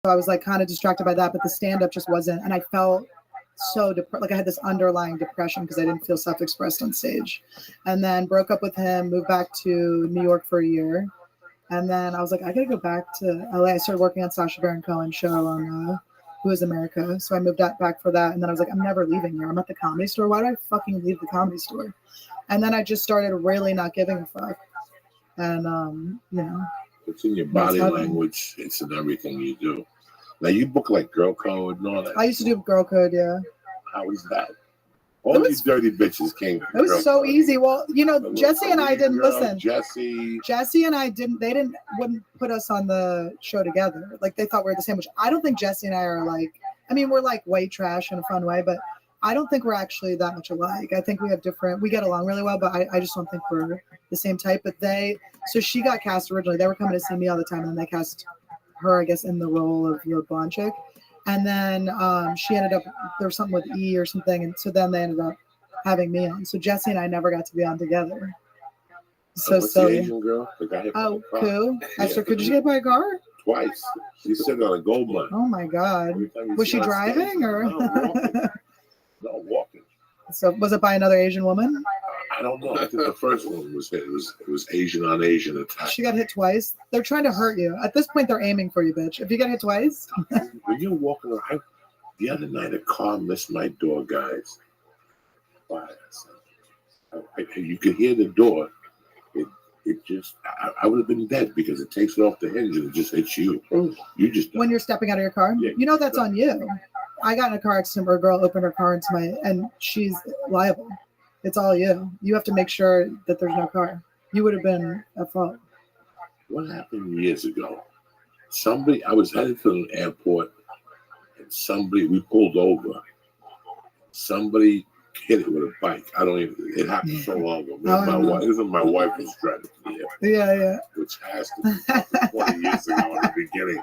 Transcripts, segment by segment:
So I was like kind of distracted by that, but the stand-up just wasn't. And I felt so like I had this underlying depression because I didn't feel self-expressed on stage. And then broke up with him, moved back to New York for a year. And then I was like, I gotta go back to LA. I started working on Sacha Baron Cohen's show on Who is America. So I moved back for that. And then I was like, I'm never leaving here. I'm at the Comedy Store. Why do I fucking leave the Comedy Store? And then I just started really not giving a fuck. And, you know. It's in your body language. It's in everything you do. Now, you book like Girl Code and all that. I used to do Girl Code, yeah. How was that? All these dirty bitches came from It was Girl so Code. easy. Well, you know, Jesse and I didn't listen. Jesse and I wouldn't put us on the show together. Like, they thought we were the same, which I don't think Jesse and I are like, I mean, we're like white trash in a fun way, but I don't think we're actually that much alike. I think we get along really well, but I just don't think we're the same type. But so she got cast originally. They were coming to see me all the time, and then they cast her, I guess, in the role of your blonde chick. And then she ended up, there was something with E or something, and so then they ended up having me on. So Jesse and I never got to be on together. So silly. The Asian girl? The guy hit cool. I said, could you get by a car? Twice. She's sitting on a gold mine. Oh my God. Was she driving or? No, walking. So was it by another Asian woman? I don't know. I think the first one was hit. It was Asian on Asian attack. She got hit twice. They're trying to hurt you. At this point, they're aiming for you, bitch. If you get hit twice. When you're walking around, the other night a car missed my door, guys. You could hear the door. It just, I would have been dead because it takes it off the hinge and it just hits you. You just when you're stepping out of your car, yeah, you know that's on you. I got in a car accident where a girl opened her car and she's liable. It's all you. You have to make sure that there's no car. You would have been at fault. What happened years ago? I was headed to the airport and we pulled over. Somebody hit it with a bike. It happened so long ago. It was when my wife was driving to the airport. Yeah. Which has to be 20 years ago in the beginning.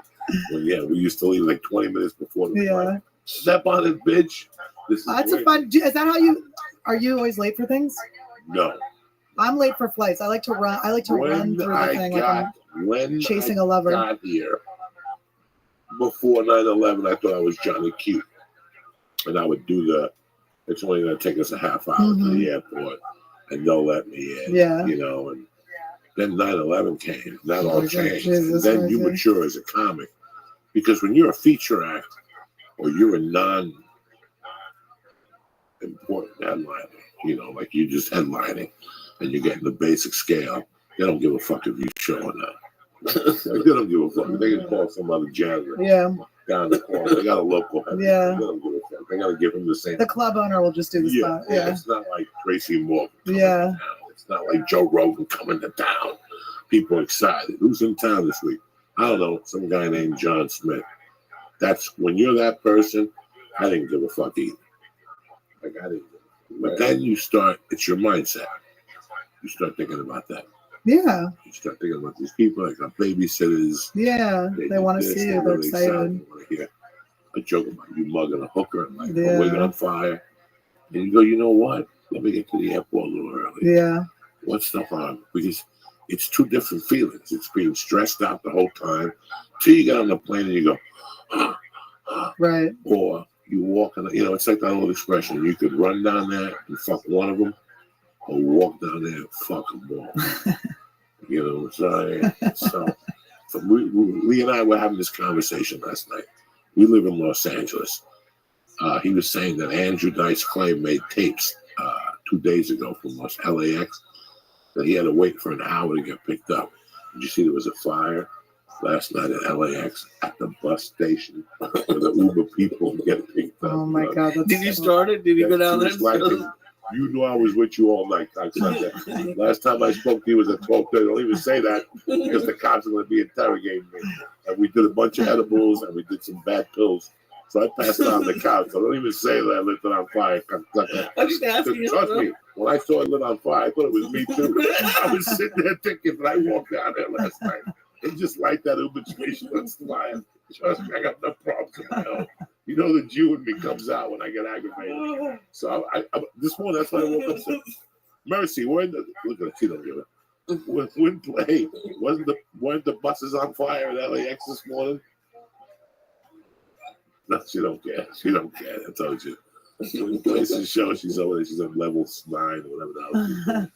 When, we used to leave like 20 minutes before the flight. Step on it, bitch. That's a fun. Is that how are you always late for things? No. I'm late for flights. I like to run. I like to run through the thing. When chasing a lover. I got here, before 9/11, I thought I was Johnny Cute. And I would do it's only going to take us a half hour to the airport, and they'll let me in. Yeah. And then 9/11 came. That all changed. And then you mature as a comic. Because when you're a feature act, or you're a non-important headliner, like you're just headlining, and you're getting the basic scale, they don't give a fuck if you show or not. They don't give a fuck. They can call some other janitor down the corner. They got a local headliner. They don't give a fuck. They got to give him the same. The club owner will just do the spot. Yeah. It's not like Tracy Morgan. Yeah. It's not like Joe Rogan coming to town. People are excited. Who's in town this week? I don't know. Some guy named John Smith. That's when you're that person. I didn't give a fuck either. But then it's your mindset. You start thinking about that. Yeah. You start thinking about these people, like our babysitters. Yeah. They want to see you. They're excited. They want to hear a joke about you mugging a hooker and like a wig on fire. And you go, you know what? Let me get to the airport a little early. Yeah. What's stuff on? Because it's two different feelings. It's being stressed out the whole time till you get on the plane and you go, right. Or you walk in, it's like that old expression. You could run down there and fuck one of them, or walk down there and fuck them all. You know what I'm saying? So Lee and I were having this conversation last night. We live in Los Angeles. He was saying that Andrew Dice Clay made tapes 2 days ago from LAX, that he had to wait for an hour to get picked up. Did you see there was a fire last night at LAX at the bus station where the Uber people get picked up? Oh my God! Did you start it? Did you go down there? You knew I was with you all night. Last time I spoke to you was at 12:30. Don't even say that because the cops are going to be interrogating me. And we did a bunch of edibles and we did some bad pills. So I passed out on the couch. So don't even say that I lit it on fire. I'm just asking you. Trust me, when I saw it lit on fire, I thought it was me too. I was sitting there thinking that I walked down there last night and just light that Uber station on fire. Trust me, I got no problems in my own. You know the Jew in me comes out when I get aggravated. So I this morning, that's why I woke up and said, Mercy, look at the kid over there. Weren't the buses on fire at LAX this morning? She don't care. She don't care. I told you. The place to show she's over there. She's on level 9 or whatever the hell.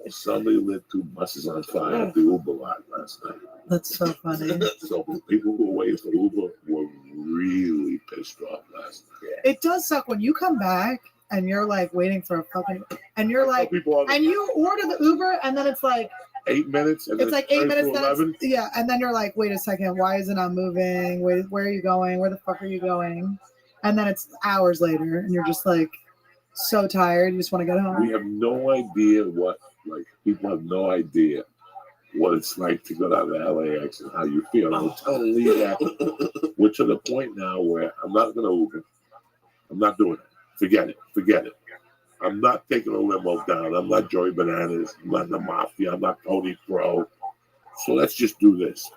Somebody lit 2 buses on fire at the Uber lot last night. That's so funny. So people who were waiting for Uber were really pissed off last night. It does suck when you come back and you're like waiting for a fucking, and you're like, and you order the Uber and then it's like 8 minutes. And it's like 8 minutes. Then yeah, and then you're like, wait a second, why is it not moving? Wait, where are you going? Where the fuck are you going? And then it's hours later, and you're just like so tired, you just want to get home. We have no idea what, like, people have no idea what it's like to go down to LAX and how you feel. And I'm telling you that we're to the point now where I'm not going to Uber. I'm not doing it. Forget it. I'm not taking a limo down. I'm not Joey Bananas. I'm not the Mafia. I'm not Tony Pro. So let's just do this.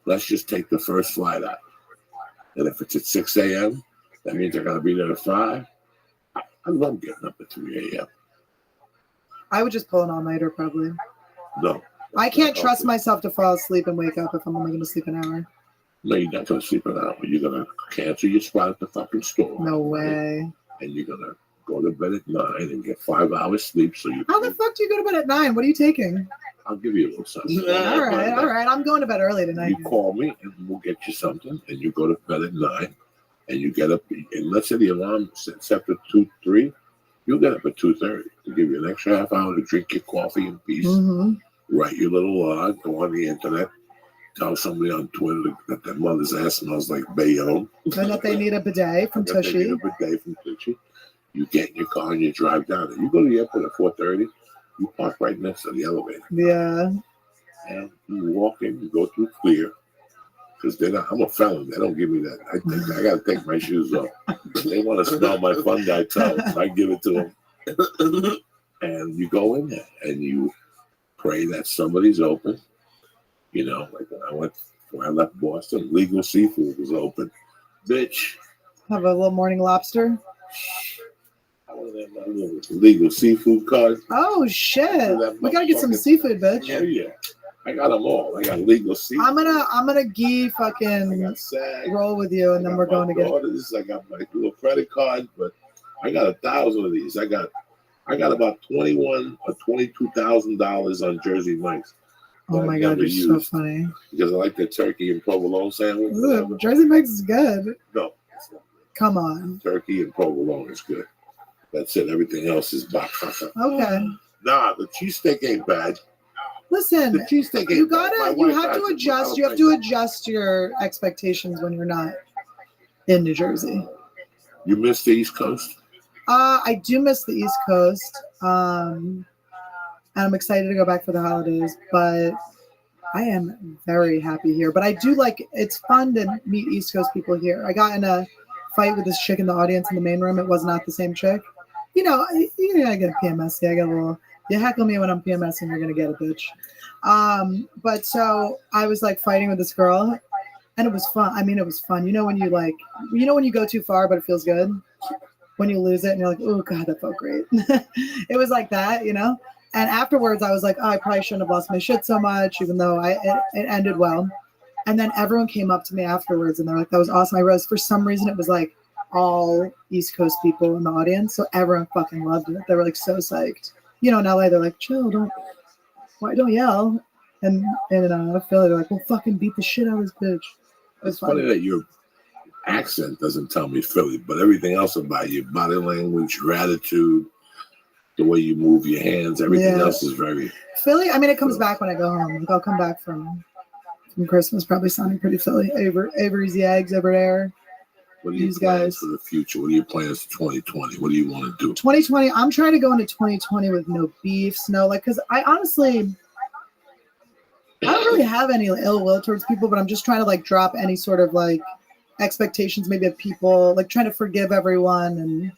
Let's just take the first flight out. And if it's at 6 a.m., that means I got to be there at 5. I love getting up at 3 a.m. I would just pull an all-nighter probably. No. I can't trust myself to fall asleep and wake up if I'm only going to sleep an hour. No, you're not going to sleep an hour. You're going to cancel your spot at the fucking store. No way. And you're going to go to bed at 9 and get 5 hours sleep. So you. How the fuck do you go to bed at 9? What are you taking? I'll give you a little something. All right. I'm going to bed early tonight. You call me and we'll get you something. And you go to bed at 9 and you get up. And let's say the alarm sets up at 2, 3. You'll get up at 2:30 to give you an extra half hour to drink your coffee in peace. Mm-hmm. Write your little log, go on the internet, tell somebody on Twitter that their mother's ass smells like Bayonne. And that they need a bidet from Tushy. You get in your car and you drive down. And you go to the airport at 4:30, you park right next to the elevator. Yeah. And you walk in, you go through clear. Because I'm a felon. They don't give me that. I got to take my shoes off. They want to smell my fungi towel. So I give it to them. And you go in there and you pray that somebody's open. You know, like when I left Boston, Legal Seafood was open. Bitch. Have a little morning lobster. I want to have my little Legal Seafood card. Oh shit! We gotta get some seafood, bitch. Oh yeah, I got them all. I got Legal Seafood. I'm gonna fucking roll with you, and then we're going to get it. I got my little credit card, but I got 1,000 of these. I got about $21,000 or $22,000 on Jersey Mike's. Oh my god, you're so funny. Because I like the turkey and provolone sandwich. Ooh, Jersey Mike's is good. No, it's not good. Come on. Turkey and provolone is good. That's it. Everything else is box. Okay. Nah, the cheesesteak ain't bad. Listen, the cheesesteak ain't you bad. have to adjust your expectations when you're not in New Jersey. You miss the East Coast? I do miss the East Coast. And I'm excited to go back for the holidays, but I am very happy here. But I do it's fun to meet East Coast people here. I got in a fight with this chick in the audience in the main room. It was not the same chick. You know, I get a PMS. I get a little, you heckle me when I'm PMSing, you're going to get a bitch. But so I was fighting with this girl and it was fun. I mean, it was fun. You know, when you go too far, but it feels good when you lose it and you're like, oh God, that felt great. It was like that, you know? And afterwards I was like, oh, I probably shouldn't have lost my shit so much, even though it ended well. And then everyone came up to me afterwards and they're like, that was awesome. I realized for some reason it was all East Coast people in the audience. So everyone fucking loved it. They were so psyched. You know, in LA, they're like, chill, don't yell. And in Philly, they're like, well, fucking beat the shit out of this bitch. It's funny that your accent doesn't tell me Philly, but everything else about your body language, your attitude, the way you move your hands, everything else is very Philly. I mean, it comes back when I go home. I'll come back from Christmas, probably sounding pretty Philly. Avery's the eggs over there. What are you plans for the future? What are your plans for 2020? What do you want to do? 2020, I'm trying to go into 2020 with no beefs, because I honestly, I don't really have any ill will towards people, but I'm just trying to drop any sort of expectations maybe of people, trying to forgive everyone and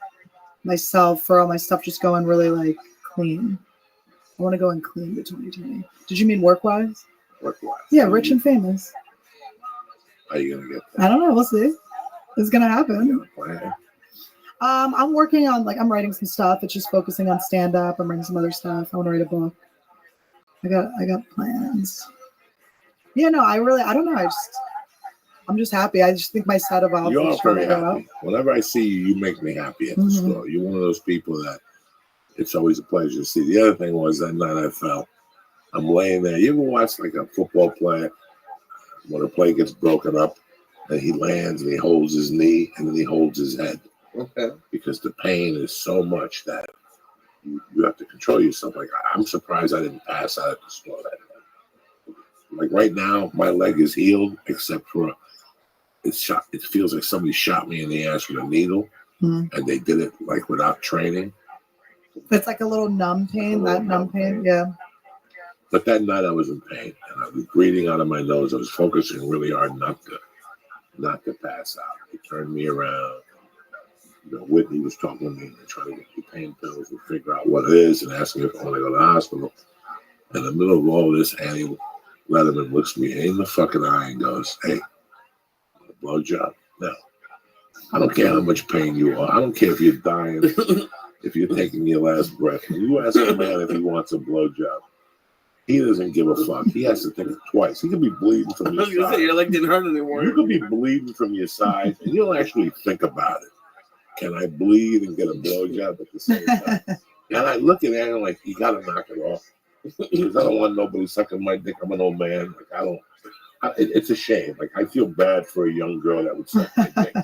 myself for all my stuff just going really clean. I want to go in clean to 2020. Did you mean work-wise? Work-wise. Yeah, rich and famous. How are you going to get that? I don't know. We'll see. It's going to happen. I'm working on, I'm writing some stuff. It's just focusing on stand-up. I'm writing some other stuff. I want to write a book. I got plans. Yeah, no, I don't know. I'm just happy. I just think my set of outfits. You are very go out. happy. Whenever I see you, you make me happy at the Mhm. store. You're one of those people that it's always a pleasure to see. The other thing was that night I fell. I'm laying there. You ever watch like a football player when a play gets broken up and he lands and he holds his knee and then he holds his head? Okay. Because the pain is so much that you have to control yourself. Like, I'm surprised I didn't pass out at the store that night. Like right now, my leg is healed except for it's shot. It feels like somebody shot me in the ass with a needle, Mhm. and they did it like without training. It's like a little numb pain. Like a That little numb pain. Yeah. But that night I was in pain, and I was breathing out of my nose. I was focusing really hard not to pass out. They turned me around. Whitney was talking to me and trying to get me pain pills and figure out what it is and asking me if I want to go to the hospital. In the middle of all this, Annie Letterman looks me in the fucking eye and goes, "Hey, blowjob? No. I don't care how much pain you are. I don't care if you're dying, if you're taking your last breath. When you ask a man if he wants a blowjob, he doesn't give a fuck. He has to think twice. He could be bleeding from I your was gonna say side. your leg didn't hurt anymore. You could be bleeding from your side, and you'll actually think about it. Can I bleed and get a blowjob at the same time?" And I look at Annie like, you got to knock it off. Because I don't want nobody sucking my dick. I'm an old man. Like, it's a shame. Like, I feel bad for a young girl that would suck my dick.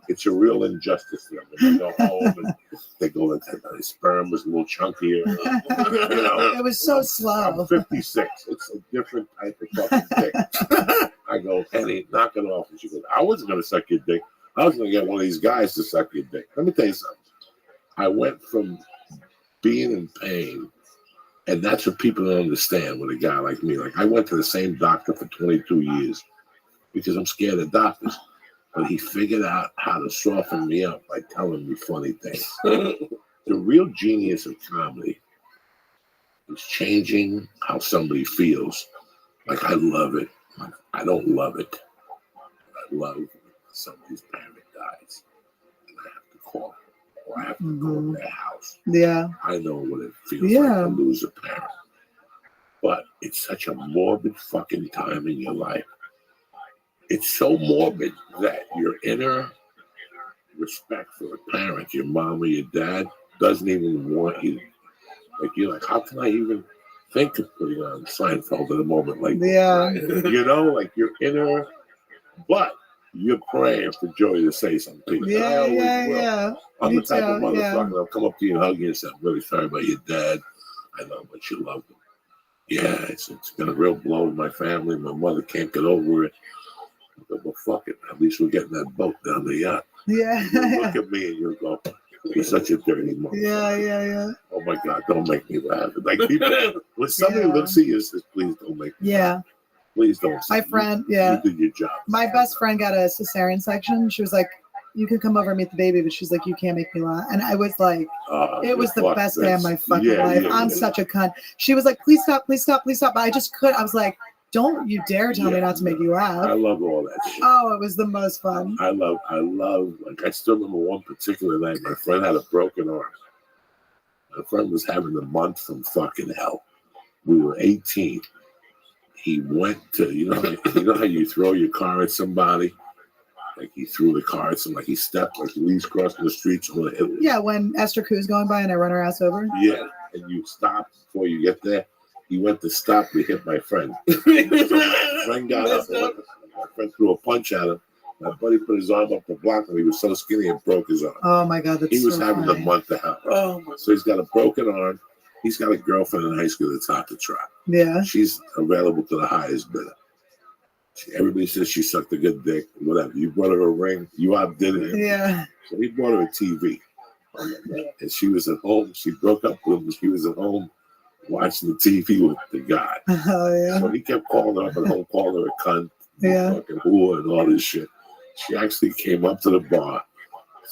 It's a real injustice to them. When they go home and they go, the sperm was a little chunkier. You know, It was so slow. I'm 56. It's a different type of fucking dick. I go, Annie, knock it off. And she goes, I wasn't going to suck your dick. I was going to get one of these guys to suck your dick. Let me tell you something. I went from being in pain, and that's what people don't understand with a guy like me. Like, I went to the same doctor for 22 years because I'm scared of doctors. But he figured out how to soften me up by telling me funny things. The real genius of comedy is changing how somebody feels. Like, I love it. I don't love it. I love somebody's parent dies, and I have to call them, or I have to go to their house. Yeah. I know what it feels like to lose a parent. But it's such a morbid fucking time in your life. It's so morbid that your inner respect for a parent, your mom or your dad, doesn't even want you. Like, you're like, how can I even think of putting on Seinfeld at a moment like this? Yeah. You know, like your inner, but you're praying for Joey to say something. Yeah, I always will. yeah. I'm Me the type of too, motherfucker that'll come up to you and hug you and say, I'm really sorry about your dad. I know how much you love him. Yeah, it's been a real blow to my family. My mother can't get over it. But, well, fuck it. At least we're getting that boat down the yacht. Yeah. You look at me and you go, you're such a dirty motherfucker. Yeah. Oh my God, don't make me laugh. Like, people, when somebody looks at you and says, please don't make me laugh. Please don't. My friend, you did your job. My best friend got a cesarean section. She was like, you can come over and meet the baby, but she's like, you can't make me laugh. And I was like, it was the best day of my fucking life. I'm such a cunt. She was like, please stop. But I just couldn't. I was like, don't you dare tell me not to make you laugh. I love all that shit. Oh, it was the most fun. I love, like, I still remember one particular night, my friend had a broken arm. My friend was having a month from fucking hell. We were 18. He went to, you know how you throw your car at somebody? Like, he threw the car at somebody, like he stepped, like Lee's crossing the street. Yeah, when Esther Koo's going by and I run her ass over. Yeah, and you stop before you get there. He went to stop, we hit my friend. So my friend got up, my friend threw a punch at him. My buddy put his arm up to block him. He was so skinny and broke his arm. Oh my God, he was so having funny. a month of hell. So he's got a broken arm. He's got a girlfriend in high school that's hot to try. Yeah. She's available to the highest bidder. Everybody says she sucked a good dick, whatever. You brought her a ring, you outdid him. Yeah. So he bought her a TV. And she was at home. She broke up with him. She was at home watching the TV with the guy. Oh, yeah. So he kept calling her up at home, calling her a cunt, fucking whore, and all this shit. She actually came up to the bar,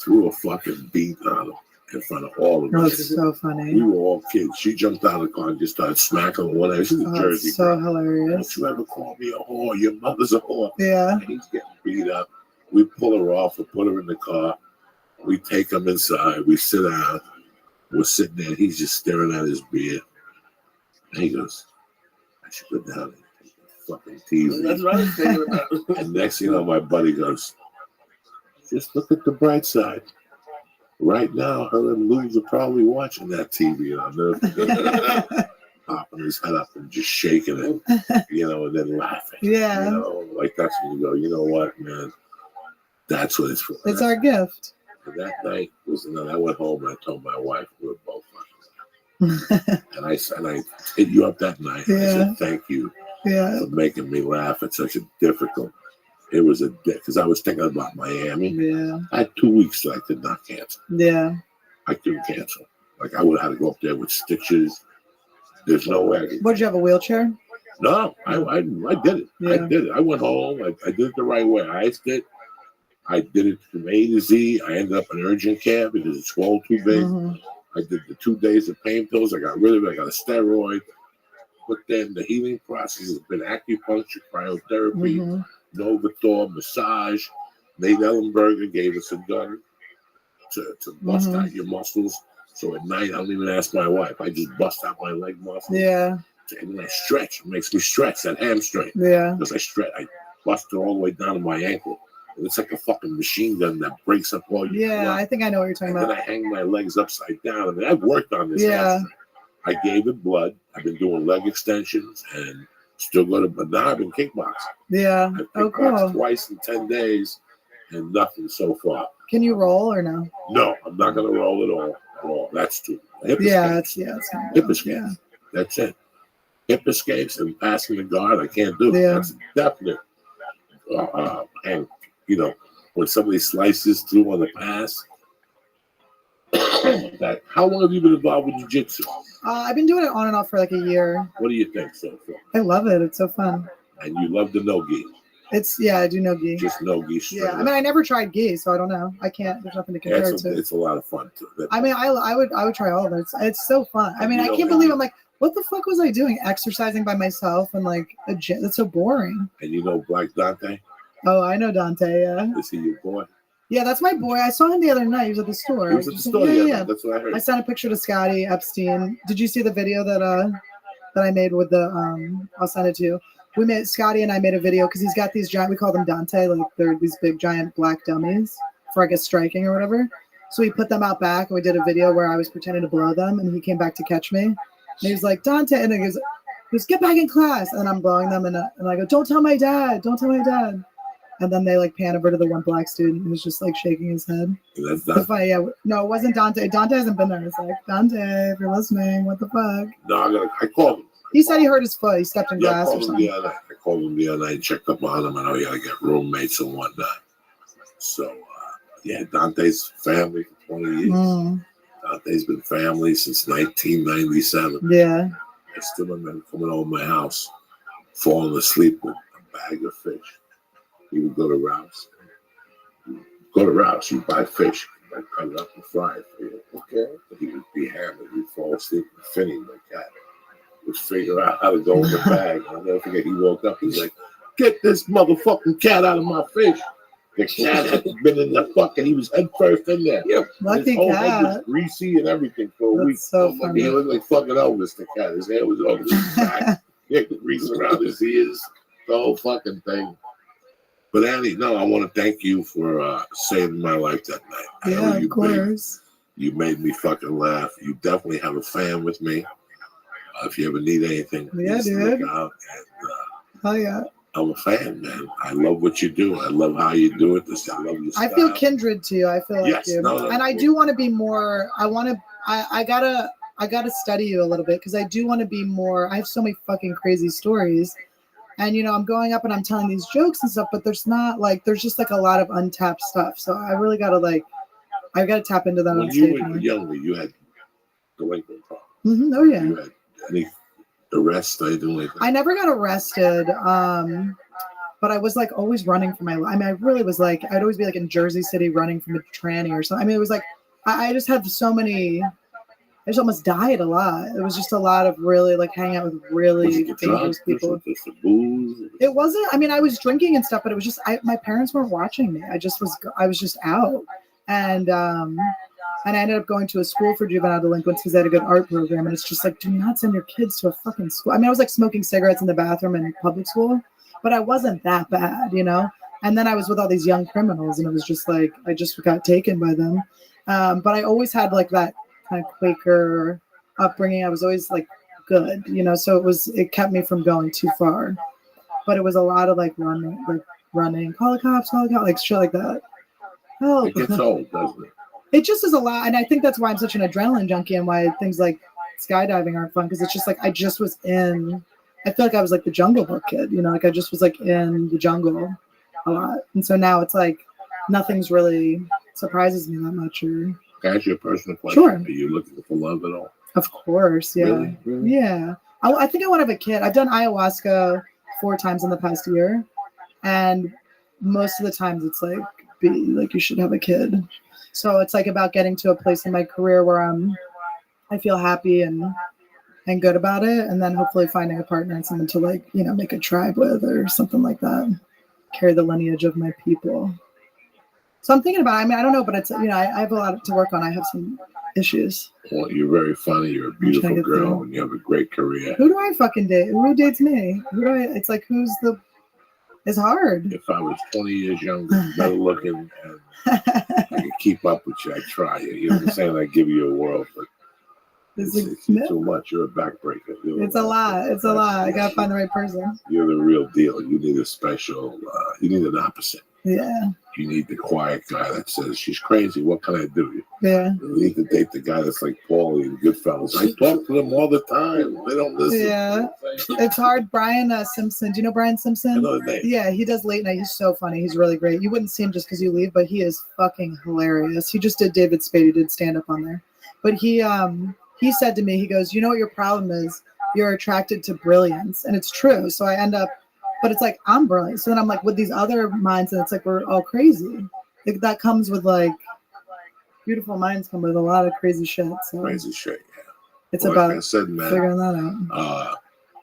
threw a fucking beat on him in front of all of us. That's so funny. We were all kids. She jumped out of the car and just started smacking on one end. She's a Jersey so girl. hilarious. Don't you ever call me a whore. Your mother's a whore. Yeah. And he's getting beat up. We pull her off. We put her in the car. We take him inside. We sit down. We're sitting there. He's just staring at his beer. And he goes, I should go down and take the fucking TV. That's what I was thinking about. And next thing you know, my buddy goes, just look at the bright side. Right now, her and Lou's are probably watching that TV. And I'll never forget popping his head up and just shaking it, and then laughing. Yeah. Like that's when you go, you know what, man? That's what it's for. It's our gift. And that night I went home and I told my wife we were both fucking. And I hit you up that night. Yeah. I said, thank you for making me laugh at such a difficult. It was because I was thinking about Miami. Yeah. I had 2 weeks that I could not cancel. Yeah. I couldn't cancel. Like I would have had to go up there with stitches. There's no way. Did you have a wheelchair? No, I did it. Yeah. I did it. I went home. I did it the right way. I iced it. I did it from A to Z. I ended up in urgent care because it swelled too big. Mm-hmm. I did the 2 days of pain pills. I got rid of it. I got a steroid. But then the healing process has been acupuncture, cryotherapy, Novathor, massage. Nate Ellenberger gave us a gun to bust out your muscles. So at night, I don't even ask my wife. I just bust out my leg muscles. Yeah. And then I stretch. It makes me stretch, that hamstring. Yeah. Because I bust it all the way down to my ankle. And it's like a fucking machine gun that breaks up all your blood. I think I know what you're talking And about. then I hang my legs upside down. I mean, I've worked on this. Yeah. Hamstring. I gave it blood. I've been doing leg extensions and still go to, but now I've been kickboxing. Yeah. I've kickboxed Cool. twice in 10 days and nothing so far. Can you roll or no? No, I'm not going to roll at all. That's too. Hip It's hip escapes. That's it. Hip escapes and passing the guard, I can't do. Yeah. That's definite. And, when somebody slices through on the pass, how long have you been involved with jiu-jitsu? I've been doing it on and off for like a year. What do you think so far? I love it. It's so fun. And you love the no-gi. I do no gi. Just no-gi straight Yeah, I mean, I never tried gi, so I don't know. I can't. There's nothing to compare it to. It's a lot of fun too. I mean, I would try all of it. It's so fun. I mean, I can't believe I'm like, what the fuck was I doing? Exercising by myself and like a gym. That's so boring. And Black Dante? Oh, I know Dante. Yeah. Is he your boy? Yeah, that's my boy. I saw him the other night. He was at the store. He was at the store. Yeah. That's what I heard. I sent a picture to Scotty Epstein. Did you see the video that I made with the I'll send it to you. Scotty and I made a video because he's got these giant, we call them Dante, like they're these big giant black dummies for I guess striking or whatever. So we put them out back and we did a video where I was pretending to blow them and he came back to catch me. And he was like, Dante, and he goes, get back in class. And I'm blowing them and I go, don't tell my dad. And then they like pan over to the one black student who's just like shaking his head. That's Dante. No, it wasn't Dante. Dante hasn't been there. It's like, Dante, if you're listening, what the fuck? No, I called him. He said he hurt his foot. He stepped in grass or something. I called him the other night, checked up on him. I know he got to get roommates and whatnot. So, Dante's family for 20 years. Dante's been family since 1997. Yeah. I still remember coming over my house, falling asleep with a bag of fish. He would go to Rouse. He'd buy fish. I'd cut it up and fry it for you. Okay. But he would be hammered. He'd fall asleep and Finney, my cat, would figure out how to go in the bag. I'll never forget, he woke up. He's like, get this motherfucking cat out of my fish. The cat had been in the fucking, he was head first in there. Yeah. Lucky his whole cat. head was greasy and everything for a week. So funny. He looked like fucking Elvis, the cat. His hair was over his back. He had the grease around his ears. The whole fucking thing. But Annie, no, I want to thank you for saving my life that night. Yeah, of course. You made me fucking laugh. You definitely have a fan with me. If you ever need anything, dude. Look out. And, yeah. I'm a fan, man. I love what you do. I love how you do it. I love your style. I feel kindred to you. I feel like you. No, and I do want to be more. I gotta study you a little bit because I do want to be more. I have so many fucking crazy stories. And, I'm going up and I'm telling these jokes and stuff, but there's just like a lot of untapped stuff. So I really got to I got to tap into that on stage. When you were younger, you had delinquent problems. Mm-hmm. Oh, yeah. You had any arrests? I never got arrested, but I was always running for my life. I mean, I really was I'd always be in Jersey City running from a tranny or something. I mean, it was I just had so many. I just almost died a lot. It was just a lot of really hanging out with really dangerous people. It wasn't. I mean, I was drinking and stuff, but it was just my parents weren't watching me. I was just out, and And I ended up going to a school for juvenile delinquents because they had a good art program. And it's just like, do not send your kids to a fucking school. I mean, I was like smoking cigarettes in the bathroom in public school, but I wasn't that bad, you know? And then I was with all these young criminals, and it was just like, I just got taken by them. But I always had like that kind of Quaker upbringing. I was always like good, you know? So it kept me from going too far. But it was a lot of like running, call the cops, like shit like that. Oh, It gets old, doesn't it? It just is a lot. And I think that's why I'm such an adrenaline junkie and why things like skydiving aren't fun. Because it's just like, I feel like I was like the Jungle Book kid, you know, like I just was like in the jungle a lot. And so now it's like, nothing's really surprises me that much. Or Can I ask you a personal question? Sure. Are you looking for love at all? Of course. Yeah. Really? Really? Yeah. I think I want to have a kid. I've done ayahuasca 4 times in the past year. And most of the times it's like, you should have a kid. So it's like about getting to a place in my career where I feel happy and good about it. And then hopefully finding a partner and someone to like, you know, make a tribe with or something like that. Carry the lineage of my people. So I'm thinking about it. I mean, I don't know, but it's, you know, I have a lot to work on. I have some issues. Well, you're very funny. You're a beautiful girl and you have a great career. Who do I fucking date? Who dates me? It's like, it's hard. If I was 20 years younger, better looking, and I could keep up with you, I'd try you. You know what I'm saying? I'd give you a world, but it's too much. You're a backbreaker. It's a lot. It's a lot. I gotta find the right person. You're the real deal. You need a special, you need an opposite. Yeah. You need the quiet guy that says, she's crazy. What can I do? Yeah. You need to date the guy that's like Paulie and Goodfellas. I talk to them all the time. They don't listen. Yeah. It's hard. Brian Simpson. Do you know Brian Simpson? I know the name. Yeah, he does late night. He's so funny. He's really great. You wouldn't see him just because you leave, but he is fucking hilarious. He just did David Spade. He did stand up on there. But he said to me, he goes, you know what your problem is? You're attracted to brilliance. And it's true. So I end up, but it's like, I'm brilliant. So then I'm like with these other minds, and it's like, we're all crazy. Like that comes with like, beautiful minds come with a lot of crazy shit. So crazy shit, yeah. It's about like I said, man, figuring that out.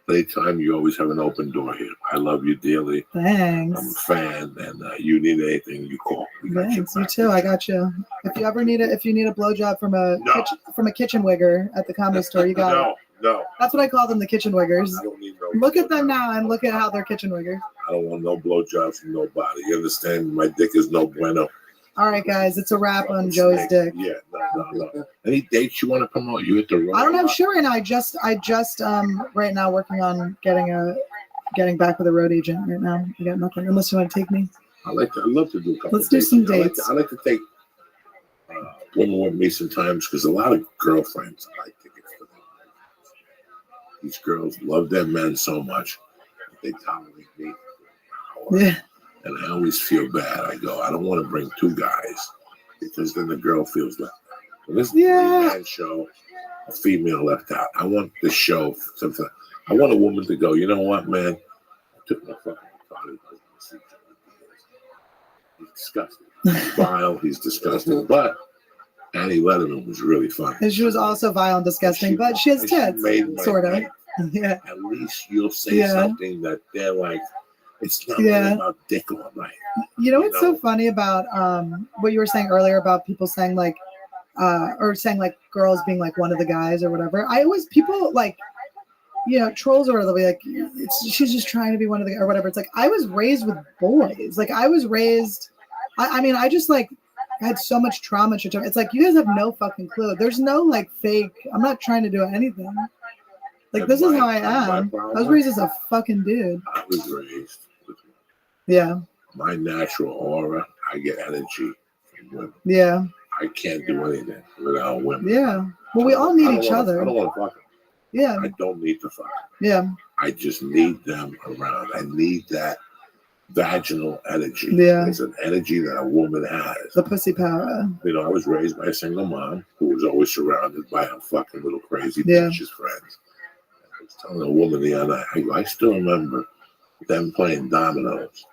Anytime you always have an open door here. I love you dearly. Thanks. I'm a fan, and you need anything, you call. Thanks. You too. I got you. If you ever need a blowjob from a kitchen wigger at the comedy store, you got it. No. That's what I call them, the kitchen wiggers. I don't need no look at them now and look at how they're kitchen wiggers. I don't want no blowjobs from nobody. You understand? My dick is no bueno. All right, guys, it's a wrap on Joey's dick. Yeah, no. Any dates you want to promote? You hit the road. I don't have shit right now. I just right now working on getting back with a road agent right now. I got nothing. Unless you want to take me. I'd love to do a couple. Let's do some dates. I like to take women with me sometimes because a lot of girlfriends I like tickets for them. These girls love their men so much they tolerate me. Yeah. And I always feel bad. I go, I don't want to bring 2 guys because then the girl feels left out. So this is a man show, a female left out. I want the show. I want a woman to go, you know what, man? I took my fucking body. He's disgusting. He's vile. He's disgusting. But Annie Letterman was really funny. And she was also vile and disgusting, but she has tits, sort of. Yeah. At least you'll say something that they're like, it's not really about dick all night. You know what's so funny about what you were saying earlier about people saying like, or saying like girls being like one of the guys or whatever. People like, you know, trolls or whatever, like, she's just trying to be one of the, or whatever. It's like, I was raised with boys. Like I was raised, I mean, I just like had so much trauma. It's like, you guys have no fucking clue. There's no like fake, I'm not trying to do anything. Like, this is how I am. I was raised as a fucking dude. I was raised with my natural aura. I get energy from women. Yeah. I can't do anything without women. Yeah. Well, we all need each other. I don't want to fuck them. Yeah. I don't need to fuck them. Yeah. I just need them around. I need that vaginal energy. Yeah. It's an energy that a woman has. The pussy power. You know, I was raised by a single mom who was always surrounded by her fucking little crazy bitches friends. I was telling a woman the other night, I still remember them playing dominoes.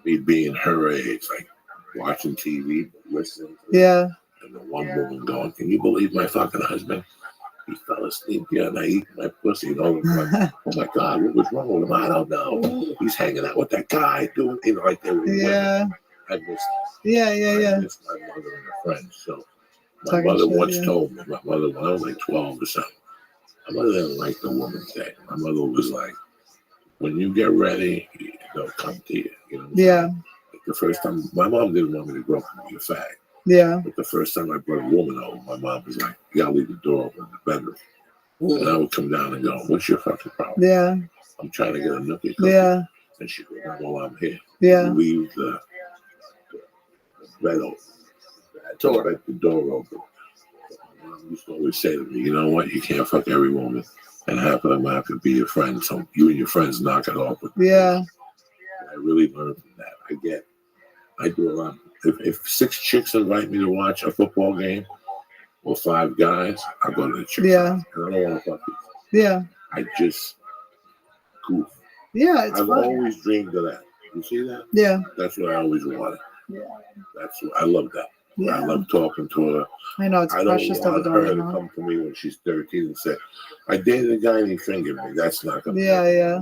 Me being her age, like watching TV, listening. Yeah. And the one woman going, can you believe my fucking husband? He fell asleep the other night eating my pussy. You know, like, oh my God, what was wrong with him? I don't know. He's hanging out with that guy doing, you know, like they were women. I missed Yeah. I missed my mother and her friends. So My mother once told me, my mother, when I was like 12 or something, my mother didn't like the woman's day. My mother was like, when you get ready, they'll come to you. You know what I'm saying? Like the first time, my mom didn't want me to grow up and be a fag. Yeah. But the first time I brought a woman home, my mom was like, you gotta leave the door open in the bedroom. And I would come down and go, what's your fucking problem? Yeah. I'm trying to get a nookie cookie. Yeah. And she goes, well, I'm here. Yeah. Leave the bed open. I told her the door open. My mom used to always say to me, you know what, you can't fuck every woman. And half of them have to be your friend. So you and your friends knock it off. Yeah. I really learned from that. I do a lot. If 6 chicks invite me to watch a football game or 5 guys, I go to the chicks. Yeah. And I don't want to fuck you. Yeah. I just goof. Yeah, it's I've fun. always dreamed of that. You see that? Yeah. That's what I always wanted. Yeah. That's what I love that. Yeah. I love talking to her. I know, it's precious to have a I don't want her daughter. to come to me when she's 13 and say, I dated a guy and he fingered me. That's not going to Yeah.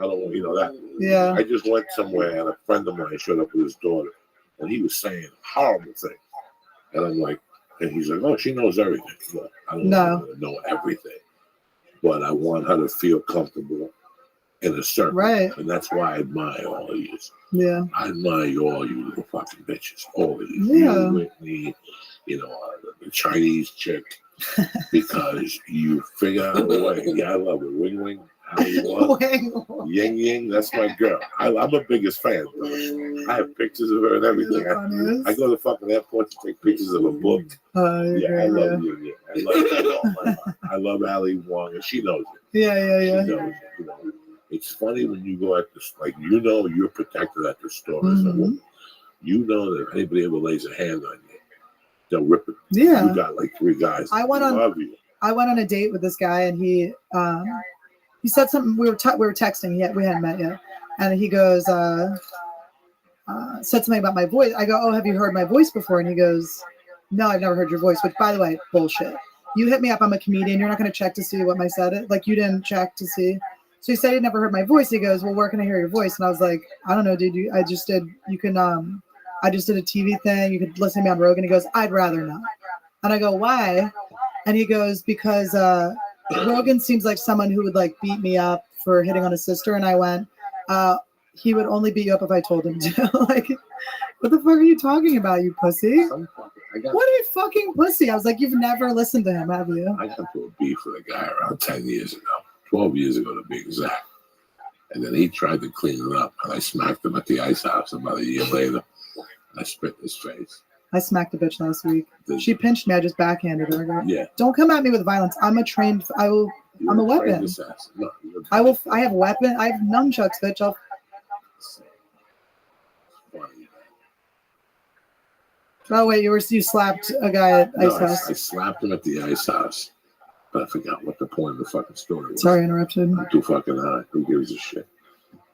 I don't want, that. Yeah. I just went somewhere and a friend of mine showed up with his daughter and he was saying horrible things. And I'm like, and he's like, oh, she knows everything. Look, I don't want her to know everything. But I want her to feel comfortable in a circle. Right. And that's why I admire all of you. Yeah. I admire all you little fucking bitches. All of you. Yeah. You, Whitney, the Chinese chick. Because you figure out a way. Yeah, I love it. Wing Wing. Ying Ying, that's my girl. I'm her biggest fan. I have pictures of her and everything. I go to the fucking airport to take pictures of a book. I love Ying Ying. I love her. I love Ali Wong, and she knows it. Yeah. She knows it. It's funny when you go at this, like, you're protected at the store as a woman. You know that if anybody ever lays a hand on you, they'll rip it. Yeah. You got like 3 guys. I went on a date with this guy, and he said something. We were texting yet. We hadn't met yet, and he goes, said something about my voice. I go, oh, have you heard my voice before? And he goes, no, I've never heard your voice. Which, by the way, bullshit. You hit me up. I'm a comedian. You're not going to check to see what my said it. Like, you didn't check to see. So he said he'd never heard my voice. He goes, well, where can I hear your voice? And I was like, I don't know, dude. I just did a TV thing. You could listen to me on Rogan. He goes, I'd rather not. And I go, why? And he goes, because Rogan seems like someone who would like beat me up for hitting on his sister. And I went, he would only beat you up if I told him to. Like, what the fuck are you talking about, you pussy? What a fucking pussy. I was like, you've never listened to him, have you? I got to a beef with a guy around 10 years ago, 12 years ago to be exact. And then he tried to clean it up, and I smacked him at the ice house about a year later. I spit in his face. I smacked a bitch last week. She pinched me. I just backhanded her. Yeah. Don't come at me with violence. I'm a weapon. No, I have a weapon. I have nunchucks, bitch. Oh wait, you slapped a guy at Ice House. I slapped him at the Ice House, but I forgot what the point of the fucking story was. Sorry, I interrupted. I'm too fucking high. Who gives a shit?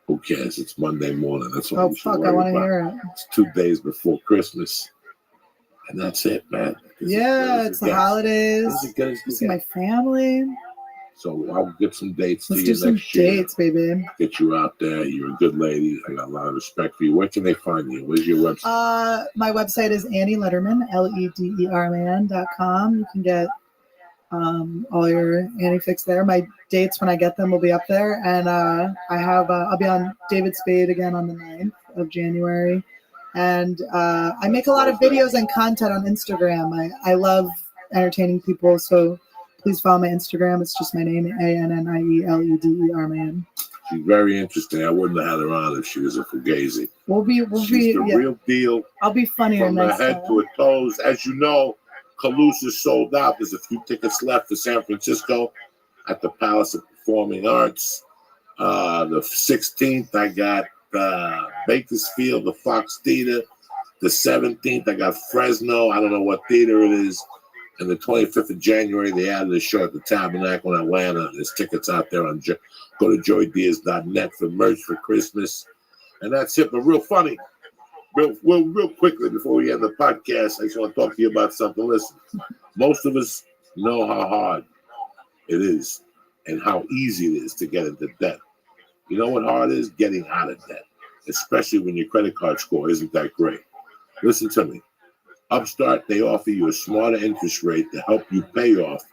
Who cares? It's Monday morning. That's all. Oh fuck! I want to hear it. It's 2 days before Christmas, and that's it, man. It's the holidays. See my family. So I'll get some dates. Let's do some dates, baby. Get you out there. You're a good lady. I got a lot of respect for you. Where can they find you? Where's your website? My website is Annie Lederman, LEDERman.com. You can get all your Annie fix there. My dates when I get them will be up there, and I'll be on David Spade again on the 9th of January, and I make a lot of videos and content on Instagram. I love entertaining people, so please follow my Instagram. It's just my name, ANNIELEDERman. She's very interesting. I wouldn't have had her on if she was a fugazi. She's the real deal. I'll be funnier from her head to her toes. As you know, Calusa's sold out. There's a few tickets left for San Francisco at the Palace of Performing Arts. The 16th, I got Bakersfield, the Fox Theater. The 17th, I got Fresno. I don't know what theater it is. And the 25th of January, they added a show at the Tabernacle in Atlanta. There's tickets out there on go to joydiaz.net for merch for Christmas. And that's it. But real funny, real quickly before we end the podcast, I just want to talk to you about something. Listen, most of us know how hard it is and how easy it is to get into debt. You know what hard is? Getting out of debt, especially when your credit card score isn't that great. Listen to me. Upstart, they offer you a smarter interest rate to help you pay off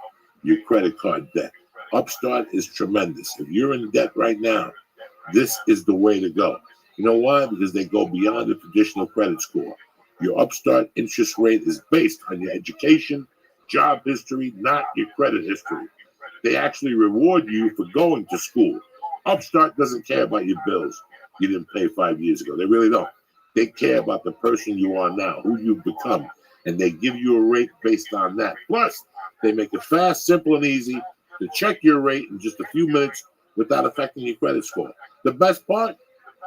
your credit card debt. Upstart is tremendous. If you're in debt right now, this is the way to go. You know why? Because they go beyond the traditional credit score. Your Upstart interest rate is based on your education, job history, not your credit history. They actually reward you for going to school. Upstart doesn't care about your bills you didn't pay 5 years ago. They really don't. They care about the person you are now, who you've become, and they give you a rate based on that. Plus, they make it fast, simple, and easy to check your rate in just a few minutes without affecting your credit score. The best part,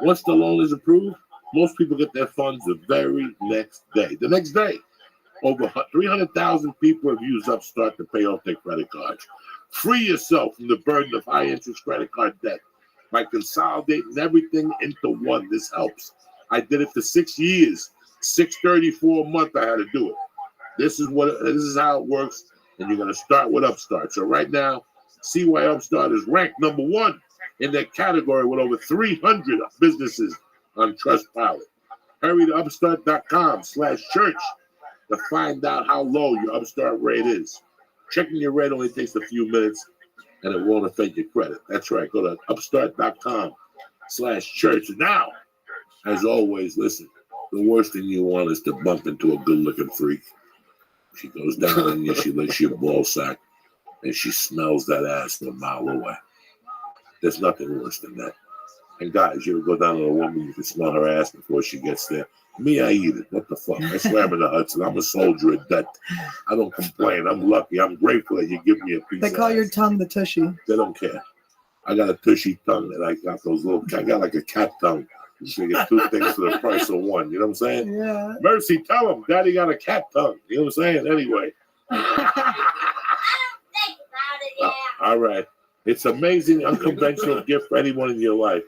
once the loan is approved, most people get their funds the very next day. The next day, over 300,000 people have used Upstart to pay off their credit cards. Free yourself from the burden of high-interest credit card debt by consolidating everything into one. This helps. I did it for 6 years, $634 a month. I had to do it. This is how it works, and you're going to start with Upstart. So right now, see why Upstart is ranked number one in their category with over 300 businesses on Trustpilot. Hurry to upstart.com/church to find out how low your Upstart rate is. Checking your rate only takes a few minutes, and it won't affect your credit. That's right. Go to upstart.com/church. Now, as always, listen, the worst thing you want is to bump into a good-looking freak. She goes down and she licks your ball sack, and she smells that ass from a mile away. There's nothing worse than that. And guys, you ever go down to a woman, you can smell her ass before she gets there. Me, I eat it. What the fuck? I swam in the Hudson. I'm a soldier at that. I don't complain. I'm lucky. I'm grateful that you give me a piece They call of your ass. tongue the tushy. They don't care. I got a tushy tongue, and I got those little. I got like a cat tongue. You get two things for the price of one. You know what I'm saying? Yeah. Mercy, tell him, Daddy got a cat tongue. You know what I'm saying? Anyway. All right. It's amazing, unconventional gift for anyone in your life.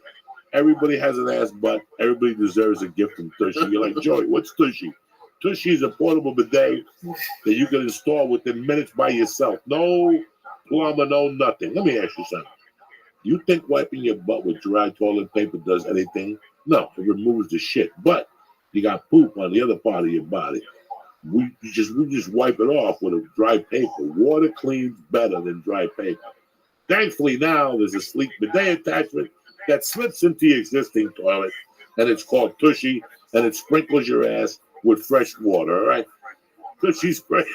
Everybody has an ass butt. Everybody deserves a gift from Tushy. You're like, Joey, what's Tushy? Tushy is a portable bidet that you can install within minutes by yourself. No plumber, no nothing. Let me ask you something. You think wiping your butt with dry toilet paper does anything? No, it removes the shit. But you got poop on the other part of your body. We just wipe it off with a dry paper. Water cleans better than dry paper. Thankfully now there's a sleek bidet attachment that slips into your existing toilet, and it's called Tushy, and it sprinkles your ass with fresh water, all right? Tushy spray.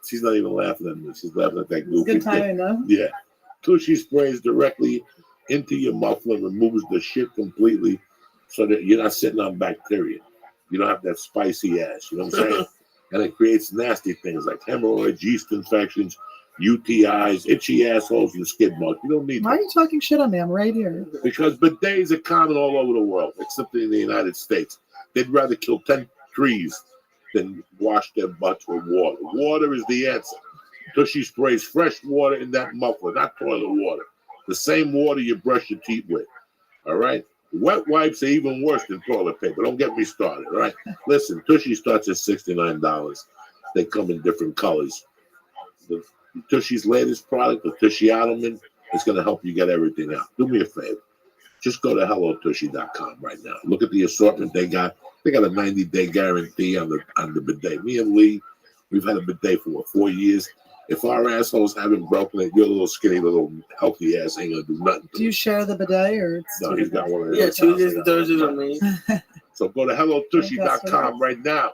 She's not even laughing at me. She's laughing at that goofy Good timing, though. Yeah. Tushy sprays directly into your muffler, removes the shit completely so that you're not sitting on bacteria. You don't have that spicy ass, you know what I'm saying? And it creates nasty things like hemorrhoids, yeast infections, UTIs, itchy assholes, and skid marks. You don't need Why are you talking shit on me? I'm right here. because bidets are common all over the world, except in the United States. They'd rather kill 10 trees than wash their butts with water. Water is the answer. Tushy sprays fresh water in that muffler, not toilet water. The same water you brush your teeth with. All right? Wet wipes are even worse than toilet paper. Don't get me started, all right? Listen, Tushy starts at $69. They come in different colors. The Tushy's latest product, the Tushy Ottoman, is going to help you get everything out. Do me a favor. Just go to hellotushy.com right now. Look at the assortment they got. They got a 90-day guarantee on the bidet. Me and Lee, we've had a bidet for 4 years. If our assholes haven't broken it, your little skinny, little healthy ass ain't going to do nothing. Do you share the bidet or? It's No, he's got one of those. Yeah, Tuesdays and Thursdays are me. So go to hellotushy.com right now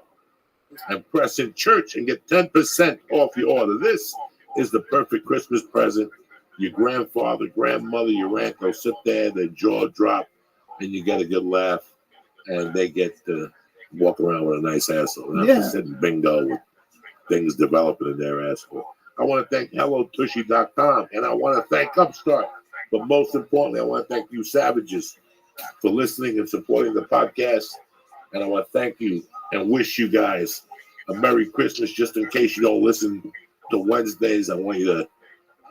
and press in church and get 10% off your order. This is the perfect Christmas present. Your grandfather, grandmother, your aunt, they'll sit there, their jaw drop, and you get a good laugh, and they get to walk around with a nice asshole. Not just sitting bingo with things developing in their asshole. I want to thank hellotushy.com, and I want to thank Upstart. But most importantly, I want to thank you savages for listening and supporting the podcast. And I want to thank you and wish you guys a Merry Christmas. Just in case you don't listen to Wednesdays, I want you to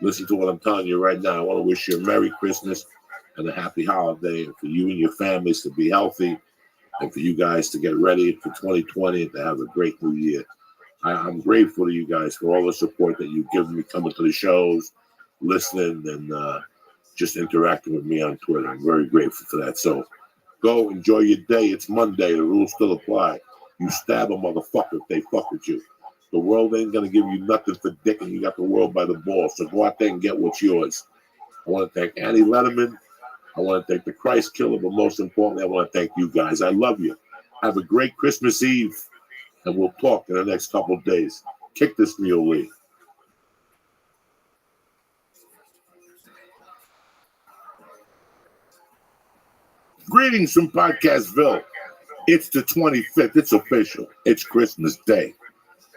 listen to what I'm telling you right now. I want to wish you a Merry Christmas and a happy holiday, and for you and your families to be healthy, and for you guys to get ready for 2020 and to have a great new year. I'm grateful to you guys for all the support that you've given me coming to the shows, listening, and just interacting with me on Twitter. I'm very grateful for that. So Go enjoy your day. It's Monday. The rules still apply. You stab a motherfucker if they fuck with you. The world ain't gonna give you nothing for dick, and you got the world by the balls. So go out there and get what's yours. I want to thank Annie Letterman. I want to thank the Christ Killer, but most importantly, I want to thank you guys. I love you. Have a great Christmas Eve, and we'll talk in the next couple of days. Kick this mule, Lee. Greetings from Podcastville. It's the 25th. It's official. It's Christmas Day.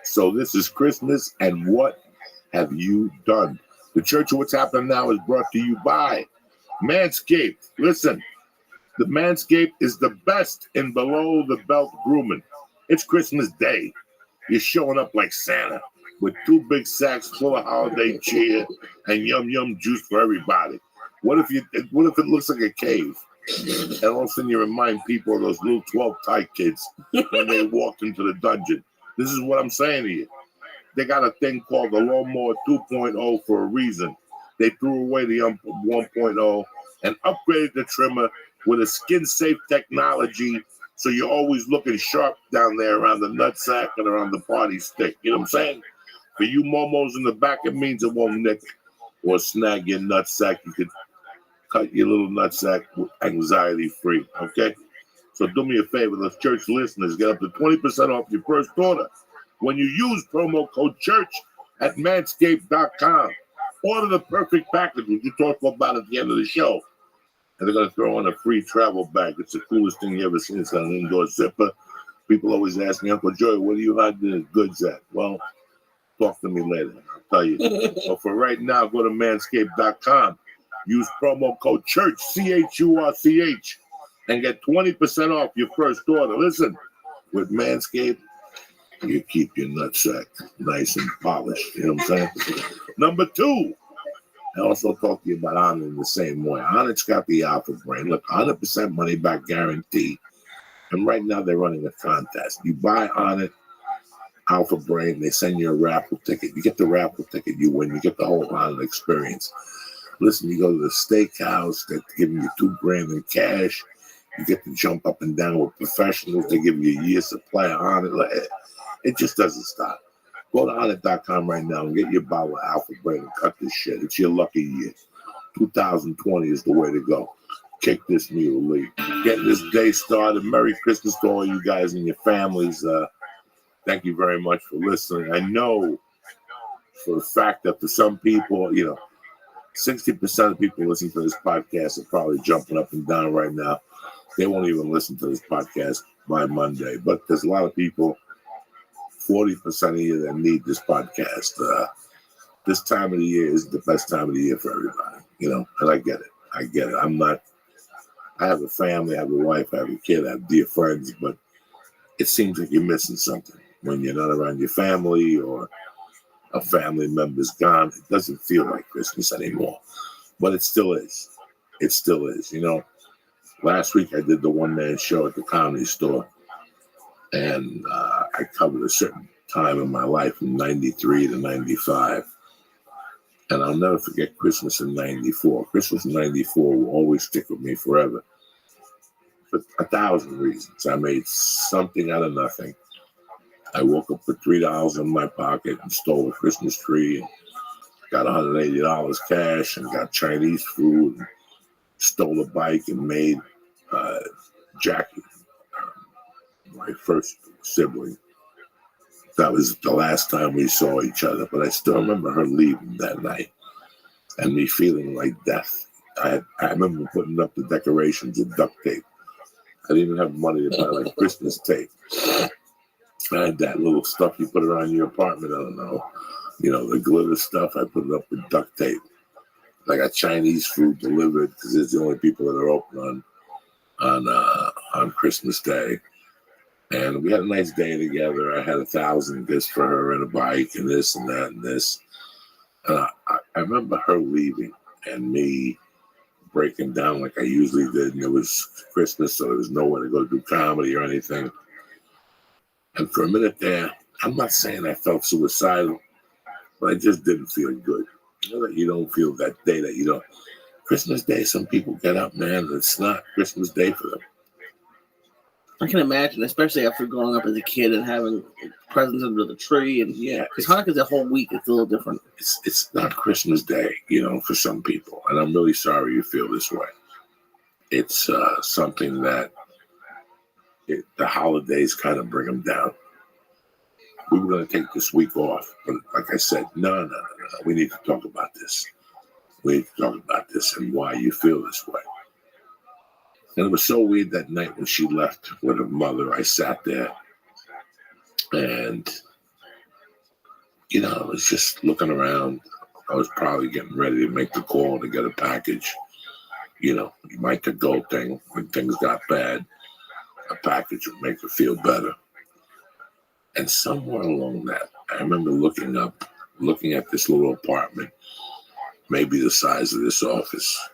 So this is Christmas, and what have you done? The Church of What's Happening Now is brought to you by Manscaped. Listen, the Manscaped is the best in below-the-belt grooming. It's Christmas Day. You're showing up like Santa with 2 big sacks full of holiday cheer and yum-yum juice for everybody. What if it looks like a cave? And all of a sudden you remind people of those little 12-type kids when they walked into the dungeon. This is what I'm saying to you. They got a thing called the Lawnmower 2.0 for a reason. They threw away the 1.0 and upgraded the trimmer with a skin-safe technology, so you're always looking sharp down there around the nutsack and around the party stick. You know what I'm saying? For you momos in the back, it means it won't nick or snag your nutsack. You could cut your little nutsack anxiety-free, okay? So do me a favor, those church listeners, get up to 20% off your first order when you use promo code CHURCH at manscaped.com. Order the perfect package, which you talk about at the end of the show. And they're going to throw in a free travel bag. It's the coolest thing you ever seen. It's got an indoor zipper. People always ask me, Uncle Joey, what do you hide the goods at? Well, talk to me later. I'll tell you. So for right now, go to manscaped.com. Use promo code CHURCH, CHURCH, and get 20% off your first order. Listen, with Manscaped, you keep your nutsack nice and polished. You know what I'm saying? Number 2, I also talk to you about Onnit in the same way. Onnit's got the Alpha Brain. Look, 100% money back guarantee. And right now they're running a contest. You buy Onnit Alpha Brain, they send you a raffle ticket. You get the raffle ticket, you win. You get the whole Onnit experience. Listen, you go to the steakhouse, they're giving you $2,000 in cash. You get to jump up and down with professionals. They give you a year's supply of Onnit. It just doesn't stop. Go to Onnit.com right now and get your bottle of Alpha Brain and cut this shit. It's your lucky year. 2020 is the way to go. Kick this mule, Lee. Getting this day started. Merry Christmas to all you guys and your families. Thank you very much for listening. I know for a fact that for some people, 60% of people listening to this podcast are probably jumping up and down right now. They won't even listen to this podcast by Monday. But there's a lot of people, 40% of you, that need this podcast. This time of the year is the best time of the year for everybody, and I get it. I have a family, I have a wife, I have a kid, I have dear friends, but it seems like you're missing something when you're not around your family or a family member's gone. It doesn't feel like Christmas anymore, but it still is. It still is. Last week I did the one-man show at the Comedy Store, and I covered a certain time in my life from 93 to 95. And I'll never forget Christmas in 94. Christmas in 94 will always stick with me forever. For 1,000 reasons. I made something out of nothing. I woke up with $3 in my pocket and stole a Christmas tree and got $180 cash and got Chinese food and stole a bike and made Jackie, my first sibling. That was the last time we saw each other, but I still remember her leaving that night and me feeling like death. I remember putting up the decorations with duct tape. I didn't even have money to buy like Christmas tape. I had that little stuff you put around your apartment. I don't know. The glitter stuff. I put it up with duct tape. I got Chinese food delivered because it's the only people that are open on Christmas Day. And we had a nice day together. I had 1,000 gifts for her and a bike and this and that and this. And I remember her leaving and me breaking down like I usually did. And it was Christmas, so there was nowhere to go do comedy or anything. And for a minute there, I'm not saying I felt suicidal, but I just didn't feel good. That you don't feel that day that you don't. Christmas Day, some people get up, man, and it's not Christmas Day for them. I can imagine, especially after growing up as a kid and having presents under the tree. And Yeah, because Hanukkah's a whole week, it's a little different. it's not Christmas Day, for some people, and I'm really sorry you feel this way. It's something that the holidays kind of bring them down. We were going to take this week off, but like I said, no. We need to talk about this. We need to talk about this and why you feel this way. And it was so weird that night when she left with her mother. I sat there and, I was just looking around. I was probably getting ready to make the call to get a package. You might the go thing when things got bad. A package would make her feel better. And somewhere along that, I remember looking at this little apartment, maybe the size of this office,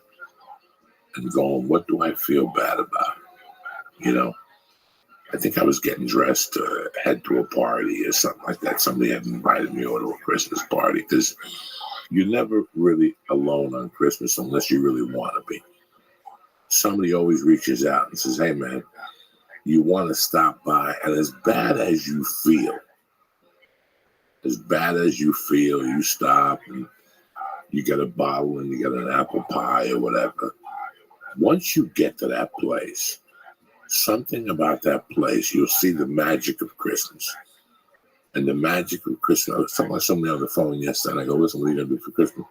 and going, what do I feel bad about? I think I was getting dressed to head to a party or something like that. Somebody had invited me over to a Christmas party because you're never really alone on Christmas unless you really want to be. Somebody always reaches out and says, hey, man, you want to stop by. And as bad as you feel, you stop and you get a bottle and you get an apple pie or whatever. Once you get to that place, something about that place, you'll see the magic of Christmas. And the magic of Christmas, I was talking to somebody on the phone yesterday, and I go, listen, what are you going to do for Christmas?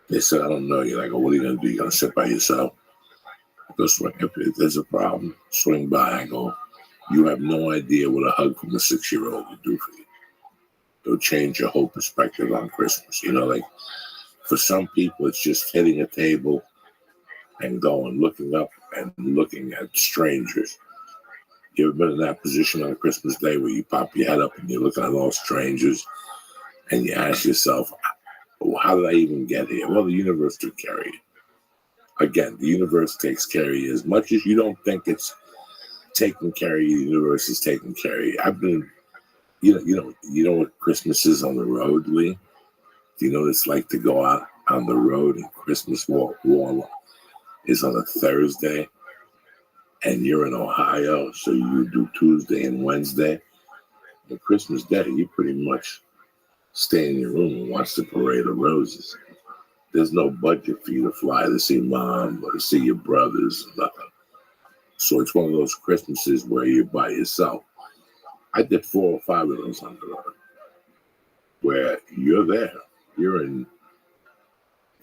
They said, I don't know you. And I go, what are you going to do? You going to sit by yourself? I go, if there's a problem, swing by. I go, you have no idea what a hug from a 6-year-old will do for you. It'll change your whole perspective on Christmas. For some people, it's just hitting a table and going, looking up and looking at strangers. You ever been in that position on Christmas Day where you pop your head up and you're looking at all strangers and you ask yourself, how did I even get here? Well, the universe took care of you. Again, the universe takes care of you. As much as you don't think it's taking care of you, the universe is taking care of you. I've been, you know what Christmas is on the road, Lee? Do you know what it's like to go out on the road and Christmas wall is on a Thursday and you're in Ohio, so you do Tuesday and Wednesday. On Christmas Day, you pretty much stay in your room and watch the parade of roses. There's no budget for you to fly to see mom or to see your brothers, nothing. So it's one of those Christmases where you're by yourself. I did 4 or 5 of those on the road where you're there. You're in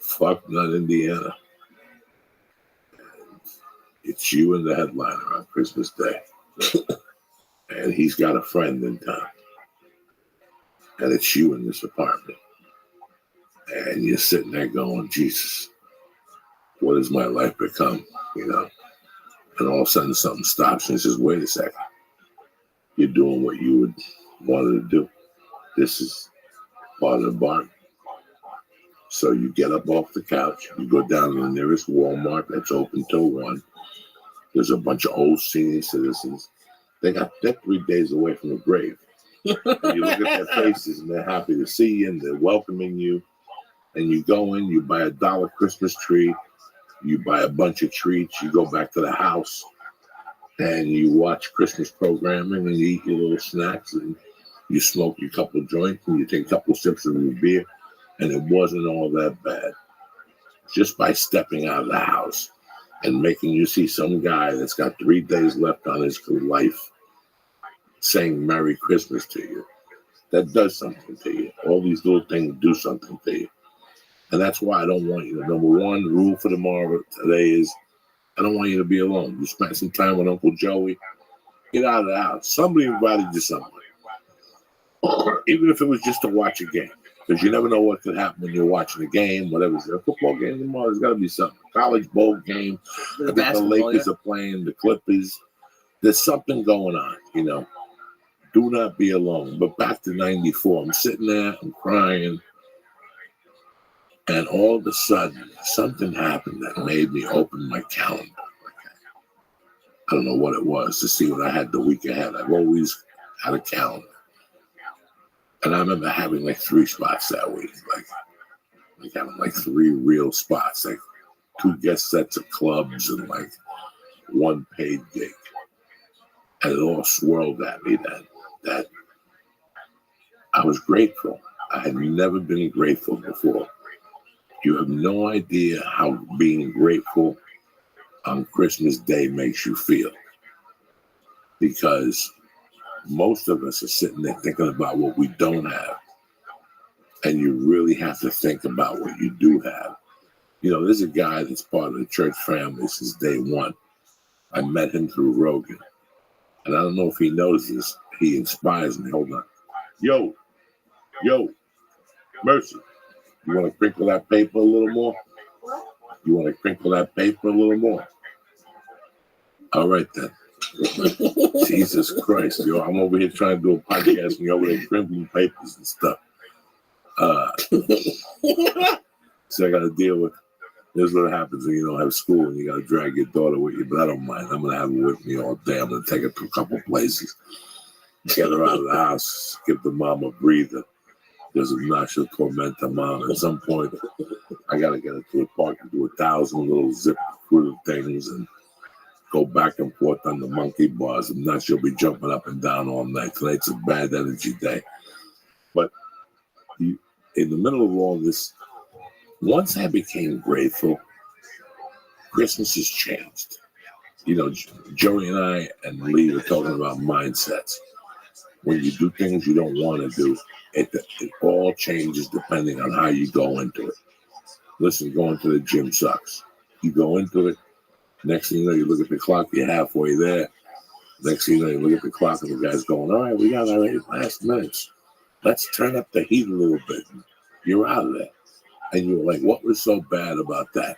Fucknut, Indiana. It's you and the headliner on Christmas Day. And he's got a friend in town. And it's you in this apartment. And you're sitting there going, Jesus, what has my life become? And all of a sudden something stops and says, wait a second. You're doing what you would wanted to do. This is part of the bargain. So you get up off the couch, you go down to the nearest Walmart that's open till 1. There's a bunch of old senior citizens. They're 3 days away from the grave. And you look at their faces and they're happy to see you and they're welcoming you. And you go in, you buy a $1 Christmas tree, you buy a bunch of treats, you go back to the house and you watch Christmas programming and you eat your little snacks and you smoke your couple joints and you take a couple sips of your beer. And it wasn't all that bad. Just by stepping out of the house and making you see some guy that's got 3 days left on his life saying Merry Christmas to you. That does something to you. All these little things do something to you. And that's why I don't want you to, number one, the rule for tomorrow today is I don't want you to be alone. You spent some time with Uncle Joey. Get out of the house. Somebody invited you somewhere. Even if it was just to watch a game. Because you never know what could happen when you're watching a game, whatever. It's a football game tomorrow. There's got to be something. College bowl game. I think the Lakers are playing, the Clippers. There's something going on, Do not be alone. But back to 94. I'm sitting there, I'm crying. And all of a sudden, something happened that made me open my calendar. I don't know what it was to see what I had the week ahead. I've always had a calendar. And I remember having 3 spots that week, having 3 real spots, 2 guest sets of clubs and 1 paid gig. And it all swirled at me that I was grateful. I had never been grateful before. You have no idea how being grateful on Christmas Day makes you feel. Because most of us are sitting there thinking about what we don't have. And you really have to think about what you do have. You know, there's a guy that's part of the church family since day one. I met him through Rogan. And I don't know if he knows this. He inspires me. Hold on. Yo, Mercy, you want to crinkle that paper a little more? What? You want to crinkle that paper a little more? All right, then. Jesus Christ, yo. I'm over here trying to do a podcast and you're over there crinkling papers and stuff. So I got to deal with, this is what happens when you don't have school and you got to drag your daughter with you, but I don't mind. I'm going to have her with me all day. I'm going to take her to a couple places, get her out of the house, give the mom a breather. Because if not, she'll torment her mom. At some point, I got to get her to the park and do 1,000 little zip through things and go back and forth on the monkey bars. If not, she'll be jumping up and down all night. Tonight's a bad energy day. But in the middle of all this, once I became grateful, Christmas has changed. You know, Joey and I and Lee were talking about mindsets. When you do things you don't want to do, it all changes depending on how you go into it. Listen, going to the gym sucks. You go into it, next thing you know, you look at the clock, you're halfway there. Next thing you know, you look at the clock and the guy's going, all right, we got our 8 last minutes. Let's turn up the heat a little bit. You're out of there. And you're like, what was so bad about that?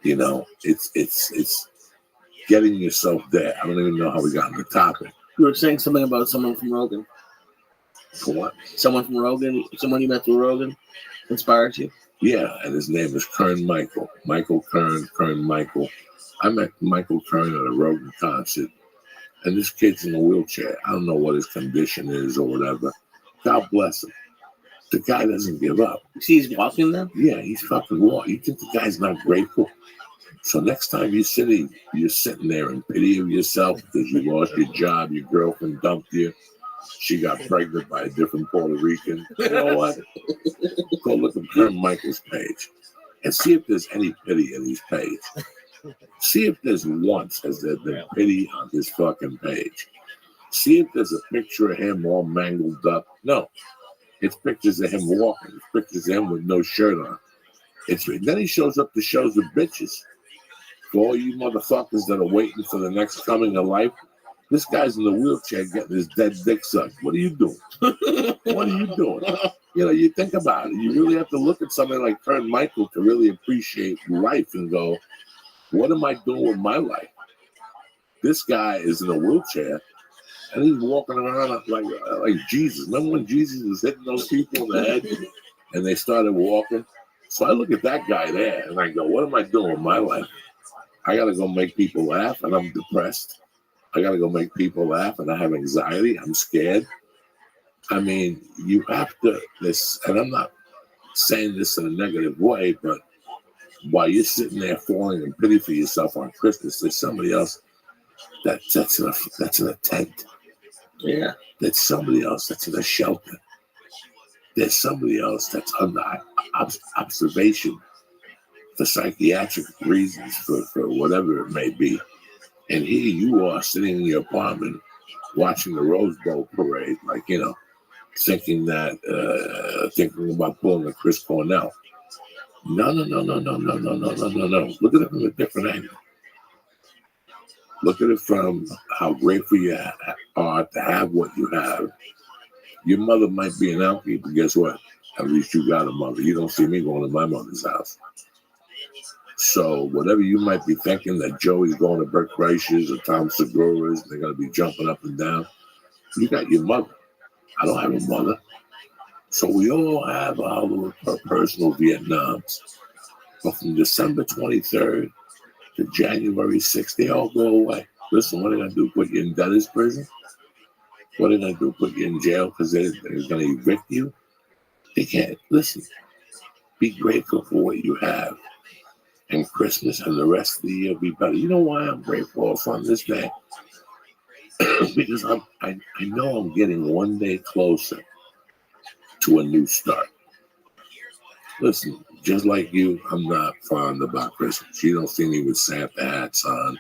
You know, it's getting yourself there. I don't even know how we got on the topic. You were saying something about someone from Rogan. For what? Someone from Rogan, someone you met through Rogan, inspired you? Yeah, and his name is Kern Michael. Kern Michael. I met Michael Kern at a Rogan concert, and this kid's in a wheelchair. I don't know what his condition is or whatever. God bless him. The guy doesn't give up. See, he's walking now? Yeah, he's fucking walking. You think the guy's not grateful? So next time you're sitting there in pity of yourself because you lost your job, your girlfriend dumped you, she got pregnant by a different Puerto Rican. You know what? Go look at Kern Michael's page and see if there's any pity in his page. See if there's once has there been pity on his fucking page. See if there's a picture of him all mangled up. No. It's pictures of him walking. It's pictures of him with no shirt on. Then he shows up to shows of bitches. For all you motherfuckers that are waiting for the next coming of life, this guy's in the wheelchair getting his dead dick sucked. What are you doing? What are you doing? You know, you think about it. You really have to look at somebody like Kern Michael to really appreciate life and go, what am I doing with my life? This guy is in a wheelchair and he's walking around like Jesus. Remember when Jesus was hitting those people in the head and they started walking? So I look at that guy there and I go, what am I doing with my life? I got to go make people laugh and I'm depressed. I got to go make people laugh and I have anxiety. I'm scared. I mean, you have to, and I'm not saying this in a negative way, but while you're sitting there falling in pity for yourself on Christmas, there's somebody else that's in a tent. Yeah. There's somebody else that's in a shelter. There's somebody else that's under observation for psychiatric reasons, for whatever it may be. And here you are sitting in your apartment watching the Rose Bowl parade, like, you know, thinking about pulling a Chris Cornell. No. Look at it from a different angle. Look at it from how grateful you are to have what you have. Your mother might be an alkie, but guess what? At least you got a mother. You don't see me going to my mother's house. So whatever you might be thinking that Joey's going to Bert Kreischer's or Tom Segura's, they're going to be jumping up and down. You got your mother. I don't have a mother. So we all have our little personal Vietnams. But from December 23rd to January 6th, they all go away. Listen, what are they going to do? Put you in debtor's prison? What are they going to do? Put you in jail because they're going to evict you? They can't. Listen, be grateful for what you have. And Christmas and the rest of the year will be better. You know why I'm grateful also on this day? because I know I'm getting one day closer to a new start. Listen, just like you, I'm not fond about Christmas. You don't see me with Santa hats on.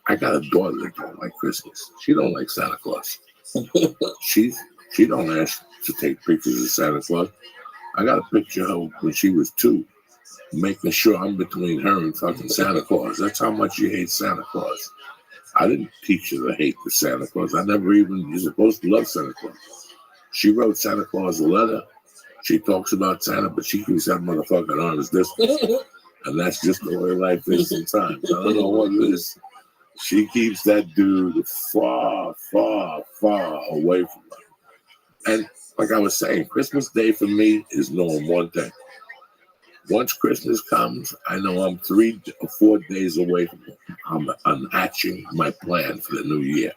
I got a daughter that don't like Christmas. She don't like Santa Claus. she don't ask to take pictures of Santa Claus. I got a picture of her when she was 2, making sure I'm between her and fucking Santa Claus. That's how much you hate Santa Claus. I didn't teach her to hate the Santa Claus. I never even, you're supposed to love Santa Claus. She wrote Santa Claus a letter. She talks about Santa, but she keeps that motherfucker on his distance. And that's just the way life is sometimes. I don't know what it is. She keeps that dude far, far, far away from her. And like I was saying, Christmas Day for me is knowing one thing. Once Christmas comes, I know I'm 3 or 4 days away from it. I'm unhatching my plan for the new year.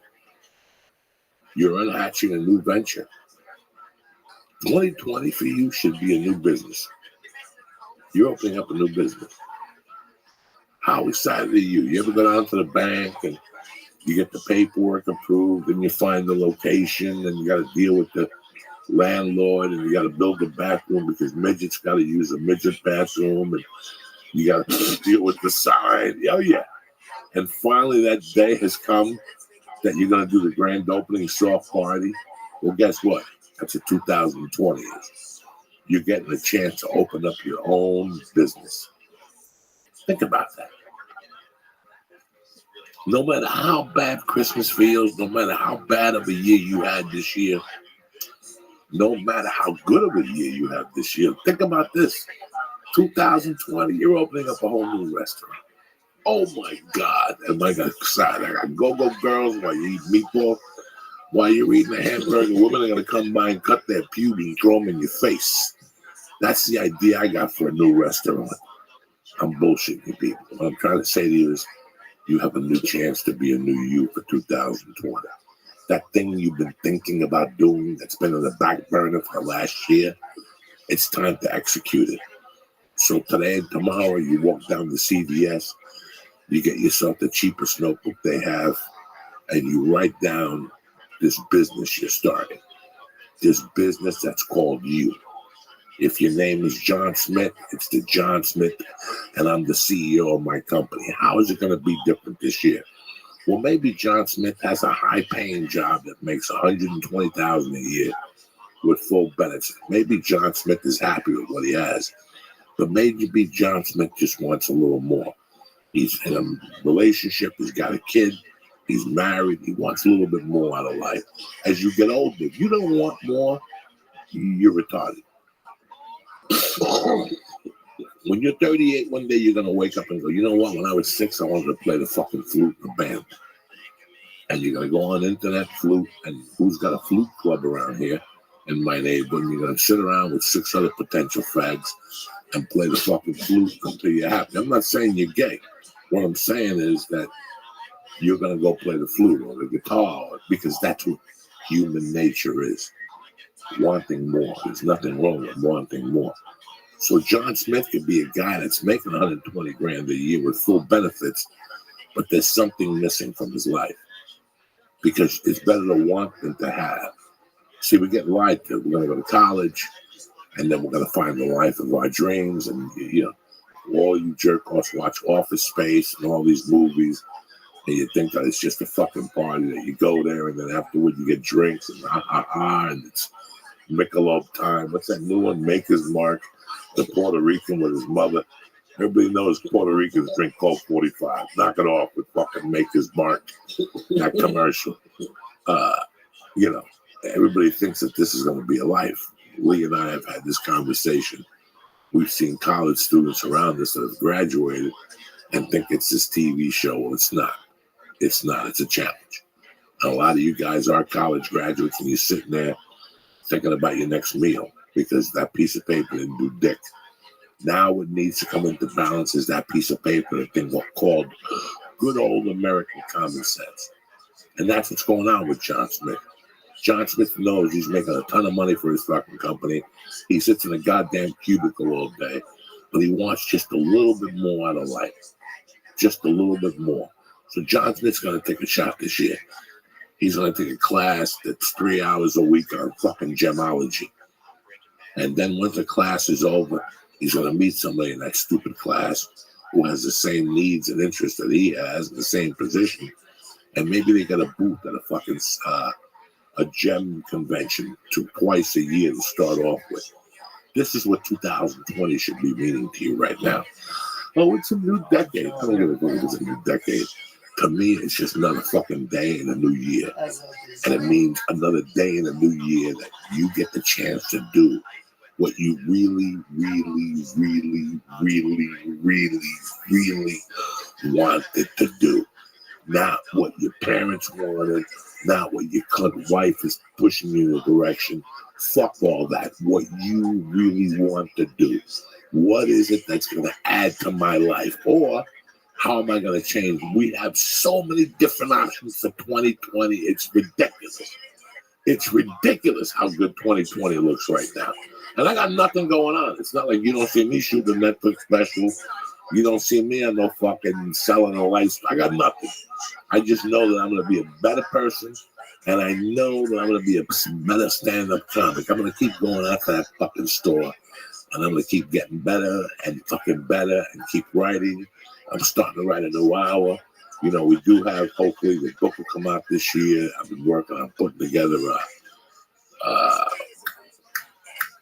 You're unhatching a new venture. 2020 for you should be a new business. You're opening up a new business. How excited are you? You ever go down to the bank and you get the paperwork approved and you find the location and you got to deal with the landlord and you got to build a bathroom because midgets got to use a midget bathroom and you got to deal with the sign. Oh, yeah. And finally that day has come that you're going to do the grand opening soft party. Well, guess what? That's what 2020 is. You're getting a chance to open up your own business. Think about that. No matter how bad Christmas feels, no matter how bad of a year you had this year, no matter how good of a year you have this year, think about this. 2020, you're opening up a whole new restaurant. Oh my God, am I excited? I got go-go girls while you eat meatball. While you're eating a hamburger, women are going to come by and cut their pubes and throw them in your face. That's the idea I got for a new restaurant. I'm bullshitting you people. What I'm trying to say to you is you have a new chance to be a new you for 2020. That thing you've been thinking about doing that's been on the back burner for last year, it's time to execute it. So today and tomorrow, you walk down to CVS, you get yourself the cheapest notebook they have, and you write down this business you're starting. This business that's called you. If your name is John Smith, it's the John Smith, and I'm the CEO of my company. How is it going to be different this year? Well, maybe John Smith has a high-paying job that makes $120,000 a year with full benefits. Maybe John Smith is happy with what he has, but maybe John Smith just wants a little more. He's in a relationship. He's got a kid. He's married. He wants a little bit more out of life. As you get older, if you don't want more, you're retarded. When you're 38, one day you're going to wake up and go, you know what? When I was 6, I wanted to play the fucking flute in a band. And you're going to go on internet flute, and who's got a flute club around here in my neighborhood? And you're going to sit around with 6 other potential fags and play the fucking flute until you're happy. I'm not saying you're gay. What I'm saying is that you're going to go play the flute or the guitar because that's what human nature is. Wanting more. There's nothing wrong with wanting more. So John Smith could be a guy that's making $120,000 a year with full benefits, but there's something missing from his life because it's better to want than to have. See, we get lied to. We're going to go to college, and then we're going to find the life of our dreams. And, you know, all you jerk-offs watch Office Space and all these movies, and you think that it's just a fucking party that you go there, and then afterward you get drinks and and it's Michelob time. What's that new one? Maker's Mark. The Puerto Rican with his mother. Everybody knows Puerto Ricans drink Colt 45. Knock it off with fucking Maker's Mark. That commercial. You know, everybody thinks that this is going to be a life. Lee and I have had this conversation. We've seen college students around us that have graduated and think it's this TV show. Well, it's not. It's not. It's a challenge. And a lot of you guys are college graduates and you're sitting there thinking about your next meal because that piece of paper didn't do dick. Now what needs to come into balance is that piece of paper, a thing called good old American common sense. And that's what's going on with John Smith. John Smith knows he's making a ton of money for his fucking company. He sits in a goddamn cubicle all day, but he wants just a little bit more out of life. Just a little bit more. So John Smith's going to take a shot this year. He's going to take a class that's 3 hours a week on fucking gemology. And then once the class is over, he's going to meet somebody in that stupid class who has the same needs and interests that he has, in the same position. And maybe they got a booth at a fucking a gem convention twice a year to start off with. This is what 2020 should be meaning to you right now. Oh, it's a new decade. I don't give a fuck if it's a new decade. To me, it's just another fucking day in a new year. And it means another day in a new year that you get the chance to do what you really, really, really, really, really, really wanted to do. Not what your parents wanted, not what your wife is pushing you in a direction. Fuck all that. What you really want to do. What is it that's going to add to my life? Or how am I going to change? We have so many different options for 2020. It's ridiculous. It's ridiculous how good 2020 looks right now. And I got nothing going on. It's not like you don't see me shoot the Netflix special. You don't see me on no fucking selling a lifestyle. I got nothing. I just know that I'm going to be a better person. And I know that I'm going to be a better stand-up comic. I'm going to keep going out to that fucking store. And I'm going to keep getting better and fucking better and keep writing. I'm starting to write a new hour. You know, we do have, hopefully, the book will come out this year. I've been working on putting together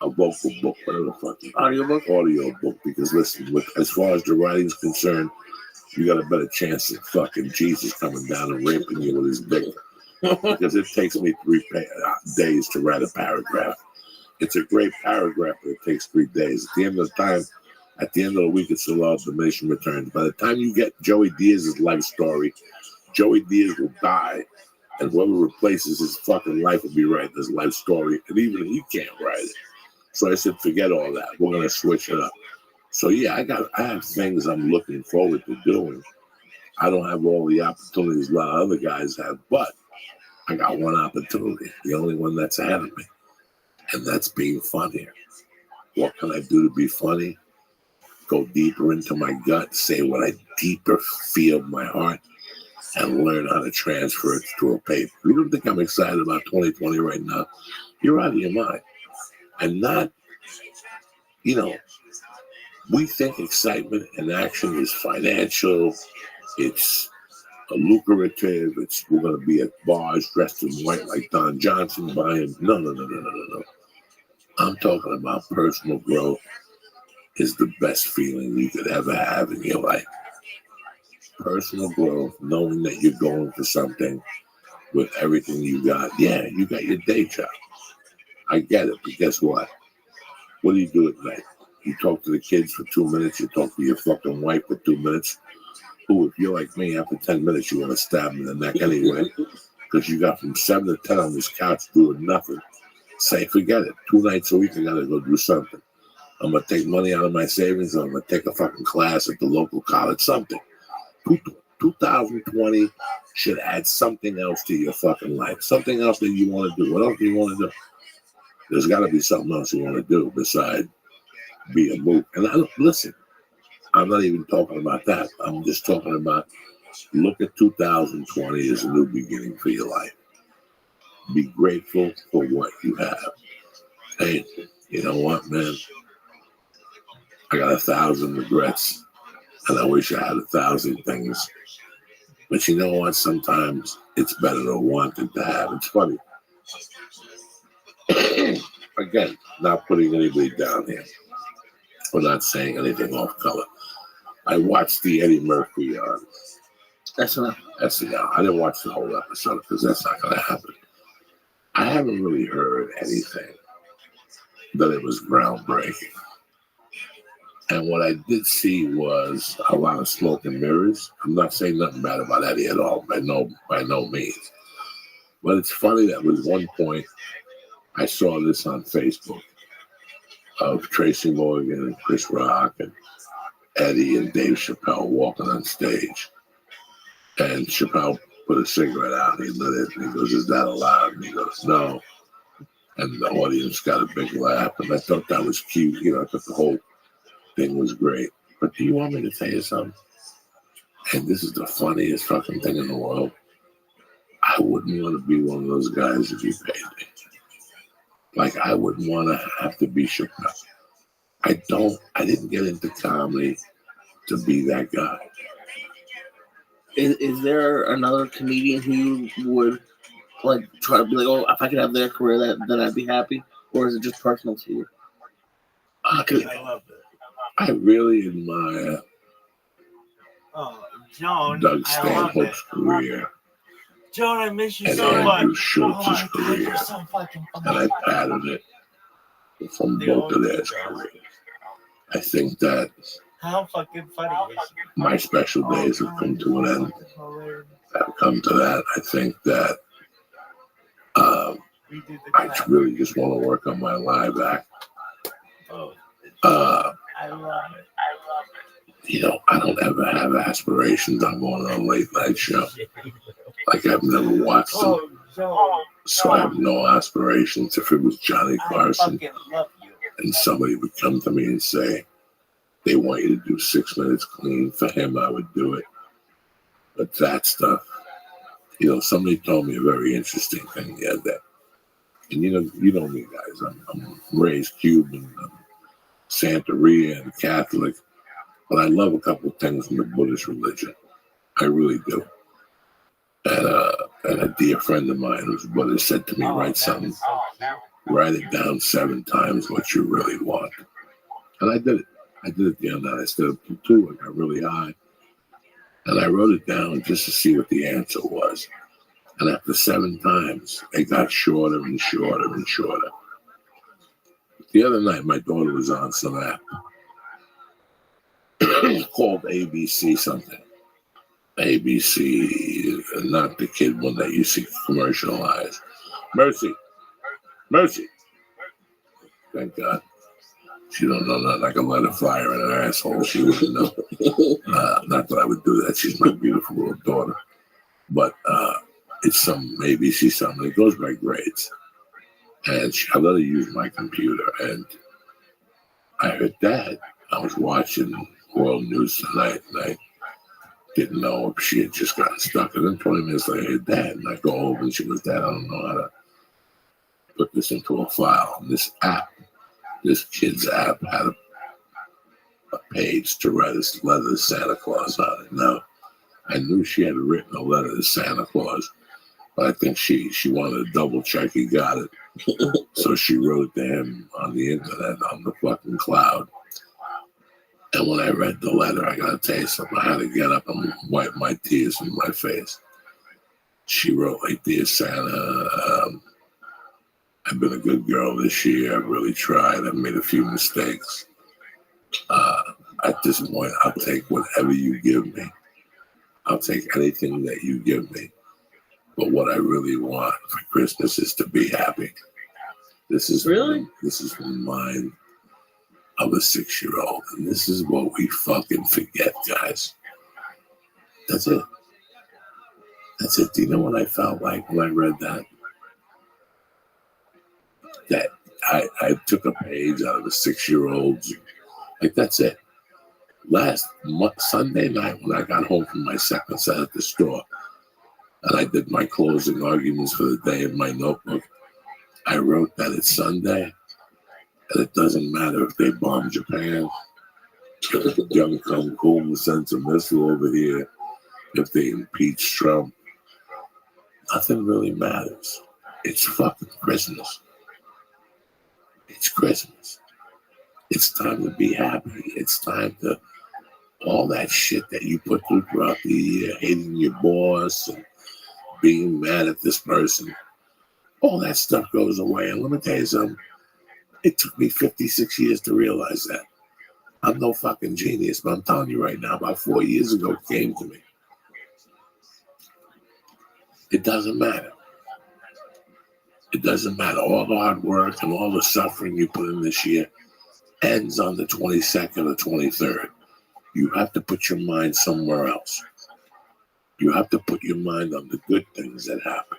a vocal book, whatever the fuck. Audio book, because listen, as far as the writing's concerned, you got a better chance of fucking Jesus coming down and raping you with his dick. Because it takes me 3 days to write a paragraph. It's a great paragraph, but it takes 3 days. At the end of the time, at the end of the week, it's the law of diminishing returns. By the time you get Joey Diaz's life story, Joey Diaz will die, and whoever replaces his fucking life will be writing his life story, and even he can't write it. So I said, forget all that. We're going to switch it up. So yeah, I have things I'm looking forward to doing. I don't have all the opportunities a lot of other guys have, but I got one opportunity, the only one that's ahead of me, and that's being funnier. What can I do to be funny? Go deeper into my gut, say what I deeper feel in my heart, and learn how to transfer it to a paper. You don't think I'm excited about 2020 right now? You're out of your mind. And not, you know, we think excitement and action is financial, it's lucrative, it's we're going to be at bars dressed in white like Don Johnson buying. No. I'm talking about personal growth is the best feeling you could ever have in your life. Personal growth, knowing that you're going for something with everything you got. Yeah, you got your day job. I get it, but guess what? What do you do at night? You talk to the kids for 2 minutes, you talk to your fucking wife for 2 minutes. Who, if you're like me, after 10 minutes, you want to stab them in the neck anyway, because you got from 7 to 10 on this couch doing nothing. Say, forget it. 2 nights a week, I got to go do something. I'm going to take money out of my savings, and I'm going to take a fucking class at the local college, something. 2020 should add something else to your fucking life, something else that you want to do. What else do you want to do? There's got to be something else you want to do besides be a move. And listen, I'm not even talking about that. I'm just talking about look at 2020 as a new beginning for your life. Be grateful for what you have. Hey, you know what, man? I got 1,000 regrets, and I wish I had 1,000 things. But you know what? Sometimes it's better to want than to have. It's funny. Again, not putting anybody down here. We're not saying anything off color. I watched the Eddie Murphy SNL. I didn't watch the whole episode because that's not going to happen. I haven't really heard anything that it was groundbreaking. And what I did see was a lot of smoke and mirrors. I'm not saying nothing bad about Eddie at all, by no means. But it's funny that at one point I saw this on Facebook of Tracy Morgan and Chris Rock and Eddie and Dave Chappelle walking on stage. And Chappelle put a cigarette out and he lit it and he goes, "Is that allowed?" And he goes, "No." And the audience got a big laugh. And I thought that was cute. You know, I thought the whole thing was great. But do you want me to tell you something? And this is the funniest fucking thing in the world. I wouldn't want to be one of those guys if you paid me. Like, I wouldn't want to have to be Chappelle. I didn't get into comedy to be that guy. Is there another comedian who you would like try to be like, oh, if I could have their career, then I'd be happy? Or is it just personal to you? I love it. I really admire Joan, Doug I love it. Stanhope's career Joan, I miss you and so Andrew much. Schultz's Oh my God, career, you're so fucking and funny. I patted it from The both old of their girls. careers. I think that How fucking funny is she? my special days have come to an end. Hilarious. I've come to that. I think that We did the I clap. really just want to work on my live act. Oh, I love it. I don't ever have aspirations on going on a late night show. Like, I've never watched them, Oh, Joan, so I have no aspirations. If it was Johnny I Carson fucking love you. and somebody would come to me and say they want you to do 6 minutes clean, for him, I would do it. But that stuff, somebody told me a very interesting thing the other day. And you know me, guys. I'm raised Cuban, I'm Santeria and Catholic, but I love a couple of things in the Buddhist religion. I really do. And a dear friend of mine who's Buddhist said to me, write something, write it down 7 times what you really want. And I did it. I did it the other night. I stood up to 2, I got really high. And I wrote it down just to see what the answer was. And after 7 times, it got shorter and shorter and shorter. The other night, my daughter was on some app called ABC something. ABC, not the kid one that you see commercialized. Mercy. Thank God. She don't know nothing. I can let a fire in her asshole. She wouldn't know. Not that I would do that. She's my beautiful little daughter. But it's some ABC something. It goes by grades. And I let her use my computer. And I heard Dad. I was watching World News tonight, and I didn't know if she had just gotten stuck. And then 20 minutes later, I heard Dad. And I go over, and she goes, Dad, I don't know how to put this into a file. And this kid's app had a page to write a letter to Santa Claus on it. Now, I knew she had written a letter to Santa Claus, but I think she wanted to double check he got it. So she wrote it to him on the internet, on the fucking cloud. And when I read the letter, I gotta tell you something, I had to get up and wipe my tears from my face. She wrote, like, Dear Santa, I've been a good girl this year. I've really tried. I've made a few mistakes. At this point, I'll take whatever you give me. I'll take anything that you give me. But what I really want for Christmas is to be happy. This is Really? This is the mind of a 6-year-old. And this is what we fucking forget, guys. That's it. That's it. Do you know what I felt like when I read that? That I took a page out of a 6-year-old's. Like, that's it. Last Sunday night when I got home from my second set at the store, and I did my closing arguments for the day in my notebook, I wrote that it's Sunday, and it doesn't matter if they bomb Japan, if Young Kung Kum sends a missile over here, if they impeach Trump. Nothing really matters. It's fucking Christmas. It's Christmas. It's time to be happy. It's time to all that shit that you put through throughout the year, hating your boss and being mad at this person. All that stuff goes away. And let me tell you something. It took me 56 years to realize that. I'm no fucking genius, but I'm telling you right now, about 4 years ago, it came to me. It doesn't matter. It doesn't matter. All the hard work and all the suffering you put in this year ends on the 22nd or 23rd. You have to put your mind somewhere else. You have to put your mind on the good things that happen.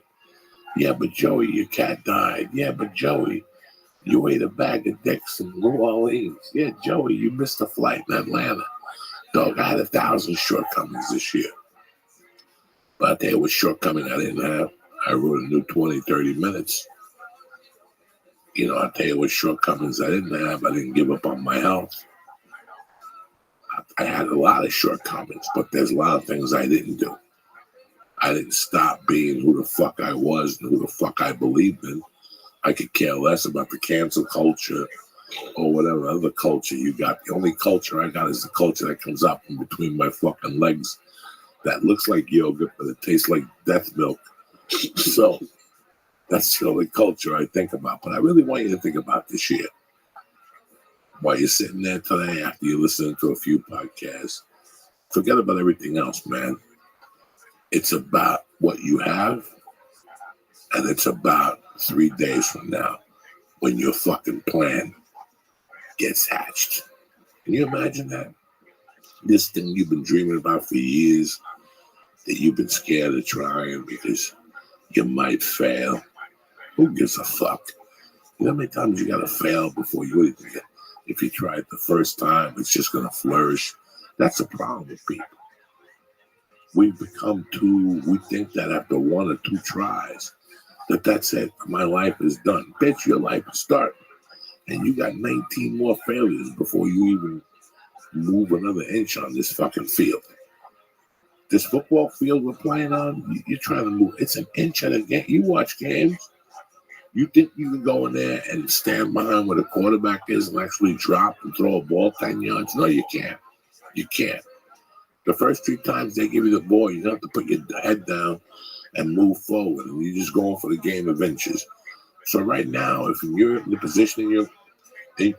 Yeah, but Joey, your cat died. Yeah, but Joey, you ate a bag of dicks in New Orleans. Yeah, Joey, you missed a flight in Atlanta. Dog, I had 1,000 shortcomings this year. But I'll tell you what shortcoming I didn't have. I wrote a new 20, 30 minutes. You know, I'll tell you what shortcomings I didn't have. I didn't give up on my health. I had a lot of shortcomings, but there's a lot of things I didn't do. I didn't stop being who the fuck I was and who the fuck I believed in. I could care less about the cancel culture or whatever other culture you got. The only culture I got is the culture that comes out from between my fucking legs that looks like yogurt, but it tastes like death milk. So that's the only culture I think about. But I really want you to think about this year. While you're sitting there today after you're listening to a few podcasts, forget about everything else, man. It's about what you have, and it's about 3 days from now when your fucking plan gets hatched. Can you imagine that? This thing you've been dreaming about for years, that you've been scared of trying because you might fail. Who gives a fuck? You know how many times you gotta fail before you even get? If you try it the first time, it's just gonna flourish. That's a problem with people. We think that after 1 or 2 tries, that's it. My life is done. Bitch, your life is starting. And you got 19 more failures before you even move another inch on this fucking field. This football field we're playing on, you're trying to move. It's an inch at a game. You watch games. You think you can go in there and stand behind where the quarterback is and actually drop and throw a ball 10 yards? No, you can't. You can't. The first 3 times they give you the ball, you have to put your head down and move forward. And you're just going for the game of inches. So right now, if you're in the position in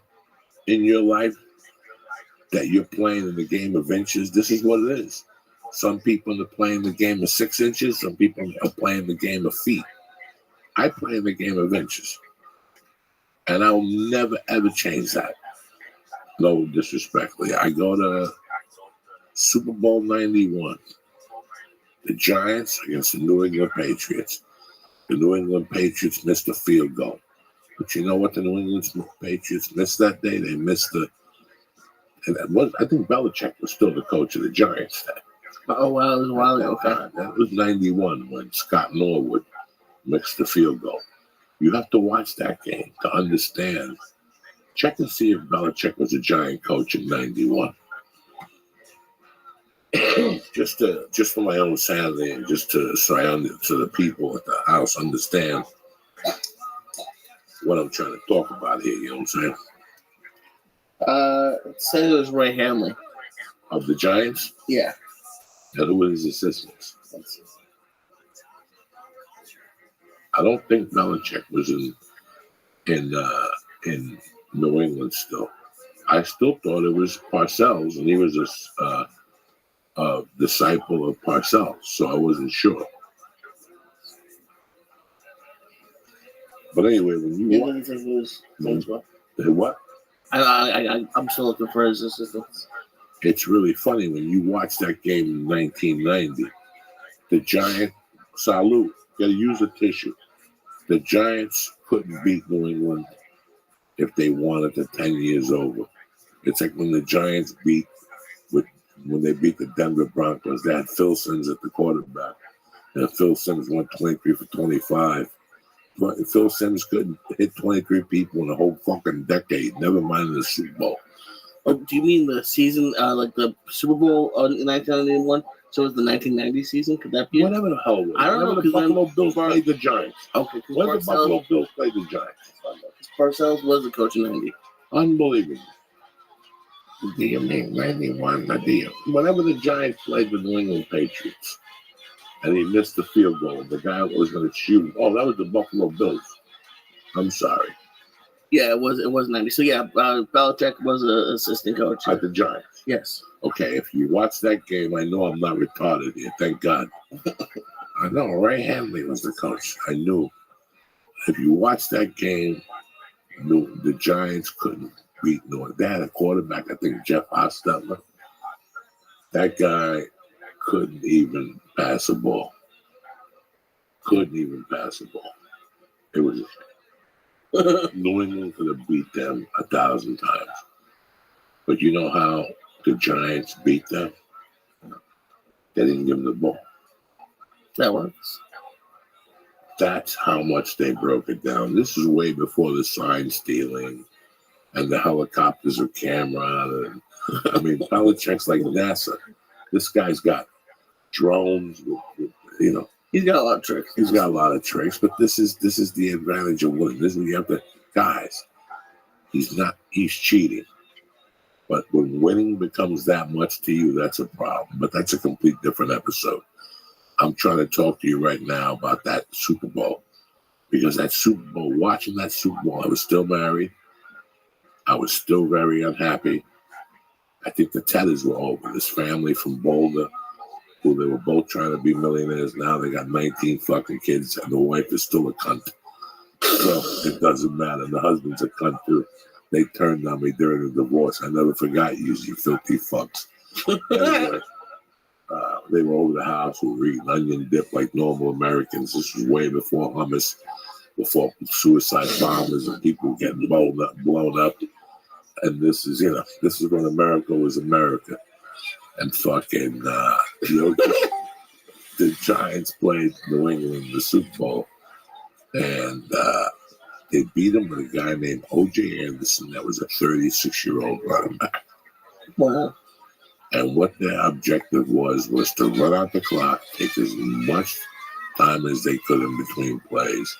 your life that you're playing in the game of inches, this is what it is. Some people are playing the game of 6 inches. Some people are playing the game of feet. I play in the game of inches. And I will never, ever change that. No disrespectfully. I go to Super Bowl 91. The Giants against the New England Patriots. The New England Patriots missed a field goal. But you know what the New England Patriots missed that day? They missed I think Belichick was still the coach of the Giants then. Oh, wow, it was a while ago. Okay. That was 91 when Scott Norwood missed the field goal. You have to watch that game to understand. Check and see if Belichick was a Giant coach in 91. just for my own sanity and just so the people at the house understand what I'm trying to talk about here. You know what I'm saying? Say it was Ray Hanley. Of the Giants? Yeah. And who were his assistants? I don't think Belichick was in New England still. I still thought it was Parcells, and he was a disciple of Parcells, so I wasn't sure. But anyway, when you watch, what? I'm still looking for his assistants. It's really funny when you watch that game in 1990. The Giants, salute, gotta use a tissue. The Giants couldn't beat New England if they wanted to 10 years over. It's like when the Giants when they beat the Denver Broncos, they had Phil Simms at the quarterback. And Phil Simms went 23 for 25. But Phil Simms couldn't hit 23 people in a whole fucking decade, never mind in the Super Bowl. Oh, do you mean the season, like the Super Bowl in 1991? So it was the 1990 season? Could that be it? Whatever the hell it was. I don't know. The Buffalo Bills played the Giants. Okay. When the Buffalo Bills played the Giants? Parcells was the coach in 90. Unbelievable. Do you mean 91? Whenever the Giants played the New England Patriots and he missed the field goal, the guy was going to shoot. Oh, that was the Buffalo Bills. I'm sorry. Yeah, it was 90. So yeah, Belichick was an assistant coach at the Giants. Yes. Okay, if you watch that game, I know I'm not retarded here. Thank God. I know Ray Hanley was the coach. I knew. If you watch that game, the Giants couldn't beat New England. They had a quarterback, I think Jeff Hostetler. That guy couldn't even pass a ball. Couldn't even pass a ball. It was New England could have beat them 1,000 times. But you know how the Giants beat them? They didn't give them the ball. That works. That's how much they broke it down. This is way before the sign stealing and the helicopters with camera. And, I mean, Belichick's like NASA. This guy's got drones. You know, He's got a lot of tricks. he's got a lot of tricks. But this is the advantage of winning. This is you have to, guys. He's cheating. But when winning becomes that much to you, that's a problem. But that's a complete different episode. I'm trying to talk to you right now about that Super Bowl. Because that Super Bowl, watching that Super Bowl, I was still married. I was still very unhappy. I think the Tedders were over. This family from Boulder, who they were both trying to be millionaires. Now they got 19 fucking kids, and the wife is still a cunt. So it doesn't matter. The husband's a cunt too. They turned on me during the divorce. I never forgot you filthy fucks. Anyway, they were over the house. We were eating onion dip like normal Americans. This was way before hummus, before suicide bombers and people getting blown up. And this is when America was America. And fucking the Giants played New England in the Super Bowl. And they beat them with a guy named O.J. Anderson that was a 36-year-old running back. Wow. And what their objective was to run out the clock, take as much time as they could in between plays,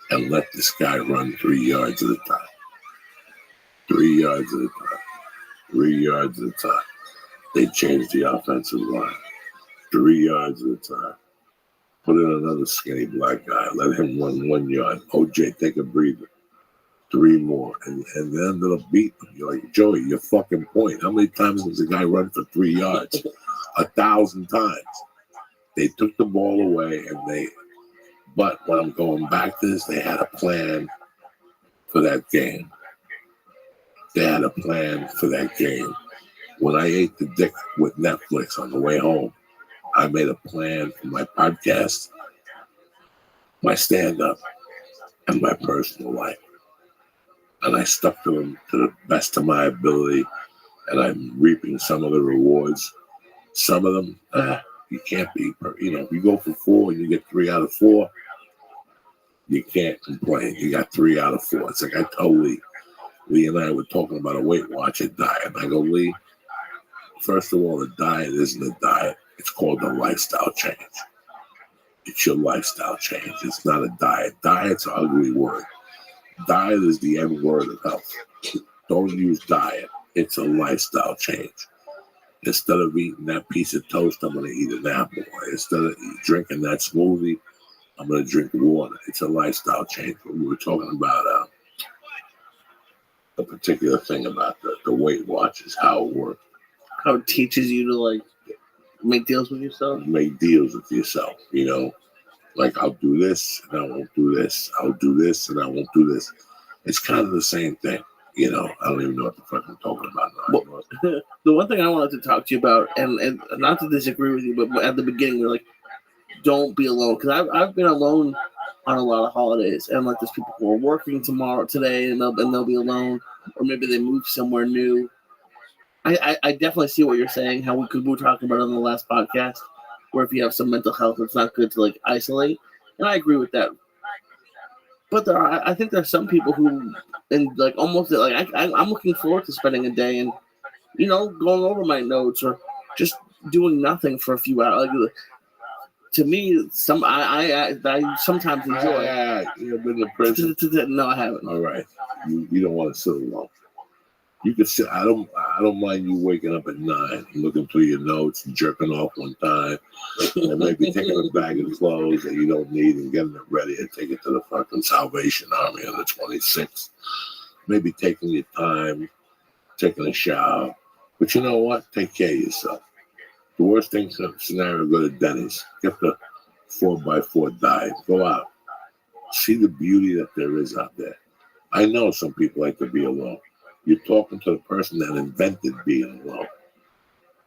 and let this guy run 3 yards at a time. 3 yards at a time. 3 yards at a time. They changed the offensive line. 3 yards at a time. Put in another skinny black guy. Let him run 1 yard. OJ, take a breather. 3 more. And they ended up beating him. You're like, Joey, your fucking point. How many times does a guy run for 3 yards? 1,000 times. They took the ball away but when I'm going back to this, they had a plan for that game. They had a plan for that game. When I ate the dick with Netflix on the way home, I made a plan for my podcast, my stand-up, and my personal life. And I stuck to them to the best of my ability, and I'm reaping some of the rewards. Some of them, you can't be, if you go for 4 and you get 3 out of 4, you can't complain. You got 3 out of 4. It's like I told Lee and I were talking about a Weight Watcher diet. And I go, Lee, first of all, the diet isn't a diet. It's called a lifestyle change. It's your lifestyle change. It's not a diet. Diet's an ugly word. Diet is the end word of health. Don't use diet. It's a lifestyle change. Instead of eating that piece of toast, I'm going to eat an apple. Instead of drinking that smoothie, I'm going to drink water. It's a lifestyle change. We were talking about a particular thing about the Weight Watchers, how it works. How it teaches you to make deals with yourself. Make deals with yourself, Like I'll do this and I won't do this. I'll do this and I won't do this. It's kind of the same thing, I don't even know what the fuck I'm talking about now. Well, the one thing I wanted to talk to you about, and not to disagree with you, but at the beginning we're like, don't be alone, because I've been alone on a lot of holidays, and there's people who are working today, and they'll be alone, or maybe they move somewhere new. I definitely see what you're saying. How we were talking about it on the last podcast, where if you have some mental health, it's not good to isolate, and I agree with that. But I think there's some people who, and almost I'm looking forward to spending a day and going over my notes or just doing nothing for a few hours. To me, I sometimes enjoy. You've been to prison? No, I haven't. All right, you don't want to sit alone. You could sit. I don't mind you waking up at 9, looking through your notes, and jerking off one time, and maybe taking a bag of clothes that you don't need and getting it ready and take it to the fucking Salvation Army on the 26th. Maybe taking your time, taking a shower. But you know what? Take care of yourself. The worst thing scenario, go to Denny's. Get the 4x4 diet. Go out. See the beauty that there is out there. I know some people like to be alone. You're talking to the person that invented being alone.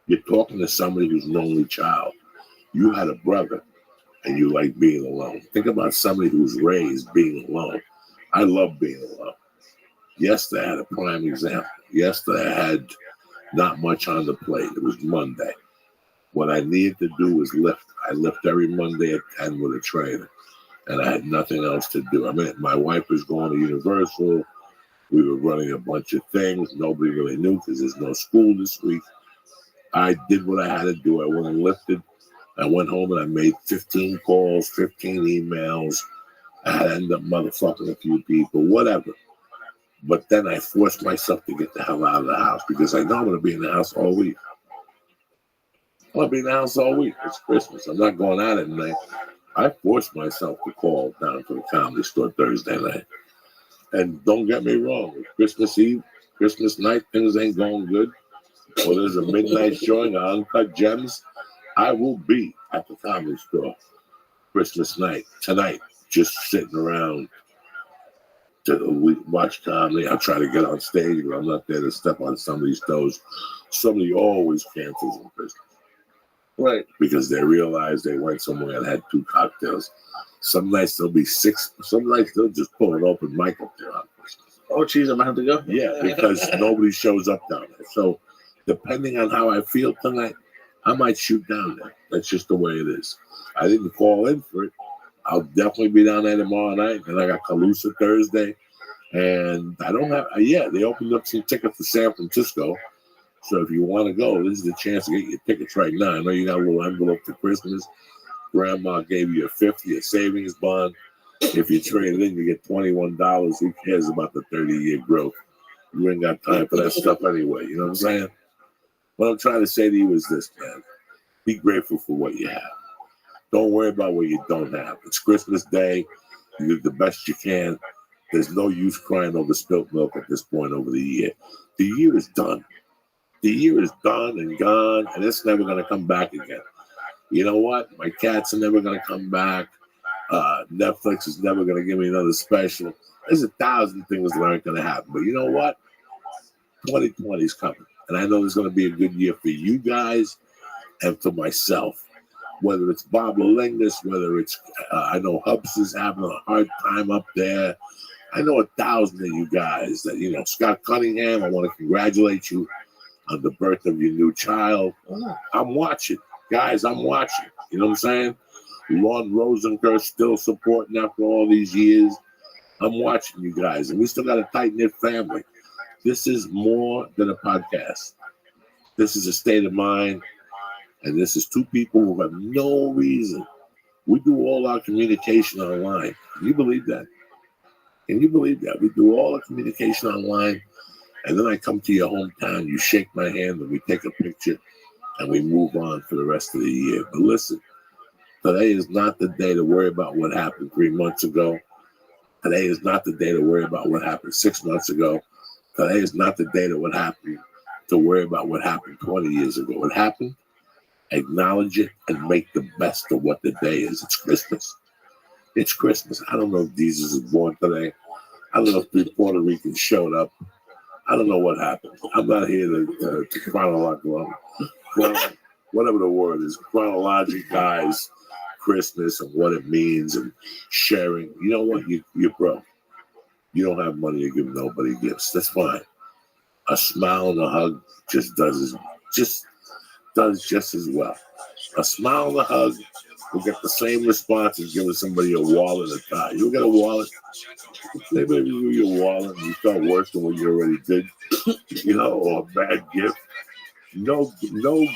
You're talking to somebody who's an only child. You had a brother, and you like being alone. Think about somebody who's raised being alone. I love being alone. Yes, I had a prime example. Yes, I had not much on the plate. It was Monday. What I needed to do was lift. I lift every Monday at 10 with a trainer, and I had nothing else to do. I mean, my wife was going to Universal. We were running a bunch of things. Nobody really knew because there's no school this week. I did what I had to do. I went and lifted. I went home and I made 15 calls, 15 emails. I had to end up motherfucking a few people, whatever. But then I forced myself to get the hell out of the house because I know I'm going to be in the house all week. I'm going to be in the house all week. It's Christmas. I'm not going out at night. I forced myself to call down to the Comedy Store Thursday night. And don't get me wrong, Christmas Eve, Christmas night, things ain't going good. Or there's a midnight showing of Uncut Gems. I will be at the Comedy Store Christmas night, tonight, just sitting around to watch comedy. I'll try to get on stage, but I'm not there to step on somebody's toes. Somebody always cancels on Christmas. Right. Because they realize they went somewhere and had 2 cocktails. Some nights there'll be 6. Some nights they'll just pull an open mic up there on Christmas. Oh, geez, I'm going to have to go. Yeah, because nobody shows up down there. So depending on how I feel tonight, I might shoot down there. That's just the way it is. I didn't call in for it. I'll definitely be down there tomorrow night. And I got Calusa Thursday. And I don't have, they opened up some tickets for San Francisco. So if you want to go, this is the chance to get your tickets right now. I know you got a little envelope for Christmas. Grandma gave you a $50 savings bond. If you trade it in, you get $21. Who cares about the 30-year growth? You ain't got time for that stuff anyway. You know what I'm saying? What I'm trying to say to you is this, man. Be grateful for what you have. Don't worry about what you don't have. It's Christmas Day. You do the best you can. There's no use crying over spilt milk at this point over the year. The year is done. The year is done and gone, and it's never going to come back again. You know what? My cats are never going to come back. Netflix is never going to give me another special. There's 1,000 things that aren't going to happen. But you know what? 2020 is coming. And I know there's going to be a good year for you guys and for myself. Whether it's Bob Lalingus, whether it's, I know Hubs is having a hard time up there. I know 1,000 of you guys that, Scott Cunningham, I want to congratulate you on the birth of your new child. I'm watching. Guys, I'm watching. You know what I'm saying? Lon Rosenkirk still supporting after all these years. I'm watching you guys. And we still got a tight-knit family. This is more than a podcast. This is a state of mind. And this is 2 people who have no reason. We do all our communication online. Can you believe that? Can you believe that? We do all our communication online. And then I come to your hometown, you shake my hand, and we take a picture, and we move on for the rest of the year. But listen, today is not the day to worry about what happened 3 months ago. Today is not the day to worry about what happened 6 months ago. Today is not the day to worry about what happened 20 years ago. What happened? Acknowledge it and make the best of what the day is. It's Christmas. It's Christmas. I don't know if Jesus is born today. I don't know if the Puerto Ricans showed up. I don't know what happened. I'm not here to chronological, whatever the word is, chronologize Christmas and what it means and sharing. You know what? You're broke. You don't have money to give nobody gifts. That's fine. A smile and a hug does just as well. A smile and a hug will get the same response as giving somebody a wallet and a tie. You'll get a wallet. Maybe you give you a wallet and you felt worse than what you already did, or a bad gift. No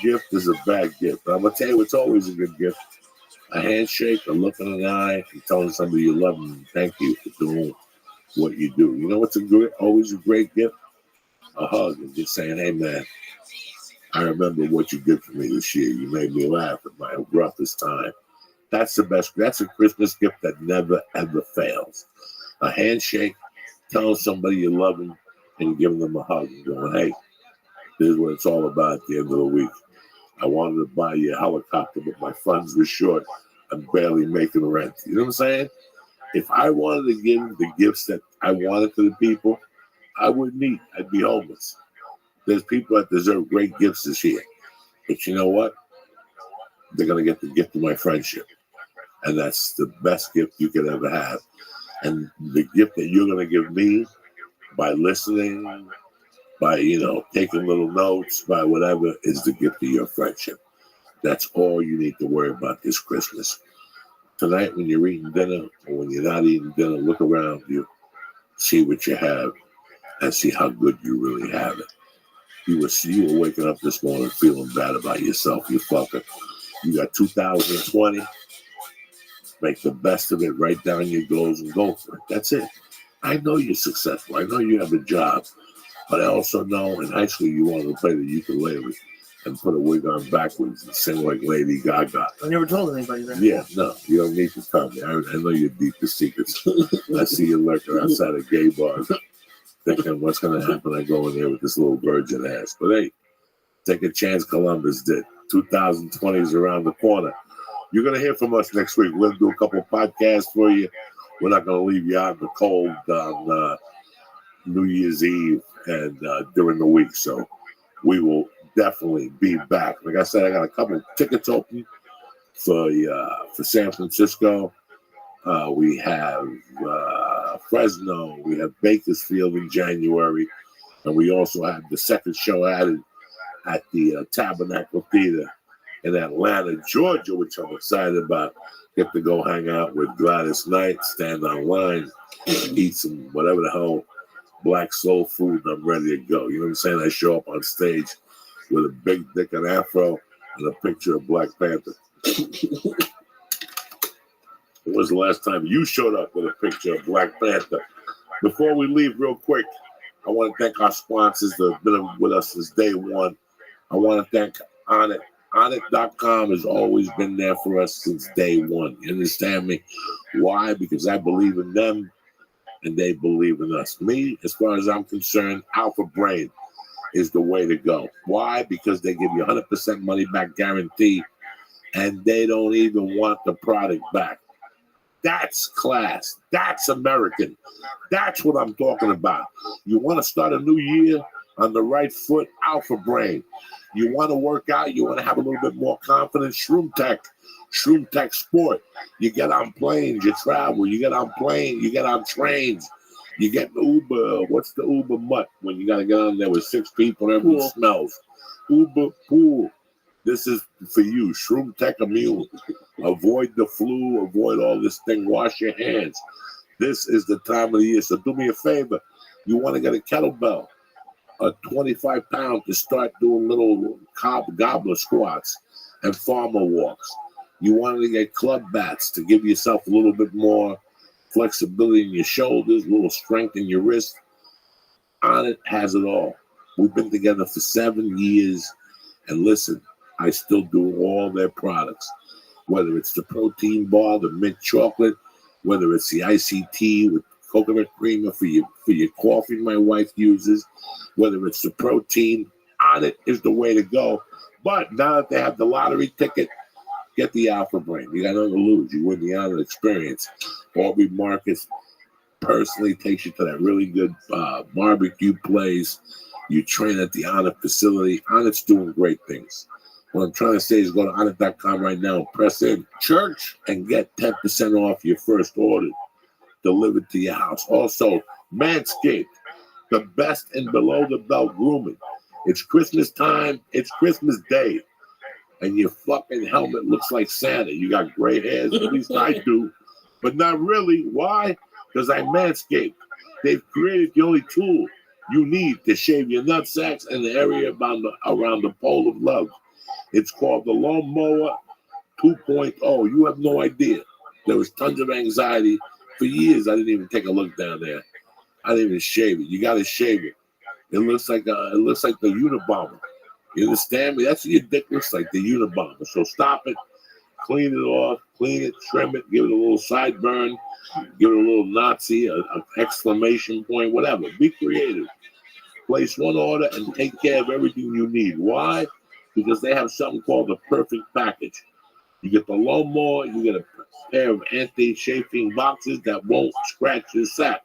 gift is a bad gift. But I'm going to tell you what's always a good gift. A handshake, a look in the eye, and telling somebody you love them and thank you for doing what you do. You know what's always a great gift? A hug and just saying, hey, man, I remember what you did for me this year. You made me laugh at my roughest time. That's the best. That's a Christmas gift that never, ever fails. A handshake, telling somebody you love them and giving them a hug and going, hey, this is what it's all about at the end of the week. I wanted to buy you a helicopter, but my funds were short. I'm barely making rent. You know what I'm saying? If I wanted to give the gifts that I wanted to the people, I wouldn't eat. I'd be homeless. There's people that deserve great gifts this year. But you know what? They're going to get the gift of my friendship. And that's the best gift you could ever have. And the gift that you're going to give me by listening, by, taking little notes, by whatever, is the gift of your friendship. That's all you need to worry about this Christmas. Tonight, when you're eating dinner or when you're not eating dinner, look around you, see what you have, and see how good you really have it. You were waking up this morning feeling bad about yourself, you fucker. You got 2020. Make the best of it. Write down your goals and go for it. That's it. I know you're successful. I know you have a job. But I also know in high school you wanted to play the ukulele and put a wig on backwards and sing like Lady Gaga. I never told anybody that. Yeah, no, you don't need to tell me. I know your deepest secrets. I see you lurking outside of gay bars thinking what's going to happen. I go in there with this little virgin ass. But hey, take a chance Columbus did. 2020 is around the corner. You're going to hear from us next week. We're going to do a couple of podcasts for you. We're not going to leave you out in the cold on New Year's Eve and during the week. So we will definitely be back. Like I said, I got a couple of tickets open for San Francisco. We have Fresno. We have Bakersfield in January. And we also have the second show added at the Tabernacle Theater in Atlanta, Georgia, which I'm excited about. Get to go hang out with Gladys Knight, stand online, eat some whatever the hell black soul food, and I'm ready to go. You know what I'm saying? I show up on stage with a big dick and afro and a picture of Black Panther. When was the last time you showed up with a picture of Black Panther? Before we leave real quick, I want to thank our sponsors that have been with us since day one. I want to thank Onnit. Onnit.com has always been there for us since day one. You understand me? Why? Because I believe in them and they believe in us. Me, as far as I'm concerned, Alpha Brain is the way to go. Why? Because they give you 100% money back guarantee and they don't even want the product back. That's class. That's American. That's what I'm talking about. You want to start a new year on the right foot? Alpha Brain. You want to work out? You want to have a little bit more confidence? Shroom Tech Sport. You get on planes, you travel. You get on planes, you get on trains. You get the Uber. What's the Uber mutt when you got to get on there with 6 people and everything smells? Uber pool. This is for you. Shroom Tech Immune. Avoid the flu. Avoid all this thing. Wash your hands. This is the time of the year. So do me a favor. You want to get a kettlebell, a 25-pound to start doing little gobbler squats and farmer walks. You want to get club bats to give yourself a little bit more flexibility in your shoulders, a little strength in your wrist. Onnit has it all. We've been together for 7 years, and listen, I still do all their products. Whether it's the protein bar, the mint chocolate, whether it's the ICT with coconut creamer for your coffee my wife uses, whether it's the protein, Onnit is the way to go. But now that they have the lottery ticket, get the Alpha Brain. You got nothing to lose. You win the Onnit experience. Aubrey Marcus personally takes you to that really good barbecue place. You train at the Onnit facility. Onnit's doing great things. What I'm trying to say is go to Onnit.com right now and press in church and get 10% off your first order delivered to your house. Also, Manscaped, the best in below-the-belt grooming. It's Christmas time. It's Christmas Day. And your fucking helmet looks like Santa. You got gray hairs. At least I do. But not really. Why? Because I Manscaped. They've created the only tool you need to shave your nutsacks and the area around the pole of love. It's called the Lawnmower 2.0. You have no idea. There was tons of anxiety. For years, I didn't even take a look down there. I didn't even shave it. You got to shave it. It looks like the Unabomber. You understand me? That's what your dick looks like, the Unabomber. So stop it, clean it off, clean it, trim it, give it a little sideburn, give it a little Nazi, an exclamation point, whatever. Be creative. Place one order and take care of everything you need. Why? Because they have something called the perfect package. You get the lawnmower, you get a pair of anti-chafing boxes that won't scratch your sack.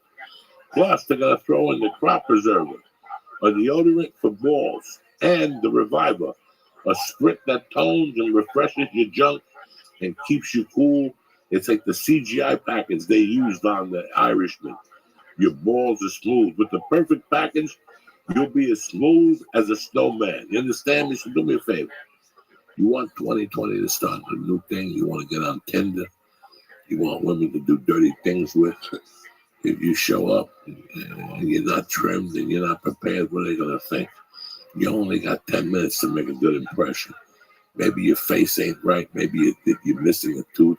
Plus, they're going to throw in the crop preserver, a deodorant for balls, and the Reviver, a sprit that tones and refreshes your junk and keeps you cool. It's like the CGI package they used on the Irishman. Your balls are smooth. With the perfect package, you'll be as smooth as a snowman. You understand me? So do me a favor. You want 2020 to start a new thing. You want to get on Tinder. You want women to do dirty things with. If you show up and you're not trimmed and you're not prepared, what are they going to think? You only got 10 minutes to make a good impression. Maybe your face ain't right. Maybe you're missing a tooth.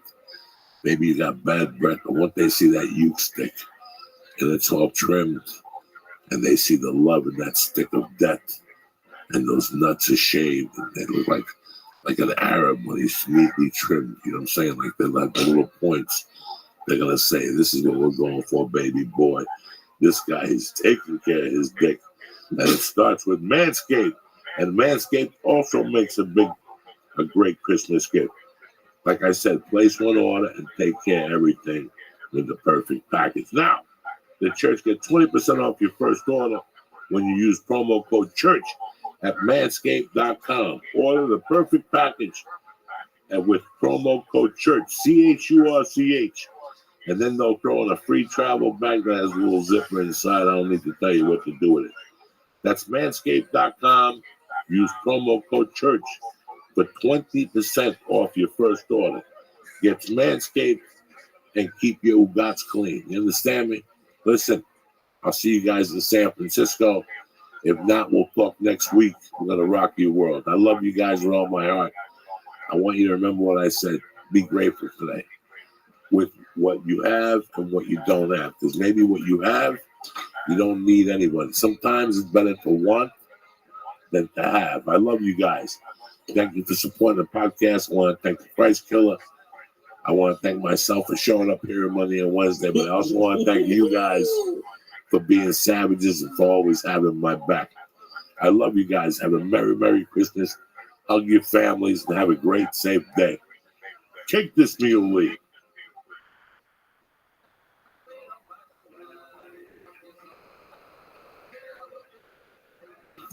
Maybe you got bad breath. But once they see that uke stick and it's all trimmed and they see the love in that stick of death and those nuts are shaved and they look like an Arab when he's neatly trimmed, you know what I'm saying? Like they're like the little points. They're going to say, this is what we're going for, baby boy. This guy is taking care of his dick. And it starts with Manscaped. And Manscaped also makes a great Christmas gift. Like I said, place one order and take care of everything with the perfect package. Now, the church gets 20% off your first order when you use promo code CHURCH at manscaped.com. Order the perfect package and with promo code CHURCH, CHURCH. And then they'll throw in a free travel bag that has a little zipper inside. I don't need to tell you what to do with it. That's manscaped.com. Use promo code CHURCH for 20% off your first order. Get Manscaped and keep your ugats clean. You understand me? Listen, I'll see you guys in San Francisco. If not, we'll talk next week. We're going to rock your world. I love you guys with all my heart. I want you to remember what I said. Be grateful today with what you have and what you don't have. Because maybe what you have, you don't need anyone. Sometimes it's better to want than to have. I love you guys. Thank you for supporting the podcast. I want to thank the Price Killer. I want to thank myself for showing up here on Monday and Wednesday, but I also want to thank you guys for being savages and for always having my back. I love you guys. Have a Merry, Merry Christmas. Hug your families and have a great, safe day. Take this meal, Lee.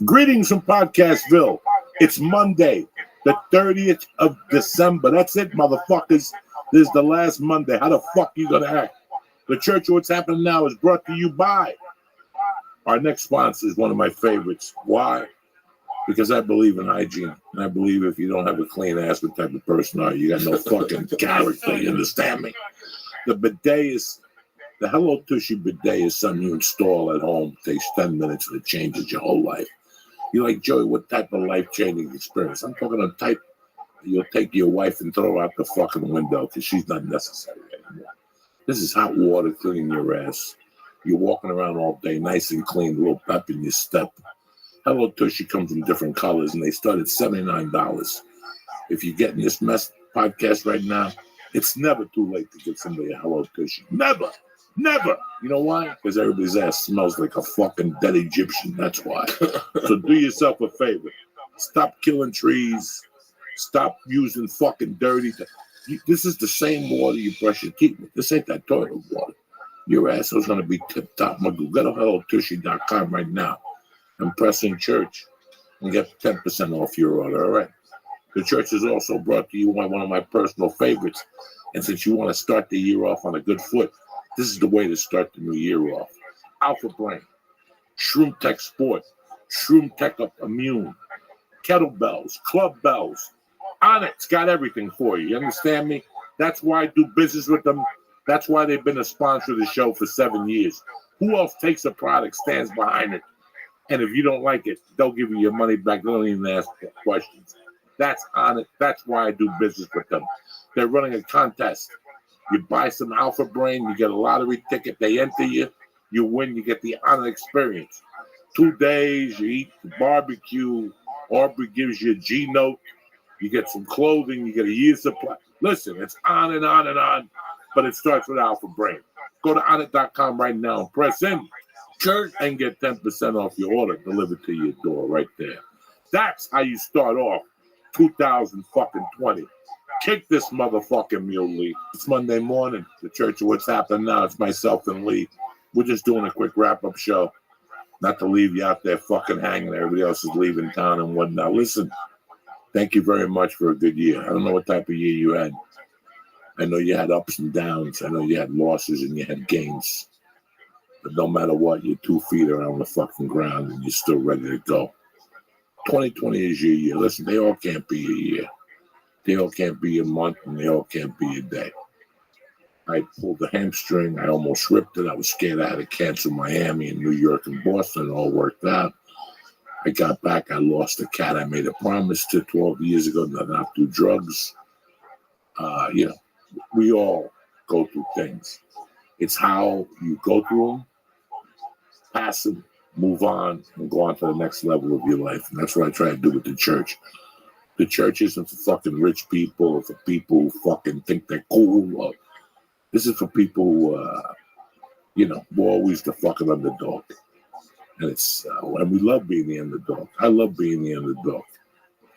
Greetings from Podcastville. It's Monday, the 30th of December. That's it, motherfuckers. This is the last Monday. How the fuck you gonna act? The Church of What's Happening Now is brought to you by our next sponsor is one of my favorites. Why? Because I believe in hygiene. And I believe if you don't have a clean ass, what type of person are you? You got no fucking character. You understand me? The Hello Tushy bidet is something you install at home. It takes 10 minutes and it changes your whole life. You're like, Joey, what type of life-changing experience? I'm talking a type you'll take your wife and throw her out the fucking window because she's not necessary anymore. This is hot water cleaning your ass. You're walking around all day, nice and clean, a little pep in your step. Hello Tushy comes in different colors, and they start at $79. If you're getting this podcast right now, it's never too late to get somebody a Hello Tushy. Never. Never. You know why? Because everybody's ass smells like a fucking dead Egyptian. That's why. So do yourself a favor. Stop killing trees. Stop using fucking dirty. This is the same water you brush your teeth with. This ain't that toilet water. Your asshole's going to be tip-top. Go to HelloTushy.com right now and press in church and get 10% off your order, all right? The church is also brought to you by one of my personal favorites. And since you want to start the year off on a good foot, this is the way to start the new year off. Alpha Brain, Shroom Tech Sport, Shroom Tech Immune, kettlebells, club bells. Onyx got everything for you. You understand me? That's why I do business with them. That's why they've been a sponsor of the show for 7 years. Who else takes a product, stands behind it, and if you don't like it, they'll give you your money back. They don't even ask questions. That's on it. That's why I do business with them. They're running a contest. You buy some Alpha Brain, you get a lottery ticket, they enter you, you win, you get the Honor Experience. 2 days, you eat the barbecue, Aubrey gives you a G-Note, you get some clothing, you get a year's supply. Listen, it's on and on and on, but it starts with Alpha Brain. Go to onit.com right now and press in church and get 10% off your order delivered to your door right there. That's how you start off 2020. Kick this motherfucking meal, Lee. It's Monday morning. The Church of What's Happening Now. It's myself and Lee. We're just doing a quick wrap-up show. Not to leave you out there fucking hanging. Everybody else is leaving town and whatnot. Listen, thank you very much for a good year. I don't know what type of year you had. I know you had ups and downs. I know you had losses and you had gains. But no matter what, your 2 feet are on the fucking ground and you're still ready to go. 2020 is your year. Listen, they all can't be a year. They all can't be a month, and they all can't be a day. I pulled the hamstring. I almost ripped it. I was scared I had to cancel Miami and New York and Boston. It all worked out. I got back. I lost a cat. I made a promise to 12 years ago not to do drugs. We all go through things. It's how you go through them, pass them, move on, and go on to the next level of your life. And that's what I try to do with the church. The church isn't for fucking rich people or for people who fucking think they're cool. This is for people who, we're always the fucking underdog. And and we love being the underdog. I love being the underdog.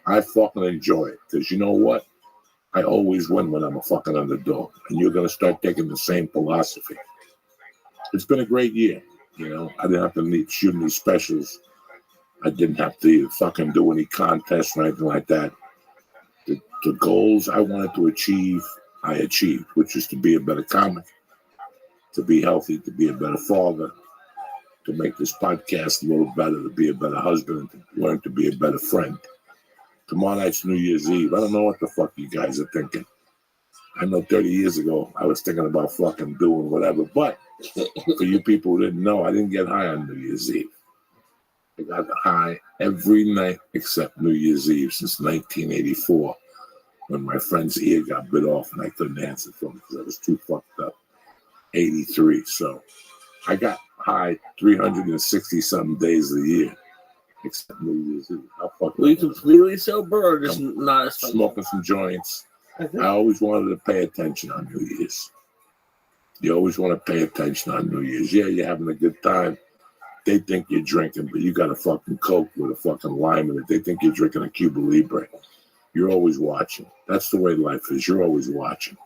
I fucking enjoy it. Because you know what? I always win when I'm a fucking underdog. And you're going to start taking the same philosophy. It's been a great year. I didn't have to shoot any specials. I didn't have to fucking do any contests or anything like that. The goals I wanted to achieve, I achieved, which is to be a better comic, to be healthy, to be a better father, to make this podcast a little better, to be a better husband, and to learn to be a better friend. Tomorrow night's New Year's Eve. I don't know what the fuck you guys are thinking. I know 30 years ago I was thinking about fucking doing whatever, but for you people who didn't know, I didn't get high on New Year's Eve. I got high every night except New Year's Eve since 1984 when my friend's ear got bit off and I couldn't answer for him because I was too fucked up. 83. So I got high 360-something days a year except New Year's Eve. Were you completely sober or just not smoking some joints? I always wanted to pay attention on New Year's. You always want to pay attention on New Year's. Yeah, you're having a good time. They think you're drinking, but you got a fucking Coke with a fucking lime in it. They think you're drinking a Cuba Libre. You're always watching. That's the way life is. You're always watching.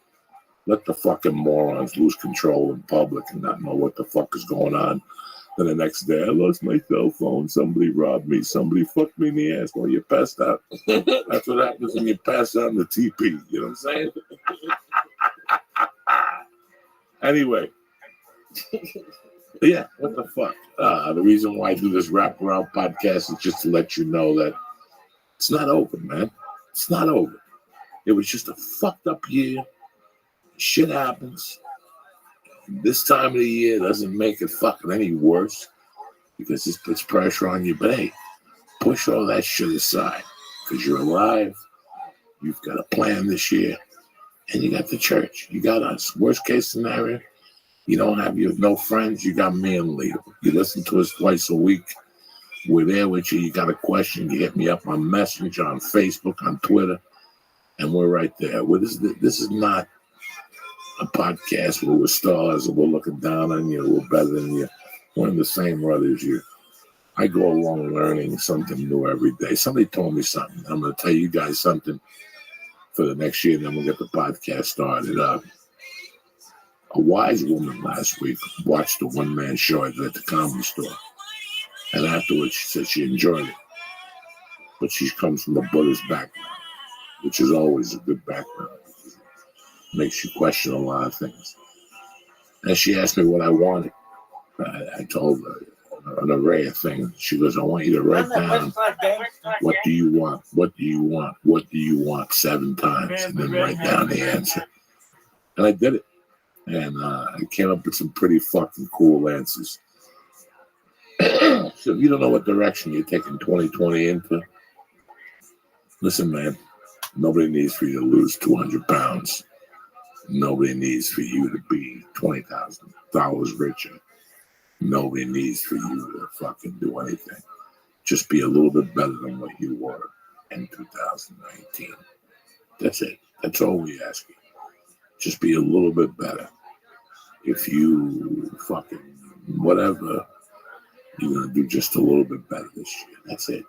Let the fucking morons lose control in public and not know what the fuck is going on. Then the next day, I lost my cell phone. Somebody robbed me. Somebody fucked me in the ass while you passed out. That's what happens when you pass out in the TP. You know what I'm saying? Anyway. Yeah, what the fuck? The reason why I do this wraparound podcast is just to let you know that it's not over, man. It's not over. It was just a fucked up year. Shit happens. This time of the year doesn't make it fucking any worse because this puts pressure on you. But hey, push all that shit aside because you're alive. You've got a plan this year. And you got the church. You got us. Worst case scenario, you don't have no friends. You got me and Leo. You listen to us twice a week. We're there with you. You got a question, you hit me up on Messenger, on Facebook, on Twitter, and we're right there. This is not a podcast where we're stars and we're looking down on you, we're better than you. We're in the same rut as you. I go along learning something new every day. Somebody told me something. I'm going to tell you guys something for the next year, and then we'll get the podcast started up. A wise woman last week watched a one-man show at the Comedy Store. And afterwards, she said she enjoyed it. But she comes from a Buddhist background, which is always a good background. Makes you question a lot of things. And she asked me what I wanted. I told her an array of things. She goes, I want you to write down, what do you want? What do you want? What do you want? 7 times. And then write down the answer. And I did it. And I came up with some pretty fucking cool answers. So if you don't know what direction you're taking 2020 into, listen, man, nobody needs for you to lose 200 pounds. Nobody needs for you to be $20,000 richer. Nobody needs for you to fucking do anything. Just be a little bit better than what you were in 2019. That's it. That's all we ask you. Just be a little bit better. If you fucking whatever, you're going to do just a little bit better this year. That's it.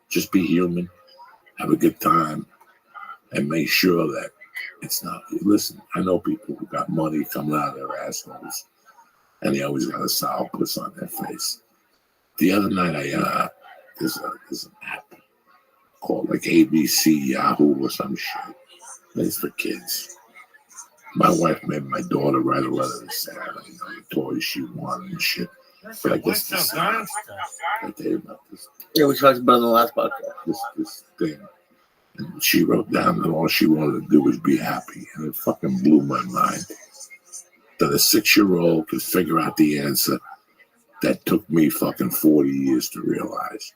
Just be human. Have a good time. And make sure that it's not. Listen, I know people who got money coming out of their assholes. And they always got a sour puss on their face. The other night, there's an app called like ABC Yahoo or some shit. It's for kids. My wife made my daughter write a letter to say, the toys she wanted and shit. But I guess this, I tell you about this. Yeah, we talked about it in the last podcast. This thing. And she wrote down that all she wanted to do was be happy, and it fucking blew my mind. That a 6-year-old could figure out the answer that took me fucking 40 years to realize.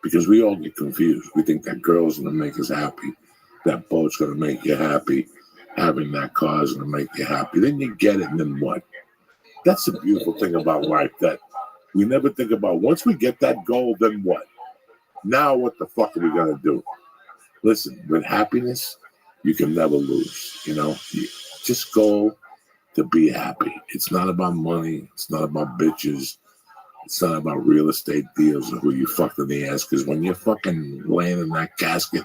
Because we all get confused. We think that girl's gonna make us happy, that boat's gonna make you happy, having that car's gonna make you happy. Then you get it, and then what? That's the beautiful thing about life, that we never think about. Once we get that goal, then what? Now what the fuck are we gonna do? Listen, with happiness, you can never lose. You know, you just go to be happy. It's not about money. It's not about bitches. It's not about real estate deals or who you fucked in the ass. Because when you're fucking laying in that casket,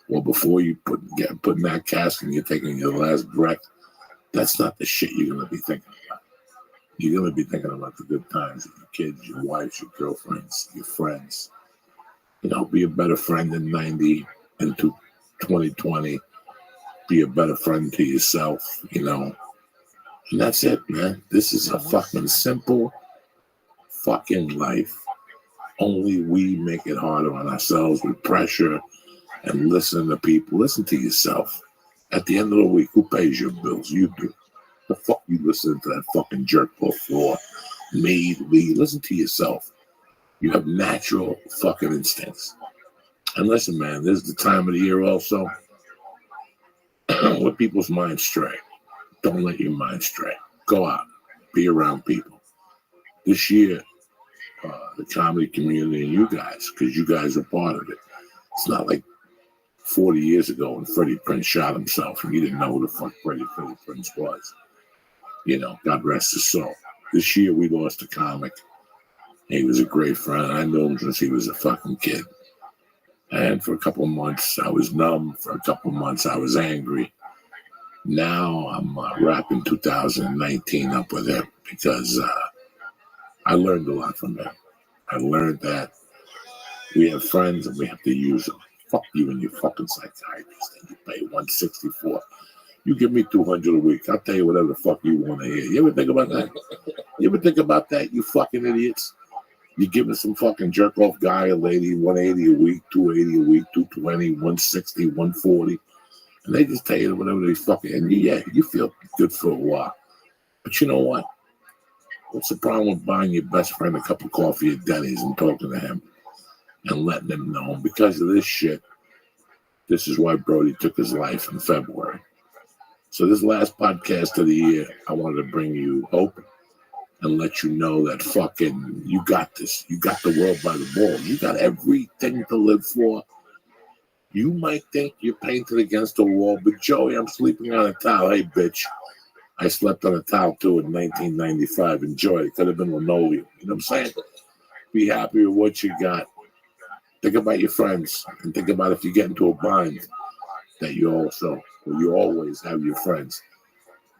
well, before you put in that casket and you're taking your last breath, that's not the shit you're gonna be thinking about. You're gonna be thinking about the good times with your kids, your wives, your girlfriends, your friends. You know, be a better friend in 90 into 2020. Be a better friend to yourself, you know. And that's it, man. This is a fucking simple fucking life. Only we make it harder on ourselves with pressure and listen to people. Listen to yourself. At the end of the week, who pays your bills? You do. The fuck you listen to that fucking jerk for? Me, we. Listen to yourself. You have natural fucking instincts. And listen, man, this is the time of the year also where people's minds stray. Don't let your mind stray. Go out. Be around people. This year, the comedy community and you guys, because you guys are part of it. It's not like 40 years ago when Freddie Prinze shot himself and you didn't know who the fuck Freddie Prinze was. You know, God rest his soul. This year we lost a comic. He was a great friend. I knew him since he was a fucking kid. And for a couple of months, I was numb. For a couple of months, I was angry. Now I'm wrapping 2019 up with him because I learned a lot from him. I learned that we have friends and we have to use them. Fuck you and your fucking psychiatrist. And you pay $164. You give me $200 a week. I'll tell you whatever the fuck you want to hear. You ever think about that? You ever think about that, you fucking idiots? You giving some fucking jerk off guy or lady $180 a week, $280 a week, $220, $160, $140, and they just tell you whatever they fucking. And you feel good for a while, but you know what? What's the problem with buying your best friend a cup of coffee at Denny's and talking to him and letting him know? Because of this shit, this is why Brody took his life in February. So this last podcast of the year, I wanted to bring you hope and let you know that fucking you got this. You got the world by the balls. You got everything to live for. You might think you're painted against the wall, but Joey, I'm sleeping on a towel. Hey, bitch. I slept on a towel too in 1995. Enjoy it. Could have been linoleum. You know what I'm saying? Be happy with what you got. Think about your friends and think about if you get into a bind that you always have your friends.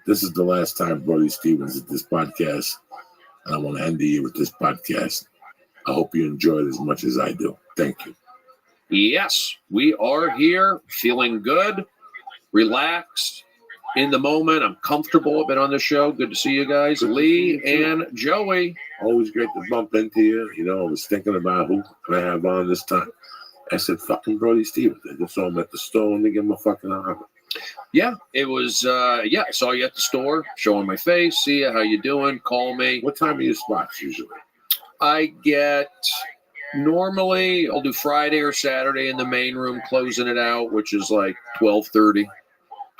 This is the last time Brody Stevens at this podcast, and I want to end the year with this podcast. I hope you enjoy it as much as I do. Thank you. Yes, we are here, feeling good, relaxed, in the moment. I'm comfortable. I've been on the show. Good to see you guys, Lee and Joey. Always great to bump into you. You know, I was thinking about who can I have on this time. I said, fucking Brody Stevens. I just saw him at the store and they give him a fucking honor. Yeah, it was, I saw you at the store, showing my face, see you, how you doing, call me. What time are your spots usually? I get, normally, I'll do Friday or Saturday in the main room, closing it out, which is like 12:30,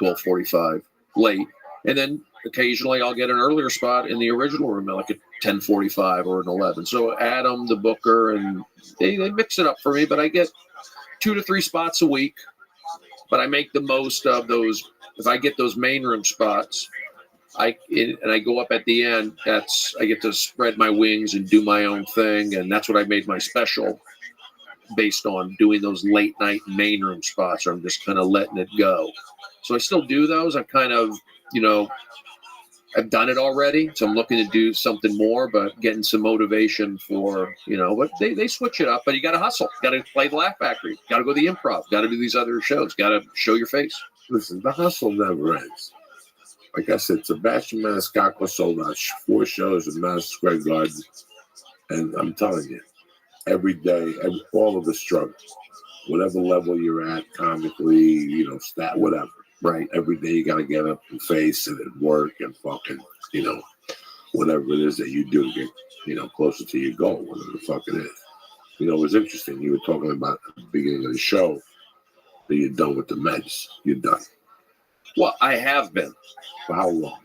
12:45, late. And then occasionally I'll get an earlier spot in the original room, like at 10:45 or an 11. So Adam, the booker, and they mix it up for me, but I get 2 to 3 spots a week. But I make the most of those. If I get those main room spots, I go up at the end. I get to spread my wings and do my own thing, and that's what I made my special based on doing those late night main room spots. Or I'm just kind of letting it go. So I still do those. I'm kind of, I've done it already, so I'm looking to do something more, but getting some motivation for, but they switch it up, but you got to hustle. Got to play the Laugh Factory. Got to go to the Improv. Got to do these other shows. Got to show your face. Listen, the hustle never ends. Like I said, Sebastian Maniscalco sold out 4 shows in Madison Square Garden. And I'm telling you, every day, all of the struggle, whatever level you're at, comically, stat, whatever. Right. Every day you got to get up and face it and work and fucking, whatever it is that you do to get, closer to your goal, whatever the fuck it is. It was interesting. You were talking about at the beginning of the show that you're done with the meds. You're done. Well, I have been. For how long?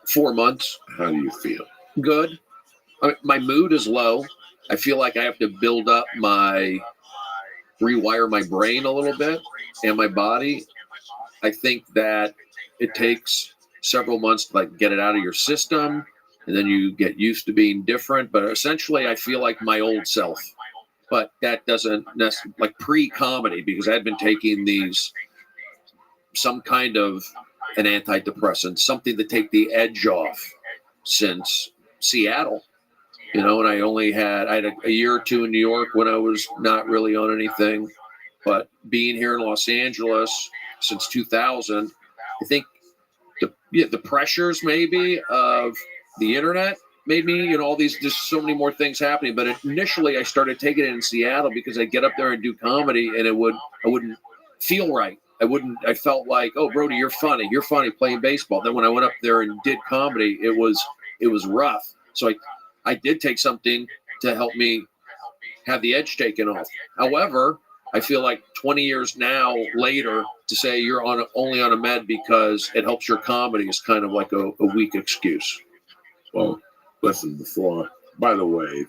4 months. How do you feel? Good. My mood is low. I feel like I have to rewire my brain a little bit and my body. I think that it takes several months to get it out of your system, and then you get used to being different. But essentially, I feel like my old self. But that doesn't necessarily, pre-comedy, because I had been taking some kind of an antidepressant, something to take the edge off since Seattle. And I had a year or two in New York when I was not really on anything. But being here in Los Angeles since 2000, I think the pressures maybe of the internet made me, there's so many more things happening. But initially I started taking it in Seattle because I'd get up there and do comedy and I wouldn't feel right. I felt like, oh, Brody, you're funny playing baseball. Then when I went up there and did comedy, it was rough. So I did take something to help me have the edge taken off. However, I feel like 20 years now later to say you're only on a med because it helps your comedy is kind of like a weak excuse. Well, listen, by the way,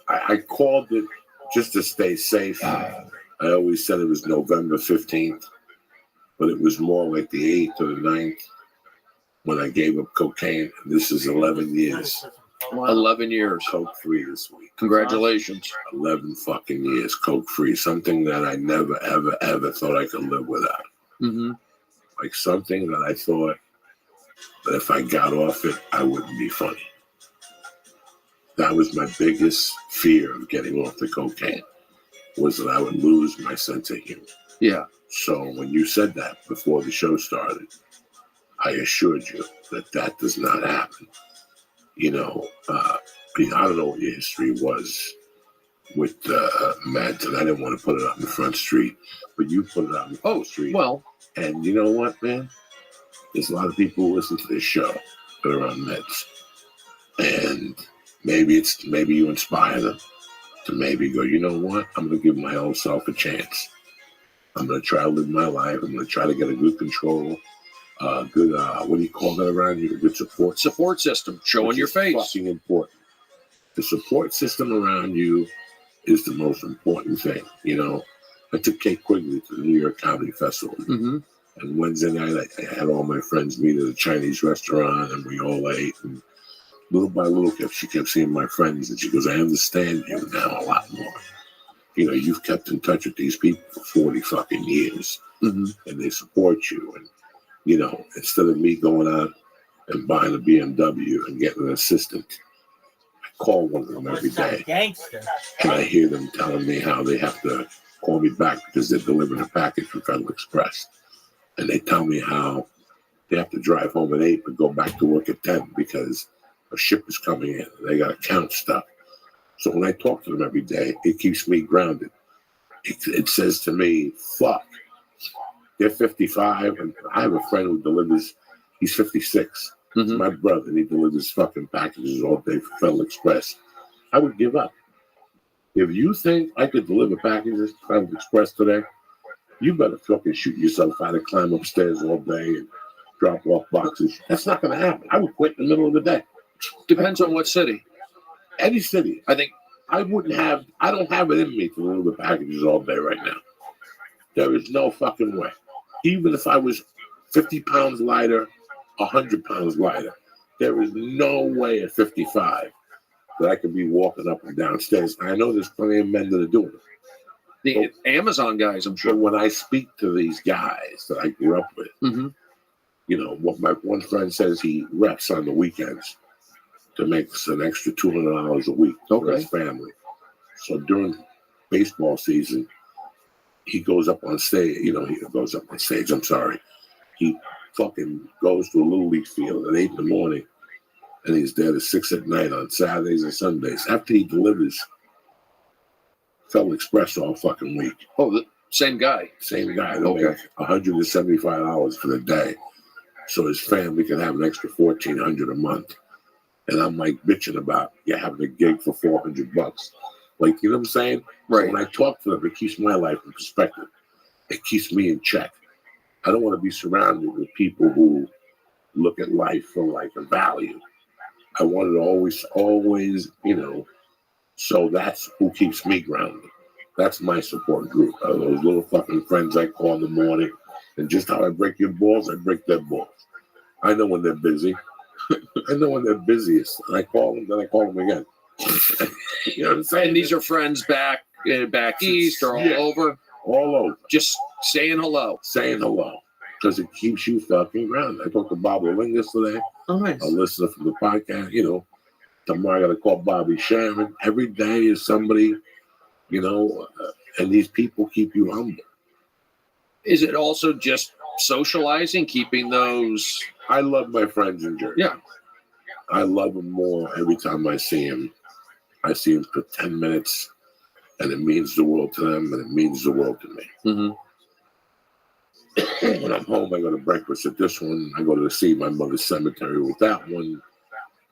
I called it just to stay safe. I always said it was November 15th, but it was more like the 8th or the 9th when I gave up cocaine. This is 11 years. 11 years. Coke-free this week. Congratulations. 11 fucking years coke-free. Something that I never, ever, ever thought I could live without. Mm-hmm. Like something that I thought that if I got off it, I wouldn't be funny. That was my biggest fear of getting off the cocaine, was that I would lose my sense of humor. Yeah. So when you said that before the show started, I assured you that does not happen. I don't know what your history was with meds, and I didn't want to put it out in the front street, but you put it out in the front street. Well. And you know what, man? There's a lot of people who listen to this show that are on meds. And maybe you inspire them to maybe go, you know what? I'm going to give my own self a chance. I'm going to try to live my life. I'm going to try to get a good control. Good, what do you call that around you? A good support system, showing your face. Fucking important. The support system around you is the most important thing. I took Kate Quigley to the New York Comedy Festival. Mm-hmm. And Wednesday night, I had all my friends meet at a Chinese restaurant, and we all ate. And little by little, she kept seeing my friends, and she goes, I understand you now a lot more. You've kept in touch with these people for 40 fucking years, mm-hmm. and they support you. And instead of me going out and buying a BMW and getting an assistant, I call one of them every day. Gangster. And I hear them telling me how they have to call me back because they're delivering a package from Federal Express. And they tell me how they have to drive home at 8 but go back to work at 10 because a ship is coming in. They got to count stuff. So when I talk to them every day, it keeps me grounded. It says to me, fuck. They're 55, and I have a friend who delivers, he's 56. Mm-hmm. My brother, and he delivers fucking packages all day for Federal Express. I would give up. If you think I could deliver packages for Federal Express today, you better fucking shoot yourself out and climb upstairs all day and drop off boxes. That's not going to happen. I would quit in the middle of the day. Depends on what city. Any city. I think I don't have it in me to deliver packages all day right now. There is no fucking way. Even if I was 50 pounds lighter, 100 pounds lighter, there is no way at 55 that I could be walking up and down stairs. I know there's plenty of men that are doing it. The Amazon guys, I'm sure. But when I speak to these guys that I grew up with, mm-hmm. What my one friend says, he reps on the weekends to make an extra $200 a week for his family. So during baseball season, he goes up on stage. I'm sorry. He fucking goes to a little league field at 8 in the morning, and he's there to 6 at night on Saturdays and Sundays. After he delivers Federal Express all fucking week. Oh, the same guy. Same guy. They Okay. make $175 for the day, so his family can have an extra $1,400 a month. And I'm like bitching about having a gig for $400. Like, you know what I'm saying? Right. So when I talk to them, it keeps my life in perspective. It keeps me in check. I don't want to be surrounded with people who look at life from like a value. I wanted to always, so that's who keeps me grounded. That's my support group. Those little fucking friends I call in the morning. And just how I break your balls, I break their balls. I know when they're busy. I know when they're busiest. And I call them, then I call them again. You know what I'm saying? And these are friends back east or all over. All over. Just saying hello. Saying hello. Because it keeps you fucking grounded. I talked to Bob Lingus today. Oh, nice. A listener from the podcast, tomorrow I got to call Bobby Sharon. Every day is somebody, and these people keep you humble. Is it also just socializing, keeping those? I love my friends in Jersey. Yeah. I love them more every time I see them. I see them for 10 minutes, and it means the world to them, and it means the world to me. Mm-hmm. When I'm home, I go to breakfast at this one. I go to see my mother's cemetery with that one.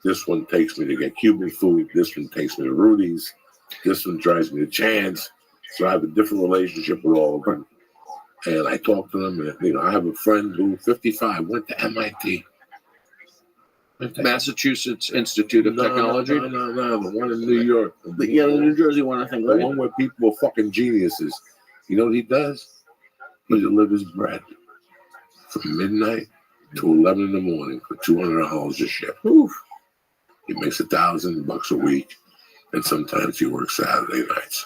This one takes me to get Cuban food. This one takes me to Rudy's. This one drives me to Chan's. So I have a different relationship with all of them. And I talk to them. And, I have a friend who, 55, went to MIT. Massachusetts Institute of Technology. No. The one in New York. The New Jersey one, I think, The right? one where people are fucking geniuses. You know what he does? He delivers bread from midnight to 11 in the morning for $200 a shift. Oof. He makes $1,000 a week, and sometimes he works Saturday nights.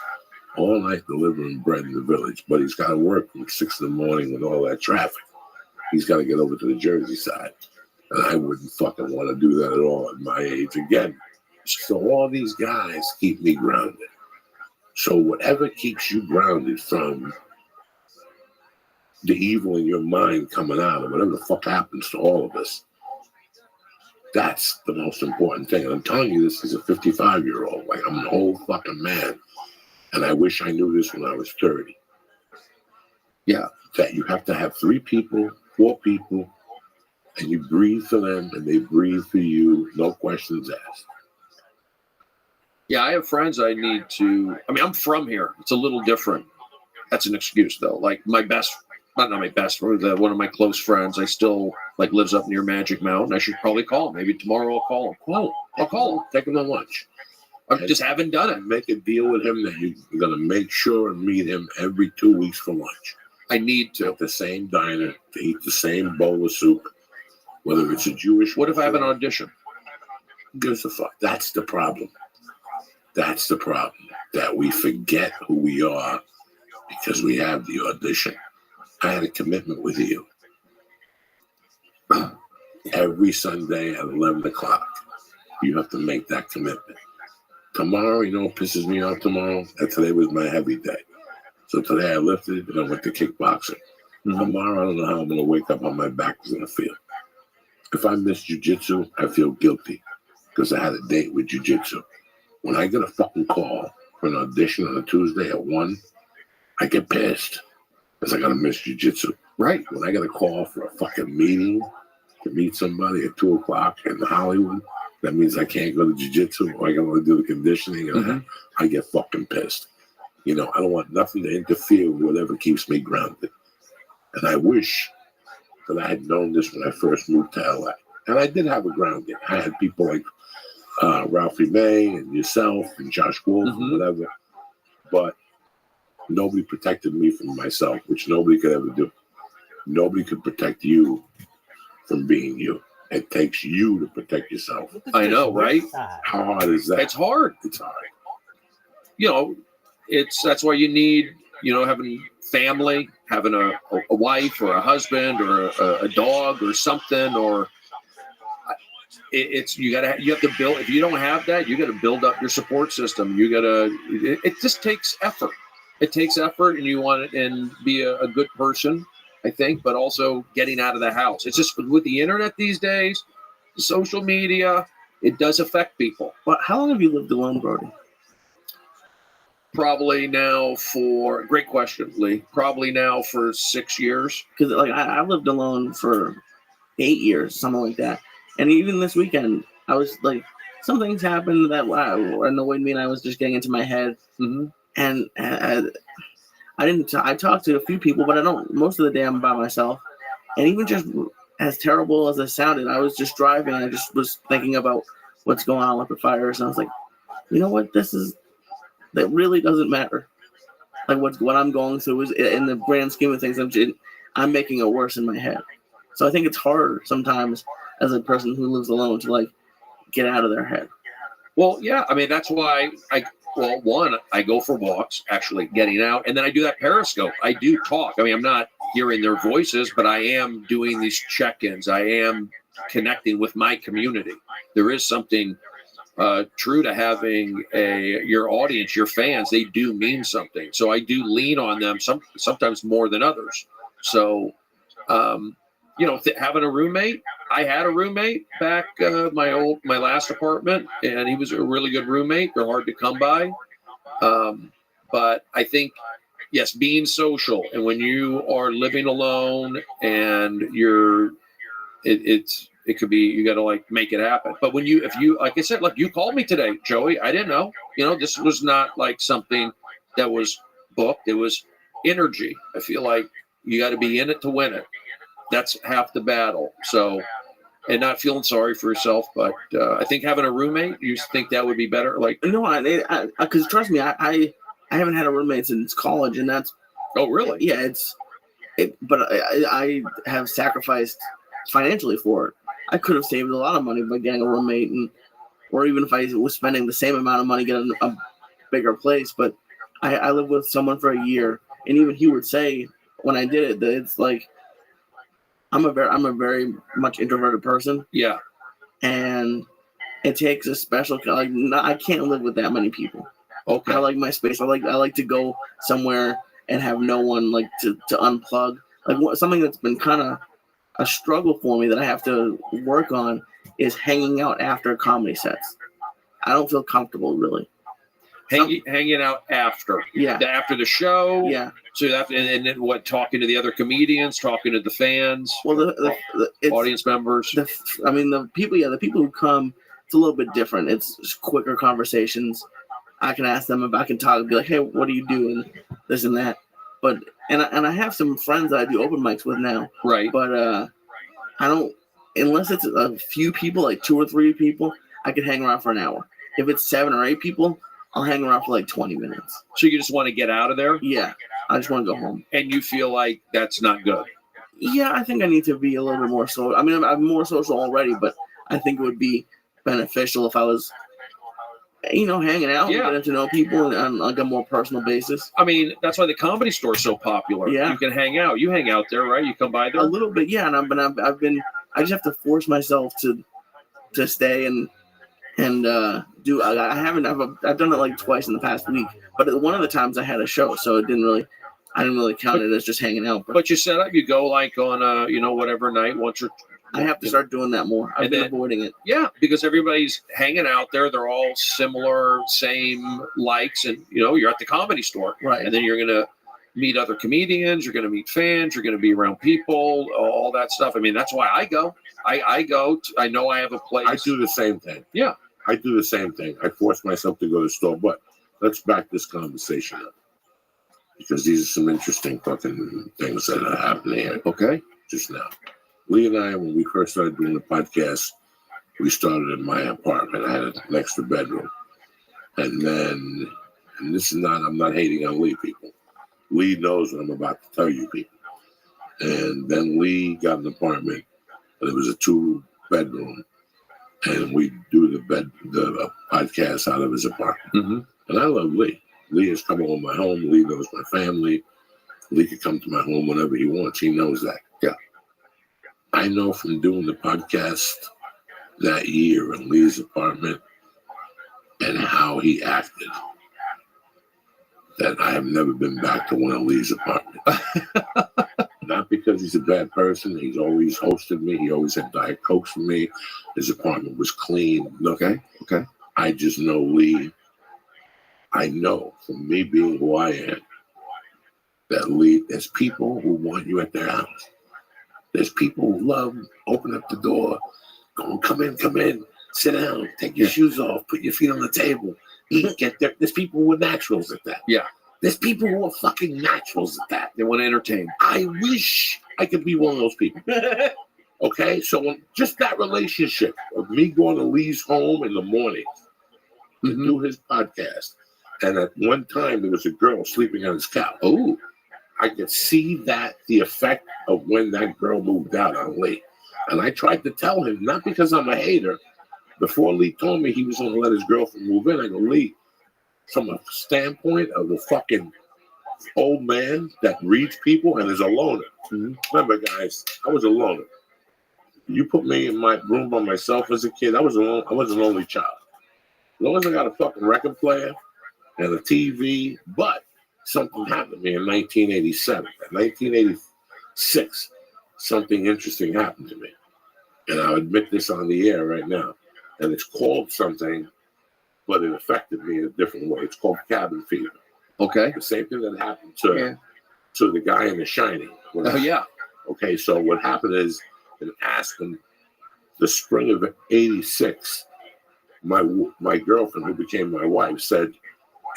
All night delivering bread in the village, but he's got to work from 6 in the morning with all that traffic. He's got to get over to the Jersey side, and I wouldn't fucking want to do that at all at my age again. So all these guys keep me grounded. So whatever keeps you grounded from the evil in your mind coming out, or whatever the fuck happens to all of us, that's the most important thing. And I'm telling you this as a 55-year-old. Like, I'm an old fucking man. And I wish I knew this when I was 30. Yeah. That you have to have 3 people, 4 people, and you breathe for them, and they breathe for you, no questions asked. Yeah, I have friends I need to. I'm from here. It's a little different. That's an excuse, though. Like, not my best friend, one of my close friends, I still, lives up near Magic Mountain. I should probably call him. Maybe tomorrow I'll call him. I'll call him. Take him to lunch. I just haven't done it. Make a deal with him that you're going to make sure and meet him every 2 weeks for lunch. I need to. At the same diner, to eat the same bowl of soup, whether it's a Jewish... What if I have an audition? Who gives a fuck? That's the problem. That's the problem. That we forget who we are because we have the audition. I had a commitment with you. Every Sunday at 11 o'clock, you have to make that commitment. Tomorrow, what pisses me off tomorrow? And today was my heavy day. So today I lifted and I went to kickboxing. Mm-hmm. Tomorrow, I don't know how I'm going to wake up, how my back is going to feel. If I miss jiu-jitsu, I feel guilty because I had a date with jiu-jitsu. When I get a fucking call for an audition on a Tuesday at 1, I get pissed because I got to miss jiu-jitsu. Right. When I get a call for a fucking meeting to meet somebody at 2 o'clock in Hollywood, that means I can't go to jiu-jitsu or I got to do the conditioning, and I get fucking pissed. I don't want nothing to interfere with whatever keeps me grounded. And I wish that I had known this when I first moved to LA. And I did have a grounding. I had people like Ralphie May and yourself and Josh Wolf and whatever. But nobody protected me from myself, which nobody could ever do. Nobody could protect you from being you. It takes you to protect yourself. I know, right? How hard is that? It's hard. It's hard. That's why you need, having family, having a wife or a husband or a dog or something, or you have to build. If you don't have that, you got to build up your support system. It just takes effort. It takes effort, and you want it and be a good person. I think, but also getting out of the house. It's just with the internet these days, social media, it does affect people. But how long have you lived alone, Brody? Probably now for, great question, Lee. Probably now for 6 years. Because like I lived alone for 8 years, something like that. And even this weekend, I was like, some things happened that annoyed me, and I was just getting into my head. Mm-hmm. And I didn't. I talked to a few people, but I don't. Most of the day, I'm by myself. And even just as terrible as it sounded, I was just driving. I just was thinking about what's going on with the fires, and I was like, you know what? That really doesn't matter. Like what I'm going through is, in the grand scheme of things, I'm making it worse in my head. So I think it's hard sometimes as a person who lives alone to like get out of their head. Well, yeah. I mean, that's why I go for walks, actually getting out, and then I do that Periscope. I do talk. I mean, I'm not hearing their voices, but I am doing these check-ins. I am connecting with my community. There is something true to having your audience, your fans. They do mean something. So I do lean on them sometimes more than others. So, having a roommate. I had a roommate back my last apartment, and he was a really good roommate. They're hard to come by, but I think yes, being social, and when you are living alone and it could be, you got to like make it happen. But if you like I said, look, you called me today, Joey. I didn't know. This was not like something that was booked. It was energy. I feel like you got to be in it to win it. That's half the battle. So, and not feeling sorry for yourself, but I think having a roommate, you think that would be better? Like, no, because trust me, I haven't had a roommate since college, and that's. Oh, really? Yeah, but I have sacrificed financially for it. I could have saved a lot of money by getting a roommate, or even if I was spending the same amount of money getting a bigger place. But I lived with someone for a year, and even he would say when I did it that it's like I'm a very much introverted person. Yeah, and it takes a special I can't live with that many people. Okay. I like my space. I like to go somewhere and have no one like to unplug. Like something that's been kind of a struggle for me that I have to work on is hanging out after comedy sets. I don't feel comfortable really. Hanging out after. Yeah. After the show. Yeah. So and then what? Talking to the other comedians, talking to the fans. Well, the audience members. The people. Yeah, the people who come. It's a little bit different. It's just quicker conversations. I can ask them if I can talk. Be like, hey, what do you do? And this and that. But and I have some friends that I do open mics with now. Right. But I don't, unless it's a few people, like 2 or 3 people, I could hang around for an hour. If it's 7 or 8 people, I'll hang around for like 20 minutes. So you just want to get out of there? Yeah. I just want to go home. And you feel like that's not good? Yeah, I think I need to be a little bit more social. I mean, I'm more social already, but I think it would be beneficial if I was, hanging out and getting to know people on like a more personal basis. I mean, that's why the Comedy Store is so popular. Yeah. You can hang out. You hang out there, right? You come by there? A little bit, yeah. And I just have to force myself to stay and do. I've done it like twice in the past week, but one of the times I had a show, so I didn't really count it as just hanging out. But you set up, you go like on a whatever night once or. I have to start doing that more. I've been avoiding it. Yeah, because everybody's hanging out there. They're all similar, same likes, and you're at the Comedy Store, right? And then you're gonna meet other comedians. You're gonna meet fans. You're gonna be around people. All that stuff. I mean, that's why I go. I go. I know I have a place. I do the same thing. Yeah. I do the same thing. I force myself to go to the store, but let's back this conversation up because these are some interesting fucking things that are happening here. Okay. Just now. Lee and I, when we first started doing the podcast, we started in my apartment. I had an extra bedroom. And then, and this is not, I'm not hating on Lee, people. Lee knows what I'm about to tell you, people. And then Lee got an apartment, and it was a 2-bedroom. And we do the podcast out of his apartment. Mm-hmm. And I love Lee. Lee has come over my home. Lee knows my family. Lee can come to my home whenever he wants. He knows that. Yeah. I know from doing the podcast that year in Lee's apartment and how he acted that I have never been back to one of Lee's apartments. Not because he's a bad person. He's always hosted me. He always had Diet Cokes for me. His apartment was clean. Okay. I just know Lee. I know from me being who I am that Lee, there's people who want you at their house. There's people who love open up the door, go come in, sit down, take your shoes off, put your feet on the table, eat, get there. There's people who are naturals at that. Yeah. There's people who are fucking naturals at that. They want to entertain. I wish I could be one of those people. Okay, so just that relationship of me going to Lee's home in the morning to do his podcast, and at one time there was a girl sleeping on his couch. Oh, I could see that the effect of when that girl moved out on Lee, and I tried to tell him, not because I'm a hater. Before Lee told me he was going to let his girlfriend move in, I go, Lee, from a standpoint of a fucking old man that reads people and is a loner. Remember, guys, I was a loner. You put me in my room by myself as a kid, I was an only child. As long as I got a fucking record player and a TV, but something happened to me in 1987. In 1986, something interesting happened to me. And I'll admit this on the air right now. And it's called something, but it affected me in a different way. It's called cabin fever. okay. The same thing that happened to the guy in The Shining. Oh, yeah. Okay, so what happened is in Aspen, the spring of '86, my girlfriend, who became my wife, said,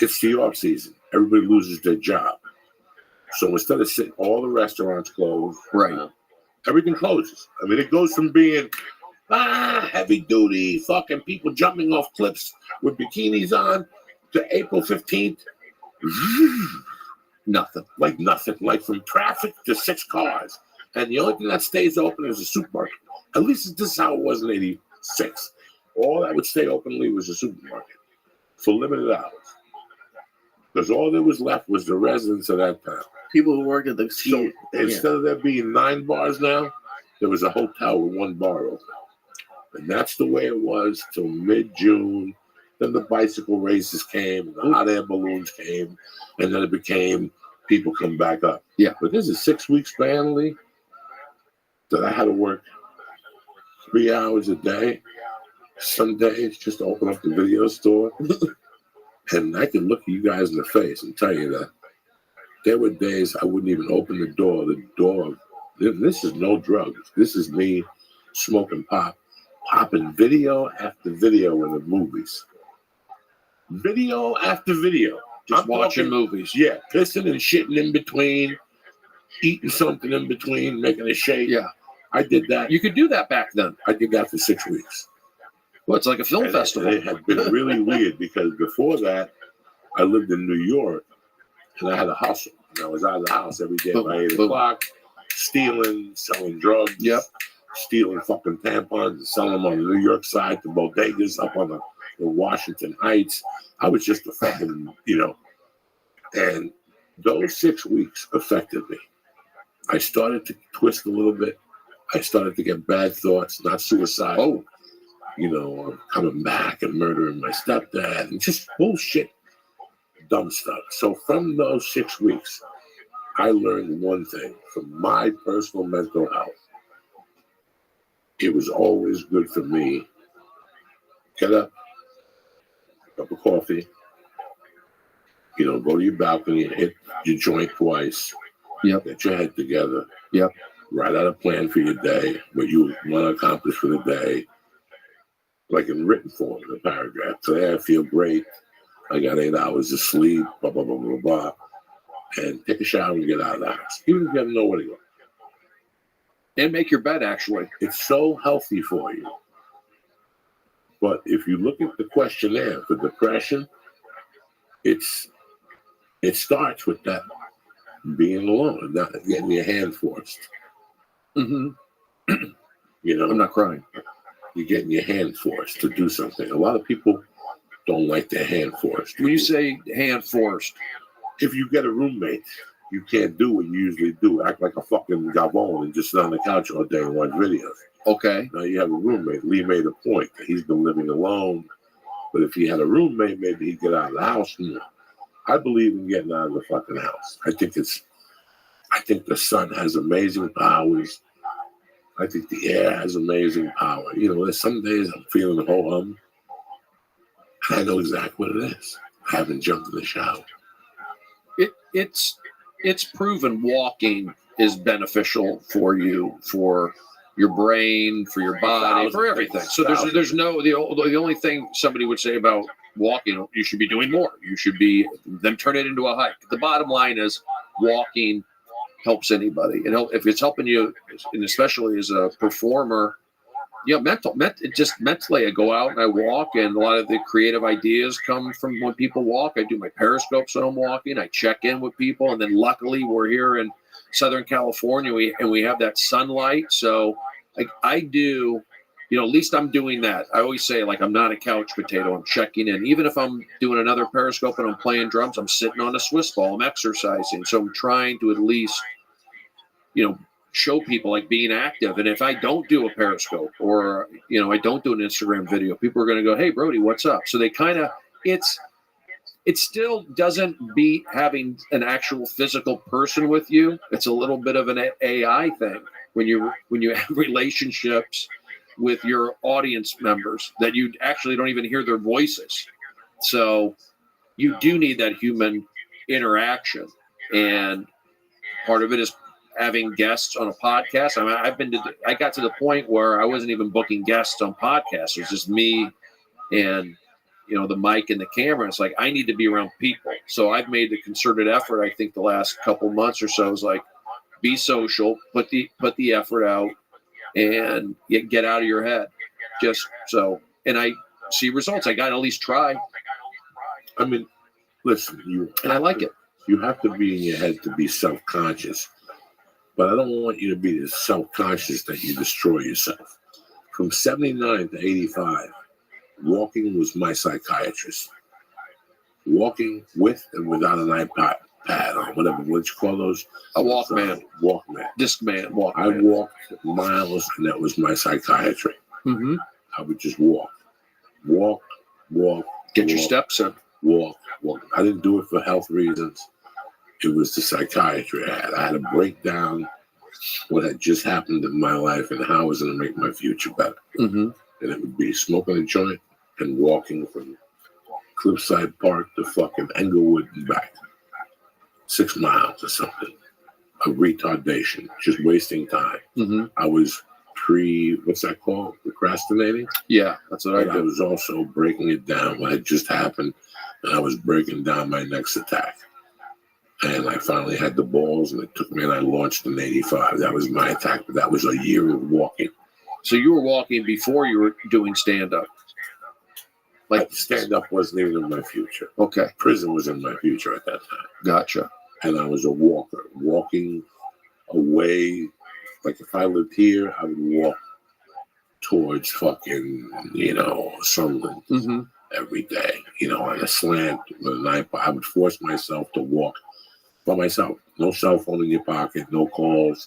it's the off season. Everybody loses their job. So instead of sitting, all the restaurants close. Right. Everything closes. I mean, it goes from being heavy duty, fucking people jumping off cliffs with bikinis on, to April 15th, Nothing. like nothing, like from traffic to 6 cars. And the only thing that stays open is a supermarket. At least this is how it was in '86. All that would stay openly was a supermarket for limited hours. Because all that was left was the residents of that town. People who work at the So ski. instead of there being 9 bars now, there was a hotel with 1 bar open. And that's the way it was till mid-June. Then the bicycle races came, and the hot air balloons came, and then it became people come back up. Yeah. But this is 6 weeks span, Lee, that I had to work 3 hours a day, some days, just to open up the video store. And I can look at you guys in the face and tell you that there were days I wouldn't even open the door. The door, this is no drugs. This is me smoking pot, popping video after video in the movies. Video after video. Just watching movies. Yeah, pissing and shitting in between, eating something in between, making a shake. Yeah. I did that. You could do that back then. I did that for 6 weeks. Well, it's like a film festival. It had been really weird because before that, I lived in New York and I had a hustle. And I was out of the house every day by 8 o'clock, stealing, selling drugs, stealing fucking tampons and selling them on the New York side to bodegas up on the Washington Heights. I was just a fucking, and those 6 weeks affected me. I started to twist a little bit. I started to get bad thoughts, not suicidal. Coming back and murdering my stepdad and just bullshit, dumb stuff. So from those 6 weeks, I learned one thing from my personal mental health. It was always good for me. Get up, cup of coffee, go to your balcony and hit your joint twice. Yep. Get your head together. Yep. Write out a plan for your day, what you want to accomplish for the day, like in written form, in a paragraph. Today I feel great. I got 8 hours of sleep, blah, blah, blah, blah, blah. And take a shower and get out of the house. Even if you have nowhere to go. And make your bed, actually. It's so healthy for you. But if you look at the questionnaire for depression, it starts with that being alone, not getting your hand forced. Mm-hmm. I'm not crying. You're getting your hand forced to do something. A lot of people don't like their hand forced. When you say hand forced, if you get a roommate, you can't do what you usually do. Act like a fucking gabon and just sit on the couch all day and watch videos. Okay. Now you have a roommate. Lee made a point that he's been living alone. But if he had a roommate, maybe he'd get out of the house more. I believe in getting out of the fucking house. I think the sun has amazing powers. I think the air has amazing power. There's some days I'm feeling ho-hum, and I know exactly what it is. I haven't jumped in the shower. It's proven walking is beneficial for you, for your brain, for your body, for everything. So there's no the only thing somebody would say about walking, you should be doing more. You should be then turn it into a hike. The bottom line is walking helps anybody. If it's helping you, and especially as a performer, just mentally, I go out and I walk, and a lot of the creative ideas come from when people walk. I do my periscopes when I'm walking. I check in with people, and then luckily we're here in Southern California, we have that sunlight. So I do, at least I'm doing that. I always say, I'm not a couch potato. I'm checking in. Even if I'm doing another periscope and I'm playing drums, I'm sitting on a Swiss ball. I'm exercising. So I'm trying to at least, show people being active. And if I don't do a periscope or, I don't do an Instagram video, people are going to go, hey, Brody, what's up? So they kind of, it still doesn't beat having an actual physical person with you. It's a little bit of an AI thing when you have relationships with your audience members that you actually don't even hear their voices. So you do need that human interaction. And part of it is having guests on a podcast. I got to the point where I wasn't even booking guests on podcasts. It was just me and, the mic and the camera. It's I need to be around people. So I've made the concerted effort. I think the last couple months or so is be social, put the effort out, and get out of your head. Just so, and I see results. I got to at least try. I mean, listen, I like it. You have to be in your head to be self-conscious. But I don't want you to be self-conscious that you destroy yourself. From 79 to 85, walking was my psychiatrist. Walking with and without an iPad or whatever, what you call those? A Walkman. Walkman. Discman. Walkman. I walked miles, and that was my psychiatry. Mm-hmm. I would just walk. Get your steps in. Walk. I didn't do it for health reasons. It was the psychiatry I had. I had to break down what had just happened in my life and how I was going to make my future better. Mm-hmm. And it would be smoking a joint and walking from Cliffside Park to fucking Englewood and back. 6 miles or something. A retardation. Just wasting time. Mm-hmm. I was what's that called? Procrastinating? Yeah, that's what I I do. was also breaking it down what had just happened. And I was breaking down my next attack. And I finally had the balls, and it took me, and I launched in 85. That was my attack, but that was a year of walking. So you were walking before you were doing stand-up? Stand-up wasn't even in my future. Okay. Prison was in my future at that time. Gotcha. And I was a walker, walking away. If I lived here, I would walk towards fucking, Sunland every day, on a slant with an iPod. I would force myself to walk by myself. No cell phone in your pocket, no calls,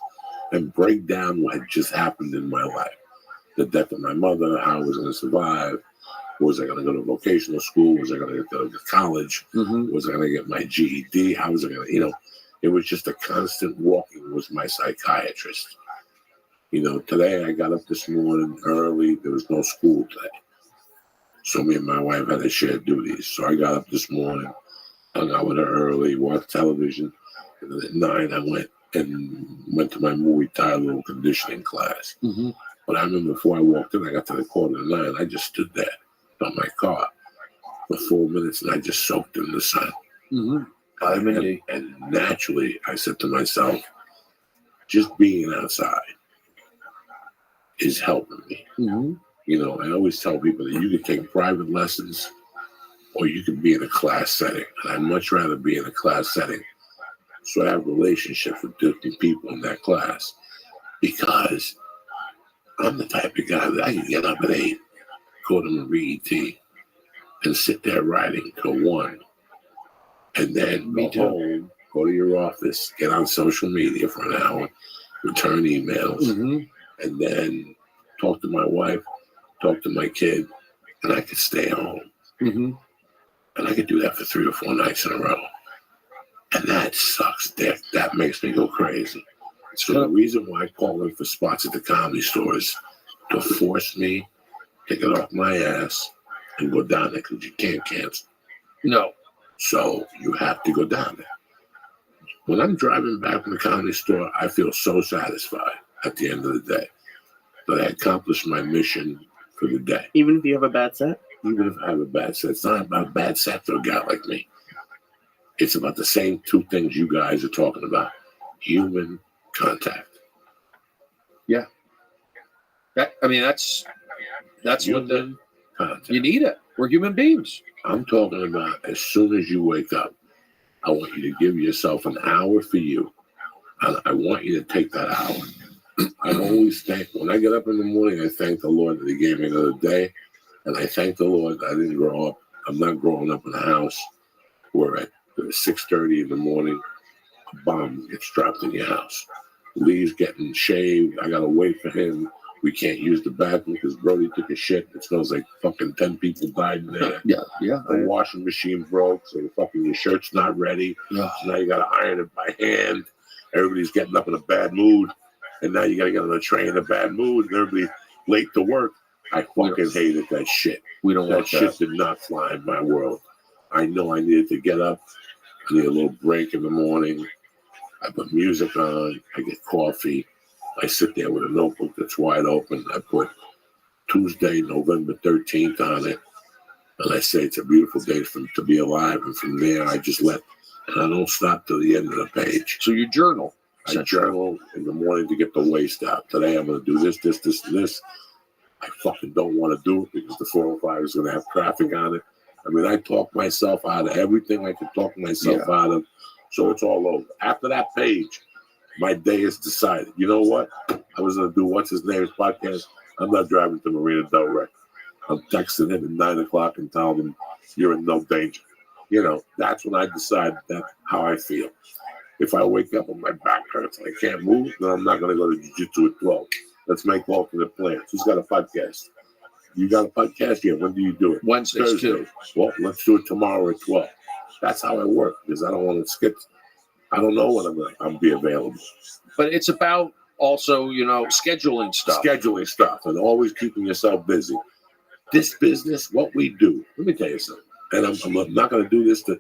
and break down what had just happened in my life. The death of my mother, how I was going to survive. Was I going to go to vocational school? Was I going to go to college? Mm-hmm. Was I going to get my GED? How was I going to, it was just a constant walking was my psychiatrist. Today I got up this morning early. There was no school today. So me and my wife had to share duties. So I got up this morning, hung out with her early, watched television. And then at 9, I went to my Muay Thai little conditioning class. Mm-hmm. But I remember before I walked in, I got to the 8:45. I just stood there on my car for 4 minutes, and I just soaked in the sun. Mm-hmm. And naturally, I said to myself, just being outside is helping me. Mm-hmm. I always tell people that you can take private lessons or you can be in a class setting. And I'd much rather be in a class setting so I have relationships with different people in that class, because I'm the type of guy that I can get up at 8, go to Marie T, and sit there writing till 1, and then go home, go to your office, get on social media for an hour, return emails, and then talk to my wife, talk to my kid, and I could stay home. Mm-hmm. And I could do that for 3 or 4 nights in a row. And that sucks dick. That makes me go crazy. So the reason why I call in for spots at the comedy store is to force me to get off my ass and go down there because you can't cancel. No. So you have to go down there. When I'm driving back from the comedy store, I feel so satisfied at the end of the day that I accomplished my mission for the day. Even if you have a bad set? Even if I have a bad set. It's not about a bad set for a guy like me. It's about the same two things you guys are talking about. Human contact. Yeah. That's what Human contact. you need it. We're human beings. I'm talking about as soon as you wake up, I want you to give yourself an hour for you. And I want you to take that hour. I always thank, when I get up in the morning, I thank the Lord that He gave me another day. And I thank the Lord that I didn't grow up. I'm not growing up in a house where at 6:30 in the morning, a bomb gets dropped in your house. Lee's getting shaved. I got to wait for him. We can't use the bathroom because Brody took a shit. It smells like fucking 10 people died in there. Yeah. The washing machine broke, so your shirt's not ready. Yeah. So now you got to iron it by hand. Everybody's getting up in a bad mood. And now you got to get on the train in a bad mood. And everybody's late to work. I fucking hated that shit. We don't That want shit that. did not fly in my world. I know I needed to get up. I need a little break in the morning. I put music on. I get coffee. I sit there with a notebook that's wide open. I put Tuesday, November 13th on it. And I say it's a beautiful day to be alive. And from there, I just let, and I don't stop till the end of the page. So you journal. I journal in the morning to get the waste out. Today, I'm going to do this, this, this, and this. I fucking don't want to do it because the 405 is going to have traffic on it. I mean, I talk myself out of everything I can talk myself out of. So it's all over. After that page, my day is decided. You know what? I was going to do What's His Name's podcast. I'm not driving to Marina Del Rey. I'm texting him at 9 o'clock and telling him, you're in no danger. You know, that's when I decide that's how I feel. If I wake up and my back hurts and I can't move, then I'm not going to go to jiu-jitsu at 12. Let's make alternate plans. Who's got a podcast? You got a podcast? Yeah. When do you do it? Wednesdays, Thursday. too. Well, let's do it tomorrow at 12. That's how I work because I don't want to skip. I don't know when I'm be available. But it's about also, scheduling stuff. Scheduling stuff and always keeping yourself busy. This business, what we do, let me tell you something. And I'm not going to do this to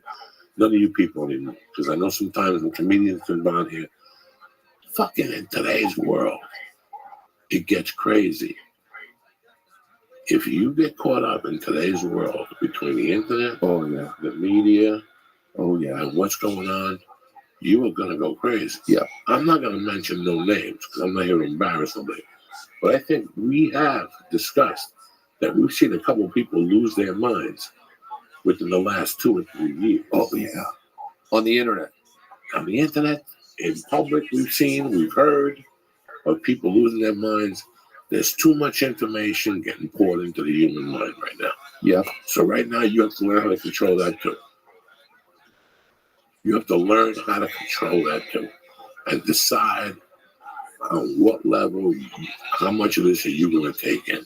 none of you people anymore because I know sometimes when comedians come on here, fucking in today's world, it gets crazy. If you get caught up in today's world between the internet, the media, and what's going on, you are going to go crazy. Yeah. I'm not going to mention no names because I'm not here to embarrass somebody. But I think we have discussed that we've seen a couple of people lose their minds within the last 2 or 3 years. Oh, yeah. On the internet. On the internet, in public, we've heard of people losing their minds. There's too much information getting poured into the human mind right now. Yeah. So right now, you have to learn how to control that too. You have to learn how to control that too and decide on what level, how much of this are you going to take in.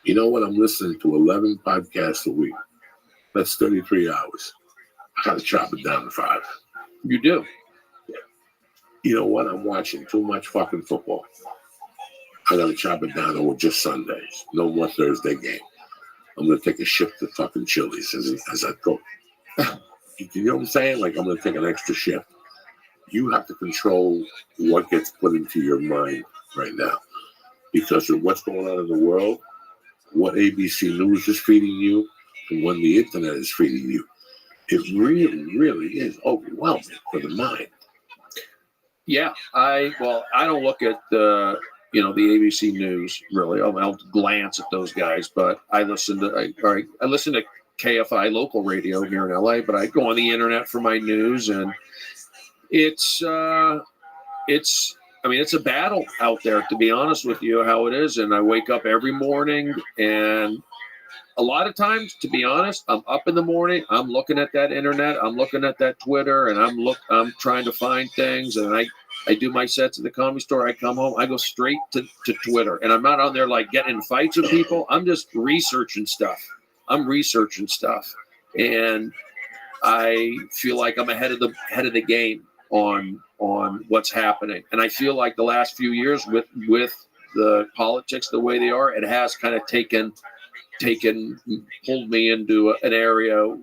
You know what? I'm listening to 11 podcasts a week. That's 33 hours. I got to chop it down to 5. You do. Yeah. You know what? I'm watching too much fucking football. I got to chop it down to just Sundays. No more Thursday game. I'm going to take a shift to fucking Chili's as I go. You know what I'm saying? Like, I'm going to take an extra shift. You have to control what gets put into your mind right now. Because of what's going on in the world, what ABC News is feeding you, and what the internet is feeding you. It really, really is overwhelming for the mind. Yeah. I don't look at the ABC News, really. I'll glance at those guys, but I listen to KFI local radio here in LA, but I go on the internet for my news, and it's a battle out there, to be honest with you, how it is. And I wake up every morning, and a lot of times, to be honest, I'm up in the morning, I'm looking at that internet, I'm looking at that Twitter, and I'm trying to find things, and I do my sets at the Comedy Store. I come home, I go straight to Twitter, and I'm not on there like getting in fights with people. I'm just researching stuff. And I feel like I'm ahead of the game on what's happening, and I feel like the last few years with the politics the way they are, it has kind of pulled me into an area,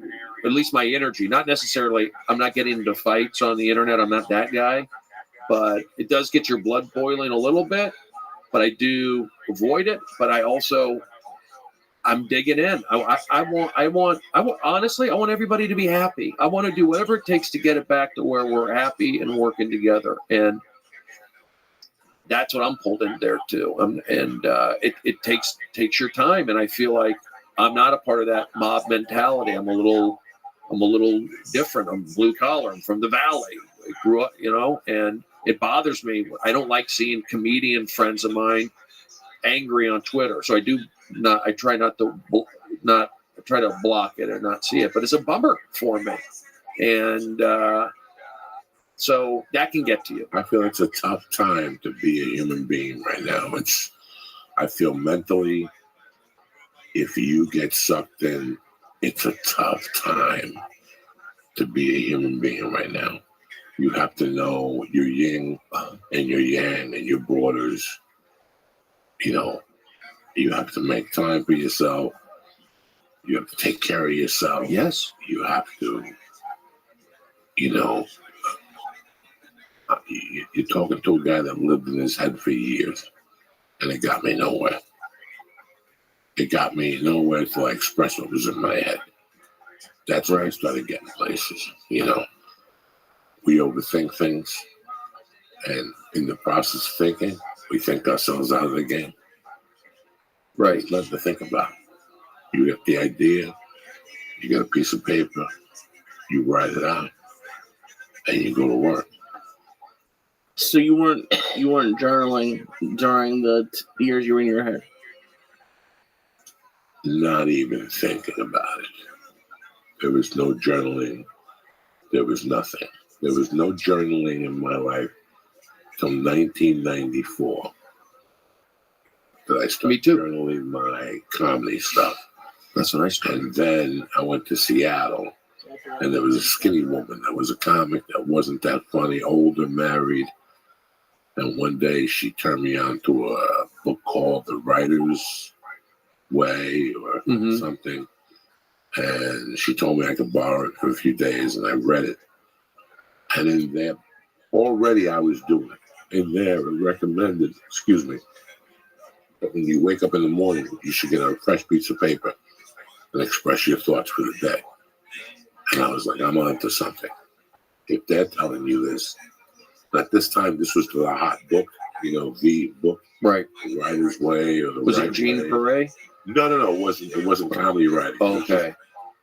at least my energy. Not necessarily, I'm not getting into fights on the internet. I'm not that guy, but it does get your blood boiling a little bit. But I do avoid it. But I'm digging in. I want honestly, I want everybody to be happy. I want to do whatever it takes to get it back to where we're happy and working together. And that's what I'm pulled in there too. It takes your time. And I feel like I'm not a part of that mob mentality. I'm a little different. I'm blue collar. I'm from the Valley. I grew up, and it bothers me. I don't like seeing comedian friends of mine angry on Twitter. So I try to block it or not see it, but it's a bummer for me. And so that can get to you. I feel it's a tough time to be a human being right now. I feel mentally, if you get sucked in, it's a tough time to be a human being right now. You have to know your yin and your yang and your borders. You have to make time for yourself. You have to take care of yourself. Yes. You have to, you're talking to a guy that lived in his head for years, and it got me nowhere. It got me nowhere till I expressed what was in my head. That's where I started getting places, We overthink things, and in the process of thinking, we think ourselves out of the game. Right. There's nothing to think about. You get the idea, you get a piece of paper, you write it out, and you go to work. So you weren't journaling during the years you were in your head? Not even thinking about it. There was no journaling. There was nothing. There was no journaling in my life till 1994 that I started journaling my comedy stuff. That's when I started. And then I went to Seattle, and there was a skinny woman that was a comic that wasn't that funny, older, married. And one day she turned me on to a book called The Writer's Way or something. And she told me I could borrow it for a few days, and I read it. And in there, already I was doing it. In there, it recommended, that when you wake up in the morning, you should get a fresh piece of paper and express your thoughts for the day. And I was like, I'm on to something. If they're telling you this, at this time, this was the hot book, the book. Right. The Writer's Way or the Was it Jean Perret? No, it wasn't. It wasn't comedy writing. Okay.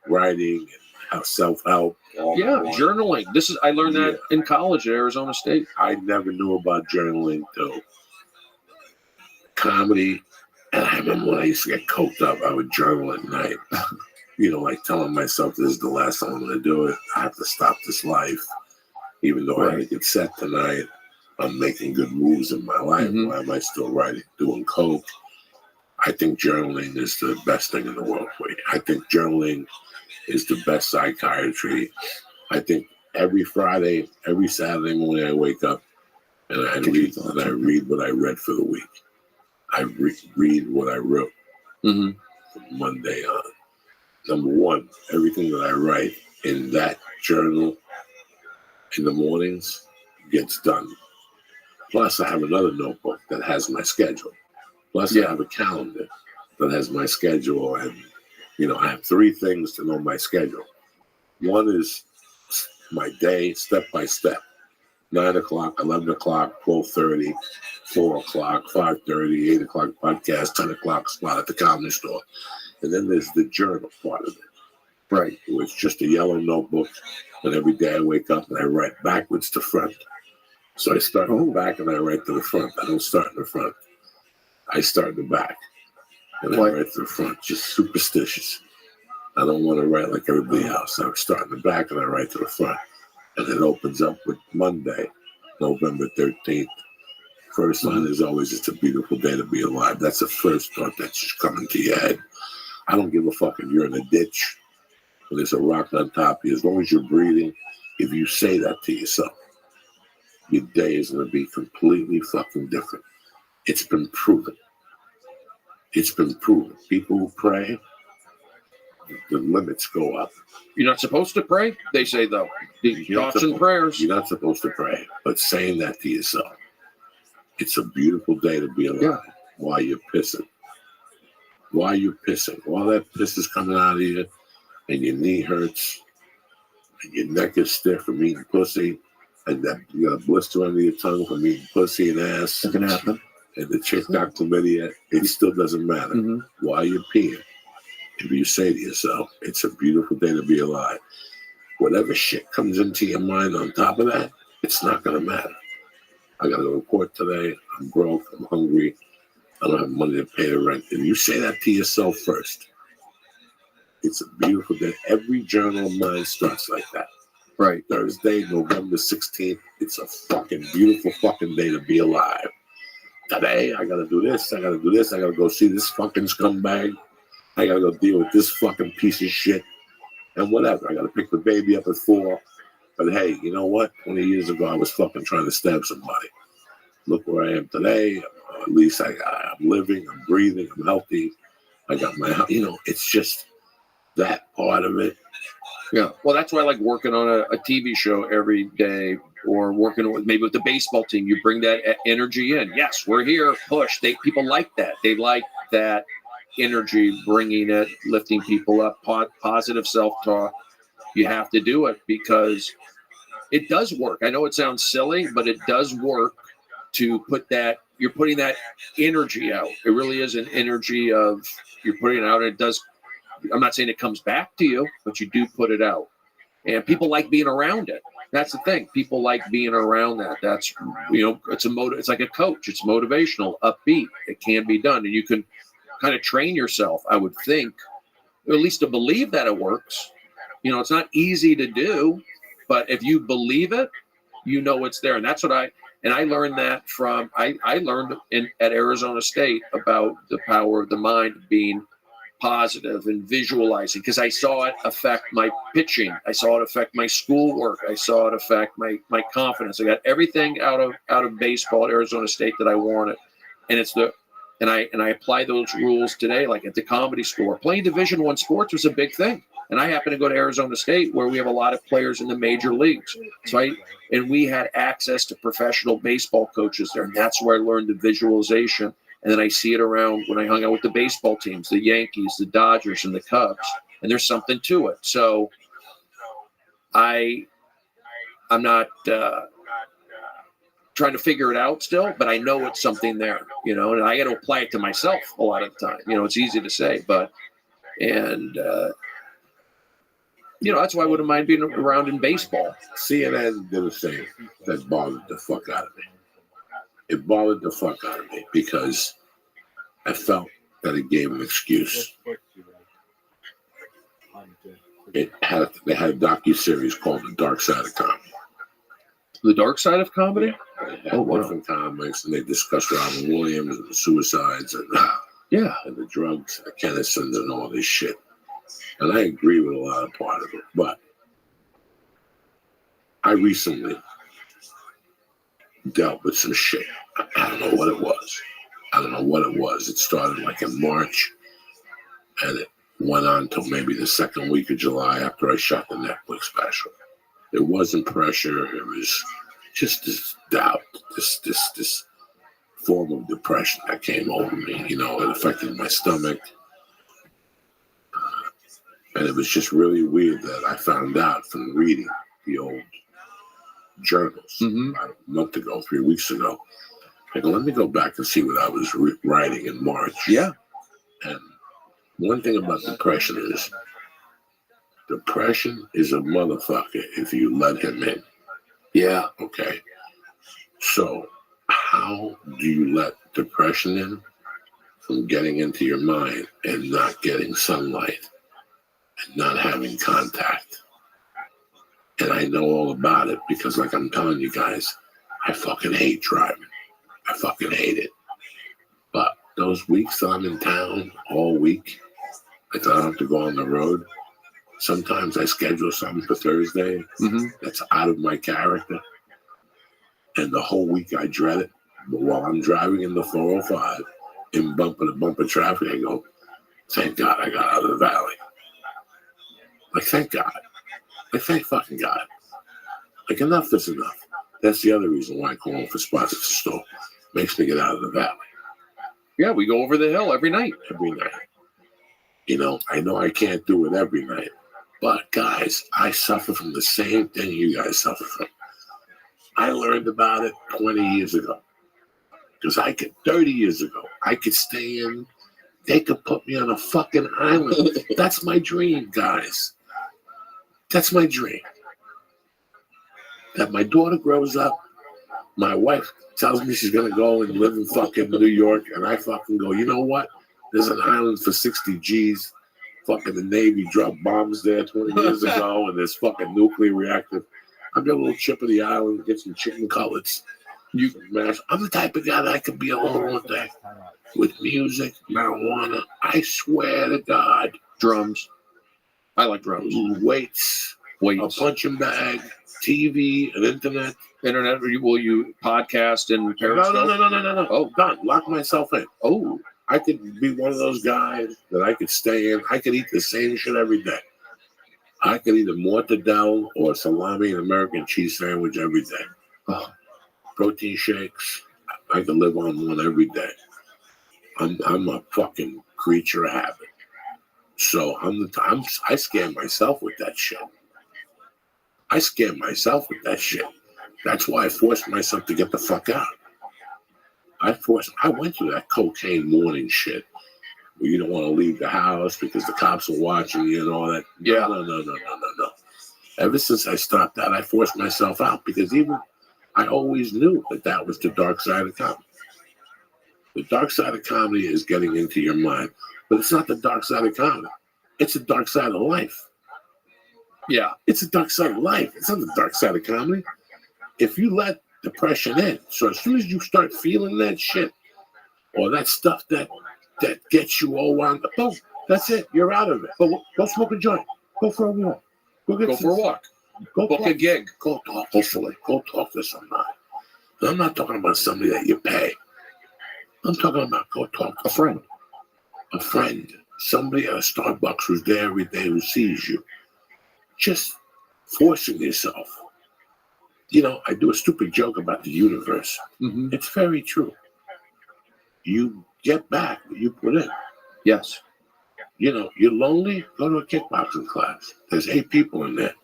Writing and self-help. Journaling. I learned that in college at Arizona State. I never knew about journaling till comedy. And I remember when I used to get coked up, I would journal at night. Like telling myself this is the last time I'm going to do it. I have to stop this life. Even though I get set tonight, I'm making good moves in my life. Why am I still writing, doing coke? I think journaling is the best thing in the world for you. I think journaling is the best psychiatry. I think every Friday, every Saturday morning I wake up and I read what I read for the week. I read what I wrote from Monday on. Number one, everything that I write in that journal in the mornings gets done. Plus, I have another notebook that has my schedule. Plus, I have a calendar that has my schedule. And, I have three things to know my schedule. One is my day, step by step. 9 o'clock, 11 o'clock, 12:30, 4 o'clock, 5:30, 8 o'clock podcast, 10 o'clock spot at the comedy store. And then there's the journal part of it. Right. It's just a yellow notebook. And every day I wake up and I write backwards to front. So I start in the back and I write to the front. I don't start in the front. I start in the back and I write to the front. Just superstitious. I don't want to write like everybody else. I start in the back and I write to the front. And it opens up with Monday, November 13th. First line is always, it's a beautiful day to be alive. That's the first thought that's just coming to your head. I don't give a fuck if you're in a ditch and there's a rock on top of you. As long as you're breathing, if you say that to yourself, your day is going to be completely fucking different. It's been proven. It's been proven. People who pray, the limits go up. You're not supposed to pray, they say, though. The thoughts and prayers. You're not supposed to pray, but saying that to yourself, it's a beautiful day to be alive. Yeah. While you're pissing. While you're pissing. While that piss is coming out of you, and your knee hurts, and your neck is stiff from eating pussy, and that you got a blister under your tongue from eating pussy and ass. It can happen. And the chick got chlamydia, it still doesn't matter. Mm-hmm. While you're peeing, if you say to yourself, it's a beautiful day to be alive, whatever shit comes into your mind on top of that, it's not going to matter. I got to go to court today. I'm broke. I'm hungry. I don't have money to pay the rent. And you say that to yourself first. It's a beautiful day. Every journal of mine starts like that. Right. Thursday, November 16th. It's a fucking beautiful fucking day to be alive. Today, I got to do this. I got to do this. I got to go see this fucking scumbag. I got to go deal with this fucking piece of shit. And whatever. I got to pick the baby up at 4. But hey, you know what? 20 years ago, I was fucking trying to stab somebody. Look where I am today. At least I'm living, I'm breathing, I'm healthy. I got my, it's just that part of it. Yeah. Well, that's why I like working on a TV show every day, or working with maybe with the baseball team. You bring that energy in. Yes, we're here. Push. People like that. They like that energy, bringing it, lifting people up, positive self-talk. You have to do it because it does work. I know it sounds silly, but it does work to put that, you're putting that energy out. It really is an energy of, you're putting it out, and it does, I'm not saying it comes back to you, but you do put it out. And people like being around it. That's the thing. People like being around that. That's, it's like a coach. It's motivational, upbeat. It can be done. And you can kind of train yourself, I would think, or at least to believe that it works. It's not easy to do, but if you believe it, it's there. And that's what I learned that from, I learned at Arizona State about the power of the mind being positive and visualizing, because I saw it affect my pitching. I saw it affect my schoolwork. I saw it affect my confidence. I got everything out of baseball at Arizona State that I wanted. And I apply those rules today, like at the comedy store. Playing Division I sports was a big thing. And I happen to go to Arizona State, where we have a lot of players in the major leagues. And we had access to professional baseball coaches there. And that's where I learned the visualization. And then I see it around when I hung out with the baseball teams, the Yankees, the Dodgers, and the Cubs. And there's something to it. So I'm not trying to figure it out still, but I know it's something there, and I got to apply it to myself a lot of the time. It's easy to say, but, that's why I wouldn't mind being around in baseball. CNN did a thing that bothered the fuck out of me. It bothered the fuck out of me because I felt that it gave an excuse. They had a docu-series called The Dark Side of Comedy. The Dark Side of Comedy? Different comics, and they discussed Robin Williams and the suicides and the drugs, the Kennisons, and all this shit. And I agree with a lot of part of it, but I recently dealt with some shit. I don't know what it was. It started like in March, and it went on till maybe the second week of July after I shot the Netflix special. It wasn't pressure. It was just this doubt, this form of depression that came over me. It affected my stomach. And it was just really weird that I found out from reading the old journals about a month ago, 3 weeks ago. I go, let me go back and see what I was writing in March. Yeah. And one thing about depression is a motherfucker if you let him in. Yeah. Okay. So how do you let depression in from getting into your mind and not getting sunlight and not having contact? And I know all about it because, like I'm telling you guys, I fucking hate driving. I fucking hate it. But those weeks that I'm in town all week, I don't have to go on the road, Sometimes I schedule something for Thursday that's out of my character, and the whole week I dread it. But while I'm driving in the 405 in bumper-to-bumper traffic, I go, thank God I got out of the valley. Like, thank God. Like, thank fucking God. Like, enough is enough. That's the other reason why I call him for spots at the store. Makes me get out of the valley. Yeah, we go over the hill every night. Every night. You know I can't do it every night. But, guys, I suffer from the same thing you guys suffer from. I learned about it 20 years ago. Because 30 years ago, I could stay in. They could put me on a fucking island. That's my dream, guys. That's my dream. That my daughter grows up, my wife tells me she's going to go and live in fucking New York, and I fucking go, you know what? There's an island for 60 G's. Fucking the Navy dropped bombs there 20 years ago, and there's fucking nuclear reactor. I'll get a little trip of the island, get some chicken cutlets. You can mash. I'm the type of guy that I could be alone one day with music, marijuana. I swear to God. Drums. I like drums. Weights. A punching bag. TV and internet. Internet, will you podcast and Periscope? No. Oh, done. Lock myself in. Oh, I could be one of those guys that I could stay in. I could eat the same shit every day. I could eat a mortadella or salami and American cheese sandwich every day. Oh, protein shakes. I could live on one every day. I'm a fucking creature of habit. So I scare myself with that shit. I scare myself with that shit. That's why I forced myself to get the fuck out. I went through that cocaine morning shit where you don't want to leave the house because the cops are watching you and all that. Yeah. No. Ever since I stopped that, I forced myself out because I always knew that was the dark side of comedy. The dark side of comedy is getting into your mind, but it's not the dark side of comedy. It's the dark side of life. Yeah. It's the dark side of life. It's not the dark side of comedy. If you let depression in, so as soon as you start feeling that shit or that stuff that gets you all wound up, boom, that's it. You're out of it. Go smoke a joint. Go for a walk. Go for a walk. Go book a gig. Go talk to somebody. And I'm not talking about somebody that you pay. I'm talking about go talk to a friend. Somebody at a Starbucks who's there every day who sees you. Just forcing yourself. I do a stupid joke about the universe. Mm-hmm. It's very true. You get back what you put in. Yes. You're lonely, go to a kickboxing class. There's 8 people in there.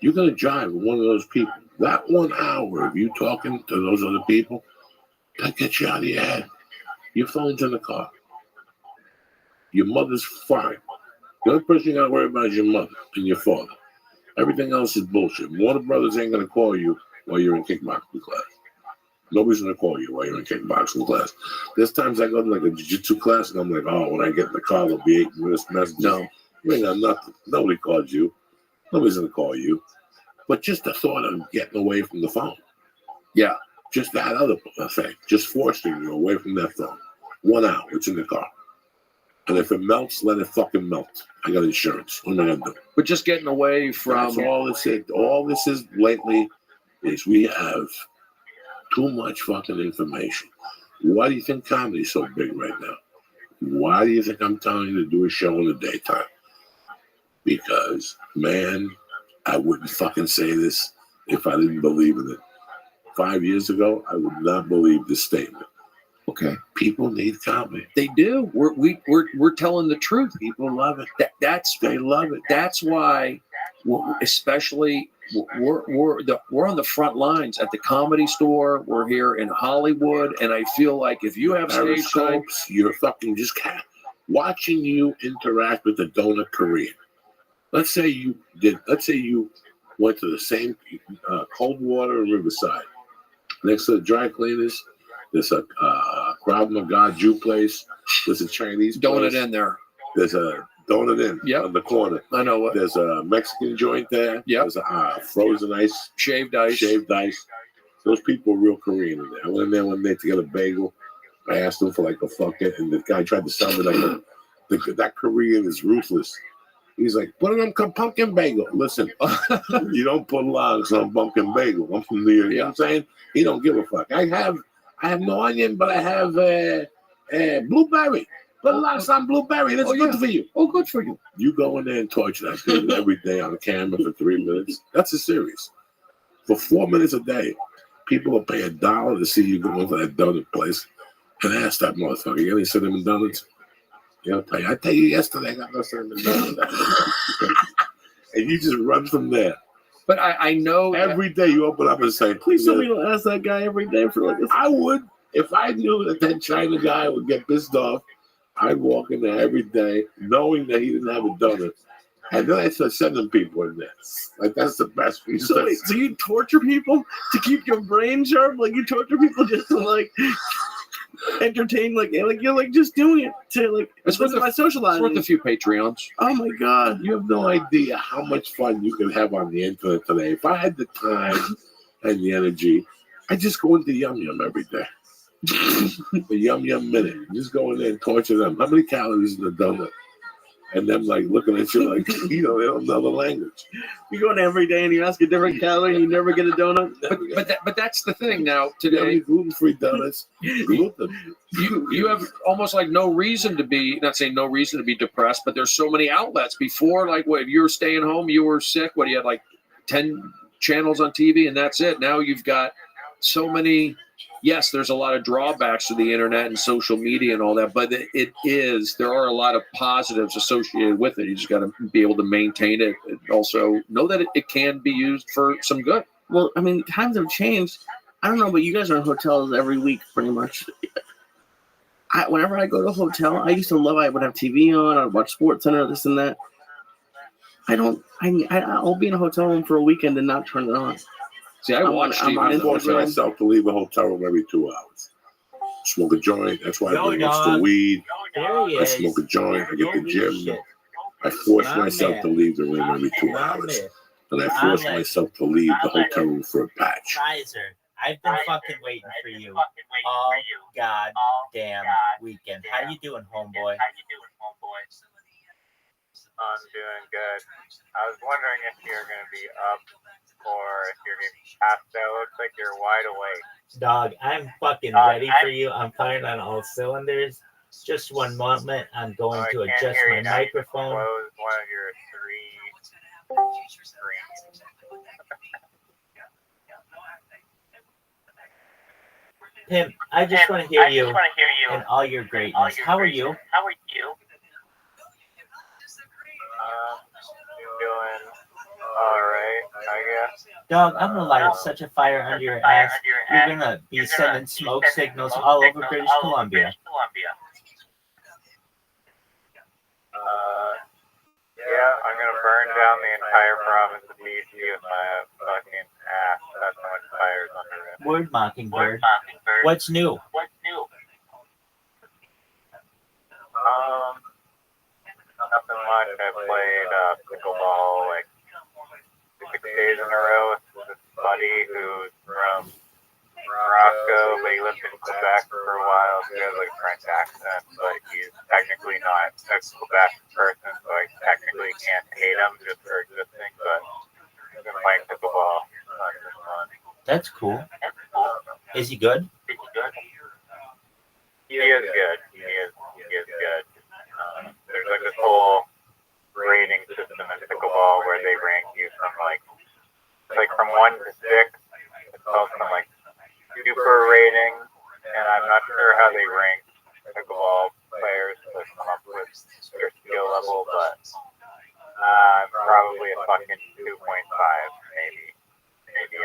You're going to jive with one of those people. That 1 hour of you talking to those other people, that gets you out of your head. Your phone's in the car. Your mother's fine. The only person you got to worry about is your mother and your father. Everything else is bullshit. Warner Brothers ain't going to call you while you're in kickboxing class. Nobody's going to call you while you're in kickboxing class. There's times I go to like a jiu-jitsu class and I'm like, oh, when I get in the car, there'll be 8 minutes message. No, you ain't got nothing. Nobody called you. Nobody's going to call you. But just the thought of getting away from the phone. Yeah. Just that other thing. Just forcing you away from that phone. 1 hour, it's in the car. And if it melts, let it fucking melt. I got insurance. What am I going to do? But just getting away from... That's all this is. All this is lately is we have too much fucking information. Why do you think comedy's so big right now? Why do you think I'm telling you to do a show in the daytime? Because, man, I wouldn't fucking say this if I didn't believe in it. 5 years ago, I would not believe this statement. Okay. People need comedy. They do. We're telling the truth. People love it. They love it. That's why, especially we're on the front lines at the Comedy Store. We're here in Hollywood, and I feel like if you have stage time, you're fucking just watching you interact with the donut Korean. Let's say you went to the same Cold Water and Riverside. Next to the dry cleaners, there's a Krav Maga Jew place. There's a Chinese donut place. in there. There's a donut in on the corner. I know what. There's a Mexican joint there. Yeah. There's a frozen ice. Shaved ice. Those people are real Korean in there. I went in there one day to get a bagel. I asked him for like a fucking, and the guy tried to sell me like that Korean is ruthless. He's like, put it on pumpkin bagel. Listen, you don't put logs on pumpkin bagel. I'm from New York. You know what I'm saying? He don't give a fuck. I have no onion, but I have blueberry. Put logs on blueberry. That's good for you. Oh, good for you. You go in there and torture that dude every day on camera for 3 minutes. That's a series. For 4 minutes a day, people will pay $1 to see you go into that donut place and ask that motherfucker, you got any cinnamon donuts? He'll tell you, I tell you yesterday I got no cinnamon donuts. And you just run from there. But I know every day you open up and say, Please tell me you don't ask that guy every day for like this. I would. If I knew that China guy would get pissed off, I'd walk in there every day knowing that he didn't have a donut. And then I start sending people in there. Like, that's the best piece. So you torture people to keep your brain sharp? Like, you torture people just to, like, entertain, like you're, like, just doing it to, like, it's worth my socializing. It's worth a few Patreons. Oh, my God. You have no idea how much fun you can have on the internet today. If I had the time and the energy, I'd just go into Yum Yum every day. The Yum Yum Minute. Just go in there and torture them. How many calories in a donut? And them like looking at you like, you know, they don't know the language. You go in every day and you ask a different calorie and you never get a donut. But that's the thing now. Today, gluten-free donuts. Gluten. You have almost like no reason to be, not saying no reason to be depressed, but there's so many outlets. Before, like, what, if you were staying home, you were sick, what, you had like 10 channels on TV and that's it. Now you've got so many. Yes, there's a lot of drawbacks to the internet and social media and all that, but there are a lot of positives associated with it. You just got to be able to maintain it and also know that it can be used for some good. Well, I mean, times have changed. I don't know, but you guys are in hotels every week pretty much. Whenever I go to a hotel, I used to love I would have TV on, I'd watch SportsCenter, this and that. I'll be in a hotel room for a weekend and not turn it on. See, I force myself to leave a hotel room every 2 hours. Smoke a joint. That's why I bring extra weed. I smoke a joint. I get the gym. I force myself to leave the room every 2 hours. And I force myself to leave the hotel room for a patch. Kaiser, I've been fucking waiting for you all goddamn weekend. How you doing, homeboy? I'm doing good. I was wondering if you're going to be up or if you're going to be passed out. Looks like you're wide awake. Dog, I'm fucking ready for you. I'm firing on all cylinders. Just one moment. I'm going to adjust my microphone. Close one of your three screens. Pimp, I just want to hear you and all your greatness. How are you? Doing all right, I guess. Dog, I'm gonna light such a fire under your ass. You're gonna be sending smoke signals all over British Columbia. Yeah, I'm gonna burn down the entire province of BC with my fucking ass. That's how much fire's under it. Word, Mockingbird. What's new? Nothing much. I played pickleball like 6 days in a row with this buddy who's from Morocco, but he lived in Quebec for a while. So he has like a French accent, but he's technically not a Quebec person, so I technically can't hate him just for existing. But I've been playing pickleball. That's cool. Is he good? He is good. He is good. There's like this whole rating system in pickleball where they rank you from like from 1 to 6. It's called some like super rating, and I'm not sure how they rank pickleball players to come up with their skill level, but I'm probably a fucking 2.5, maybe.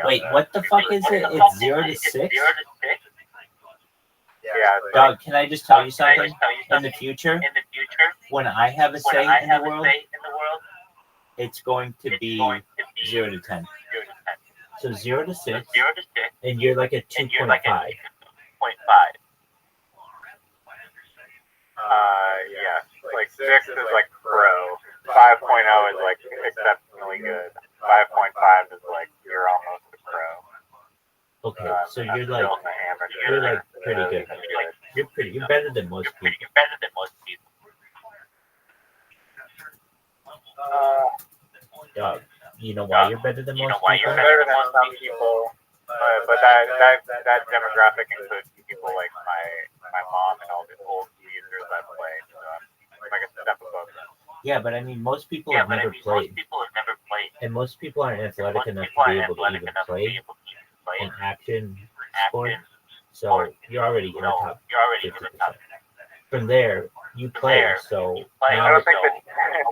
Wait, what the fuck is it? It's 0 to 6? Yeah. Dog, can I just tell you something? In the future, when I have a say in the world, it's going to be 0 to 10. So 0 to 6, and you're like a 2.5. Yeah. Like 6 is like pro. 5.0 is like exceptionally good. 5.5 is like you're almost a pro. Okay, so you're like pretty good. You're better than most people. Dog, you know why you're better than most You're people? better than some people, but that demographic includes people like my mom and all the old users that play. So I'm like a step above them. Yeah, but I mean, most people have never played. And most people aren't athletic enough to be able to even play an action sport. So you're already in the top 50%. From there, you play. So I now don't think that.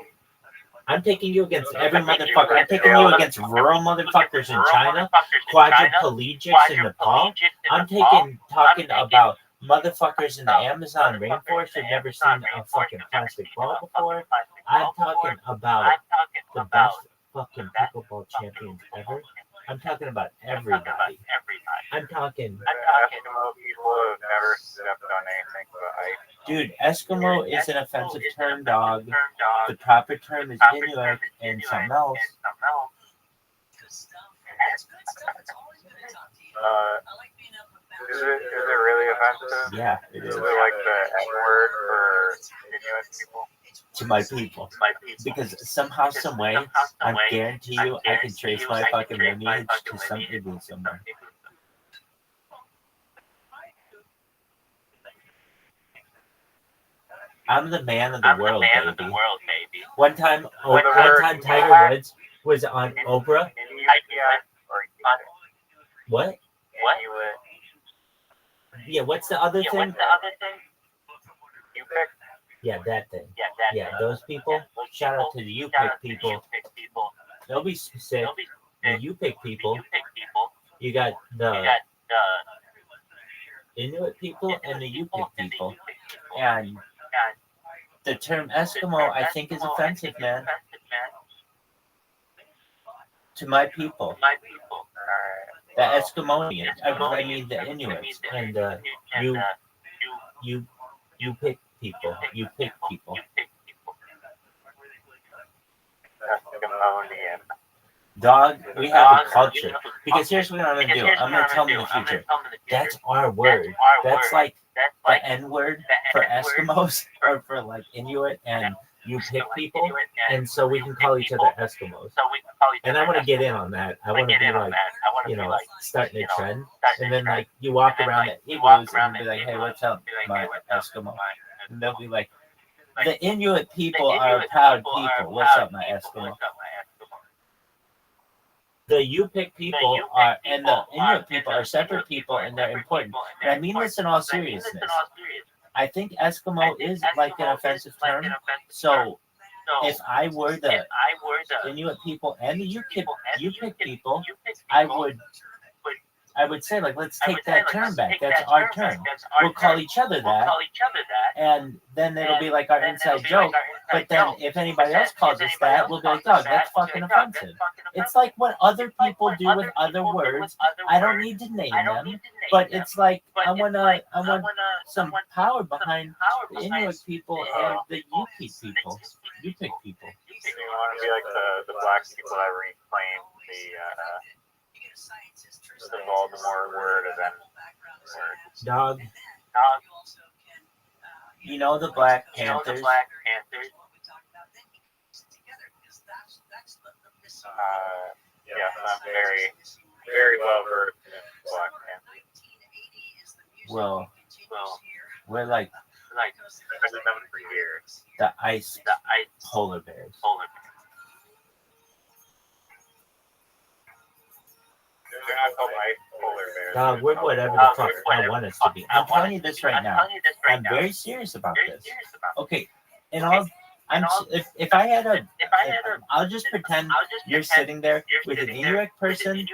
I'm taking you against every motherfucker. I'm taking you against rural motherfuckers in China, quadriplegics in Nepal. I'm talking about motherfuckers in the Amazon rainforest who've never seen a fucking plastic ball before. I'm talking about the best fucking pickleball champions ever. I'm talking about everybody. I'm talking. Eskimo people have never stepped on anything but ice. Dude, Eskimo is an offensive term, dog. The proper term is Inuit and something else. Is it really offensive? Yeah, it Is is. it like the N word for Inuit people? To my people. Because somehow, some way, I guarantee you I can trace my fucking lineage to some igloo somewhere. I'm the man of the world, baby. One time Tiger Woods was on Oprah. What? Yeah, what's the other thing? Yeah, that thing. Yeah, those people. Shout out to the U-Pick people. They'll be sick. The U-Pick people. You got the Inuit people and the U-Pick people. And the term Eskimo, I think, is offensive, man. To my people. The Eskimonians. I mean, the Inuits and the you-Pick people. You-Pick people. Eskimonian. Dog, we have a culture. Because here's what I'm going to do. I'm going to tell them in the future. That's our word. That's like the N-word for Eskimos or for like Inuit and you-Pick people. And so we can call each other Eskimos. And I want to get in on that. I want to be like, you know, starting a trend. And then like you walk around the igloos and be like, hey, what's up, my Eskimo? And they'll be like, the Inuit people are proud people. What's up, my Eskimo? The U-Pick people are, and the Inuit people are separate people, and they're important. And I mean this in all seriousness. I think Eskimo is like an offensive term. So if I were the Inuit people and the U-Pick people, I would say, like, let's take that term back. That's our term. We'll call each other that. And then it'll be like our inside joke. But then if anybody else calls us that, we'll be like, dog, that's fucking offensive. It's like what other people do with other words. I don't need to name them. But it's like, I want some power behind the Inuit people and the U-Pick people. U-Pick people. So you want to be like the black people that reclaim the Voldemort word and then word. Dog. You know the Black Panthers? Yes, I'm very, very well versed in Black Panthers. Well, we're like I've been known for years. the ice polar bears. They're not called ice polar bears. Dog, we're whatever the fuck I want us to be. I'm telling you this right now. I'm very serious about this. Okay, and if I had I'll just pretend you're sitting there with an Inuit person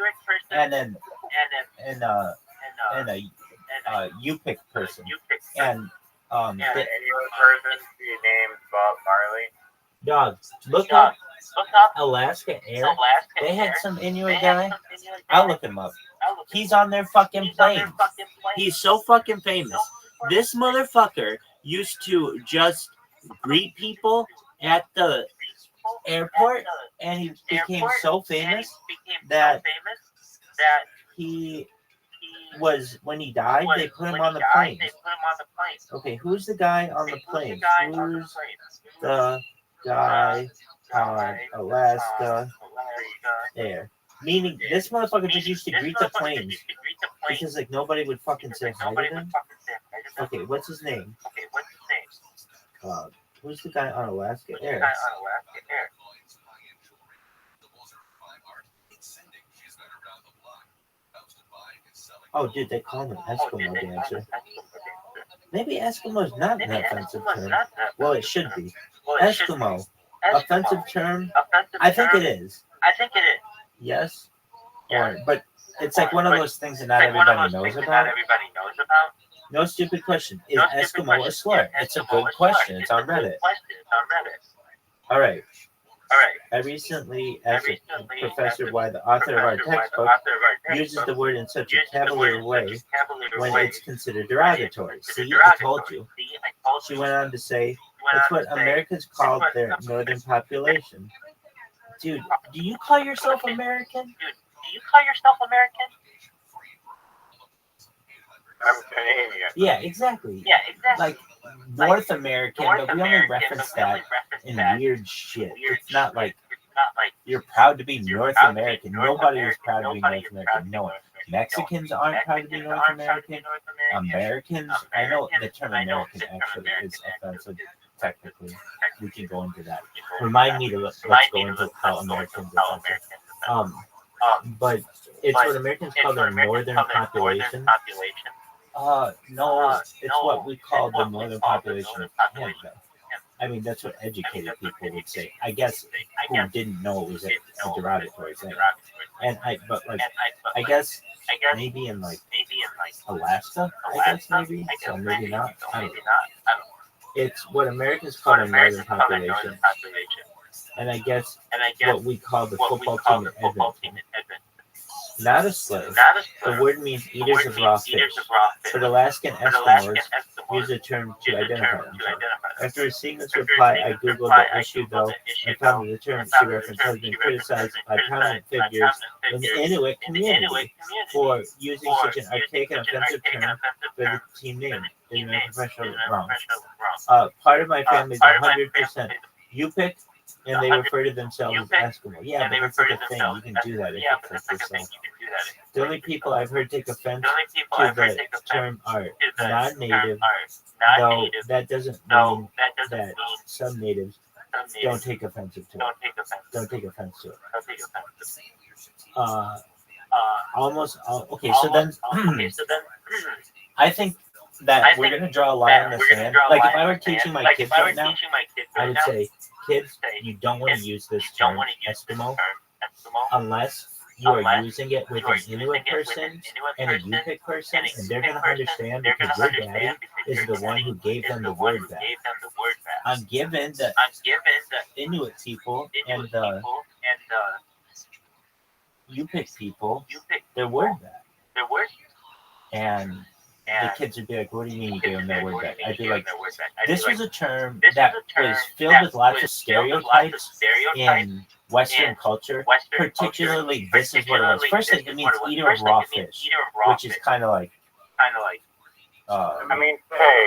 and a U-Pick person, and Inuit person be named Bob Marley. dog, look up Alaska Air. They had some Inuit guy. I'll look him up. He's on their fucking plane. He's so fucking famous. This motherfucker used to just greet people at the airport, and he became so famous that he was, when he died, they put him on the plane. Okay, who's the guy on the plane? Who's the guy on Alaska Air. Meaning, this motherfucker just used to greet the planes because like nobody would fucking say hi to them. Okay, what's his name? Who's the guy on Alaska Air? Oh, dude, they call him an Eskimo dancer. Maybe Eskimo is not an offensive term. Well, it should be. Eskimo. Offensive term? I think it is. Yes? But it's like one of those things that not everybody knows about. No stupid question. Is Eskimo a slur? It's a good question. It's on Reddit. All right. I recently asked a professor why the author of our textbook uses the word in such a cavalier way when it's considered derogatory. See, I told you. She went on to say, it's what Americans call their northern population. Dude, do you call yourself American? I'm Canadian. Yeah, exactly. Like North American, but we only reference that in weird shit. It's not like you're proud to be North American. Nobody is proud to be North American. No. Mexicans aren't proud to be North American. Americans, I know the term American actually is offensive, technically. We can go into that. Remind me to let's go into how Americans are offensive. But it's what Americans call their northern population. No, it's what we call the northern population of Canada. I mean, that's what educated people would say. I guess who didn't know it was a derogatory thing. I guess maybe in like Alaska, I guess maybe, so maybe not. I don't know. It's what Americans call the northern population. And I guess what we call the football team in Edmonton. Not a slave. The word means eaters of raw fish. But Alaskan Eskimos use the term to identify themselves. After receiving this reply, I googled the issue, though, and found that the term she referenced has been criticized by prominent figures in the Inuit community for using such an archaic and offensive term for the team name. They made professional wrong. Part of my family is 100% Yupik, and they refer to themselves as Eskimo. Yeah, but that's like a thing. You can do that if it's like yourself. The only people I've heard take offense to the term are non-native, though that doesn't mean that some natives don't take offense to it. Okay, so then I think that we're going to draw a line in the sand. Like if I were teaching my kids right now, I would say, kids, you don't want to use this term Eskimo unless you are using it with an Inuit person and a Yupik person, and they're going to understand because your daddy is the one who gave them the word back. I'm giving the Inuit people and the Yupik people their word back. And the kids would be like, what do you mean you gave them their word back? I'd be like, this was a term that was filled with lots of stereotypes in Western culture. Particularly, this is what it was. First, it means eater of raw fish, which is kind of like, I mean,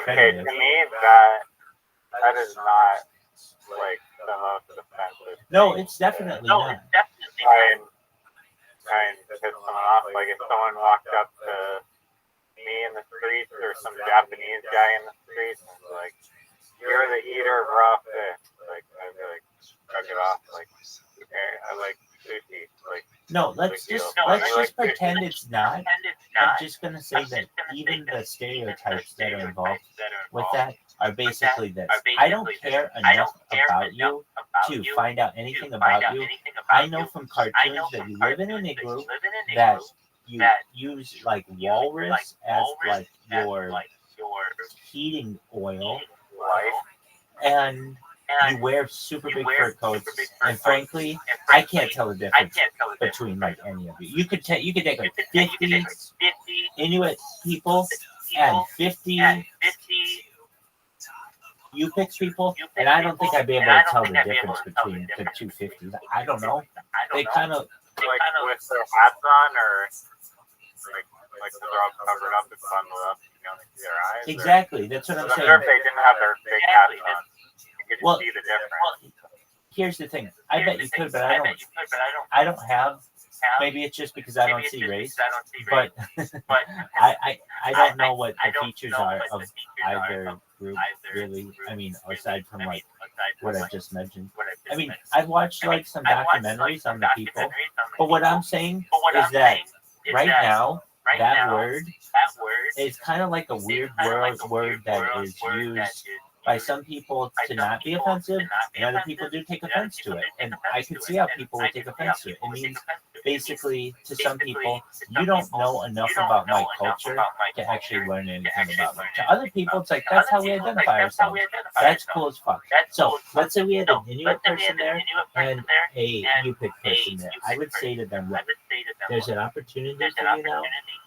hey, to me, that is not, like, the most offensive. No, it's definitely not. Trying to piss someone off. Like, if someone walked up to me in the streets or some Japanese guy in the streets and was like, you're the eater of raw fish. Like, I'd be like, shrug it off. Like, okay, I like sushi. Like, no, let's just pretend it's not. I'm just gonna say that even the stereotypes that are involved with that are basically this. I don't care enough about you to find out anything about you. I know from cartoons that you live in an igloo, that you use like walrus as like your heating oil, and you wear super big fur coats, and frankly, I can't tell the difference between like any of you. You could take like 50 Inuit people and 50 Yupik people, and I don't think I'd be able to tell the difference between the two 50s. I don't know. They kind of like with their hats on, or like they're all covered up and bundled up, you can only see their eyes. Exactly, that's what I'm saying. I'm sure if they didn't have their big hats on, you could see the difference. here's the thing. I bet you could, but I don't have. Maybe it's just because I don't see race, but I don't know what the features are of either group really. I mean, aside from like what I just mentioned. I mean, I've watched like some documentaries on the people, but what I'm saying is that right now that word is kind of like a weird word that is used by some people to not be offensive, and other people do take offense to it. And I can see how people would take offense to it. It means basically to some people, you don't know enough about my culture to actually learn anything about me. To other people, it's like, that's how we identify ourselves. That's cool as fuck. So let's say we had an Inuit person there and a Yupik person there. I would say to them, look, there's an opportunity for you now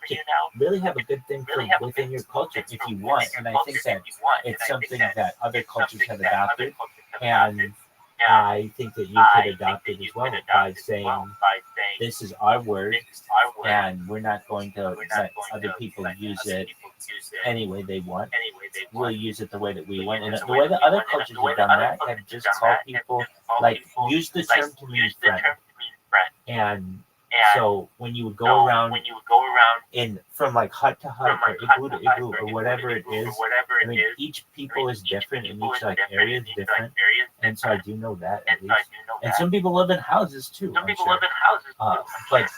to really have a good thing for within your culture if you want. And I think that it's something that other cultures have adopted, and I think that you could adopt it as well by saying, this is our word, and we're not going to let other people use it any way they want. We'll use it the way that we want. And the way that other cultures have done that, have just called people, like, use the term to mean friend. And so when you would go around in from like hut to hut or igloo to igloo or whatever it is, I mean, each people is different and each like area is different, and so I do know that at least. And some people live in houses too. I'm sure. But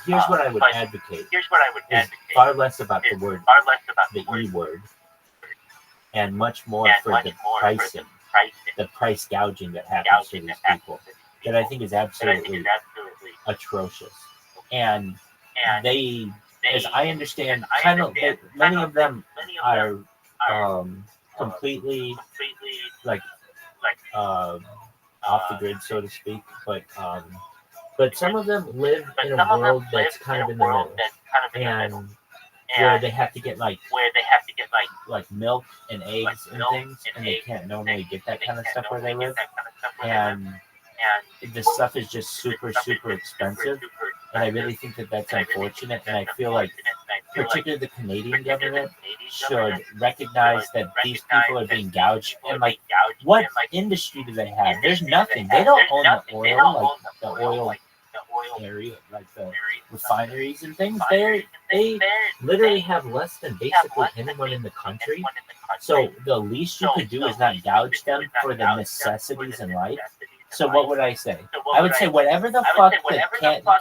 here's what I would advocate: is far less about the word, the E word, and much more for the pricing, the price gouging that happens to these people, that I think is absolutely atrocious. And they, as I understand, kind of many of them are completely like off the grid, so to speak. But some of them live in a world that's kind of in the middle, and where they have to get like milk and eggs and things, and they can't normally get that kind of stuff where they live, and this stuff is just super expensive. And I really think that that's unfortunate, and I feel like particularly the Canadian government should recognize that these people are being gouged. And like, what industry do they have? There's nothing. They don't own the oil, like the oil area, like the refineries and things. They literally have less than basically anyone in the country. So the least you could do is not gouge them for the necessities in life. So what would I say? I would say whatever the fuck the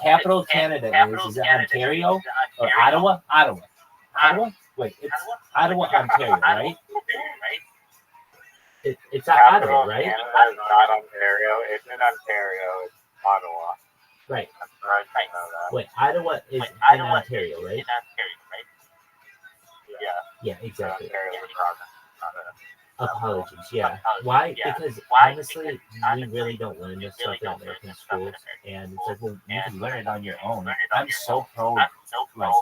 capital of Canada is it Ontario or Ottawa? Ottawa? Wait, it's Ottawa, Ontario, right? It's Ottawa, right? Canada is not Ontario. It's in Ontario. It's Ottawa. Right. I know that. Wait, Ottawa is in Ontario, right? Yeah. Yeah, exactly. Ontario is a province. Apologies, yeah. Why? Because honestly, we really don't learn this stuff in American schools, and it's like, well, you can learn it on your own. I'm so pro like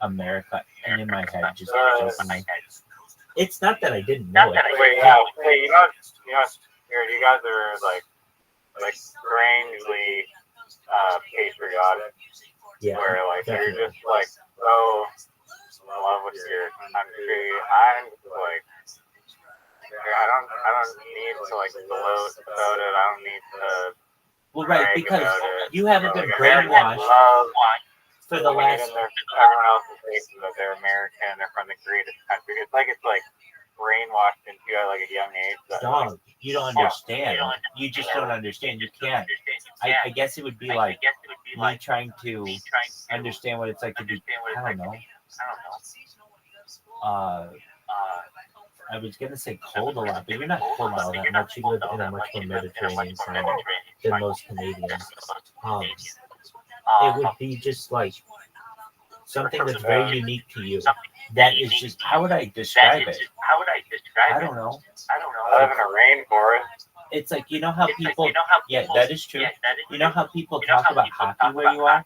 America, and in my head, just it's not that I didn't know it. Wait, yeah. Hey, you guys are like strangely patriotic. Yeah, where like definitely. you're just like so in love with your country. I'm like. I don't need to like gloat about it. I don't need to. Well, right, because you haven't been brainwashed for the last. Everyone else thinks that they're American. They're from the greatest country. It's like brainwashed into like a young age. Dog, you don't understand. You just don't understand. You can't. I guess it would be like me trying to understand what it's like to be. I don't know. I was gonna say cold a lot, but you're not cold all that much. You live in a much more Mediterranean climate than most Canadians. It would be just like something that's very unique to you. That is just, how would I describe it? I don't know. I live in a rainforest. It's like, you know how people, yeah, that is true. You know how people talk about hockey where you are?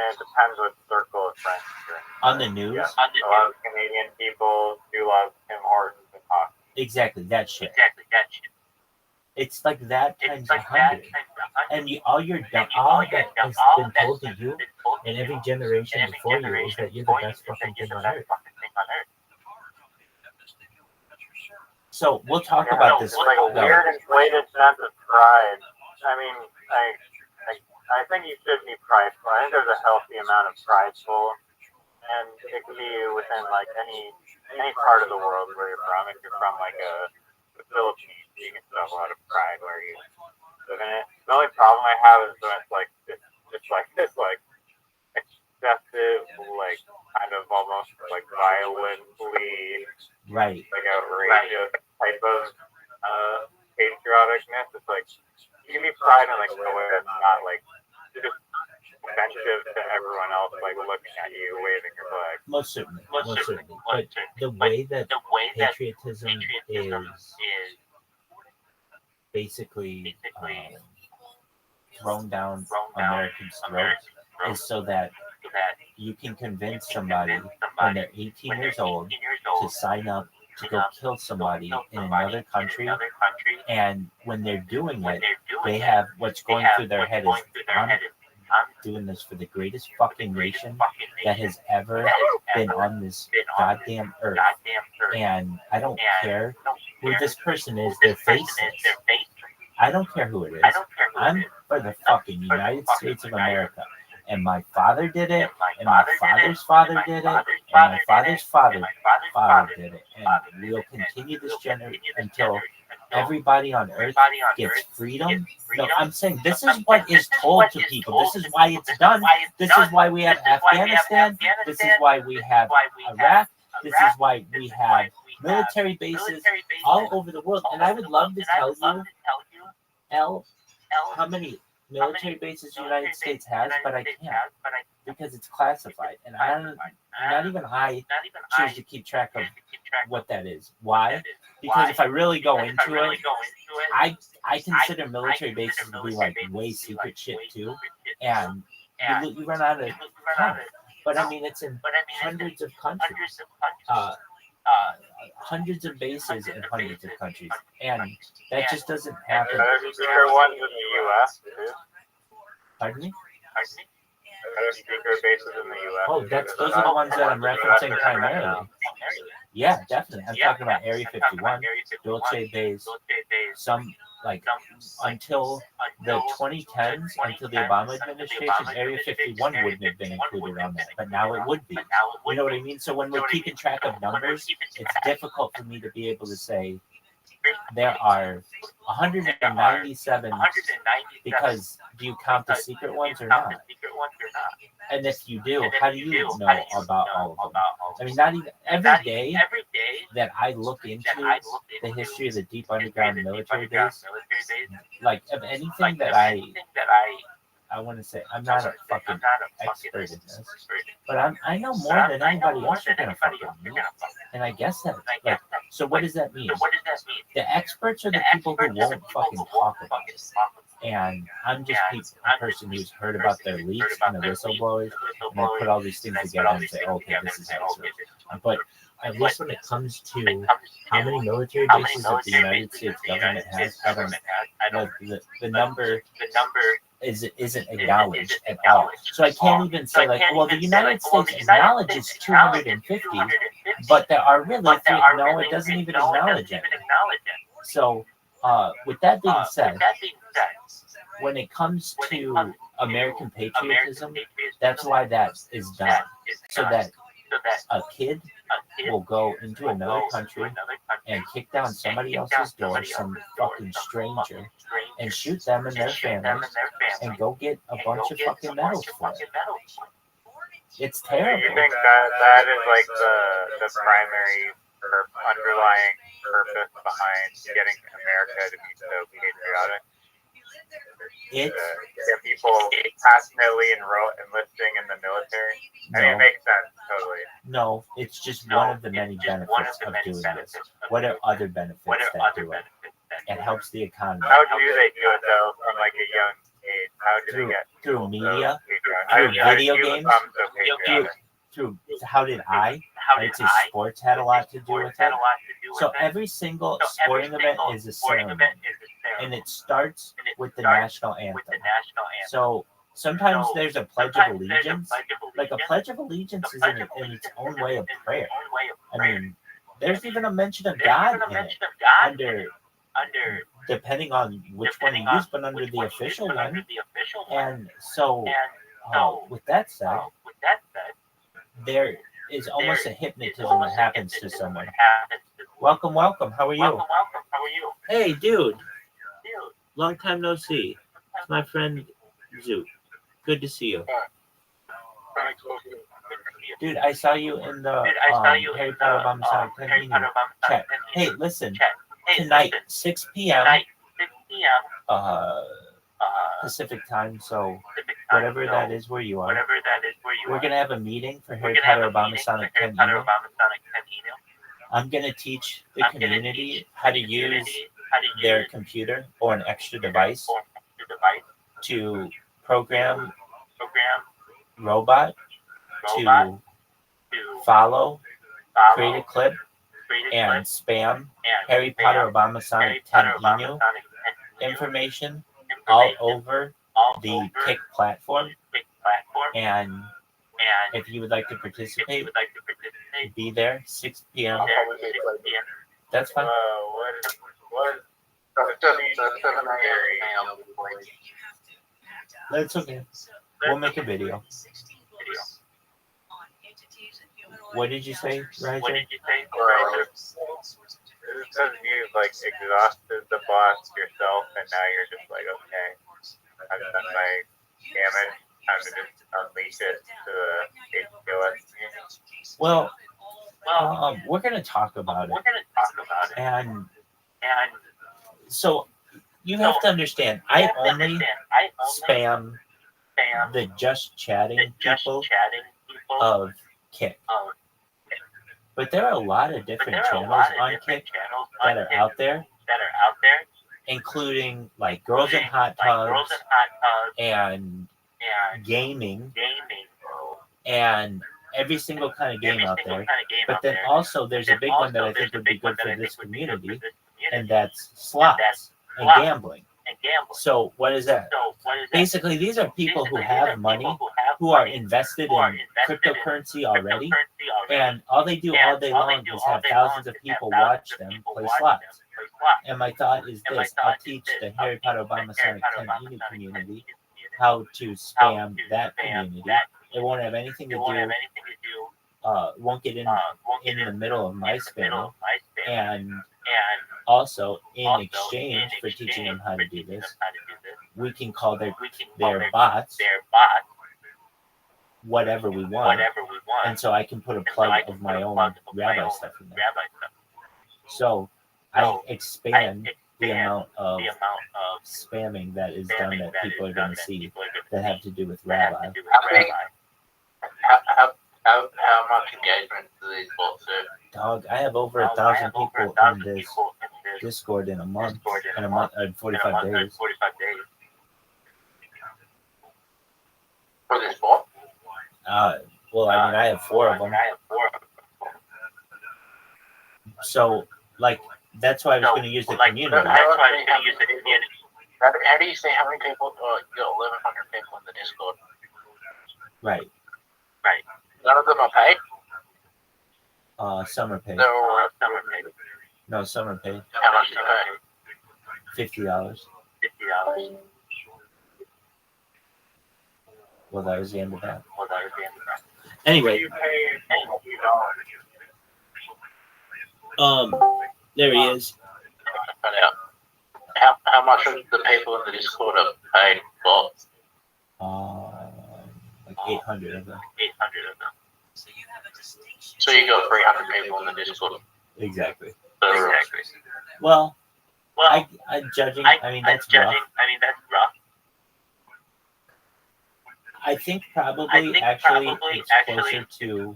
It depends what circle of friends you're in. On the news? Yeah. A lot of Canadian people do love Tim Hortons and hockey. Exactly, that shit. It's like that times 100. And all that has been told to you and every generation before you is that you're the best fucking thing on earth. So we'll talk about this. It's like a weird inflated sense of pride. I mean, I think you should be prideful. I think there's a healthy amount of prideful, and it can be within like any part of the world where you're from. If you're from like the Philippines, you can still have a lot of pride where you live in it. The only problem I have is when it's like this excessive, like kind of almost like violently, Right. like outrageous type of patrioticness. It's like you can be pride in like a way that's not like just offensive to everyone else, like looking at you, waving your flag. Most certainly. But the way that patriotism is basically thrown down Americans' throats is so that you can convince somebody when they're 18 years old to sign up to go kill somebody in another country, and when they're doing it, they have what's going through their head is, I'm doing this for the greatest fucking nation that has ever been on this goddamn earth, and I don't care who this person is, their face is. I don't care who it is. I'm for the fucking United States of America. And my father did it, and my father's father did it, and my father's father did it. And we'll continue this generation until everybody on earth gets freedom. No, I'm saying this is what is told to people. This is why it's done. This is why we have Afghanistan. This is why we have Iraq. This is why we have military bases all over the world. And I would love to tell you, how many military bases the United States has, but I can't because it's classified, and not even I choose to keep track of what that is. Why? Because if I really go into it, I consider military bases to be like way secret shit too, and you run out of time. But I mean, it's in hundreds of countries, hundreds of bases in hundreds of countries, and that just doesn't happen. There's secret ones in the U.S. too. Pardon me? There's secret bases in the U.S. Oh, those are the ones that I'm referencing primarily. Yeah, definitely. I'm talking about Area 51, Dulce Bays, some like until the 2010s, until the Obama administration, Area 51 wouldn't have been included on that, but now it would be. You know what I mean? So when we're keeping track of numbers, it's difficult for me to be able to say there are 197 because do you count the secret ones or not? And if you do, how do you know about all of them? I mean, not even every day that I look into the history of the deep underground military base, like of anything that I want to say, I'm not a fucking expert in this, but I know more than anybody else you're gonna fucking meet. And I guess that, like, so what does that mean? The experts are the people who won't fucking talk about this. And I'm just a person who's heard about their leaks and the whistleblowers, and I put all these things together and say, okay, this is how it's real. But at least when it comes to how many military bases that the United States government has, I don't know. The number isn't acknowledged at all. So I can't even say like, well, the United States acknowledges 250, but there are really no, it doesn't even acknowledge it. So with that being said, when it comes to American patriotism, that's why that is done. So that a kid will go into another country and kick down somebody else's door, some fucking stranger, and shoot them and their families and go get a bunch of fucking medals for it. It's terrible. You think that is like the primary underlying purpose behind getting America to be so patriotic? It's get people passionately enlisting in the military. I mean, it makes sense totally. No, it's just one of the many benefits of doing this. What are other benefits that do it? It helps the economy. How do they do it though from like a young age? How do they get through media, through video games, through how did I would say sports had a lot to do with it. So every single sporting event is a ceremony, and it starts with the national anthem. So sometimes there's a pledge of allegiance. Like a pledge of allegiance is in its own way of prayer. I mean, There's even a mention of God in it. Under depending on which one you use, but under the official one. And so, with that said, there is almost a hypnotism that happens to someone. Welcome. How are you? Hey, dude. Long time no see. It's my friend Zoot. Good to see you. Dude, I saw you in the Harry Potter Obama Sonic 10 email chat. Hey, listen. Tonight, 6 p.m. Pacific time, so whatever that is where you are, we're going to have a meeting for Harry Potter Obama Sonic 10 email. I'm going to teach the community how to use their computer or an extra device to program robot to follow, create a clip, and spam Harry Potter Obama Sonic 10 email information all over the Kick platform. And if you would like to participate, be there 6 p.m. That's fine. That's okay. We'll make a video. What did you say, Roger? It says you've like exhausted the boss yourself, and now you're just like, okay, I've done my damage. Time to just unleash it to the HQS. Well, we're gonna talk about it. And so you have to understand, I only spam the just chatting people of Kick. But there are a lot of different channels on Kick that are out there, including like Girls in Hot Tubs and gaming and every single kind of game out there. But then also there's a big one that I think would be good for this community, and that's slots and gambling. So what is that? Basically, these are people who have money, who are invested in cryptocurrency already, and all they do all day long is have thousands of people watch them play slots. And my thought is this: I'll teach the Harry Potter Obama Sonic 10 email community how to spam that community. It won't have anything to do. Won't get in the middle of my spam, and also in exchange for teaching them how to do this, we can call their bots whatever we want, and so I can put a plug of my own Rabbi stuff in there. So I expand the amount of spamming that is done that people are going to see that have to do with Rabbi. How much engagement do these bots do? Dog, I have over 1,000 people in this Discord in a month, 45 days. For this bot? Well, I mean, I have 4 of them. So, like, that's why I was going to use the community. How do you say how many people? You got 1,100 people in the Discord. Right. None of them are paid? Some are paid. They're all summer paid. No, some are paid. How much do you pay? $50. Well, that was the end of that. Anyway. There he is. How much of the people in the Discord are paid bots? Like 800 of them. So you got 300 people in the Discord. Exactly. So, Well, I'm judging. I mean, that's rough. I think probably actually it's closer to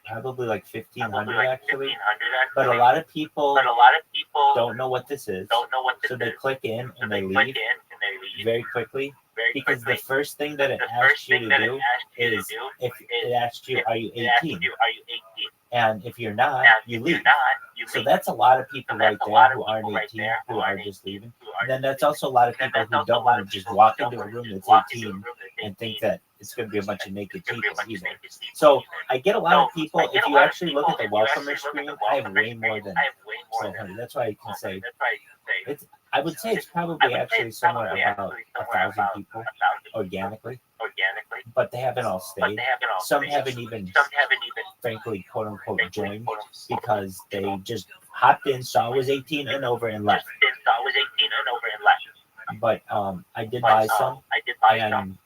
probably like 1,500 actually. But a lot of people don't know what this is, so they click in and they leave very quickly, because the first thing that it asks you to do is if it asks you, are you 18? And if you're not, you leave. So that's a lot of people right there who aren't 18, who are just leaving. And then that's also a lot of people who don't want to just walk into a room that's 18 and think that it's going to be a bunch of naked people either. So I get a lot of people. If you actually look at the welcomer screen, I have way more than 1,200. That's why I can say it's. I would say it's probably actually somewhere about 1,000 people organically, but they haven't all stayed. Some haven't even, frankly, quote unquote, joined because they just hopped in, saw it was 18 and over, and left. But I did buy some, and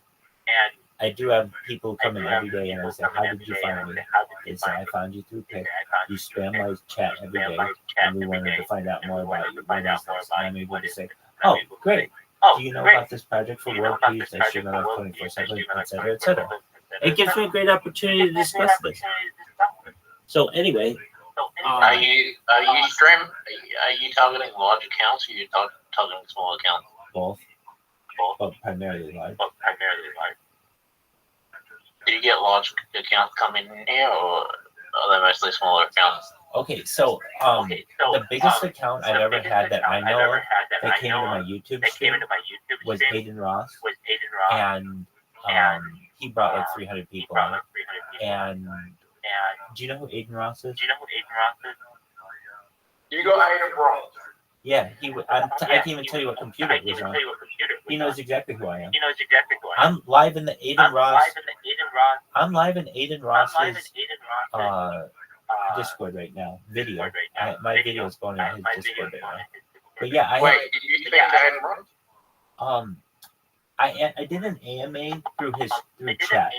I do have people come in every day, and I say, "How did you find me?" They say, "I found you through Pick. You spam my chat every day, and we wanted to find out more about you. What is this?" And I'm able to say, "Oh, great. Do you know about this project for World Peace? I should know 24/7, etc., etc." It gives me a great opportunity to discuss this. So anyway, Are you targeting large accounts, or are you targeting small accounts? both, but primarily live. Do you get large accounts coming in here, or are they mostly smaller accounts? Okay, so the biggest account I've ever had that I know of that came into my YouTube stream was Hayden Ross, and he brought like 300 people on it. And do you know who Aiden Ross is? You go Hayden Ross. Yeah, I can't even tell you what computer it was on. He knows exactly who I am. I'm live in the Aiden Ross. I'm live in Aiden Ross's Discord right now. Video. My video is going in his Discord right now. But yeah, Wait, did you speak to Hayden Ross? I did an AMA through chat.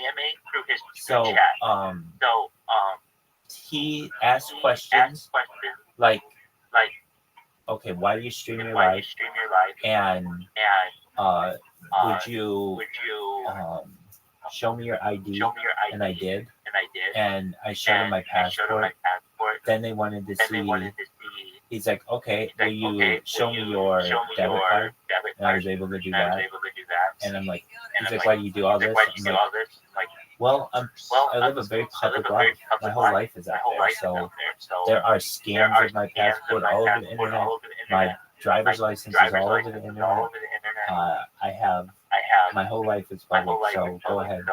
So he asked questions like, okay, why do you stream your live? And would you show me your ID? And I did. And I showed him my passport. Then they wanted to see. He's like, okay, will you show me your debit card? And I was able to do that. And I'm like, he's like, why do you do all this? I'm like, well, I live a very public life. My whole life is out there. So there are scans of my passport all over the internet. My driver's license is all over the internet. I have my whole life is public. So go ahead.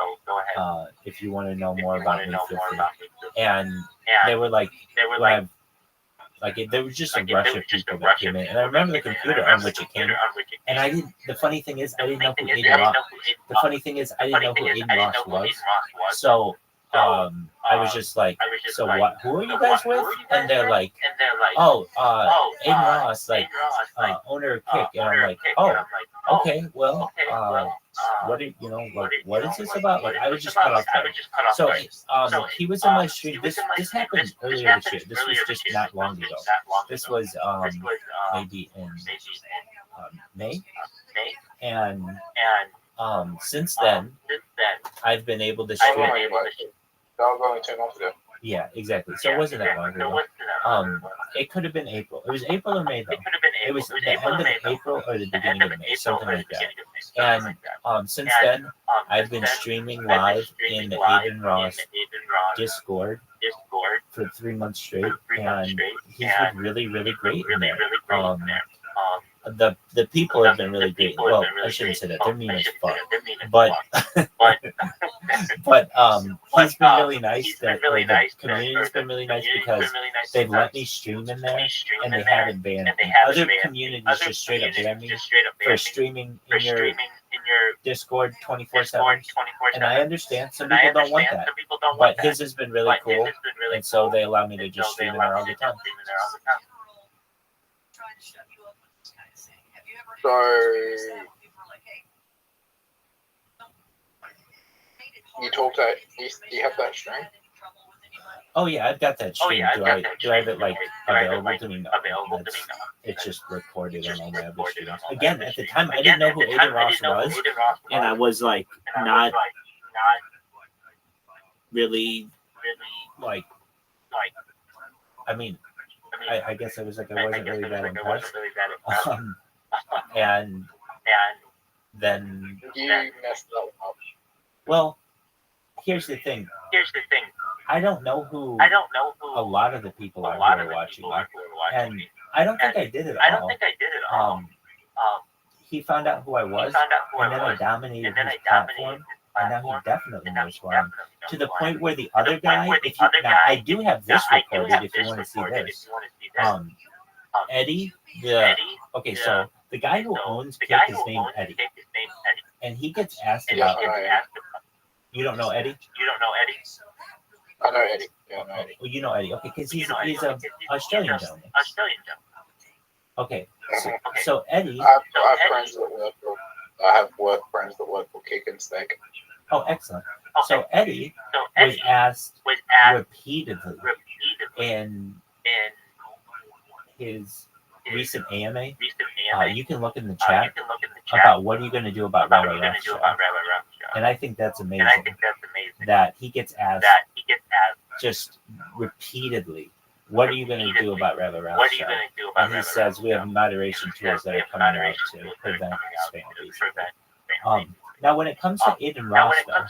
If you want to know more about me, feel free. And they were like, there was just a rush of people that came in, and I remember the computer on which it came. And I didn't. The funny thing is, I didn't know who Aiden Ross. The funny thing is, I didn't know who Aiden Ross was. So I was just like, so what? Who are you guys with? And they're like, oh, Aiden Ross, like owner of Kick. And I'm like, oh, okay, well, what did what is this about? Like, I was just cut off there. So he was in my stream. This happened earlier this year. This was just not long ago. This was maybe in May. And since then, I've been able to stream. That was only 2 months ago. Yeah, exactly. So it wasn't that long ago. It could have been April. It was April or May though. It was the end of April or the beginning of May, something like that. And since then, I've been streaming live in the Aiden Ross Discord for 3 months straight, and he's been really, really great in there. The people have been really great. Well, I shouldn't say that. They're mean as fuck. But he's been really nice. The community's been really nice because they've let me stream in there and they haven't banned me. Other communities just straight up ban me for streaming in your Discord 24/7. And I understand some people don't want that. But his has been really cool. And so they allow me to just stream in there all the time. So, you talk to, you have that stream? Oh yeah, I've got that stream. Do I have it like available to me? No, it's just recorded on all my other streams. Again, at the time, I didn't know who Aiden Ross was, and I was like not really like. I mean, I guess I was like I wasn't really that impressed. And then You messed that up. well, here's the thing. I don't know who a lot of the people are who are watching, and I don't think I did it all. He found out who I was, and then I dominated his platform, and now he definitely knows who I am. To the point where the other guy, if you now, I do have this recorded. If you want to see this, Eddie, so the guy who owns Kick is named Eddie, and he gets asked about. You don't know Eddie? I know Eddie. Yeah, I know Eddie. Well, you know Eddie, okay, because he's a Australian gentleman. Okay, so Eddie. I have friends that work for. I have work friends that work for Kick and Steak. Oh, excellent. So Eddie was asked repeatedly in his recent AMA. You can look in the chat about what are you going to do about Rabbi Rothschild. And I think that's amazing that he gets asked just repeatedly, what are you going to do about Rabbi Rothschild? And he says we have moderation tools that are coming out to prevent spam, basically. Now, when it comes to Aiden Ross, though,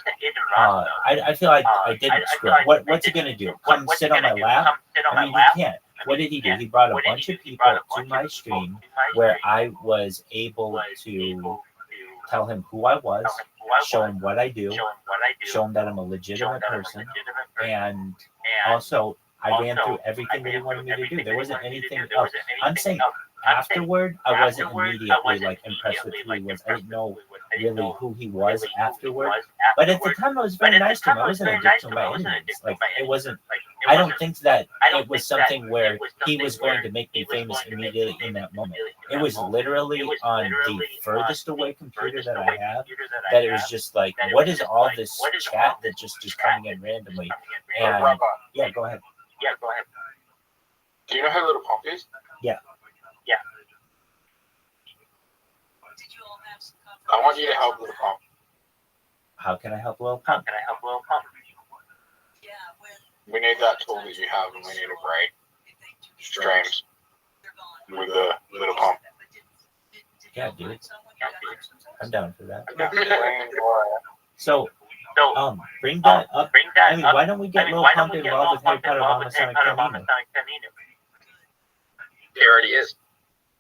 I feel like I didn't screw up. What's he going to do? Come sit on my lap? I mean, he can't. What did he do? He brought a bunch of people to my stream where I was able to tell him who I was, show him what I do, show him that I'm a legitimate person, and also I ran through everything that he wanted me to do. There wasn't anything else. I'm saying afterward, I wasn't immediately like impressed with who he was. I didn't know really who he was afterward. But at the time, I was very nice to him. I wasn't a dick to him by any means. Like it wasn't. I don't think that it was something where he was going to make me famous immediately in that moment. It was literally on the furthest away computer that I have that it was just like, what is all this chat that just is coming in randomly? And yeah, go ahead. Do you know who Little Pump is? Yeah. I want you to help Little Pump. How can I help Lil Pump? We need that tool that you have, and we need to break streams with the Little Pump. Yeah, dude. I'm down for that. So, bring that up. I mean, why don't we get Lil Pump involved with Harry Potter Mama Sonic Canino? He already is.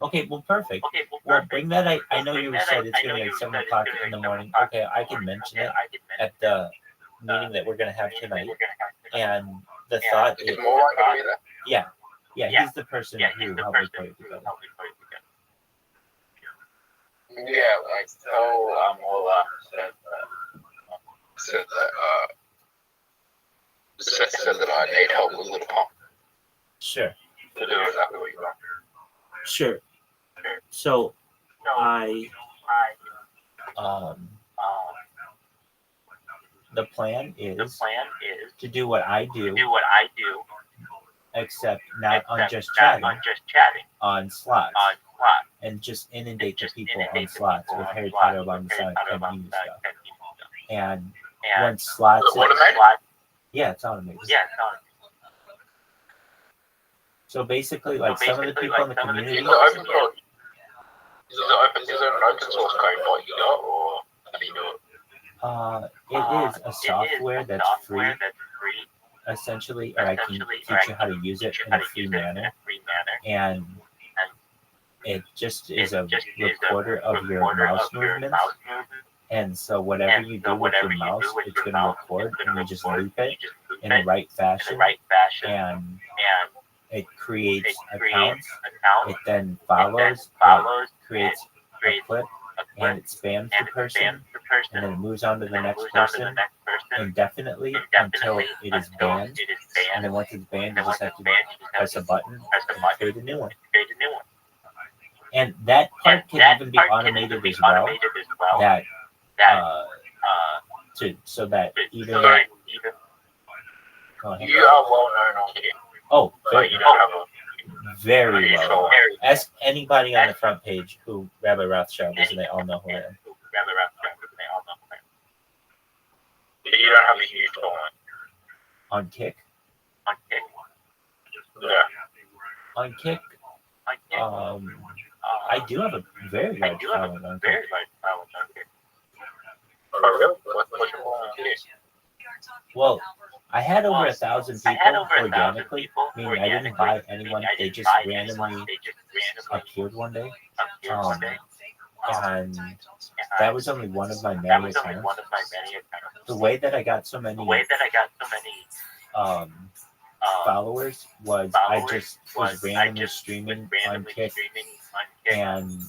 Okay, well, perfect. Well, bring that. I know you said it's going to be like 7 o'clock in the morning. Okay, I can mention it at the meeting that we're going to have tonight. And the thought is, yeah, he's the person who helped me put it together. Yeah, like so, Mola said that I need help with Little Pump. Sure. To do exactly what you want. Sure. So the plan is to do what I do, except not on just chatting, on slots, and just inundate the people on slots with Harry Potter about the Sonic Canino stuff. And when slots, yeah, it's automated. So basically, like some of the people in the community. Is it an open source code what you got, or how do you do it? It is a software that's free, essentially, or I can teach you how to use it in a free manner. And it just is a recorder of your mouse movements. And so whatever you do with your mouse, it's going to record, and you just loop it in the right fashion. And it creates accounts. It then follows, it creates a clip, and it spams the person, and then it moves on to the next person indefinitely until it is banned. And then once it's banned, you just have to press a button and create a new one. And that part can even be automated as well. That so that even go ahead. You are well known on here. Oh, But you don't have a very well. Ask anybody on the front page who Rabbi Rothschild is, and they all know who I am. You don't have a huge following. On Kick? Yeah. On Kick, I do have a very large following on Kick. Oh, really? What's your following on Kick? Well, I had over 1,000 people organically, meaning I didn't buy anyone. They just randomly appeared one day. And That was only one of my many accounts. The way that I got so many followers was I just was randomly streaming on Kick, and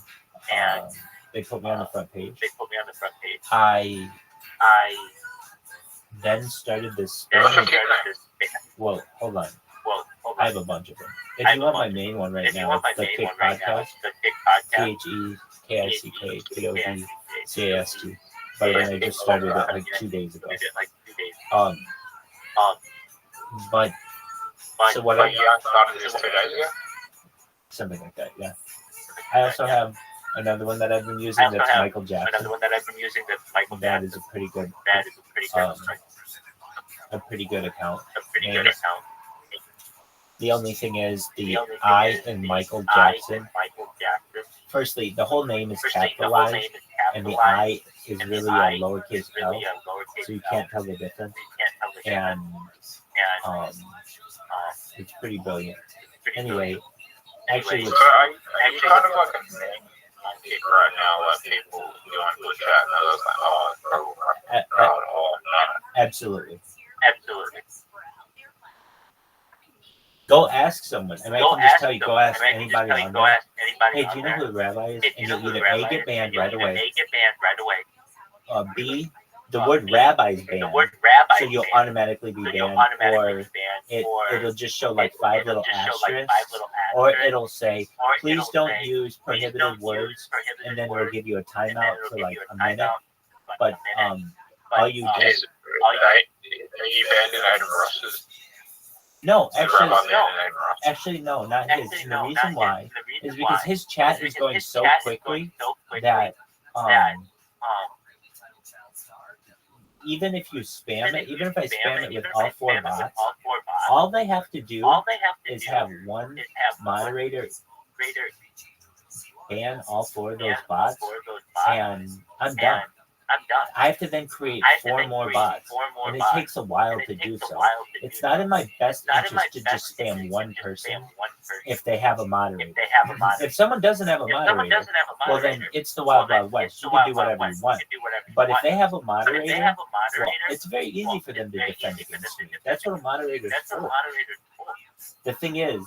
they put me on the front page. I then started this spam. Well, hold on. I have a bunch of them. If you want my main one right now, it's the Kick Podcast. TheKickPodcast. By the way, I just started it like 2 days ago. But so what I started this 2 days ago. something like that, yeah. I also have another one that I've been using that's Michael Jackson. That is a pretty good account. And the only thing is the I in Michael Jackson. Firstly, the whole name is capitalized, and the I is really a lowercase L, so you can't tell the difference. And it's pretty brilliant. Anyway, actually, So are you kind of like a thing on Kick right now, where people join the chat and they're like, oh, it's probably absolutely. Go ask someone, and I can just tell you, go ask anybody on there. Hey, do you know who the rabbi is? And you'll either A, get banned right away, B, the word rabbi is banned, so you'll automatically be banned, or it'll just show like 5 little asterisks, or it'll say, please don't use prohibited words, and then it'll give you a timeout for like a minute. But all you do. Are you banned in Adam Ross's? No, actually, no, not his. And the reason why is because his chat is going so quickly that even if you spam it, even if I spam it with all 4 bots, all they have to do is have one moderator ban all 4 of those bots, and I'm done. I have to then create 4 more bots, and it takes a while to do so. It's not in my best interest to just spam one person if they have a moderator. If someone doesn't have a moderator, well then it's the Wild Wild West. You can do whatever you want. But if they have a moderator, well, it's very easy for them to defend against me. That's what a moderator is for. The thing is,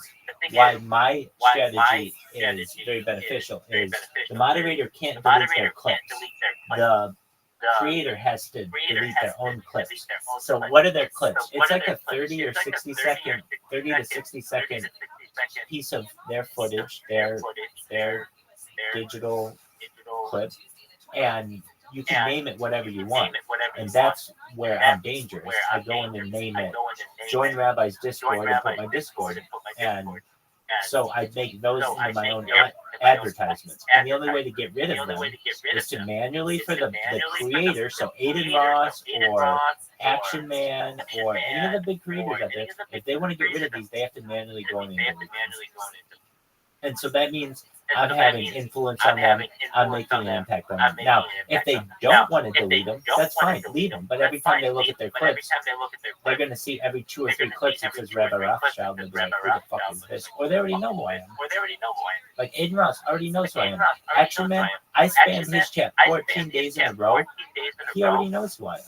why my strategy is very beneficial is the moderator can't delete their clips. The creator has to delete their own clips. So what are their clips? It's like a 30 to 60 second piece of their footage, their digital clip, and you can name it whatever you want. And that's where I'm dangerous. I go in and name it, join Rabbi's Discord and put my Discord. And so I make those into my own advertisements. And the only way to get rid of them is to manually, for the creator, so Aiden Ross or Action Man or any of the big creators out there, if they want to get rid of these, they have to manually go in and delete them. And so that means I'm having influence on them. I'm making an impact on them. Now, if they don't want to delete them, that's fine. Leave them. But every time they look at their clips, they're going to see every 2 or 3 clips it says Rabbi Rothschild, and they're like, who the fuck is this? Or they already know who I am. Like Aiden Ross already knows who I am. Action Man, I spammed his chat 14 days in a row. He already knows who I am.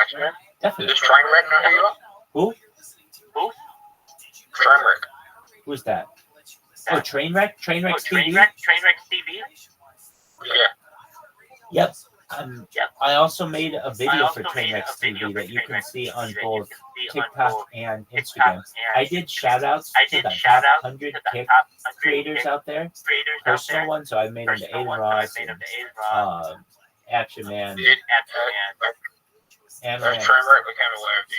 Action Man? Definitely. Does Trainwreck know who you are? Who? Trainwreck. Who's that? Oh, Trainwreck? Trainwreck's TV? Yeah. Yep. I also made a video for Trainwreck's TV that you can see on both TikTok and Instagram. I did shout-outs to the top 100 Kick creators out there, personal ones, so I made them to Aiden Ross and Action Man. And Trainwreck became aware of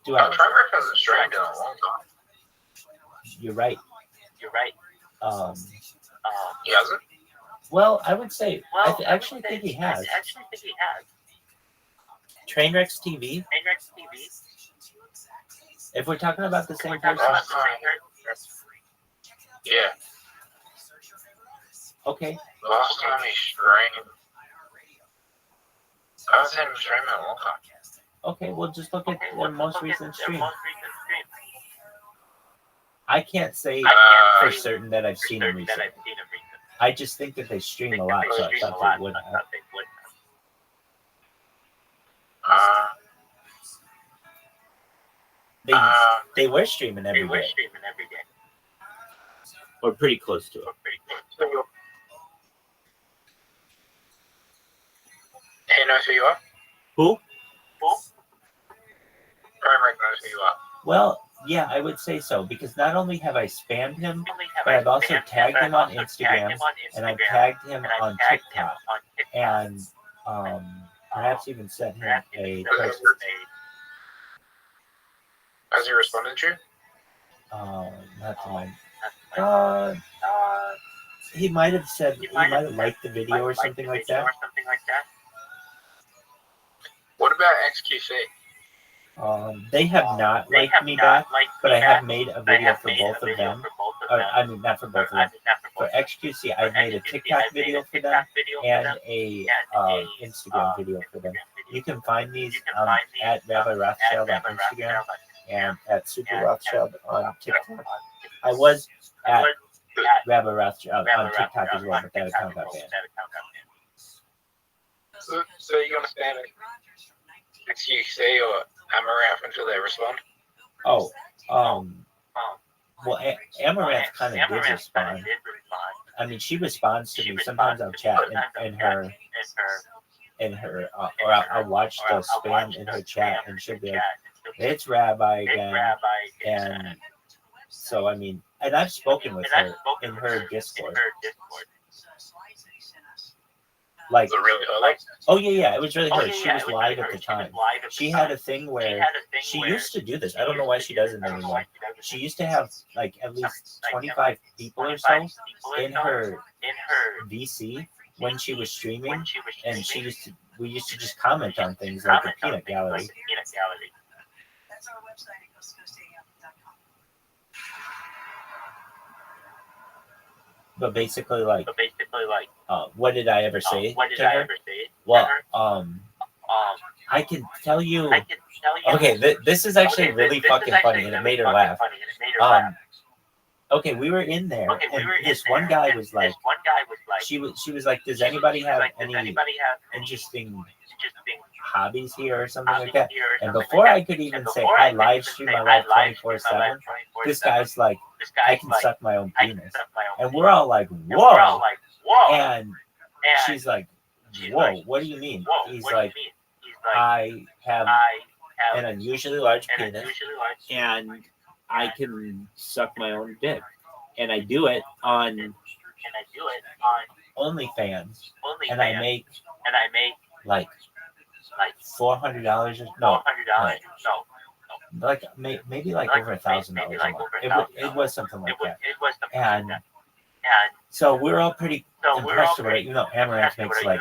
you up. Trainwreck hasn't streamed in a long time. You're right. He hasn't? Well, I would say, I actually think he has. Trainwreck's TV. If we're talking about the same person. Yeah. Okay. Last time he streamed. I haven't seen him stream in a long time. Okay, well, just look at their most recent stream. I can't say for certain that I've seen him recently. I just think that they stream a lot, so I thought they would have. They were streaming every day. Or pretty close to it. He knows who you are? Who? Primark knows who you are. Well, yeah, I would say so, because not only have I spammed him, but I've also tagged him on Instagram, and I've tagged him on TikTok, and perhaps even sent him a post. Has he responded to you? Not to my. He might have said he might have liked the video or something like that. What about XQC? They have not liked me back, but I have made a video for both of them. I mean, not for both of them. For XQC, I've made a TikTok video for them and a Instagram video for them. You can find these at Rabbi Rothschild on Instagram and at Super Rothschild on TikTok. I was at Rabbi Rothschild on TikTok as well, but that account got banned. So you're going to spam XQC or Amaranth until they respond? Oh, well, Amaranth kind of did respond. I mean, she responds to me. Sometimes I'll chat in her, or I'll watch the spam in her chat, and she'll be like, "It's Rabbi again," and so I mean, and I've spoken with her in her Discord. Like, Was it really her? oh yeah, it was really her. She was live at the time. She had a thing where she used to do this. I don't know why she doesn't anymore. She used to have like at least 25 people or so in her VC when she was streaming, and we used to just comment on things like a peanut gallery. That's our website. It goes to GoStayUp.com. But basically, like, what did I ever say to her? Well, I can tell you. Okay, this is actually really fucking funny, and it made her laugh. Okay, we were in there, and this one guy was like, she was like, does anybody have any interesting hobbies here or something like that? And before I could even say I live stream my life 24/7, this guy's like, I can suck my own penis, and we're all like, whoa, and she's like, whoa, what do you mean? He's like, I have an unusually large penis, and I can suck my own dick, and I do it on OnlyFans, and I make like $400 or no, like maybe like over $1,000 a month. It was something like that, and so we're all pretty impressed with it. You know, Amaranth makes like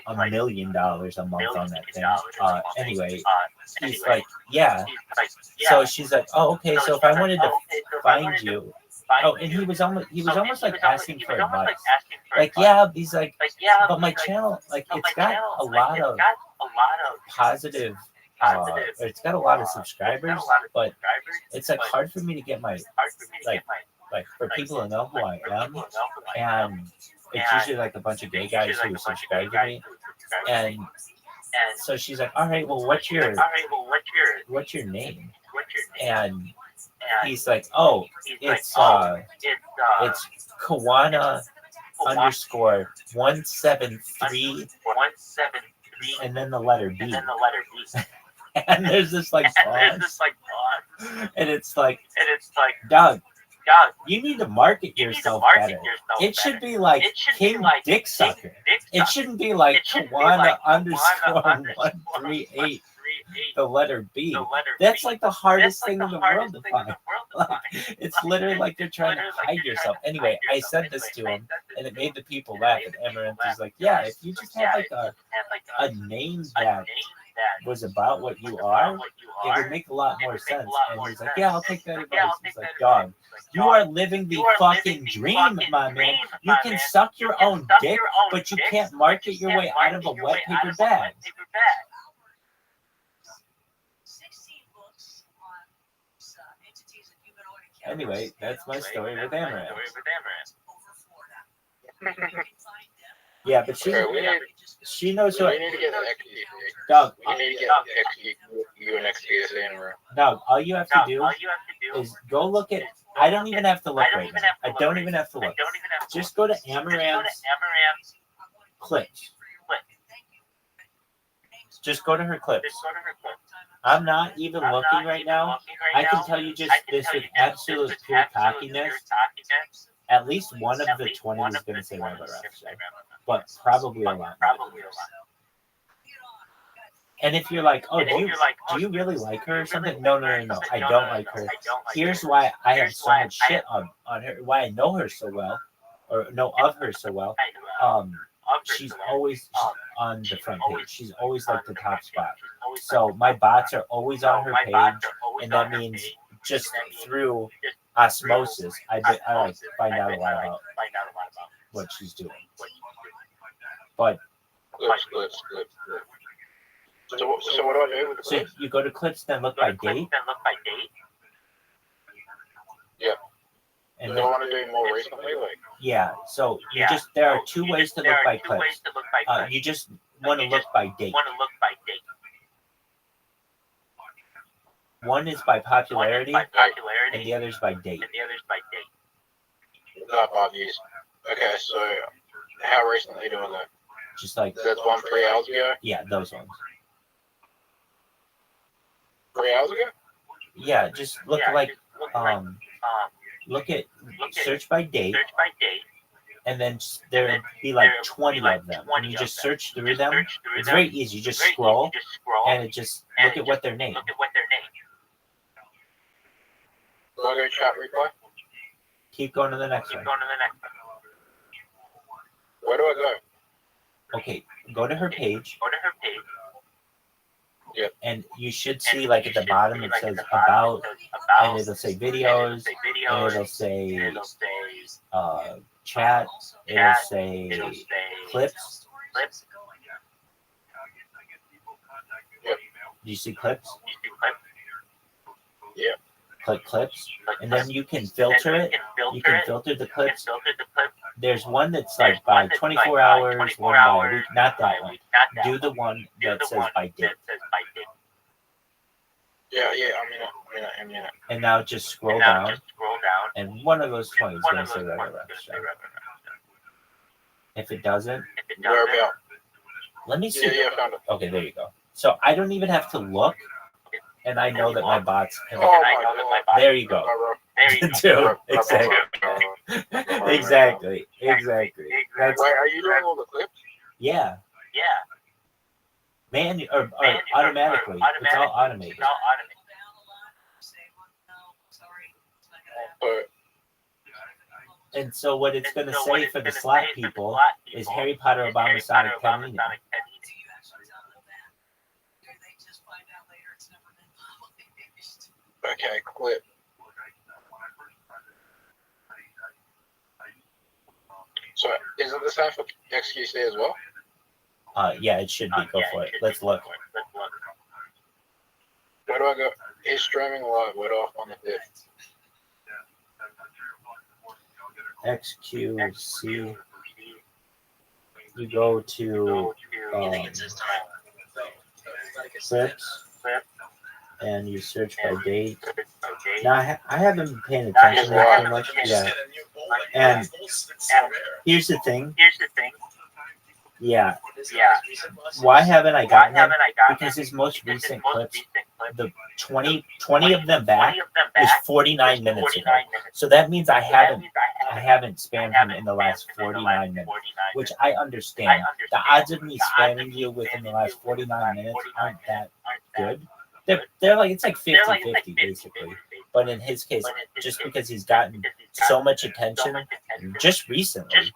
$1 million a month on that thing. Anyway, he's like, yeah. So she's like, oh, okay. So if I wanted to find you, oh, and he was almost like asking for advice. Like, yeah, he's like, but my channel, like, it's got a lot of positive. It's got a lot of subscribers, but it's like hard for me to get my like for people to know who I am, and it's usually like a bunch of gay guys who subscribe to me, and so she's like, all right, well, what's your name? And he's like, oh, it's Kawana _173, and then the letter B. And there's this like pause, and it's like, Doug, you need to market yourself better. It should be like King Dick Sucker. It shouldn't be like Kawana _138, the letter B. That's like the hardest thing in the world to find. Like, it's literally like you're trying to hide yourself. Anyway, I said this to him, and it made the people laugh. And Amaranth is like, yeah, if you just had like a name that was about what you are, it would make a lot more sense. And he's like, yeah, I'll take that advice. He's like, dog, you are living the fucking dream, my man. You can suck your own dick, but you can't market your way out of a wet paper bag. 16 books on entities that human organ Anyway, that's my story with Amaranth. Yeah, but Okay, she knows we what. need to get an XP. Doug, We need to get XP. You and XP the same room. Doug, all you have to do is go look at. I don't even have to look right now. I don't even have to look. Just go to Amaranth's clips. Just go to her clips. I'm not even looking right now. I can tell you just this with absolute pure cockiness. At least one of the 20 is going to say Rabbi Rothschild, but probably a lot more than this. And if you're like, oh, do you really like her or something? No, I don't like her. Here's why I have so much shit on her, why I know her so well, or know of her so well. She's always on the front page. She's always like the top spot. So my bots are always on her page, and that means just through osmosis, I like find out a lot about what she's doing. But Clips. So what do I do with the so clips? you go to clips, then look by date. Yeah. And Do then, I want to do more recently? Like, yeah, so you just there are two ways to look by clips. You just want to look by date. One is by popularity, and the other is by date. not obvious. Okay, so how recently doing that? Just like That's 3 hours ago? yeah, those ones. 3 hours ago? Yeah, just look look at search by date, and then there'll be like 20 of them, and you just search through them. It's very easy. You just scroll, and it just look at what they're named. Do I go chat replay? Keep going to the next one. Where do I go? Okay, go to her page. Yep. And you should see like at the bottom it says about, and it'll say videos, and it'll say chat, it'll say clips. Yep. Do you see clips? Yep. Click clips, and then you can filter it. You can filter the clips. There's one that's like by 24 hours, one by a week. Not that one. Do the one that says by date. Yeah, I'm in it. And now just scroll down, and one of those 20 is going to say Rabbi Rothschild. If it doesn't, Where about? let me see. Yeah, I found it. Okay, there you go. So I don't even have to look, and I know that my bots. Oh my God. There you go. Dude, exactly. That's, Wait, are you doing all the clips? yeah. Or automatically. It's all automated. But And so what it's going to say for the slot people is Harry Potter, Obama, Sonic, Panini. okay, clip. So isn't the same for XQC as well? Yeah, it should be. Go for it. Let's look. Where do I go? He's streaming live. Where do I find the fifth? XQC. You go to clips, and you search by date. Now I haven't been paying attention to that too much. Yeah. And here's the thing. Yeah. Why haven't I gotten him? Because his most recent clips, the 20 of them back is 49 minutes ago. So that means I haven't spammed him in the last 49 minutes, which I understand. The odds of me spamming you within the last 49 minutes aren't that good. They're like, it's like 50-50 basically. But in his case, just because he's gotten so much attention just recently,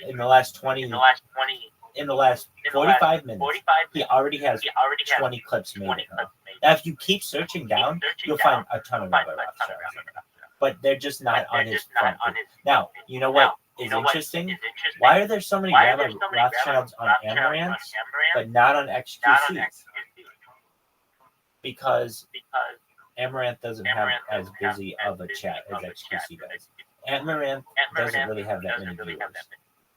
in the last 45 minutes, he already has 20 clips made of him. Now, if you keep searching down, you'll find a ton of Rabbi Rothschilds. But they're just not on his front page. Now, you know what is interesting? Why are there so many Rabbi Rothschilds on Amaranth, but not on XQC? Because Amaranth doesn't have as busy of a chat as XQC does. Amaranth doesn't really have that many viewers.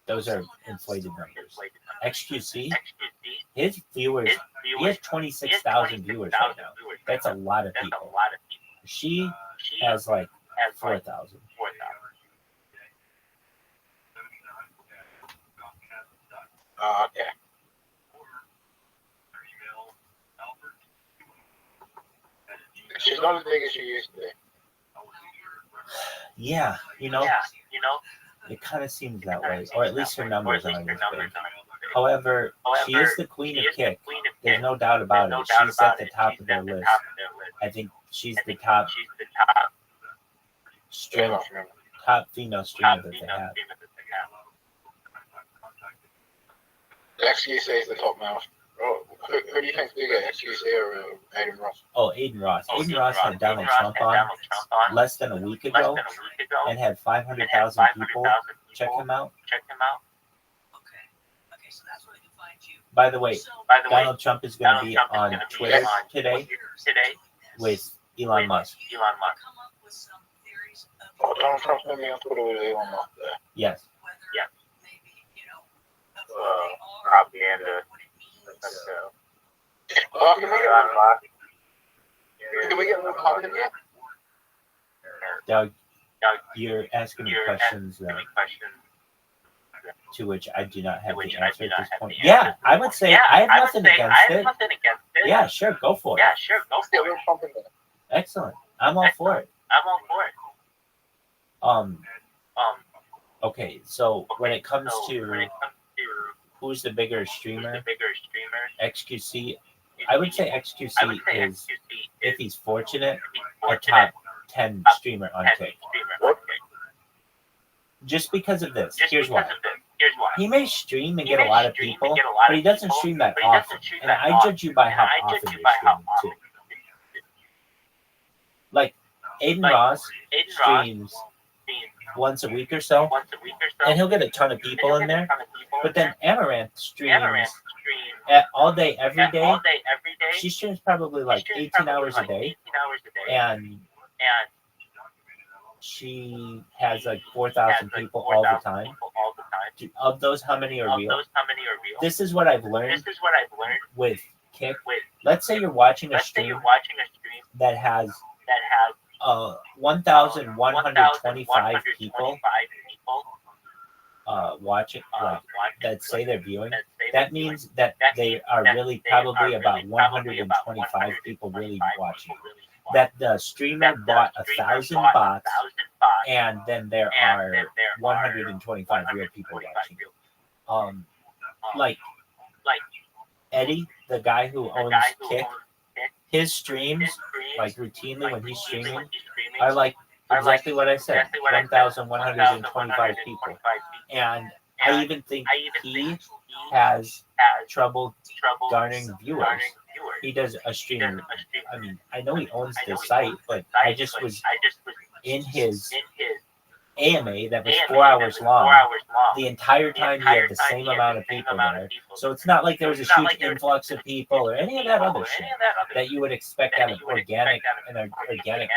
Those are inflated numbers. XQC, his viewers, he has 26,000 viewers right now. That's a lot of people. She has like 4,000. Okay. She's not as big as she used to be. Yeah, it kind of seems that way, or at least her numbers aren't as big. However, she is the queen of kick. There's no doubt about it. She's at the top of their list. I think she's the top female streamer that they have. XQC is the top mouse. Oh, who do you think's bigger, XQC or Aiden Ross? Oh, Aiden Ross. Aiden Ross had Donald Trump on less than a week ago and had 500,000 people check him out. Okay, so that's where they can find you. By the way, Donald Trump is going to be on Twitter today with Elon Musk. Come up with some theories of Oh, Donald Trump's going to be on Twitter with Elon Musk there. Yes. whether maybe, of who Well, they are, propaganda. what it means. Oh, can we get more content yet? Doug, you're asking me questions to which I do not have the answer at this point. Yeah, I would say I have nothing against it. Yeah, sure, go for it. Let's get a little pump in there. Excellent. I'm all for it. Okay, so when it comes to who's the bigger streamer, XQC, I would say XQC is, if he's fortunate, a top 10 streamer on Kick. Just because of this. Here's why. He may stream and get a lot of people, but he doesn't stream that often. And I judge you by how often you're streaming too. Like Aiden Ross streams once a week or so, and he'll get a ton of people in there. But then Amaranth streams all day, every day. She streams probably like 18 hours a day, and she has like 4,000 people all the time. Of those, how many are real? This is what I've learned with Kick. Let's say you're watching a stream that has 1,125 people watching, like, that say they're viewing. That means that they are really probably about 125 people really watching. That the streamer bought 1,000 bots, and then there are 125 real people watching. Like Eddie, the guy who owns Kick, his streams, like routinely when he's streaming, are like exactly what I said, 1,125 people. And I even think he has trouble garnering viewers. He does a stream. I mean, I know he owns the site, but I just was in his AMA that was 4 hours long. The entire time he had the same amount of people there. So it's not like there was a huge influx of people or any of that other shit that you would expect on an organic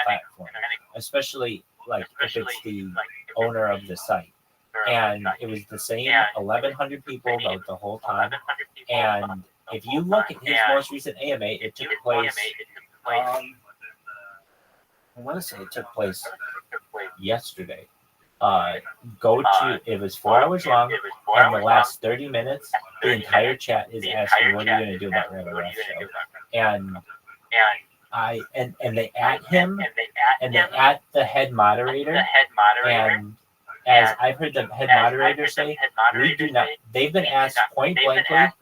platform, especially like if it's the owner of the site. And it was the same 1,100 people the whole time. And if you look at his most recent AMA, it took place. I want to say it took place yesterday. It was 4 hours long, and the last 30 minutes, the entire chat is asking, "What are you going to do about Rabbi Rothschild?" And they at him, and they at the head moderator, and as I've heard the head moderator say, we do not. They've been asked point blankly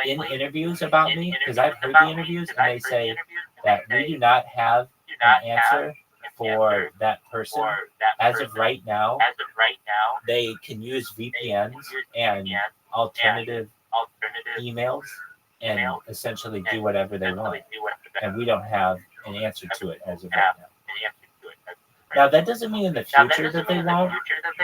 in interviews about me, because I've heard the interviews, and they say that we do not have an answer for that person. As of right now, they can use VPNs and alternative emails and essentially do whatever they want. And we don't have an answer to it as of right now. Now that doesn't mean in the future that they won't,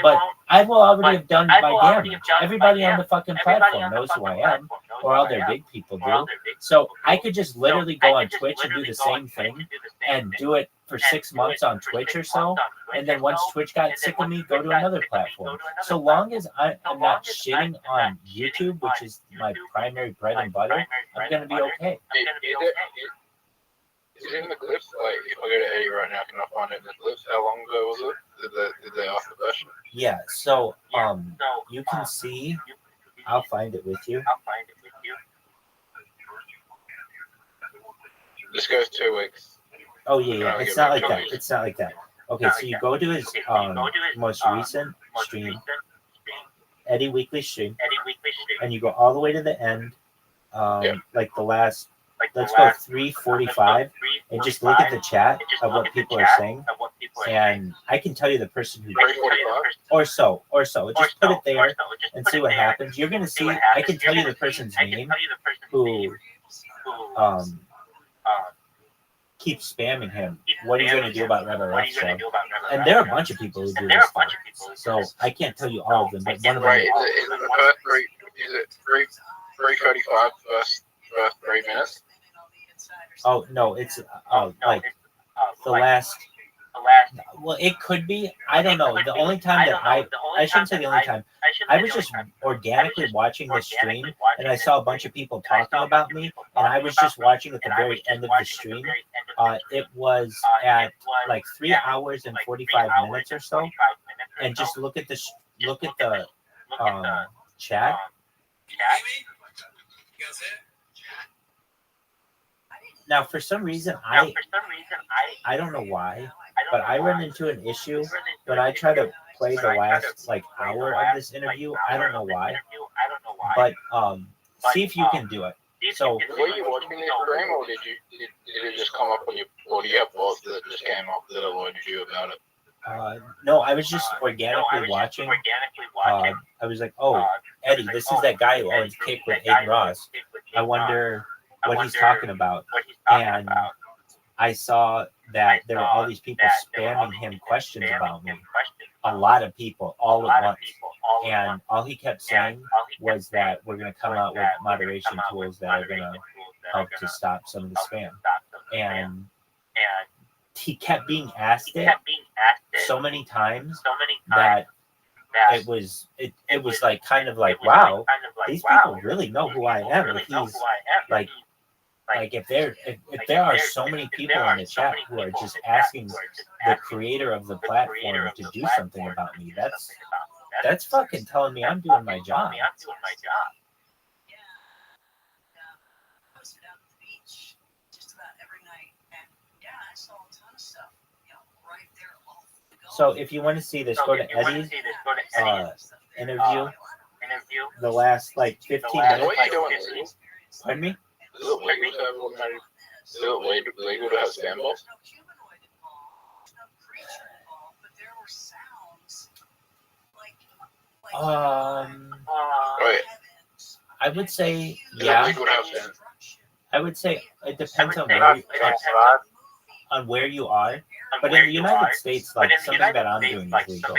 but I will already have done my damage. Everybody on the fucking platform knows who I am, or all their big people do. So I could just literally go on Twitch and do the same thing and do it for 6 months on Twitch or so, and then once Twitch got sick of me, go to another platform. So long as I'm not shitting on YouTube, which is my primary bread and butter, I'm gonna be okay. Is it in the clips? Like, if I go to Eddie right now, can I find it in the clips? How long ago was it? Did they ask the question? Yeah, so you can see. I'll find it with you. This goes 2 weeks. Oh yeah. It's not like that. It's not like that. Okay, so you go to his most recent stream, Eddie Weekly stream, and you go all the way to the end, like the last. Let's go 3:45 and just look at the chat of what people are saying, and I can tell you the person who or so. Just put it there and see what happens. You're gonna see. I can tell you the person's name who keeps spamming him. What are you gonna do about Rabbi Rothschild? And there are a bunch of people who do this stuff. So I can't tell you all of them, but one of them. Is it 3:35 first 3 minutes? Oh no, it's like the last. Well, it could be. I don't know. The only time that I shouldn't say the only time. I was just organically watching the stream, and I saw a bunch of people talking about me, and I was just watching at the very end of the stream. It was at like 3 hours and 45 minutes or so, and just look at the chat. Now, for some reason, I don't know why, but I run into an issue when I try to play the last like hour of this interview. I don't know why, but see if you can do it. So, were you watching this stream, or did it just come up on your, or do you have thoughts that just came up that alerted you about it? No, I was just organically watching. I was like, oh, Eddie, this is that guy who owns Cake with Aiden Ross. I wonder what he's talking about. And I saw that there were all these people spamming him questions about me. A lot of people all at once. And all he kept saying was that we're going to come out with moderation tools that are going to help to stop some of the spam. And he kept being asked it so many times that it was like kind of like, wow, these people really know who I am. If he's like if there are so many people in the chat who are just asking the creator of the platform to do something about me, that's fucking telling me I'm doing my job. So if you want to see this, go to Eddie's interview. The last like 15 minutes. What are you doing? Pardon me? Is it legal to have spam balls? Right. I would say Is yeah. it legal to have spam? I would say it depends on where you are. But in the United States, like something that I'm doing is legal.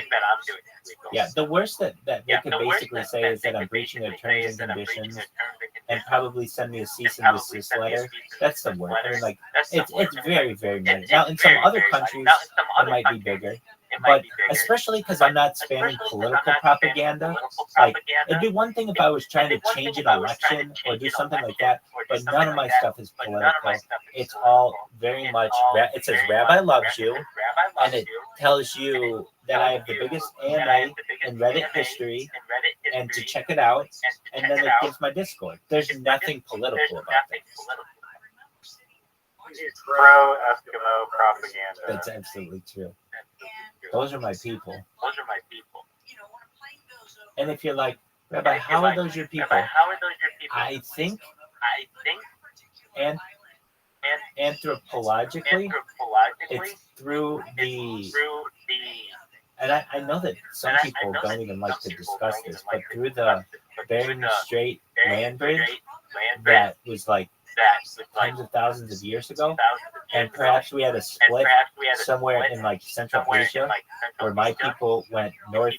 Yeah, the worst that they could basically say is that I'm breaching their terms and conditions and probably send me a cease and desist letter. That's the worst. I mean, like it's very, very minor. Now in some other countries it might be bigger. But especially because I'm not spamming political propaganda. Like it'd be one thing if I was trying to change an election or do something like that, but none of my stuff is political. It's all very much. It says Rabbi loves you, and it tells you that I have the biggest AMA in Reddit history, and to check it out. And then it gives my Discord. There's nothing political about this. Pro Eskimo propaganda. That's absolutely true. Those are my people. And if you're like, Rabbi, how are those your people? I think and anthropologically, it's through the, and I know that some people don't even like to discuss this, but through the Bering Strait land bridge that was like tens of thousands of years ago, and perhaps we had a split somewhere in like Central Asia, where my people went north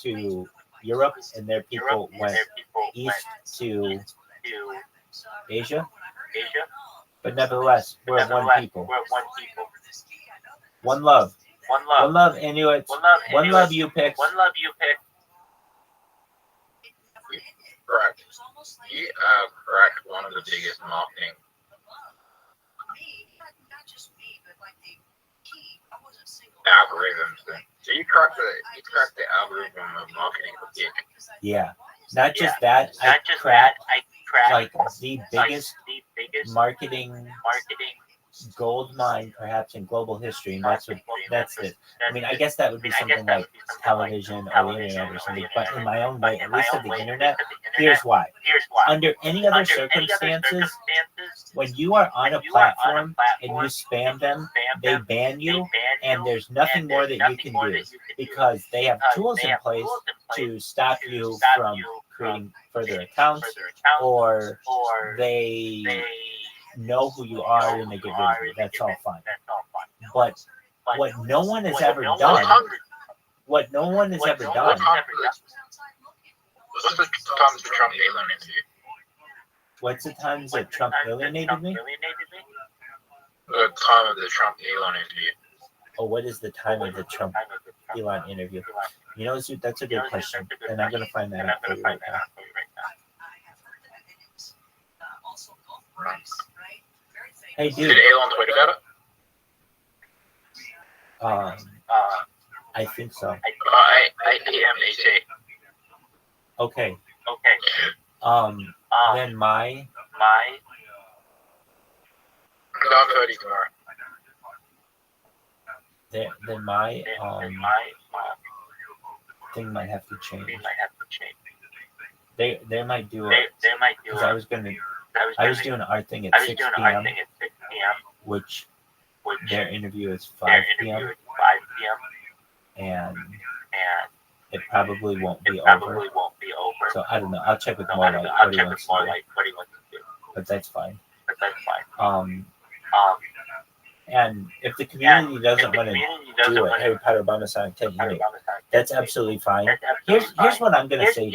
to Europe and their people went east to Asia. But nevertheless, we're one people. One love. One love, Inuits. One love, you picks. Correct. You have correct one of the biggest marketing algorithms. So you cracked the algorithm of marketing for kids. Yeah. Not just that, I cracked like the biggest marketing gold mine perhaps in global history, and that's it. I mean, I guess that would be something like television or the internet or something, but in my own way, at least of the internet, here's why. Under any other circumstances, when you are on a platform and you spam them, they ban you, and there's nothing more that you can do because they have tools in place to stop you from creating further accounts, or they know who you are and they get rid of you. That's all fine. But what no one has ever done, What's the times the Trump alienated you? What's the times that Trump alienated me? The time of the Trump Elon interview. Oh, what is the time of the Trump Elon interview? You know, that's a good question, and I'm going to find that out for you right now. Hey, dude. Did Elon tweet about it? I think so. I EMAT. Okay. Then my Not 30 tomorrow. then my thing might have to change. They might do it because I was doing our thing at 6 p.m. which their interview is 5 p.m. and it probably won't be over. So I don't know. I'll check with Morlight what he wants to do. But that's fine. And if the community doesn't want to do it, Harry Potter Obama Sonic 10 unit, that's absolutely fine. Here's what I'm going to say.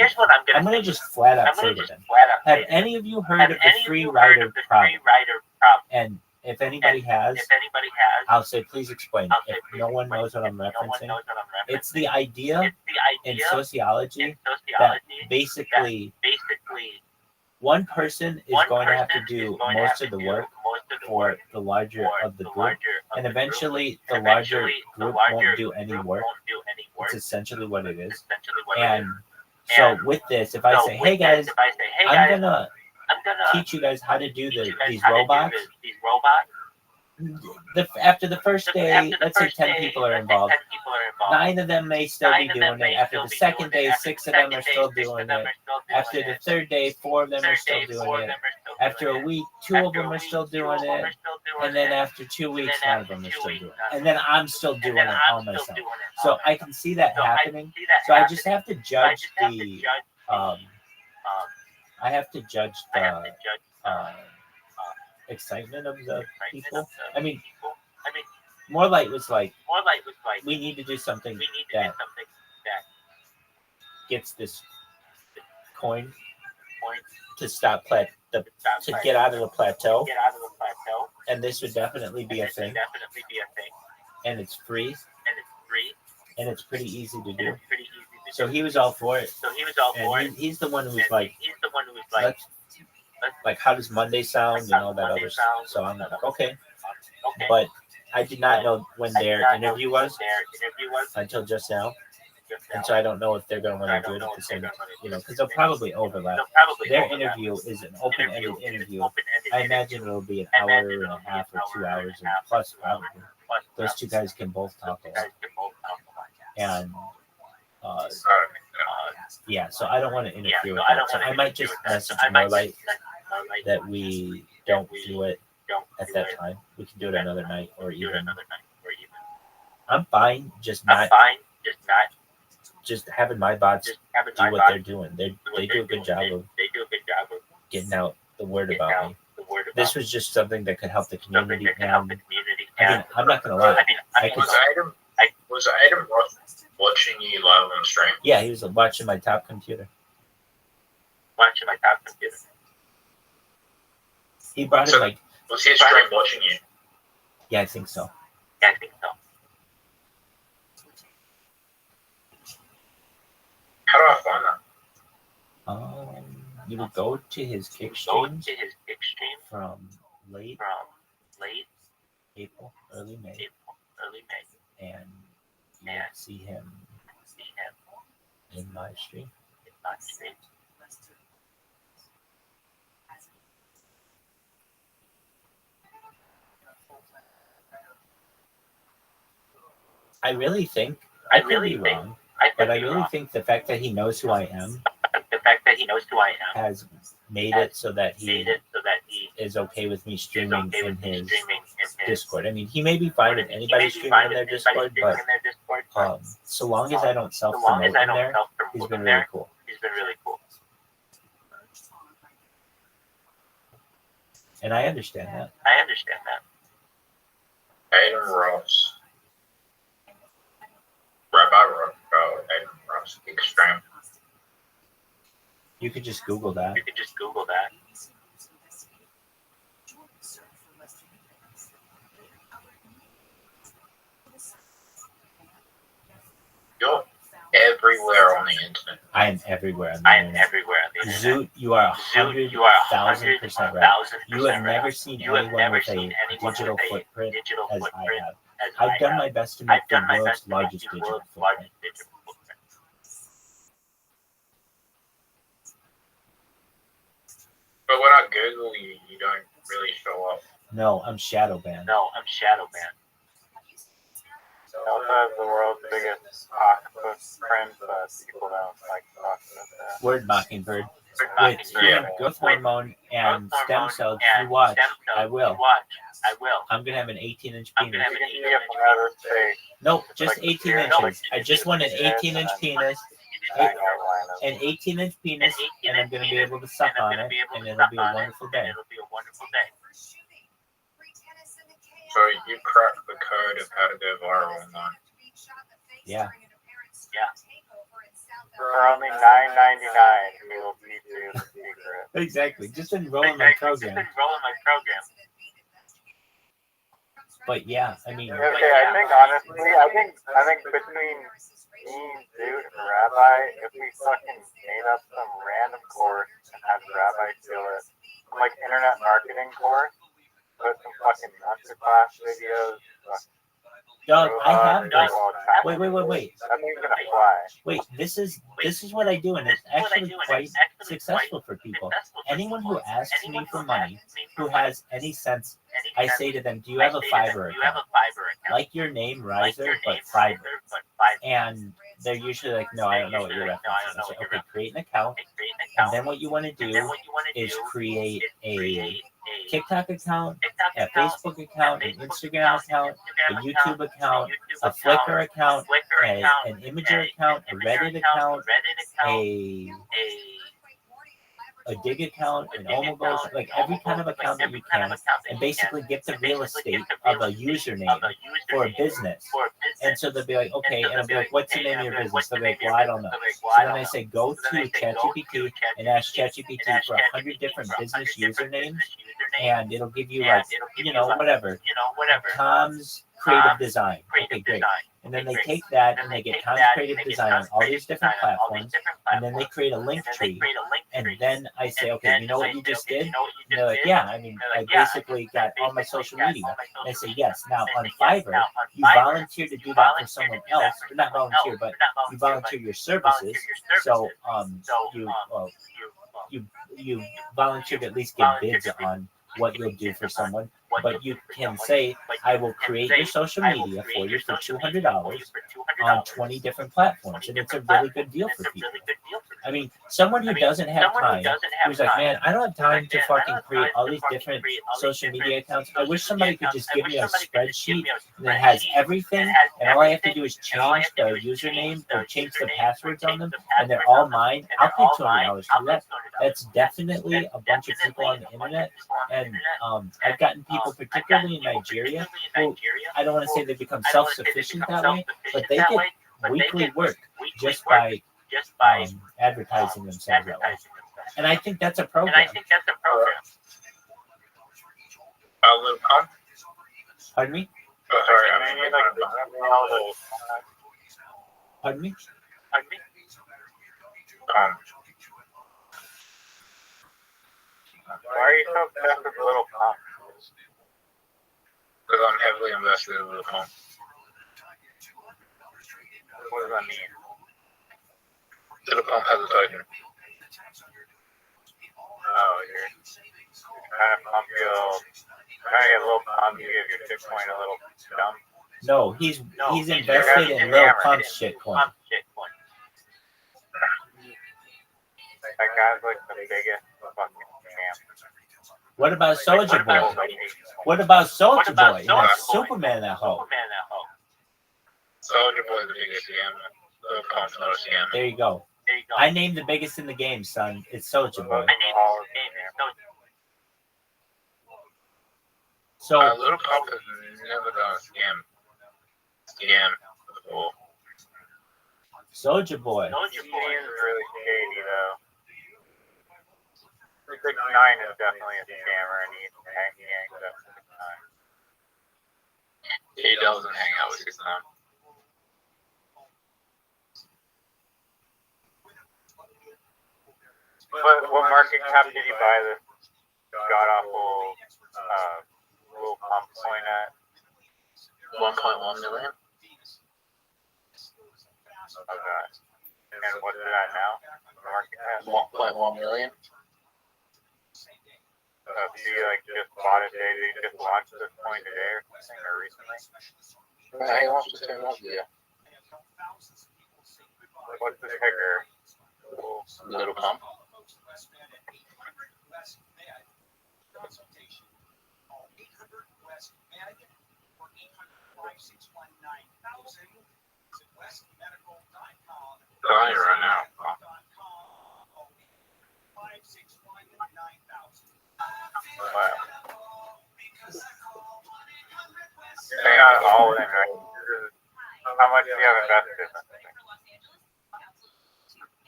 I'm going to just flat out say to them. Have any of you heard of the free rider problem? And if anybody has, I'll say please explain. If no one knows what I'm referencing, it's the idea in sociology that basically one person is going to have to do most of the work for the larger of the group, and eventually the larger group won't do any work. It's essentially what it is. And so with this, if I say, hey guys, I'm gonna teach you guys how to do these robots. After the first day, let's say 10 people are involved. 9 of them may still be doing it. After the second day, 6 of them are still doing it. After the third day, 4 of them are still doing it. After a week, 2 of them are still doing it. And then after 2 weeks, 9 of them are still doing it. And then I'm still doing it all myself. So I can see that happening. So I just have to judge the excitement of the people. I mean, Morlight was like, we need to do something that gets this coin to stop to get out of the plateau. And this would definitely be a thing. And it's free. And it's pretty easy to do. So he was all for it. And he's the one who was like, how does Monday sound and all that other stuff. So I'm like, okay. But I did not know when their interview was until just now. And so I don't know if they're going to want to do it at the same time, because they'll probably overlap. Their interview is an open-ended interview. I imagine it'll be an hour and a half or 2 hours and plus probably. Those two guys can both talk a lot. And yeah, so I don't want to interfere with that. So I might just message Morlight that we don't do it at that time. We can do it another night or even. I'm fine, just having my bots do what they're doing. They do a good job of getting out the word about me. This was just something that could help the community. And I mean, I'm not gonna lie. I could. Was Adam Roth watching you live on stream? Yeah, he was watching my top computer. He brought in So- like. Was his stream watching you? Yeah, I think so. How do I find that? You would go to his kick stream from late April, early May, and you would see him in my stream. I really think I could be wrong, but I really think the fact that he knows who I am has made it so that he is okay with me streaming in his Discord. I mean, he may be fine with anybody streaming in their Discord, but so long as I don't self-promote in there, he's been really cool. And I understand that. Adam Ross. Rabbi Adam Ross Extreme. You could just Google that. You're everywhere on the internet. I am everywhere on the internet. Zoot, you are 100,000% right. You have never seen anyone with a digital footprint as I have. I've done my best to make the world's largest digital footprint. But when I Google you, you don't really show up. No, I'm shadow banned. It also has the world's biggest octopus print, but people don't like to talk about that. Word Mockingbird. With human growth hormone and stem cells, you watch. I will. I'm going to have an 18-inch penis. You can see it from outer space. Nope, just 18 inches. I just want an 18-inch penis. Hang out An 18-inch penis, and I'm going to be able to suck on it, and it'll be a wonderful day. So you cracked the code of how to go viral online. Yeah. For only $9.99, we will teach you the secret. Exactly. Just enroll in my program. But yeah, I mean, Okay, I think honestly, I think between me, Dude, and Rabbi, if we fucking made up some random course and had Rabbi do it, like internet marketing course, put some fucking masterclass videos. Doug, I have this. Wait. That thing's gonna fly. Wait, this is what I do, and it's actually quite successful for people. Anyone who asks me for money, who has any sense, I say to them, "Do you have a Fiverr account? Like your name, Riser, but Fiverr." And they're usually like, "No, I don't know what your reference is." I say, "Okay, create an account, and then what you want to do is create a TikTok account, a Facebook account, an Instagram account, a YouTube account, a Flickr account, an Imager account, a Reddit account, a Dig account, an Omegle, like every kind of account that you can, and basically get the real estate of a username for a business." And so they'll be like, "Okay," and I'll be like, "What's the name of your business?" They'll be like, "Well, I don't know." So then I say, go to ChatGPT and ask ChatGPT for 100 different business usernames, and it'll give you like, whatever, Tom's Creative Design. Okay, great. And then they take that and they get Tom's Creative Design on all these different platforms, and then they create a link tree. And then I say, "Okay, you know what you just did?" And they're like, "Yeah, I mean, I basically got all my social media." And I say, "Yes." Now on Fiverr, you volunteer to do that for someone else, or not volunteer, but you volunteer your services. So you volunteer to at least get bids on what you'll do for someone. But you can say, "I will create your social media for you for $200 on 20 different platforms." And it's a really good deal for people. I mean, someone who doesn't have time, who's like, "Man, I don't have time to fucking create all these different social media accounts. I wish somebody could just give me a spreadsheet that has everything, and all I have to do is change the username or change the passwords on them, and they're all mine." I'll pay $200 for that. That's definitely a bunch of people on the internet, and I've gotten people, particularly in Nigeria, who I don't want to say they become self-sufficient that way, but they get weekly work just by advertising themselves that way. And I think that's a program. Luke, Pardon me? oh, sorry, I mean, like, Pardon me? Why are you so obsessed with little pumps? because I'm heavily invested in Luke. What does that mean? Little Pump has a token. Oh, you're trying to pump trying to get a little pump, you give your Bitcoin a little dump. No, he's invested in Lil Pump's shitcoin. That guy's like the biggest fucking champ. What about Soulja Boy? What about Soulja Boy? That's Superman, that hoe. Soulja Boy is the biggest scam. Luke Pump's not a scam. There you go. I named the biggest in the game, son. It's Soulja Boy. So Little Pump has never done a scam before. Soulja Boy. He seems really shady though. 6ix9ine is definitely a scammer, and he hangs up 6ix9ine. He doesn't hang out with 6ix9ine. What market cap did you buy this god awful little pump coin at? 1.1 million. Okay. And what's it at now? Market cap? 1.1 million. So you like just bought it today? Did you just launch this coin today or something, or recently? He wants to 2 months ago. What's the ticker? Little Pump. Dying right now. Wow. You're not all in, right? How much do you have invested in this thing?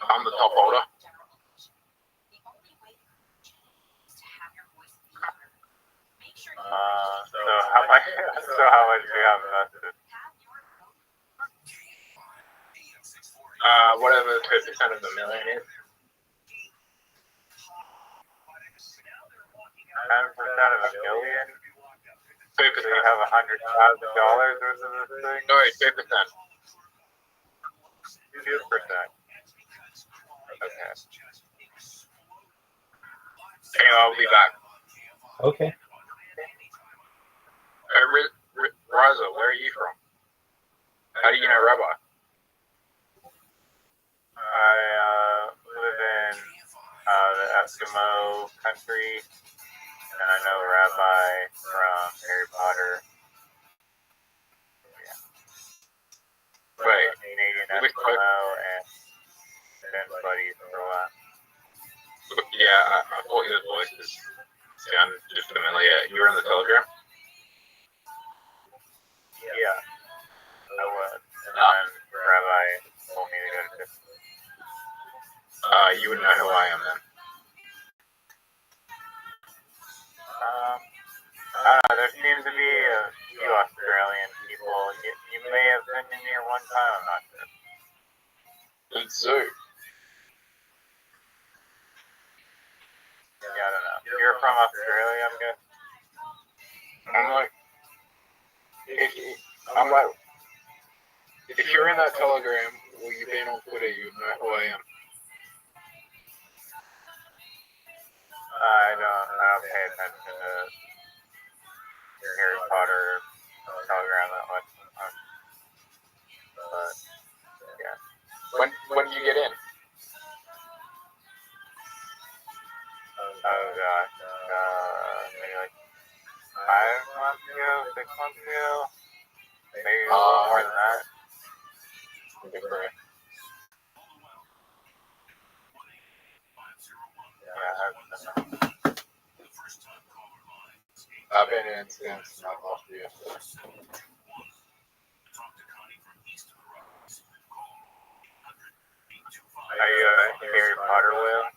I'm the top holder. So how much do you have invested? Whatever 2% of the million is. 10% of a million? 2%. So you have $100,000 worth of this thing? No, 2%. 2%. Okay. Anyway, I'll be back. Okay. Raza, where are you from? How do you know Rabbi? I live in the Eskimo country, and I know Rabbi from Harry Potter. Yeah. Wait, Canadian Eskimo and been buddies for a while. yeah, I thought your voices sound just familiar. You were in the Telegram? Yeah, I was. And then Rabbi told me to go to Discord. You wouldn't know who I am then. I don't know, there seems to be a few Australian people. You may have been in here one time, I'm not sure. It's Zoo. Yeah, I don't know. You're from Australia, I'm guessing? If you're in that Telegram or you've been on Twitter, you know who I am. I don't pay attention to Harry Potter Telegram that much. But, yeah. When do you get in? Oh gosh. Maybe like 5 months ago, 6 months ago. Maybe a little more than that. I've been in since I lost you. Are you a Harry Potter whale?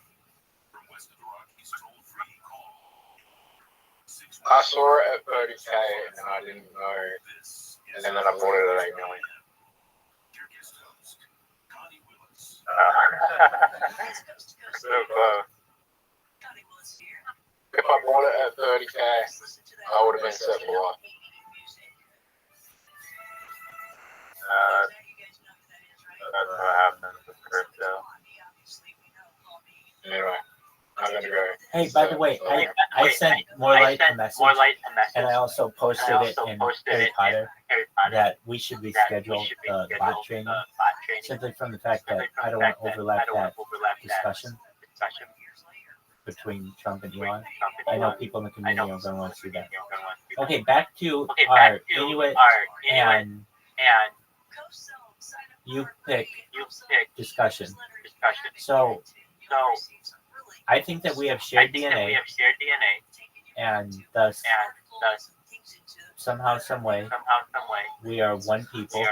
I saw it at 30K and I didn't know, and then I bought it at 8 million. So close. If I bought it at 30K, I would have been set for life. That's what happens with crypto. Anyway, I'm gonna go. Hey, by the way, I sent more light a message, and I also posted it in Harry Potter that we should reschedule the bot training simply from the fact that I don't want to overlap that discussion between Trump and Elon. I know people in the community are going to want to see that. Okay, back to our Inuit and you pick discussion. So I think that we have shared DNA, and thus somehow, some way, we are one people.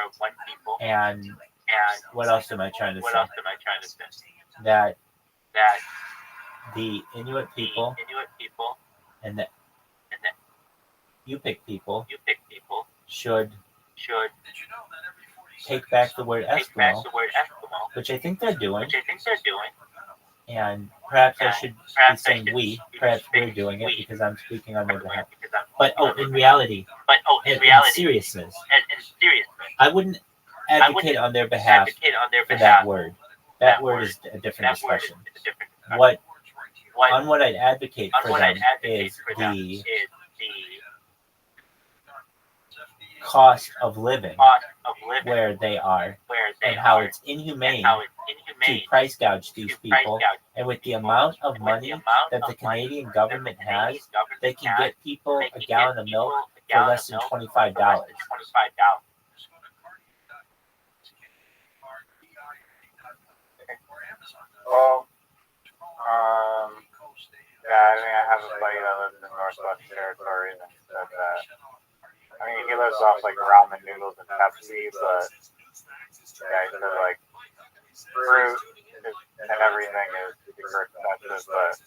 And what else am I trying to say? That the Inuit people and the Yupik people should take back the word Eskimo, which I think they're doing. And perhaps I should be saying we, perhaps we're doing it because I'm speaking on their behalf. But in reality, in seriousness, I wouldn't advocate on their behalf for that word. That word is a different discussion. What I'd advocate for them is the cost of living where they are, and how it's inhumane to price gouge these people. And with the amount of money that the Canadian government has, they can get people a gallon of milk for less than $25. Well, yeah, I mean, I have a buddy that lives in Northwest Territories and said that. I mean, he lives off like ramen noodles and Pepsi, but yeah, he said like fruit and everything is super expensive. But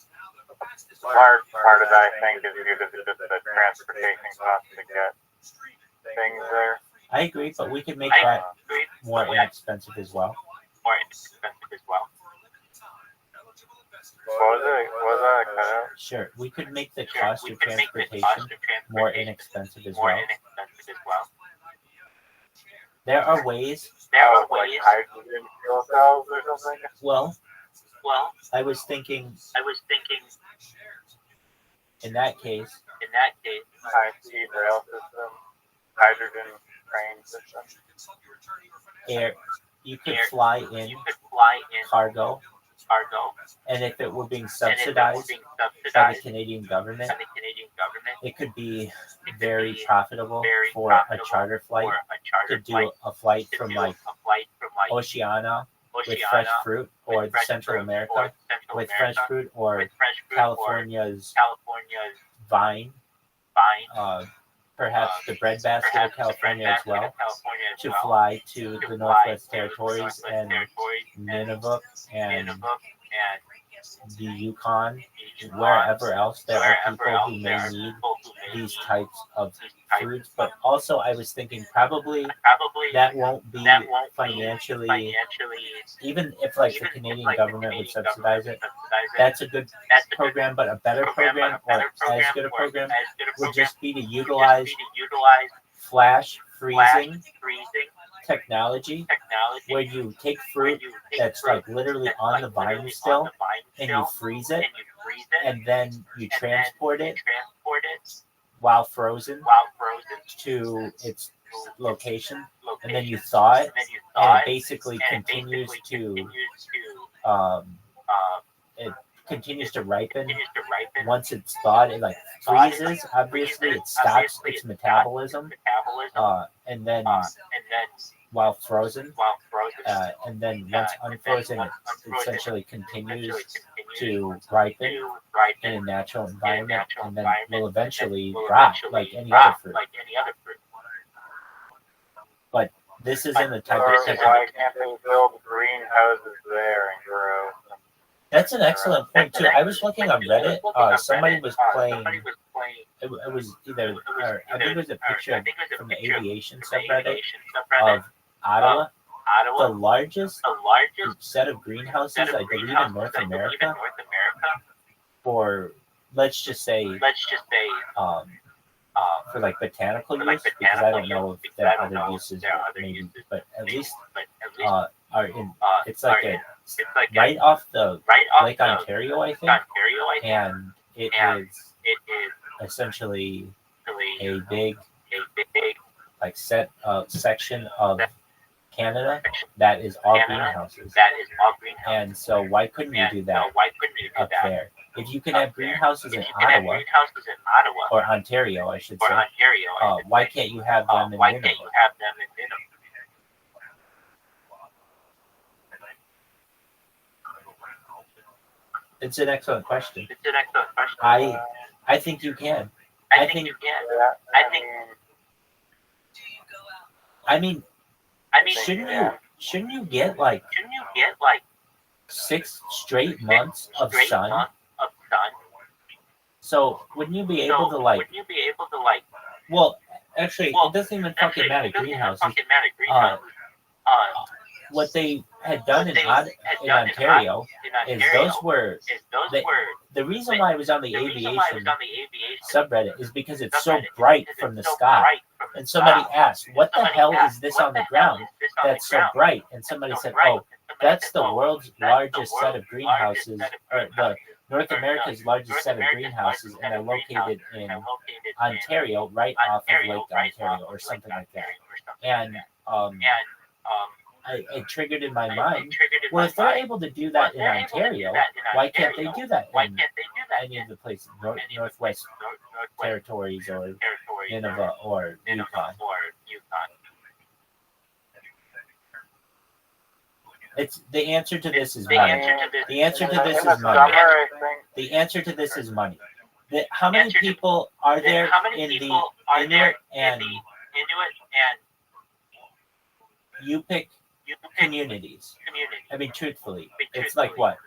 large part of that, I think, is due to just the transportation costs to get things there. I agree, but we could make that more inexpensive as well. What was that? Sure, we could make the cost of transportation more inexpensive as well. There are ways. Like hydrogen fuel cells or something. Well, I was thinking. In that case, high-speed rail system, hydrogen train system. Air. You could fly in cargo. And if it were being subsidized by the Canadian government, it could be very profitable for a charter flight to do a flight from like Oceania with fresh fruit, or Central America with fresh fruit, or California's vine, perhaps the breadbasket of California as well, to fly to the Northwest Territories and Nunavut and the Yukon, wherever else there are people who may need these types of foods. But also I was thinking probably that won't be financially, even if like the Canadian government would subsidize it, that's a good program, but a better program, or as good a program, would just be to utilize flash freezing technology, where you take fruit that's like literally on the vine still, and you freeze it, and then you transport it while frozen to its location, and then you thaw it, and it basically continues to it continues to ripen. Once it's thawed, it like freezes. Obviously, it stops its metabolism, and then while frozen, and then once unfrozen, it essentially continues to ripen in a natural environment and then will eventually rot like any other fruit. But this isn't the type of thing. Why can't they build greenhouses there and grow? That's an excellent point too. I was looking on Reddit. Somebody was playing. It was either, or I think it was a picture from the aviation subreddit of Ottawa. The largest set of greenhouses, I believe, in North America, for let's just say, for like botanical use, because I don't know if there are other uses, maybe, but at least are in. It's like a right off the Lake Ontario, I think, and it is essentially a big like section of Canada that is all greenhouses. And so why couldn't you do that up there? If you can have greenhouses in Ottawa or Ontario, I should say, why can't you have them in Nunavut? It's an excellent question. I think you can. I mean, shouldn't you get like 6 straight months of sun? So wouldn't you be able to like? Well, actually, it doesn't even fucking matter. Greenhouses. What they had done in Ontario is those were the reason why I was on the aviation subreddit is because it's so bright from the sky. And somebody asked, what the hell is this on the ground that's so bright? And somebody said, oh, that's the world's largest set of greenhouses, or the North America's largest set of greenhouses, and they're located in Ontario, right off of Lake Ontario, or something like that. And it triggered in my mind, well, if they're able to do that in Ontario, why can't they do that in any of the places, Northwest Territories or Nunavut or Yukon? It's the answer to this is money. The answer to this is money. The answer to this is money. How many people are there in the Inuit and Yupik communities? I mean, truthfully, it's like what?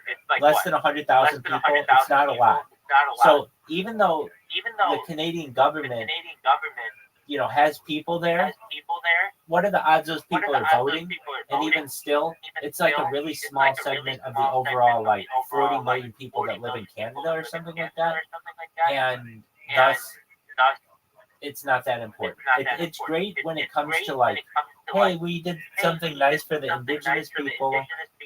Less than 100,000 people? It's not a lot. So even though the Canadian government, has people there, what are the odds those people are voting? And even still, it's like a really small segment of the overall, like, 40 million people that live in Canada or something like that. And thus, it's not that important. It's great when it comes to, like, hey, we did something nice for the Indigenous people,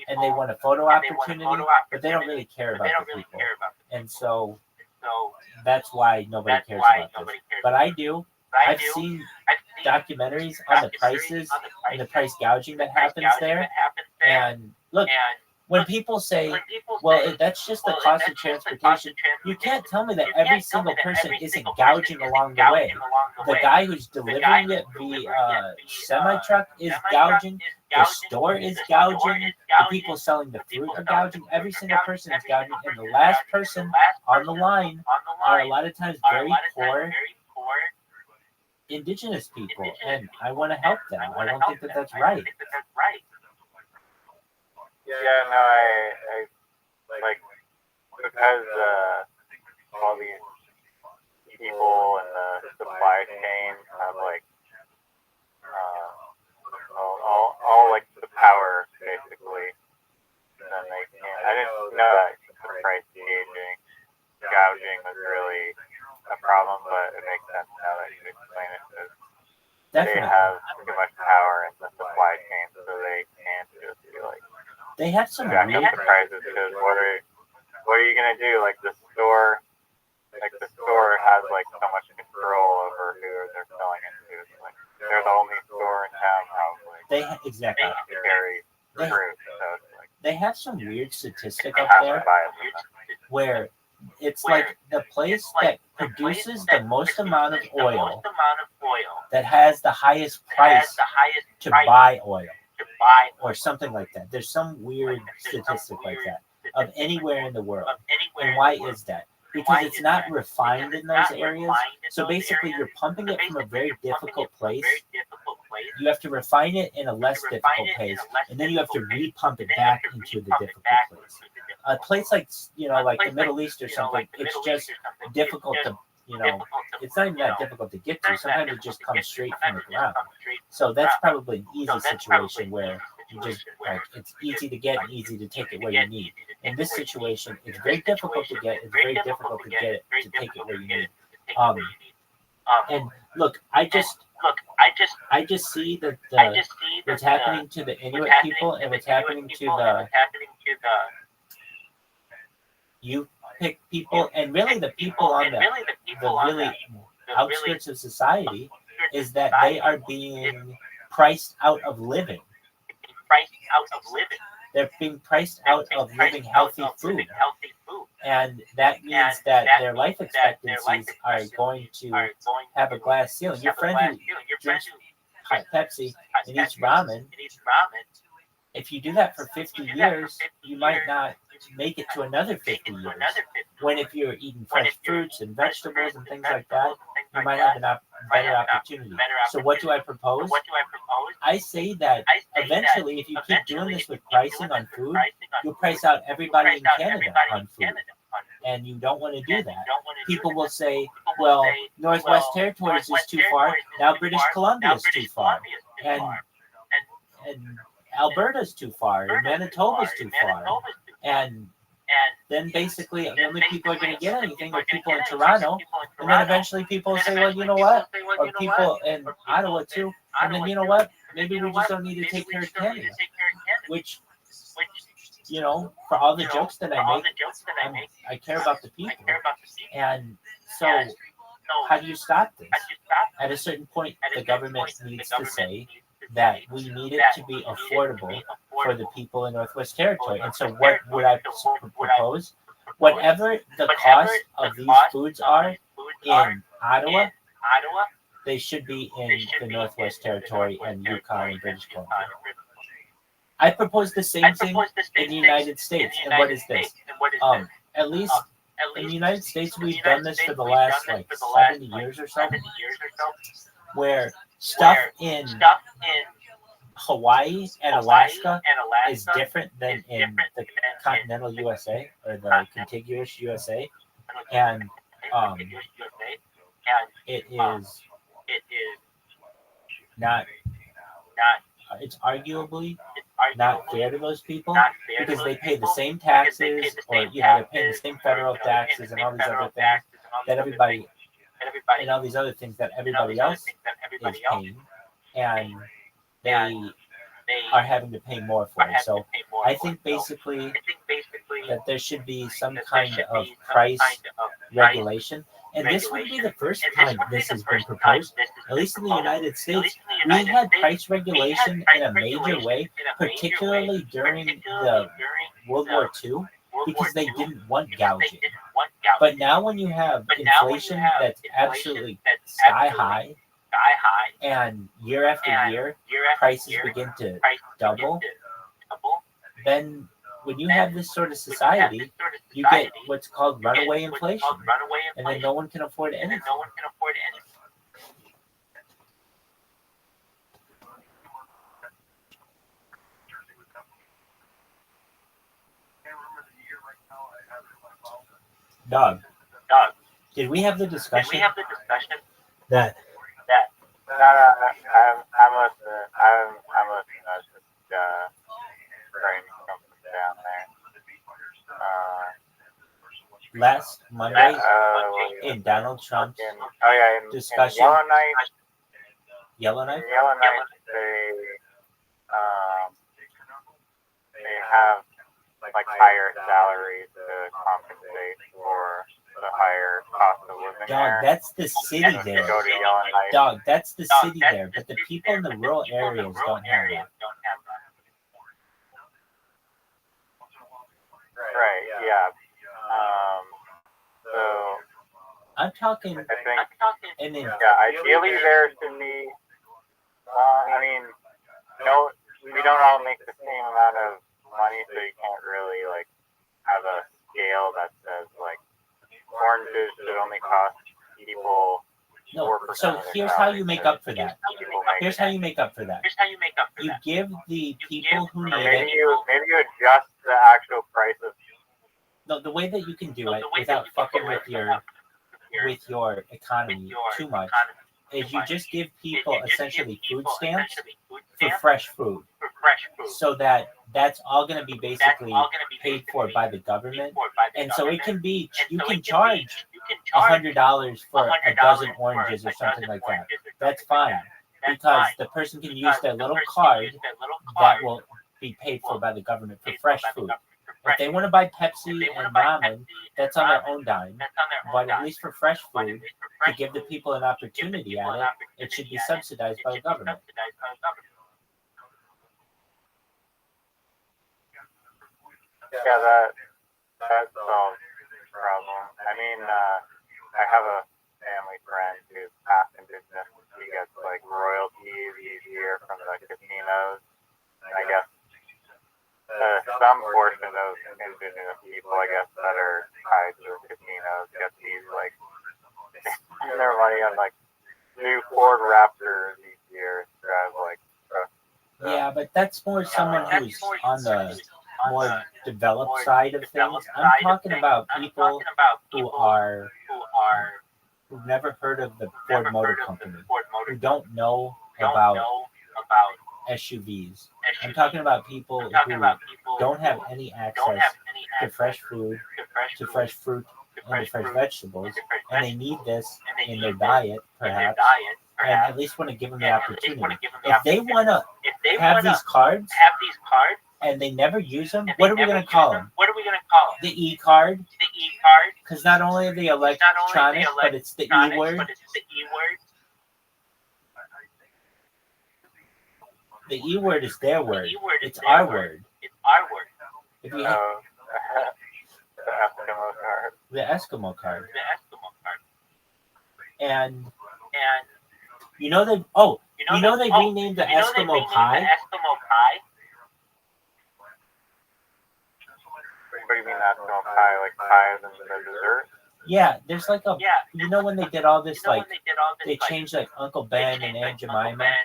and they want a photo opportunity, but they don't really care about the people. And so that's why nobody cares about this. But I do. I've seen documentaries on the prices and the price gouging that happens there. And look, when people say, well, that's just the cost of transportation, you can't tell me that every single person isn't gouging along the way. The guy who's delivering it via semi-truck is gouging. The store is gouging. The people selling the fruit are gouging. Every single person is gouging. And the last person on the line are a lot of times very poor Indigenous people. And I want to help them. I don't think that that's right. Yeah, no, I like, because all these people in the supply chain have like all like the power basically, then they can't. I didn't know that the price gouging was really a problem, but it makes sense now that you explain it. They have too much power in the supply chain, so they can't just be like. They have some jack up the prices, because what are you gonna do? Like the store has like so much control over who they're selling it to. Like they're the only store in town probably. Exactly. They carry fruit, so it's like they have some weird statistic up there where it's like the place that produces the most amount of oil that has the highest price to buy oil. Or something like that. There's some weird statistic like that. of anywhere in the world. And why is that? Because it's not refined in those areas. So basically, you're pumping it from a very difficult place. You have to refine it in a less difficult place, and then you have to repump it back into the difficult place. A place like like the Middle East or something, it's just difficult to it's not even that difficult to get to. Sometimes it just comes straight from the ground. So that's probably an easy situation where you just it's easy to get and easy to take it where you need. In this situation, it's very difficult to get. It's very difficult to get it to take it where you need. And look, I just see that what's happening to the Inuit people and what's happening to the Yupik people and really the people on the really outskirts of society is that they are being priced out of living. They're being priced out of living healthy food. And that means that their life expectancies are going to have a glass ceiling. Your friend who drinks Pepsi and eats ramen, if you do that for 50 years, you might not make it to another 50 years. When if you're eating fresh fruits and vegetables and things like that, you might have a better opportunity. So what do I propose? I say that eventually, if you keep doing this with pricing on food, you'll price out everybody in Canada on food. And you don't want to do that. People will say, well, Northwest Territories is too far. Now British Columbia is too far. And Alberta's too far. And Manitoba's too far. And then basically the only people are going to get anything are people in Toronto. And then eventually people will say, well, you know what? Or people in Ottawa too. And then you know what? Maybe we just don't need to take care of Canada. Which, for all the jokes that I make, I care about the people. And so how do you stop this? At a certain point, the government needs to say that we need it to be affordable for the people in Northwest Territory. And so what would I propose? Whatever the cost of these foods are in Ottawa, they should be in the Northwest Territory and Yukon and British Columbia. I propose the same thing in the United States. And what is this? At least in the United States, we've done this for the last 70 years or so, where stuff in Hawaii and Alaska is different than in the continental USA or the contiguous USA. And it is not, it's arguably not fair to those people because they pay the same taxes or, they're paying the same federal taxes and all these other things that everybody, and all these other things that everybody else is paying. And they are having to pay more for it. So I think basically that there should be some kind of price regulation. And this would be the first time this has been proposed, at least in the United States. We had price regulation in a major way, particularly during the World War II, because they didn't want gouging. But now when you have inflation that's absolutely sky high, and year after year, prices begin to double, then when you have this sort of society, you get what's called runaway inflation, and then no one can afford anything. Dog, did we have the discussion that No, I'm listening. I'm listening. I was just trying to come down there. last Monday in Donald Trump's discussion? Yellowknife? They have like higher salaries to compensate for the higher cost of living. Dog, that's the city there. Dog, that's the city there. But the people in the rural areas don't have that. Right, yeah. So I'm talking. I think, and then, ideally there should be. I mean, no, we don't all make the same amount of money, so you can't really like have a scale that says like oranges should only cost people No, 4% so of their here's how you salary. make up for that. People make Here's how you make up for that. You give the people who or need maybe it. you adjust the actual price of No, the way that you can do it without fucking with your economy too much is you just give people essentially food stamps for fresh food, so that's all going to be basically paid for by the government, and so it can be you can charge $100 for a dozen oranges or something like that. That's fine because the person can use their little card that will be paid for by the government for fresh food. If they want to buy Pepsi and ramen, that's on their own dime. But at least for fresh food, to give the people an opportunity at it, it should be subsidized by the government. Yeah, that solves the problem. I mean, I have a family friend who's half indigenous. He gets like royalties each year from the casinos. And I guess some portion of indigenous people, I guess, that are tied to the casinos get these like spend their money on like new Ford Raptors each year to drive like. Yeah, but that's more someone who's on the more developed side of things. I'm talking about people who've never heard of the Ford Motor Company, who don't know about SUVs. I'm talking about people who don't have any access to fresh food, to fresh fruit, and to fresh vegetables, and they need this in their diet, perhaps, and at least want to give them the opportunity. If they want to have these cards and they never use them, what are we going to call them? The E-card? Because not only are they electronic, but it's the E-word. The E-word is their word. It's our word. If you have the Eskimo card. And you know they renamed the Eskimo pie? What do you mean Eskimo pie? Like pie as in the dessert? Yeah, there's like a when they did all this like they changed like Uncle Ben and Aunt Jemima.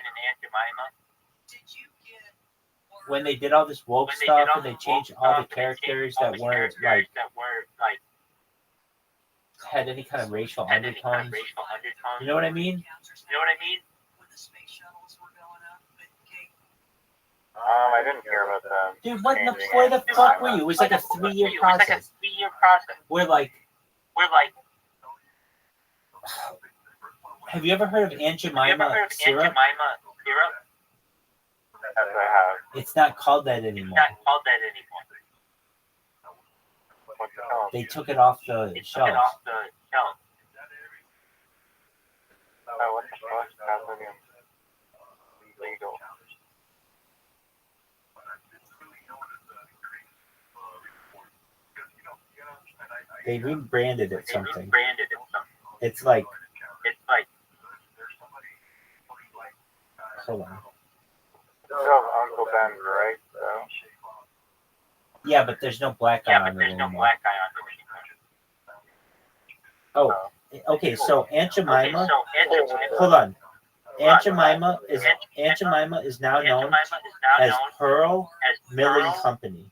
When they did all this woke stuff and they changed all the characters that weren't like had any kind of racial undertones. You know what I mean? I didn't hear about that. Dude, where the fuck were you? It was like a 3-year process. We're like, have you ever heard of Aunt Jemima syrup? Yes, I have. It's not called that anymore. What's it called? They took it off the shelves. Oh, what the fuck? That's illegal. They rebranded it something. It's like, hold on. Still have Uncle Ben's, right? So. Yeah, but there's no black eye on it anymore. Oh, okay. So Aunt Jemima. Hold on. Aunt Jemima is now known as Pearl Milling Company.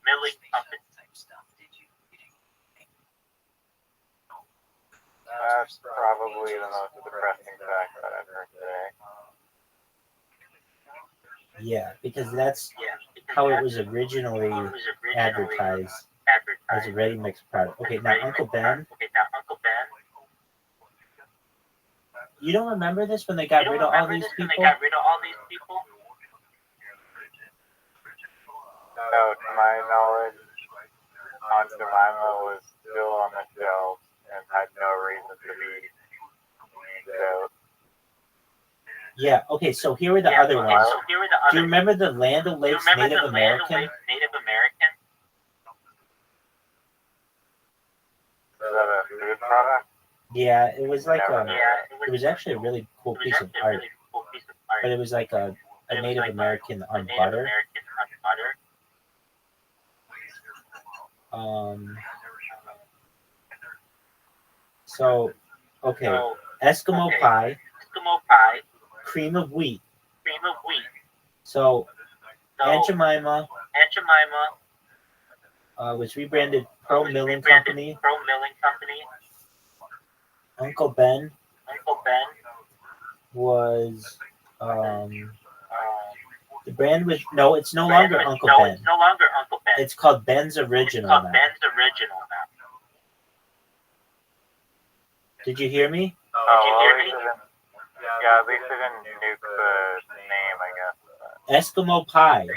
That's probably the most depressing fact that I've heard today. Yeah, because that's how it was originally advertised as a ready mixed product. Okay, now Uncle Ben. You don't remember this when they got rid of all these people? No, to my knowledge, Aunt Jemima was still on the shelf and had no reason to be. So. Yeah, okay, so here are the other ones. Do you remember the Land O'Lakes Native American? Is that a food product? Yeah, it was like it was actually a really cool piece of art. But it was like a Native American on butter. So, okay, Eskimo pie, cream of wheat. So, Aunt Jemima was rebranded Pro Milling Company. Uncle Ben was the brand was no, it's no longer Uncle Ben. It's called Ben's Original now. Did you hear me? Yeah, at least they didn't nuke the name, I guess. Eskimo pie.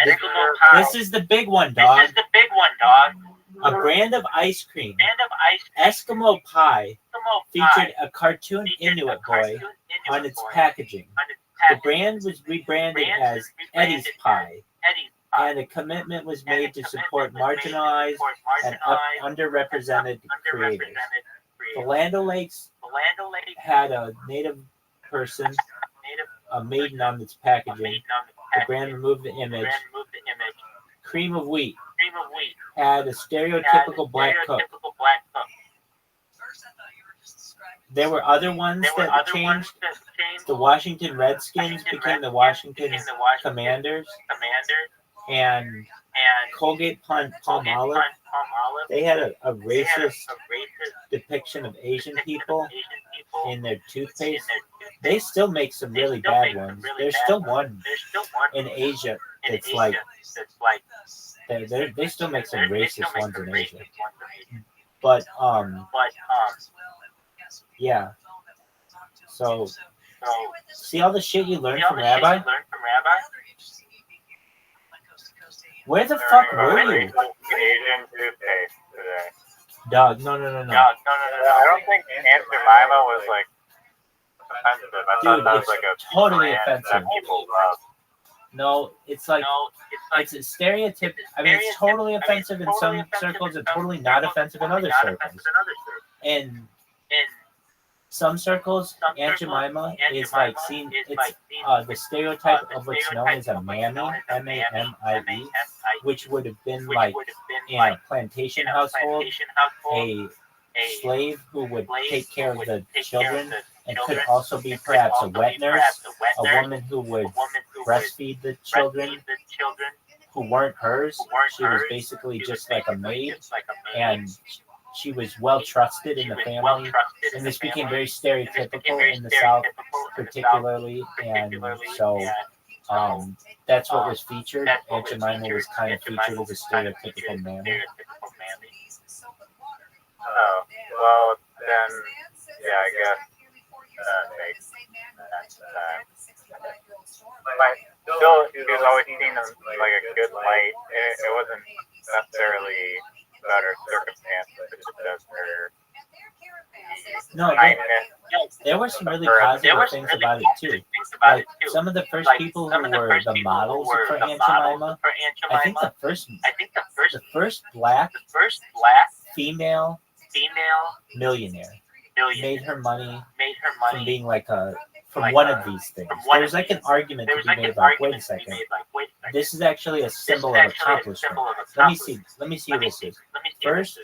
This is the big one, dog. A brand of ice cream. Eskimo pie featured a cartoon Inuit boy on its packaging. The brand was rebranded as Eddie's Pie, and a commitment was made to support marginalized and underrepresented creators. The Land O'Lakes had a native person, a maiden on its packaging. The brand removed the image. Cream of Wheat had a stereotypical black cook. There were other ones that changed. The Washington Redskins became the Washington Commanders, and Colgate Palmolive, they had a racist depiction of Asian people in their toothpaste. They still make some really bad ones. There's still one in Asia that's like, they still make some racist ones in Asia. But yeah. So see all the shit you learned from Rabbi? Where the fuck were you? Asian toothpaste today. Dog, no. I don't think Aunt Jemima was like offensive. I thought Dude, that was it's like a totally brand offensive. that people love. No, it's like it's a stereotype. I mean, it's totally offensive in some circles and totally not offensive in other circles. In some circles, Aunt Jemima is like seen. It's the stereotype of what's known as a mammy, M-A-M-I-E, which would have been like in a plantation household, a slave who would take care of the children, and could also be perhaps a wet nurse, a woman who would breastfeed the children who weren't hers. She was basically just like a maid, and she was well trusted in the family, and this became very stereotypical in the South, particularly, and so that's what was featured. Aunt Jemima was kind of featured as a stereotypical mammy. Oh, well, then, yeah, I guess makes sense. But still, she was always seen as like a good light. It wasn't necessarily better circumstances, it's just her No, there were some really positive things about it too. Like some of the first people who were the models for Aunt Jemima, I think the first black female millionaire made her money from being like from one of these things. There's like an argument to be made like, wait a second, this is actually a symbol of accomplishment. Let me see who this is. First,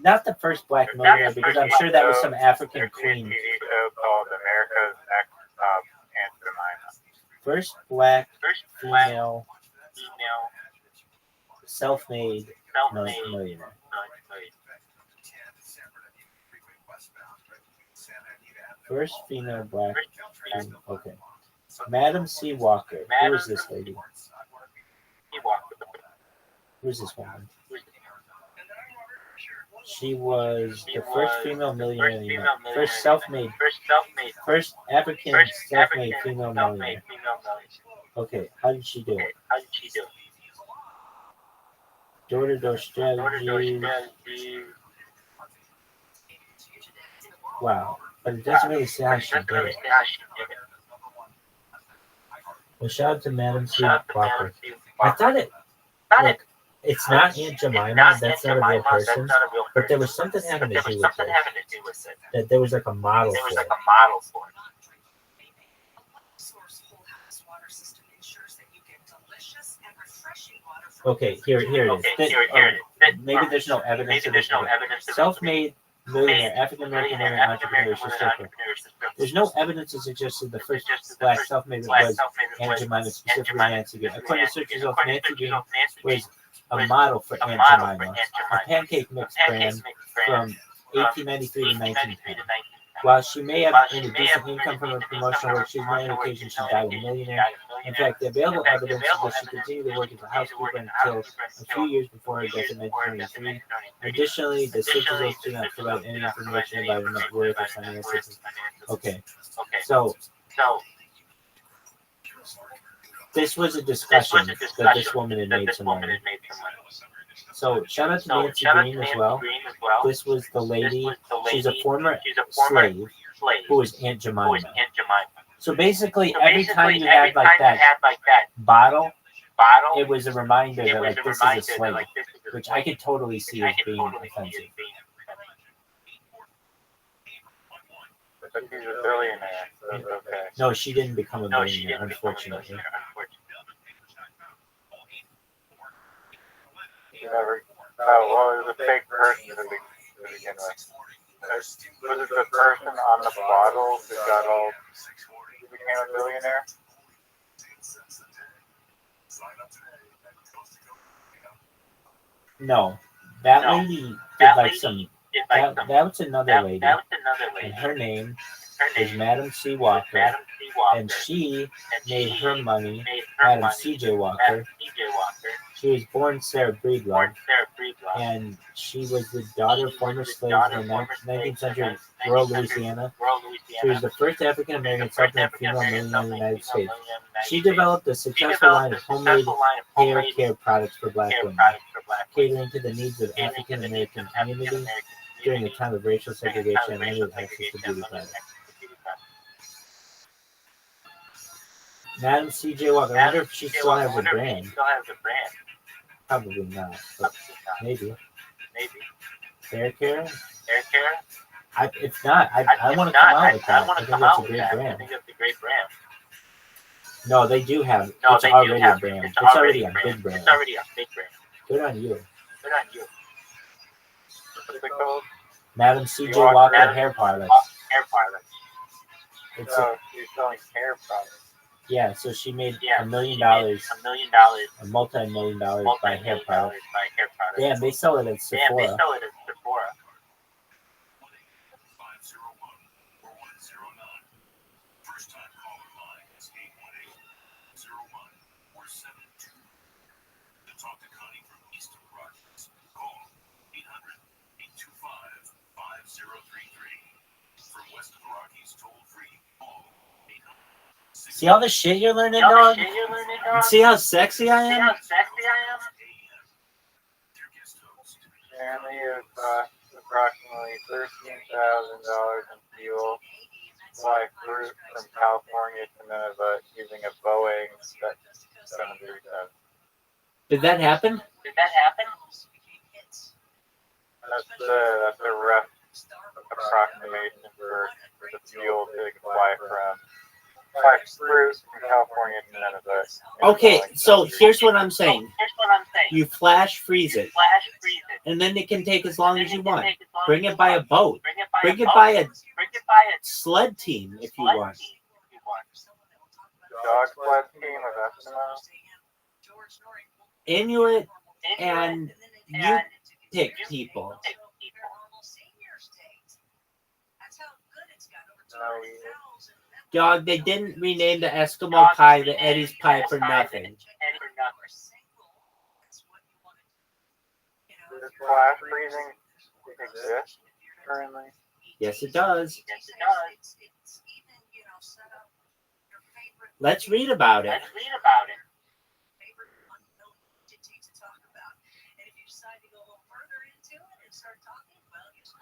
not the first black millionaire, because I'm sure that was some African queen. TV show called America's Next Top Aunt Jemima. First black female self-made millionaire. First female black. Okay. Madam C. Walker. Who is this lady? Who is this woman? She was the first female millionaire. First African self-made female millionaire. Okay, how did she do it? Door-to-door strategy. Wow, but it doesn't really say how she did it. Well, shout out to Madam C. Walker. I thought it. Look, it's not Aunt Jemima. That's not a real person. But there was something having to do with it. That there was like a model for it. Okay, here it is. maybe there's no evidence of this. Self-made millionaire, African-American women entrepreneur. She's different. There's no evidence to suggest that the first black self-made was Aunt Jemima, specifically Nancy Green. According to search results, Nancy Green was a model for Aunt Jemima, a pancake mix brand from 1893 to 1910. While she may have earned a decent income from her promotional work, she's on many occasions she died a millionaire. In fact, the available evidence is that she continued to work as a housekeeper until a few years before her death in 1923. Additionally, the search results do not provide any information about her net worth or finances. Okay, so this was a discussion that this woman had made some money. So shout out to Nancy Green as well. This was the lady. She's a former slave who was Aunt Jemima. So basically, every time you had like that bottle, it was a reminder that like this is a slave, which I could totally see as being offensive. But she's a billionaire, so that's okay. No, she didn't become a billionaire, unfortunately. She never. Oh, well, it was a fake person to begin with. Was it the person on the bottle who got all? Who became a billionaire? No, that lady did like some. That was another lady, and her name is Madam C. Walker, and she made her money, Madam C.J. Walker. She was born Sarah Breedlove, and she was the daughter of former slaves in the 19th century rural Louisiana. She was the first African American self-made female millionaire in the United States. She developed a successful line of homemade hair care products for black women, catering to the needs of African American community during a time of racial segregation and limited access to beauty products. Madam C.J. Walker, I wonder if she still has a brand. Probably not, but maybe. Hair care? If not, I want to come out with that. I think that's a great brand. No, they do have. It's already a brand. It's already a big brand. Good on you. What's it called? Madam C.J. Walker hair products. It's She's selling hair products. yeah, so she made $1 million, a multi-million dollars by hair products. Damn, they sell it at Sephora. See all the shit you're learning, dog? And see how sexy I am? Apparently it cost approximately $13,000 in fuel. Fly fruit from California to Nineveh using a Boeing 737. Did that happen? That's a rough approximation for the fuel to fly from fruit from California to Nineveh. Okay, so here's what I'm saying. You flash freeze it, and then it can take as long as you want. Bring it by a boat. Bring it by a sled team if you want. Dog sled team of Eskimos. Inuit and Yupik people. Dog, they didn't rename the Eskimo pie the Eddie's pie for nothing. Does flash freezing exist currently? Yes, it does. Let's read about it.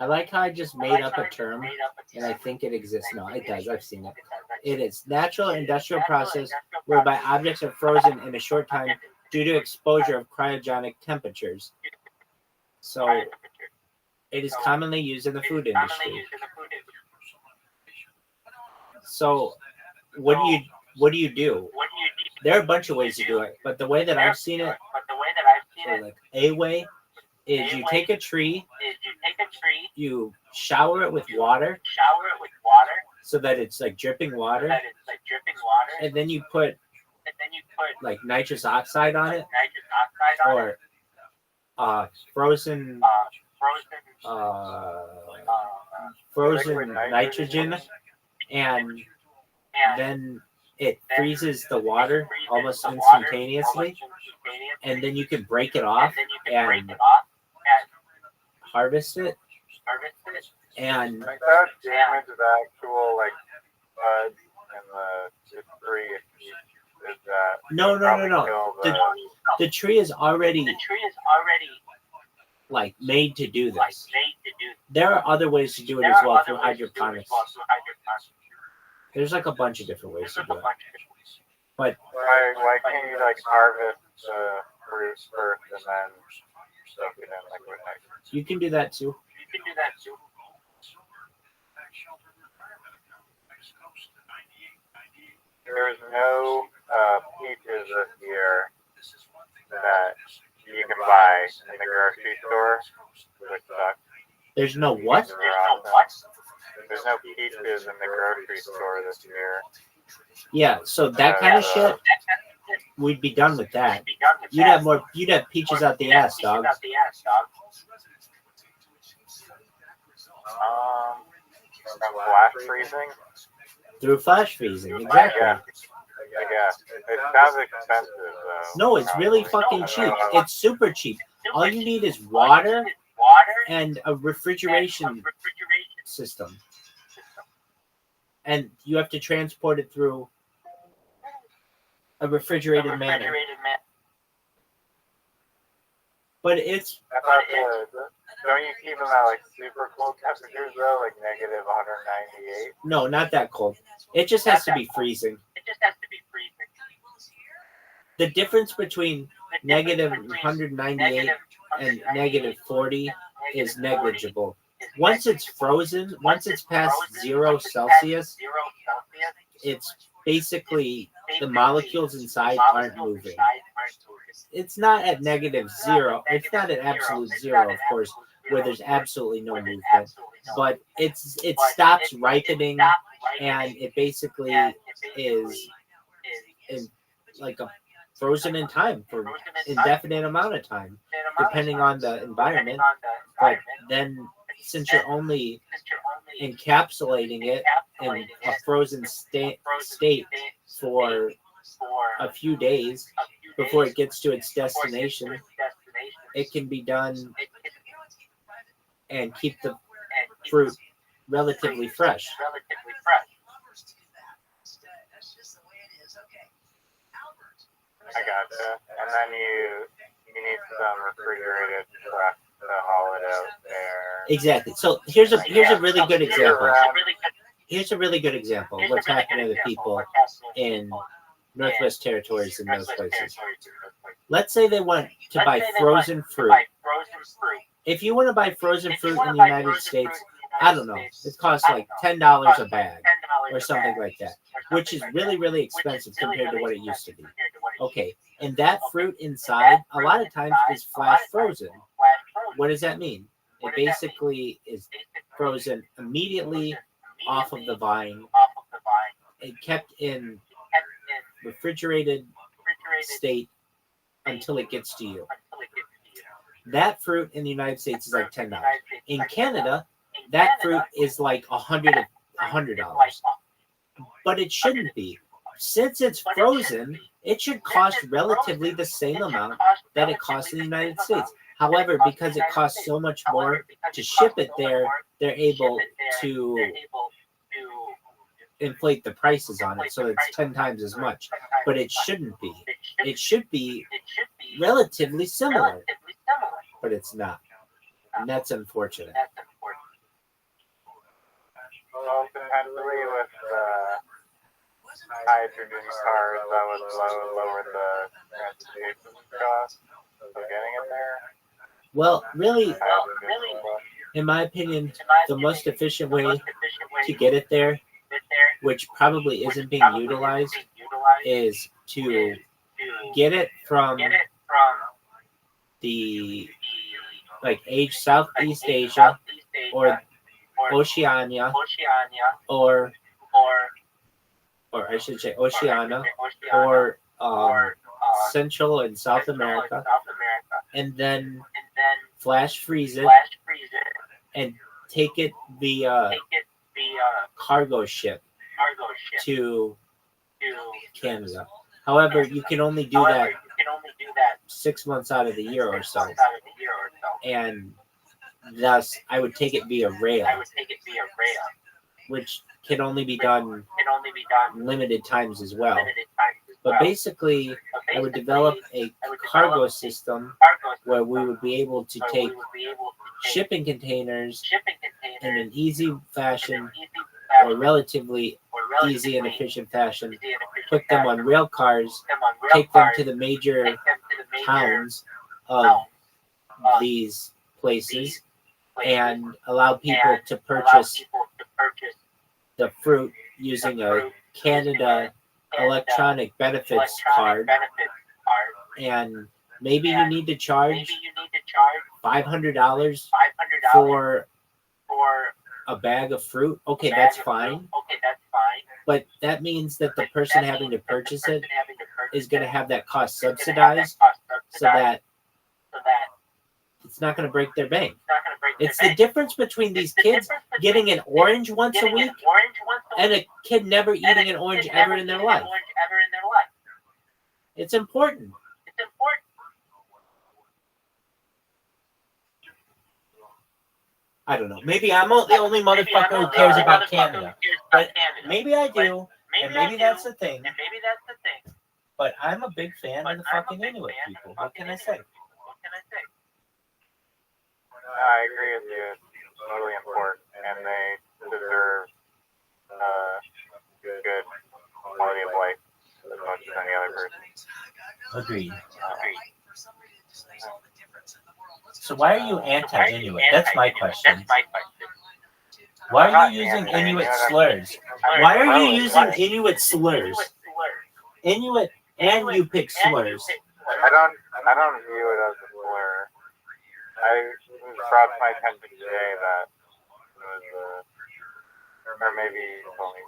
I like how I just made up a term, and I think it exists. No, it does. I've seen it. It is natural industrial process whereby objects are frozen in a short time due to exposure of cryogenic temperatures. So it is commonly used in the food industry. So what do you do? There are a bunch of ways to do it, but the way that I've seen it, or like a way, is you take a tree, you shower it with water so that it's like dripping water, and then you put like nitrous oxide on it or frozen nitrogen, and then it freezes the water almost instantaneously, and then you can break it off and harvest it. And Like that damage the actual like buds and the tree if you did that. no. Kill The tree is already like made to do this. There are other ways to do it as well through hydroponics. There's like a bunch of different ways to do it. But why can't you like harvest the fruit first and then soak it in liquid nitrogen? you can do that too. There's no peaches this year that you can buy in the grocery store, which sucks. There's no what? There's no peaches in the grocery store this year. Yeah, so that kind of shit, we'd be done with that. You'd have peaches out the ass, dog. Flash freezing? Through flash freezing, exactly. I guess. It sounds expensive though. No, it's really fucking cheap. It's super cheap. All you need is water and a refrigeration system. And you have to transport it through a refrigerated manner. But it's... Don't you keep them at like super cold temperatures though, like negative 198? No, not that cold. It just has to be freezing. The difference between negative 198 and negative 40 is negligible. Once it's frozen, once it's past 0 Celsius, it's basically the molecules inside aren't moving. It's not at negative 0. It's not at absolute 0, of course, where there's absolutely no movement. But it stops ripening, and it basically is like a frozen in time for indefinite amount of time, depending on the environment. But then, since you're only encapsulating it in a frozen state for a few days before it gets to its destination, it can be done and keep the fruit relatively fresh. I gotcha. And then you need some refrigerated stuff to haul it out there. Exactly. So here's a really good example. Here's a really good example of what's happening to the people in Northwest Territories and those places. Let's say they want to buy frozen fruit. If you want to buy frozen fruit in the United States, I don't know, it costs like $10 a bag or something like that, which is really, really expensive compared to what it used to be. Okay, and that fruit inside, a lot of times, is flash frozen. What does that mean? It basically is frozen immediately off of the vine. It kept in refrigerated state until it gets to you. That fruit in the United States is like $10. In Canada, that fruit is like $100. But it shouldn't be. Since it's frozen, it should cost relatively the same amount that it costs in the United States. However, because it costs so much more to ship it there, they're able to inflate the prices on it, so it's 10 times as much. But it shouldn't be. It should be relatively similar, but it's not. And that's unfortunate. Well, potentially with hydrogen cars, that would lower the transportation cost of getting it there. Well, really, in my opinion, the most efficient way to get it there, which probably isn't being utilized, is to get it from the like Southeast Asia or Oceania or I should say Oceania or Central and South America, and then flash freeze it and take it via cargo ship to Canada. However, you can only do that 6 months out of the year or so, and thus I would take it via rail, which can only be done limited times as well. But basically, I would develop a cargo system where we would be able to take shipping containers in an easy fashion or relatively easy and efficient fashion, put them on rail cars, take them to the major towns of these places, and allow people to purchase the fruit using a Canada electronic benefits card. And maybe you need to charge $500 for a bag of fruit. Okay, that's fine. But that means that the person having to purchase it is going to have that cost subsidized so that it's not going to break their bank. It's the difference between these kids getting an orange once a week and a kid never eating an orange ever in their life. It's important. I don't know. Maybe I'm the only motherfucker who cares about Canada. But maybe I do, and maybe that's the thing. But I'm a big fan of the fucking Inuit people. What can I say? I agree with you. It's totally important, and they deserve good quality of life as much as any other person. Agreed. So why are you anti-Inuit? That's my question. Why are you using Inuit slurs? Why are you using Inuit slurs? Inuit and Yupik slurs. I don't view it as a slur. It was brought to my attention today that it was, or maybe only.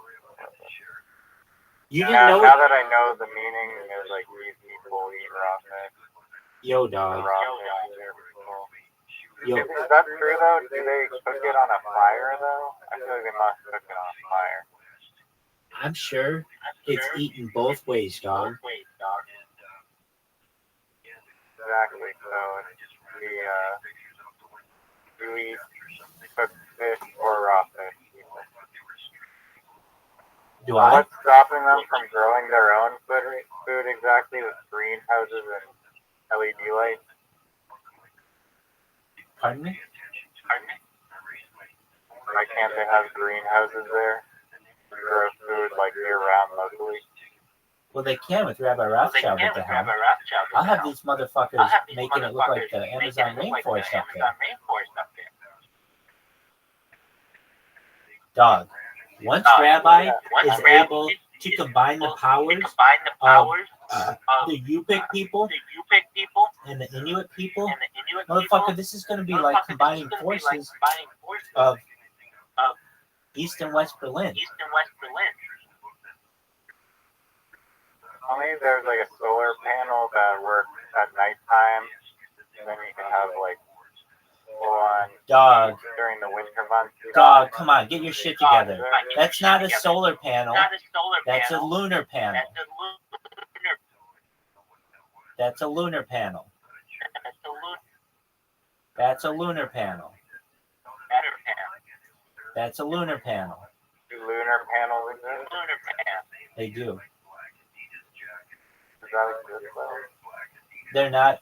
You didn't know now that I know the meaning is like these people eat raw fish. Yo, dog. Yo. Is that true though? Do they cook it on a fire though? I feel like they must cook it on a fire. I'm sure it's eaten both ways, dog. Exactly. So do we cook fish or raw fish? Do I? What's stopping them from growing their own food exactly with greenhouses and LED lights? Pardon me? Why can't they have greenhouses there to grow food like year-round locally? Well, they can with Rabbi Rothschild at the helm. I'll have these motherfuckers making it look like the Amazon rainforest up there. Dog. Once Rabbi is able to combine the powers of the Yupik people and the Inuit people, motherfucker, this is going to be like combining forces of East and West Berlin. Only there's like a solar panel that works at nighttime, and then you can have like full-on Dog. during the winter months. Dog, come on, get your shit together. That's not a solar panel. That's a lunar panel. That's a lunar panel. That's a lunar panel. That's a lunar panel. Do lunar panels exist? They do. Does that exist though?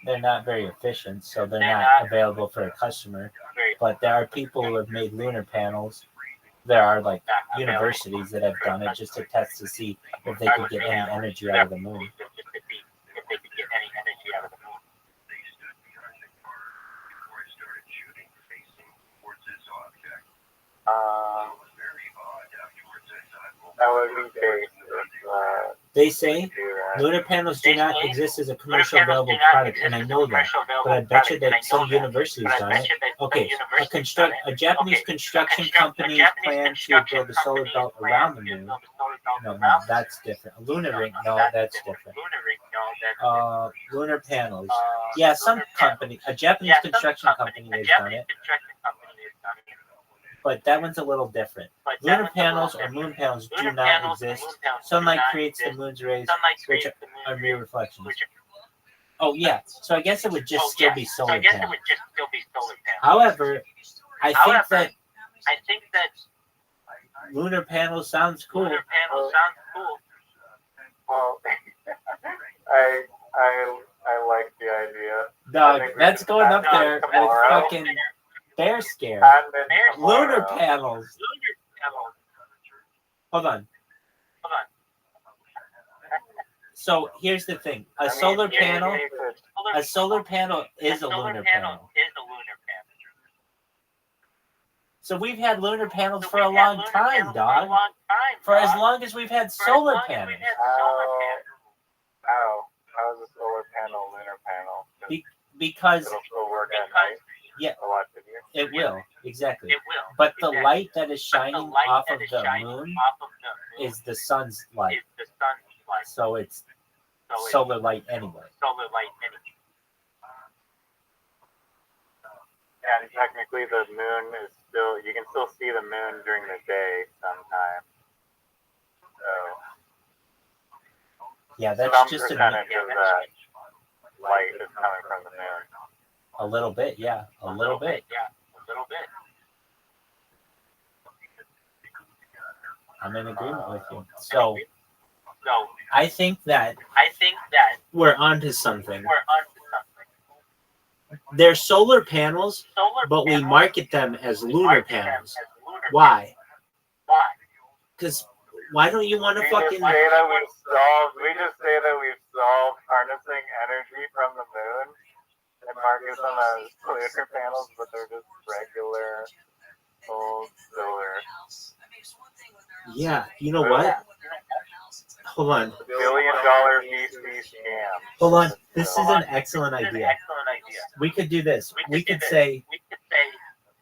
They're not very efficient, so they're not available for a customer. But there are people who have made lunar panels. There are like universities that have done it just to test to see if they could get any energy out of the moon. That would be great. They say Lunar panels do not exist as a commercial available product, and I know that. But I bet you that some university's done it. Okay, a Japanese construction company plans to build a solar belt around the moon. No, that's different. A lunar ring, no, that's different. Lunar panels. Yeah, a Japanese construction company has done it. But that one's a little different. Lunar panels or moon panels do not exist. Sunlight creates the moon's rays, which are mere reflections. Oh, yeah. So I guess it would just still be solar panels. However, I think that lunar panels sounds cool. Well, I like the idea. Dog, that's going up there with fucking bear scare. Lunar panels. Hold on. So here's the thing: a solar panel is a lunar panel. So we've had lunar panels for a long time, dog. For as long as we've had solar panels. How is a solar panel lunar panel? Because it'll still work at night. Yeah, a lot easier. It will, exactly. But the light that is shining off of the moon is the sun's light. So it's solar light anyway. And technically the moon is still, you can still see the moon during the day sometimes. So yeah, that's some just a percentage of that light is coming from the moon. A little bit, yeah. A little bit. I'm in agreement with you. So I think that we're onto something. They're solar panels, but we market them as lunar panels. Why? Because why don't you want to fucking... We just say that we've solved harnessing energy from the moon and market them as lunar panels, but they're just regular old solar. Yeah, you know what? Hold on. $1 billion VC scam. Hold on. This is an excellent idea. We could do this. We could say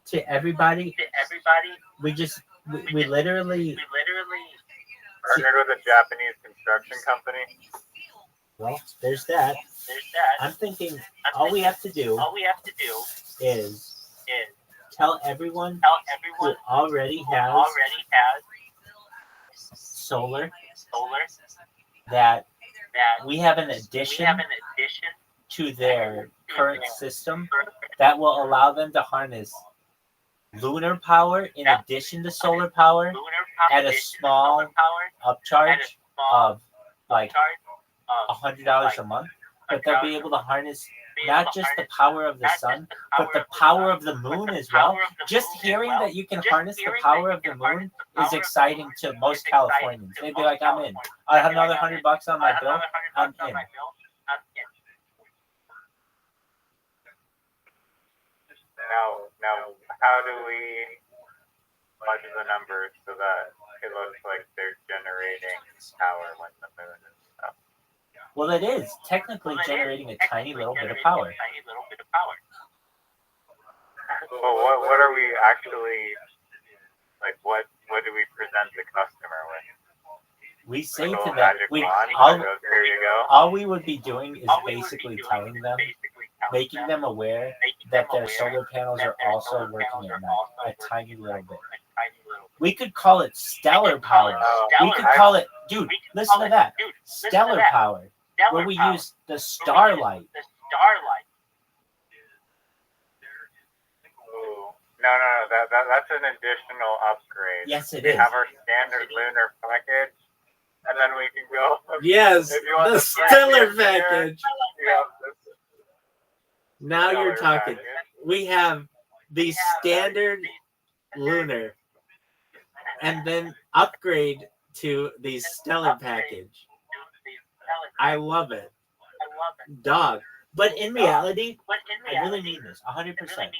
to everybody, we literally partnered with a Japanese construction company. Well, there's that. I'm thinking all we have to do is tell everyone who already has solar that we have an addition to their current system that will allow them to harness lunar power in addition to solar power at a small upcharge of like $100 a month, but they'll be able to harness not just the power of the sun, but the power of the moon as well. Just hearing that you can harness the power of the moon is exciting to most Californians. They'd be like, I'm in. I have another $100 on my bill. I'm in. Now, how do we budget the numbers so that it looks like they're generating power when the moon is up? Well, it is technically generating a tiny little bit of power. Well, what are we actually, like, what do we present the customer with? We say like to them, here you go. all we would be doing is basically telling them, making them aware that their solar panels are also working at night, a tiny little bit. We could call it stellar power. We could call it, dude, listen to that, stellar power, where we use the starlight. No, that's an additional upgrade. Yes, it we is. We have our standard lunar package, and then we can go. Yes, the stellar package. Now you're talking. We have the standard lunar, and then upgrade to the stellar package. I love it. Dog. But in reality, I really mean this, 100%.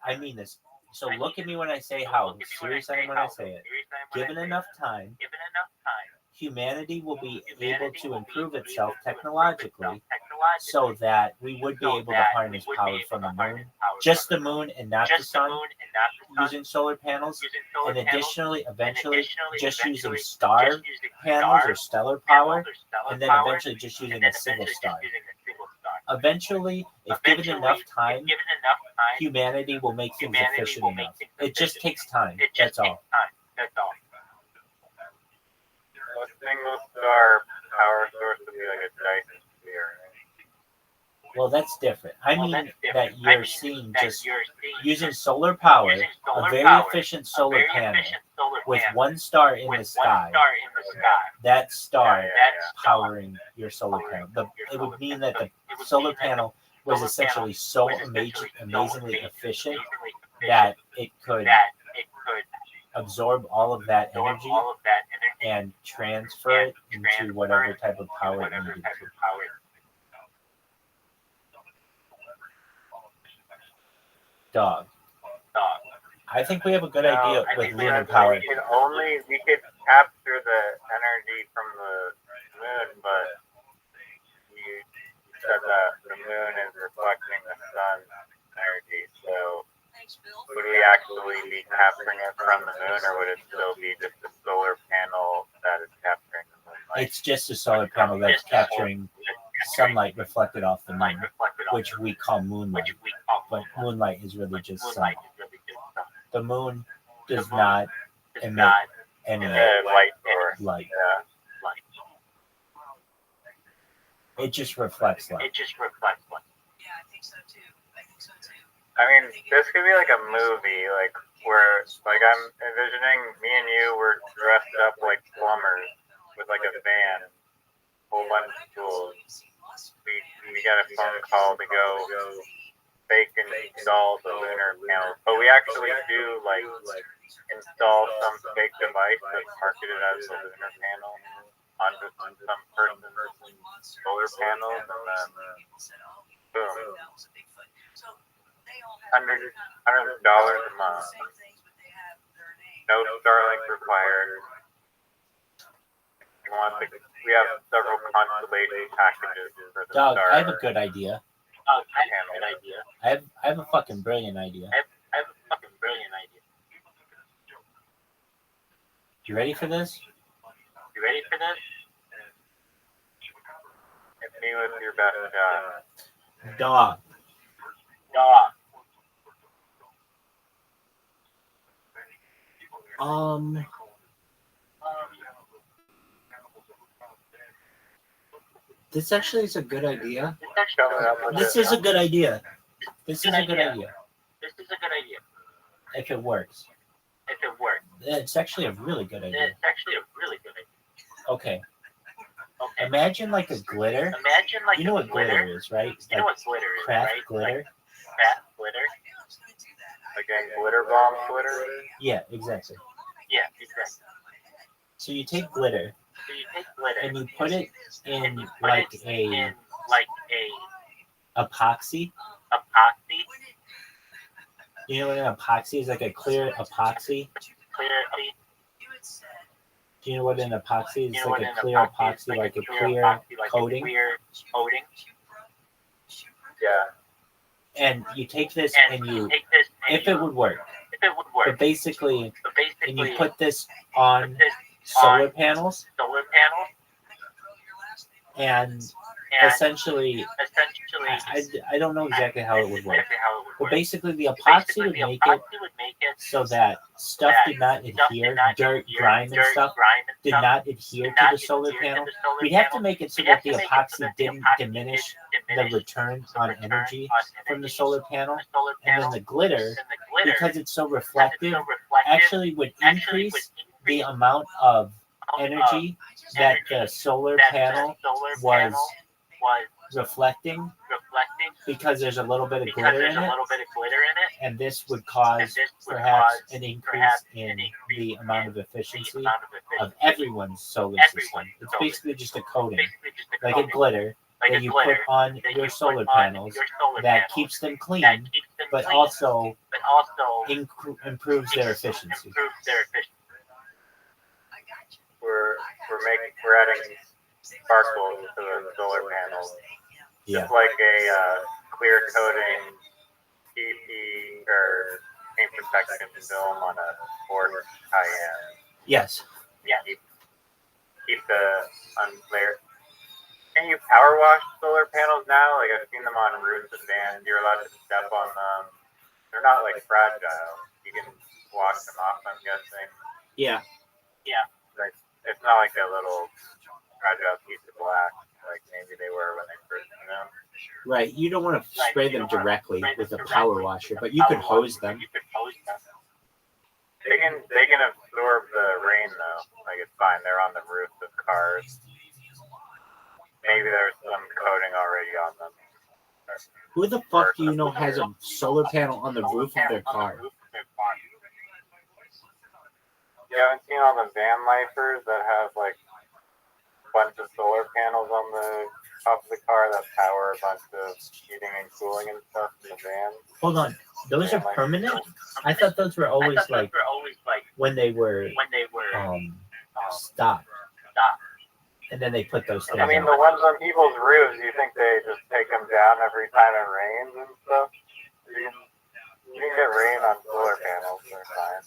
I mean this. So look at me when I say how serious I am when I say it. Given enough time, humanity will be able to improve itself technologically so that we would be able to harness power from the moon, just the moon and not the sun, using solar panels, and additionally, eventually, just using star panels or stellar power, and then eventually just using a single star. Eventually, if given enough time, humanity will make things efficient enough. It just takes time. That's all. A single star power source would be like a Dyson sphere. Well, that's different. I mean that you're seeing just using solar power, a very efficient solar panel with one star in the sky. That star powering your solar panel. It would mean that the solar panel was essentially so amazingly efficient that it could absorb all of that energy and transfer it into whatever type of power it needed to. Dog. I think we have a good idea with lunar power. We could capture the energy from the moon, but you said that the moon is reflecting the sun's energy, so would we actually be capturing it from the moon, or would it still be just a solar panel that is capturing the moonlight? It's just a solar panel that's capturing sunlight reflected off the moon, which we call moonlight. But moonlight is really just sunlight. The moon does not emit any light. light. Yeah. It just reflects light. Yeah, I think so too. I mean, this could be like a movie, like where, like I'm envisioning me and you were dressed up like plumbers with like a van, whole bunch of tools. We got a phone call to go fake and install the lunar panels, but we actually do like install some fake device that's marketed as the lunar panel onto some person's solar panels, and then boom. $100 a month. No Starlink required. We have several constellation packages for the Dog, star. I have a good idea. I have a fucking brilliant idea. You ready for this? Hit me with your best shot. Dog. This actually is a good idea. This is a good idea. If it works. It's actually a really good idea. Okay. Imagine like a glitter. You know what glitter is, right? Like craft glitter. Again, glitter bomb glitter. Yeah, exactly. So you take glitter and you put it in like a epoxy. You know what an epoxy is? Like a clear epoxy. Do you know what an epoxy is? It's like a clear epoxy, like a clear coating. Yeah. And you take this and you, if it would work, but basically, and you put this on solar panels, and essentially, I don't know exactly how it would work, but basically the epoxy would make it so that stuff did not adhere, dirt, grime and stuff did not adhere to the solar panel. We'd have to make it so that the epoxy didn't diminish the return on energy from the solar panel, and then the glitter, because it's so reflective, actually would increase the amount of energy that the solar panel was reflecting, because there's a little bit of glitter in it, and this would cause perhaps an increase in the amount of efficiency of everyone's solar system. It's basically just a coating, like a glitter that you put on your solar panels that keeps them clean, but also improves their efficiency. we're adding sparkles to the solar panels. Yeah. Just like a clear coating PP or paint protection film on a Ford Cayenne. Yes. Yeah. Keep the unlayered. Can you power wash solar panels now? Like I've seen them on roofs of vans. You're allowed to step on them. They're not like fragile. You can wash them off, I'm guessing. Yeah. Like, it's not like a little fragile piece of glass like maybe they were when they first came out. Right. You don't want to spray them directly with a power washer, but you could hose them. They can absorb the rain though. Like it's fine. They're on the roofs of cars. Maybe there's some coating already on them. Who the fuck do you know has a solar panel on the roof of their car? You haven't seen all the van lifers that have like a bunch of solar panels on the top of the car that power a bunch of heating and cooling and stuff in the van? Hold on. Those are permanent? I thought those were always like when they were stopped. And then they put those things I mean, on. the ones on people's roofs, you think they just take them down every time it rains and stuff? You can get rain on solar panels, they're fine.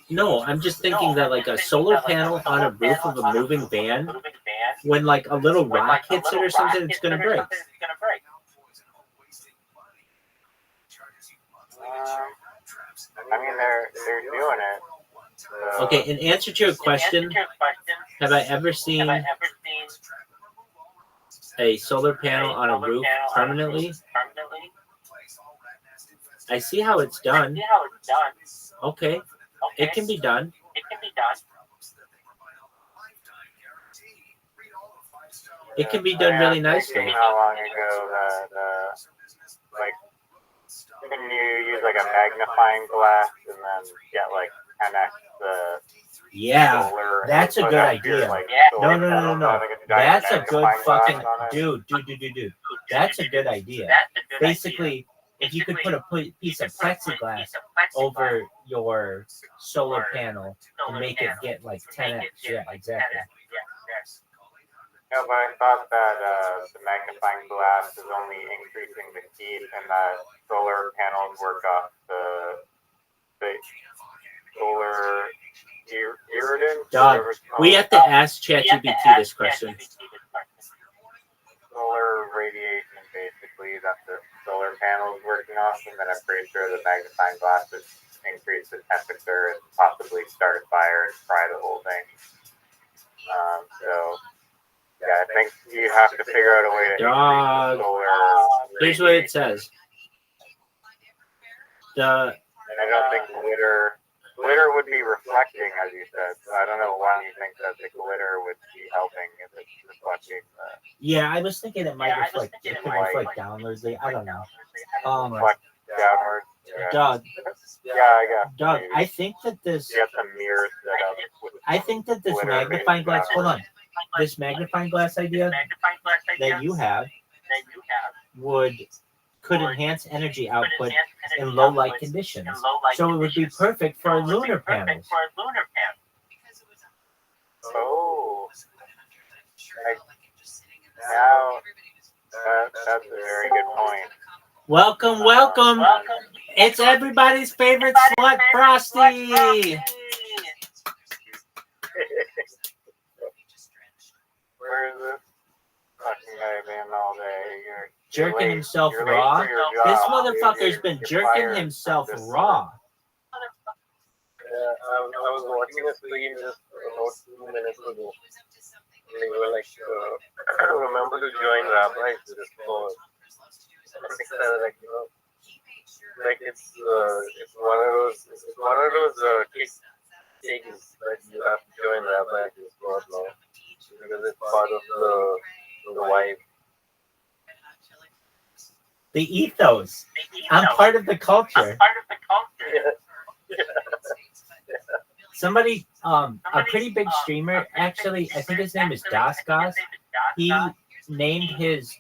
No, I'm just thinking that like a solar panel on a roof of a moving van, when like a little rock hits it or something, it's gonna break. I mean, they're doing it. So. Okay, in answer to your question, have I ever seen a solar panel on a roof permanently? I see how it's done. Okay, it can be done. It can be done really nicely. How long ago that, like, can you use like a magnifying glass and then get like 10x the Yeah, solar? that's a good idea. Like, No. That's a good fucking dude. That's a good idea. Basically, if you could put a piece of plexiglass over your solar panel and make it get like 10x. Yeah, exactly. No, but I thought that the magnifying glass is only increasing the heat and that solar panels work off the solar irritant. Dog, we have to ask ChatGPT this question. Solar radiation, basically, that the solar panel is working off, and then I'm pretty sure the magnifying glass would increase the temperature and possibly start a fire and fry the whole thing. So, yeah, I think you have to figure out a way to increase the solar Here's what it says. And I don't think glitter would be reflecting, as you said. So I don't know why you think that the glitter would be helping if it's reflecting. Yeah, I was thinking it might reflect. It could reflect downwards. I don't know. Reflect downwards. Yeah. Doug. Yeah, I guess. Doug, maybe. I think that this. You have some mirrors set up. I think that this magnifying glass. Hold on. This magnifying glass idea that you have could enhance energy output in low light conditions. So it would be perfect for lunar panels. Oh. Now, that's a very good point. Welcome. It's everybody's favorite slut, Frosty. Where is this fucking guy been all day? Jerking himself raw. This motherfucker's been jerking himself raw. I was watching a stream just about 2 minutes ago. They were like, remember to join Rabbi to this call. Like it's one of those things that you have to join Rabbi to this call now because it's part of the vibe. The ethos. I'm part of the culture. Somebody, a pretty big streamer, actually, I think his name is Dasgas. He named his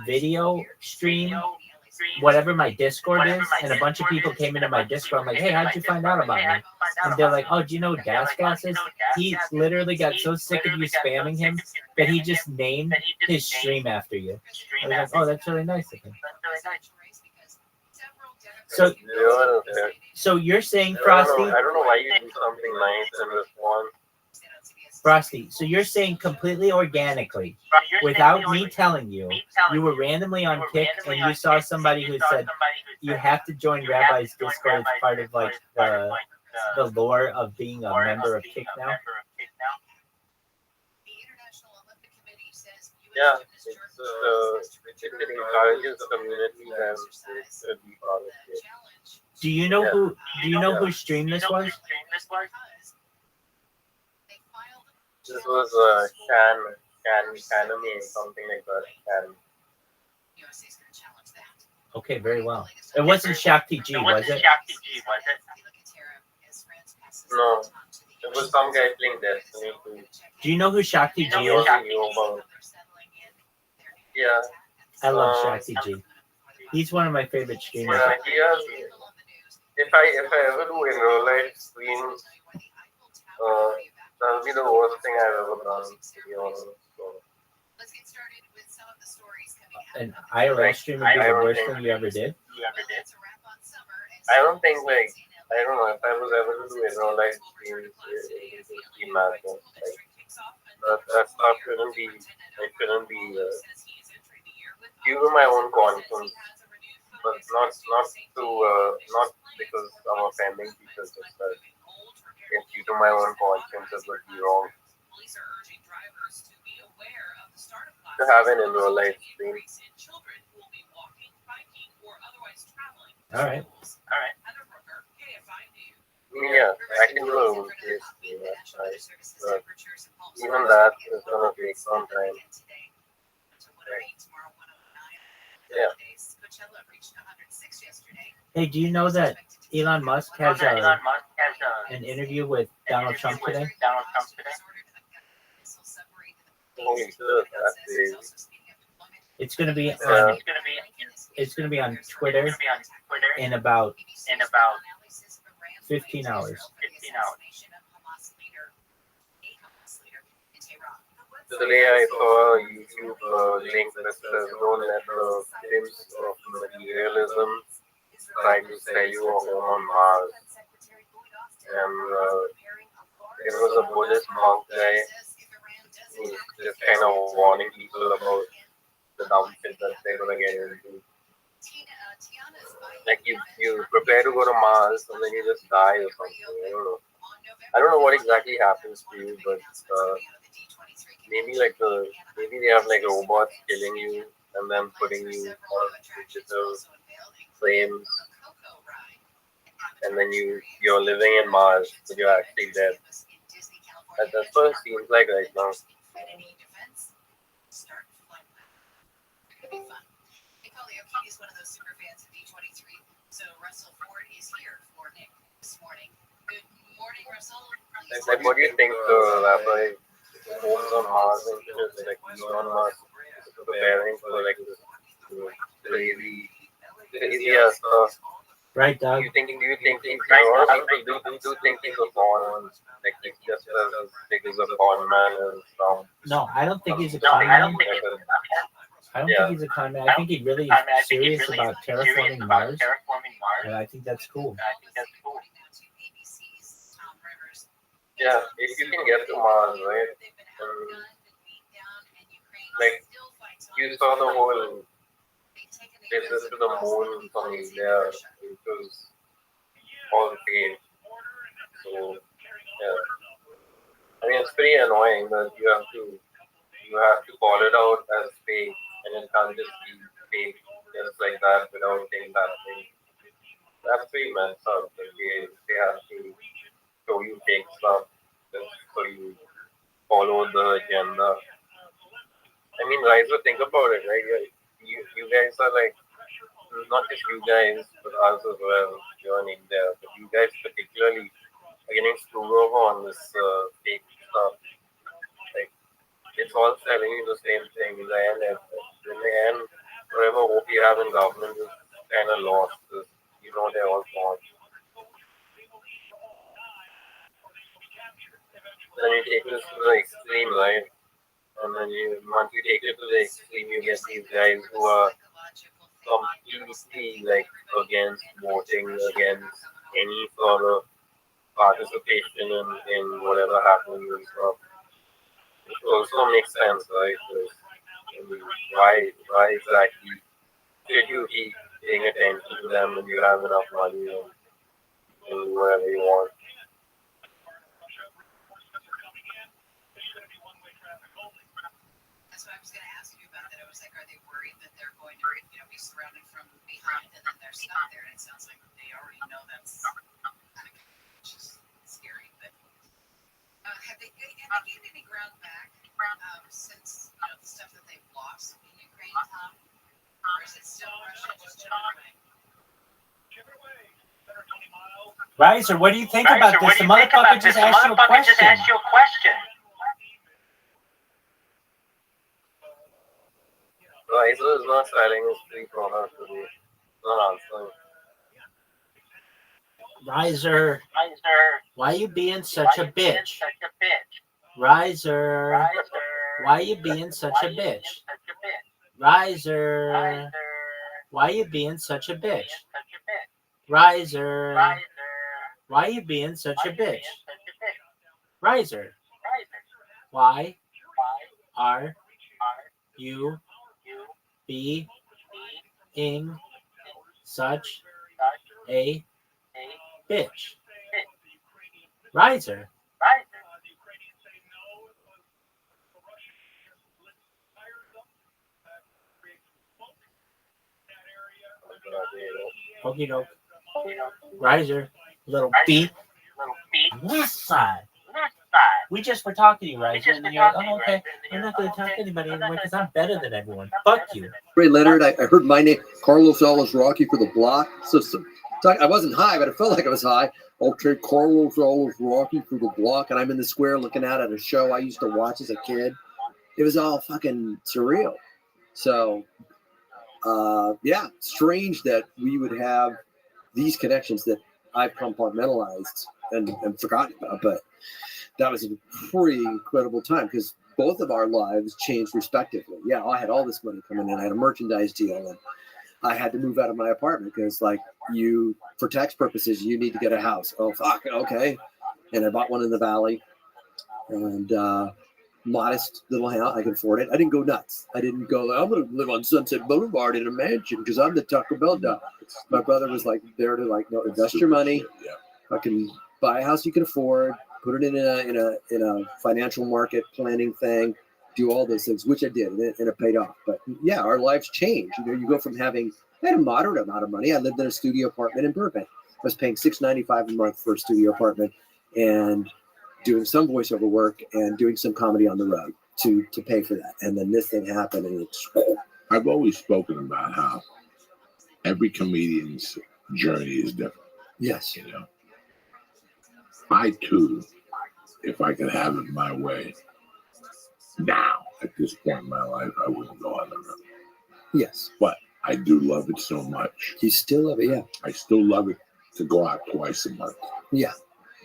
video stream whatever my Discord is, and a bunch of people came into my Discord. I'm like, hey, how'd you find out about me? And they're like, oh, do you know who Gas Gas is? He literally got so sick of you spamming him that he just named his stream after you. I was like, oh, that's really nice of him. So, so you're saying, Frosty? I don't know why you do something nice in this one. Frosty, so you're saying completely organically, without me telling you, you were randomly on Kick and you saw somebody who said you have to join Rabbi's Discord as part of like the lore of being a member of Kick now? Yeah, it encourages the community and to be part of it. Do you know who stream this was? This was Caname, something like that. Can. Okay, very well. It wasn't Shakti G, was it? No, it was some guy playing Destiny too. Do you know who Shakti G is? Yeah. I love Shakti G. He's one of my favorite streamers. Yeah, he has. If I ever do in real life stream, that'll be the worst thing I've ever done, to be honest. So. An IRL stream would be the worst thing you ever did? I don't think, like, I don't know, if I was ever to do in real life stream, it would be mad. Like, that stuff shouldn't be, due to my own conscience, but not because I'm offending people, just that it's due to my own conscience, it would be wrong to have an in real life stream. All right. Yeah, I can do a room case stream, that's nice. But even that is gonna take some time. Yeah. Hey, do you know that Elon Musk has an interview with Donald Trump today? Holy shit, that's crazy. It's gonna be on Twitter in about 15 hours. Today I saw a YouTube link that says don't let the pimps of materialism try to sell you a home on Mars. And it was a Buddhist monk guy who's just kind of warning people about the dumb shit that they're gonna get into. Like you prepare to go to Mars and then you just die or something. I don't know what exactly happens to you, but maybe they have like robots killing you and then putting you on digital frames, and then you're living in Mars, but you're actually dead. That's what it seems like right now. Like, what do you think the Rabbi homes on Mars and shit, like Elon Musk preparing for like this crazy stuff? Right, Doug? Do you think he's a con? Like he's just as big as a con man as No, I don't think he's a con man. I don't think he's a con man. I think he really is serious about terraforming Mars. And I think that's cool. Yeah, if you can get to Mars, right? Like, you saw the whole visit to the moon from India, which was all fake. So, yeah. I mean, it's pretty annoying that you have to call it out as fake, and it can't just be fake just like that without saying that thing. That's pretty messed up. They have to show you fake stuff just so you follow the agenda. I mean, guys, think about it, right? You guys are like, not just you guys, but us as well, you're in India, but you guys particularly are getting screwed over on this fake stuff. Like, it's all selling you the same thing. In the end, whatever hope you have in government is kind of lost. You know, they're all gone. Then you take this to the extreme, right? And then once you take it to the extreme, you get these guys who are completely like against voting, against any sort of participation in whatever happens and stuff. It also makes sense, right? I mean, why exactly should you keep paying attention to them when you have enough money and do whatever you want? That's what I was going to ask you about that. I was like, are they worried that they're going to, be surrounded from behind and then they're stuck there? And it sounds like they already know that's kind of just scary. But have they gained any ground back since the stuff that they've lost in Ukraine, Tom? Or is it still Russia just chipping away? Riser, what do you think about this? The motherfucker just asked you a question. Riser is not selling his free product to me. Not answering. Riser, why you being such a bitch? Riser, why you being such a bitch? Riser, why you being such a bitch? Riser, why you being such a bitch? Riser, why are you being such a bitch? Riser. Okie doke. Riser, little B. West side. We just were talking to you, Riser, and then you're like, oh, okay. I'm not going to talk to anybody anymore because I'm better than everyone. Fuck you. Ray Leonard, I heard my name, Carlos Ellis Rocky for the block. So I wasn't high, but I felt like I was high. Okay, Carlos Ellis Rocky for the block, and I'm in the square looking out at a show I used to watch as a kid. It was all fucking surreal. So, strange that we would have these connections that I've compartmentalized and forgotten about, but that was a pretty incredible time because both of our lives changed respectively. Yeah, I had all this money coming in. I had a merchandise deal, and I had to move out of my apartment because, for tax purposes, you need to get a house. Oh, fuck, okay. And I bought one in the valley, and modest little house. I can afford it. I didn't go nuts. I didn't go, I'm going to live on Sunset Boulevard in a mansion because I'm the Taco Bell dog. My brother was there to no, invest your money. I can buy a house you can afford. Put it in a financial market planning thing, do all those things, which I did, and it paid off. But yeah, our lives change. You go from I had a moderate amount of money. I lived in a studio apartment in Burbank. I was paying $695 a month for a studio apartment and doing some voiceover work and doing some comedy on the road to pay for that. And then this thing happened, and I've always spoken about how every comedian's journey is different. Yes. I too, if I could have it my way, now at this point in my life, I wouldn't go on the road. Yes. But I do love it so much. You still love it, yeah. I still love it to go out twice a month. Yeah.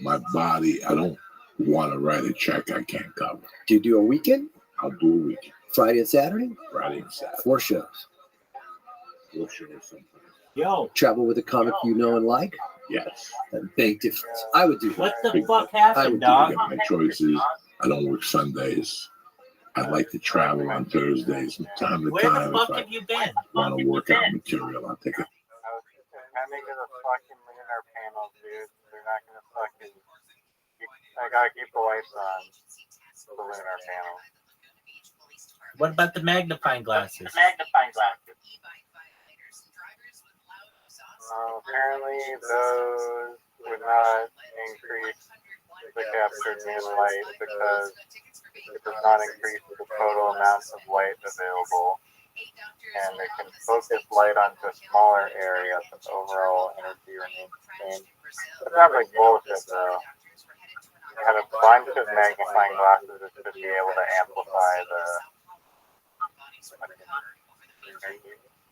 My body, I don't want to write a check I can't cover. Do you do a weekend? I'll do a weekend. Friday and Saturday? Friday and Saturday. 4 shows. 4 shows sometimes. Yo. Travel with a comic you know and like? Yes. A big difference. I would do that. What the fuck happened, dog? My choices. I don't work Sundays. I'd like to travel on Thursdays from time to Where time. the fuck have you been? Want to work out material, I'll take it. I make it a fucking millionaire panel, dude. They're not gonna fucking. I gotta keep the lights on. The millionaire panel. What about the magnifying glasses? Apparently, those would not increase the captured moonlight because it does not increase the total amount of light available. And it can focus light onto a smaller area, so the overall energy remains the same. It sounds like bullshit, though. I had a bunch of magnifying glasses that should be able to amplify the.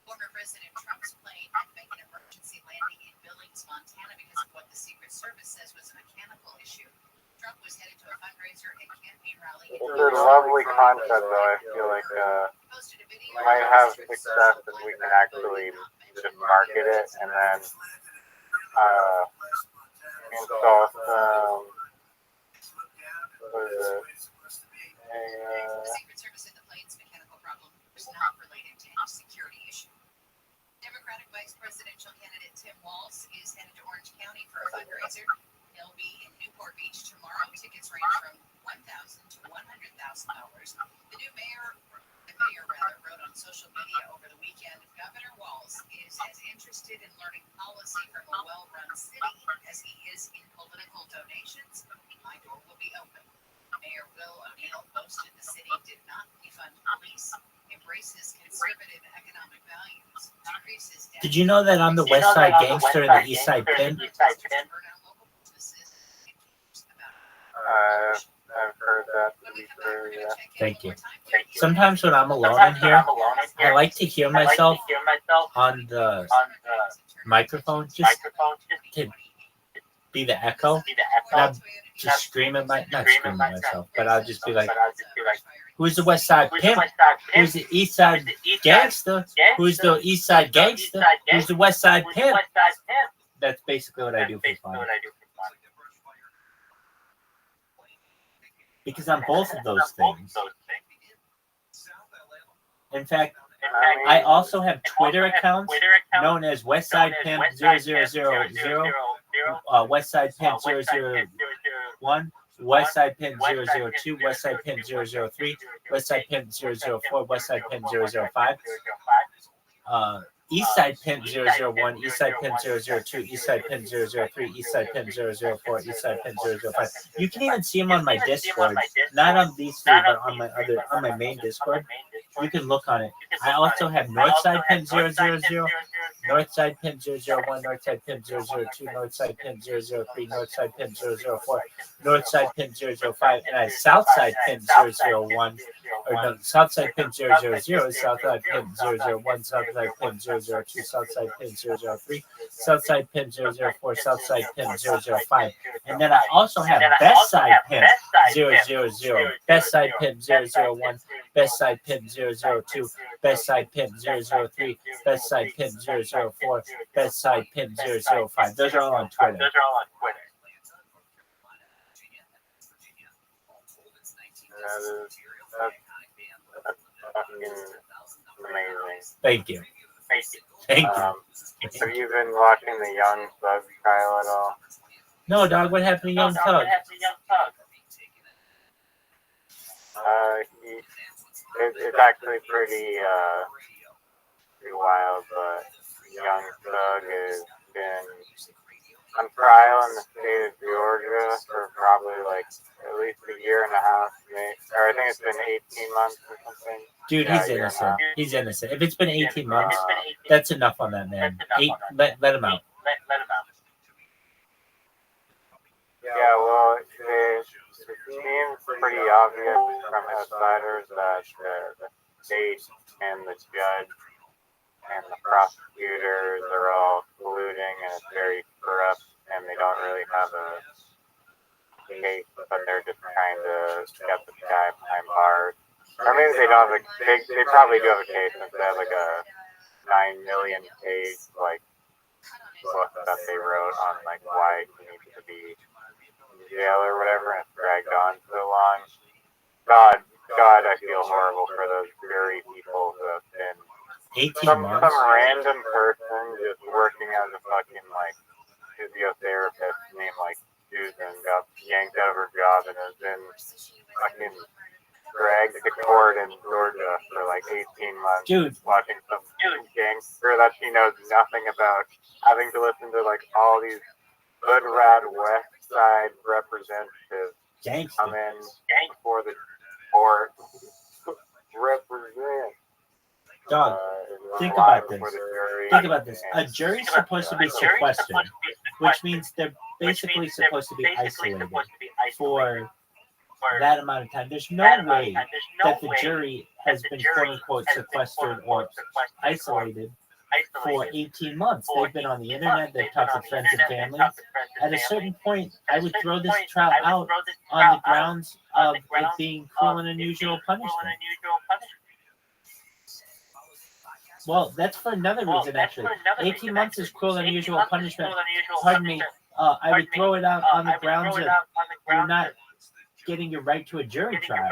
Former President Trump's plane had to make an emergency landing in Billings, Montana because of what the Secret Service says was a mechanical issue. Trump was headed to a fundraiser and campaign rally. It's a lovely concept, though. I feel like we might have success if we can actually just market it and then install some. What is it? The Secret Service said the plane's mechanical problem was not related to any security issue. Democratic Vice Presidential candidate Tim Walz is headed to Orange County for a fundraiser. He'll be in Newport Beach tomorrow. Tickets range from $1,000 to $100,000. The mayor wrote on social media over the weekend, Governor Walz is as interested in learning policy from a well-run city as he is in political donations. My door will be open. Mayor Will O'Neill boasted the city did not defund police, embraces conservative economic values, decreases debt. Did you know that I'm the West Side Gangster and the East Side Pimp? I've heard that to be true, yeah. Thank you. Sometimes when I'm alone in here, I like to hear myself on the microphone just to be the echo. And I'll just scream at not scream at myself, but I'll just be like, who's the West Side Pimp? Who's the East Side Gangster? Who's the East Side Gangster? Who's the West Side Pimp? That's basically what I do for fun. Because I'm both of those things. In fact, I also have Twitter accounts known as Westside Pimp 0000, Westside Pimp 001, Westside Pimp 002, Westside Pimp 003, Westside Pimp 004, Westside Pimp 005. Eastside Pimp 001, Eastside Pimp 002, Eastside Pimp 003, Eastside Pimp 004, Eastside Pimp 005. You can even see them on my Discord, not on these three, but on my main Discord. You can look on it. I also have Northside Pimp 000, Northside Pimp 001, Northside Pimp 002, Northside Pimp 003, Northside Pimp 004, Northside Pimp 005, and I have Southside Pimp 001, or no, Southside Pimp 000, Southside Pimp 001, Southside Pimp 002, Southside Pimp 003, Southside Pimp 004, Southside Pimp 005. And then I also have Best Side Pimp 000, Best Side Pimp 001, Best Side Pimp 002, Best Side Pimp 003, Best Side Pimp 004, Best Side Pimp 005. Those are all on Twitter. That's fucking amazing. Thank you. Thank you. Have you been watching the Young Thug trial at all? No, dog. What happened to Young Thug? It's actually pretty wild, but Young Thug has been on trial in the state of Georgia for probably like at least a year and a half, or I think it's been 18 months or something. Dude, he's innocent. He's innocent. If it's been 18 months, that's enough on that man. Let him out. Yeah, well, it seems pretty obvious from outsiders that the state and the judge and the prosecutors are all colluding, and it's very corrupt, and they don't really have a case, but they're just trying to get the guy behind bars. Or maybe they don't have they probably do have a case since they have like a 9 million page like book that they wrote on like why he needs to be in jail or whatever, and it's dragged on so long. God, I feel horrible for those very people who have been 18 months. Some random person just working as a fucking like physiotherapist named like Susan got yanked out of her job and has been fucking dragged to court in Georgia for like 18 months. Dude, watching some gangster that she knows nothing about, having to listen to like all these hood rat West Side representatives come in before the court represent. Dog, think about this. Think about this. A jury's supposed to be sequestered, which means they're basically supposed to be isolated for that amount of time. There's no way that the jury has been quote unquote sequestered or isolated for 18 months. They've been on the internet, they've talked to friends and family. At a certain point, I would throw this trial out on the grounds of it being cruel and unusual punishment. Well, that's for another reason, actually. 18 months is cruel and unusual punishment. Pardon me. I would throw it out on the grounds of you're not getting your right to a jury trial.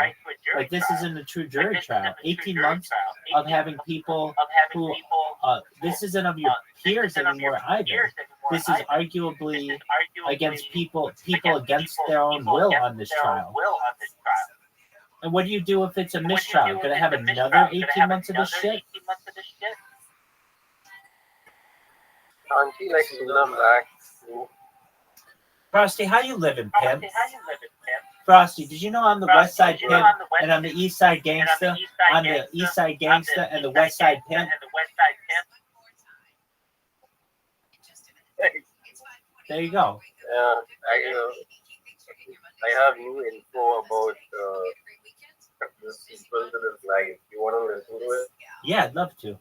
Like, this isn't a true jury trial. 18 months of having people who, this isn't of your peers anymore either. This is arguably against people against their own will on this trial. And what do you do if it's a mistrial? Gonna have another 18 months of this shit? Aren't you like them back? Frosty, how you living, pimp? Frosty, did you know I'm the West Side Pimp and I'm the East Side Gangsta? I'm the East Side Gangsta and the West Side Pimp. There you go. Yeah, I have new info about this sequel to this live. You want to listen to it? Yeah, I'd love to.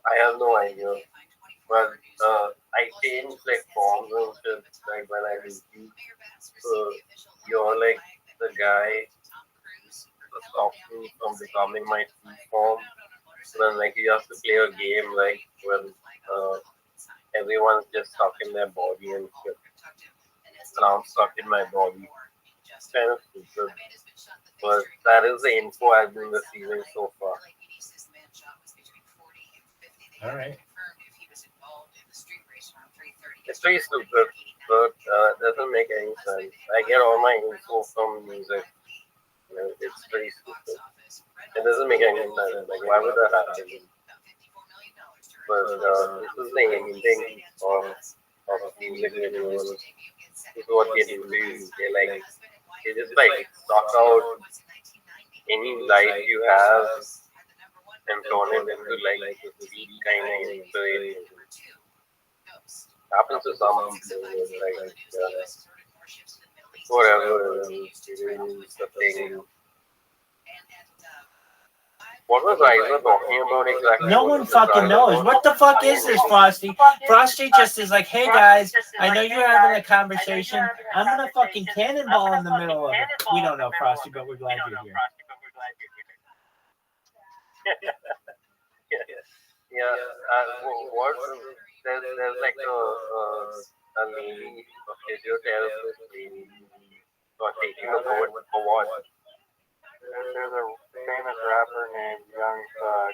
I have no idea. But I changed like forms and shit like when I was you. So you're like the guy that stopped me from becoming my T form. So then like you have to play a game like when everyone's just stuck in their body and shit. And I'm stuck in my body. It's kind of stupid. But that is the info I've been receiving so far. All right. It's very stupid, but doesn't make any sense. I get all my info from music. You know, it's very stupid. It doesn't make any sense. Like, why would that happen? But this is the ending of music videos. This is what they do. They just like stock out any life you have and turn it into like this kind of inspiration. Happens to some people, like whatever it is, the thing. What was I talking about exactly? No one fucking knows. What the fuck is this, Frosty? Frosty just is like, hey guys, I know you're having a conversation. I'm gonna fucking cannonball in the middle of it. We don't know, Frosty, but we're glad you're here. What? There's like a lady, a physiotherapist lady, taking a vote for what? There's a famous rapper named Young Thug.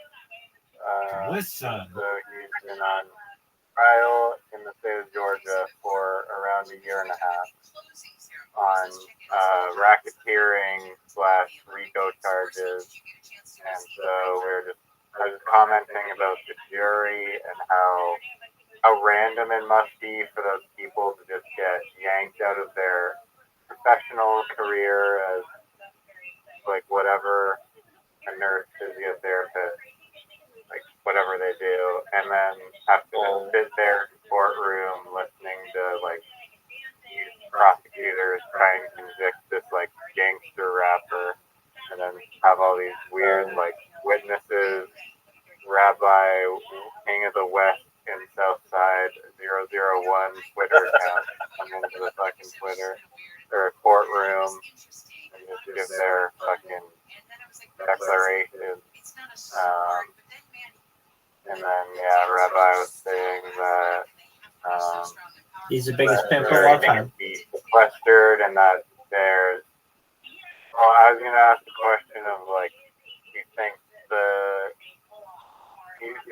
What's up? So he's been on trial in the state of Georgia for around a year and a half on racketeering / RICO charges. And so I was commenting about the jury and how random it must be for those people to just get yanked out of their professional career as like whatever, a nurse, physiotherapist, like whatever they do, and then have to sit there in the courtroom listening to like these prosecutors trying to convict this like gangster rapper, and then have all these weird like witnesses, Rabbi, King of the West and Southside 001 Twitter account come into the fucking Twitter or courtroom and just give their fucking declaration. And then Rabbi was saying that he's the biggest pimp of all time. Be sequestered and that there's. Well, I was gonna ask the question of like, do you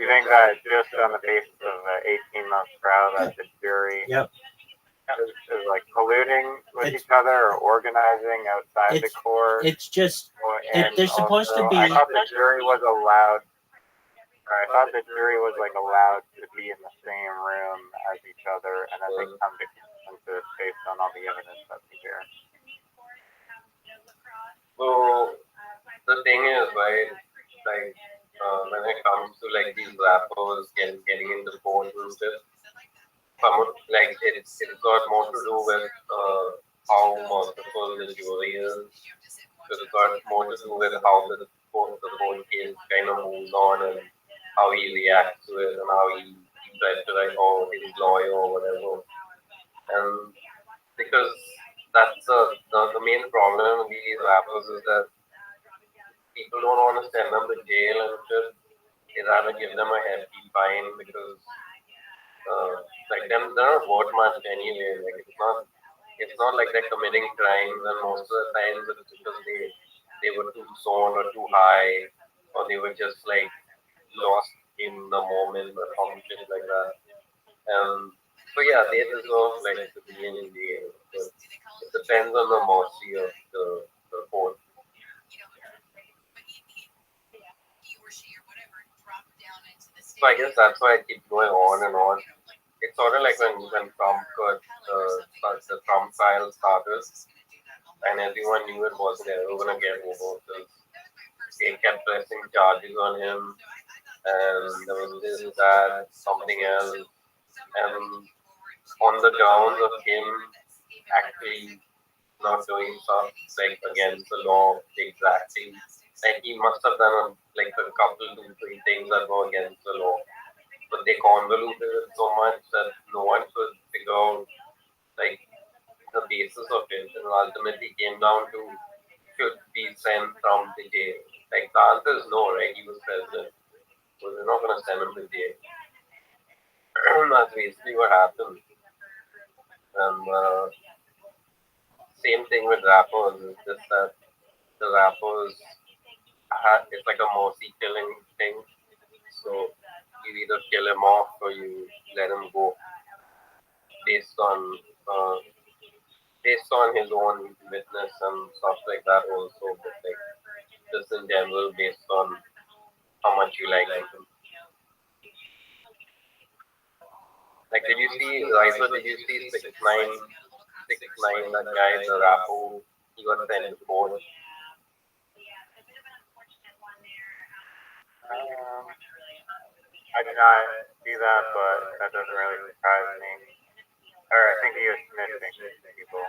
think that just on the basis of the 18-month trial that the jury is like colluding with each other or organizing outside the court? It's just they're supposed to be. I thought the jury was allowed to be in the same room as each other, and then they come to consensus based on all the evidence that we hear. So the thing is, right? Like when it comes to like these rappers getting in the courtroom, like it it's got more to do with how merciful the jury is. It's got more to do with how the whole case kind of moves on and how he reacts to it and how he tries to like, oh, his lawyer or whatever. And because that's the main problem with these rappers is that people don't want to send them to jail and shit. They rather give them a hefty fine because like they're not worth much anyway. Like it's not like they're committing crimes, and most of the times it's because they were too stoned or too high, or they were just like lost in the moment or some shit like that. So yeah, they deserve like to be in jail. So it depends on the mercy of the court. So I guess that's why it keeps going on and on. It's sort of like when Trump got the Trump trial started, and everyone knew it wasn't ever going to get over because they kept pressing charges on him, and there was this, that, something else, and on the grounds of him actually not doing stuff like against the law exactly. Like he must have done like a couple, 2, 3 things that were against the law, but they convoluted it so much that no one could figure out like the basis of it, and ultimately came down to should be sent from the jail. Like the answer is no, right? He was president, so they're not going to send him to jail. That's basically what happened. And same thing with rappers. It's just that the rappers it's like a mercy killing thing. So you either kill him off or you let him go based on his own witness and stuff like that also, but like just in general based on how much you like him. Like did you see 6ix9ine, that guy, the rapper, he got sent to court? I did not see that, but that doesn't really surprise me. Or I think he was snitching people.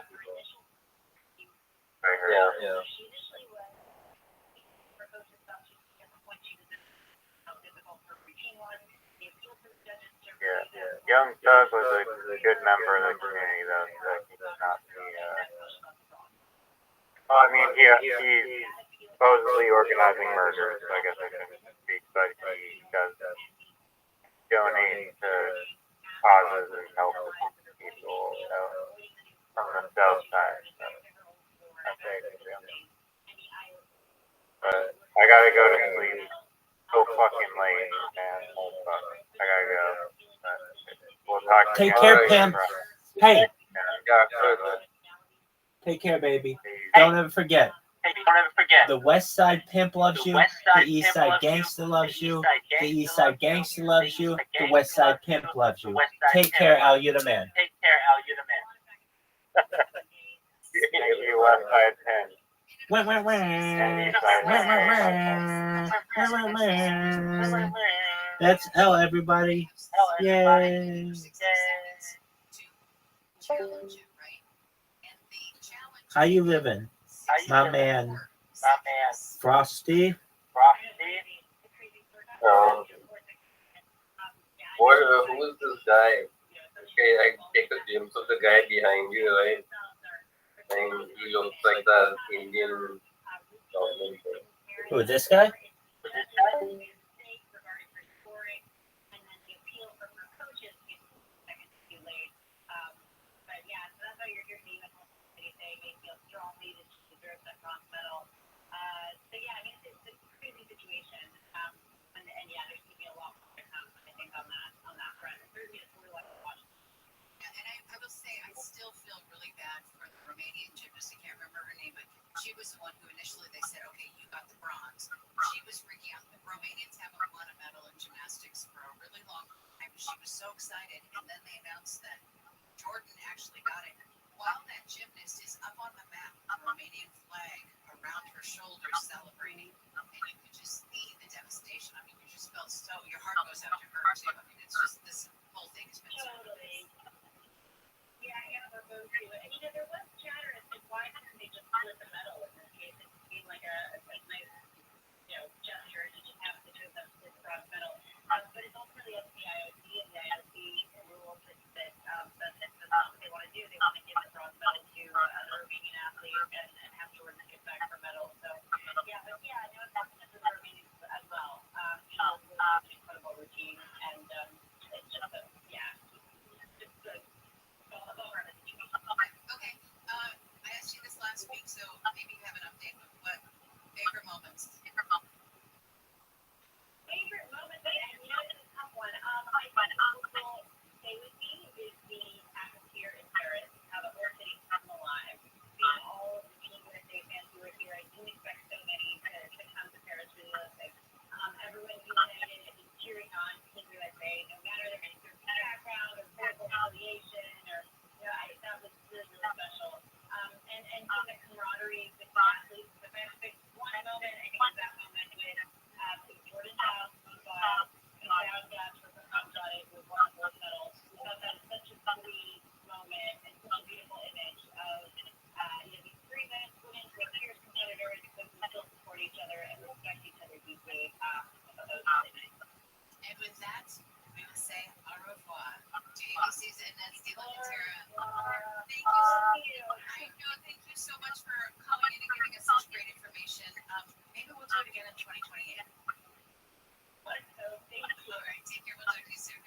I heard. Yeah. Yeah. Young Thug was a good member of the community, though. So he does not see. Well, I mean, he's supposedly organizing murders, so I guess I shouldn't speak, but he does donate to causes and help people from the south side. So that's it. But I gotta go to sleep. So fucking late, man. Oh, fuck. I gotta go. We'll talk. Take care, Pam. Hey. Yeah, good. Take care, baby. Don't ever forget. The West Side Pimp loves you. The East Side Gangster loves you. The East Side Gangster loves you. The West Side Pimp loves you. Take care, Al. You're the man. You West Side 10. That's L, everybody. Yay. How you living, my man? Frosty? Who is this guy? Okay, I take a glimpse of the guy behind you, right? And he looks like that Indian government. Who, this guy? She was the one who initially they said, okay, you got the bronze. She was freaking out. The Romanians haven't won a medal in gymnastics for a really long time. She was so excited, and then they announced that Jordan actually got it. While that gymnast is up on the map, a Romanian flag around her shoulders celebrating, and you could just see the devastation. I mean, you just felt your heart goes out to her too. I mean, it's just this whole thing has been so. to it. And there was chatter as to why couldn't they just split the medal in this case? It seemed like a nice, gesture to just have the two of them split the bronze medal. But it's ultimately up to the IOC, and the IOC rules that that's not what they want to do. They want to give the bronze medal to the Romanian athlete and have Jordan get back her medal. So, it's unfortunate for the Romanians as well. It was an incredible routine, and it's just just a bummer of a situation. Okay. I asked you this last week, so maybe you have an update. What favorite moments? Favorite moment, and this is a tough one. I think what will stay with me is the atmosphere in Paris, how the whole city comes alive. Seeing all of the Team USA fans who were here, I didn't expect so many to come to Paris for the Olympics. Everyone united and cheering on Team USA, no matter their background or political affiliation, or that was really, really special. And seeing the camaraderie with the athletes. If I have to pick one moment, I think it's that moment with Jordan House, who got confound gas for Rothschild, who won the gold medal. We thought that was such a sweet moment and such a beautiful image of these three men who are fierce competitors, but who still support each other and respect each other deeply. That was really nice. And with that, we will say au revoir to ABC's Inez de la Matera. Thank you so much for coming in and giving us such great information. Maybe we'll do it again in 2028. So thank you. All right, take care. We'll talk to you soon.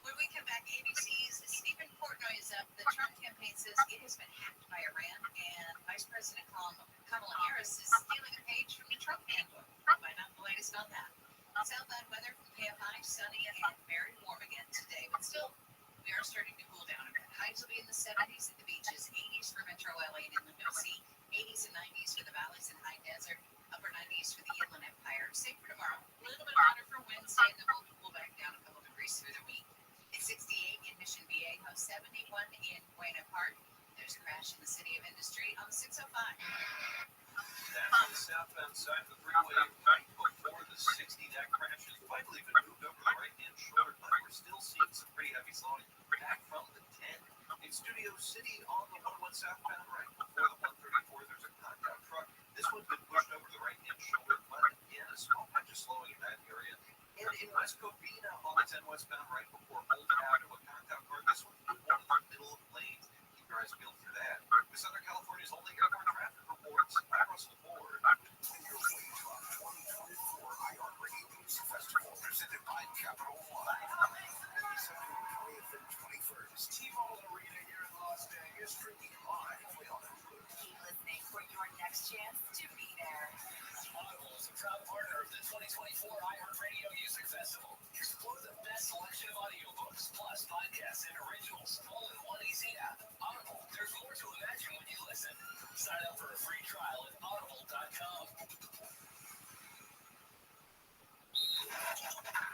When we come back, ABC's Stephen Portnoy is up. The Trump campaign says it has been hacked by Iran, and Vice President Kamala Harris is stealing a page from the Trump handbook. Find out the latest on that. Southland weather from KFI, sunny and very warm again today, but still, we are starting to cool down a bit. Highs will be in the 70s at the beaches, 80s for Metro LA and Inland OC, 80s and 90s for the valleys and high desert, upper 90s for the Inland Empire. Same for tomorrow. A little bit hotter for Wednesday, and then we'll cool back down a couple degrees through the week. It's 68 in Mission Viejo, 71 in Buena Park. There's a crash in the City of Industry on the 605. That's on the southbound side of the freeway right before the 60. That crash has finally been moved over the right-hand shoulder, but we're still seeing some pretty heavy slowing back from the 10. In Studio City on the 11 southbound right before the 134, there's a contact truck. This one's been pushed over the right-hand shoulder, but again, a small patch of slowing in that area. And in West Covina on the 10 westbound right before Old Avenue, a contact car. This one's in one of the middle lanes. Keep your eyes peeled for that. With Southern California's only airport traffic reports, I'm Russell Ford. Your way drop 2024 iHeartRadio Music Festival presented by Capital One. December 20th and 21st. T-Mobile Arena here in Las Vegas, streaming live on Hulu. Keep listening for your next chance to be there. Audible is a proud partner of the 2024 iHeartRadio Music Festival. Explore the best selection of audiobooks, plus podcasts and originals, all in one easy app. Audible, there's more to imagine when you listen. Sign up for a free trial at audible.com.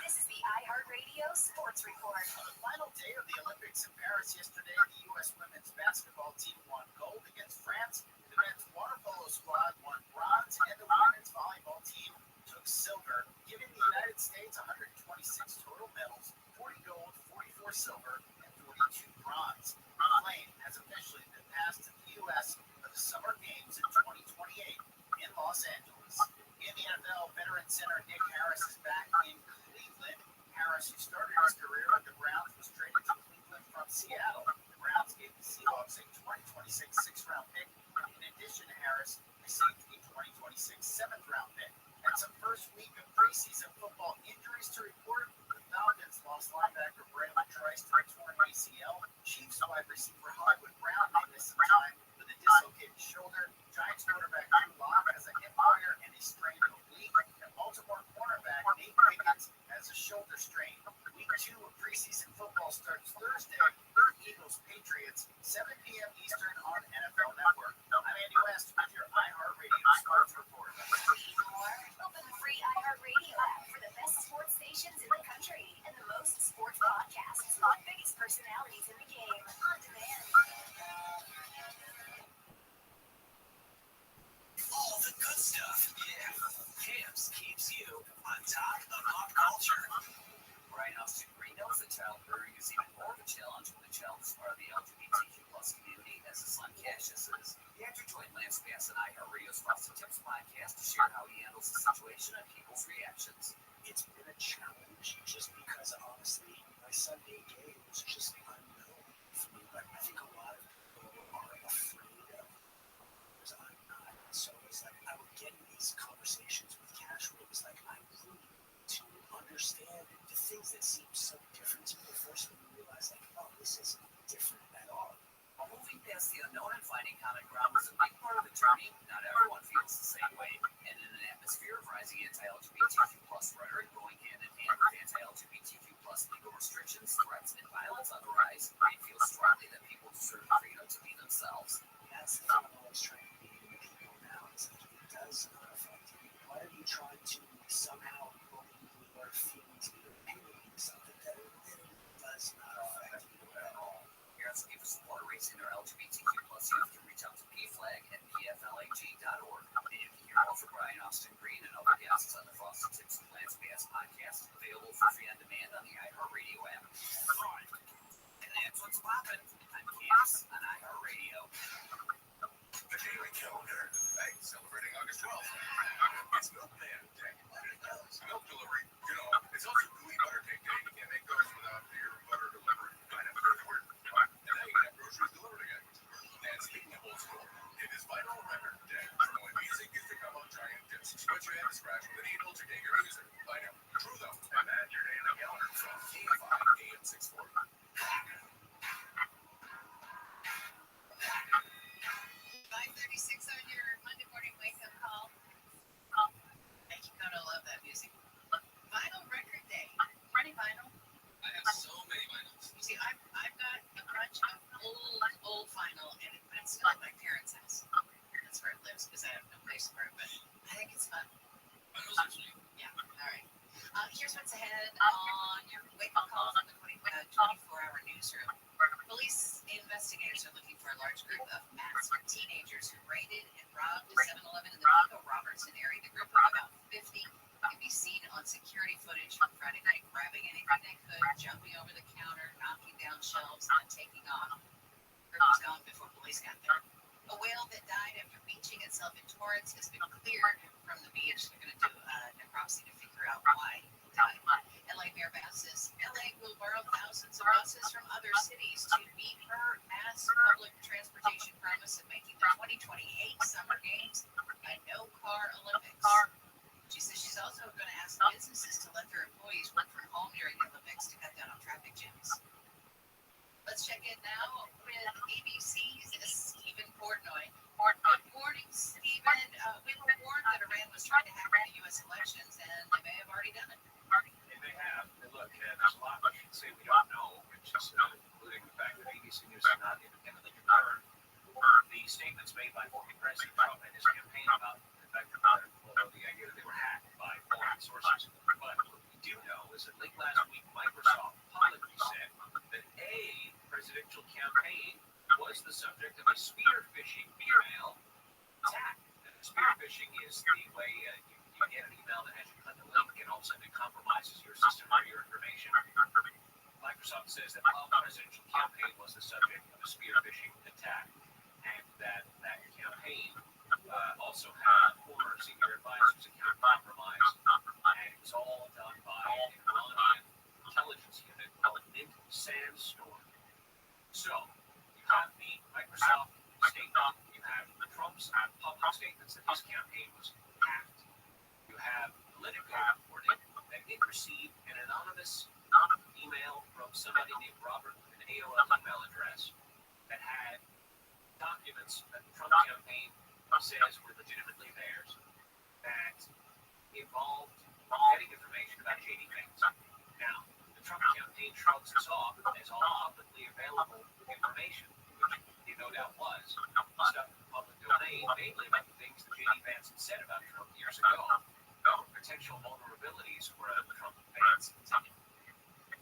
This is the iHeartRadio Sports Report. On the final day of the Olympics in Paris yesterday, the U.S. women's basketball team won gold against France. The men's water polo squad won bronze, and the women's volleyball team took silver, giving the United States 126 total medals, 40 gold, 44 silver, and 42 bronze. The flame has officially been passed to the U.S. for the Summer Games in 2028 in Los Angeles. In the NFL, veteran center Nick Harris is back in Cleveland. Harris, who started his career with the Browns, was traded to Cleveland from Seattle. The Browns gave the Seahawks a 2026 sixth-round pick. In addition, Harris received a 2026 seventh-round pick. That's the first week of preseason football injuries to report. The Falcons lost linebacker Braylon Trice to a torn ACL. Chiefs wide receiver Hollywood Brown may miss some time with a dislocated shoulder. Giants quarterback Drew Lock has a hip failure and a sprained oblique. And Baltimore cornerback Nate Wiggins has a shoulder strain. Week 2 of preseason football starts Thursday. Eagles Patriots, 7 p.m. Eastern on NFL Cassius's. Andrew joined Lance Bass and iHeartRadio's Frosted Tips podcast to share how he handles the situation and people's reactions. It's been a challenge just because, honestly, my Sunday day was just unknown for me. But I think a lot of people are afraid of because I'm not. So it's like I would get in these conversations with Cash where it was like I really need to understand the things that seem so different to me at first when you realize like, oh, this isn't different at all. While moving past the unknown and finding common ground was a big part of the journey, not everyone feels the same way. And in an atmosphere of rising anti-LGBTQ plus rhetoric going hand in hand with anti-LGBTQ plus legal restrictions, threats, and violence on the rise, they feel strongly that people deserve the freedom to be themselves. That's the thing I'm always trying to be with people now. It's like it does not affect you. Why are you trying to somehow believe your feelings or opinion something that it does not affect you at all? Parents looking for support raising their LGBTQ plus youth can reach out to PFLAG at pflag.org. And you can hear more from Brian Austin Green and other guests on the Frosted Tips and Lance Bass podcast, available for free on demand on the iHeartRadio app. And that's what's poppin'. I'm Cass on iHeartRadio. The Daily Calendar. Hey, celebrating August 12th. It's Milkman Day. Milk delivery, you know, it's also gooey butter cake day. You can't make those without your butter delivery. I never heard the word. And now you can have groceries delivered again. And speaking of old school, it is Vinyl Record Day. When music used to come on giant discs, but you had to scratch with a needle to get your music. I know. True though. And add your daily calendar from KFI AM 640. 5:36 on your Monday morning wake-up call. Thank you, Coda. Love that music. Vinyl Record Day. Ready, vinyl? I have so many vinyls. You see, I've got a bunch of old vinyl, and it's still at my parents' house. That's where it lives because I have no place for it, but I think it's fun. Vinyls are sweet. Yeah, all right. Here's what's ahead on your wake-up call from the 24-hour newsroom. Police investigators are looking for a large group of masked teenagers who raided and robbed a 7-Eleven in the Pico Robertson area. The group of about 50 can be seen on security footage from Friday night, grabbing anything they could, jumping over the counter, knocking down shelves, and taking off. The group was gone before police got there. A whale that died after beaching itself in Torrance has been cleared from the beach. They're going to do a necropsy to figure out why he died. LA Mayor Bass says LA will borrow thousands of buses from other cities to meet her mass public transportation promise of making the 2028 Summer Games a no-car Olympics. She says she's also going to ask businesses to let their employees work from home during the Olympics to cut down on traffic jams. Let's check in now with ABC's Stephen Portnoy. Good morning, Stephen. We were warned that Iran was trying to hack the U.S. elections, and they may have already done it. They have. And look, there's a lot we can say we don't know, which is including the fact that ABC News is not independently confirmed the statements made by former President Trump and his campaign about the fact that the idea that they were hacked by foreign sources. But what we do know is that late last week, Microsoft publicly said that a presidential campaign was the subject of a spear phishing email attack. Spear phishing is the way you get an email that has you click a link and all of a sudden it compromises your system or your information. Microsoft says that while the presidential campaign was the subject of a spear phishing attack, and that campaign also had former senior advisors account compromised, and it was all done by an Iranian intelligence unit called Mint Sandstorm. So you have the Microsoft statement, you have Trump's public statements that his campaign was hacked. You have Politico reporting that it received an anonymous email from somebody named Robert with an AOL email address that had documents that the Trump campaign says were legitimately theirs that involved getting information about shady things. Now, the Trump campaign shrugs this off as all publicly available information, which it no doubt was. Stuff in the public domain, mainly about the things that J.D. Vance had said about Trump years ago, potential vulnerabilities for a Trump Vance ticket.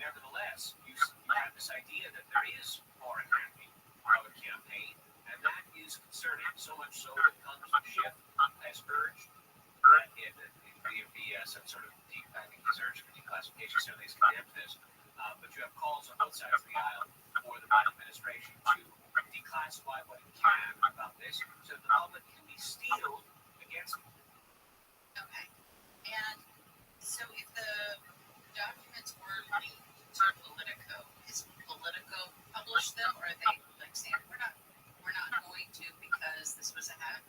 Nevertheless, you have this idea that there is foreign hacking of a campaign, and that is concerning, so much so that Congressman Schiff has urged that it be some sort of I think his urge for declassification certainly has condemned this, but you have calls on both sides of the aisle for the Biden administration to declassify what it can like saying we're not going to because this was a hack?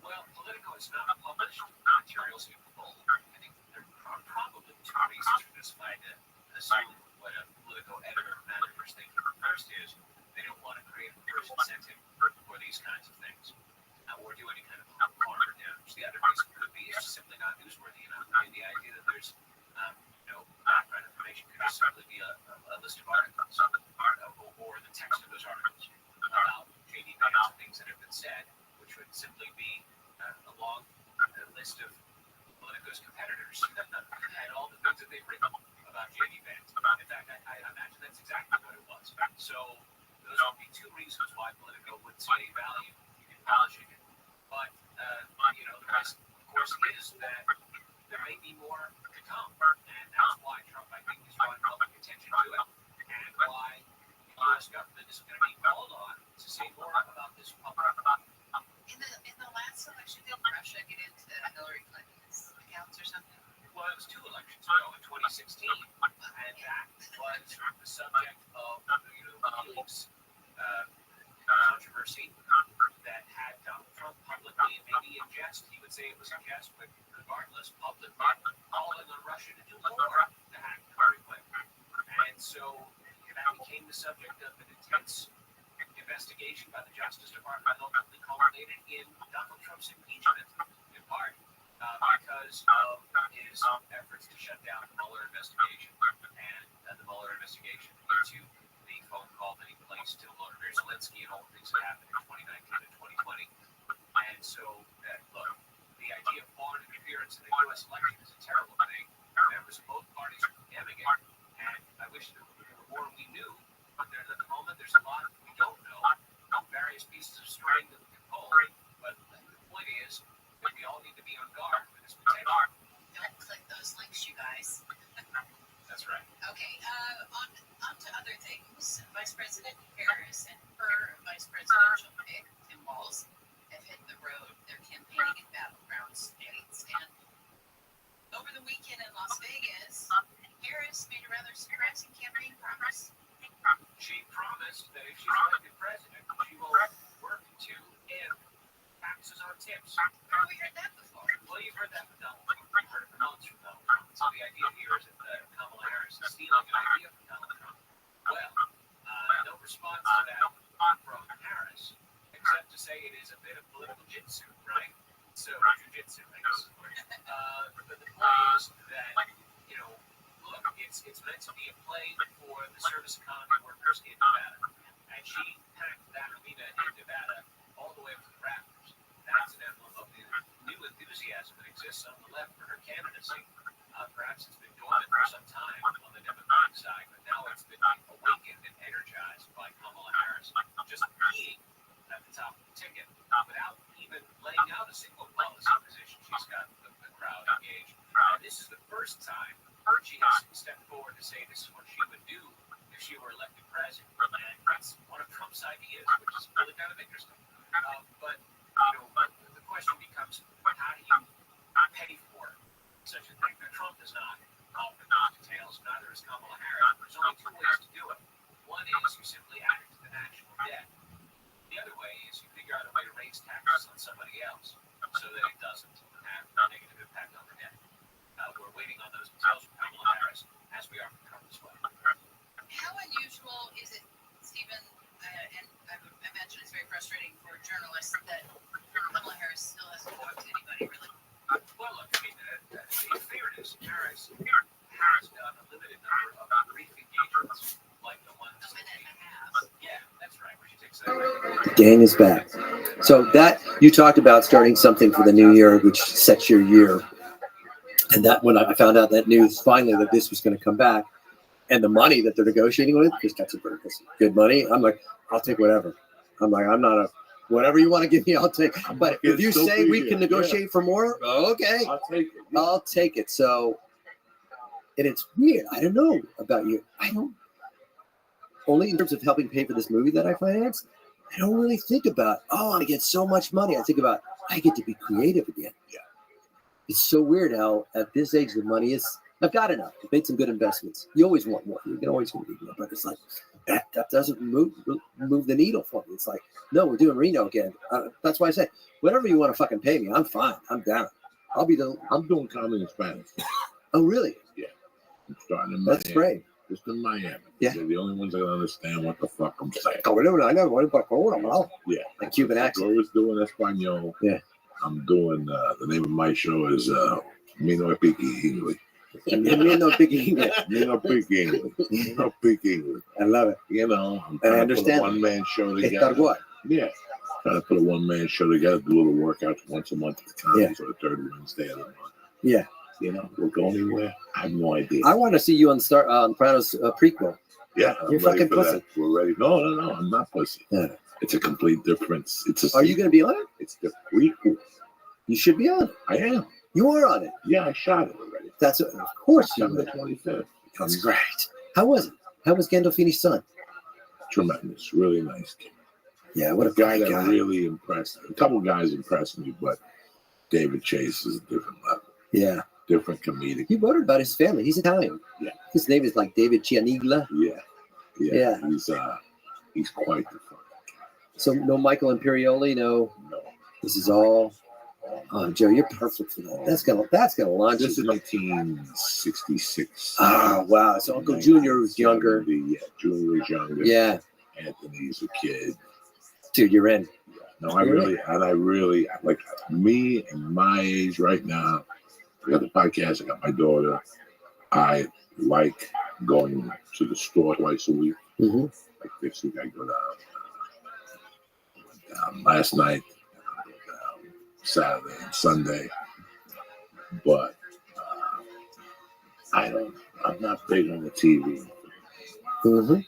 Well, Politico has not published materials in full. I think there are probably two reasons for this. If I had to assume what a Politico editor or manager is thinking. First is they don't want to create a first incentive for these kinds of things, or do any kind of harm or damage. The other reason could be it's just simply not newsworthy enough. I mean, the idea that there's background information could just simply be a list of articles or the text of those articles about JD Vance and things that have been said, which would simply be a long list of Politico's competitors and all the things that they've written about JD Vance. In fact, I imagine that's exactly what it was. So those would be two reasons why Politico would see value in publishing it. But the risk, of course, is that there may be more to come, and that's why Trump, I think, is drawing public attention to it, and why the U.S. government is going to be called on to say more about this public. In the last election, did Russia get into Hillary Clinton's accounts or something? Well, it was 2 elections ago in 2016, and that was the subject of WikiLeaks controversy that had Donald Trump publicly, and maybe in jest, he would say it was a jest, but regardless, publicly calling on Russia to do more to hack Hillary Clinton. And so that became the subject of an intense investigation by the Justice Department, ultimately culminated in Donald Trump's impeachment, in part, because of his efforts to shut down the Mueller investigation and the Mueller investigation into the phone call that he placed to Volodymyr Zelensky and all the things that happened in 2019 and 2020. And so, look, the idea of foreign interference in the U.S. election is a terrible thing. Members of both parties are condemning it, and I wish there were more we knew. But at the moment, there's a lot we don't know, various pieces of string that we can pull. But the point is that we all need to be on guard for this potential. Don't click those links, you guys. That's right. Okay, on to other things. Vice President Harris and her vice presidential pick, Tim Walz, have hit the road. They're campaigning in battleground states. And over the weekend in Las Vegas, Harris made a rather surprising campaign promise. She promised that if she's elected president, she will work to end taxes on tips. Where have we heard that before? Well, you've heard that from Donald Trump. You've heard it from months from Donald Trump. So the idea here is that Kamala Harris is stealing an idea from Donald Trump. Well, no response to that from Harris, except to say it is a bit of political jitsu, right? So, jujitsu, I guess. But the point is that, look, it's meant to be a play for the service economy workers in Nevada. And she packed that arena in Nevada all the way up to the rafters. That's an emblem of the new enthusiasm that exists on the left for her candidacy. Perhaps it's been dormant for some time on the Democratic side, but now it's been awakened and energized by Kamala Harris just being at the top of the ticket without even laying out a single policy position. She's got the crowd engaged. And this is the first time she has stepped forward to say this is what she would do if she were elected president. And it's one of Trump's ideas, which is really kind of interesting. But the question becomes, how do you pay for such a thing? Now, Trump does not offer those details, neither is Kamala Harris. There's only 2 ways to do it. One is you simply add it to the national debt. The other way is you figure out a way to raise taxes on somebody else so that it doesn't have a negative impact on the debt. We're waiting on those details from Kamala Harris, as we are from Trump as well. How unusual is it, Stephen, and I would imagine it's very frustrating for journalists that Kamala Harris still hasn't talked to anybody, really? Well, look, I mean, in fairness, Harris has done a limited number of brief engagements, like the ones A minute and a half. Yeah, that's right, where she takes that. Gang is back. So that you talked about starting something for the new year, which sets your year. And that when I found out that news finally that this was going to come back, and the money that they're negotiating with, because that's good money. I'm like, I'll take whatever. I'm not a whatever you want to give me, I'll take. But if you say we can negotiate for more, okay, I'll take it. Yeah. I'll take it. So, and it's weird. I don't know about you. I don't. Only in terms of helping pay for this movie that I financed, I don't really think about, I get so much money. I think about, I get to be creative again. Yeah. It's so weird how at this age the money is, I've got enough. I've made some good investments. You always want more. You can always want more, but it's like, that doesn't move the needle for me. It's like, no, we're doing Reno again. That's why I say, whatever you want to fucking pay me, I'm fine. I'm down. I'm doing comedy in Spanish. Oh, really? Yeah. I'm starting in Miami. That's great. Just in Miami. Yeah. They're the only ones that understand what the fuck I'm saying. Yeah. Like Cuban accent. I was doing Espanol. Yeah. I'm doing, the name of my show is Me No Speak English. Me No Speak English. Me No Speak English. Me No Speak English. I love it. You know, I'm I trying to understand. put a one-man show together. What? Yeah. Trying to put a one-man show together, do little workouts once a month at the comedy, so the third Wednesday of the month. Yeah. You know, we'll go anywhere. I have no idea. I want to see you on Prado's prequel. Yeah, you're fucking pussy. That. We're ready. No, I'm not pussy. Yeah. It's a complete difference. Are you going to be on it? It's the prequel. You should be on it. I am. You are on it. Yeah, I shot it already. Of course you September were. 25th. That's great. How was it? How was Gandolfini's son? Tremendous. Really nice kid. Yeah, what a guy great that guy. really impressed me. A couple guys impressed me, but David Chase is a different level. Yeah. Different comedic. He wrote about his family. He's Italian. Yeah. His name is like David Cianiglia. Yeah. He's quite the fuck. So no Michael Imperioli, no. This is all. Oh, Joe, you're perfect for that. That's gonna launch. This is 1966. Oh wow! So Uncle Junior was younger. Yeah, Junior was younger. Yeah. Anthony's a kid. Dude, you're in. No, I really like me and my age right now. I got the podcast. I got my daughter. I like going to the store twice a week. Mm-hmm. Like this week, I go down. Went down last night. I go down Saturday and Sunday. But I'm not big on the TV. Mm-hmm.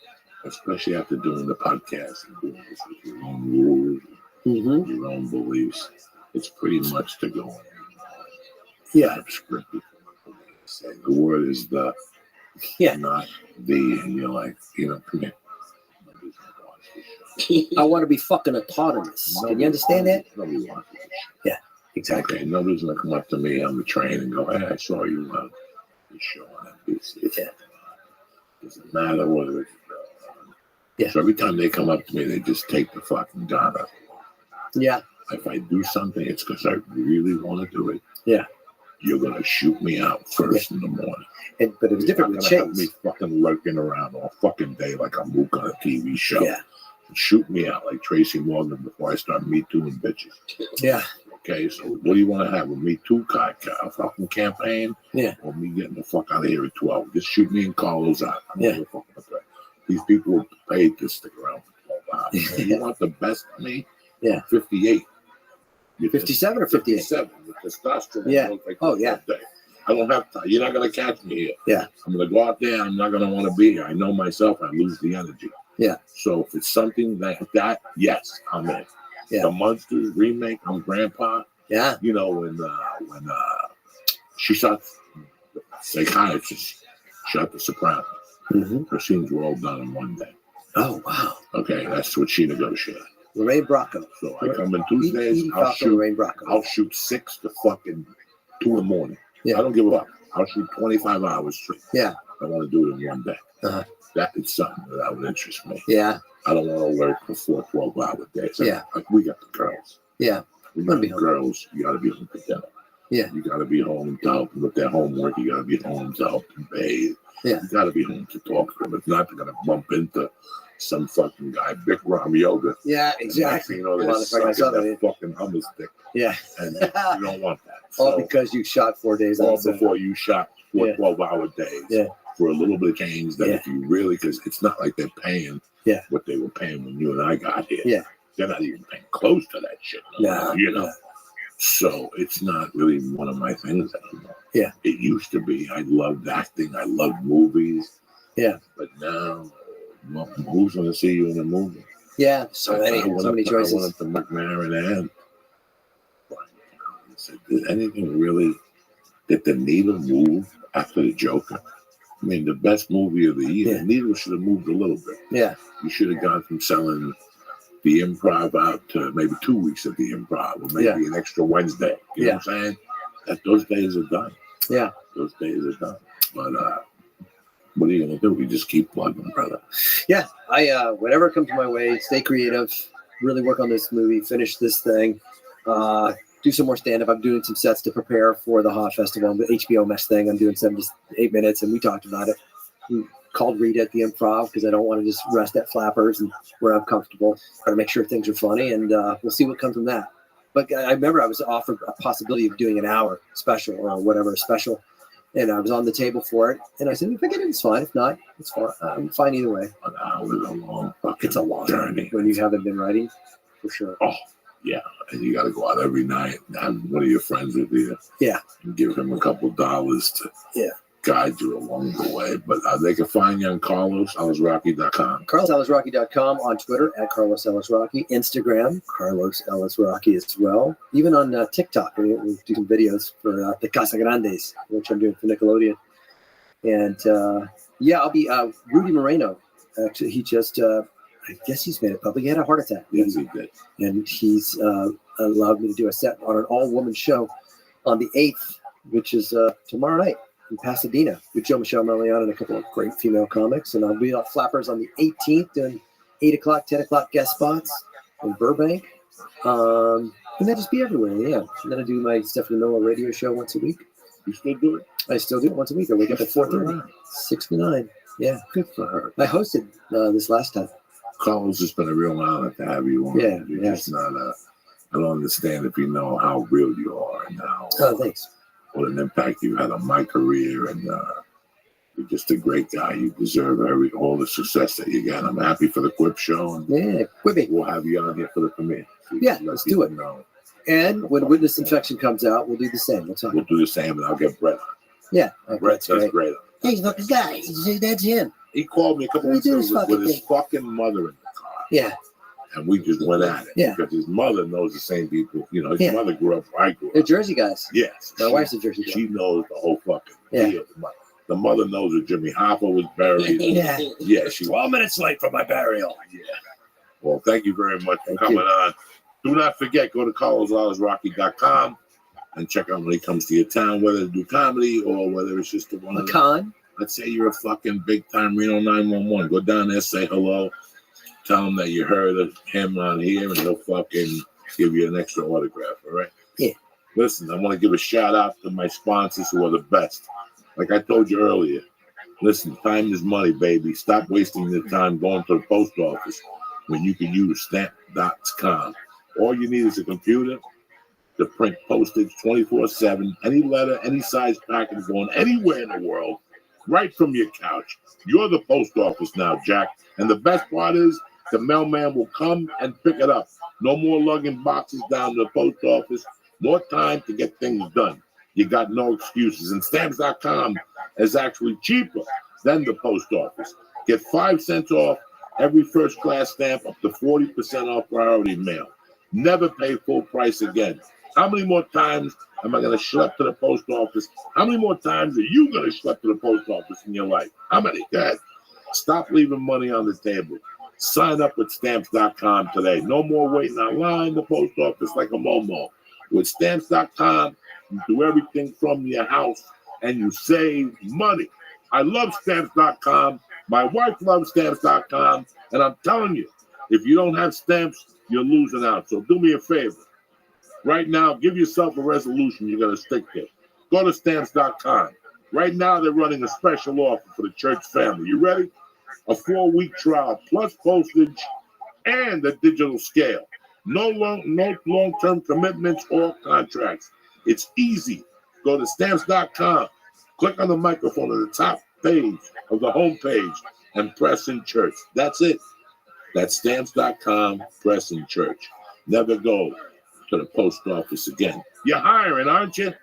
Especially after doing the podcast and doing this with your own rules, your own beliefs. It's pretty much to go on. Yeah. Scripted. The word is the, not the, and you're like, come here. I want to be fucking autonomous. Can you understand that? Nobody wants it. Yeah, exactly. Okay, nobody's gonna come up to me on the train and go, "Hey, I saw you on the show on NBC." Yeah. Doesn't matter whether it's. So every time they come up to me, they just take the fucking gun up. Yeah. If I do something, it's because I really want to do it. Yeah. You're gonna shoot me out first in the morning. But it was different with Chase. Have Chase. me fucking lurking around all fucking day like I'm Luke on a TV show. Yeah. Shoot me out like Tracy Morgan before I start Me Too and bitches. Yeah. Okay, so what do you want to have? A Me Too fucking campaign? Yeah. Or me getting the fuck out of here at 12? Just shoot me and call those out. I'm Yeah. not gonna fucking threat. These people were paid to stick around for 12 hours. You want the best of me? Yeah. 58. 57 or 58? 57 with testosterone. Yeah. Like Oh, yeah. I don't have time. You're not going to catch me here. Yeah. I'm going to go out there. I'm not going to want to be here. I know myself. I lose the energy. Yeah. So if it's something like that, yes, I'm in. Yeah. The Monsters remake, I'm Grandpa. Yeah. You know, when she shot, the psychiatrist shot The Sopranos. Mm-hmm. Her scenes were all done in one day. Oh, wow. Okay, that's what she negotiated. Lorraine Bracco. So I come in Tuesdays, I'll shoot 6 to fucking 2 in the morning. Yeah. I don't give a fuck. I'll shoot 25 hours straight. Yeah. I want to do it in one day. Uh-huh. That is something that would interest me. Yeah. I don't want to work for 4 12-hour days. Yeah. Like we got the girls. Yeah. We got the girls. You got to be home for dinner. Yeah. You got to be home to help them with their homework. You got to be home to help them bathe. Yeah. You got to be home to talk to them. If not, they're going to bump into some fucking guy, Bikram yoga. Yeah, exactly. You know, they're I saw sucking that. that fucking hummus stick. Yeah. And you don't want that. All because you shot 4 days all outside. before you shot 4 12-hour days. Yeah. For a little bit of change that if you really, because it's not like they're paying what they were paying when you and I got here. Yeah. They're not even paying close to that shit. No, you know. So it's not really one of my things anymore. Yeah. It used to be. I loved acting. I loved movies. Yeah. But now, well, who's going to see you in a movie? Yeah. So many choices. I went up to McMahon and said, did anything really, did the needle move after the Joker? I mean, the best movie of the year, the needle should have moved a little bit. Yeah. You should have gone from selling the Improv out to maybe 2 weeks of the Improv, or maybe an extra Wednesday. You know what I'm saying? Those days are done. Yeah. Those days are done. But What are you gonna do? We just keep plugging, brother. Yeah, I whatever comes my way, stay creative, really work on this movie, finish this thing, do some more stand-up. I'm doing some sets to prepare for the Hot Festival, the HBO Mesh thing. I'm doing 7 to 8 minutes, and we talked about it. We called Rita at the Improv because I don't want to just rest at Flappers and where I'm comfortable. Got to make sure things are funny, and we'll see what comes from that. But I remember I was offered a possibility of doing an hour special or whatever special, and I was on the table for it. And I said, if I get it, it's fine. If not, it's fine. I'm fine either way. An hour is a long fucking It's a long journey. when you haven't been writing, for sure. Oh, yeah. And you got to go out every night and have one of your friends with you. Yeah. And give him a couple dollars to guide you along the way. But they can find you on CarlosEllisRocky.com. CarlosEllisRocky.com, on Twitter at Carlos Ellis Rocky, Instagram Carlos Ellis Rocky as well. Even on TikTok, we do some videos for the Casa Grandes, which I'm doing for Nickelodeon. And I'll be Rudy Moreno. Actually, he just I guess he's made it public. He had a heart attack. Yes, he did. And he's allowed me to do a set on an all-woman show on the 8th, which is tomorrow night in Pasadena with Joe Michelle Melian and a couple of great female comics. And I'll be at Flappers on the 18th doing 8 o'clock, 10 o'clock guest spots in Burbank. And then just be everywhere, yeah. And then I do my Stephanie Miller radio show once a week. You still do it? I still do it once a week. I wake up at 4:30, 6 to 9. Yeah. Good for her. I hosted this last time. Carlos, it's been a real honor to have you on. Yeah, You're yeah. just not I don't understand if you know how real you are and how Thanks. what an impact you had on my career, and you're just a great guy. You deserve all the success that you get. I'm happy for the Quip show, and Quippy. We'll have you on here for the premiere. So Yeah, let's do it. know. And when Witness Infection comes out, we'll do the same. We'll do the same, and I'll get Brett on. Yeah. Brett does great. He's not the guy. That's him. He called me a couple Let me weeks do ago this with his fucking fucking mother in the car. Yeah. And we just went at it. Yeah. Because his mother knows the same people. You know, his Yeah. mother grew up where I grew up. They're Jersey guys. Yes. My wife's a Jersey guy. She knows the whole fucking Yeah. deal. The mother knows that Jimmy Hoffa was buried. Yeah. Yeah, she 12 minutes late for my burial. Yeah. Well, thank you very much for coming on. Do not forget, go to CarlosEllisRocky.com and check out when he comes to your town, whether to do comedy or whether it's just one of the con. Let's say you're a fucking big time Reno 911. Go down there, say hello, tell him that you heard of him on here, and he'll fucking give you an extra autograph, all right? Yeah. Listen, I want to give a shout out to my sponsors who are the best. Like I told you earlier, listen, time is money, baby. Stop wasting your time going to the post office when you can use stamp.com. All you need is a computer to print postage 24/7, any letter, any size package going anywhere in the world, right from your couch. You're the post office now, Jack. And the best part is the mailman will come and pick it up. No more lugging boxes down to the post office. More time to get things done. You got no excuses. And stamps.com is actually cheaper than the post office. Get 5 cents off every first class stamp, up to 40% off priority mail. Never pay full price again. How many more times am I going to schlep to the post office? How many more times are you going to schlep to the post office in your life? How many? Go ahead. Stop leaving money on the table. Sign up with stamps.com today. No more waiting online the post office like a Momo. With stamps.com, you do everything from your house and you save money. I love stamps.com. My wife loves stamps.com. And I'm telling you, if you don't have stamps, you're losing out. So do me a favor. Right now, give yourself a resolution you're going to stick to. Go to stamps.com. Right now, they're running a special offer for the church family. You ready? A 4-week trial plus postage and a digital scale. No long-term commitments or contracts. It's easy. Go to stamps.com. Click on the microphone at the top page of the home page and press in church. That's it. That's stamps.com, press in church. Never go to the post office again. You're hiring, aren't you?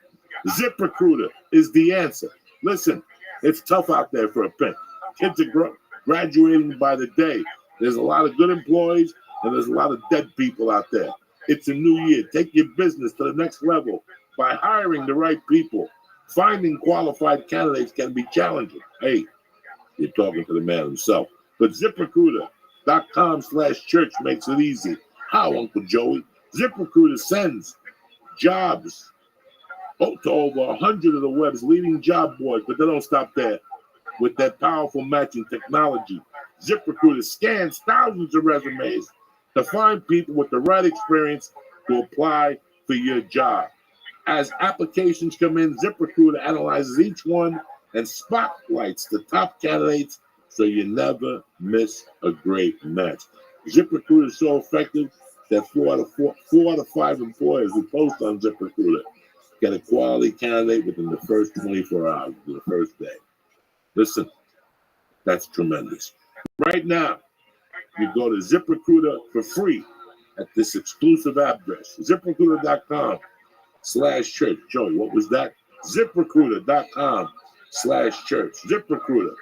ZipRecruiter is the answer. Listen, it's tough out there for a pimp. Kids are graduating by the day. There's a lot of good employees and there's a lot of dead people out there. It's a new year. Take your business to the next level by hiring the right people. Finding qualified candidates can be challenging. Hey, you're talking to the man himself. But ZipRecruiter.com/church makes it easy. How, Uncle Joey? ZipRecruiter sends jobs to over 100 of the web's leading job boards, but they don't stop there. with their powerful matching technology. ZipRecruiter scans thousands of resumes to find people with the right experience to apply for your job. As applications come in, ZipRecruiter analyzes each one and spotlights the top candidates so you never miss a great match. ZipRecruiter is so effective that 4 out of 5 employers who post on ZipRecruiter get a quality candidate within the first 24 hours, the first day. Listen, that's tremendous. Right now, you go to ZipRecruiter for free at this exclusive address, ZipRecruiter.com/church. Joey, what was that? ZipRecruiter.com/church. ZipRecruiter,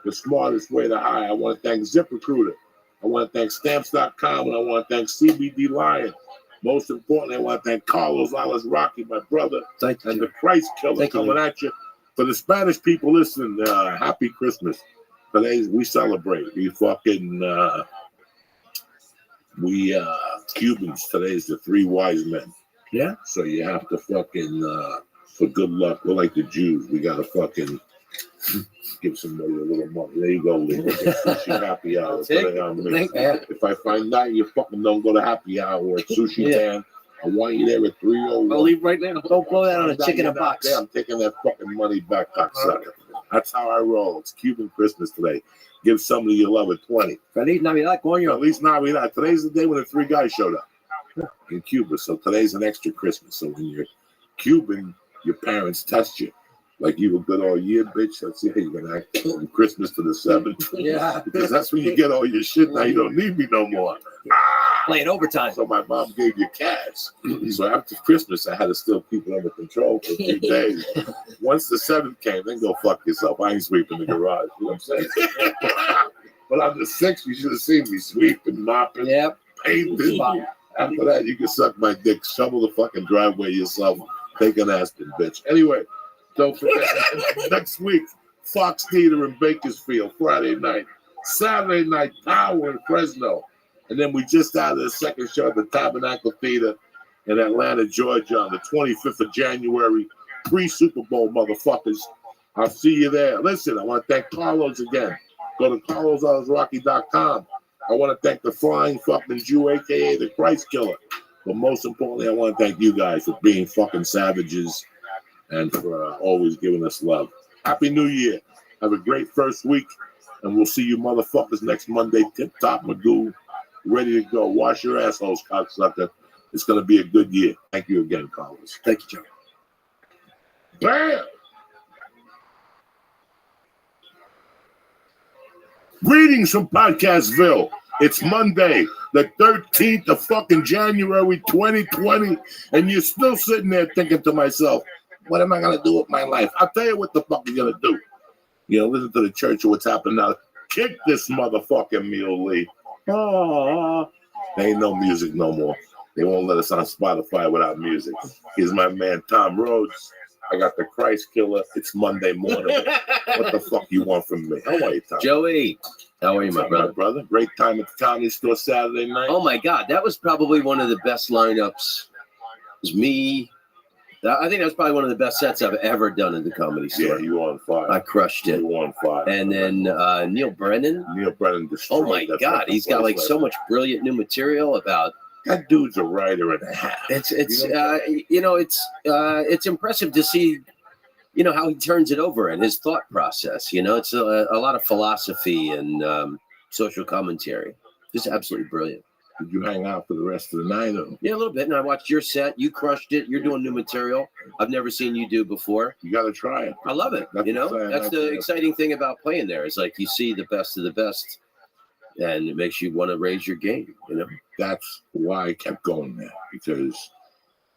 the smartest way to hire. I want to thank ZipRecruiter. I want to thank Stamps.com, and I want to thank CBD Lion. Most importantly, I want to thank Carlos Alice Rocky, my brother, and the Christ Killer coming at you. For the Spanish people listening, happy Christmas. Today we celebrate. We Cubans. Today is the 3 wise men. Yeah. So you have to fucking for good luck. We're like the Jews. We gotta fucking give somebody a little money. There you go, Lee. Sushi happy hour. If I find out you fucking don't go to happy hour at Sushi Man, I want you there at 3:01. I'll leave right now. Don't blow that on a chicken in a box. I'm taking that fucking money back, cocksucker. That's how I roll. It's Cuban Christmas today. Give somebody you love a 20. Feliz Navidad, coño. Feliz Navidad. Today's the day when the 3 guys showed up in Cuba. So today's an extra Christmas. So when you're Cuban, your parents test you. Like you were good all year, bitch. Let's see how you're gonna act from Christmas to the 7th. Yeah. Because that's when you get all your shit. Now you don't need me no more. Playing overtime. So my mom gave you cash. So after Christmas, I had to still keep it under control for a few days. Once the 7th came, then go fuck yourself. I ain't sweeping the garage. You know what I'm saying? But on the 6th, you should have seen me sweeping, mopping, painting. After that, you can suck my dick, shovel the fucking driveway yourself, take an aspirin, bitch. Anyway, don't forget, next week, Fox Theater in Bakersfield, Friday night. Saturday night, Power in Fresno. And then we just added a second show at the Tabernacle Theater in Atlanta, Georgia on the 25th of January. Pre-Super Bowl, motherfuckers. I'll see you there. Listen, I want to thank Carlos again. Go to carlosalicerocky.com. I want to thank the Flying Fucking Jew, a.k.a. the Christ Killer. But most importantly, I want to thank you guys for being fucking savages and for always giving us love. Happy New Year. Have a great first week. And we'll see you motherfuckers next Monday. Tip-top Magoo. Ready to go. Wash your assholes, cocksucker. It's going to be a good year. Thank you again, Carlos. Thank you, Joe. Bam! Greetings from Podcastville. It's Monday, the 13th of fucking January 2020, and you're still sitting there thinking to myself, what am I going to do with my life? I'll tell you what the fuck you're going to do. You know, listen to the church of what's happening now. Kick this motherfucking Mule Lee. Oh, there ain't no music no more. They won't let us on Spotify without music. Here's my man, Tom Rhodes. I got the Christ Killer. It's Monday morning. What the fuck you want from me? How are you, Tom? Joey, how are you, my brother? My brother. Great time at the Comedy Store Saturday night. Oh, my God. That was probably one of the best lineups. It was me. I think that was probably one of the best sets I've ever done in the Comedy Store. Yeah, you were on fire. I crushed it. You were on fire. And then Neil Brennan. Neil Brennan destroyed. Oh, my God. He's got like so much brilliant new material about. That dude's a writer and a half. It's impressive to see, you know, how he turns it over and his thought process. You know, it's a lot of philosophy and social commentary. Just absolutely brilliant. Did you hang out for the rest of the night? Or? Yeah, a little bit. And I watched your set. You crushed it. You're doing new material I've never seen you do before. You got to try it. I love it. That's the exciting thing about playing there. It's like you see the best of the best, and it makes you want to raise your game. You know, that's why I kept going there, because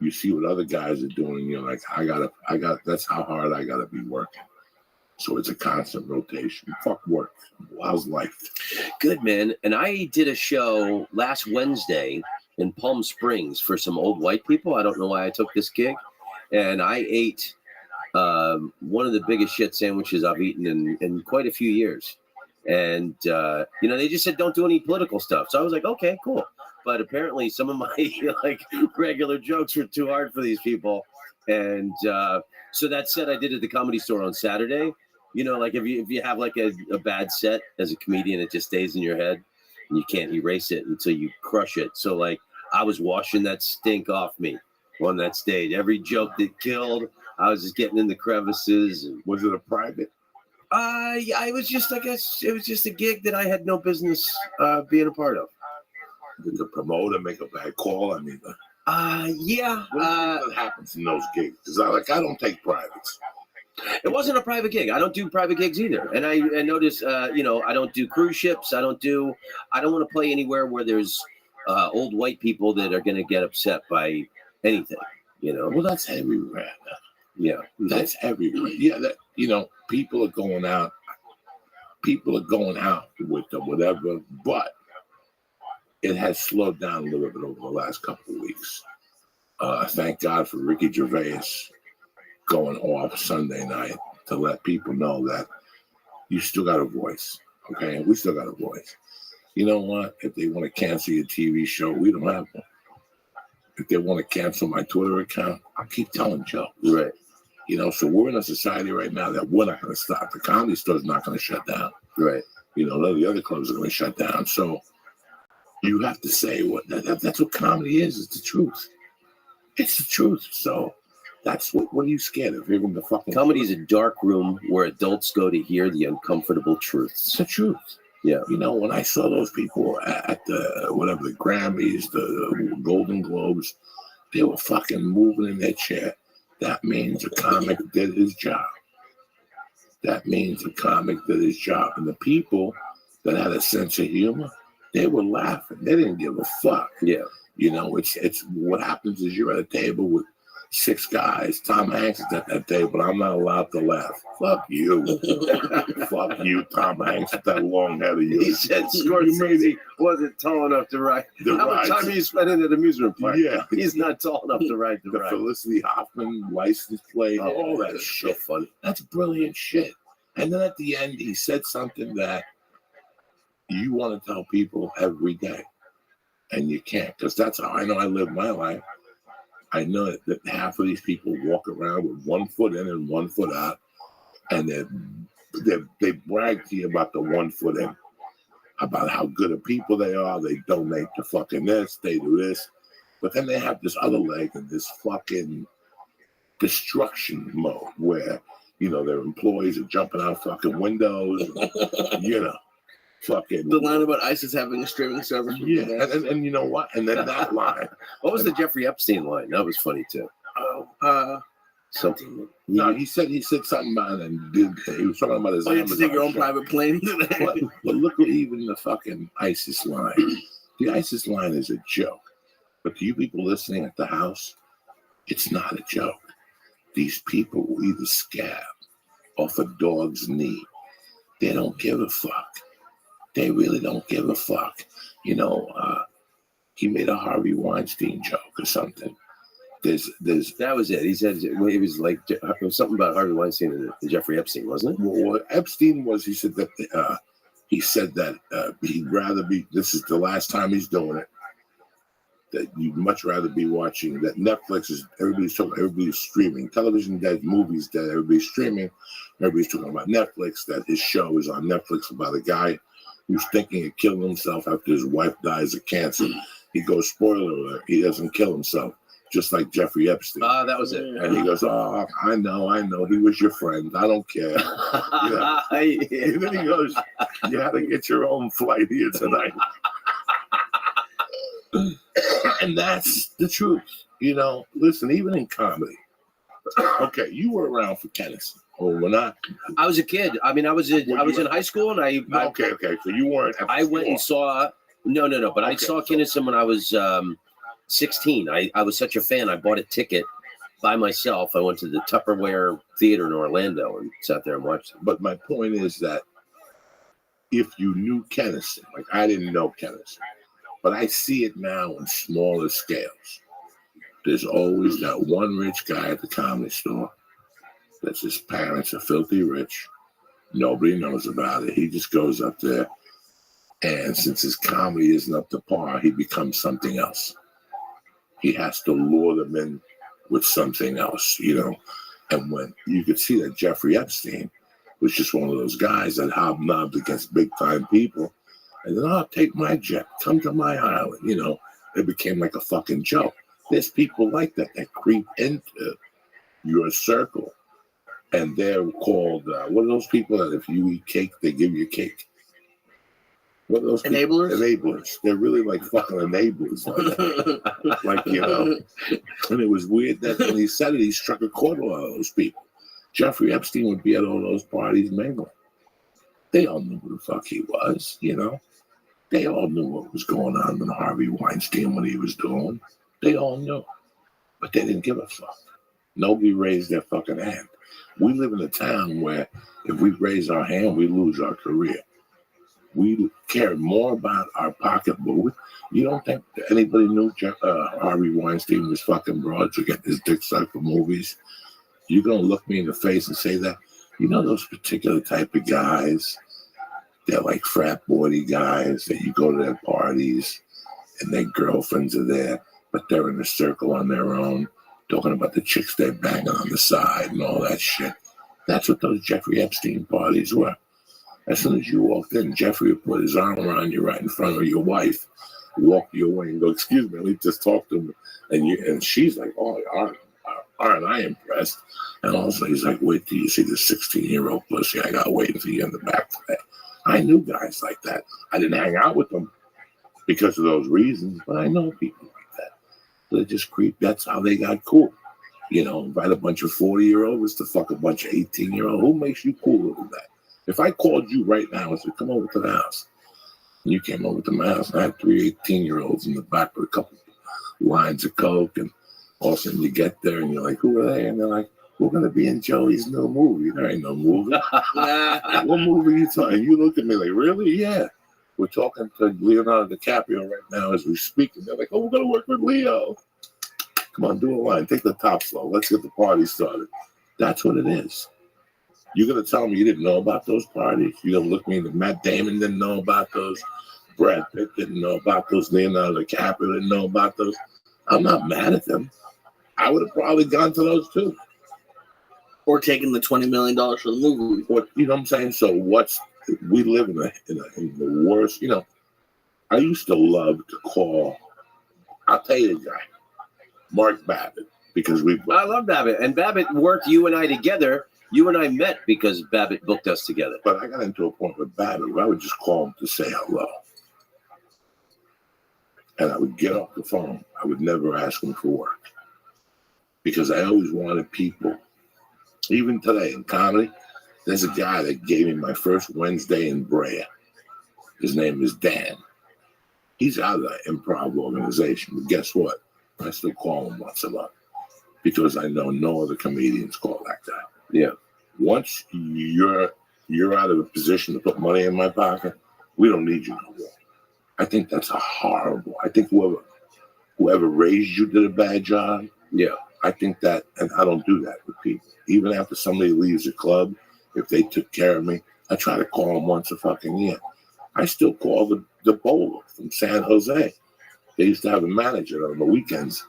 you see what other guys are doing. You're like, I got. That's how hard I got to be working. So it's a constant rotation. Fuck work. How's life? Good, man. And I did a show last Wednesday in Palm Springs for some old white people. I don't know why I took this gig. And I ate one of the biggest shit sandwiches I've eaten in quite a few years. And, you know, they just said, don't do any political stuff. So I was like, okay, cool. But apparently some of my like regular jokes were too hard for these people. And so that set I did at the Comedy Store on Saturday. You know, like if you have like a bad set as a comedian, it just stays in your head and you can't erase it until you crush it. So like I was washing that stink off me on that stage. Every joke that killed, I was just getting in the crevices. And, Was it a private? yeah, it was just, I guess, it was just a gig that I had no business being a part of. Did the promoter make a bad call? I mean, yeah. What happens in those gigs? Because I don't take privates. It wasn't a private gig. I don't do private gigs either. And I noticed, you know, I don't do cruise ships. I don't want to play anywhere where there's old white people that are going to get upset by anything, you know. Well, that's everywhere. Yeah. That's everywhere. Yeah, that, you know, people are going out with them, whatever, but it has slowed down a little bit over the last couple of weeks. Thank God for Ricky Gervais going off Sunday night to let people know that you still got a voice, okay? We still got a voice. You know what? If they want to cancel your TV show, we don't have one. If they want to cancel my Twitter account, I'll keep telling jokes. Right. You know, so we're in a society right now that we're not going to stop. The comedy store's not going to shut down. Right. You know, none of the other clubs are going to shut down. So you have to say that's what comedy is. It's the truth. It's the truth. So that's what are you scared of? Hearing the fucking comedy is a dark room where adults go to hear the uncomfortable truths. It's the truth. Yeah. You know, when I saw those people at the Grammys, the Golden Globes, they were fucking moving in their chair. That means a comic did his job. That means a comic did his job. And the people that had a sense of humor, they were laughing. They didn't give a fuck. Yeah. You know, it's what happens is you're at a table with 6 guys. Tom Hanks is at that table. I'm not allowed to laugh. Fuck you. Fuck you, Tom Hanks, with that long head of you. He said Scorsese wasn't tall enough to ride. How much time are you spending at an amusement park? Yeah. He's not tall enough to ride the ride. Felicity Hoffman license plate, all that shit. So funny. That's brilliant shit. And then at the end, he said something that you want to tell people every day. And you can't, because that's how I know I live my life. I know that half of these people walk around with 1 foot in and 1 foot out, and they brag to you about the 1 foot in, about how good of people they are. They donate to fucking this, they do this, but then they have this other leg in this fucking destruction mode where, you know, their employees are jumping out fucking windows, you know. Fucking the line about ISIS having a streaming service. Yeah, and you know what? And then that line. What was the Jeffrey Epstein line? That was funny too. Something. No, he said something about it, and he was talking about his. You have to take your own private plane. But look at even the fucking ISIS line. The ISIS line is a joke, but to you people listening at the house, it's not a joke. These people will either scab off a dog's knee. They don't give a fuck. They really don't give a fuck. You know, he made a Harvey Weinstein joke or something. There's that was it. He said it was like it was something about Harvey Weinstein and Jeffrey Epstein, wasn't it? Well, Epstein was. He said that he'd rather be. This is the last time he's doing it. That you'd much rather be watching. That Netflix is everybody's streaming. Television dead, movies dead. Everybody's streaming. Everybody's talking about Netflix. That his show is on Netflix about a guy who's thinking of killing himself after his wife dies of cancer. He goes, spoiler alert, he doesn't kill himself, just like Jeffrey Epstein. That was it. And he goes, oh, I know, he was your friend. I don't care. You know? And then he goes, you had to get your own flight here tonight. And that's the truth. You know, listen, even in comedy. Okay, you were around for Guinness. Oh, we're not. I was a kid. I mean, I was in high school, and okay. So you weren't. I went and saw. No. But I saw Kinnison when I was 16. I was such a fan. I bought a ticket by myself. I went to the Tupperware Theater in Orlando and sat there and watched it. But my point is that if you knew Kinnison, like I didn't know Kinnison, but I see it now in smaller scales. There's always that one rich guy at the comedy store. That's his parents are filthy rich. Nobody knows about it. He just goes up there. And since his comedy isn't up to par, he becomes something else. He has to lure them in with something else, you know. And when you could see that Jeffrey Epstein, was just one of those guys that hobnobbed against big time people. And then I'll take my jet, come to my island. You know, it became like a fucking joke. There's people like that creep into your circle. And they're called, what are those people that if you eat cake, they give you cake? What are those people? Enablers? Enablers. They're really like fucking enablers. Like, you know. And it was weird that when he said it, he struck a chord with all those people. Jeffrey Epstein would be at all those parties mingling. They all knew who the fuck he was, you know. They all knew what was going on with Harvey Weinstein, what he was doing. They all knew. But they didn't give a fuck. Nobody raised their fucking hand. We live in a town where if we raise our hand, we lose our career. We care more about our pocketbook. You don't think anybody knew Harvey Weinstein was fucking broads or getting his dick sucked for movies? You're going to look me in the face and say that? You know those particular type of guys? They're like frat boy guys that you go to their parties and their girlfriends are there, but they're in a circle on their own, talking about the chicks they're banging on the side and all that shit. That's what those Jeffrey Epstein parties were. As soon as you walked in, Jeffrey would put his arm around you right in front of your wife, walk you away and go, excuse me, let me just talk to him. And she's like, oh, aren't I impressed? And also he's like, wait till you see the 16-year-old pussy I got waiting for you in the back today. I knew guys like that. I didn't hang out with them because of those reasons, but I know people like that. They just creep. That's how they got cool. You know, invite a bunch of 40-year-olds to fuck a bunch of 18-year-olds. Who makes you cooler than that? If I called you right now and said, come over to the house, and you came over to my house, and I had 3 18-year-olds in the back with a couple lines of coke, and all of a sudden you get there and you're like, who are they? And they're like, we're going to be in Joey's new movie. There ain't no movie. What movie are you talking? You look at me like, really? Yeah. We're talking to Leonardo DiCaprio right now as we speak. And they're like, oh, we're going to work with Leo. Come on, do a line. Take the top floor. Let's get the party started. That's what it is. You're going to tell me you didn't know about those parties? You're going to look me in the Matt Damon didn't know about those. Brad Pitt didn't know about those. Leonardo DiCaprio didn't know about those. I'm not mad at them. I would have probably gone to those too. Or taking the $20 million for the movie. Or, you know what I'm saying? So we live in the worst, you know. I used to love to call, I'll tell you the guy, Mark Babbitt, because I love Babbitt. And Babbitt worked you and I together. You and I met because Babbitt booked us together. But I got into a point with Babbitt where I would just call him to say hello. And I would get off the phone. I would never ask him for work. Because I always wanted people. Even today in comedy, there's a guy that gave me my first Wednesday in Brea. His name is Dan. He's out of the improv organization. But guess what? I still call him once a month. Because I know no other comedians call that guy. Yeah. Once you're out of a position to put money in my pocket, we don't need you no more. I think that's a horrible. I think whoever raised you did a bad job. Yeah. I think that, and I don't do that with people. Even after somebody leaves a club, if they took care of me, I try to call them once a fucking year. I still call the bowler from San Jose. They used to have a manager on the weekends.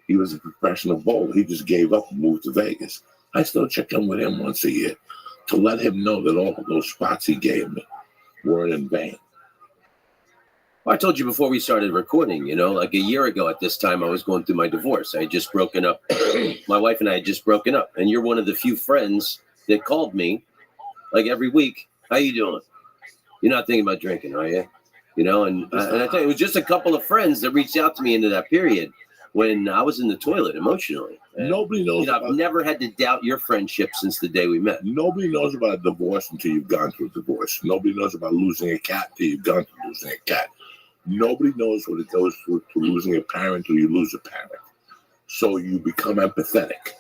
He was a professional bowler. He just gave up and moved to Vegas. I still check in with him once a year to let him know that all of those spots he gave me weren't in vain. Well, I told you before we started recording, you know, like a year ago at this time, I was going through my divorce. I had just broken up. My wife and I had just broken up. And you're one of the few friends that called me, like every week. How you doing? You're not thinking about drinking, are you? You know, and I tell you, it was just a couple of friends that reached out to me into that period when I was in the toilet emotionally. And, nobody knows. You know, I've never had to doubt your friendship since the day we met. Nobody knows about a divorce until you've gone through a divorce. Nobody knows about losing a cat until you've gone through losing a cat. Nobody knows what it goes through to losing a parent until you lose a parent. So you become empathetic.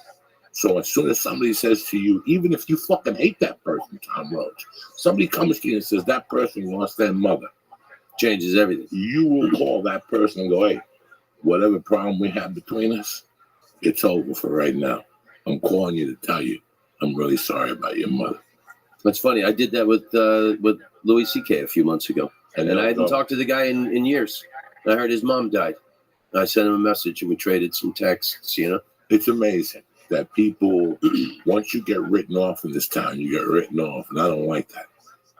So as soon as somebody says to you, even if you fucking hate that person, Tom Rhodes, somebody comes to you and says that person lost their mother, changes everything. You will call that person and go, hey, whatever problem we have between us, it's over for right now. I'm calling you to tell you I'm really sorry about your mother. That's funny. I did that with Louis C.K. a few months ago. And I hadn't talked to the guy in years. I heard his mom died. I sent him a message and we traded some texts, you know. It's amazing. that people, once you get written off in this town, you get written off. And I don't like that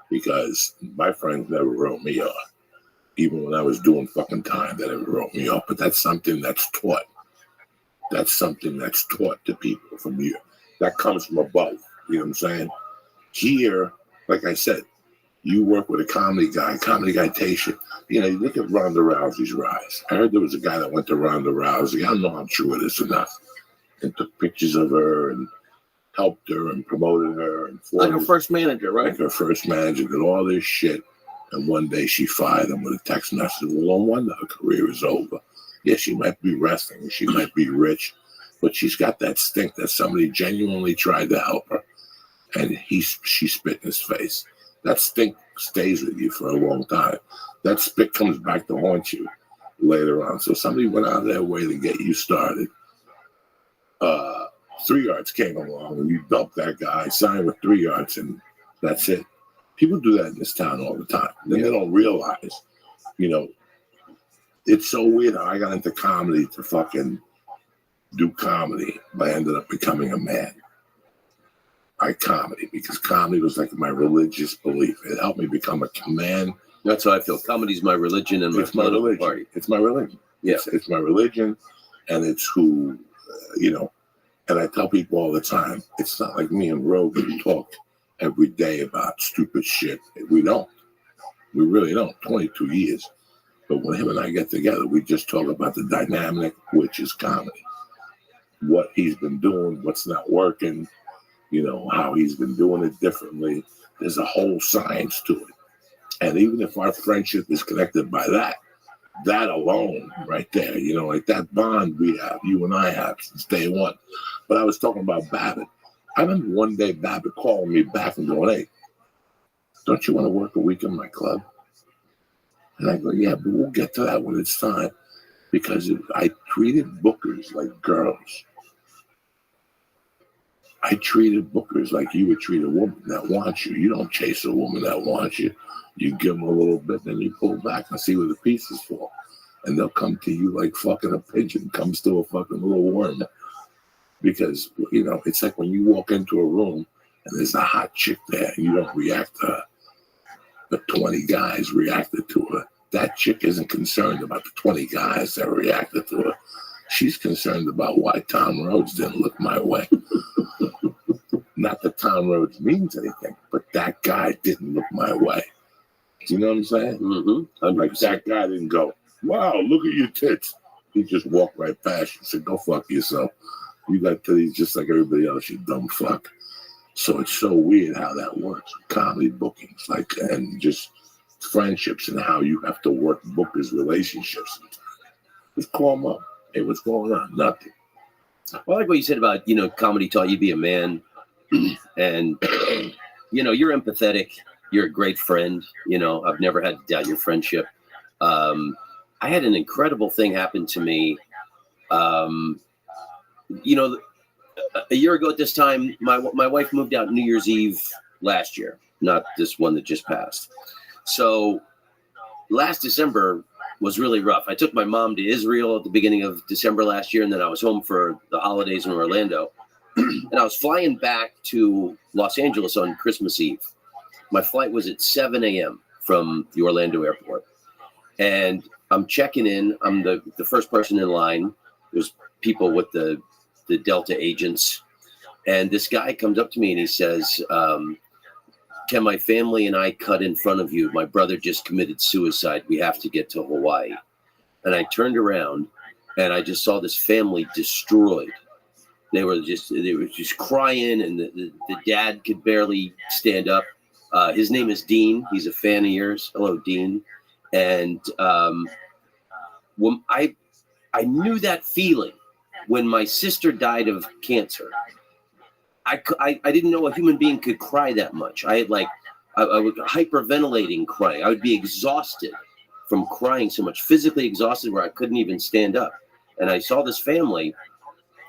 because my friends never wrote me off. Even when I was doing fucking time, they never wrote me off. But that's something that's taught. That's something that's taught to people from you. That comes from above. You know what I'm saying? Here, like I said, you work with a comedy guy, Tation. You know, you look at Ronda Rousey's rise. I heard there was a guy that went to Ronda Rousey. I don't know how true it is or not. And took pictures of her and helped her and promoted her. And like her first manager, right? Like her first manager, did all this shit. And one day she fired him with a text message. Well, no wonder her career is over. Yeah, she might be wrestling, she might be rich, but she's got that stink that somebody genuinely tried to help her. And she spit in his face. That stink stays with you for a long time. That spit comes back to haunt you later on. So somebody went out of their way to get you started. 3 yards came along and you dumped that guy, signed with 3 yards, and that's it. People do that in this town all the time. Then they don't realize, you know, it's so weird how I got into comedy to fucking do comedy, but I ended up becoming a man. Comedy, because comedy was like my religious belief. It helped me become a man. That's how I feel. Comedy's my religion and my political party. It's my religion. Yeah, it's my religion, and it's who, you know. And I tell people all the time, it's not like me and Rogan talk every day about stupid shit. We don't. We really don't. 22 years. But when him and I get together, we just talk about the dynamic, which is comedy. What he's been doing, what's not working. You know, how he's been doing it differently. There's a whole science to it. And even if our friendship is connected by that alone right there, you know, like that bond we have, you and I have since day one. But I was talking about Babbitt. I remember one day Babbitt calling me back and going, hey, don't you want to work a week in my club? And I go, yeah, but we'll get to that when it's time. Because I treated bookers like girls. I treated bookers like you would treat a woman that wants you. You don't chase a woman that wants you. You give them a little bit, then you pull back and see where the pieces fall. And they'll come to you like fucking a pigeon comes to a fucking little worm. Because, you know, it's like when you walk into a room and there's a hot chick there and you don't react to her. But 20 guys reacted to her. That chick isn't concerned about the 20 guys that reacted to her. She's concerned about why Tom Rhodes didn't look my way. Not that Tom Rhodes means anything, but that guy didn't look my way. Do you know what I'm saying? Mm-hmm. Like that guy didn't go, wow, look at your tits. He just walked right past you and said, go fuck yourself. You got titties just like everybody else, you dumb fuck. So it's so weird how that works. Comedy bookings, like, and just friendships and how you have to work bookers' relationships. Just call them up. Hey, what's going on? Nothing. Well, I like what you said about, you know, comedy taught you to be a man. And, you know, you're empathetic. You're a great friend. You know, I've never had to doubt your friendship. I had an incredible thing happen to me. You know, a year ago at this time, my wife moved out New Year's Eve last year, not this one that just passed. So last December was really rough. I took my mom to Israel at the beginning of December last year, and then I was home for the holidays in Orlando. And I was flying back to Los Angeles on Christmas Eve. My flight was at 7 a.m. from the Orlando airport. And I'm checking in. I'm the first person in line. There's people with the Delta agents. And this guy comes up to me and he says, can my family and I cut in front of you? My brother just committed suicide. We have to get to Hawaii. And I turned around and I just saw this family destroyed. They were just crying, and the dad could barely stand up. His name is Dean. He's a fan of yours. Hello, Dean. And when I knew that feeling when my sister died of cancer. I didn't know a human being could cry that much. I would hyperventilating crying. I would be exhausted from crying so much, physically exhausted where I couldn't even stand up. And I saw this family,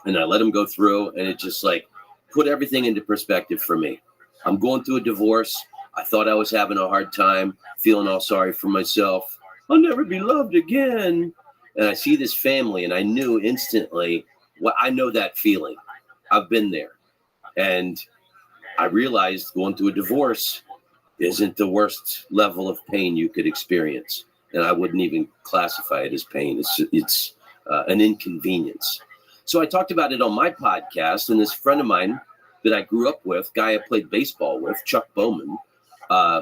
and I let them go through, and it just like put everything into perspective for me. I'm going through a divorce. I thought I was having a hard time, feeling all sorry for myself. I'll never be loved again. And I see this family, and I knew instantly, well, I know that feeling. I've been there. And I realized going through a divorce isn't the worst level of pain you could experience. And I wouldn't even classify it as pain. It's an inconvenience. So I talked about it on my podcast, and this friend of mine that I grew up with, guy I played baseball with, Chuck Bowman,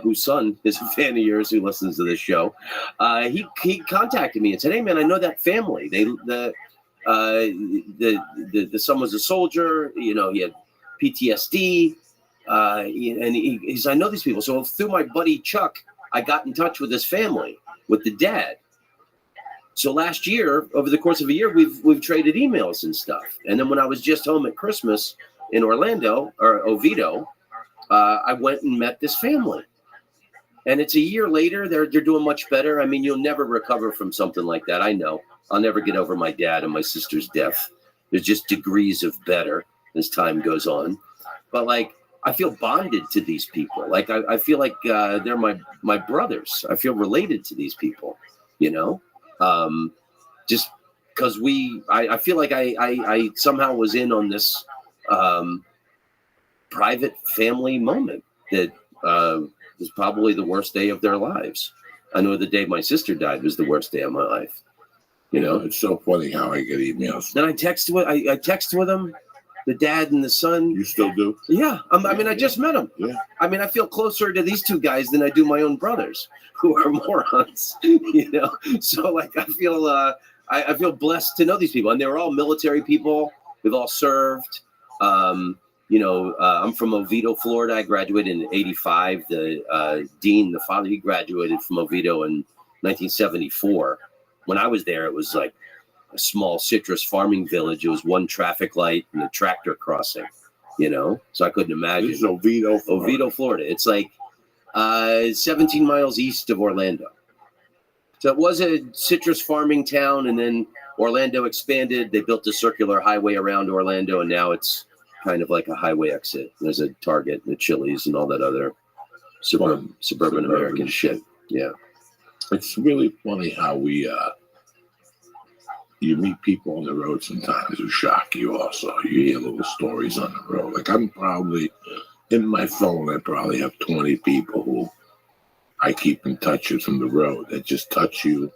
whose son is a fan of yours who listens to this show, he contacted me and said, "Hey man, I know that family. The son was a soldier. You know, he had PTSD, and he said, I know these people. So through my buddy Chuck, I got in touch with this family, with the dad. So last year, over the course of a year, we've traded emails and stuff. And then when I was just home at Christmas in Orlando or Oviedo, I went and met this family. And it's a year later, they're doing much better. I mean, you'll never recover from something like that. I know. I'll never get over my dad and my sister's death. There's just degrees of better as time goes on. But like, I feel bonded to these people. Like I feel like they're my brothers. I feel related to these people, you know, just because I feel like I somehow was in on this private family moment that was probably the worst day of their lives. I know the day my sister died was the worst day of my life. You know, it's so funny how I get emails. Then I text with them, the dad and the son. You still do? Yeah. I mean, I just met them. Yeah. I mean, I feel closer to these two guys than I do my own brothers, who are morons. You know, so like I feel blessed to know these people, and they were all military people. They've all served. You know, I'm from Oviedo, Florida. I graduated in '85. The dean, the father, he graduated from Oviedo in 1974. When I was there, it was like a small citrus farming village. It was one traffic light and a tractor crossing, you know? So I couldn't imagine. This is Oviedo, Florida. Oviedo, Florida. It's like 17 miles east of Orlando. So it was a citrus farming town, and then Orlando expanded. They built a circular highway around Orlando, and now it's kind of like a highway exit. There's a Target and a Chili's and all that other suburban American shit. Yeah. It's really funny how you meet people on the road sometimes who shock you also. You hear little stories on the road. Like I'm probably, in my phone, I probably have 20 people who I keep in touch with from the road that just touch you.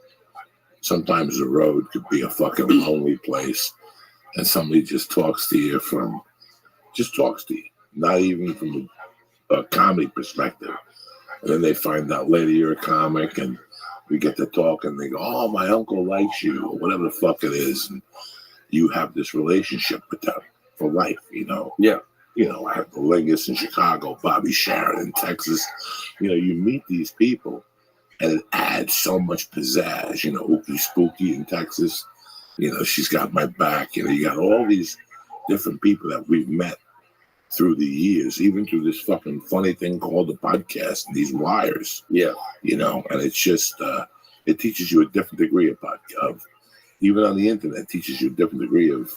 Sometimes the road could be a fucking lonely place, and somebody just talks to you not even from a comedy perspective. And then they find out later you're a comic, and we get to talk, and they go, "Oh, my uncle likes you," or whatever the fuck it is, and you have this relationship with them for life, you know. Yeah. You know, I have the Lingus in Chicago, Bobby Sharon in Texas. You know, you meet these people, and it adds so much pizzazz. You know, Ookie Spooky in Texas. You know, she's got my back. You know, you got all these different people that we've met through the years, even through this fucking funny thing called the podcast and these wires. Yeah. You know, and it's just, it teaches you a different degree of even on the internet, it teaches you a different degree of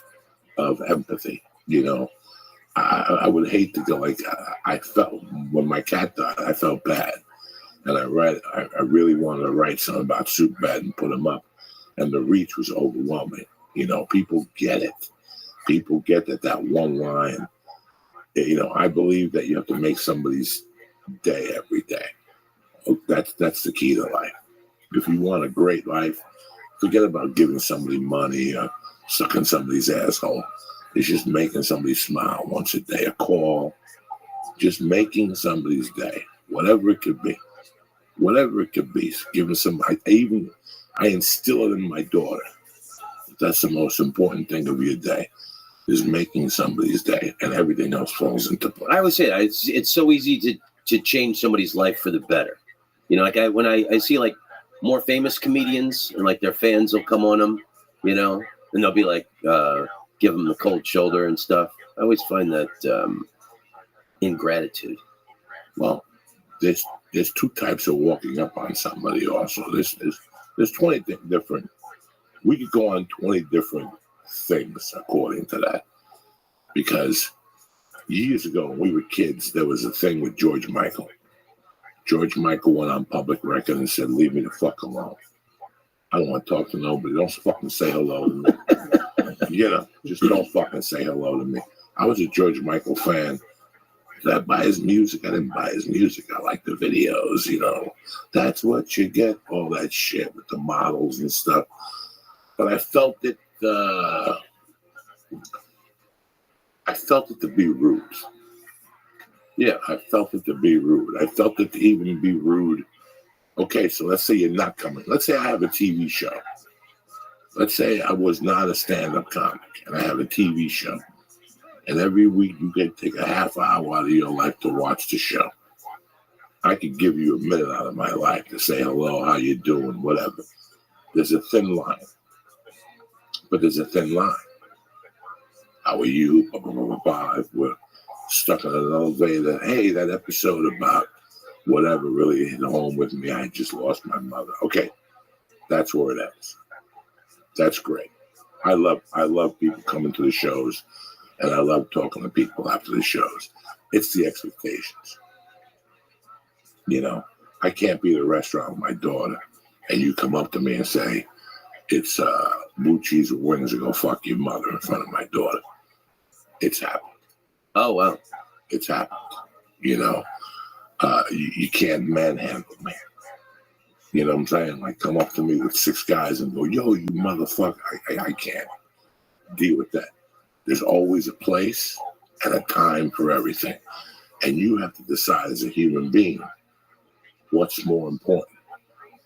empathy. You know, I would hate to go like, I felt when my cat died, I felt bad. And I really wanted to write something about Superbad and put them up. And the reach was overwhelming. You know, people get it. People get that one line. You know, I believe that you have to make somebody's day every day. That's the key to life. If you want a great life, forget about giving somebody money or sucking somebody's asshole. It's just making somebody smile once a day, a call, just making somebody's day, whatever it could be. Whatever it could be. Giving some, I instill it in my daughter. That's the most important thing of your day, is making somebody's day, and everything else falls into place. I always say that it's so easy to change somebody's life for the better. You know, like when I see like more famous comedians and like their fans will come on them, you know, and they'll be like, give them the cold shoulder and stuff. I always find that ingratitude. Well, there's two types of walking up on somebody also. There's 20 different, we could go on 20 different things according to that, because years ago when we were kids, there was a thing with George Michael. George Michael went on public record and said, "Leave me the fuck alone. I don't want to talk to nobody. Don't fucking say hello to me." You know, just don't fucking say hello to me. I was a George Michael fan. Did I buy his music? I didn't buy his music. I like the videos, you know. That's what you get, all that shit with the models and stuff. But I felt it to be rude. Yeah, I felt it to be rude. I felt it to even be rude. Okay, so let's say you're not coming. Let's say I have a TV show. Let's say I was not a stand-up comic and I have a TV show. And every week you can take a half hour out of your life to watch the show. I could give you a minute out of my life to say hello, how you doing, whatever. There's a thin line. But there's a thin line. How are you? Blah, blah, blah, blah, blah. If we're stuck in an elevator. Hey, that episode about whatever really hit home with me. I just lost my mother. Okay, that's where it ends. That's great. I love people coming to the shows, and I love talking to people after the shows. It's the expectations. You know, I can't be at a restaurant with my daughter, and you come up to me and say, it's blue cheese with wings and go fuck your mother in front of my daughter. It's happened. Oh, wow. It's happened. You know, you can't manhandle me. You know what I'm saying? Like, come up to me with 6 guys and go, yo, you motherfucker. I can't deal with that. There's always a place and a time for everything. And you have to decide as a human being, what's more important?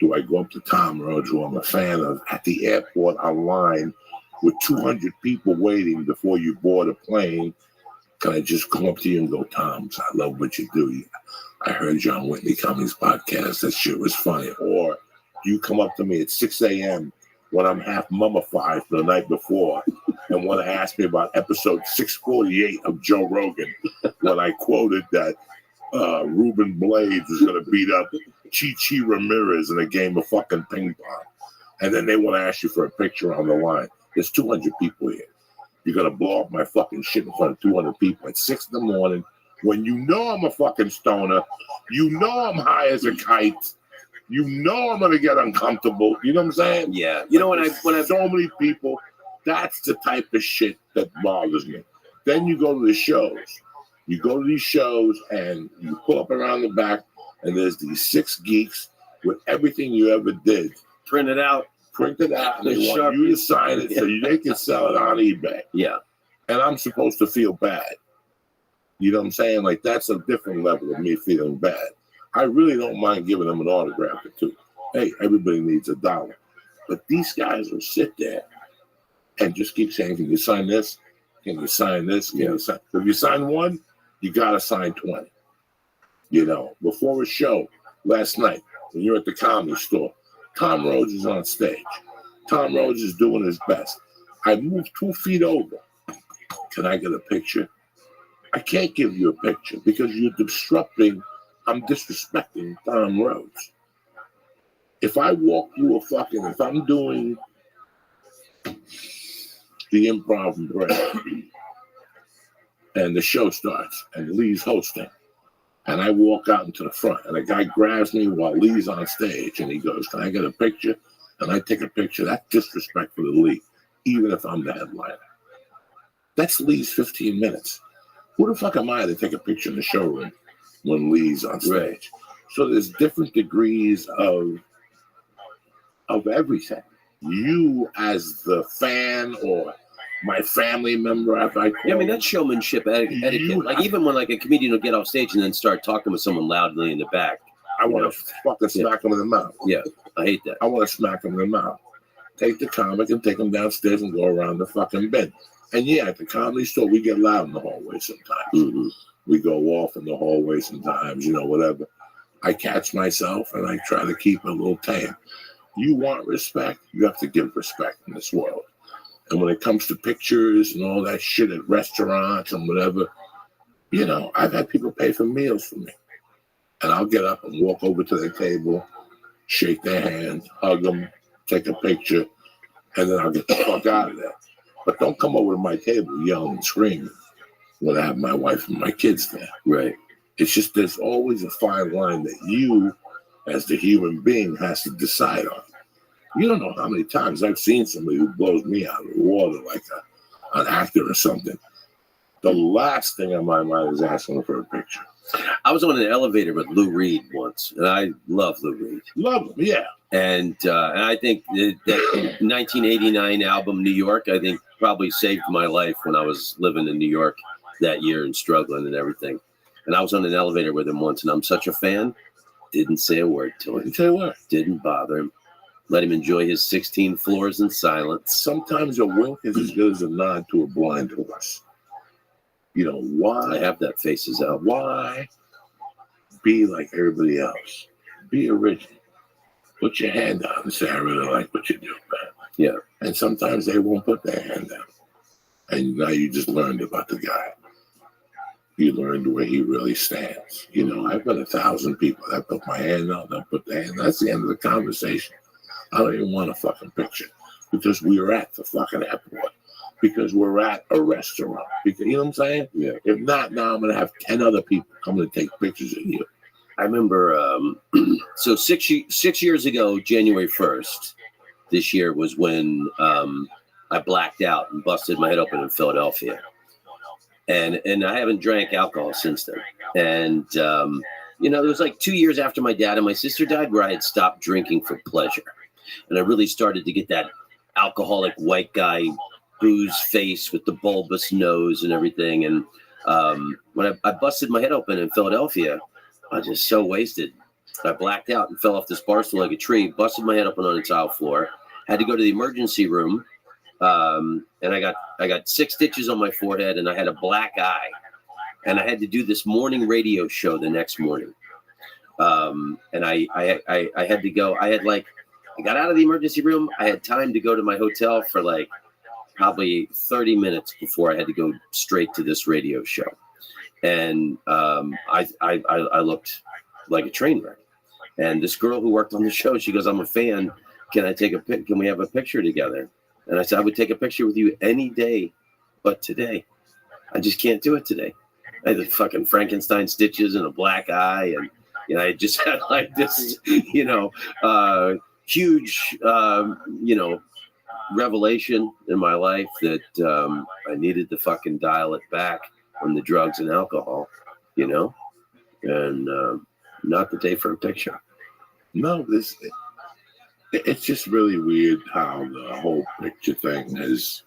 Do I go up to Tom Rhodes, who I'm a fan of, at the airport online with 200 people waiting before you board a plane? Can I just come up to you and go, Tom, I love what you do. I heard John Whitney Cummings' podcast. That shit was funny. Or you come up to me at 6 a.m. when I'm half mummified from the night before and want to ask me about episode 648 of Joe Rogan when I quoted that Ruben Blades is going to beat up Chi Ramirez in a game of fucking ping pong. And then they want to ask you for a picture on the line. There's 200 people here. You're going to blow up my fucking shit in front of 200 people at 6 in the morning when you know I'm a fucking stoner. You know I'm high as a kite. You know I'm going to get uncomfortable. You know what I'm saying? Yeah. You know, when I've so many people, that's the type of shit that bothers me. Then you go to the shows. You go to these shows and you pull up around the back and there's these 6 geeks with everything you ever did. Print it out. And they want you to sign it so they can sell it on eBay. Yeah. And I'm supposed to feel bad. You know what I'm saying? Like, that's a different level of me feeling bad. I really don't mind giving them an autograph or 2. Hey, everybody needs $1. But these guys will sit there and just keep saying, can you sign this? Can you sign this? Can you sign? If you sign 1, you got to sign 20. You know, before a show last night, when you're at the Comedy Store, Tom Rhodes is on stage. Tom Rhodes is doing his best. I moved 2 feet over. Can I get a picture? I can't give you a picture because I'm disrespecting Tom Rhodes. If I walk through if I'm doing the Improv and Break and the show starts and Lee's hosting, and I walk out into the front, and a guy grabs me while Lee's on stage, and he goes, can I get a picture? And I take a picture. That's disrespectful to Lee, even if I'm the headliner. That's Lee's 15 minutes. Who the fuck am I to take a picture in the showroom when Lee's on stage? So there's different degrees of everything. You as the fan or my family member, I mean, that's showmanship etiquette. Like, even when like a comedian will get off stage and then start talking with someone loudly in the back. I want to fucking smack him in the mouth. Yeah, I hate that. I want to smack him in the mouth. Take the comic and take him downstairs and go around the fucking bed. And yeah, at the Comedy Store, we get loud in the hallway sometimes. Mm-hmm. We go off in the hallway sometimes, you know, whatever. I catch myself and I try to keep it a little tame. You want respect, you have to give respect in this world. And when it comes to pictures and all that shit at restaurants and whatever, you know, I've had people pay for meals for me. And I'll get up and walk over to their table, shake their hand, hug them, take a picture, and then I'll get the fuck out of there. But don't come over to my table yelling and screaming when I have my wife and my kids there. Right. It's just there's always a fine line that you, as the human being, has to decide on. You don't know how many times I've seen somebody who blows me out of the water like an actor or something. The last thing on my mind is asking for a picture. I was on an elevator with Lou Reed once, and I love Lou Reed. Love him, yeah. And I think that 1989 album, New York, I think probably saved my life when I was living in New York that year and struggling and everything. And I was on an elevator with him once, and I'm such a fan. Didn't say a word to him. Didn't bother him. Let him enjoy his 16 floors in silence. Sometimes a wink is as good as a nod to a blind horse. You know, why? I have that faces out. Why be like everybody else? Be original. Put your hand out and say, I really like what you do, man. Yeah. And sometimes they won't put their hand out. And now you just learned about the guy. You learned where he really stands. You know, I've got 1,000 people that put my hand out, that put their hand. That's the end of the conversation. I don't even want a fucking picture because we are at the fucking airport. Because we're at a restaurant. Because, you know what I'm saying? Yeah. If not, now I'm going to have 10 other people coming to take pictures of you. I remember, so six years ago, January 1st, this year was when I blacked out and busted my head open in Philadelphia. And I haven't drank alcohol since then. And, you know, it was like 2 years after my dad and my sister died where I had stopped drinking for pleasure. And I really started to get that alcoholic white guy booze face with the bulbous nose and everything. And when I busted my head open in Philadelphia, I was just so wasted. I blacked out and fell off this bar stool like a tree, busted my head open on the tile floor, had to go to the emergency room. And I got 6 stitches on my forehead and I had a black eye. And I had to do this morning radio show the next morning. And I had to go, I got out of the emergency room. I had time to go to my hotel for like probably 30 minutes before I had to go straight to this radio show. And I looked like a train wreck. And this girl who worked on the show, she goes, I'm a fan. Can we have a picture together? And I said, I would take a picture with you any day, but today. I just can't do it today. I had the fucking Frankenstein stitches and a black eye. And, you know, I just had like this, you know, huge, you know, revelation in my life that I needed to fucking dial it back on the drugs and alcohol, you know, and not the day for a picture. No, it's just really weird how the whole picture thing is.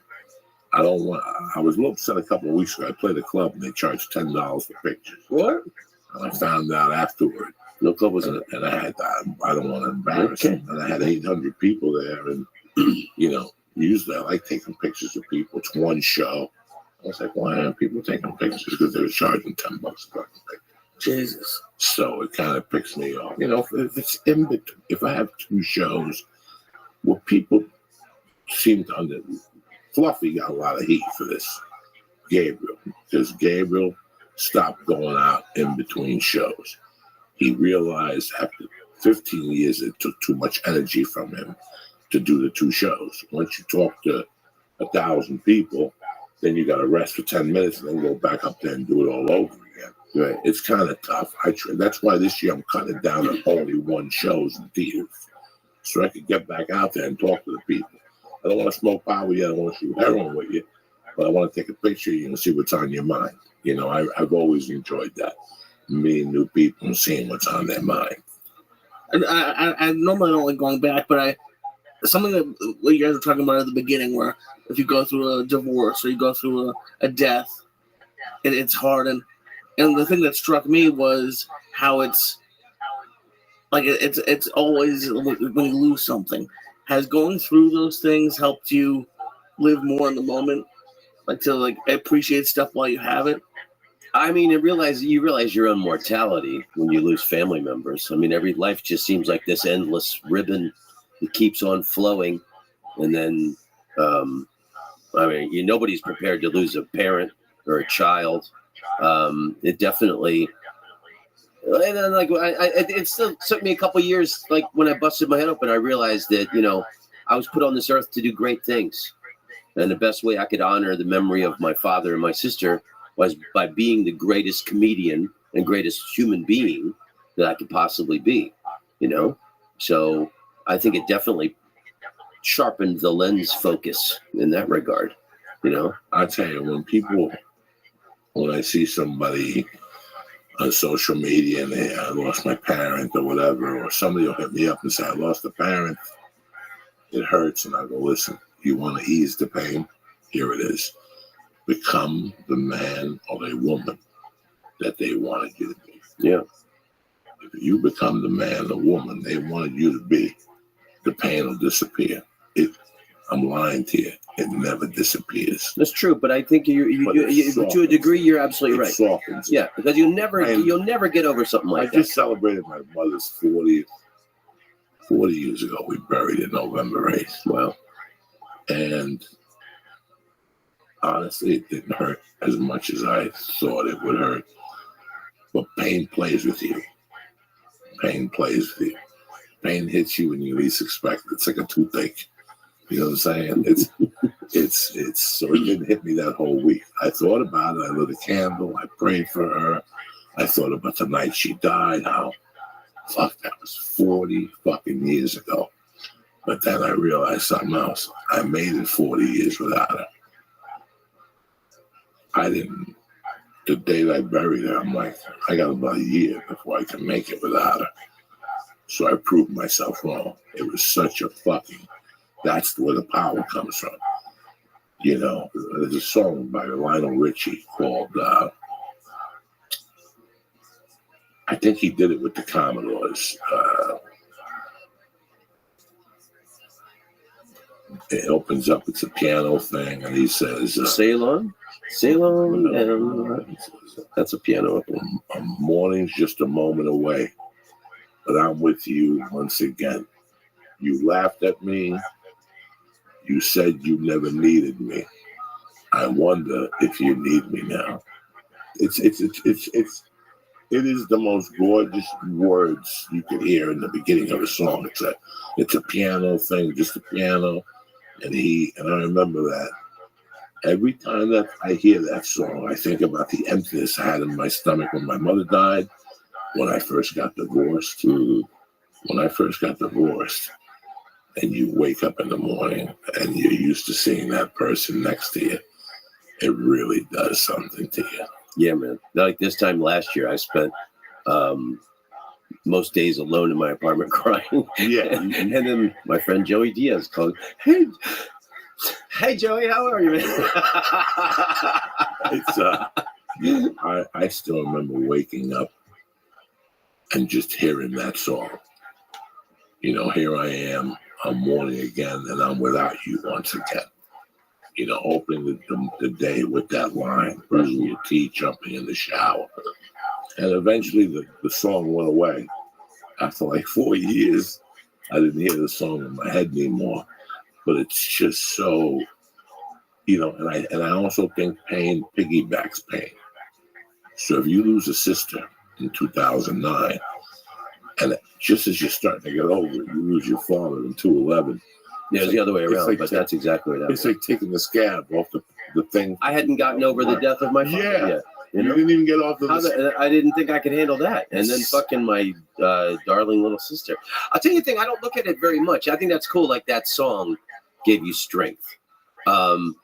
I was upset a couple of weeks ago. I played a club and they charged $10 for pictures. What? And I found out afterward. No club was it? And I don't want to embarrass them. And I had 800 people there. And, you know, usually I like taking pictures of people. It's one show. I was like, why aren't people taking pictures? Because they were charging $10 a fucking picture. Jesus. So it kind of picks me off. You know, if it's in between, if I have 2 shows where people seem to Fluffy got a lot of heat for this. Gabriel. Because Gabriel stopped going out in between shows. He realized after 15 years it took too much energy from him to do the 2 shows. Once you talk to 1,000 people, then you got to rest for 10 minutes and then go back up there and do it all over again. Right. It's kind of tough. That's why this year I'm cutting it down to only 1 shows in theaters, so I could get back out there and talk to the people. I don't want to smoke pot with you. I don't want to shoot heroin with you, but I want to take a picture of you and see what's on your mind. You know, I've always enjoyed that, meeting new people and seeing what's on their mind. I normally don't like going back, but something that you guys were talking about at the beginning, where if you go through a divorce or you go through a death, it's hard. And the thing that struck me was how it's like it's always when you lose something. Has going through those things helped you live more in the moment, like to like appreciate stuff while you have it? I mean, you realize your own mortality when you lose family members. I mean, every life just seems like this endless ribbon that keeps on flowing, and then I mean, nobody's prepared to lose a parent or a child. It definitely. And then, like, it still took me a couple of years. Like when I busted my head open, I realized that, you know, I was put on this earth to do great things, and the best way I could honor the memory of my father and my sister was by being the greatest comedian and greatest human being that I could possibly be. You know, so I think it definitely sharpened the lens focus in that regard. You know, I tell you, when people when I see somebody on social media and I lost my parent or whatever, or somebody will hit me up and say, I lost a parent. It hurts. And I go, listen, you want to ease the pain? Here it is. Become the man or the woman that they wanted you to be. Yeah. If you become the man or woman they wanted you to be, the pain will disappear. I'm lying to you. It never disappears. That's true, but I think to a degree, you're absolutely right. Softens. Yeah, because you'll never get over something like that. I just celebrated my mother's 40 years ago. We buried her November 8th. Wow. And honestly, it didn't hurt as much as I thought it would hurt. But pain plays with you. Pain plays with you. Pain hits you when you least expect it. It's like a toothache. You know what I'm saying? It's so it didn't hit me that whole week. I thought about it. I lit a candle. I prayed for her. I thought about the night she died. How, fuck, that was 40 fucking years ago. But then I realized something else. I made it 40 years without her. The day I buried her, I'm like, I got about a year before I can make it without her. So I proved myself wrong. It was such a fucking, that's where the power comes from. You know, there's a song by Lionel Richie called, I think he did it with the Commodores. It opens up, it's a piano thing, and he says, Sail on, and that's a piano. A morning's just a moment away, but I'm with you once again. You laughed at me. You said you never needed me. I wonder if you need me now. It is the most gorgeous words you could hear in the beginning of a song. It's a piano thing, just a piano. And I remember that every time that I hear that song, I think about the emptiness I had in my stomach when my mother died, when I first got divorced. When I first got divorced, and you wake up in the morning and you're used to seeing that person next to you, it really does something to you. Yeah, man. Like this time last year, I spent most days alone in my apartment crying. Yeah. And then my friend Joey Diaz called, hey Joey, how are you, man? I still remember waking up and just hearing that song. You know, here I am, I'm mourning again, and I'm without you once again. You know, opening the day with that line, brushing your teeth, jumping in the shower. And eventually the song went away. After like 4 years, I didn't hear the song in my head anymore. But it's just so, you know, and I also think pain piggybacks pain. So if you lose a sister in 2009, and just as you're starting to get over it, you lose your father in 2011. Yeah, it's the other way around, but that's exactly what happened. It's like taking the scab off the thing. I hadn't gotten over the death of my father. Yeah. You know? Didn't even get off I didn't think I could handle that. And then fucking my darling little sister. I'll tell you the thing, I don't look at it very much. I think that's cool. Like that song gave you strength. You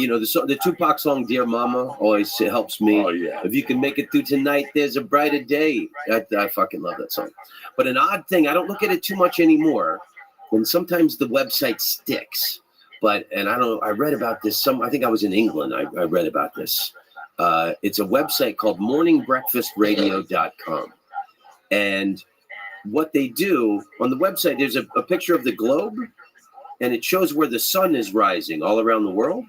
know, the Tupac song, Dear Mama, always helps me. Oh, yeah. If you can make it through tonight, there's a brighter day. I fucking love that song. But an odd thing, I don't look at it too much anymore. And sometimes the website sticks. I read about this. I think I was in England. I read about this. It's a website called morningbreakfastradio.com. And what they do on the website, there's a picture of the globe, and it shows where the sun is rising all around the world.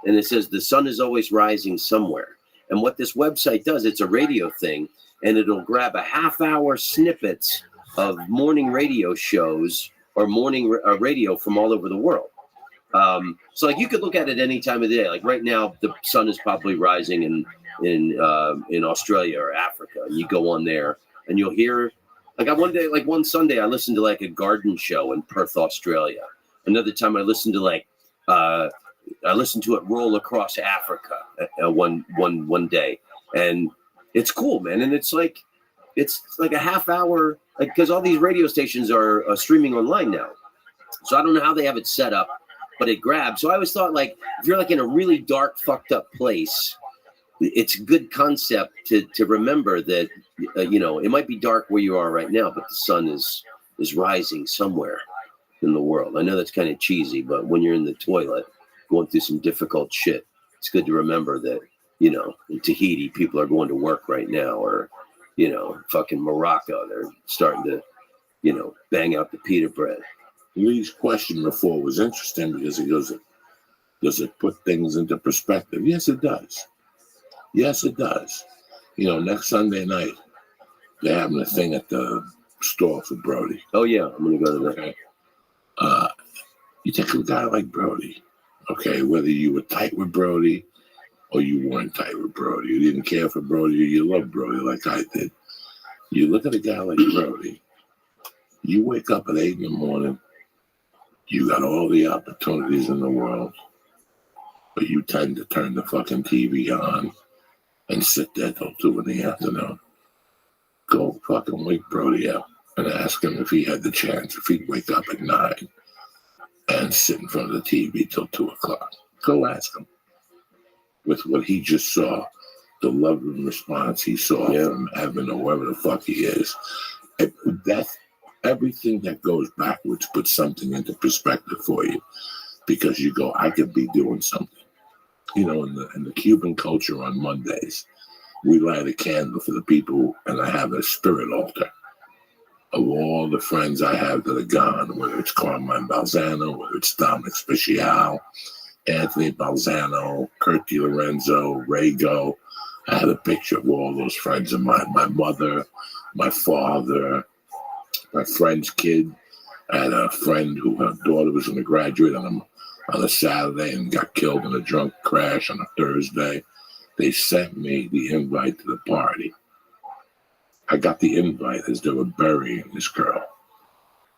And it says the sun is always rising somewhere. And what this website does, it's a radio thing, and it'll grab a half-hour snippets of morning radio shows or morning radio from all over the world. So like you could look at it any time of the day. Like right now, the sun is probably rising in Australia or Africa. And you go on there and you'll hear, one Sunday I listened to like a garden show in Perth, Australia. Another time I listened to it roll across Africa one day, and it's cool, man. And it's like a half hour, because all these radio stations are streaming online now. So I don't know how they have it set up, but it grabs. So I always thought, like, if you're like in a really dark, fucked up place, it's a good concept to remember that, it might be dark where you are right now, but the sun is rising somewhere in the world. I know that's kind of cheesy, but when you're in the toilet going through some difficult shit, it's good to remember that, in Tahiti, people are going to work right now, or, fucking Morocco, they're starting to, bang out the pita bread. Lee's question before was interesting because he goes, does it put things into perspective? Yes, it does. Yes, it does. Next Sunday night, they're having a thing at the store for Brody. Oh, yeah, I'm going to go to that. Okay. You take a guy like Brody, okay, whether you were tight with Brody or you weren't tight with Brody, you didn't care for Brody or you loved Brody like I did. You look at a guy like Brody, you wake up at 8 in the morning, you got all the opportunities in the world, but you tend to turn the fucking TV on and sit there till 2 in the afternoon. Go fucking wake Brody up and ask him if he had the chance, if he'd wake up at 9 and sit in front of the TV till 2 o'clock. Go ask him. With what he just saw, the love and response he saw from Evan or wherever the fuck he is, everything that goes backwards puts something into perspective for you, because you go, I could be doing something. In the Cuban culture on Mondays, we light a candle for the people, and I have a spirit altar of all the friends I have that are gone, whether it's Carmine Balzano, whether it's Dominic Speciale, Anthony Balzano, Kurt DiLorenzo, Rago. I had a picture of all those friends of mine, my mother, my father, my friend's kid. I had a friend who her daughter was going to graduate on a Saturday and got killed in a drunk crash on a Thursday. They sent me the invite to the party. I got the invite as they were burying this girl.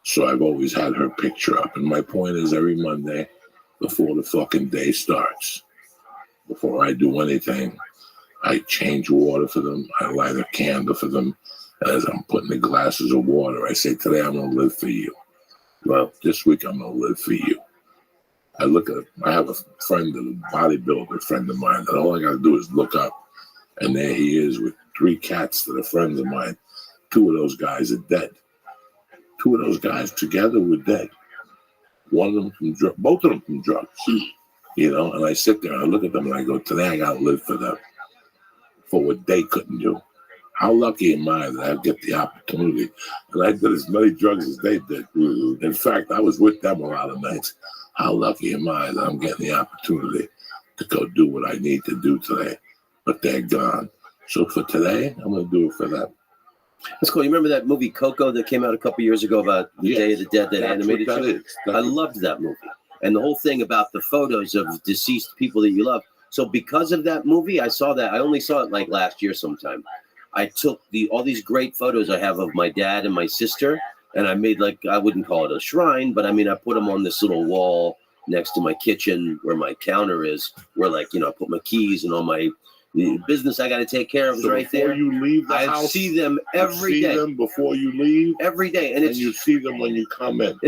So I've always had her picture up. And my point is, every Monday, before the fucking day starts, before I do anything, I change water for them. I light a candle for them. And as I'm putting the glasses of water, I say, today I'm going to live for you. Well, this week I'm going to live for you. I have a friend, a bodybuilder friend of mine, that all I got to do is look up, and there he is with 3 cats that are friends of mine. 2 of those guys are dead. 2 of those guys together were dead. One of them from both of them from drugs. And I sit there and I look at them and I go, today I got to live for them, for what they couldn't do. How lucky am I that I get the opportunity? And I did as many drugs as they did. In fact, I was with them a lot of nights. How lucky am I that I'm getting the opportunity to go do what I need to do today? But they're gone. So for today, I'm going to do it for them. That's cool. You remember that movie Coco that came out a couple years ago about the Day of the Dead, that animated show? I loved that movie. And the whole thing about the photos of deceased people that you love. So because of that movie, I saw that. I only saw it like last year sometime. I took all these great photos I have of my dad and my sister, and I made, like, I wouldn't call it a shrine, but I mean, I put them on this little wall next to my kitchen where my counter is, where, like, I put my keys and all my business I got to take care of is right there. Before you leave the house, see them every day. You see them before you leave? Every day. And you see them when you come in.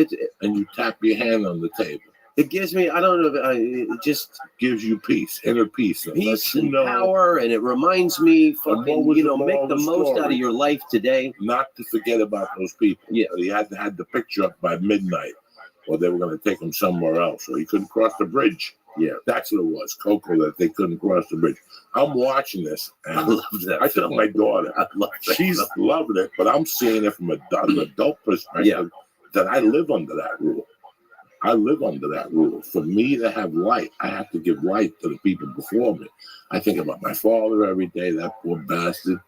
And you tap your hand on the table. It gives me, I don't know, it just gives you peace, inner peace. Peace and power, and it reminds me, fucking, make the most out of your life today. Not to forget about those people. Yeah. He had the picture up by midnight, or they were going to take him somewhere else, or he couldn't cross the bridge. Yeah. That's what it was, Coco, that they couldn't cross the bridge. I'm watching this, and I love that. I took my daughter. I love that. She's loving it, but I'm seeing it from an adult perspective, that I live under that rule. I live under that rule. For me to have light, I have to give light to the people before me. I think about my father every day, that poor bastard.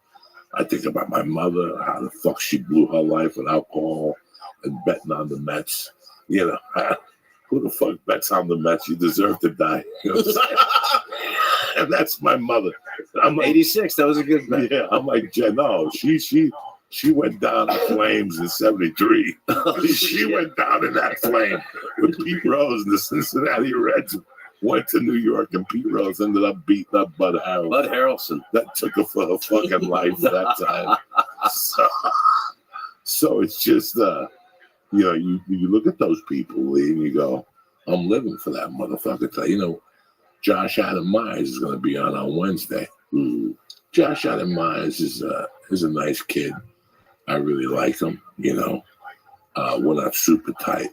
I think about my mother, how the fuck she blew her life with alcohol and betting on the Mets. Who the fuck bets on the Mets? You deserve to die. And that's my mother. I'm like, 86, that was a good bet. Yeah, I'm like, no, she went down in flames in 73. She went down in that flame with Pete Rose, and the Cincinnati Reds went to New York, and Pete Rose ended up beating up Bud Harrelson. Bud Harrelson. That took her for her fucking life that time. So it's just, you look at those people, Lee, and you go, I'm living for that motherfucker. Josh Adam Myers is going to be on Wednesday. Josh Adam Myers is a nice kid. I really like him. You know, we're not super tight,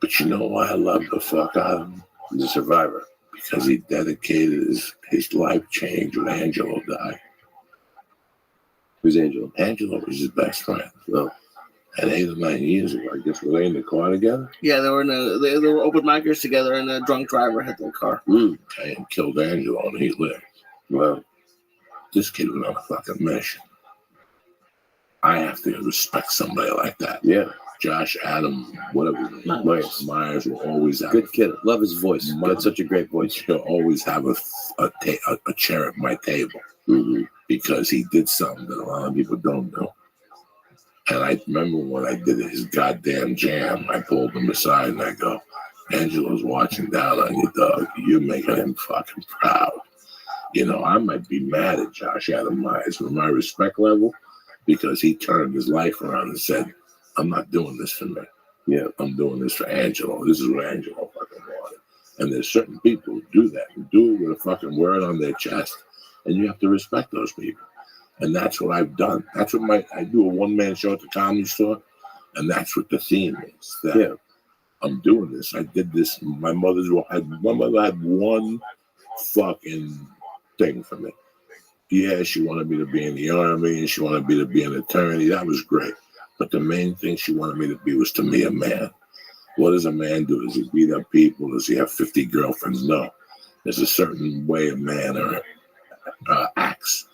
but you know why I love the fuck out of him? He's a survivor. Because he dedicated his life change when Angelo died. Who's Angelo? Angelo was his best friend. Oh. And 8 or 9 years ago, I guess, were they in the car together? Yeah, they were open micers together, and a drunk driver hit their car. And killed Angelo, and he lived. Well, this kid was on a fucking mission. I have to respect somebody like that. Yeah. Josh Adam, whatever. Myers will always have good kid. Love his voice. Got such a great voice. He'll always have a chair at my table because he did something that a lot of people don't do. And I remember when I did his goddamn jam, I pulled him aside and I go, Angelo's watching down on you, dog. You're making him fucking proud. You know, I might be mad at Josh Adam Myers with my respect level because he turned his life around and said, I'm not doing this for me. Yeah, I'm doing this for Angelo. This is what Angelo fucking wanted. And there's certain people who do that, who do it with a fucking word on their chest. And you have to respect those people. And that's what I've done. That's what I do a one-man show at the Comedy Store. And that's what the theme is. That I'm doing this. I did this. My mother had one fucking thing for me. Yeah, she wanted me to be in the army and she wanted me to be an attorney. That was great. But the main thing she wanted me to be was to me a man. What does a man do? Does he beat up people? Does he have 50 girlfriends? No. There's a certain way a man acts.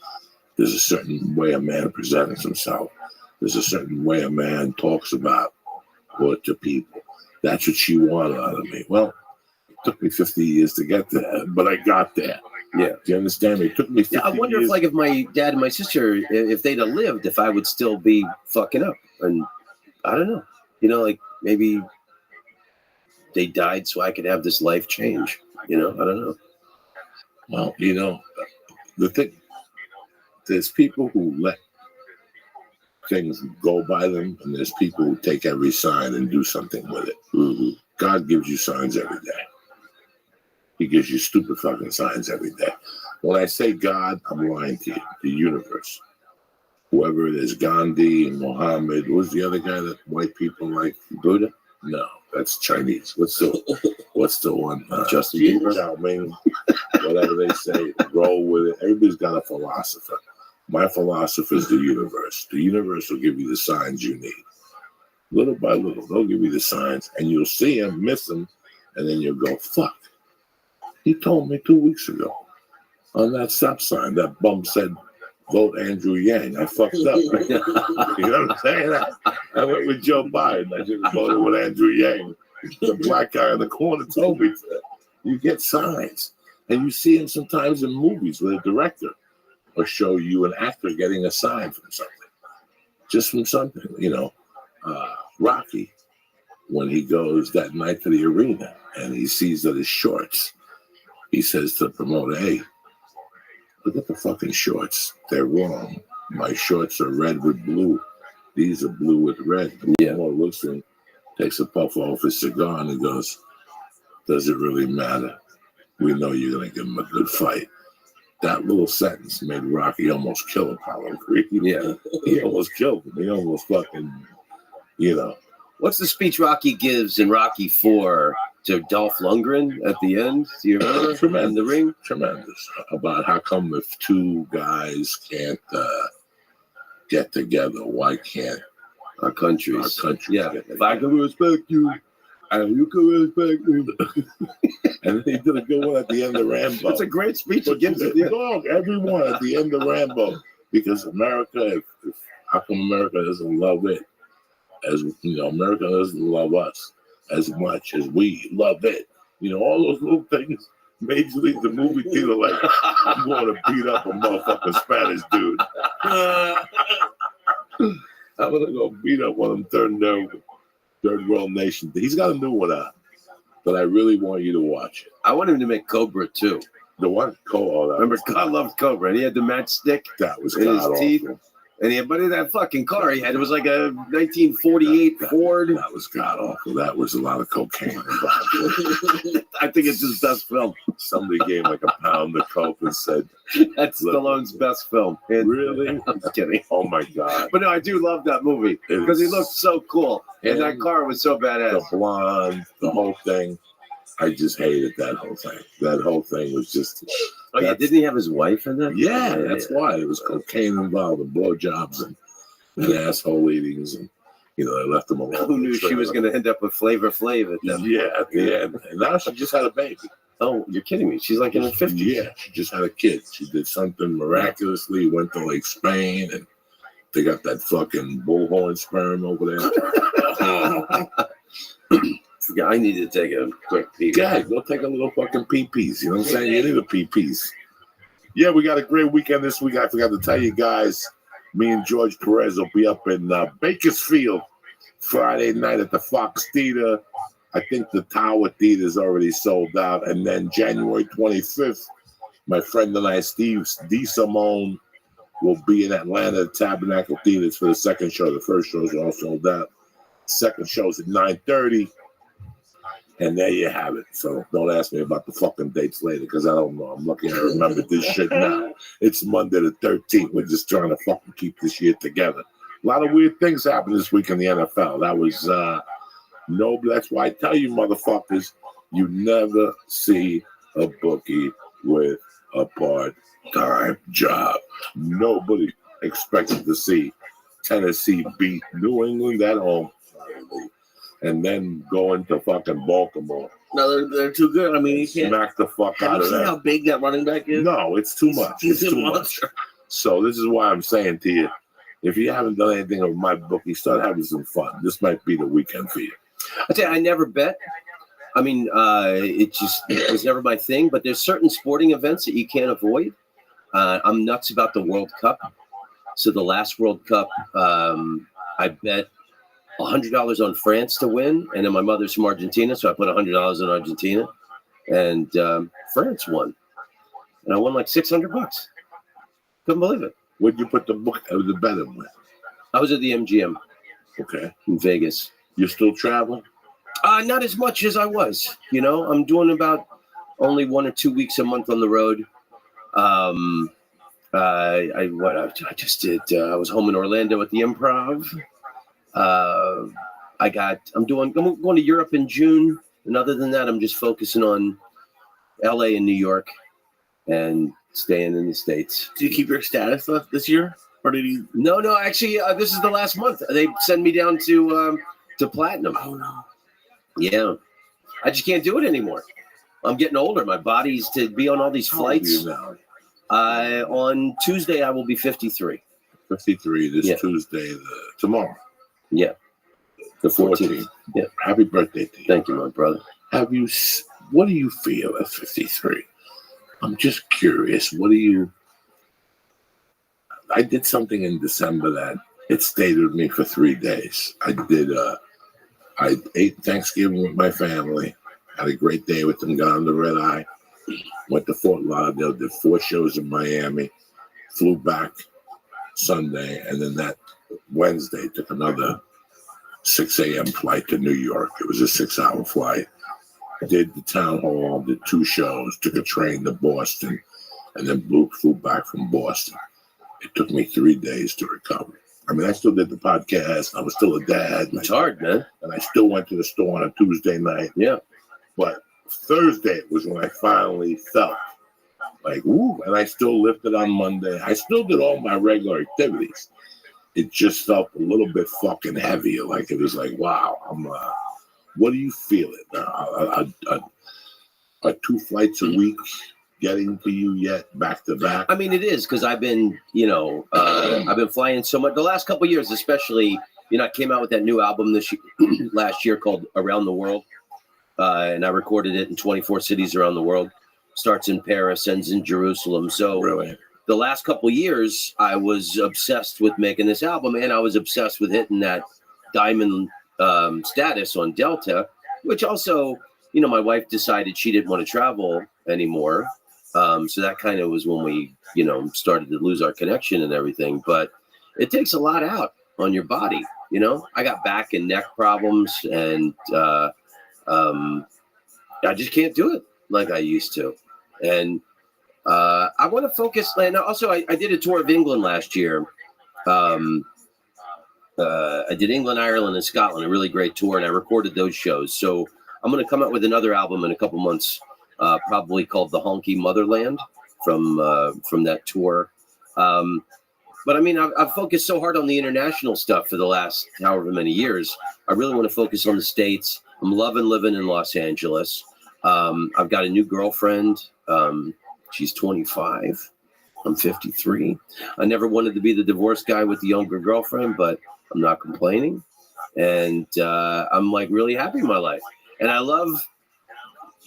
There's a certain way a man presents himself. There's a certain way a man talks about or to people. That's what she wanted out of me. Well, it took me 50 years to get there, but I got there. Yeah. Do you understand me? It took me 50 I wonder years. if my dad and my sister, if they'd have lived, if I would still be fucking up. And I don't know. You know, like maybe they died so I could have this life change. You know, I don't know. Well, you know, the thing, there's people who let things go by them, and there's people who take every sign and do something with it. God gives you signs every day. He gives you stupid fucking signs every day. When I say God, I'm lying to you. The universe. Whoever it is, Gandhi, Muhammad. What was the other guy that white people like? Buddha? No, that's Chinese. What's the one? Justin Bieber? Chow Ming. Whatever they say, roll with it. Everybody's got a philosopher. My philosopher is the universe. The universe will give you the signs you need. Little by little, they'll give you the signs, and you'll see them, miss them, and then you'll go, fuck. He told me 2 weeks ago on that stop sign, that bum said, vote Andrew Yang. I fucked up. You know what I'm saying? I went with Joe Biden. I should have voted with Andrew Yang. The black guy in the corner told me that. You get signs. And you see them sometimes in movies with a director or show you an actor getting a sign from something. Just from something. You know, Rocky, when he goes that night to the arena and he sees that his shorts, he says to the promoter, hey, look at the fucking shorts. They're wrong. My shorts are red with blue. These are blue with red. The promoter looks at him, takes a puff off his cigar, and he goes, does it really matter? We know you're going to give him a good fight. That little sentence made Rocky almost kill Apollo Creed. Yeah. He almost killed him. He almost fucking, you know. What's the speech Rocky gives in Rocky 4 to Dolph Lundgren at the end? Do you remember? Tremendous. In the ring? Tremendous. About how come if two guys can't get together, why can't our countries get together? If I can respect you, and you can respect me. And he did a good one at the end of Rambo. That's a great speech. But everyone at the end of Rambo, because America, how come America doesn't love it? As you know, America doesn't love us as much as we love it. You know, all those little things made you leave the movie theater like, I'm going to beat up a motherfucking Spanish dude. I'm going to go beat up one of them third world nations. He's got a new one out, but I really want you to watch it. I want him to make Cobra too. The one? Remember, God loved Cobra, and he had the matchstick that was in his teeth. But that fucking car he had, it was like a 1948 Ford. That was god awful. That was a lot of cocaine. I think it's his best film. Somebody gave like a pound of coke and said, "That's Stallone's best film." Really? I'm just kidding. Oh my god! But no, I do love that movie because he looked so cool, and that car was so badass. The blonde, the whole thing. I just hated that whole thing. That whole thing was just. Oh yeah, didn't he have his wife in that? Yeah, that's why it was cocaine involved, and blowjobs and asshole eatings, and they left him alone. Who knew she was going to end up with Flavor Flav at them? Yeah, at the end, and now she just had a baby. Oh, you're kidding me? She's like in her 50s. Yeah, she just had a kid. She did something miraculously. Went to like Spain, and they got that fucking bullhorn sperm over there. Yeah, I need to take a quick pee. Yeah, go take a little fucking pee-pees. You know what I'm saying? You need a pee-pees. Yeah, we got a great weekend this week. I forgot to tell you guys, me and George Perez will be up in Bakersfield Friday night at the Fox Theater. I think the Tower Theater is already sold out. And then January 25th, my friend and I, Steve D. Simone, will be in Atlanta at Tabernacle Theaters for the second show. The first show is all sold out. Second show's at 9:30. And there you have it. So don't ask me about the fucking dates later because I don't know. I'm lucky I remember this shit now. It's Monday the 13th. We're just trying to fucking keep this year together. A lot of weird things happened this week in the NFL. That was that's why I tell you motherfuckers, you never see a bookie with a part-time job. Nobody expected to see Tennessee beat New England at home. And then go into fucking Baltimore. No, they're too good. I mean, you can't smack the fuck out of that. Have you seen how big that running back is? No, it's too much. It's too much. So this is why I'm saying to you, if you haven't done anything with my bookie, start having some fun. This might be the weekend for you. I tell you, I never bet. I mean, it was never my thing. But there's certain sporting events that you can't avoid. I'm nuts about the World Cup. So the last World Cup, I bet $100 on France to win, and then my mother's from Argentina, so I put $100 on Argentina, and France won, and I won like $600. Couldn't believe it. Where'd you put the bet in with? I was at the MGM. Okay. In Vegas. You're still traveling? Not as much as I was. I'm doing about only 1 or 2 weeks a month on the road. I just did. I was home in Orlando at the Improv. I'm going to Europe in June, and other than that, I'm just focusing on LA and New York and staying in the States. Do you keep your status left this year, or did you? No. Actually, this is the last month. They send me down to platinum. Oh no. Yeah, I just can't do it anymore. I'm getting older. My body's to be on all these flights. On Tuesday, I will be 53. 53 this Tuesday, tomorrow. Yeah, the 14th. Yeah. Happy birthday to you. Thank you, my brother. What do you feel at 53? I'm just curious. I did something in December that it stayed with me for 3 days. I ate Thanksgiving with my family. Had a great day with them. Got on the red eye. Went to Fort Lauderdale. Did 4 shows in Miami. Flew back Sunday, and then that Wednesday took another 6 a.m. flight to New York. It was a 6-hour flight. Did the town hall, did 2 shows, took a train to Boston, and then flew back from Boston. It took me 3 days to recover. I mean, I still did the podcast. I was still a dad. It's hard, man. And I still went to the store on a Tuesday night. Yeah. But Thursday was when I finally felt like, ooh, and I still lifted on Monday. I still did all my regular activities. It just felt a little bit fucking heavier. Like it was like, wow, what do you feel it now? Are 2 flights a week getting to you yet back to back? I mean, it is because I've been, I've been flying so much. The last couple of years, especially, I came out with that new album last year called Around the World. And I recorded it in 24 cities around the world. Starts in Paris, ends in Jerusalem. So really? The last couple of years, I was obsessed with making this album, and I was obsessed with hitting that diamond status on Delta, which also, my wife decided she didn't want to travel anymore. So that kind of was when we, started to lose our connection and everything. But it takes a lot out on your body. You know, I got back and neck problems, and I just can't do it like I used to. And I want to focus. And also, I did a tour of England last year. I did England, Ireland, and Scotland, a really great tour, and I recorded those shows. So I'm going to come out with another album in a couple months, probably called The Honky Motherland from that tour. But I mean, I've focused so hard on the international stuff for the last however many years. I really want to focus on the States. I'm loving living in Los Angeles. I've got a new girlfriend. She's 25. I'm 53. I never wanted to be the divorced guy with the younger girlfriend, but I'm not complaining. And I'm like really happy in my life. And I love,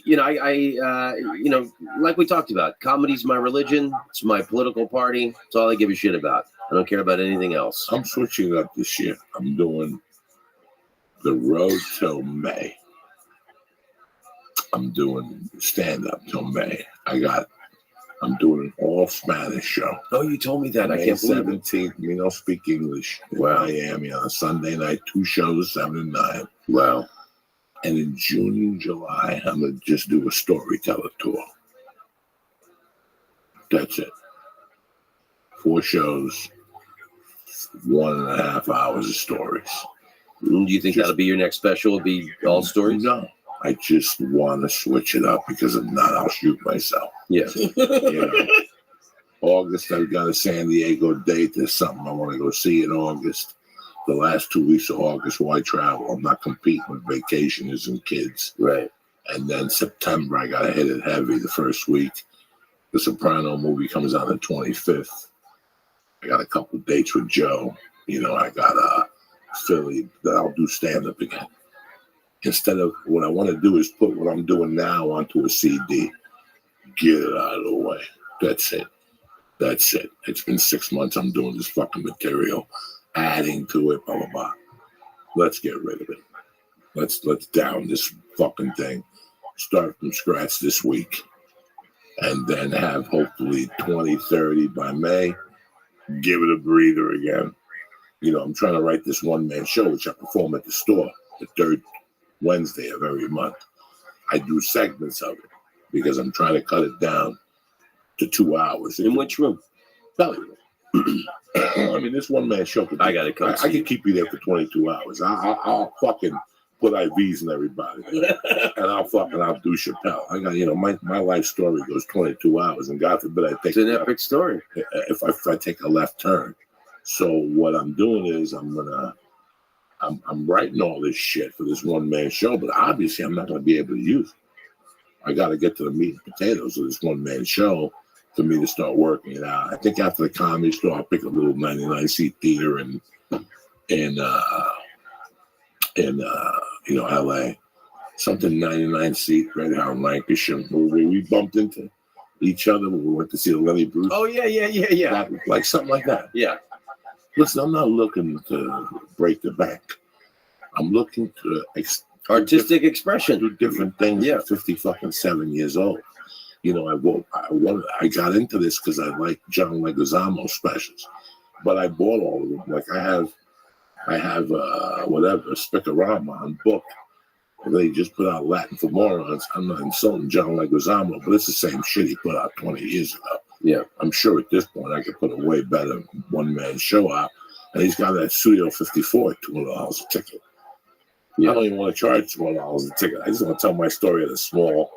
you know, you know, like we talked about, comedy's my religion. It's my political party. It's all I give a shit about. I don't care about anything else. I'm switching up this year. I'm doing the road till May. I'm doing stand-up till May. I'm doing an all-Spanish show. Oh, you told me that. May I can't believe it. 17th, me don't speak English. In Wow. Miami on a Sunday night, 2 shows, 7 to 9. Wow. And in June and July, I'm going to just do a storyteller tour. That's it. 4 shows, 1.5 hours of stories. Do you think that'll be your next special? Will be all stories? No. I just want to switch it up because if not, I'll shoot myself. Yeah. You know, August, I've got a San Diego date. There's something I want to go see in August. The last 2 weeks of August, why travel? I'm not competing with vacationers and kids. Right. And then September, I got to hit it heavy the first week. The Soprano movie comes out on the 25th. I got a couple dates with Joe. You know, I got Philly that I'll do stand-up again. Instead of what I want to do is put what I'm doing now onto a CD. Get it out of the way. That's it. That's it. It's been 6 months I'm doing this fucking material, adding to it, blah, blah, blah. Let's get rid of it. Let's down this fucking thing. Start from scratch this week. And then have hopefully 20, 30 by May. Give it a breather again. You know, I'm trying to write this one-man show, which I perform at the store, the third Wednesday of every month. I do segments of it because I'm trying to cut it down to 2 hours. In which room? Belly room. I mean, this one-man show. I got to come. I can keep you there for 22 hours. I'll fucking put IVs in everybody, and I'll do Chappelle. I got, you know, my life story goes 22 hours, and God forbid I take. It's an epic story. If I take a left turn. So what I'm doing is I'm writing all this shit for this one-man show, but obviously I'm not going to be able to use it. I got to get to the meat and potatoes of this one-man show for me to start working it out. I think after the Comedy Store, I'll pick a little 99-seat theater in you know, LA, something 99-seat right out in Lancashire, where we bumped into each other when we went to see the Lenny Bruce. Oh yeah. Like something like that. Yeah. Listen, I'm not looking to break the bank. I'm looking to artistic expression, do different things. Yeah. At 57 years old. You know, I got into this because I like John Leguizamo specials, but I bought all of them. Like I have Spicorama on book. They just put out Latin for Morons. I'm not insulting John Leguizamo, but it's the same shit he put out 20 years ago. Yeah, I'm sure at this point I could put a way better one-man show out. And he's got that Studio 54 at $200 a ticket. Yeah. I don't even want to charge $200 a ticket. I just want to tell my story at a small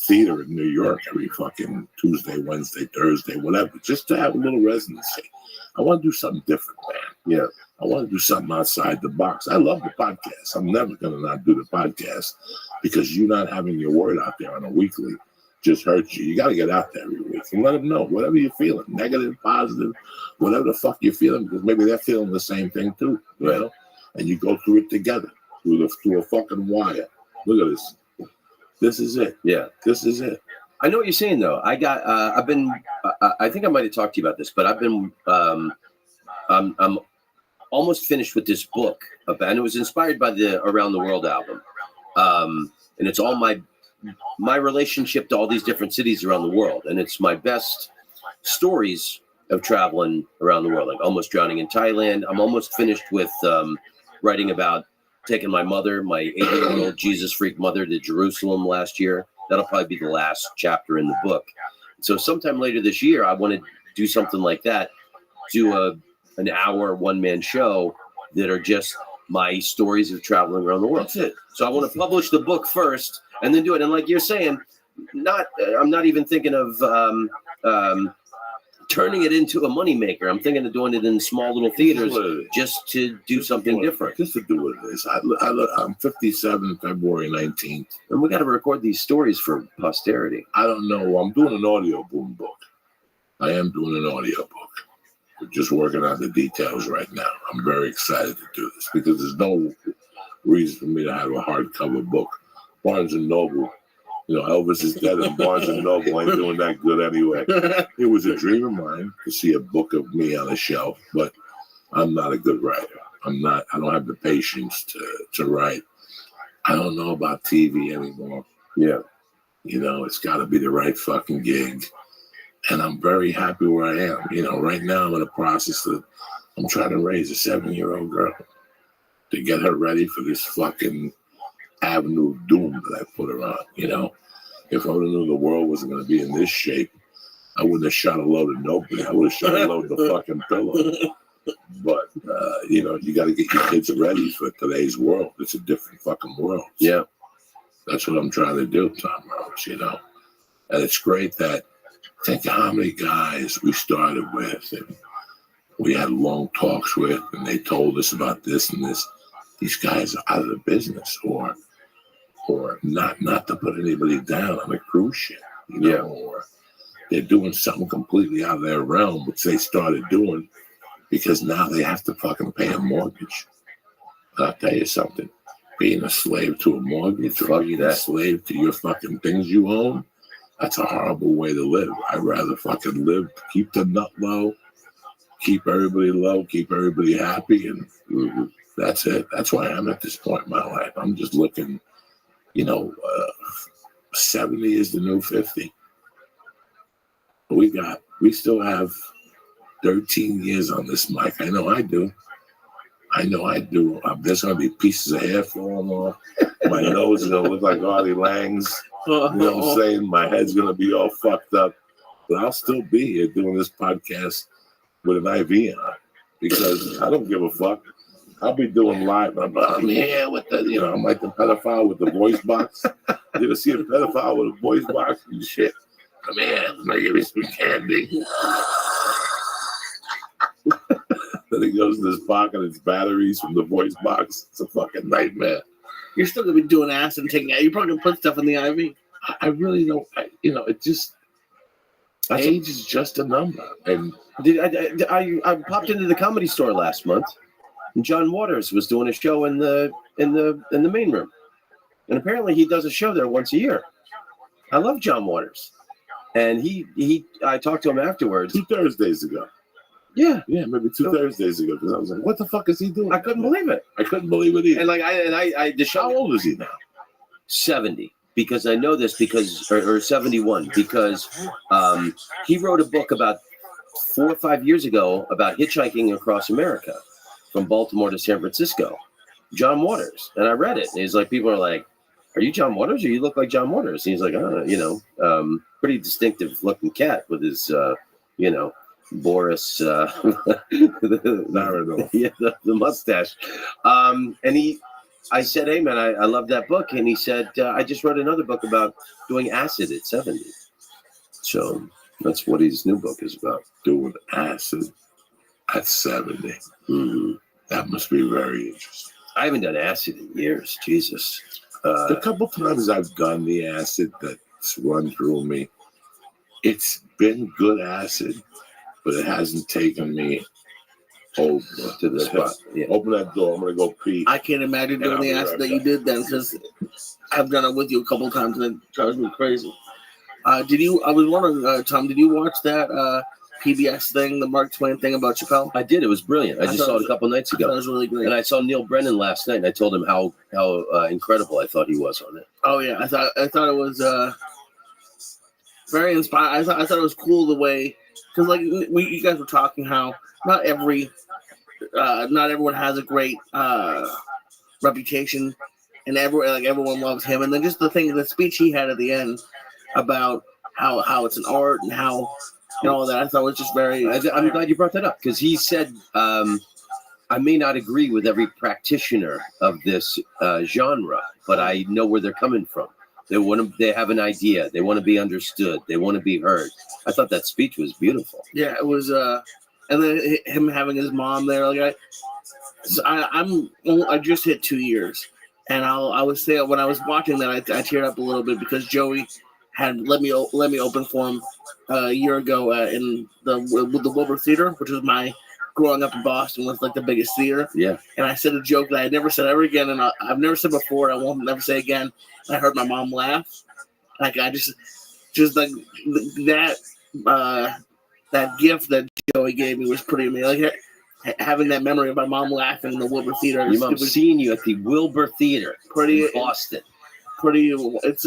theater in New York every fucking Tuesday, Wednesday, Thursday, whatever, just to have a little residency. I want to do something different, man. Yeah. I want to do something outside the box. I love the podcast. I'm never going to not do the podcast because you not having your word out there on a weekly just hurts you. You got to get out there every week and let them know whatever you're feeling, negative, positive, whatever the fuck you're feeling, because maybe they're feeling the same thing too, you know? And you go through it together through a fucking wire. Look at this. This is it. Yeah. This is it. I know what you're saying though. I think I might have talked to you about this, but I've been, I'm almost finished with this book, and it was inspired by the Around the World album. And it's all my relationship to all these different cities around the world. And it's my best stories of traveling around the world, like almost drowning in Thailand. I'm almost finished with writing about taking my mother, my 80-year-old Jesus freak mother, to Jerusalem last year. That'll probably be the last chapter in the book. So sometime later this year, I want to do something like that, do an hour one-man show that are just my stories of traveling around the world. That's it. So I want to publish the book first and then do it. And like you're saying, I'm not even thinking of turning it into a moneymaker. I'm thinking of doing it in small little theaters just to do something different. Just to do what it is. I'm 57, February 19th. And we got to record these stories for posterity. I don't know. I'm doing an audio book. I am doing an audio book. We're just working out the details right now. I'm very excited to do this because there's no reason for me to have a hardcover book. Barnes & Noble, Elvis is dead and Barnes & Noble ain't doing that good anyway. It was a dream of mine to see a book of me on a shelf, but I'm not a good writer. I don't have the patience to write. I don't know about TV anymore. Yeah. It's got to be the right fucking gig. And I'm very happy where I am. Right now I'm in a process of, I'm trying to raise a 7-year-old girl to get her ready for this fucking avenue of doom that I put her on, If I would have known the world wasn't going to be in this shape, I wouldn't have shot a load of nobody. I would have shot a load of the fucking pillow. But, you got to get your kids ready for today's world. It's a different fucking world. Yeah. That's what I'm trying to do, Tom Rose, And it's great that, think of how many guys we started with and we had long talks with, and they told us about this and this. These guys are out of the business, or not to put anybody down on a cruise ship, or they're doing something completely out of their realm, which they started doing because now they have to fucking pay a mortgage. And I'll tell you something, being a slave to a mortgage or being a slave to your fucking things you own, that's a horrible way to live. I'd rather fucking live, keep the nut low, keep everybody low, keep everybody happy, and that's it. That's why I'm at this point in my life. I'm just looking, 70 is the new 50. We still have 13 years on this mic. I know I do. There's going to be pieces of hair falling off. My nose is going to look like Artie Lang's. You know what I'm saying? My head's going to be all fucked up. But I'll still be here doing this podcast with an IV on because I don't give a fuck. I'll be doing live. I'm here with I'm like the pedophile with the voice box. You ever see a pedophile with a voice box and shit? Come here, let me give you some candy. Then he goes in his pocket and it's batteries from the voice box. It's a fucking nightmare. You're still gonna be doing acid and taking it. You're probably gonna put stuff in the IV. I really don't. It just age is just a number. And I popped into the Comedy Store last month, and John Waters was doing a show in the main room, and apparently he does a show there once a year. I love John Waters, and I talked to him afterwards. 2 Thursdays ago. Yeah, maybe 2 Thursdays ago. Because I was like, "What the fuck is he doing?" I couldn't believe it. I couldn't believe it either. And the show. How old is he now? 70. Because I know this or 71 because he wrote a book about 4 or 5 years ago about hitchhiking across America from Baltimore to San Francisco. John Waters, and I read it. And he's like, people are like, "Are you John Waters? Or you look like John Waters?" And he's like, pretty distinctive looking cat with his, Boris, the mustache. I said, "Hey man, I love that book." And he said, "I just wrote another book about doing acid at 70. So that's what his new book is about. Doing acid at 70. Mm-hmm. That must be very interesting. I haven't done acid in years. Jesus. The couple times I've done the acid that's run through me, it's been good acid, but it hasn't taken me over to the spot. Yeah. Open that door. I'm going to go pee. I can't imagine doing the acid that you did then because I've done it with you a couple of times and it drives me crazy. I was wondering, Tom, did you watch that PBS thing, the Mark Twain thing about Chappelle? I did. It was brilliant. I just saw it a couple nights ago. That was really great. And I saw Neil Brennan last night, and I told him how incredible I thought he was on it. Oh yeah, I thought it was very inspiring. I thought it was cool the way because like you guys were talking how not everyone has a great reputation, and everyone loves him. And then just the speech he had at the end about how it's an art and how all that, I thought was just very. I'm glad you brought that up because he said, I may not agree with every practitioner of this genre, but I know where they're coming from. They have an idea. They want to be understood. They want to be heard. I thought that speech was beautiful. Yeah, it was. And then him having his mom there. Like I just hit 2 years, and I would say when I was watching that, I teared up a little bit because Joey had let me open for him a year ago in the Wilbur Theater, which was my growing up in Boston was like the biggest theater. Yeah. And I said a joke that I never said ever again, and I've never said before. I won't never say again. And I heard my mom laugh. Like I just like that gift that Joey gave me was pretty amazing. Like, having that memory of my mom laughing in the Wilbur Theater. Your mom seeing you at the Wilbur Theater in Boston. It's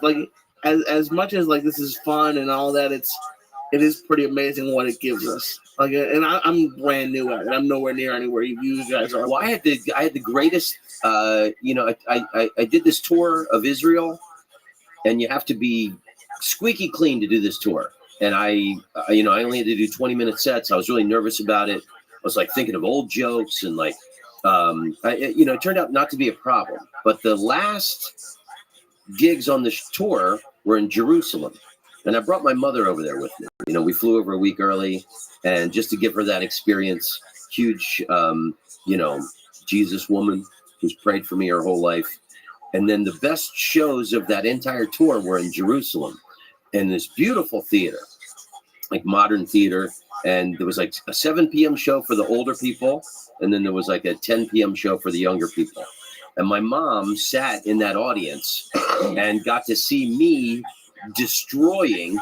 like as much as like this is fun and all that, it is pretty amazing what it gives us. Like, and I'm brand new at it. I'm nowhere near anywhere you guys are. Well, I had the greatest. I did this tour of Israel, and you have to be squeaky clean to do this tour. And I only had to do 20-minute sets. I was really nervous about it. I was like thinking of old jokes and like, it turned out not to be a problem. But the last gigs on this tour were in Jerusalem. And I brought my mother over there with me. We flew over a week early, and just to give her that experience, huge, Jesus woman who's prayed for me her whole life. And then the best shows of that entire tour were in Jerusalem, in this beautiful theater, like modern theater. And there was like a 7 p.m. show for the older people, and then there was like a 10 p.m. show for the younger people. And my mom sat in that audience and got to see me destroying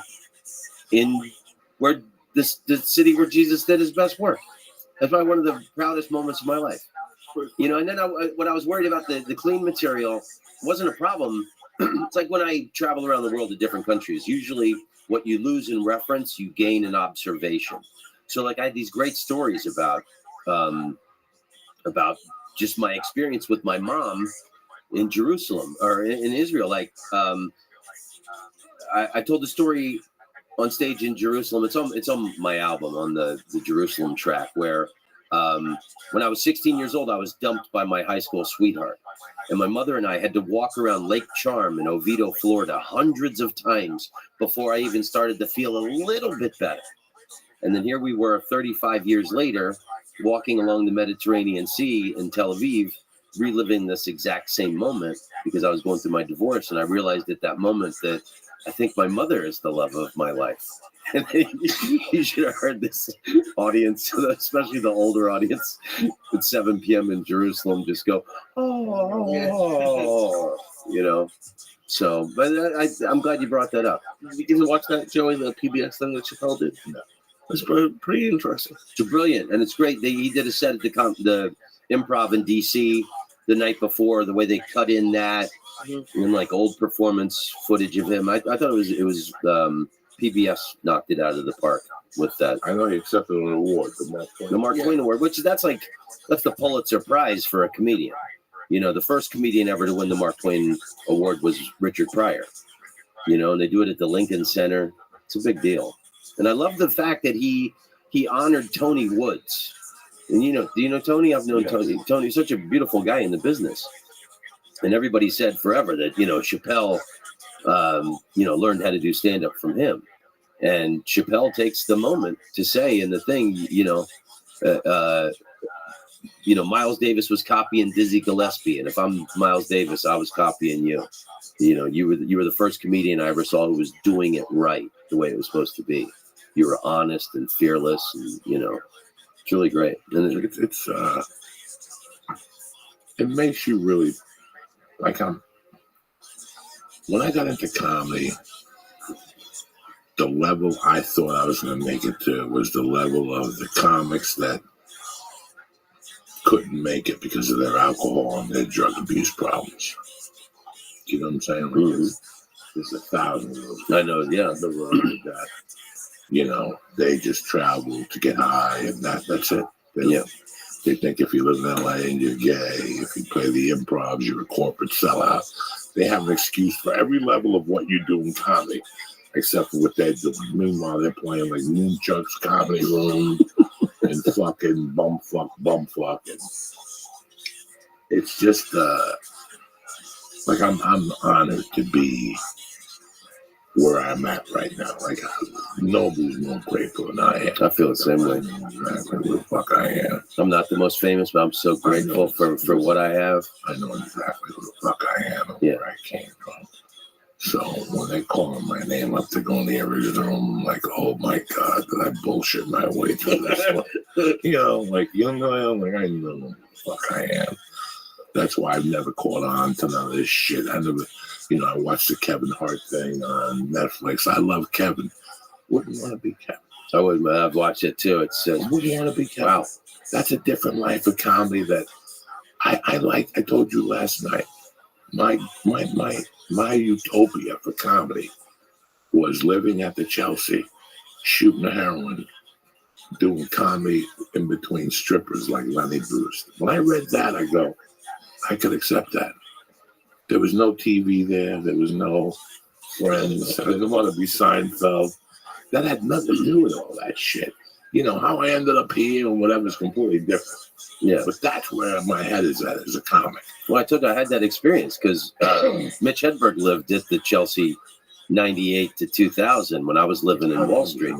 in where the city where Jesus did his best work. That's probably one of the proudest moments of my life. And then when I was worried about the clean material, wasn't a problem. It's like when I travel around the world to different countries, usually what you lose in reference, you gain in observation. So like I had these great stories about just my experience with my mom in Jerusalem or in Israel. Like I told the story on stage in Jerusalem. It's on my album on the Jerusalem track where when I was 16 years old, I was dumped by my high school sweetheart. And my mother and I had to walk around Lake Charm in Oviedo, Florida, hundreds of times before I even started to feel a little bit better. And then here we were 35 years later, walking along the Mediterranean Sea in Tel Aviv, reliving this exact same moment because I was going through my divorce. And I realized at that moment that I think my mother is the love of my life. And you should have heard this audience, especially the older audience, at 7 p.m. in Jerusalem, just go, oh, So, but I'm glad you brought that up. Did you watch that, Joey, the PBS thing that Chappelle did? No. It's pretty interesting. It's brilliant, and it's great. He did a set at the Improv in D.C. the night before, the way they cut in that, and like old performance footage of him. I thought it was PBS knocked it out of the park with that. I know he accepted an award, the Mark Twain Award, which that's the Pulitzer Prize for a comedian. The first comedian ever to win the Mark Twain Award was Richard Pryor. And they do it at the Lincoln Center. It's a big deal. And I love the fact that he honored Tony Woods. And do you know Tony? I've known Tony. Tony's such a beautiful guy in the business. And everybody said forever that, Chappelle, learned how to do stand-up from him. And Chappelle takes the moment to say in the thing, Miles Davis was copying Dizzy Gillespie. And if I'm Miles Davis, I was copying you. You were the first comedian I ever saw who was doing it right, the way it was supposed to be. You were honest and fearless, and it's really great. And it makes you really like when I got into comedy, the level I thought I was going to make it to was the level of the comics that couldn't make it because of their alcohol and their drug abuse problems. You know what I'm saying? Like There's 1,000 of those. I know, yeah. The road that You know, they just travel to get high, and that's it. Yeah. They think if you live in LA and you're gay, if you play the improvs, you're a corporate sellout. They have an excuse for every level of what you do in comedy, except for what they're doing. Meanwhile, they're playing like Moonchuck's Comedy Room and fucking bumfuck. And it's just like I'm honored to be where I'm at right now. Like nobody's more grateful than I am. I feel the same way. Exactly who the fuck I am. I'm not the most famous, but I'm so grateful for what I have. I know exactly who the fuck I am and Yeah. where I came from. So when they call my name up to go in the original room, I'm like, oh my God, did I bullshit my way through this one? You know, like young guy, I'm like, I know who the fuck I am. That's why I've never caught on to none of this shit. I never, you know, I watched the Kevin Hart thing on Netflix. I love Kevin. Wouldn't want to be Kevin. I would. I've watched it too. It's wouldn't want to be Kevin. Wow. That's a different life of comedy that I like. I told you last night. My utopia for comedy was living at the Chelsea, shooting the heroin, doing comedy in between strippers like Lenny Bruce. When I read that, I go, I could accept that. There was no TV there. There was no Friends. I didn't want to be Seinfeld. That had nothing to do with all that shit. You know, how I ended up here and whatever is completely different. Yeah. But that's where my head is at as a comic. Well, I had that experience because Mitch Hedberg lived at the Chelsea 98 to 2000 when I was living in Wall Street.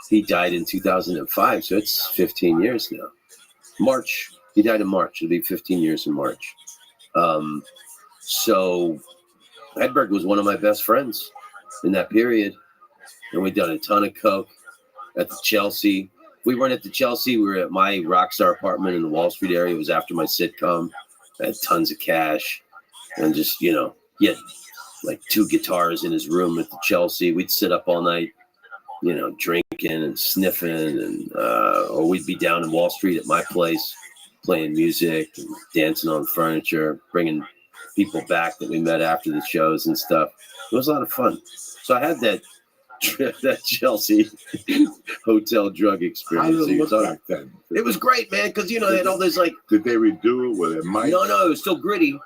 He died in 2005, so it's 15 years now. March. He died in March. It'll be 15 years in March. So Hedberg was one of my best friends in that period. And we'd done a ton of coke at the Chelsea. If we weren't at the Chelsea, we were at my Rockstar apartment in the Wall Street area. It was after my sitcom. I had tons of cash. And just, you know, he had like 2 guitars in his room at the Chelsea. We'd sit up all night, you know, drinking and sniffing. And or we'd be down in Wall Street at my place playing music and dancing on furniture, bringing people back that we met after the shows and stuff. It was a lot of fun. So I had that Chelsea hotel drug experience. How did it look back then? It was great, man, because, you know, they had all this, like... Did they redo it with it? No, it was still gritty.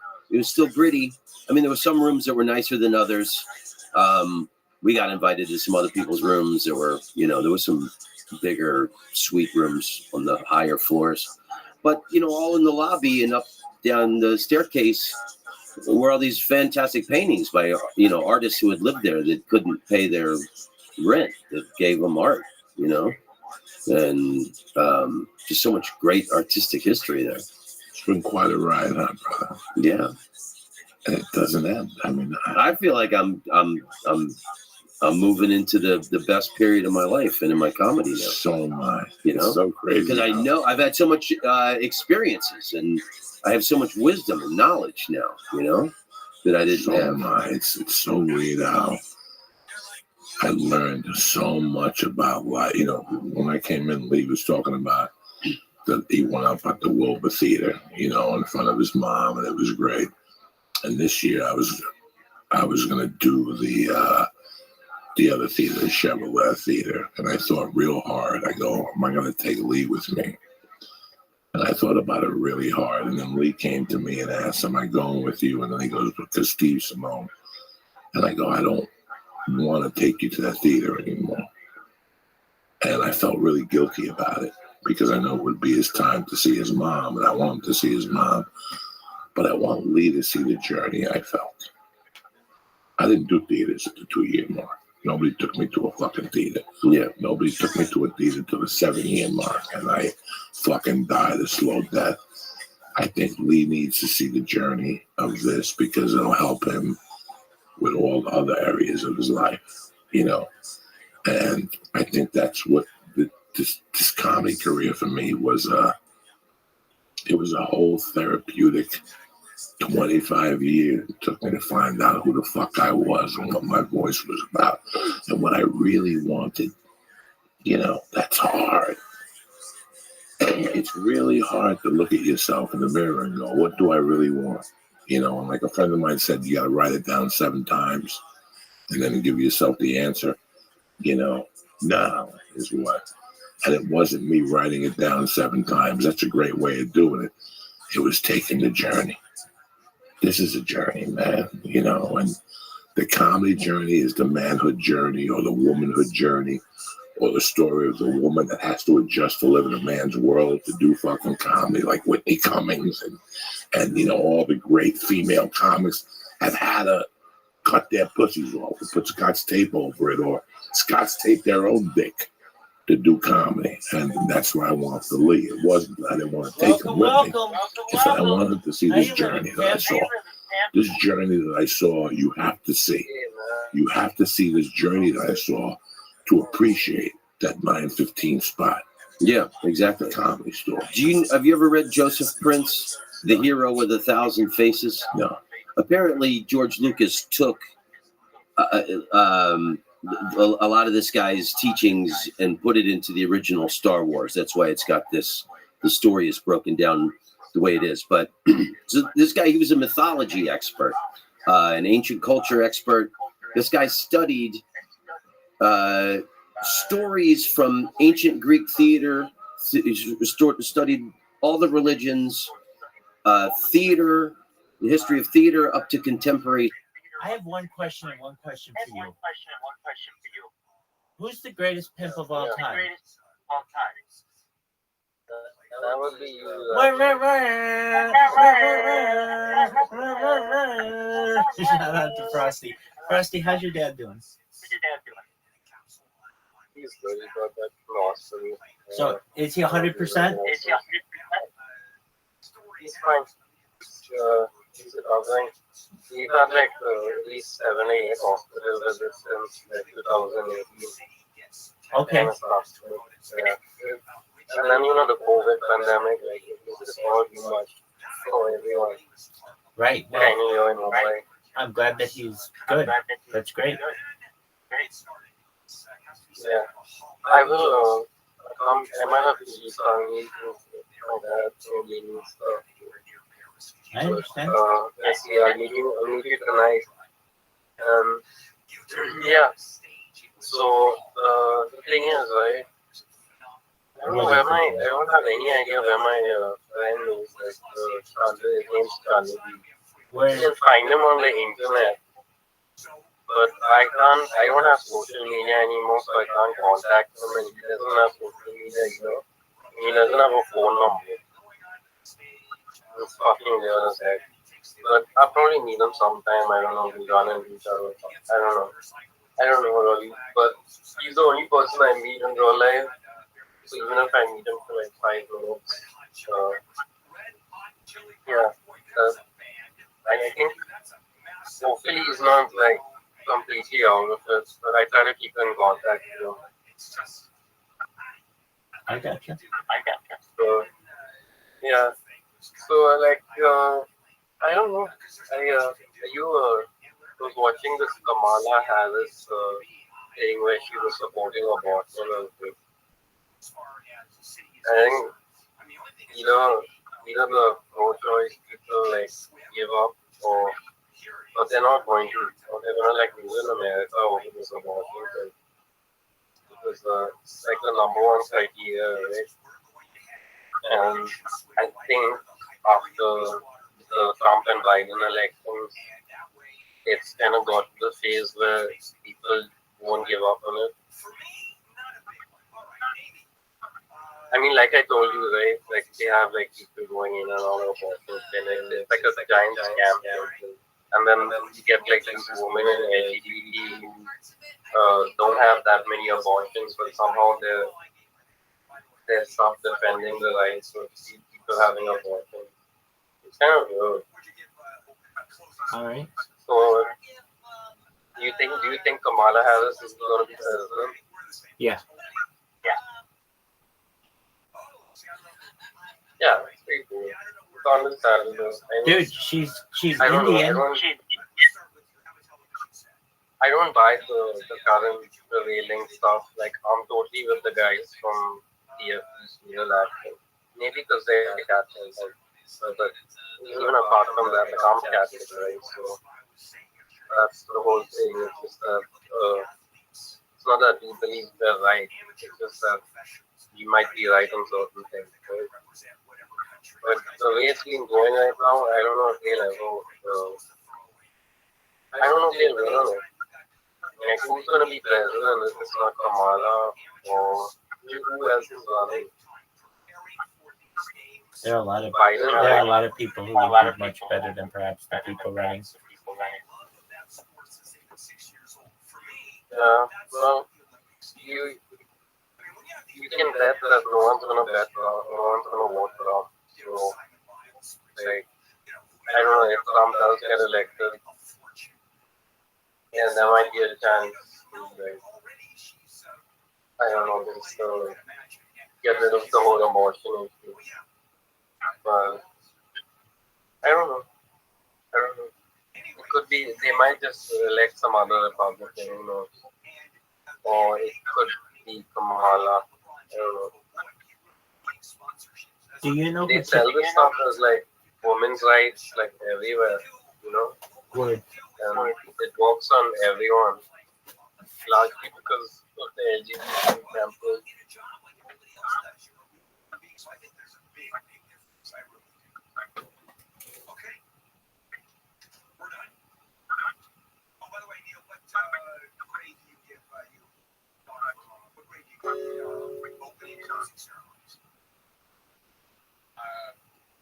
I mean, there were some rooms that were nicer than others. We got invited to some other people's rooms that were, you know, there was some bigger suite rooms on the higher floors. But, you know, all in the lobby and up down the staircase were all these fantastic paintings by, you know, artists who had lived there that couldn't pay their rent, that gave them art, you know, and just so much great artistic history there. It's been quite a ride, huh, brother? Yeah. And it doesn't end. I mean, I feel like I'm moving into the best period of my life and in my comedy now. So am I. You know, it's so crazy. Because I know I've had so much experiences and I have so much wisdom and knowledge now, you know, that I didn't have. It's so weird how I learned so much about life. You know, when I came in, Lee was talking about that he went up at the Wilbur Theater, you know, in front of his mom, and it was great. And this year I was going to do the other theater, the Chevrolet Theater, and I thought real hard. I go, am I going to take Lee with me? And I thought about it really hard. And then Lee came to me and asked, am I going with you? And then he goes, to Steve Simone. And I go, I don't want to take you to that theater anymore. And I felt really guilty about it because I know it would be his time to see his mom, and I want him to see his mom. But I want Lee to see the journey I felt. I didn't do theaters at the 2-year mark. Nobody took me to a fucking theater. Yeah. Nobody took me to a theater to the 7-year mark, and I fucking died a slow death. I think Lee needs to see the journey of this because it'll help him with all the other areas of his life, you know. And I think that's what this comedy career for me was. It was a whole therapeutic 25 years it took me to find out who the fuck I was and what my voice was about and what I really wanted. You know, that's hard. And it's really hard to look at yourself in the mirror and go, what do I really want? You know, and like a friend of mine said, you got to write it down 7 times and then give yourself the answer. Now is what. And it wasn't me writing it down 7 times. That's a great way of doing it. It was taking the journey. This is a journey, man, and the comedy journey is the manhood journey or the womanhood journey or the story of the woman that has to adjust to live in a man's world to do fucking comedy, like Whitney Cummings and all the great female comics have had to cut their pussies off and put Scotch tape over it or Scotch tape their own dick to do comedy. And that's where I wanted to lead. It wasn't that I didn't want to take them with me. It's that I wanted to see this journey that I saw. This journey that I saw, you have to see. You have to see this journey that I saw to appreciate that 9:15 spot. Yeah, exactly. Comedy store. Have you ever read Joseph Prince, The Hero with 1,000 Faces? No. Apparently, George Lucas took a lot of this guy's teachings and put it into the original Star Wars. That's why it's got this. The story is broken down the way it is. But so this guy, he was a mythology expert, an ancient culture expert. This guy studied stories from ancient Greek theater, studied all the religions, theater, the history of theater up to contemporary. I have one question and one question for you. Who's the greatest pimp of all time? That would be you. Shout out to Frosty. Frosty, how's your dad doing? He's good. He got that philosophy. So, is he 100%? He's fine. He's recovering. He's had like at least 7 or 8 hospital visits since like 2018. Okay. Yeah. And then the COVID pandemic, like it was just all too much for everyone. Right. Well, I'm glad that he's good. That's great. Yeah. I will I might have to do some like that stuff. I understand. Yes, yeah, I'll meet you tonight. Yeah. So the thing is, right? I don't have any idea where my friend is. Like, his name's Charlie. You can find him on the internet. But I don't have social media anymore, so I can't contact him. And he doesn't have social media, He doesn't have a phone number. It's fucking weird as heck. But I'll probably meet him sometime. I don't know. We'll run and reach out. I don't know really. But he's the only person I meet in real life. So even if I meet him for like 5 minutes, yeah. I think hopefully he's not like completely out of it, but I try to keep in contact with him. I gotcha. So, yeah. So, I don't know. Was watching this Kamala Harris thing where she was supporting abortion. I think either the pro-choice people like give up but they're not going to. Or they're gonna like lose in America over this abortion because it's like the #1 criteria, right? And I think after the Trump and Biden elections, it's kind of got to the phase where people won't give up on it. I mean, like I told you, right? Like they have like people going in and out of abortion, and it's like a giant scam. And then you get like these women in LGBT who don't have that many abortions, but somehow they're self-defending the rights of people having abortions. It's kind of weird. All right. So, do you think Kamala Harris is going to be president? Yeah. Yeah, it's pretty cool. It's understandable. Dude, she's I don't Indian. know. I don't buy the current prevailing stuff. Like, I'm totally with the guys from TFP's real action. Maybe because they're Catholics. But even apart from that, like, I'm Catholic, right? So that's the whole thing. It's just that it's not that we believe they're right. It's just that we might be right on certain things. Right? But the way it's been going right now, I don't know if they'll ever. I don't know if they'll win on it. Like, who's going to be president if it's not Kamala or who else is running? There are a lot of Biden, there are a lot of people who would do much better than perhaps the people running. Yeah, well, you can bet that no one's gonna bet Trump, no one's gonna vote Trump. So, like, I don't know if Trump does get elected, yeah, there might be a chance to, like, I don't know, just get rid of the whole abortion issue. But I don't know. It could be they might just elect some other Republican, who knows? Or it could be Kamala. I don't know. Do you know They who sell this stuff as like women's rights, like everywhere, you know? would? And it works on everyone, largely because of the LGBT campaign.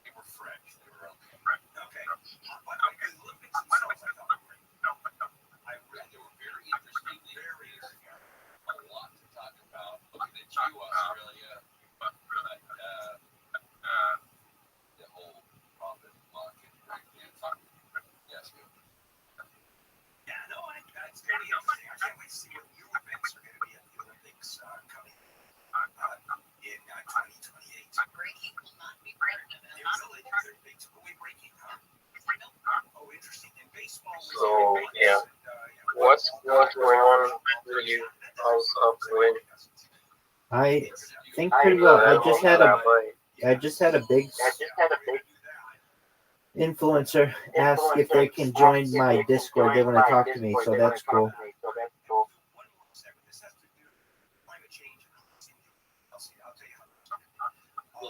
They were French. They were okay. Okay. But the Olympics themselves, I thought were great. I read they were very interesting. There is a lot to talk about. Looking at you, Australia, but the whole profit market breakdown. Yes. Yeah, no, it's pretty interesting. I can't wait to see what new events are going to be at the Olympics coming in 2028. Breaking will not be part of it. They're big two-way breaking, huh? Oh, interesting. In baseball, So yeah, what's going on with you? How's up doing? I think pretty well. I just had a big influencer ask if they can join my Discord. They want to talk to me, so that's cool.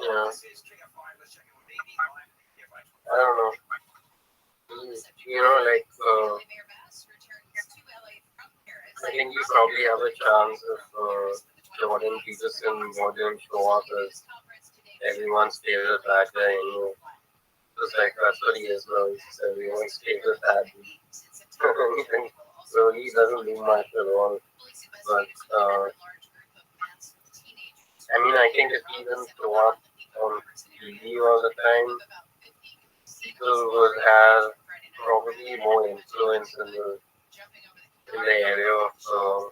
Yeah. I don't know. You know, like, I think you probably have a chance if Jordan Peterson wouldn't show up as everyone's favorite bad guy anyway. Just like that's what he is now. He's everyone's favorite bad guy. So he doesn't do much at all. But I mean, I think if he didn't show up on TV all the time, people would have probably more influence in the area of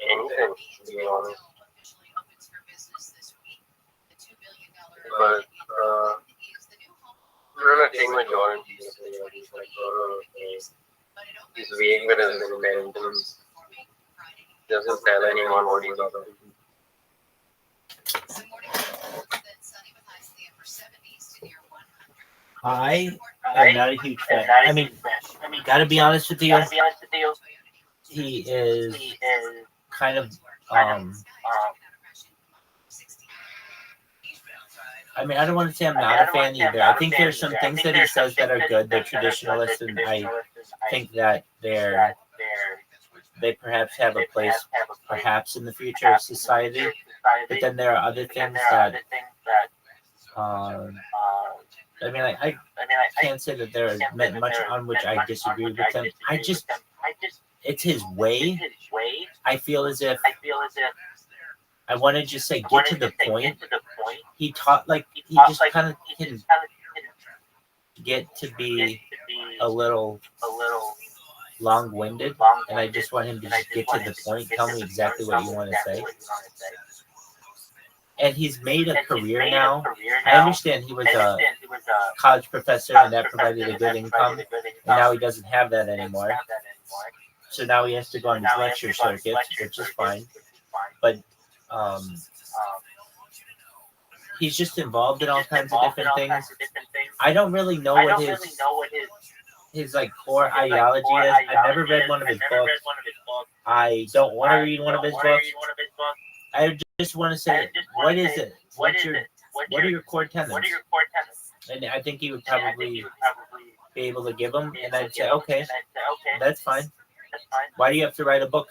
anything, to be honest. But the thing with Jordan Peterson, he's like, he's vague with his intelligence. Doesn't tell anyone what he's up to. I am not a huge fan. I mean, gotta be honest with you. He is kind of I mean, I don't want to say I'm not a fan either. I think there's some things that he says that are good. They're traditionalist, and I think that they perhaps have a place, perhaps in the future of society. But then there are other things that, I mean, I can't say that there is much on which I disagree with him. It's his way. I feel as if I want to just say, get to the point. He taught he just kind of can get to be a little long-winded, and I just want him to just get to the point. Tell me exactly what you want to say. And he's made a career now. I understand he was a college professor, and that provided a good income, and now he doesn't have that anymore. So now he has to go on his lecture circuit, which is fine. But he's just involved in all kinds of different things. I don't really know what his like core ideology is. I've never read one of his books. I don't want to read one of his books. I just want to say, what is it? What are your core tenets? And I think he would probably be able to give them, and I'd say, okay, that's fine. Why do you have to write a book?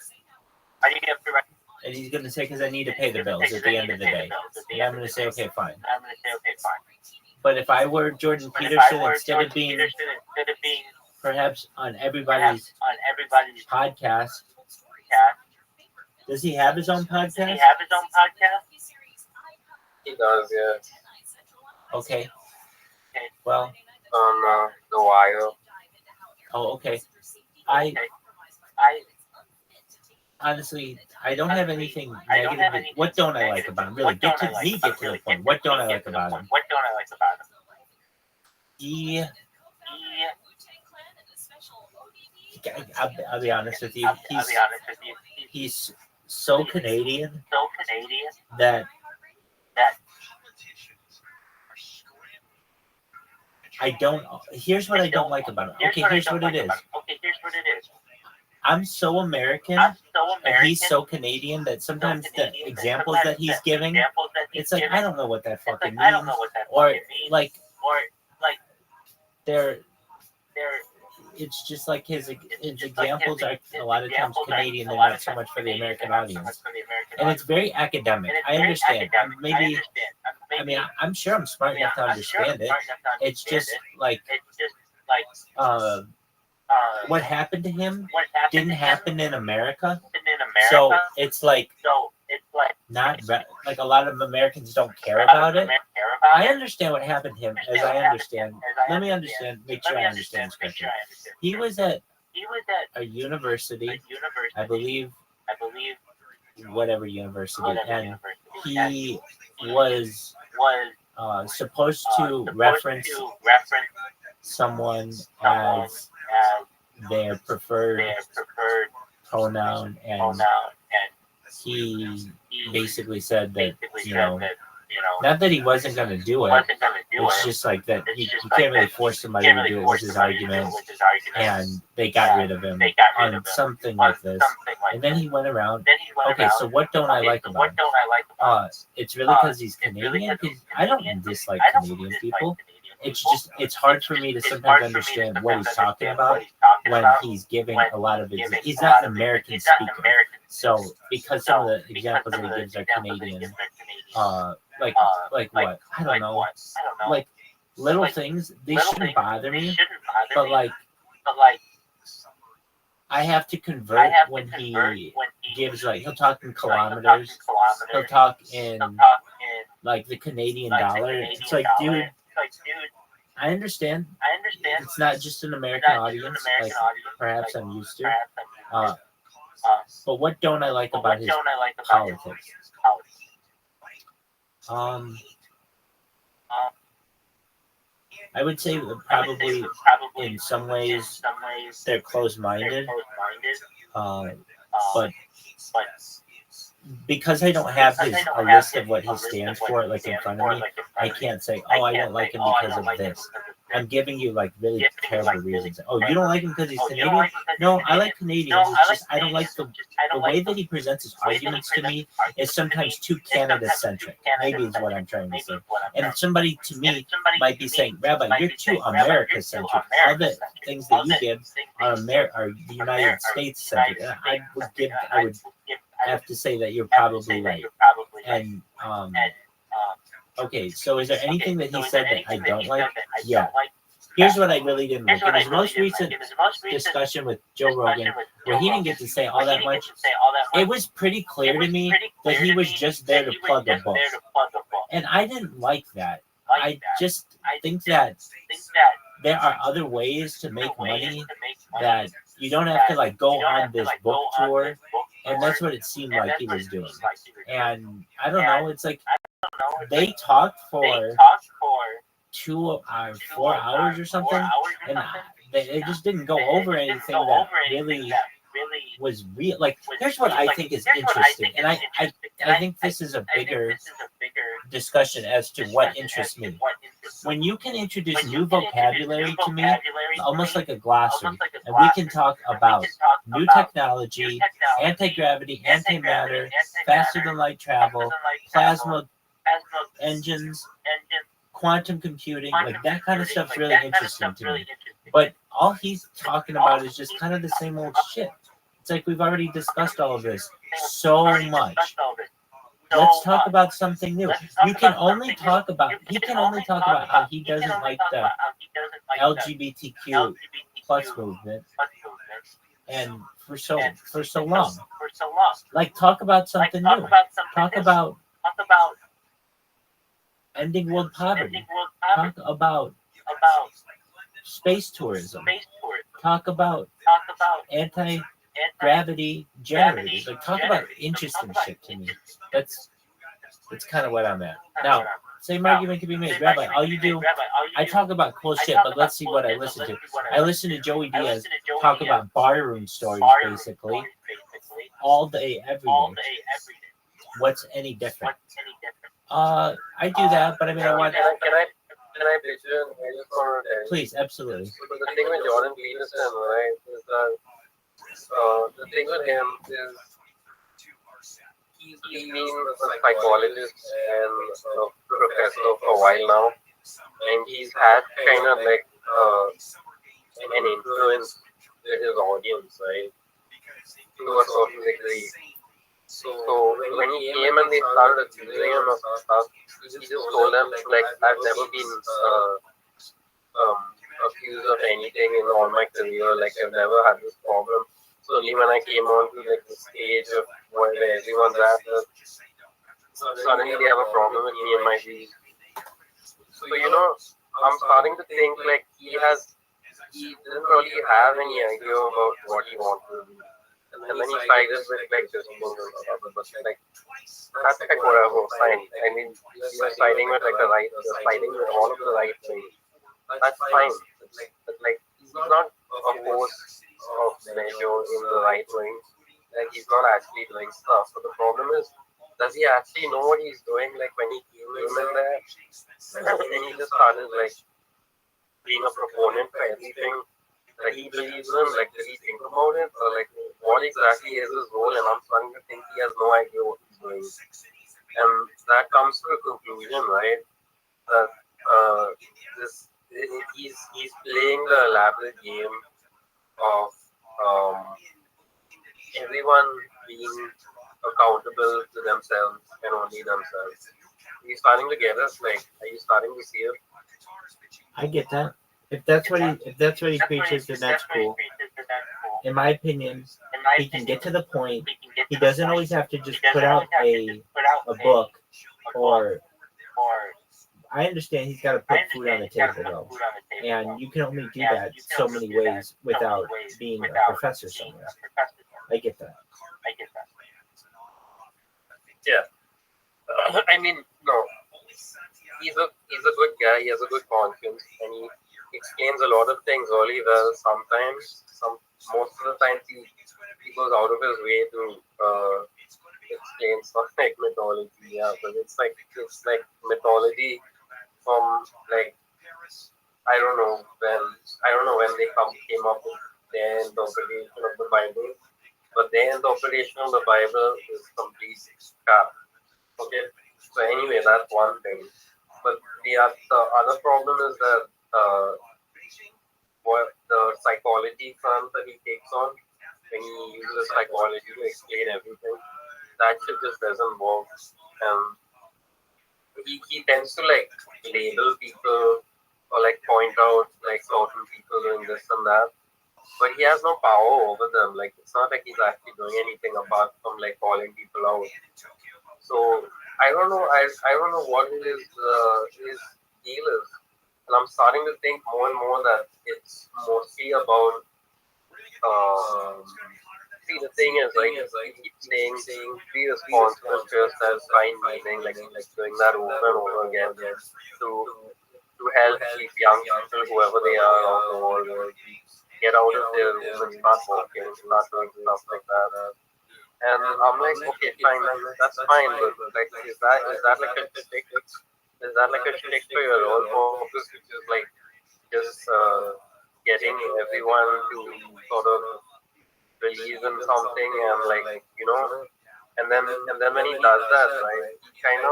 And he's going to say, because I need to pay the bills at the end of the day. And I'm going to say, okay, fine. But if I were Jordan Peterson, instead of being perhaps on everybody's podcast, does he have his own podcast? He does, yeah. Okay. Well. On The Wire. Oh, okay. I honestly, I don't have anything negative. What don't I like about him? Really, get to the point. What don't I like about him? I'll be honest with you. He's so Canadian that I don't. Here's what I don't like about him. Okay, here's what it is. I'm so American and he's so Canadian that sometimes the examples that he's giving, it's like I don't know what that fucking means. Or like they're it's just like his examples are a lot of times Canadian, they're not so much for the American audience. And it's very academic. I understand. Maybe I mean I'm sure I'm smart enough to understand it. It's just like what happened to him didn't happen in America. So it's like not like a lot of Americans don't care about it. I understand what happened to him as I understand. Let me understand, make sure I understand this correctly. He was at a university, I believe, whatever university, and he was supposed to reference someone as their preferred pronoun, and he basically said that, you know, not that he wasn't going to do it, it's just like that you can't really force somebody to do it, was his argument, and they got rid of him on something like this. And then he went around, okay, so what don't I like about him? It's really because he's Canadian? I don't dislike Canadian people. It's just, it's hard for me to sometimes understand what he's talking about when he's giving a lot of his, he's not an American speaker. So, because some of the examples that he gives are Canadian, like what? I don't know. Like, little things, they shouldn't bother me, but like, I have to convert when he gives, like, he'll talk in kilometers, he'll talk in, like, the Canadian dollar. It's like, dude, I understand. It's not just an American audience, like perhaps I'm used to. But what don't I like about his politics? I would say that probably in some ways they're closed-minded, but because I don't have a list of what he stands for, like, in front of me, I can't say, oh, I don't like him because of this. I'm giving you, like, really terrible reasons. Oh, you don't like him because he's Canadian? No, I like Canadians. It's just I don't like the way that he presents his arguments to me is sometimes too Canada-centric. Maybe is what I'm trying to say. And somebody, to me, might be saying, Rabbi, you're too America-centric. All the things that you give are the United States-centric. And I would have to say that you're probably right. And okay, so is there anything that he said that I don't like? Yeah. Here's what I really didn't like. In his most recent discussion with Joe Rogan, where he didn't get to say all that much, it was pretty clear to me that he was just there to plug a book. And I didn't like that. I just think that there are other ways to make money, that you don't have to, like, go on this book tour. And that's what it seemed like he was doing. And I don't know, it's like they talked for 4 hours or something, and they just didn't go over anything that really was real. Like, here's what I think is interesting, and I think this is a bigger discussion as to what interests me. When you can introduce new vocabulary to me, almost like a glossary, and we can talk about new technology, anti-gravity, antimatter, faster than light travel, plasma engines, quantum computing, like that kind of stuff's really interesting to me. But all he's talking about is just kind of the same old shit. It's like we've already discussed all of this so much. Let's talk about something new. He can only talk about how he doesn't like the LGBTQ plus movement, and for so long. Like, talk about something new. Talk about ending world poverty. Talk about space tourism. Talk about anti-gravity generators. Like, talk about interesting shit to me. That's kind of what I'm at. Now, same argument can be made. Rabbi, all you do, I talk about cool shit, but let's see what I listen to. I listen to Joey Diaz talk about barroom stories, basically, all day, every day. What's any different? I do that, but I mean, I want. Can I pitch in? I just want to Please, absolutely. So the thing with Jordan Peterson, right, is that the thing with him is he's been a psychologist and a professor for a while now, and he's had kind of like an influence with his audience, right, to a certain degree. So when he came and they started accusing him of stuff, he just told them, like, I've never been accused of anything in all my career, like I've never had this problem. So only when I came on to like the stage of where everyone's at, suddenly they have a problem with me and my views. So I'm starting to think like he didn't really have any idea about what he wanted to do. And then he sided with like this but like that's like whatever, fine. I mean, you're siding with like you're siding with all of the right things. That's fine. But like he's not a force of measure in the right way. Like he's not actually doing stuff. But the problem is, does he actually know what he's doing? Like when he came in there, and then he just started like being a proponent for everything that he believes in. Like, did he think about it, or like what exactly is his role? And I'm starting to think he has no idea what he's doing. And that comes to a conclusion, right? That he's playing the elaborate game of everyone being accountable to themselves and only themselves. Are you starting to get us? Like, are you starting to see it? I get that. If that's what he preaches, then that's cool. In my opinion, he can get to the point. He doesn't always have to just put out a book, or I understand he's got to put food on the table, though, and you can only do that so many ways without being a professor somewhere. I get that. Yeah. I mean, no. He's a good guy. He has a good conscience, and he explains a lot of things really well. Sometimes, most of the time, he goes out of his way to explain stuff like mythology. Yeah, but it's like mythology from like I don't know when they came up with their interpretation of the Bible, but their interpretation of the Bible is complete crap. Okay, so anyway, that's one thing. But the other problem is that what the psychology front that he takes on when he uses psychology to explain everything, that shit just doesn't work. And he tends to like label people or like point out like certain people doing this and that, but he has no power over them. Like it's not like he's actually doing anything apart from like calling people out. So I don't know what his deal is, and I'm starting to think more and more that it's mostly about. See, the thing is, like, he keeps saying, be responsible to yourself, find meaning, like doing that over and over again, to help keep young people, whoever they are, out the world, get out of their room and start working, start doing stuff like that. And I'm like, okay, fine, that's fine, but like, is that like a stick Is that like a shtick for your own purpose, which is like just getting everyone to sort of believe in something and like and then when he does that, right, he kind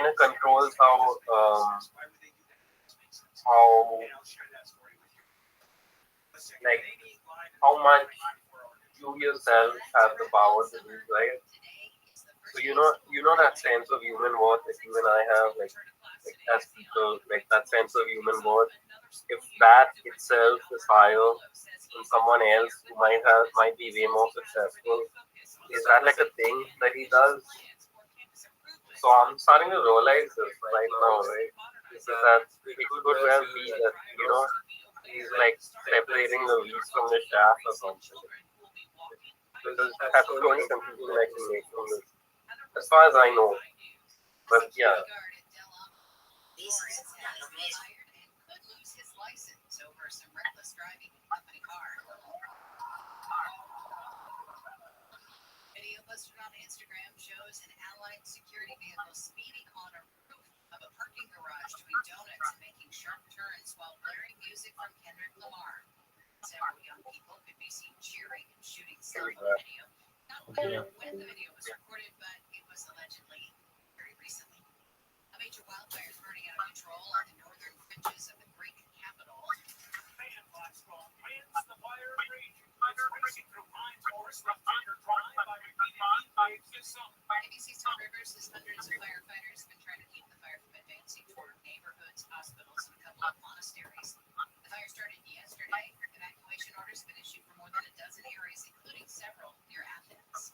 of controls how like how much you yourself have the power to do, right? So that sense of human worth that you and I have, like as people, like that sense of human worth. If that itself is higher than someone else who might be way more successful, is that like a thing that he does? So I'm starting to realize this right now, right? Is that it could well be that he's like separating the wheat from the chaff or something. Because that's the only conclusion I can make from this, as far as I know. But yeah. Video posted on Instagram shows an Allied security vehicle speeding on a roof of a parking garage doing donuts and making sharp turns while blaring music from Kendrick Lamar. Several young people could be seen cheering and shooting silly in the video. Not clear when the video was recorded, but it was allegedly very recently. A major wildfire is burning out of control on the northern fringes of the Greek capital. ABC's Tom Rivers says hundreds of firefighters have been trying to keep the fire from advancing toward neighborhoods, hospitals, and a couple of monasteries. The fire started yesterday. Evacuation orders have been issued for more than a dozen areas, including several near Athens.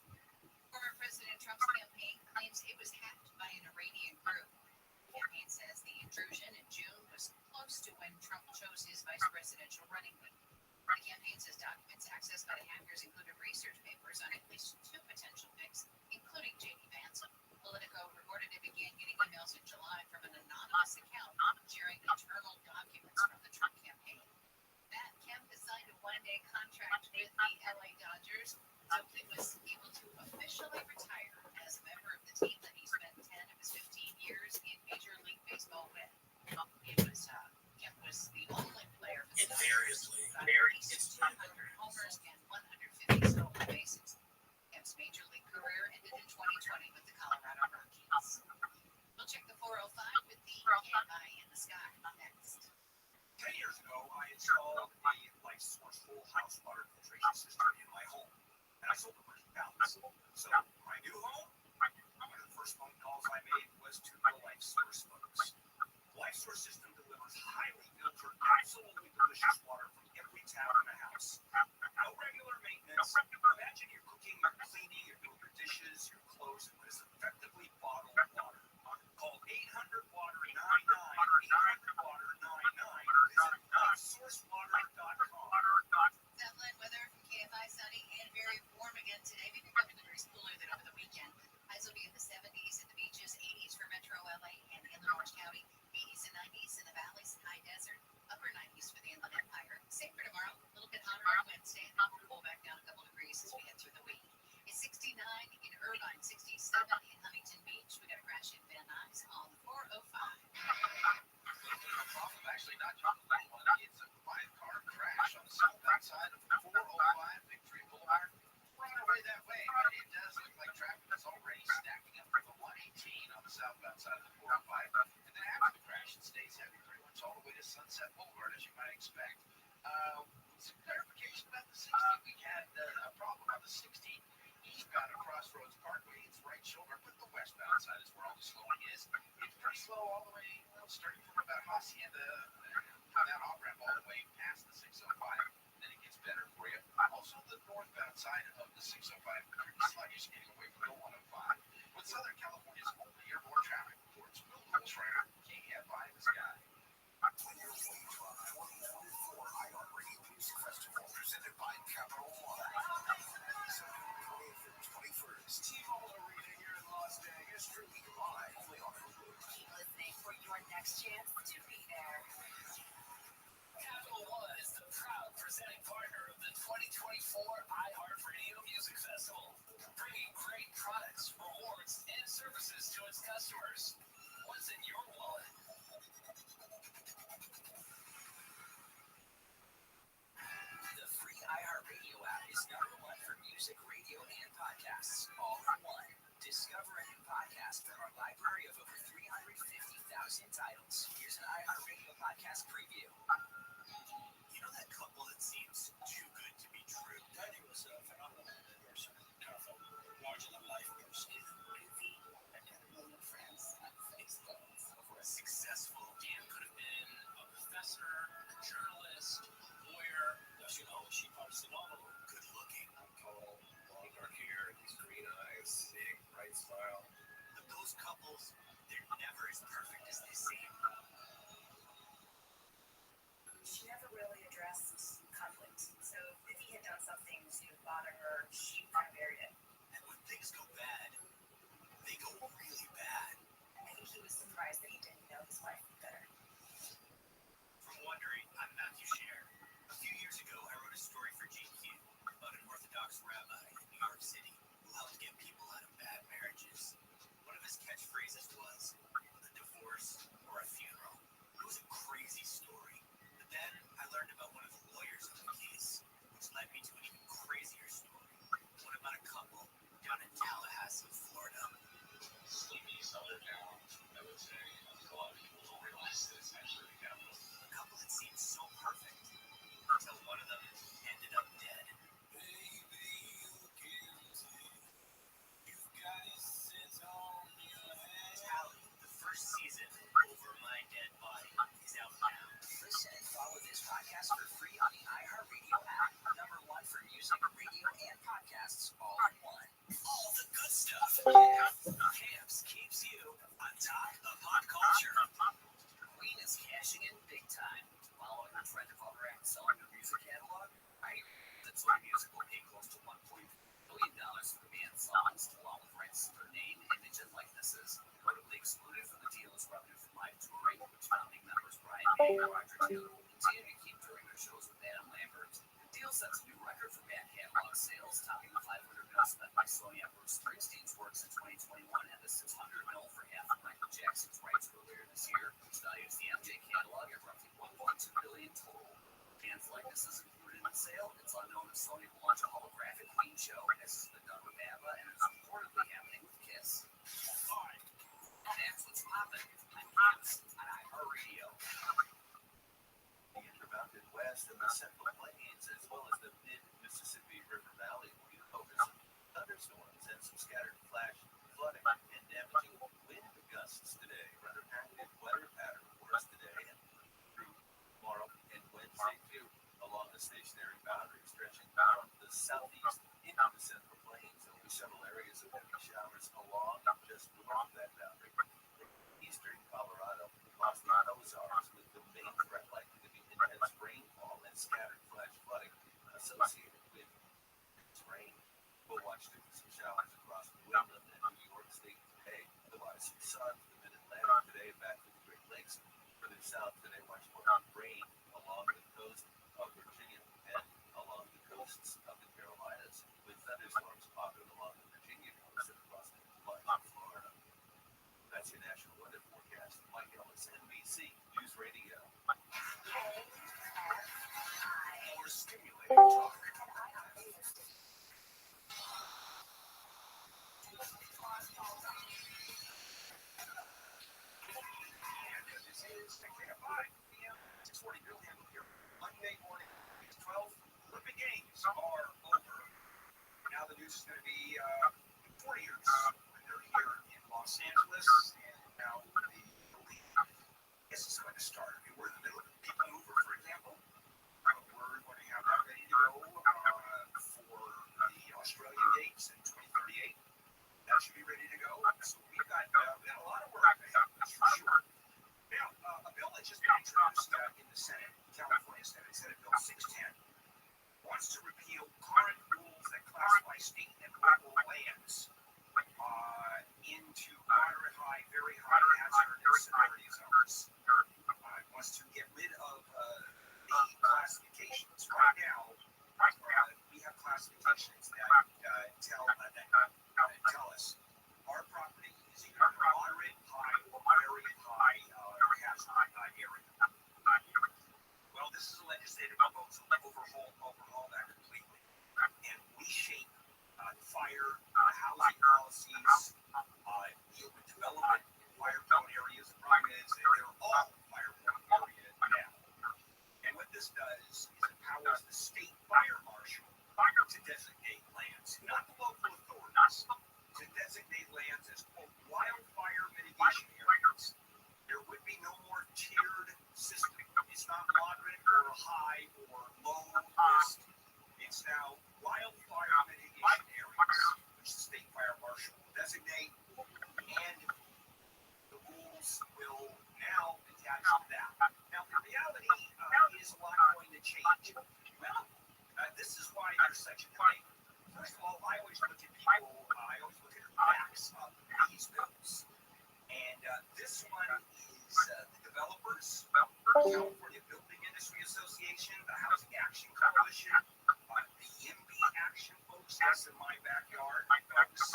Former President Trump's campaign claims it was hacked by an Iranian group. The campaign says the intrusion in June was close to when Trump chose his vice presidential running mate. The campaign says documents accessed by the hackers included research papers on at least 2 potential picks, including J.D. Vance. Politico reported it began getting emails in July from an anonymous account sharing internal documents from the Trump campaign. Matt Kemp has signed a 1-day contract with the LA Dodgers, so he was able to officially retire as a member of the team that he spent 10 of his 15 years in Major League Baseball with. Kemp was the only player for the Dodgers who got at least 200 homers and 150 stolen bases. Kemp's Major League career ended in 2020 with the Colorado Rockies. We'll check the 405 with the Can't Buy in the Sky next. 10 years ago, I installed a light source full house water filtration system in my home, and I sold a bunch of pallets. So my new home, one of the first phone calls I made was to the Life Source folks. The Life Source system delivers highly filtered, absolutely delicious water from every tap in the house. No regular maintenance. Imagine you're cooking, you're cleaning, you're doing your dishes, your clothes, and what is effectively bottled water. Call 800-WATER-99, 800-WATER-99. Visit lifesourcewater.com. Southland weather from KFI, sunny and very warm again today. Maybe a couple degrees cooler than over the weekend. Highs will be in the 70s at the beaches, 80s for Metro LA and Inland Orange County, 80s and 90s in the valleys and high desert, upper 90s for the Inland Empire. Same for tomorrow, a little bit hotter on Wednesday, and then we'll cool back down a couple degrees as we head through the week. It's 69 in Irvine, 67 in Huntington Beach. We got a crash in Van Nuys on the 405. Problem actually not just a little one. It's a 5-car crash on the southbound side of 405 Victory Boulevard. We're on our way that way, but it does look like traffic is already stacking up with the 118 on the southbound side of the 405. And then after the crash, it stays heavy pretty much all the way to Sunset Boulevard, as you might expect. Some clarification about the 60. We had a problem on the 60 eastbound at Crossroads Parkway. It's right shoulder, but the westbound side is where all the slowing is. It's pretty slow all the way, starting from about Hacienda, down off-ramp all the way past the 605. Then it gets better for you. Also, the northbound side of the 605, pretty sluggish getting away from the 105. With Southern California's only airborne traffic reports, Will Holschreiber, KFI in the Sky. 2024 iHeartRadio Music Festival presented by Capital One. Saturday, 21st. T-Mobile Arena here in Las Vegas, streaming live only on Hulu. Keep listening for your next chance to be there. Capital One is the proud presenting partner of the 2024 iHeartRadio Music Festival. titles. Here's an iHeartRadio podcast preview. You know that couple that seems too good to be true? Danny was a phenomenal person, kind of a larger-than-life person. I had a million friends on Facebook. For a successful, Dan could have been a professor, a journalist, a lawyer. As you know, she punches it all. Good-looking. Tall, long dark hair, these green eyes, big, bright smile. But those couples, they're never as perfect as they seem. She never really addressed conflict. So if he had done something to bother her, she kind of buried it. And when things go bad, they go really bad. I think he was surprised that he didn't know his wife better. From Wondering, I'm Matthew Scher. A few years ago, I wrote a story for GQ about an Orthodox rabbi in New York City who helped get people out of bad marriages. One of his catchphrases was, a divorce or a funeral. It was a crazy story. But then I learned about one of the lawyers in the case, which led me to an even crazier story. One about a couple down in Tallahassee, Florida. Sleepy Southern town, I would say. A lot of people don't realize that it's actually the capital. A couple that seemed so perfect until one of them ended up dead. Baby, you can see you've got his sense on your head. Tally, the first season, Over My Dead Body, is out now. Listen and follow this podcast for free on the iHeartRadio app. #1 for music, radio, and podcasts all in one. All the good stuff. Yeah. Camps keeps you on top of pop culture. Queen is cashing in big time. Following the trend of other acts selling their music catalog, I hear that Sony Music will pay close to $1.4 billion for the band's songs, along with rights to their name, image, and likenesses. Notably excluded from the deal is revenue from live touring, which founding members Brian May and Roger Taylor will continue to keep during their shows with Adam Lambert. The deal sets a new record for band catalog sales, topping the $500 million spent by Sony on Bruce Springsteen's works in 2021 and the $600 million for half of Michael Jackson's rights earlier this year, which values the MJ catalog at roughly $1.2 billion total. Band's likenesses included in the sale. It's unknown if Sony will launch a holographic Queen show, as has been done with ABBA and is reportedly happening with Kiss. Fine. That's what's popping. I'm Camps on iHeartRadio. The Intermountain West and the Central Plains, as well as the mid-Mississippi River Valley, will be the focus of thunderstorms and some scattered flash flooding and damaging wind gusts today. Rather active weather pattern for us today and through tomorrow and Wednesday too, along the stationary boundary stretching from the southeast into the Central Plains. There will be several areas of heavy showers along just north of that boundary. Eastern Colorado, across the Ozarks, with the main threat likely to be intense rainfall and scattered flash flooding associated with this rain. We'll watch some showers across New England and New York State today. Otherwise, some sun for the Mid-Atlantic today, back to the Great Lakes. Further south today, watch for rain along the coast of Virginia and along the coasts of the Carolinas, with thunderstorms popping along the Virginia coast and across the line of Florida. That's your national weather forecast. Mike Ellis, NBC News Radio. More stimulating talk. And this is 5 p.m. 6:40 Bill Handle here. Monday morning, 12 Olympic Games are over. Now the news is going to be 4 years. They're here in Los Angeles, and now the league, I guess, is going to start. I mean, we're in the middle of it. People Mover, for example. We're going to have that ready to go for the Australian Games in 2038. That should be ready to go. So we've got a lot of work ahead, that's for sure. Now, a bill that just been introduced in the Senate, California Senate Bill 610, wants to repeal current rules that classify state and local lands into moderate high, very high hazard and severity zones. It wants to get rid of the classifications. Right now, we have classifications that tell us our property is either a moderate, high, or very high hazard area. Well, this is a legislative proposal to overhaul that completely and reshape fire housing policies, deal with development in fire-prone areas. The problem is that there are to designate lands as, quote, wildfire mitigation areas. There would be no more tiered system. It's not moderate or high or low risk. It's now wildfire mitigation areas, which the state fire marshal will designate, and the rules will now attach to that. Now, the reality is a lot going to change. Well, this is why there's such a debate. First of all, I always look at people, I always look at the backs of these bills. And this one is the developers, California Building Industry Association, the Housing Action Coalition, the YIMBY Action folks, that's in my backyard, folks.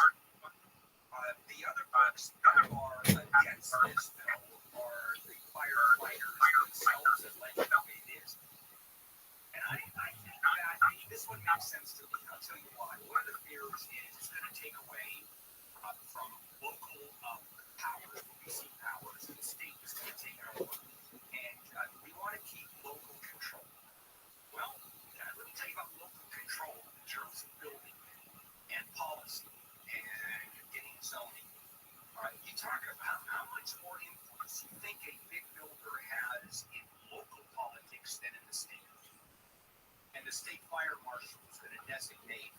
The other folks that are against this bill are the firefighters themselves that like the way it is. And I think that this one makes sense to me. I'll tell you why. One of the fears is it's going to take away from local power, policing powers, and the state is going to take it over. And we want to keep local control. Well, let me tell you about local control in terms of building and policy and getting zoning. You talk about how much more influence you think a big builder has in local politics than in the state. And the state fire marshal is going to designate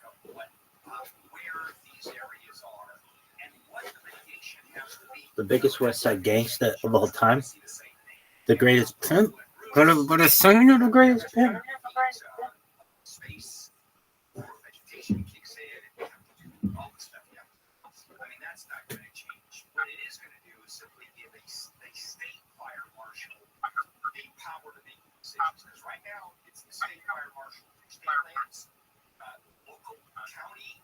where these areas are and what the mitigation has to be. The biggest West Side gangster of all time. The greatest pimp. But a son of the greatest pimp. Space, more vegetation kicks in, and you have to do all the stuff you have to do. I mean, that's not going to change. What it is going to do is simply give a state fire marshal the power to make decisions. Because right now, it's the state fire marshal for state lands, local county.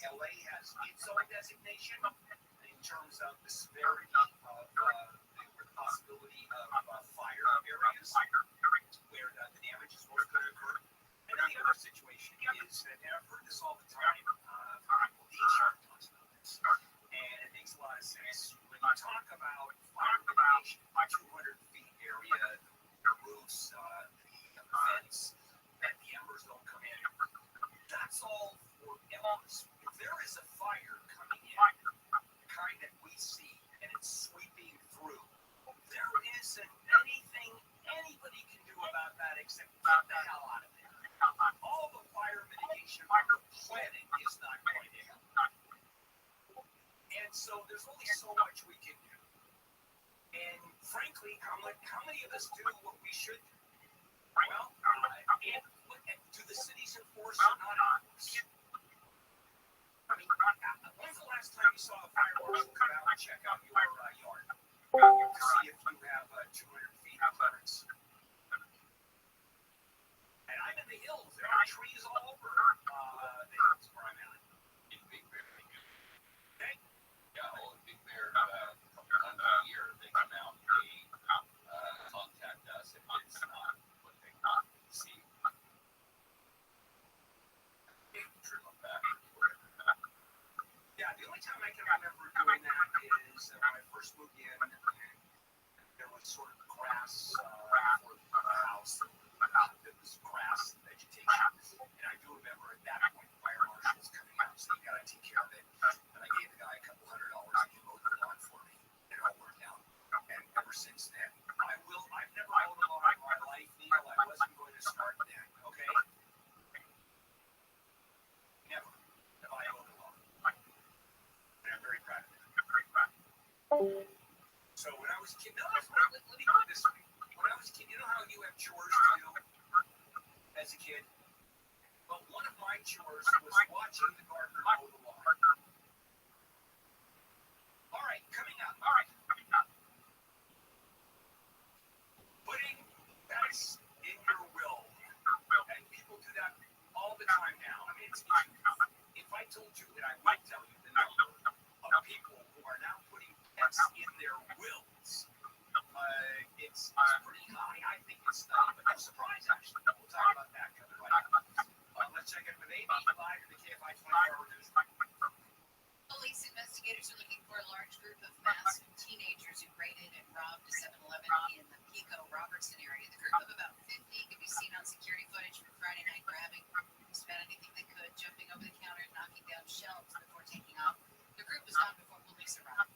LA has its own designation in terms of the severity of the possibility of fire areas where the damage is most going to occur. And then the other situation is that, and I've heard this all the time, the insurance talks about this, and it makes a lot of sense. When you talk about fire mitigation, 200 feet area, the roofs, the fence, that the embers don't come in, that's all for embers. If there is a fire coming in, the kind that we see, and it's sweeping through, there isn't anything anybody can do about that except get the hell out of there. All the fire mitigation on the planet is not going to help. And so there's only so much we can do. And frankly, how many of us do what we should do? Well, and do the cities enforce or not enforce? I mean, when's the last time you saw a fire marshal come out and check out your yard to see if you have 200 feet of clearance? And I'm in the hills. There are trees all over the hills where I'm at. In Big Bear. Okay? Yeah, well, in Big Bear, a couple times a year, they come out and they contact us if it's not what they want to see. Trim them back. Yeah, the only time I can remember doing that is when I first moved in, and there was sort of grass for the house. There was grass and vegetation. And I do remember at that point, the fire marshal was coming out and saying, you got to take care of it. And I gave the guy $200 and he mowed the lawn for me. It all worked out. And ever since then, I've never mowed a lawn in my life, Neil. I wasn't going to start then, okay? Never have I mowed a lawn. And I'm very proud of it. So when I was a kid, let me put it this way. When I was a kid, you know how you have chores to do as a kid? Well, one of my chores was watching the gardener mow the lawn. All right, coming up. Putting that's in your will. And people do that all the time now. I mean, if I told you that I would tell you the number of people who are now putting pets in their wills, it's pretty high. I think it's but no surprise, actually. We'll talk about that coming right up. Let's check in with Amy live in the KFI 24-hour news. Police investigators are looking for a large group of masked teenagers who raided and robbed a 7-Eleven in the Pico Robertson area. The group of about 50 could be seen on security footage from Friday night, grabbing just about anything they could, jumping over the counter, knocking down shelves before taking police arrived.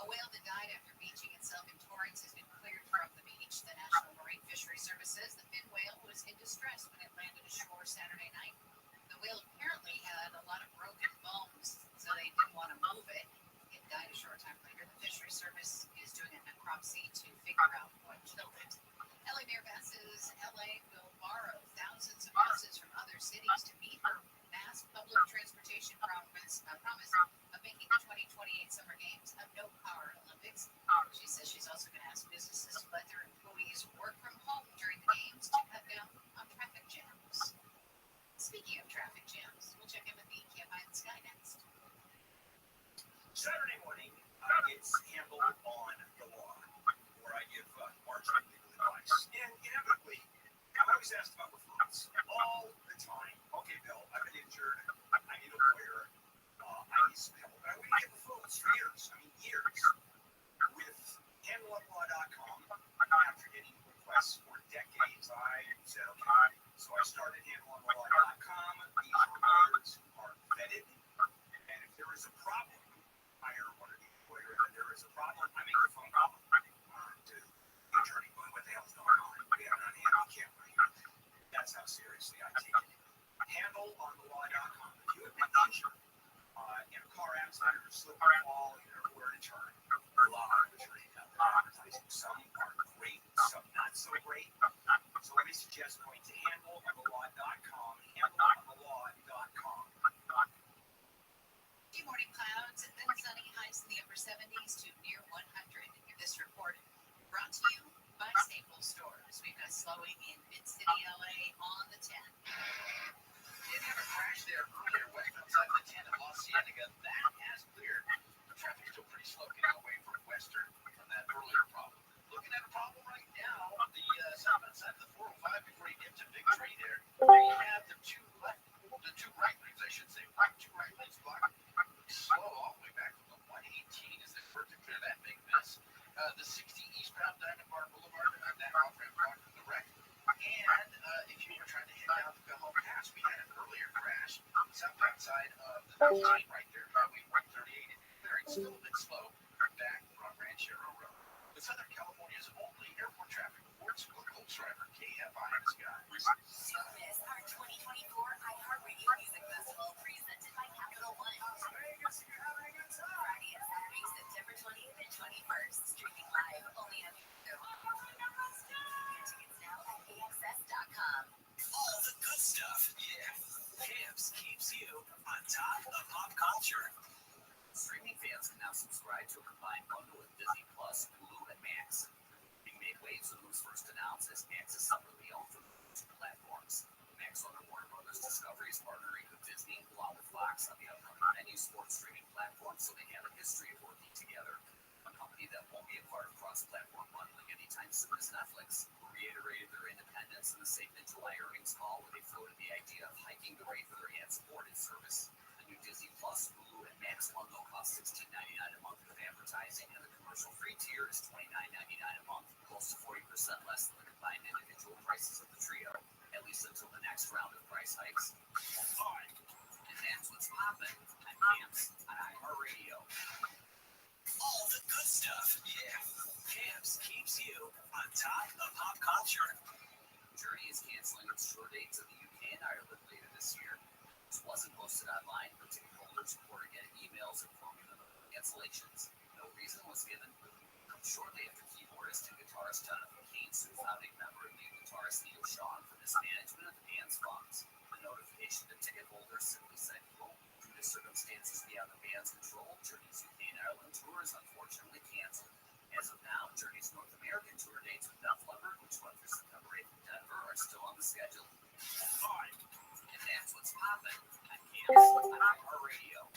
A whale that died after beaching itself in Torrance has been cleared from the beach. The National Marine Fisheries Service says the fin whale was in distress when it landed ashore Saturday night. The whale apparently had a lot of broken bones, so they didn't want to move it. It died a short time later. The Fisheries Service is doing a necropsy to figure out what killed it. LA Mayor Beth says LA will borrow thousands of buses from other cities to meet her mass public transportation promise of making the 2028 Summer Games a no-car Olympics. She says she's also going to ask businesses to let their employees work from home during the games to cut down on traffic jams. Speaking of traffic jams, we'll check in with the Can't Buy the Sky next. Saturday morning, it's handled on the law, where I give marginal legal advice. And inevitably, I'm always asked about referrals all the time. Okay, Bill, I've been injured. I need a lawyer. I need some help. But I wouldn't get referrals for years. I mean, years. With handleuplaw.com, after getting requests for decades, I said, okay. So I started handleuplaw.com. These lawyers are vetted. And if there is a problem, hire one of these lawyers. If there is a problem, I make a phone call to the attorney going, what the hell's going on? We have an unhandled camera here. That's how seriously I take it. Handleonthelaw.com. If you have been injured in a car accident or slip or fall, or in a turn, a lot of attorneys out there advertising. Some are great, some not so great. So let me suggest going to handleonthelaw.com. Handleonthelaw.com. Few morning clouds and then sunny, highs in the upper 70s to near 100. This report brought to you by Staples Stores. We've got slowing in Mid-City, LA on the 10. Did have a crash there earlier west outside the 10 of La Cienega. That has cleared. The traffic's still pretty slow getting away from Western from that earlier problem. Looking at a problem right now, the southbound side of the 405 before you get to Victory there. There you have the two right lanes, I should say. Two right lanes blocked. Slow all the way back from the 118 as they work to clear that big mess. The 60 eastbound Diamond Bar Boulevard, that off-ramp blocked from the wreck. And if you were trying to head out the Bellhop Pass, we had an earlier crash southbound side of the 19 right there, Highway 138. It's still a bit slow back on Ranchero Road. But Southern California's only airport traffic reports for Coach driver KFI in the sky. Don't miss our 2024 iHeartRadio Music Festival presented by Capital One. Vegas, you're having a good time. Friday and Saturday, September 20th and 21st. Streaming live only on YouTube. Get tickets now at AXS.com. All the good stuff. Yeah. Camps keeps you on top of pop culture. Streaming fans can now subscribe to a combined bundle with Disney Plus, Hulu, and Max. Being made waves when it was first announced as Max is separately owned from two platforms. Max under Warner Brothers Discovery is partnering with Disney along with Fox on the upcoming menu sports streaming platform, so they have a history of working together. A company that won't be a part of cross-platform bundling anytime soon is Netflix, who reiterated their independence in the Safe in July earnings call where they floated the idea of hiking the rate for their ad-supported service. The new Disney Plus, Hulu, and Max bundle costs $16.99 a month with advertising, and the commercial-free tier is $29.99 a month, close to 40% less than the combined individual prices of the trio, at least until the next round of price hikes. And that's what's poppin' on Camps on iHeartRadio. All the good stuff. Yeah. Camps keeps you on top of pop culture. Journey is canceling its tour dates in the UK and Ireland later this year. This wasn't posted online, but ticket holders reported getting emails informing them of cancellations. No reason was given. Shortly after keyboardist and guitarist Jonathan Kane, founding member and lead guitarist Neil Sean for mismanagement of the band's funds. The notification to ticket holders simply said, quote, due to circumstances beyond the band's control, Journey's UK and Ireland tour is unfortunately canceled. As of now, Journey's North American tour dates with Def Leppard, which run through September 8th in Denver, are still on the schedule. And that's what's poppin' on Camps on iHeartRadio.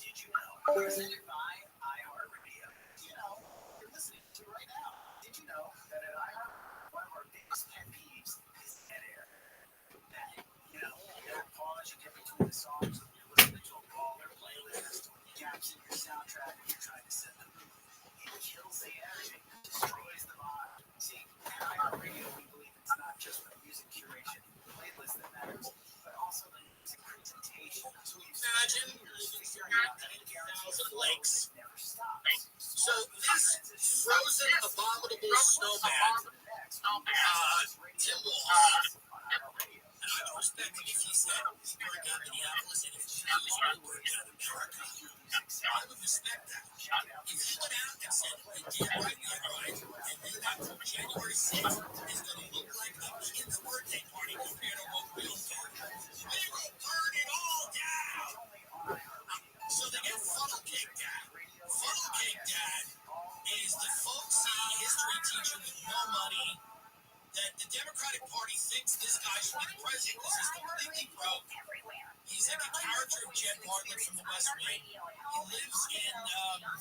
Did you know? Presented by iHeartRadio. You know, you're listening to right now. Did you know that at iHeart, one of our biggest pet peeves is dead air? That, you know, pause, you get between the songs, you're listening to a baller playlist, you caption your soundtrack, and you're trying to set the mood. It kills the energy, destroys the vibe. See, at iHeartRadio, we believe it's not just the music curation and playlist that matters, but also the music presentation. So imagine you're lakes. So this frozen abominable snowman, Tim will and I would respect him if he said he worked out in Minneapolis and if he knows we work out in America. I would respect that. If he went out and said, you're damn right, you're right, and knew that from January 6th is going to look like a kid's birthday party compared to what we'll do, they will burn it all down. So they get Funnel Cake Dad. Funnel Cake Dad is the folksy history teacher with no money that the Democratic Party thinks this guy should be the president because he's completely broke. He's like a character of Jed Bartlett from the West Wing. He lives in the land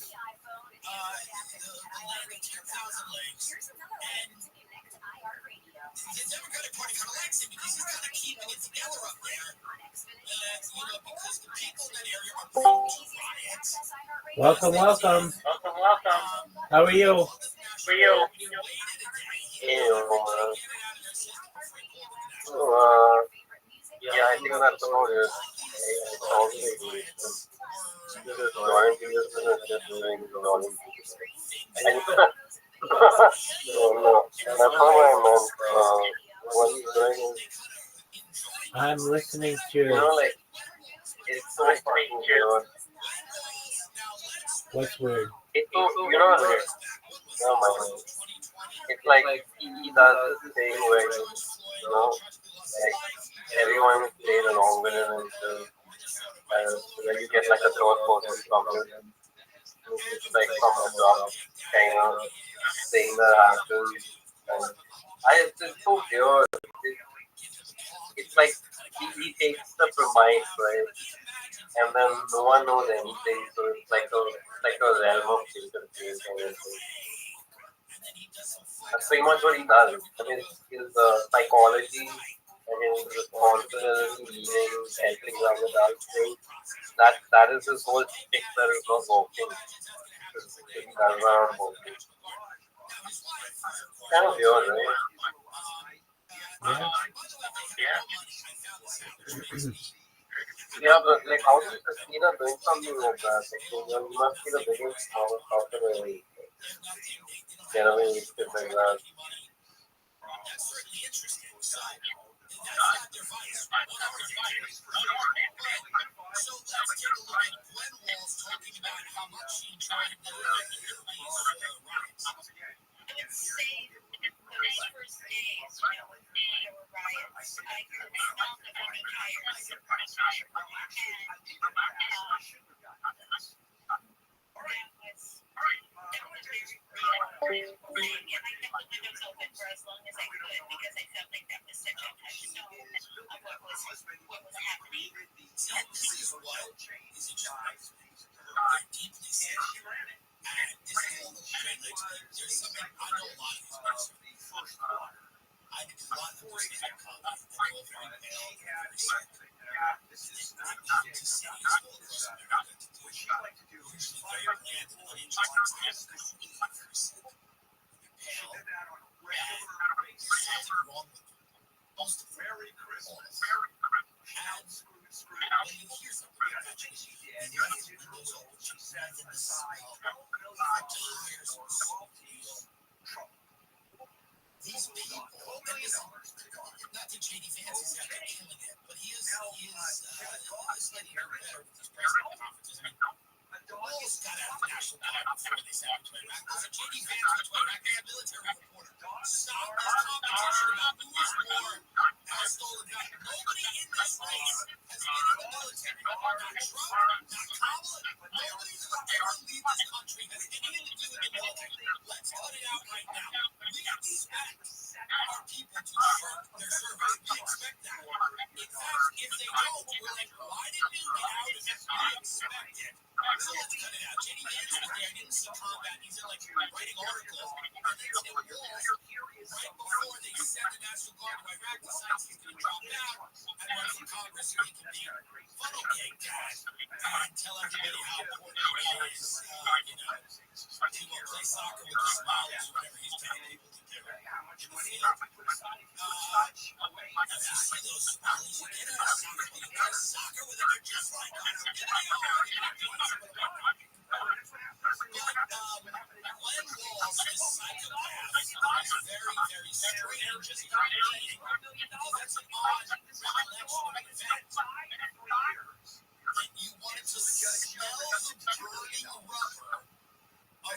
of 10,000 lakes. And the Democratic Party kind of likes him because he's kind of keeping it together up there. Because the people in that area are prone to riots. Welcome. How are you? Yeah, I think that's about it. It's all the this is Royal Business just doing the Royal No, that's not what I meant. What he's doing is I'm listening to. like it's so fucking weird. What's weird? It's so weird. No mind. It's like he does this thing where like everyone is played along with him and when you get like a third person from him, it's like from a job kind of saying that happens and it's so weird. It's like he takes the premise, right? And then no one knows anything, so it's like a realm of interpretation. That's pretty much what he does. I mean, his psychology and his responsibility, leading, helping around the dark thing. That is his whole stick that is not working. That's not working. Kind of weird, right? Yeah, but like, how do you see that doing something like that? Like, you must be the biggest how to really get away with it like that. That's certainly interesting. So that's not their vice. What are their vice? So let's take a look at Gwen Walls talking about how much she enjoyed the riots. I would say those first days, there were riots. I could smell the burning tires. And that was very real thing. And I kept the windows open for as long as I could because I felt like that was such a touchstone of what was happening. So this is what is interesting. They're deeply sensitive. And this is all the Great Lakes people. There's something, I know a lot of these person. I think a lot of them just have common. They're all very pale, very sick. They need to cities all across America to do usually very bland and uninteresting stuff. They're very sick. They're pale. And there's something wrong with them. Most of them. All of them. And when you hear something about you, and you have the windows open, you breathe in the smell of the tires and smoke. These people, and listen, not to J.D. Vance, he's out there killing it, but he is slightly better with these press conferences. I mean, Walls got out of the National Guard before they sent him to Iraq. Listen, J.D. Vance went to Iraq as a military reporter. Stop this competition about who is more has stolen gun. Nobody in this race has been in the military. Not Trump, not Kamala. Nobody who would ever leave this country has anything to do with the military. Let's cut it out right now. We expect our people to shirk their service. We expect that. In fact, if they don't, we're like, why didn't you get out of it? We expect it. So let's cut it out. J.D. Vance was there. I didn't see combat. He's in like writing articles. And then Tim Walls, right before they send the National Guard to Iraq, decides he's going to drop out and run for Congress so he can be Funnel Cake Dad and tell everybody how important it is, to play soccer with the Somalis or whatever he's telling people to do. If you see those Somalis, you get out of soccer, you play soccer with them, they're just like us. They are. very strange as a human being, because that's an odd recollection of an event. That you wanted to smell the burning rubber of a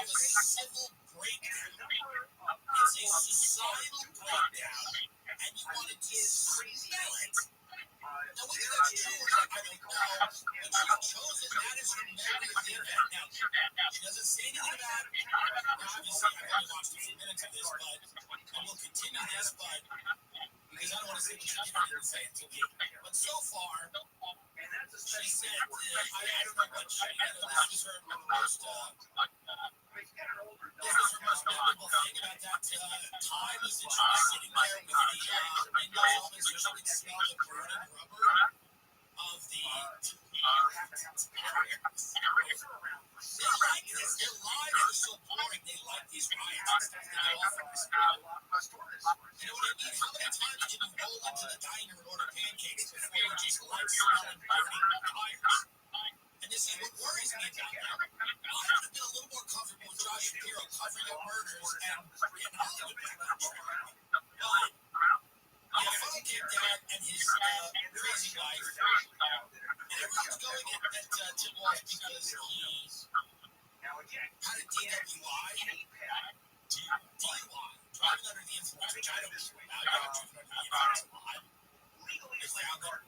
civil breakdown. It's a societal breakdown, and you wanted to smell it. Now, whether that's true or not, I don't know, but she's chosen that as her memory of the event. Now, she doesn't say anything about it. Now, obviously, I've only watched a few minutes of this, and we'll continue this, but because I don't want to say what she didn't say it to me. But so far, she said, I don't know what she, this was her most memorable thing about that time was that she was sitting there with the windows open so she could smell the burning rubber of the They like this. Their lives are so boring. They like these riots and stuff. They go off on this. You know what I mean? How many times can you roll into the diner and order pancakes before you just like smelling burning tires? And this is what worries me about that. I would have been a little more comfortable with Josh Shapiro covering up murders and Hollywood back on track. But funnel kicked out and his crazy wife. And everyone's going at Tim Walsh because he had a DWI. DUI. Driving under the influence, which I don't know about. I got driven under the influence a lot. Legally, it's found that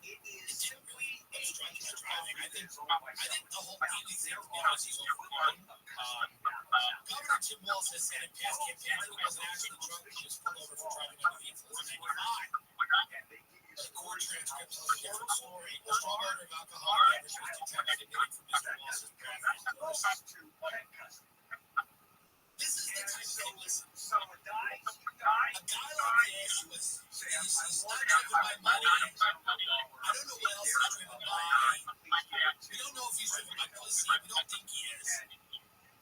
it is simply obstructing the driving. I think the whole Ely thing, to be honest, is overblown. Governor Tim Walsh has said in past campaigns that he wasn't actually drunk, he was pulled over for driving under the influence in 95. The court transcript tells a different story. A strong order of alcohol beverage was detected admitted from Mr. Walsh's breath. This is the type of thing, listen. A guy like this he's not driven by money. I don't know what else he's driven by. We don't know if he's driven by pussy. We don't think he is.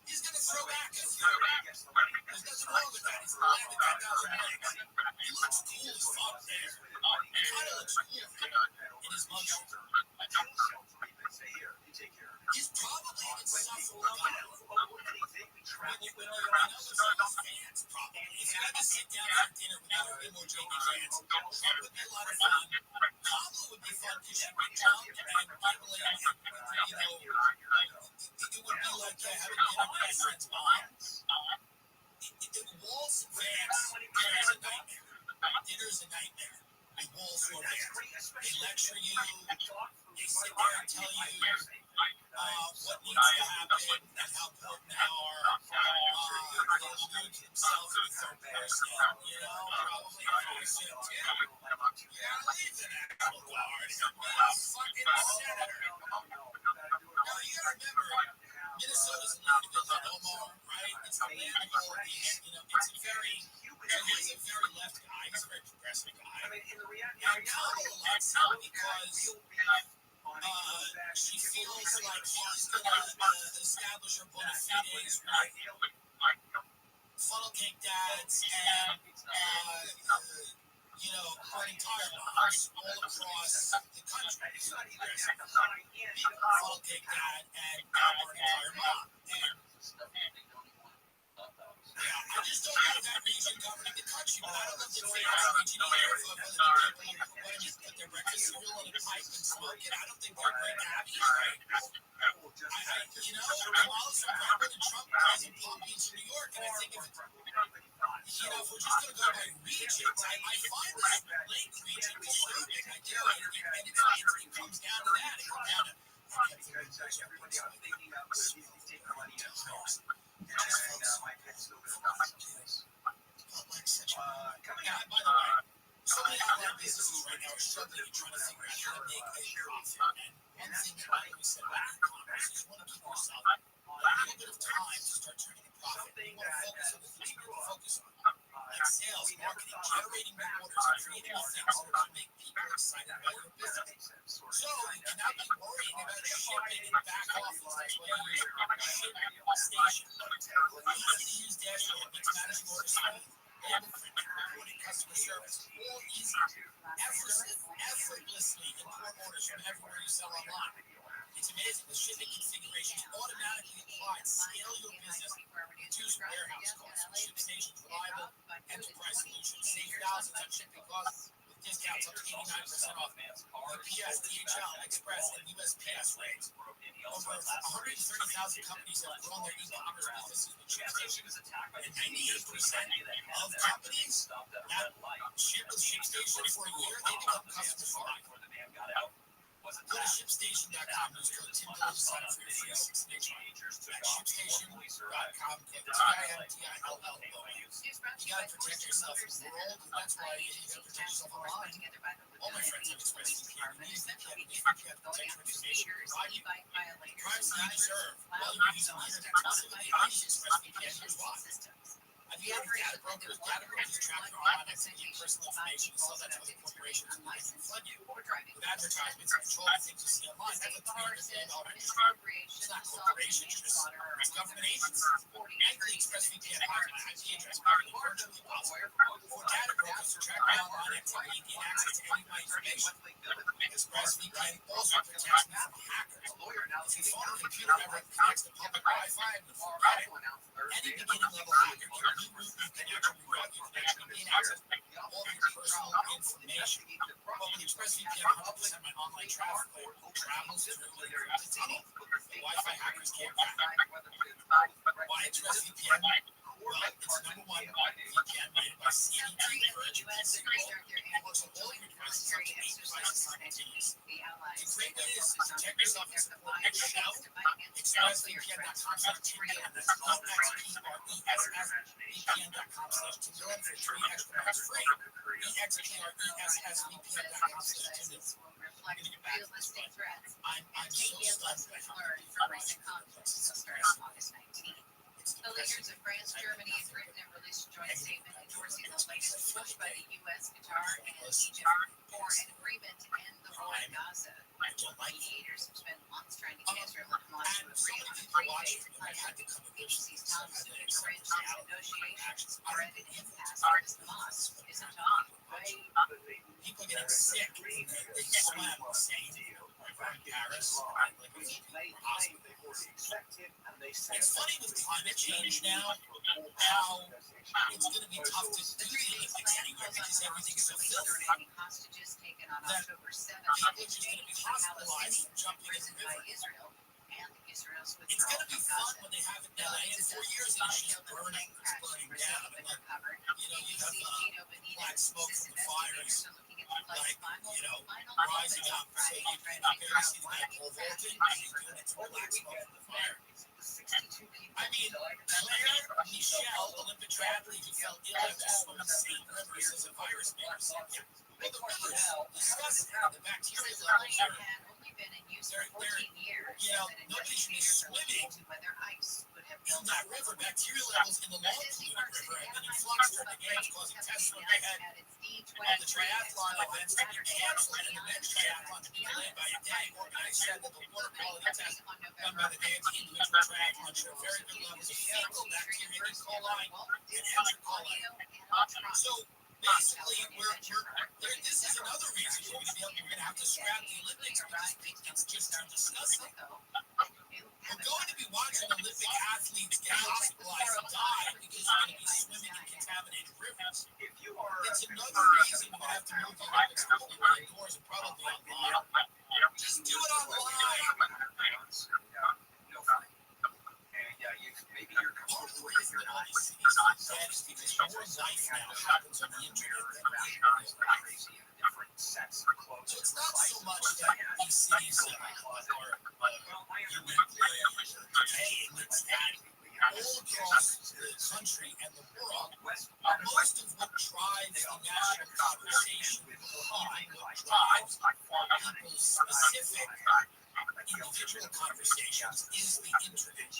He's going to throw back a few. There's nothing wrong with that. He's landed 10,000 legs. He looks cool as fuck there. He kind of looks cool in his mugshot. He's probably an insufferable guy. When you know those fans, probably. If you had to sit down for dinner with him or J.D. Vance, Trump would be a lot of fun. Kamala would be fun because she'd be Trump and giggling and, it would be like having dinner with your friend's mom. Walls and Vance, dinner's a nightmare. Dinner's a nightmare. With Walls or Vance. They lecture you. They sit there and tell you what needs to happen and how important they are. They allude to themselves in the third person. Probably a person too. Yeah, leave the National Guard. He's a fucking senator. Now, you gotta remember, Minnesota's a land of Ilhan Omar, right? It's the land of all these, it's a very, he's a very left guy. He's a very progressive guy. And Kamala likes him because she feels like he's going to establish her bona fides with funnel cake dads and, burning tire bombs all across the country. So funnel cake dad and burning tire mom. I just don't know that region governing the country, but I don't know if it's the region either of whether the people want to just put their breakfast cereal in a pipe and smoke it. I don't think they're great habits, right? Kamala's from Brentwood and Trump plays in Palm Beach, New York, and I think if we're just going to go by regions, I find this Lake region disturbing. I do, and it comes down to that. It comes down to everyone's thinking about he's taking money out of by the way, so many online businesses right now are struggling and trying to figure out how to make a profit. And one thing that I always said about e-commerce is you want to give yourself a little bit of time to start turning a profit. You want to focus on the things you need to focus on, like sales, marketing, generating new orders, and creating the things that are going to make people excited about your business. So you cannot be worrying about shipping and back office. That's why you use ShipStation. Easy to use dashboard makes managing orders smooth. Customer service, all easy, effortless seamlessly import orders from everywhere you sell online. It's amazing. The shipping configuration is automatically applied. Scale your business, reduce warehouse costs. ShipStation's reliable enterprise solution. Save thousands on shipping costs with discounts up to 89% off. UPS, DHL, Express, and USPS rates. Over 130,000 companies have grown their e-commerce businesses with ShipStation, and 98% of companies that ship with ShipStation for a year, they become customers for life. Go to ShipStation.com, use code TIMBO to sign up for your free 6-day trial. At ShipStation.com, code TIMTILLO. You gotta protect yourself in the world, and that's why you gotta protect yourself online. All my friends have ExpressVPN. Use VPN to protect your information. Provide you the privacy you deserve while you're using the internet. Specifically, I use ExpressVPN. Here's why. Have you ever data brokers? Data brokers track your online activity and personal information and sell that to other corporations who can flood you with advertisements and control the things you see online. That's a $300 billion industry. It's not corporations, it's government agencies. Angrily ExpressVPN hides my IP address, making it virtually impossible for data brokers to track my online activity and gain access to any of my information. ExpressVPN also protects me from hackers. If your phone or computer ever connects to public Wi-Fi and you forget it, any beginning level hacker can reroute your connection, reroute your connection, and gain access to all of your personal information. But with ExpressVPN, 100% of my online traffic travels through the tunnel. The Wi-Fi hackers can't crack. Why ExpressVPN? Well, it's number one VPN rated by CDT for education. It works on all of your devices, up to 8 devices simultaneously. The great way is to protect yourself and support your show. ExpressVPN.com/Timberland, and that's EXPRESSVPN.com/Timberland for 3 extra months free. EXPRESSVPN.com/Timberland. I'm going to get back to this one. I'm so stunned by how many people watch August 19th. The leaders of France, Germany, and Britain have released a joint statement endorsing the latest push by the U.S., Qatar, and Egypt for an agreement to end the war in Gaza. Mediators have spent months trying to get Israel and Hamas to agree on a 3-phase plan. Agencies tell us that the current negotiations are at an impasse because Hamas isn't talking. People getting sick. They swam the same in Paris. It's funny with climate change now, how it's going to be tough to do the Olympics anywhere because everything's so filthy. Hostages taken on That October 7th people are just going to be hospitalized from jumping in the river. Israel and Israel's It's going to be fun when they have it in LA. In 4 years, it's just burning. It's burning down. And like, you have black smoke from the fires, like, rising up. So you can barely see the guy pole vaulting, and he's doing it to black smoke from the fire. I mean, Claire Michelle, Olympic triathlete who fell ill after swimming the same rivers as a virus made her sick. Well, the rivers, disgusting. The bacteria levels are, nobody should be swimming in that river. Bacteria levels in the long polluted river have been in flux during the games, causing tests from ahead of the triathlon events to be canceled and the men's triathlon to be delayed by a day. Organizers said that the water quality test done by the day of the individual triathlon showed very good levels of fecal bacteria, E. coli, and Enterococcus coli. So basically, this is another reason we're going to have to scrap the Olympics because it's just too disgusting. We're going to be watching Olympic athletes get hospitalized and die because you're going to be swimming in contaminated rivers. It's another reason we're going to have to move the Olympics completely indoors and probably online. Just do it online. Part of the reason that all these cities are dead is because more life now happens on the internet than crazy and different sets of clothes. So it's not so much that these cities are uniquely decaying, it's that all across the country and the world, most of what drives the national conversation, what drives people's specific individual conversations is the internet.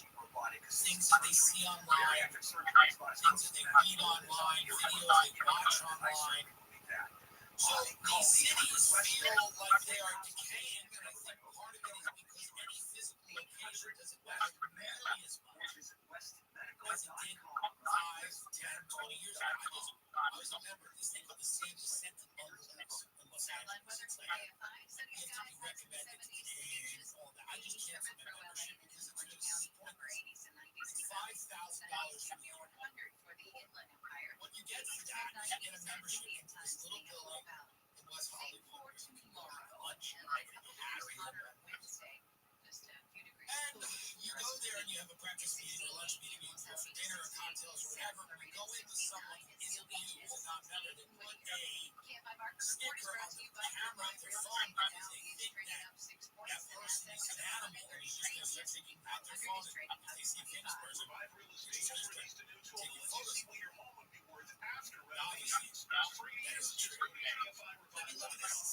Things that they see online, things that they read online, videos they watch online. So these cities feel like they are decaying, and I think part of it is because any physical location doesn't matter nearly as much as it did 5, 10, 20 years ago. I always remember this thing called the San Vicente bungalows in Los Angeles. It's like membership in this little building in West Hollywood. Lunch, Harry. And you go there and you have a breakfast meeting or lunch meeting, you go for dinner or cocktails or whatever, and we go into someone who isn't you or not member, they put a sticker on the camera of their phone because they think that person is an animal and he's just going to start taking out their phone and if they see a famous person, they're just going to start taking photos of your home would be worth after obviously, that is true. I mean, look at this.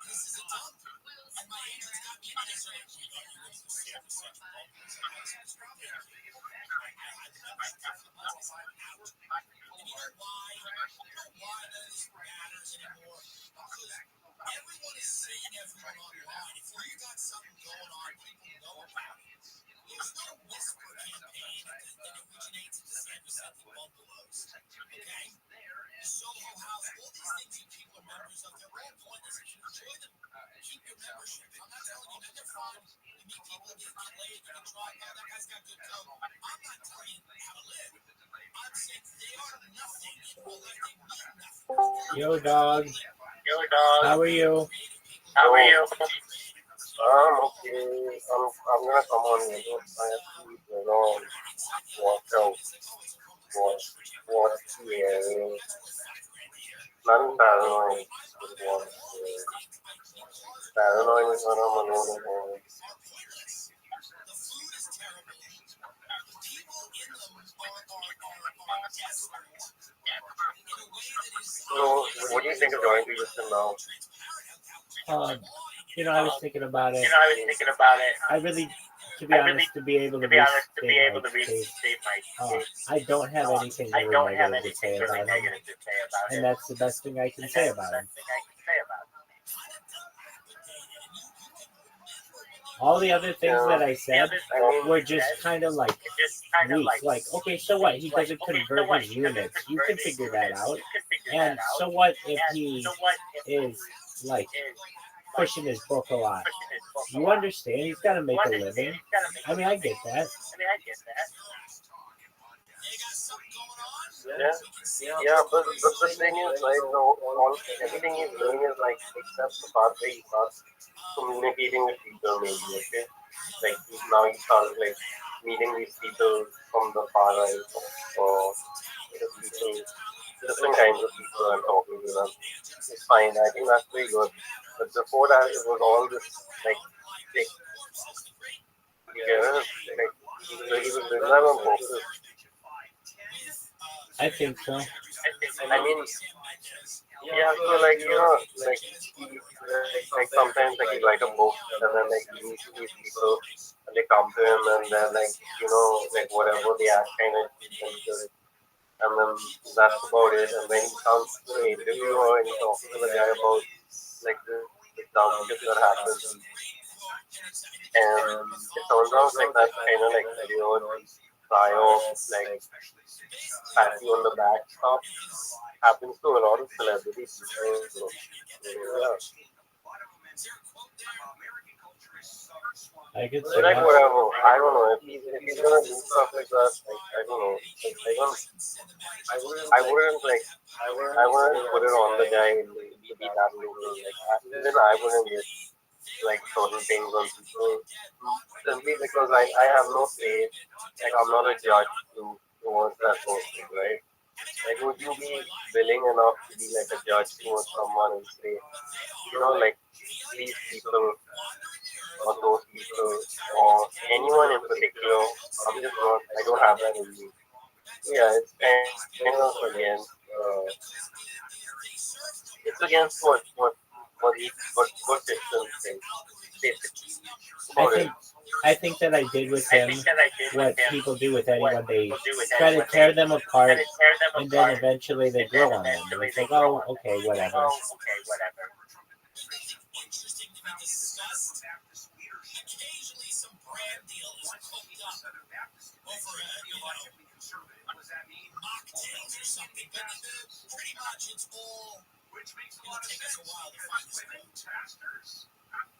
This is a dump. And my agents got me in this right. We got you into San Francisco. And you know why? You know why none of this matters anymore? Because everyone is seeing everyone online. If you got something going on, people know about it. There's no whisper campaign that originates in the San Francisco bungalows. Okay? The Soho House, all these things you people are members of, they're all pointless. If you enjoy them, keep your membership. I'm not telling you that they're fine. You meet people that get laid, you can try, oh, that guy's got good tone. I'm not telling you how to live. I'm saying they are nothing in real life. They mean nothing. Yo, dog. How are you? How are you? I'm okay. I'm gonna come on here. I have to, watch out. Watch here. Nothing paranoid. Paranoid is what I'm alone. So, what do you think of going to Houston now? I was thinking about it. I really, to be honest, to be able to restate my case, I don't have anything really negative to say about him, and that's the best thing I can say about him. All the other things that I said were just kind of like weak. Like, okay, so what? He doesn't convert his units. You can figure that out. And so what if he is like pushing his book a lot? You understand? He's got to make a living. I mean, I get that. Yeah, but the thing is, like, everything he's doing is like, except the part where he starts communicating with people, maybe, okay? Like, he started, like, meeting these people from the far right, or people, different kinds of people and talking to them. It's fine, I think that's pretty good. But before that, it was all this, like, he was doing that on purpose. I think so. I mean, yeah, so like, like sometimes like he write a book and then like he meets these people and they come to him and then like, like whatever they ask kind of and then that's about it. And then he comes to the interview or he talks to the guy about like the dumb shit that happens. And it turns out like that kind of like video psyops, like pat you on the back stuff happens to a lot of celebrities. Yeah. I could say like whatever. I don't know if he's gonna do stuff like that. Like, I don't know. I wouldn't put it on the guy to be that brutal. Like even I wouldn't get like certain things on people simply because I have no say. Like I'm not a judge towards that person, right? Like would you be willing enough to be like a judge towards someone and say, like these people or those people or anyone in particular, I don't have that in me. Yeah, it's kind of against it's against what Christians think. I think that I did with him what people do with anyone. They try to tear them apart, and then eventually they grow on them. It's like, oh, okay, whatever. Occasionally some brand deal is cooked up over mocktails or something, but pretty much it's all, it'll take us a while to find this quote.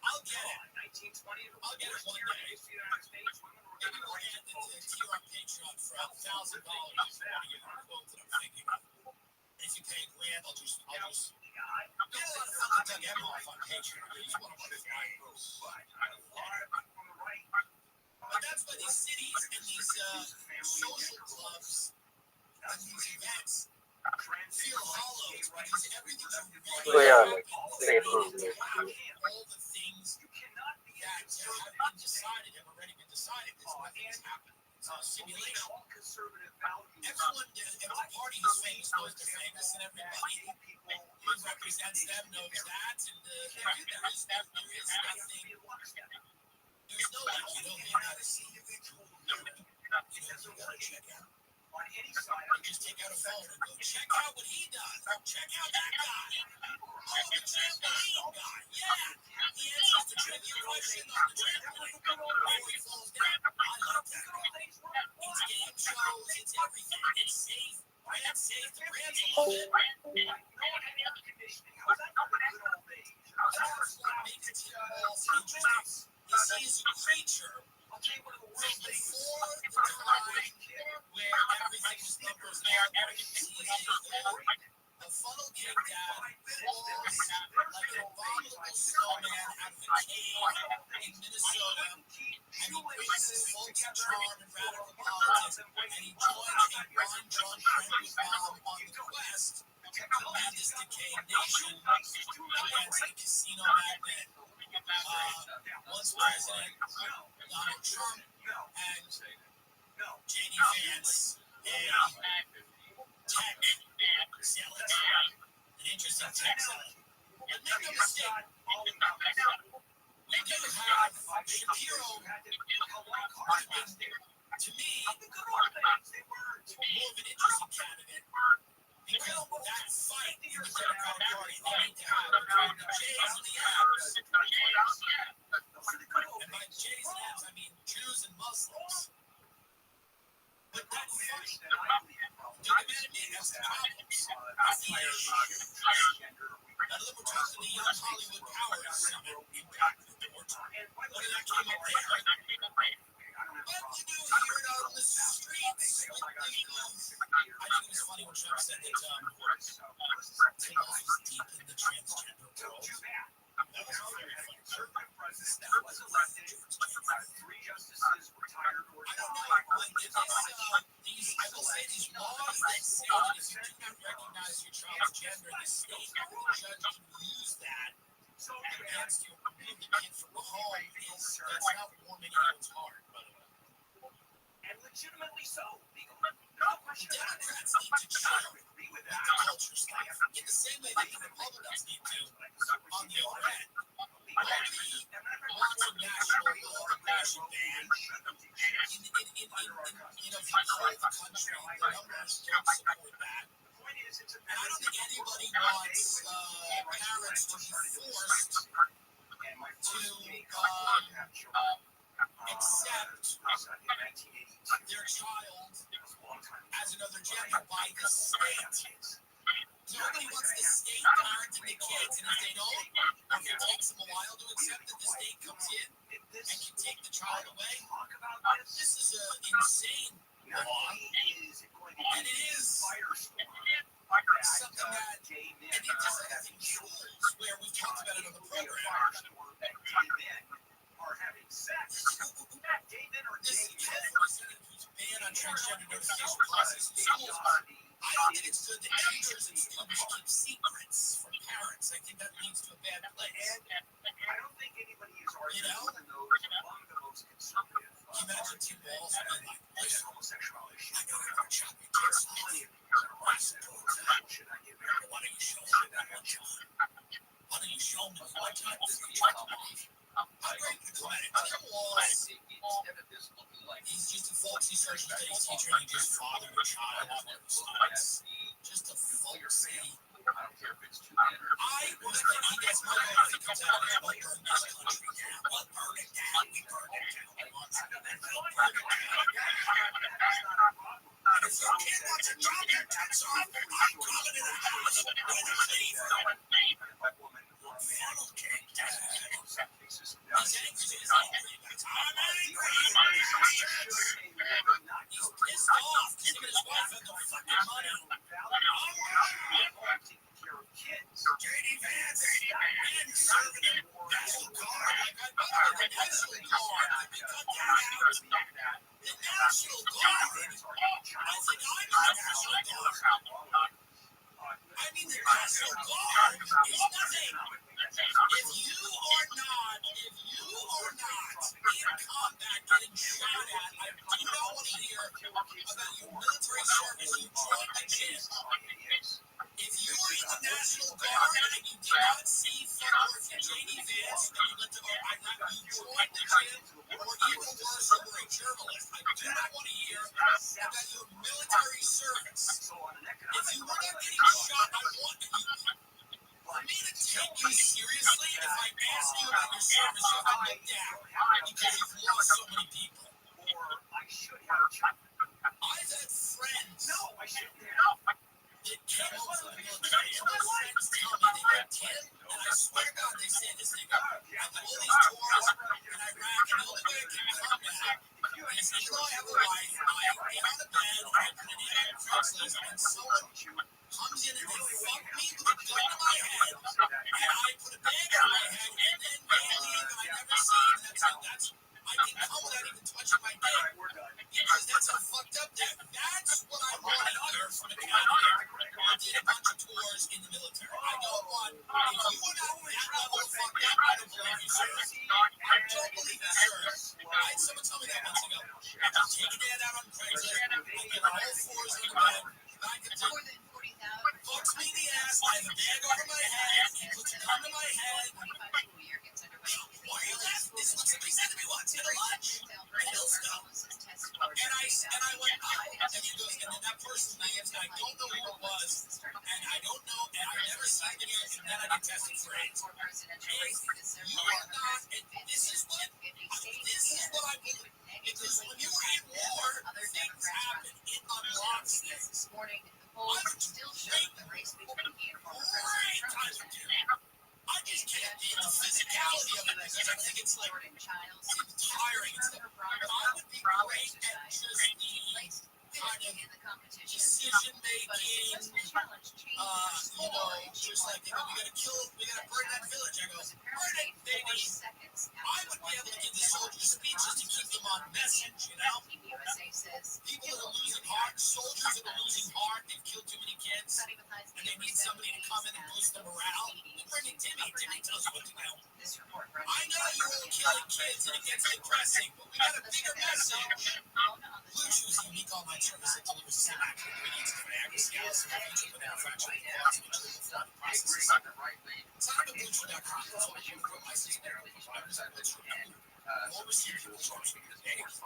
I'll get it. I'll get it one day. Maybe we'll add it to your Patreon for $1,000 if you want to get a quote that I'm thinking of. if you pay $1,000, I'll just get a lot of fucking Doug Emhoff on Patreon. He's one of my favorites. But that's why these cities and these social clubs and these events feel hollow, because everything's already happened. They needed to have all the things that have been decided, have already been decided. Nothing has happened. It's a simulation. Everyone, if the party is famous, knows they're famous, and everybody who represents them knows that. And there is nothing. There's no like, you gotta see. You gotta check out. On any side, you just take out a phone and go, check out what he does. Check out that guy. Oh, the trampoline guy. Yeah. He answers the trivia question on the trampoline before he falls down. I love that guy. It's game shows. It's everything. It's safe. Brand's safe. The Brand's a little bit. That's what makes Tim Walsh interesting. Is he's a creature from before the time where everything was numbers and the funnel cake dad falls like an abominable snowman out of a cave in Minnesota, and he brings his folks charm and radical politics, and he joins a wine-drunk friend with Bob on the quest to lead this decaying nation against the casino magnate, once president Donald Trump, and J.D. Vance, a tech zealot, an interesting tech zealot. But make no mistake, we do have Shapiro would have been, to me, more of an interesting candidate, because that fight in the Democratic Party they need to have between the Jays and the Abs. And by Jays and Abs, I mean Jews and Muslims. But that fight, documented me, has the problems. That's the issue. Now, look, we're talking the Young Hollywood Power Summit Impact Report. What did that come up there? But you do hear it out on the streets. I think it was funny when Trump said that Tim Walsh was deep in the transgender world. That was very funny. That was a lot of George I don't know. Like, if these, I will say, these laws that say that if you do not recognize your child's gender, the state or the judge can use that against you or remove the kid from the home, that's not warming anyone's heart, by the way. And legitimately so. Democrats need to chill with the culture stuff in the same way that the Republicans need to on the other end. Nobody wants a national abortion ban. In the whole country, the numbers don't support that. And I don't think anybody wants parents to be forced to accept their child as another gender by the state. Nobody wants the state parenting the kids, and if they don't, or if it takes them a while to accept that the state comes in and can take the child away, this is an insane law, and it is something that, and it does anything schools where we've talked about it on the program, are having sex. This California Senate keeps ban on transgender notification process in schools. I don't think it's good that teachers and students keep secrets from parents. I think that leads to a bad place. I don't think anybody is arguing among the most conservative. Imagine Tim Walsh being like, this homosexuality. I know you're chopping kids off. I support that. Should I get married? Why don't you show me that one time? Why don't you show me one time this is chop them off? I'm going to comment. Tim Walsh, he's just a folksy social studies teacher and he just fathered a child with students. Just a folksy. I don't care if it's too bad. I was thinking he gets my life. He comes out and he's like, burn this country down. We'll burn it down. We burn it down. We want to. And we'll burn it down. And if your kid wants to drop your tits off, I'm coming to the house with a cleaver. Funnel cake dad. He's angry. He's angry. I'm angry. He's pissed off because him and his wife had no fucking money. serving the National Guard. Like, by the way, the National Guard, let me cut that out. The National Guard, I think I'm the National Guard. I mean, the National Guard is nothing. If you are not in combat getting shot at, I do not want to hear about your military service. You joined the gym. If you were in the National Guard and you did not see or if you're J.D. Vance and you went to you joined the gym, or even worse, you were a journalist, I do not want to hear about your military service. If you were not getting shot, I want you. For me to take you seriously, if I ask you about your service, you have to look down because you've lost so many people. I've had friends that came home from the military, and my friends tell me they got 10, and I swear to God they say this, they go, I do all these tours in Iraq, and the only way I can come back is even though I have a wife, I get on the bed, and I put an ad on Craigslist, and someone comes in and they fuck me with a gun to my head, and I put a bag on my head, and then they leave, and I never see them, and that's I can come without even touching my dick, because that's how fucked up that. That's what I want to hear from a candidate who did a bunch of tours in the military. I don't want, if you are not that level of fucked up, I don't believe you, sir. I don't believe you, sir. I had someone tell me that once ago. I just take a dad out on Craigslist, I get all fours on the bed, I can do fucks me in the ass, I have a bag over my head, he puts a gun to my head. Why are you laughing? This is what somebody said to me once at a lunch. And he'll stop. And I went, oh. And he goes, and then that person leaves, and I don't know who it was, and I don't know, and I've never seen it again, and then I get tested for AIDS. You are not, and this is what I believe. Because when you are in war, things happen. It unlocks things. I would still show the race between great times of doing. I just can't be in the physicality of it because I think it's like it's tiring and stuff. I would be great at just the kind of decision making, just like, we gotta burn that village. I go, burn it, baby. I would be able to give the soldiers speeches to keep them on message, People that are losing heart, soldiers that are losing heart, they've killed too many kids, and they need somebody to come in and boost the morale. Bring in Timmy. Timmy tells you what to do. I know you're all killing kids and it gets depressing, but we got a bigger message. Luch was unique online service that delivers the same active ingredients as Viagra, Cialis, and Luch, but now fractionally quality and children flood the process. Sign up at Luch.com. That's what you put licensed medical providers at Luch. All receive your charge for your day. Luch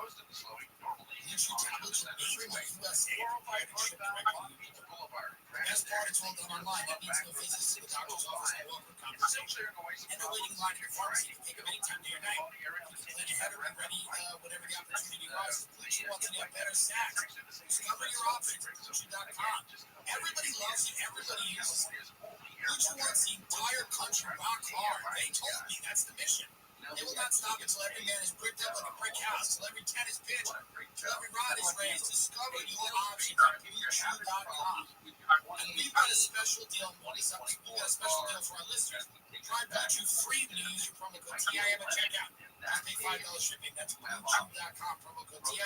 tablets are made in the USA required and shipped directly to the Boulevard. Best part, it's all done online. That means no visits to the doctor's office, no awkward conversation, and no waiting in line at your pharmacy. You can take them anytime day or night. You can plan ahead or be ready whenever the opportunity arises. Luch wants to get better sex. Discover your options at Luch.com. Everybody loves it. Everybody uses it. Luch wants the entire country rock hard. They told me that's the mission. They will not stop until every man is bricked up like a brick house, till every tent is pitched, till every rod is raised. Discover your options at Luch.com. And we've got a special deal. We've got a special deal for our listeners. Try Luch free when you use your promo code TIM at checkout. Just pay $5 shipping. That's Luch.com. Promo code TIM.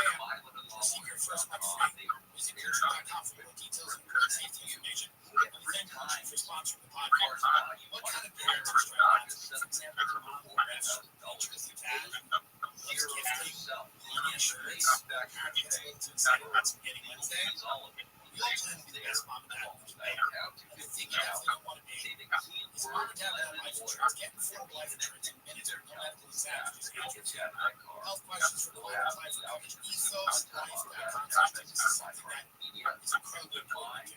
Receive your first month free. Visit Luch.com for more details and safety information. We thank Luch for sponsoring the podcast. What kind of parents are struggling? For example, your mom or restaurant, features the tag, loves gifting, money insurance, apparently it's a little too exciting about Spaghetti Wednesday. We all plan to be the best mom and dad we can be. And the thing you definitely don't want to be is mom and dad without life insurance. Get affordable life insurance in minutes with no medical exams, just answers to health questions for clients, apply for coverage. Ethos Life.com. This is something that is incredibly important.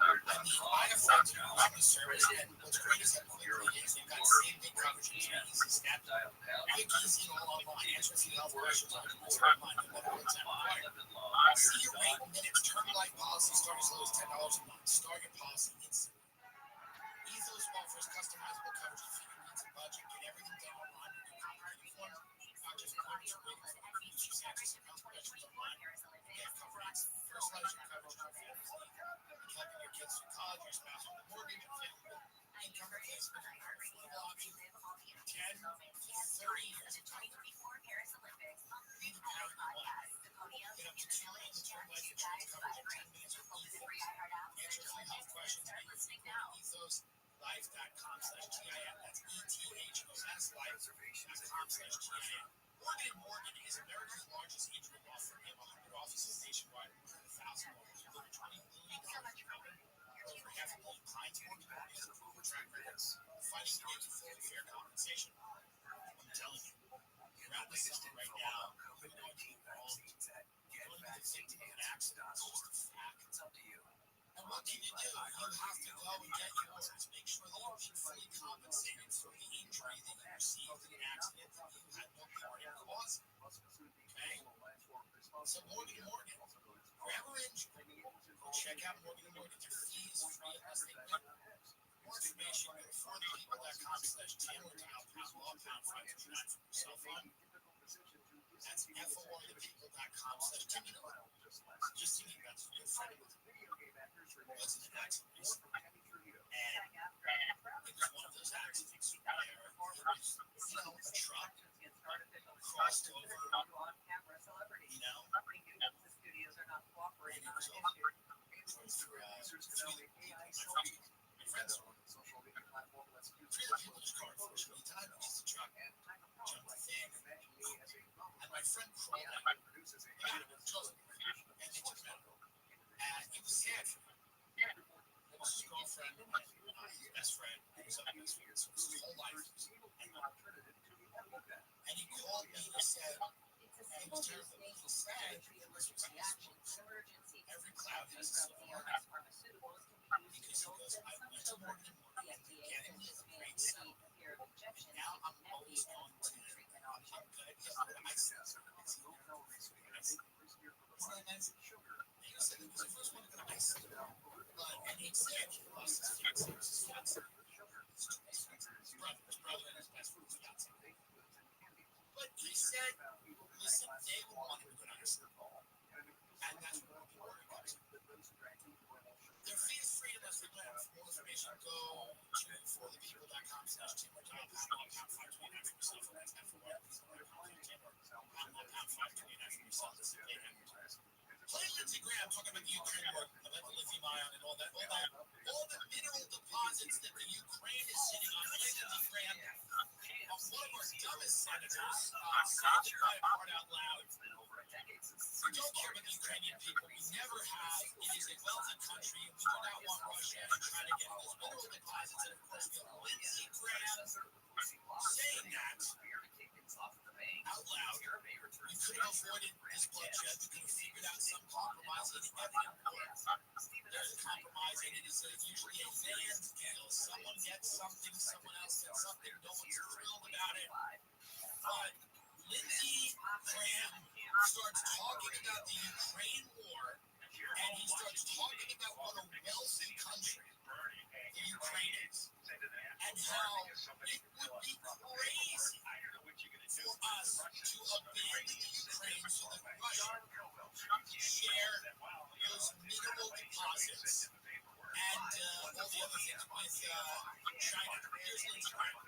I have friends who are on the service, and what's great is how quickly it is. They've got same big coverage and easy step. Quick, easy, all online. Answer a few health questions on online, no matter what time required. See your rate in minutes. Term life policy start as low as $10 a month. Start your policy instantly. Ethos offers customizable coverage to fit your needs and budget. Get everything done online with your comprehensive form. Not just coverage, ratings, and features, access to health questions online. Get coverage. Personalize your coverage to your family's needs. Helping your kids through college, your spouse with a mortgage, and family income replacement, and 30 years of time. Being a parent, you want get up to 2 million in term life insurance coverage in 10 minutes with Ethos. Answer 3 health questions and get your free quote at ethoslife.com/TIN. That's ethoslife.com/TIN. Morgan is America's largest injury law firm. They have 100 offices nationwide, more than 1,000 lawyers, over $20 billion in coverage, over half a million clients. Morgan has a proven track record fighting to get you full and fair compensation. I'm telling you, you're out this summer right now. You know what you involved. You don't even think to an accident. It's just a fact. It's up to you. And what can you do? You have to go and get yours. Make sure that you're being fully compensated for the injury that you received in an accident that you had no part in causing. Okay? So Morgan, wherever injured, go check out Morgan & Morgan. Their fee is free unless they win. More information, go to forthepeople.com/Tim or dial #529 from your cell phone. That's forthepeople.com/Tim. Just thinking about your friend was in an accident recently. And it was one of those accidents where there was, a truck crossed over, and it was over. My friends three other people just car, unfortunately, died because the truck jumped the thing. And my friend crawled out. They got him with drugs, and they took him out. And it was sad for him. It was his girlfriend and his best friend. He was up in his fears. So his whole life was and he called me and said, it was terrible. He said, it was responsible. Every cloud has a silver lining. Because he goes, I went to Morgan & Morgan, getting me a great settlement. Now I'm always going to, I'm going to get rid of my sense. It's no reason. Isn't that nice? And he said he was the first one to go to my cell. And he said he lost his fiance. His fiance. His brother and his best friend was fiance. But he said, listen, they wanted to go down to Super and that's what Morgan & Morgan comes in. Their fee is free unless they win. For more information, go to forthepeople.com/Tim or dial #529 for yourself. And that's forthepeople.com/Tim or #529 for yourself. This is a paid advertisement. Play Lindsey Graham talking about the Ukraine war, about the lithium ion and all the mineral deposits that the Ukraine is sitting on. Play Lindsey Graham. One of our dumbest senators said the part out loud. We don't care about the Ukrainian people. We never have. It is a wealthy country. We do not want Russia to try to get those mineral deposits. And of course, we have Lindsey Graham saying that out loud. We could have avoided this bloodshed. We could have figured out some compromise in every war. There's a compromise, and it is usually a land deal. Someone gets something, someone else gets something. No one's thrilled about it. But Lindsey Graham starts talking about the Ukraine war, and he starts talking about what a wealthy country the Ukraine is, and how it would be crazy for us to abandon the Ukraine so that Russia can share those mineral deposits and all the other things with China. Here's Lindsey Graham.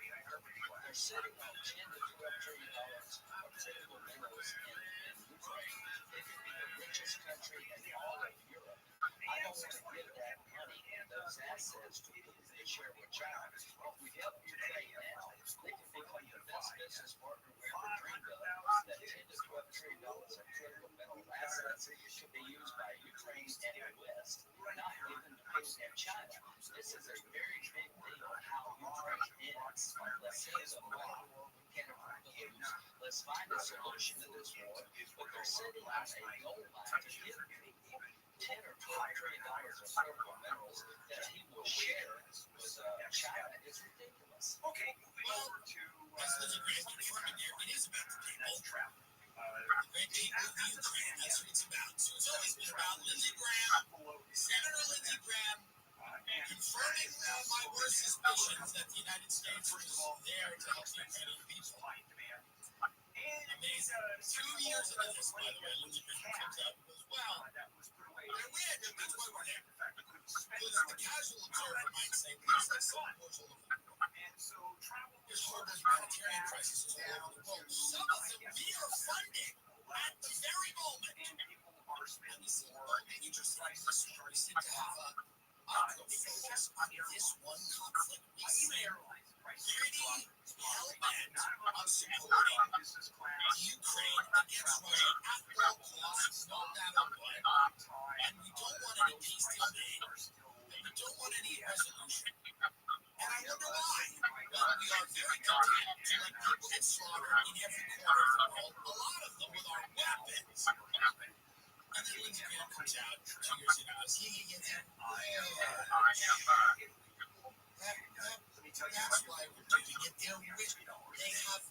They're sitting on $10 to $12 trillion of critical minerals in Ukraine. It could be the richest country in all of Europe. I don't want to give that money and those assets to people they share with China. If we help Ukraine now, they can become the best business partner we ever dreamed of. That $10 to $12 trillion of critical mineral assets should be used by Ukraine and the West, not even to pay China. This is a very big deal how Ukraine ends. Let's say it's a war we can't afford to lose. Let's find a solution to this war. But they're sitting on a gold mine to give people $10 or $12 trillion of critical minerals that he will share with China. It's ridiculous. Okay, well, as Lindsey Graham confirming here, it is about the people. The great people of the Ukraine. That's what it's about. So it's always been about Lindsey Graham, Senator Lindsey Graham, confirming my worst suspicions that the United States was there to help the Ukrainian people. Amazing. 2 years into this, by the way, Lindsey Graham comes out and goes, well, they're weird. That's why we're there. Because the casual observer might say, there's like some wars all over the world. There's There's horrible humanitarian crises all over the world. Some of them we are funding at the very moment. And we see interesting this story seem to have a focus on this one conflict. We seem pretty hell-bent on supporting Ukraine against Russia at all costs, no matter what. And we don't want any peace deal made. And we don't want any resolution. And I wonder why. Well, we are very content to let people get slaughtered in every corner of the world, a lot of them with our weapons. And then Lindsey Graham comes out 2 years ago and goes, that's why we're doing it. They're rich. They have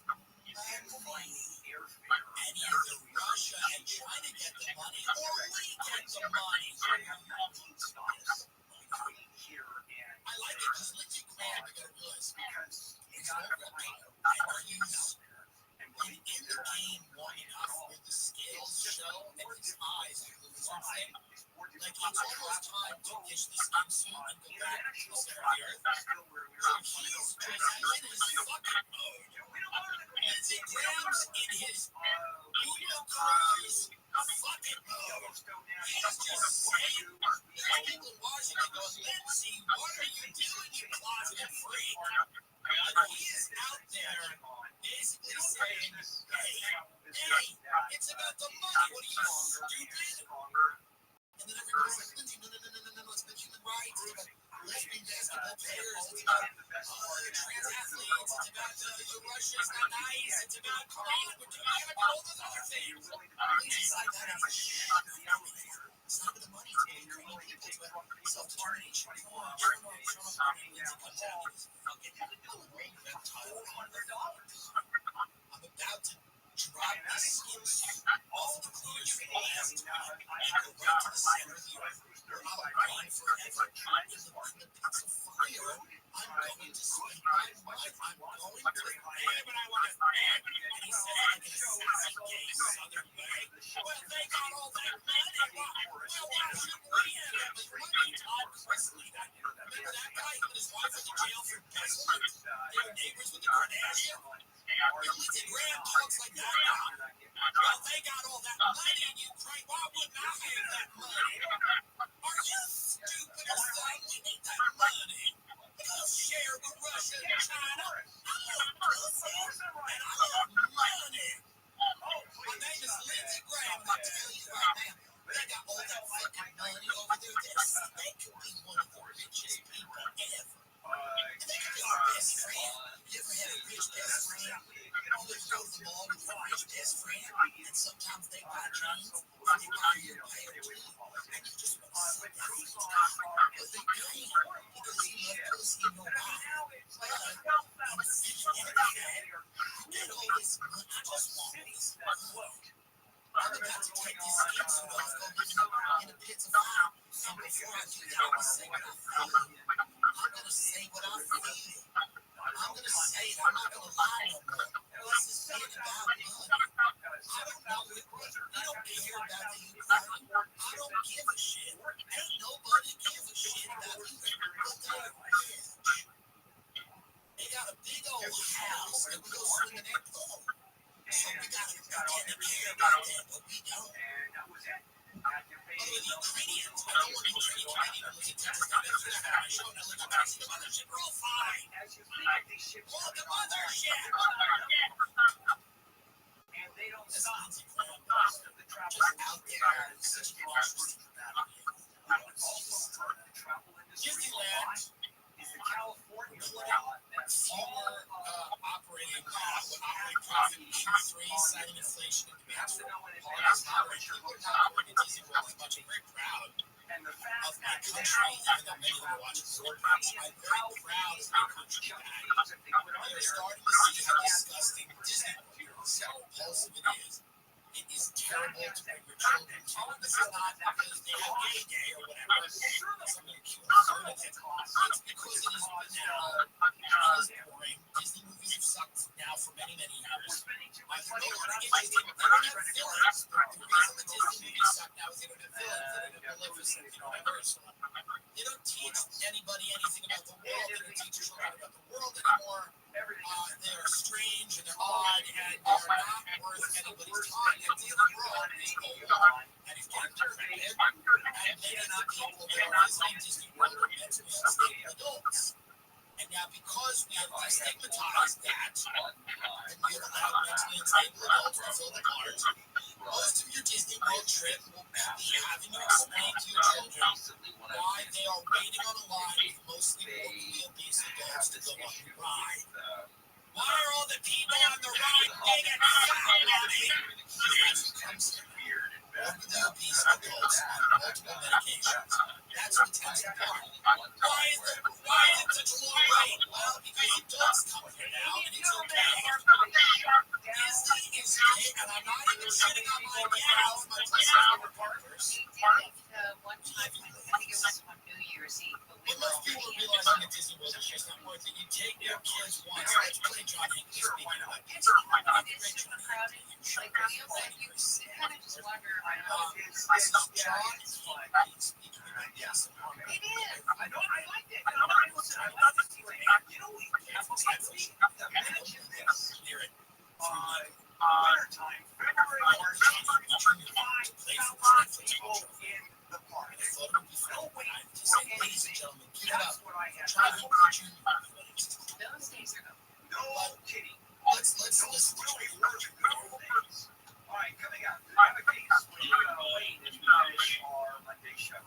money. And either Russia and China get the money, or we get the money. I like it because Lindsey Graham, you gotta realize, he's an old reptile. And he's in the game long enough where the scales show and his eyes are the lizard thing. Like, it's almost time to ditch this insuit and go back to the center of the earth. So he's just in his fucking mode. Lindsey Graham's in his Uno Cruz fucking mode. He's just saying, people in Washington go, Lindsey, what are you doing, you closeted freak? But he is out there basically saying, hey, it's about the money. What are you, stupid? And then everybody's like, Lindsey, no, it's about human rights. It's about lesbian basketball players. It's about trans athletes. It's about Russia's not nice. It's about, come on, we're doing all those other things. Lindsey's like that. And he's it's not about the money. It's about Ukrainian people. It's about self-determination. Come on, show up. And Lindsey comes out and he's fucking reptile $100. I'm about to drop this insuit off of the cleaners for the last time and go right to the center of the earth where I'll reign forever in the pits of fire. I'm going to spend my life. I'm going to but I want to and he says like an assassin gay southern way. Well, they got all that money. Well, why should we have it? Like, what Todd Chrisley? Remember that guy who and his wife in the jail for embezzlement? They were neighbors with the Kardashian? Lindsey Graham talks like that now. Well, they got all that money in Ukraine. Why wouldn't I have that money? Are you stupid or something? We need that money. We'll share with Russia and China. I love pussy and I love money. My name is Lindsey Graham, and I tell you right now, they got all that fucking money over there. They could be one of the richest people ever. And they could be our best friend. You ever had a rich best friend? You ever go to the mall with your rich best friend, and sometimes they buy jeans, and they buy you a pair too, and you just want to sit down and talk. But they can't, because you love pussy in your mouth. But in the city of that, you get all this money. I just want this money. I'm about to take this skin suit off, go live in the pits of fire. And before I do that, I'm going to say what I feel. I'm going to say what I feel. I'm going to say it. I'm not going to lie no more. This is being about money. I don't know what we don't care about the Ukraine. I don't give a shit. Ain't nobody give a shit about Ukraine. But they're rich. They got a big old house that we go swing in their pool. So we got to pretend to care about that, but we don't. The Ukrainians, I don't want Ukrainian Canadians to listen to this. They're not show that like I'm the mothership real fine. Hold the mothership. And they don't stop. Just out there, such a monstrous Disneyland is the California former operating profit in Q3, citing inflation and demand for holidays moderate. People are not going to Disney World as much. I'm very proud of my country, even though many of them are watching sport games. I'm very proud of my country that they're starting to see how disgusting Disney World is, how repulsive it is. It is terrible to bring your children to. This is not because they have gay day or whatever. Some of the cute conservative. It's because it is banal. It is boring. Disney movies have sucked now for many, many years. I don't know how to get you. They don't have villains. The reason the Disney movies suck now is they don't have villains. They don't have Maleficent. They don't have Ursula. They don't teach anybody anything about the world. They don't teach children about the world anymore. They fill the cards. Most of your Disney World trip will be having to explain to your children why they are waiting on a line with mostly morbidly obese adults to go on the ride. Why are all the people on the ride getting fat, Mommy? Comes from morbidly obese adults on multiple medications. That's what tends to happen. Why is it such a long wait? Well, because adults come here now, and it's okay. Disney is great, and I'm not even shitting on my gals, my favorite partners. One time, I think it was on New Year's Eve, but we were most people realizing that Disney World is just not worth it. You take your kids once, let's play John Hinckley speaking about kids. It's super crowded. Like, it feels like you kind of just wander around. This is John Hinckley speaking about yes. It is. I know, I like it. I love it. You know, we can't imagine this. Hear it. Wintertime, February, March, 5,000 people in the park. No wait for anything. That's what I have. Those days are gone. No kidding. Let's listen to All right, coming up. I have a case when you wait as we finish our Monday show.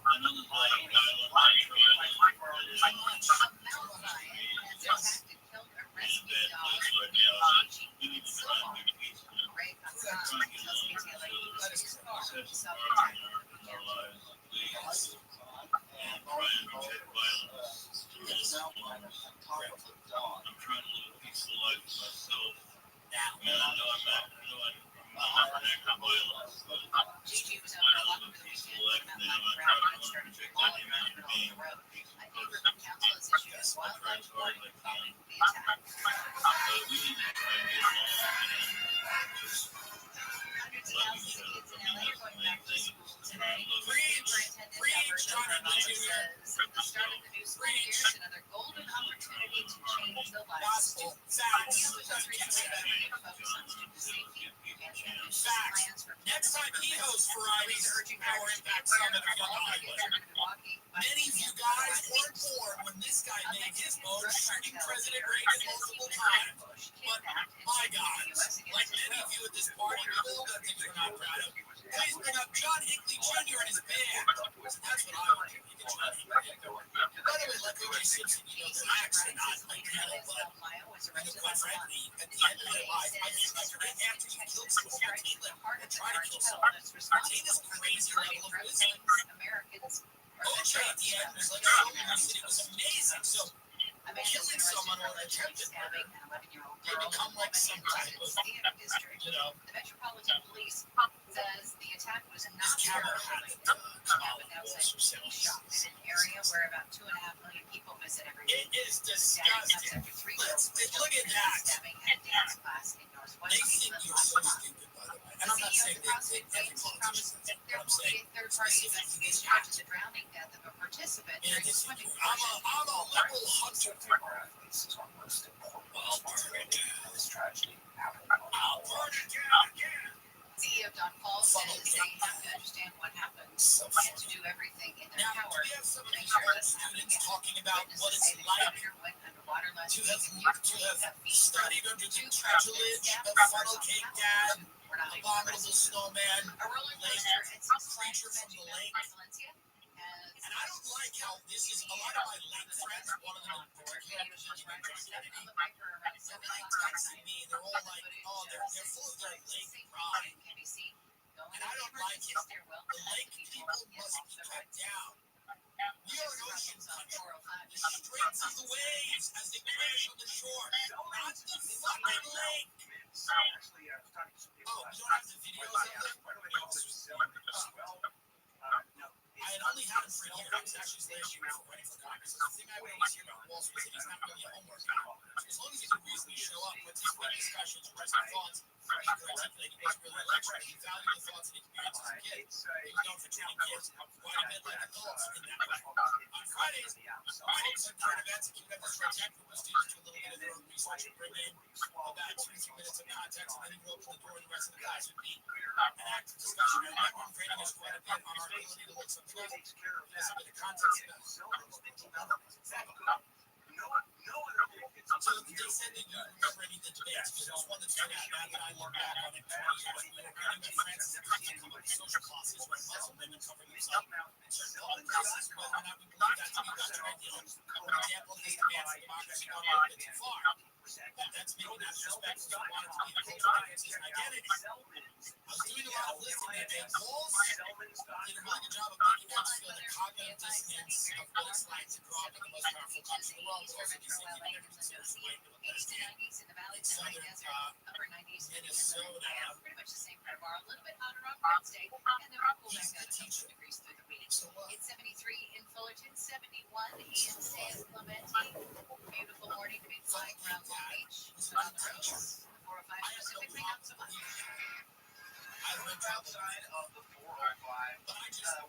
Gigi was out there walking for the weekend when that Mike Brown had started to fall in the middle of the road. A neighbor from council has issued a wildlife warning following the attack. Hundreds of thousands of kids in LA are going back to school today. Superintendent Robert says at the start of the new school year is another golden opportunity to change the lives of students. He was recently about a new focus on student safety and ambitious plans for next time he hosts Variety's Power Impact Summit of Young Hollywood. Many of you guys weren't born when this guy made his mode shooting President Reagan multiple times. But my God, like many of you at this party, we've all got things we're not proud of. Please bring up John Hinckley Jr. and his band. That's what I want to do. John Hinckley. By the way, like O.J. Simpson, you know, the acts are not like hell, but quite frankly, at the end of their life, I feel like right after you kill someone, you try to kill someone. Attain this crazy level of wisdom. O.J. at the end was like, oh, it was amazing. So, killing someone or attempting murder, they become like some type of, you know, the Metropolitan Police says the attack was not terror-related. It happened outside tea shops, an area where about 2.5 million people visit every week. It is disgusting. Look at that. Stabbing at a dance class in Northwest They think you're so stupid, by the way. And I'm not saying they every politician. There will be a third-party investigation into the drowning death of a participant during the swimming portion. I'm a liberal hunter. I'll burn it down. This tragedy happened. I'll burn it down again. CEO Don Paul says they have to understand what happens and to do everything in their power to make sure it doesn't happen again. Talking about what it's like to have studied under the tutelage of Funnel Cake Dad, Abominable Snowman, Creature from the Lake. And I don't like how this is a lot of my lake friends, one of them in particular, they're texting me, they're all like, oh, they're full of their lake pride. And I don't like it. The lake people must be cut down. We are an ocean country. The streets of the waves as they crash on the shore, not the fucking lake. Oh, you don't have the videos of it? I had only had him for a year. I was actually last year for running for Congress. The thing I would always hear about Walsh was that he's not really a homework guy. As long as he could reasonably show up, participate in discussions, write some thoughts, he could articulate he wasn't really a lecturer. He valued the thoughts and experiences of kids. He was known for treating kids quite a bit like adults in that way. On Fridays, folks on current events, if you've ever tried tech group, students do a little bit of their own research and bring in about 2 to 3 minutes of context, and then you go open the door and the rest of the class would be an active discussion. And that one grading us quite a bit on our ability to look something up. Some of the context about so they said that you remember any of the debates, because there's one that's now that I look back on it 20 years, we were reading that Francis and Christian come up with social classes where Muslim women cover themselves in certain public places, whether or not we believe that to be Western idealism. For example, his demands of democracy go a little bit too far. That's maybe not respect for wanting to be the cultural differences and identity. I was doing a lot of listening and Bowles did a really good job of making us feel the cognitive dissonance of what it's like to grow up in the most powerful country in the world. Also, these things that never considers white middle class town. In southern Minnesota. Pretty much the same for tomorrow. A little bit hotter on Wednesday, and then we'll cool back down to 2 degrees through the week. So what? It's 73 in Fullerton, 71 in San Clemente. Beautiful morning to be flying around Long Beach. On the roads, 405 Pacific Ring up so much. Outside of the 405, but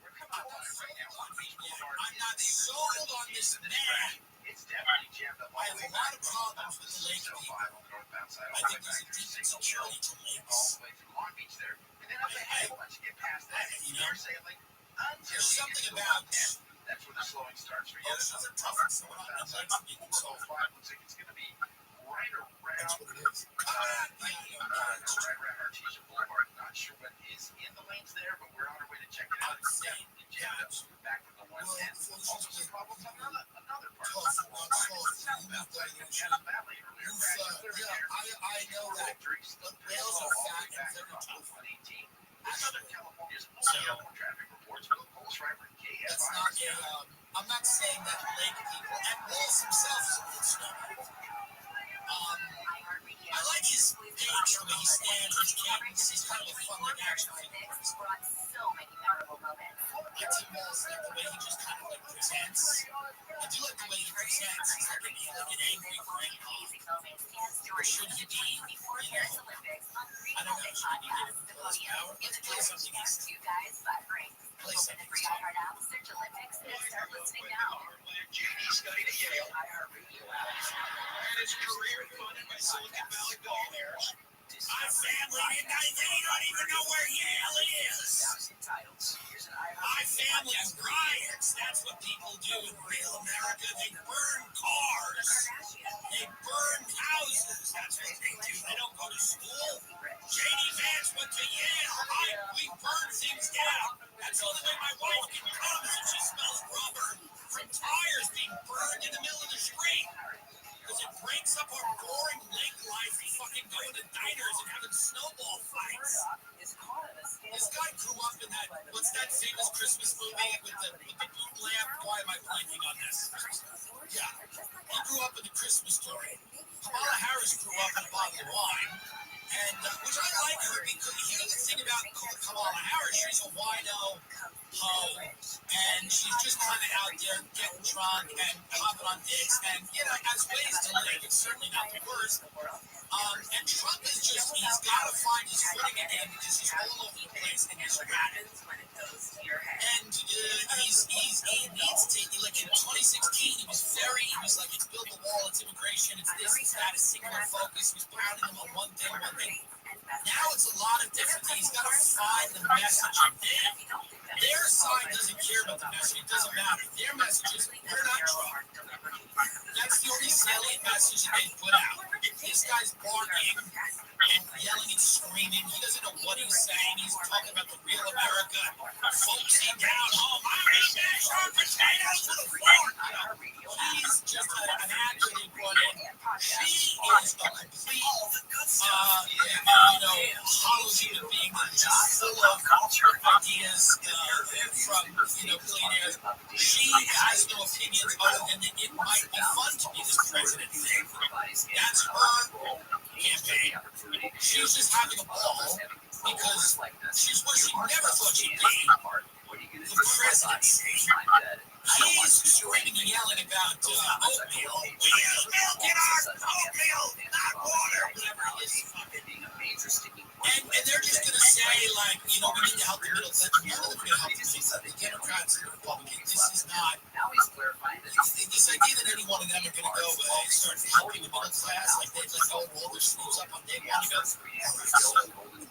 we're coming up on it right now. Long Beach Boulevard. I'm not sold on this man. It's definitely jammed up. I have a lot of problems with the lake people. I think there's a deep insecurity to lakes. All the way to Long Beach there. And then I'm like, hey, once you get past that, you're saying like, until there's you something get to about that's where the slowing starts for you. Oceans are tough and so on. And lakes can be controlled. 405 looks like it's going to be right around. That's what it is. Right around Artesia Boulevard. Not sure what is in the lanes there, but we're on our way to check it out. It's definitely jammed up. We're back from the 110. Also some problems on another part of the 405. Southbound side of Shannon Valley earlier. I know that. But rails are fat and very tough. Southern California's only outbound traffic reports for the Polish driver KFI. That's not a. I'm not saying that lake people and Willis himself is a little snowbird. I like his page, the way he stands, his cadence. He's kind of a fun, like, action figure. Tim Walls, like the way he just kind of like presents. I do like the way he presents. He's like an angry grandpa. Or should he be, I don't know, should he be given all his power? Let's play something easy. Play something easy. JD Scotty to Yale. And his career funded by Silicon Valley billionaires. My family they don't even know where Yale is. My family riots. That's what people do in real America. They burn cars. They burn houses. That's what they do. They don't go to school. J.D. Vance went to Yale. We burn things down. That's the only way my wife can come is if she smells rubber from tires being burned in the middle of the street. Because it breaks up our boring lake life, fucking going to diners and having snowball fights. This guy grew up in that, what's that famous Christmas movie with the boot lamp? Why am I blanking on this? Yeah, he grew up in The Christmas Story. Kamala Harris grew up in a bottle of wine, and which I like her because here's the thing about Kamala Harris, she's a wino hoe, and she's just kind of out there getting drunk and hopping on dicks, and you know, has ways to live. It's certainly not the worst. And Trump is just, he's got to find his footing again because he's all over the place and he's ratted. And he needs to, like in 2016, he was like, it's build the wall, it's immigration, it's this, it's that, it's singular focus. He was pounding them on one thing. Now it's a lot of different things. He's got to find the message in there. Their side doesn't care about the message. It doesn't matter. Their message is, we're not Trump. That's the only salient message that they put out. This guy's barking and yelling and screaming. He doesn't know what he's saying. He's talking about the real America. Folksy down home. I'm eating mashed potatoes to the floor. He's just an actor they brought in. She is a complete, hollow human being just full of ideas from, billionaires. She has no opinions other than that it might be fun to be this president thing. That's her campaign. She's just having a ball because she's what she never thought she'd be, the presidency. He's screaming and yelling about oatmeal. We use milk in our oatmeal, not water, whatever it is. And they're just going to say, like, we need to help the middle class. None of them are going to help the Democrats and the Republicans. This is not. This idea that any one of them are going to go and start helping the middle class, like they roll their sleeves up on day one and go,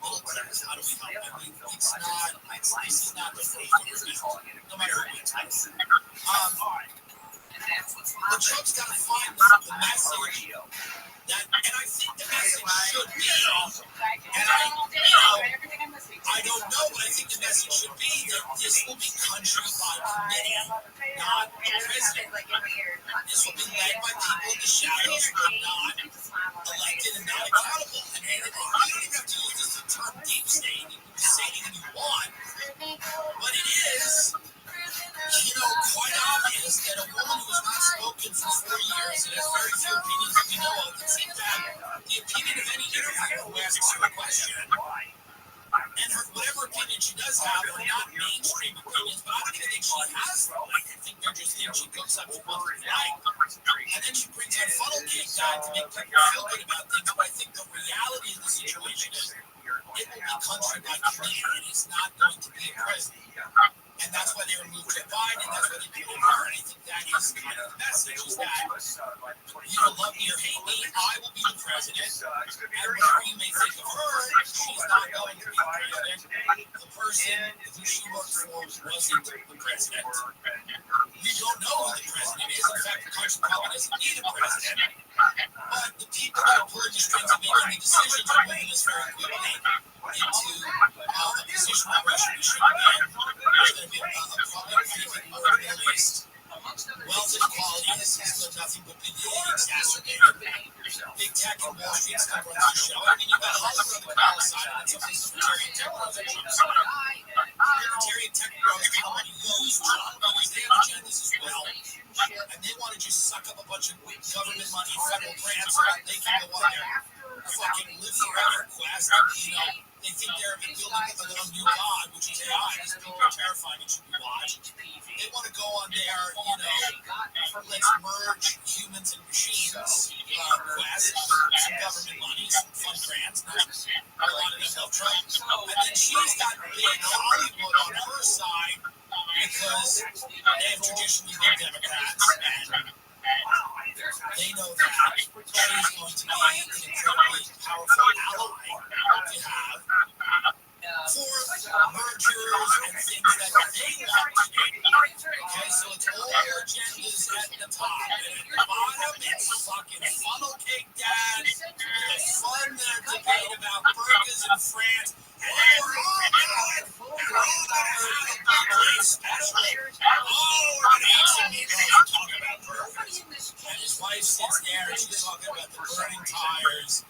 middle class, how do we help them? It's not. This is not the first one. No matter who it is. But Trump's got to find the message that, and I think the message should be And I don't know, but I think the message should be that this will be country by committee, not the president. This will be led by people in the shadows who are not elected and not accountable. And you don't even have to use this term deep state. You can say anything you want, but it is, quite obvious that a woman who has not spoken for 4 years and has very few opinions that we know of, it seems that the opinion of any interviewer who asks her a question, and whatever opinion she does have are not mainstream opinions, but I don't even think she has them. I think they're just things she cooks up for once in a while. And then she brings on funnel cake guy to make people feel good about things, but I think the reality of the situation is it will be country by committee. It is not going to be a president. And that's why they removed Joe Biden, and that's why they put in her. And I think that is kind of the message, is that you don't love me or hate me, I will be the president. And whatever you may think of her, she's not going to be the president. The person who she worked for wasn't the president. We don't know who the president is. In fact, the country probably doesn't need a president. But the people that are pulling the strings and making the decisions are moving us very quickly into a position where Russia should be in. There's going to be a public feeling more in the Middle East. Wealth inequality has done nothing but been exacerbated. Big tech and Wall Street still runs the show. I mean, you've got Hollywood on the power side, and some of these libertarian tech bros on the Trump side. Libertarian tech bros kind of want to use Trump because they have agendas as well. And they want to just suck up a bunch of government money, federal grants, so that they can go on their fucking live forever quest. And, they think they're building a little new god, which is AI. These people are terrifying and should be watched. They want to go on their, let's merge humans and machines quest with some government money, some fun grants, not a lot of them Trump. And then she's got big Hollywood on her side because they have traditionally been Democrats, and they know that she's going to be an incredibly powerful ally to have for mergers and things that they want to do. Okay, so it's all their agendas at the top, and at the bottom, it's fucking funnel cake dad, a fun debate about burgers in France, and we're all talking about burgers. And his wife sits there and she's talking about the burning tires.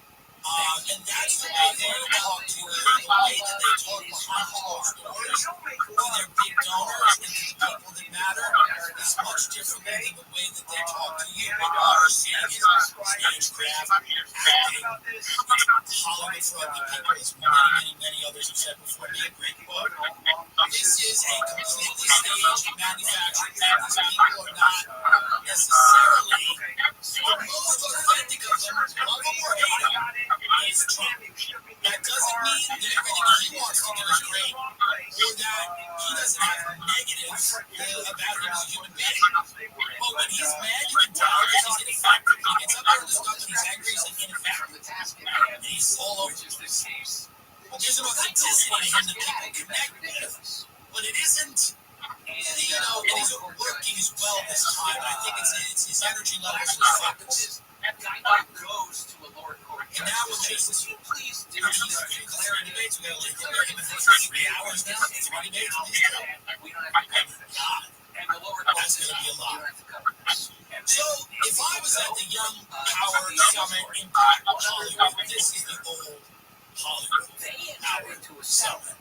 And that's the way they talk to you. The way that they talk behind closed doors to their big donors and to the people that matter is much different than the way that they talk to you. What you are seeing is stagecraft, acting, Hollywood for ugly people, as many others have said before me, a great quote. This is a completely staged, manufactured thing. These people are not necessarily the most authentic of them, love them or hate them. Is Trump. That doesn't mean that everything he wants to do is great, or that he doesn't have negatives about him as a human being. But when he's mad, you can tell that he's ineffective. He gets up there in the stuff and he's angry, he's ineffective. And he's all over the place. But there's an authenticity to him that people connect with, but it isn't. It isn't working as well this time. I think it's his energy levels and his focus. That guy goes to a lower court. And now we'll just please do these debates. We got to let him in for 3 hours now. 3 debates. We don't have to cover this. And the lower court that's going to be a lot. You don't have to cover this. So if I was at the Young Power Summit in Hollywood, this is the old Hollywood Power Summit.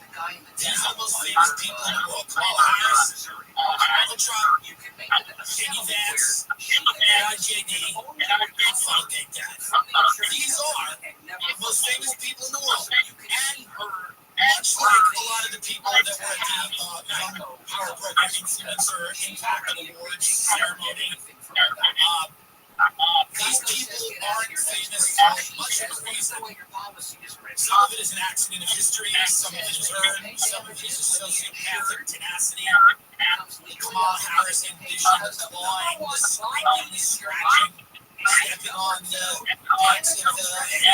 These are the most famous people in the world. Kamala Harris, Donald Trump, J.D. Vance, JD, and Funnel Cake Dad. These are the most famous people in the world. And much like a lot of the people that were at the Young Power Program Influencer Impact Awards ceremony, these people aren't famous for much of the reason. Some of it is an accident of history, some of it is earned, some of it is a sociopathic tenacity. Kamala Harris ambition, the clawing, the screaming, the scratching, stepping on the decks of the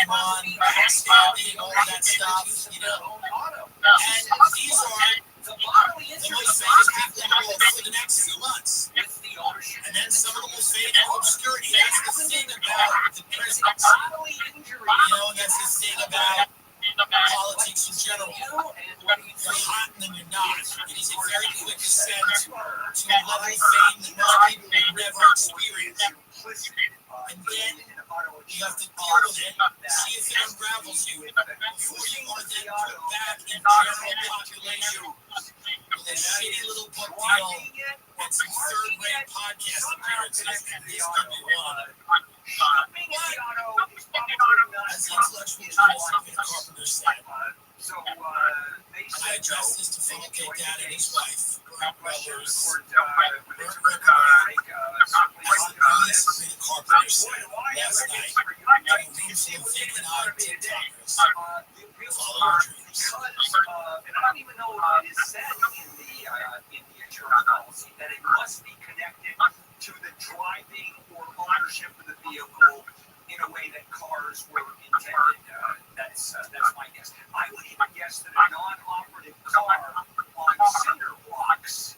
Amon, backstabbing, all that stuff, And these are the most famous people in the world for the next few months. And then some of them will fade into obscurity. That's the thing about the presidency. and that's the thing about politics in general. You're hot and then you're not. It is a very quick ascent to a level of fame that most people will never experience. And then you have to deal with it, see if it unravels you, before you are then put back in general population with a shitty little book deal and some third-rate podcast appearances, and this could be one. As intellectual tools, Carpenter said. I address this to fellow K Dad and his wife, Grant Brothers, Bert Rickenberg, as Peter Carpenter said last night, in a room full of vacant-eyed TikTokers. Follow your dreams. And I don't even know if it is said in the insurance policy that it must be connected to the driving or ownership of the vehicle in a way that cars were intended. That's my guess. I would even guess that a non-operative car on cinder blocks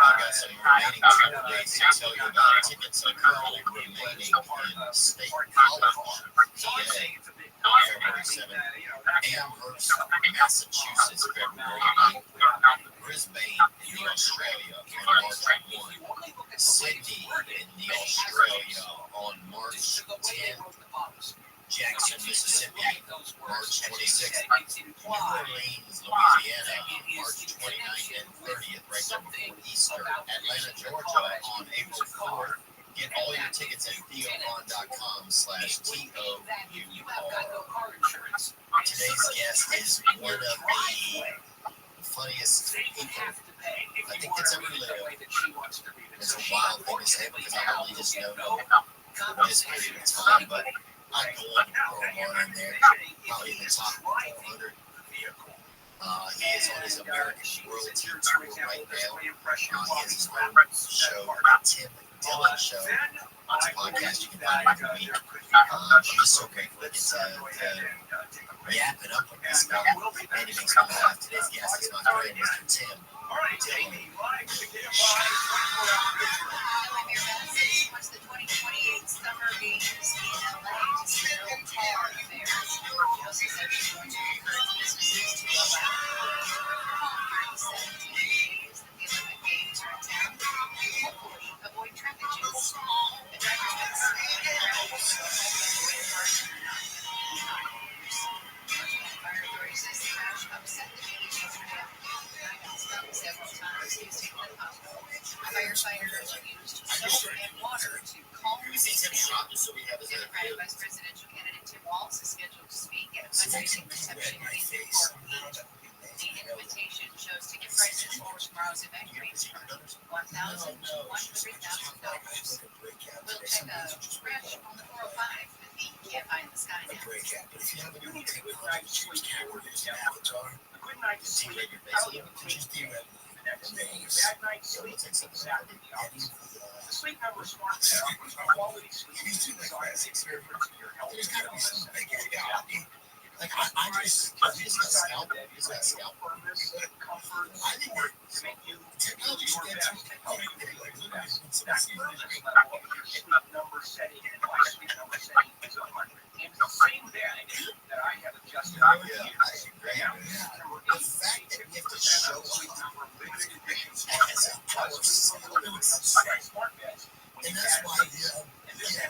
I've got some remaining travel dates to tell you about tickets are currently remaining in State College Park, PA, February 7th, Amherst, Massachusetts, February 8th, Brisbane, in Australia, on March 1, Sydney, in Australia, on March 10th, Jackson, Mississippi, March 26th, New Orleans, Louisiana, March 29th and 30th, right there before Easter, Atlanta, Georgia, on April 4th. Get all your tickets at theocon.com/TOUR. Today's guest is one of the funniest people I think that's ever lived. It's a wild thing to say because I only just know this period of time, but I'm going to throw one in there, probably in the top 100. He is on his American World Tour right now. He has his own show, the Tim Dillon Show. It's a podcast you can find every week. She's so grateful to yap it up with this guy, and it makes me laugh. Today's guest is my friend, Mr. Tim Dillon. Was the 2028 Summer Games in LA to build taller affairs. Joseph said he's going to encourage businesses to allow for 17 days that the Olympic Games are in town and hopefully avoid traffic jams. The driver's been saying fire authority says the crash upset the Games yesterday. Several times he was taken to the hospital. Firefighters used soap and water to calm the Democratic Vice Presidential candidate Tim Walz is scheduled to speak at a fundraising reception in Newport Beach. The invitation shows ticket prices for tomorrow's event range from $1,000 to $100,000. We'll check a crash on the 405 with the KFI in the sky now. You need a good night's sleep before you get avatar. A good night's sleep, how you take care the next day. A bad night's sleep is exactly the opposite. The Sleep Number Smart Pair offers quality sleep designed to care for your health. There's got to be some big area. Like, I just got scalped. Comfort, I think to make you technology should get to That's the level of your sleep number setting. My sleep number setting is 100. And the same bed that I have adjusted over the years. The fact that we have to show up limited editions as a smart beds. and that's why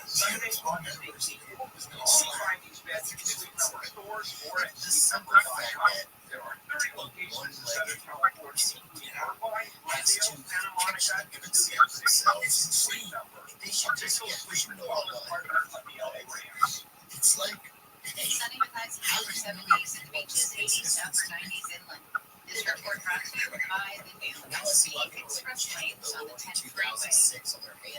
Sunday on the 18th. Only find these beds in Sleep Number stores or at sleepnumber.com. There are 30 locations in Southern California, Irvine, Glendale, Santa Monica, and themselves. Sleep Number. they should just get it's like Sunny with highs in the upper 70s and beaches, 80s to upper 90s inland. This report brought to you by the new SP Express lanes on the 10 freeway.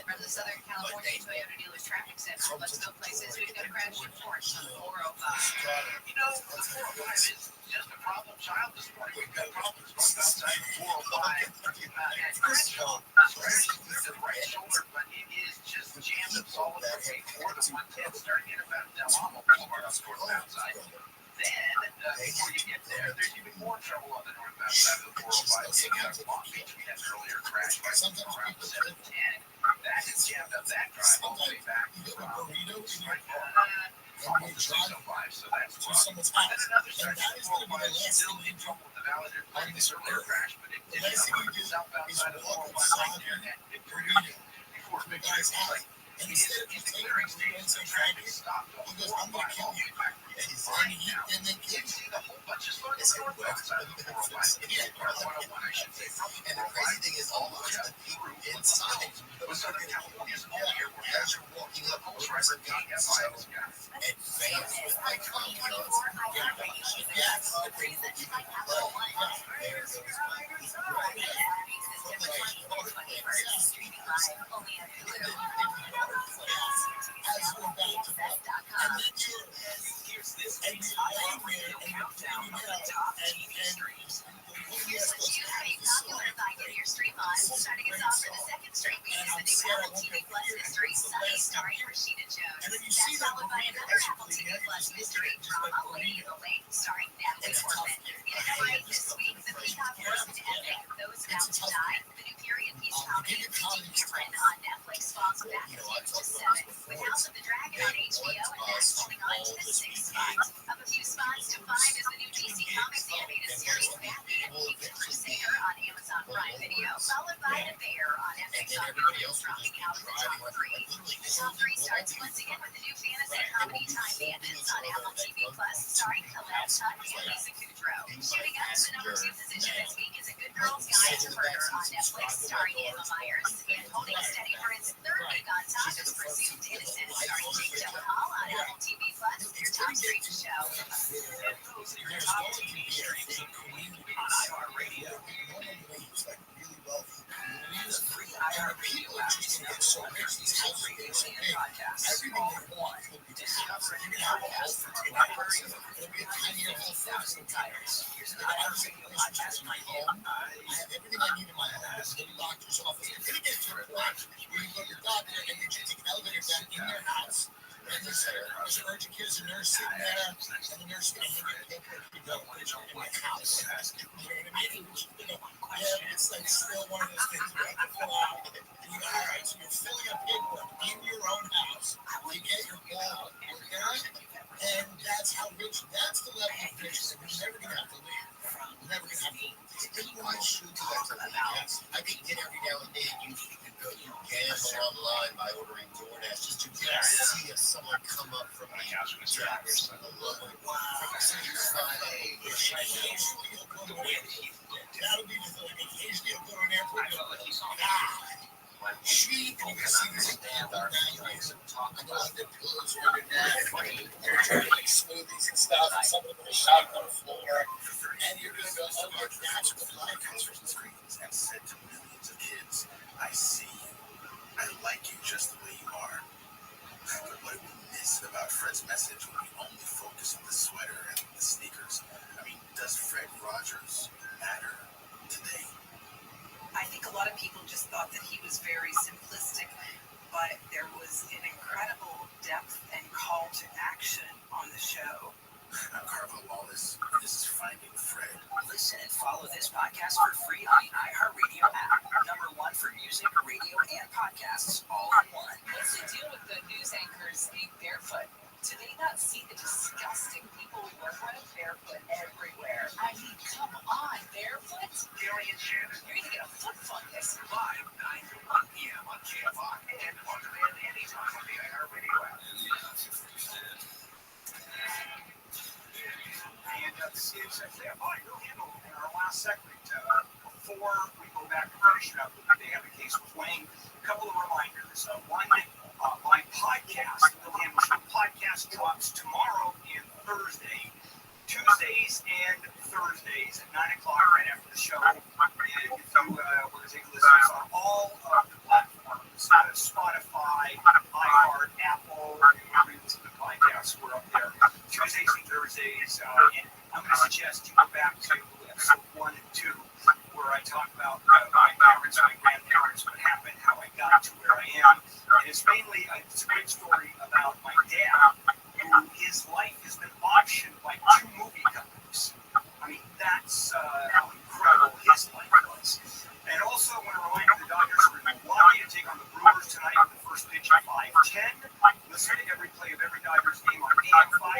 From the Southern California Toyota Dealers Traffic Center, let's go places we've got a crash reports on the 405. You know, the 405 is just a problem child this morning. We've got problems both outside the 405 and Crenshaw. There's a right shoulder, but it is just jammed up solid for the 110 starting at about Del Amo Boulevard outside. Then, before you get there, there's even more trouble on the northbound side of the 405. Taking out Long Beach, we had an earlier crash right around 710. jammed up that drive all the way back. You get a burrito in your car, and you drive to someone's house. And that is going to be the last thing you do on this earth. The last thing you do is walk inside the burrito to a guy's house. And instead of just taking a burrito and saying, thank you, he goes, I'm going to kill you. And then kill you. It's a website. And the crazy thing is, all the people inside was looking at you as you're walking up the doors of God's house. And fans with my confidence. Yes, the thing that you can play. There goes my incredible his life was. And also, I want to remind you the Dodgers are in Milwaukee to take on the Brewers tonight.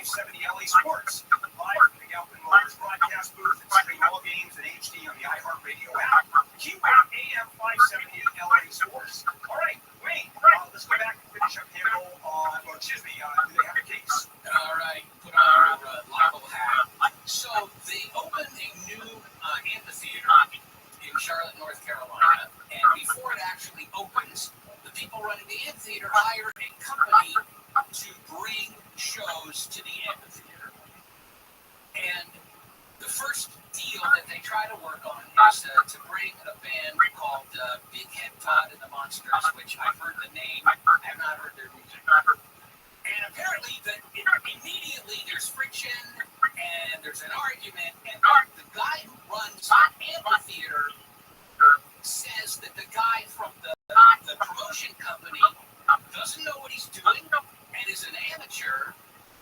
570 LA Sports. Live from the Galpin Motors broadcast booth and stream all games in HD on the iHeartRadio app. Keyword AM 570 LA Sports. All right, Wayne, let's go back and finish up handle on, well, excuse me, do they have a case? All right, put on your Lago hat. So they opened a new amphitheater in Charlotte, North Carolina, and before it actually opens, the people running the amphitheater hire a company to bring shows to the amphitheater. And the first deal that they try to work on is to bring a band called Big Head Todd and the Monsters, which I've heard the name, I have not heard their music. And apparently, immediately there's friction and there's an argument, and the guy who runs the amphitheater says that the guy from the promotion company doesn't know what he's doing and is an amateur,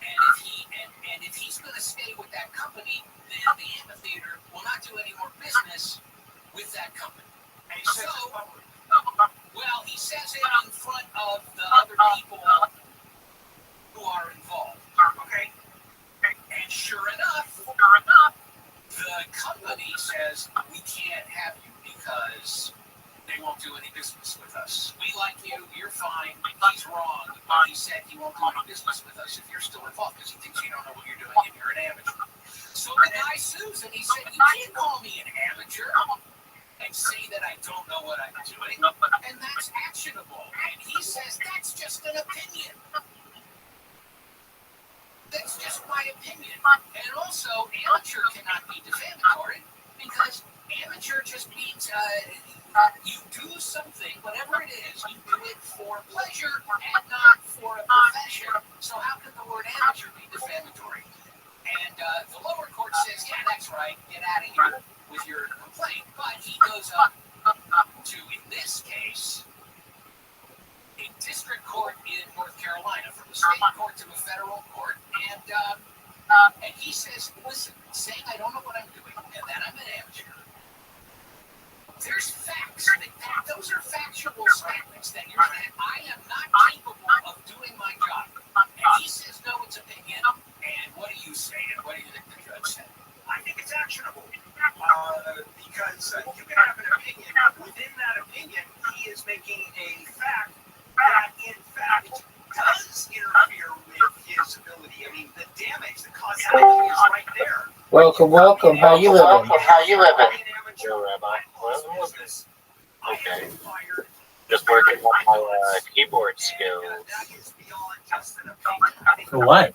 and if he's going to stay with that company, then the amphitheater will not do any more business with that company. And so, well, he says it in front of the other people who are involved. Okay. And sure enough, the company says, we can't have you because they won't do any business with us. We like you, you're fine, he's wrong, but he said he won't do any business with us if you're still involved because he thinks you don't know what you're doing and you're an amateur. So the guy sues and he said, you can't call me an amateur and say that I don't know what I'm doing, and that's actionable. And he says, that's just an opinion. That's just my opinion. And also, amateur cannot be defamatory because amateur just means you do something, whatever it is, you do it for pleasure and not for a profession. So how can the word amateur be defamatory? And the lower court says, yeah, that's right, get out of here with your complaint. But he goes up to, in this case, a district court in North Carolina, from a state court to a federal court, and he says, listen, saying I don't know what I'm doing and that I'm an amateur, there's facts. Those are factual statements that you're saying I am not capable of doing my job. And he says, no, it's opinion. And what do you say? And what do you think the judge said? I think it's actionable because you can have an opinion. Within that opinion, he is making a fact that, in fact, does interfere with his ability. I mean, the damage, the causality is right there. Welcome. How you living? Yo, Rabbi. Okay. Just working on my keyboard skills. For what?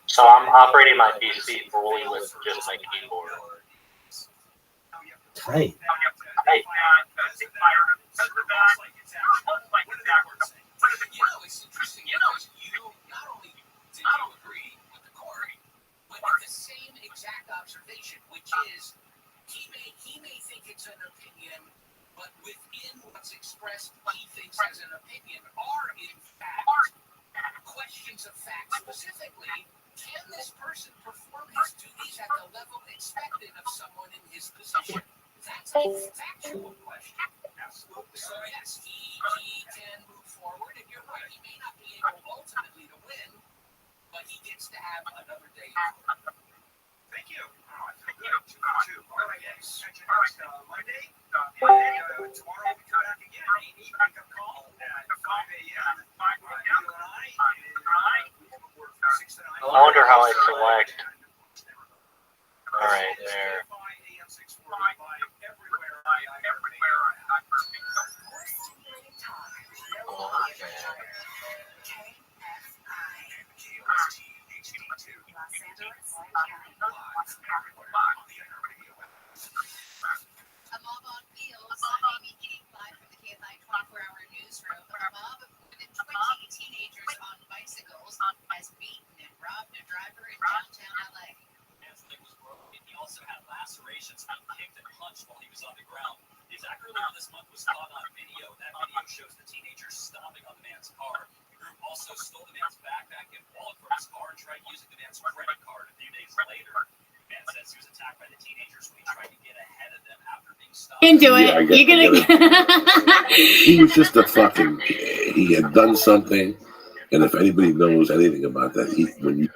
So I'm operating my PC fully with just my keyboard. Tight. It's interesting because you not only did you agree with the court, but the same exact observation, which is he may think it's an opinion, but within what's expressed, he thinks as an opinion are in fact questions of fact. Specifically, can this person perform his duties at the level expected of someone in his position? That's a factual question. Absolutely. So yes, he can move forward, and you're right, he may not be able ultimately to win, but he gets to have another day. Thank you. I feel good. 2-2. All right, guys. Catch you next Monday. And tomorrow we come back again. Amy, wake up call at 5 a.m. Neil and I come aboard from 6 to 9. I wonder how I select. All right, there. A mob on wheels. I'm Amy King, live from the KFI 24-hour newsroom. A mob of more than 20 teenagers on bicycles has beaten and robbed a driver in downtown LA. Man's leg was broken. He also had lacerations being kicked and punched while he was on the ground. The attack earlier this month was caught on video. That video shows the teenagers stomping on the man's car. The group also stole the man's backpack and wallet from his car and tried using the man's credit card a few days later. The man says he was attacked by the teenagers when he tried to get ahead of them after being stopped. Into it. Yeah, you're gonna. He was just a fucking. He had done something. And if anybody knows anything about that, when you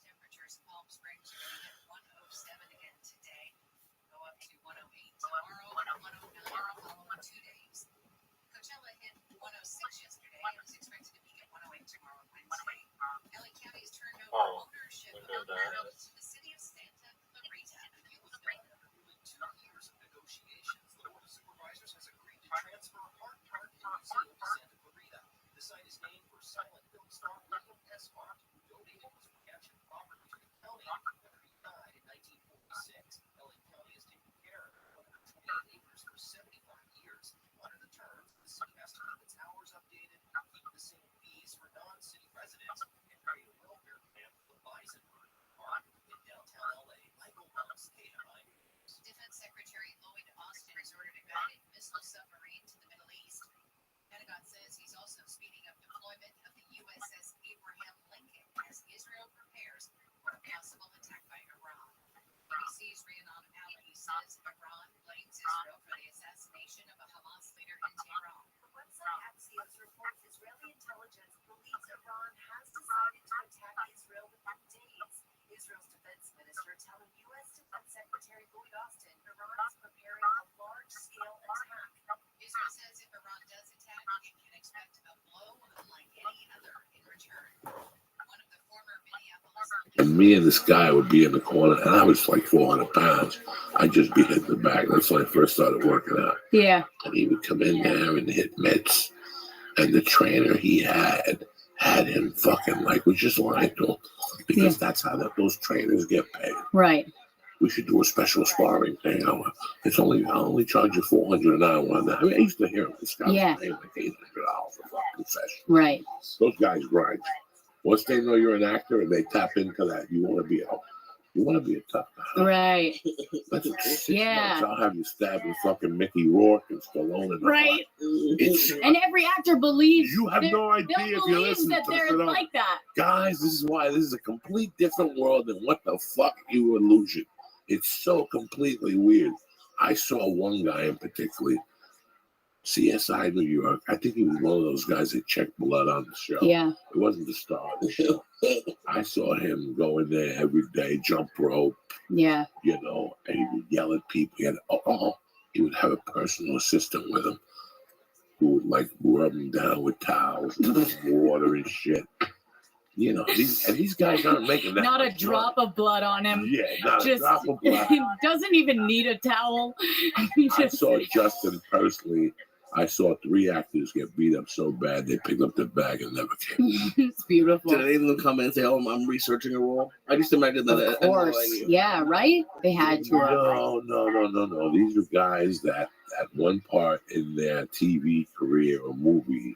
Temperatures in Palm Springs are going to hit 107 again today. Go up to 108 tomorrow, 109 the following 2 days. Coachella hit 106 yesterday and is expected to peak at 108 tomorrow, Wednesday. LA County has turned over ownership of the road to the city of Santa Clarita. Nearly 2 years of negotiations, the Board of Supervisors has agreed to transfer Hart Park Museum to Santa Clarita. The site is named for silent film star William S. Hart, who donated his reaction property to the county after he died in 1946. LA County has taken care of 128 acres for 75 years. Under the terms, the city has to keep its hours updated, keep the same fees for non-city residents, and pay a welfare plan for the bison herd. Hart in downtown LA, Michael Bumps, KMI News. Defense Secretary Lloyd Austin has ordered a guided missile submarine to the Middle East. Pentagon says he's also speeding up deployment of the USS Abraham Lincoln as Israel prepares for a possible attack by Iran. BBC's Rhiannon Alley says Iran blames Israel for the assassination of a Hamas leader in Tehran. The website Axios reports Israeli intelligence believes Iran has decided to attack Israel within days. Israel's defense minister telling U.S. Defense Secretary Lloyd Austin Iran is preparing a large-scale attack. Israel says if Iran does attack, it can expect a blow unlike any other in return. One of the former Minneapolis and me and this guy would be in the corner, and I was like 400 pounds. I'd just be hitting the bag. That's when I first started working out. Yeah. And he would come in there and hit mitts. And the trainer he had him fucking like, was just lying to him. Because that's how those trainers get paid. Right. We should do a special sparring thing. I'll only charge you $400 an hour on that. I mean, I used to hear this guy was paying like $800 for fucking session. Right. Those guys grind. Once they know you're an actor and they tap into that, you want to be a tough guy. Right. That's 6 Yeah. months. I'll have you stabbing fucking Mickey Rourke and Stallone in the Right. butt. And every actor believes You have no idea if you listen that to they're this. like that. Guys, this is why this is a complete different world than what the fuck you illusion. It's so completely weird. I saw one guy in particular, CSI New York. I think he was one of those guys that checked blood on the show. Yeah. It wasn't the star of the show. I saw him go in there every day, jump rope, Yeah. you know, and he would yell at people. He would have a personal assistant with him who would like rub him down with towels and water and shit. You know, these guys aren't making that. Not a much drop of blood on him. Yeah, not Just, a drop of blood. Doesn't even need a towel. I saw Justin personally. I saw 3 actors get beat up so bad they picked up their bag and never came. It's beautiful. Did any of them come in and say, "Oh, I'm researching a role"? I just imagine that. Of course. Yeah, right? They had to. No. These are guys that at one part in their TV career or movie,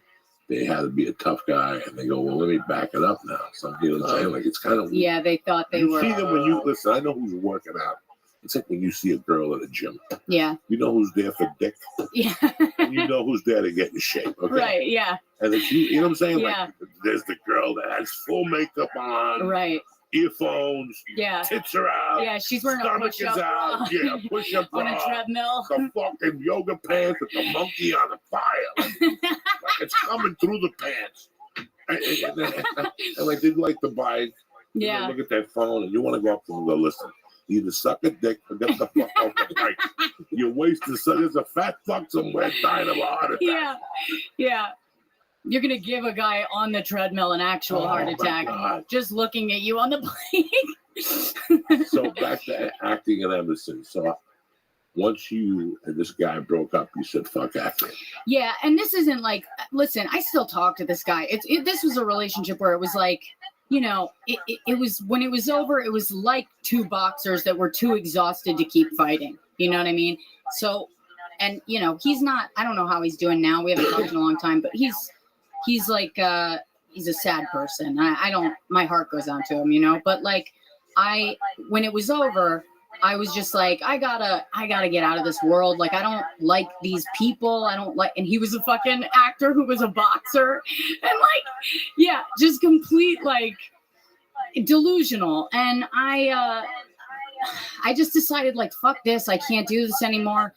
they had to be a tough guy, and they go, "Well, let me back it up now." So you know what I'm saying? Like it's kind of Yeah, they thought they were. You see them when you listen. I know who's working out. It's like when you see a girl at a gym. Yeah. You know who's there for dick. Yeah. And you know who's there to get in shape. Okay? Right. Yeah. And if you know what I'm saying? Yeah. Like, there's the girl that has full makeup on. Right. Earphones. Yeah. Tits are out. Yeah, she's wearing a stomach is push-up out. bra. Yeah, push-up On a bra. treadmill. The fucking yoga pants with the monkey on the fire. Like it's coming through the pants. And like they like to buy. Yeah. Look at that phone, and you want to go up to them and go, listen. Either suck a dick or get the fuck off the bike. You're wasting. So there's a fat fuck somewhere dying of a heart attack. Yeah. Yeah. You're going to give a guy on the treadmill an actual heart my attack God. just looking at you on the bike. So back to acting and Emerson. So once you and this guy broke up, you said, fuck acting. Yeah. And this isn't like, listen, I still talk to this guy. This was a relationship where it was like, you know, it was when it was over, it was like 2 boxers that were too exhausted to keep fighting. You know what I mean? So, and you know, he's not, I don't know how he's doing now. We haven't talked in a long time, but he's like, he's a sad person. I don't, my heart goes out to him, you know, but like when it was over, I was just like, I gotta get out of this world. Like, I don't like these people. I don't like, and he was a fucking actor who was a boxer and like, yeah, just complete, like delusional. And I just decided like, fuck this. I can't do this anymore.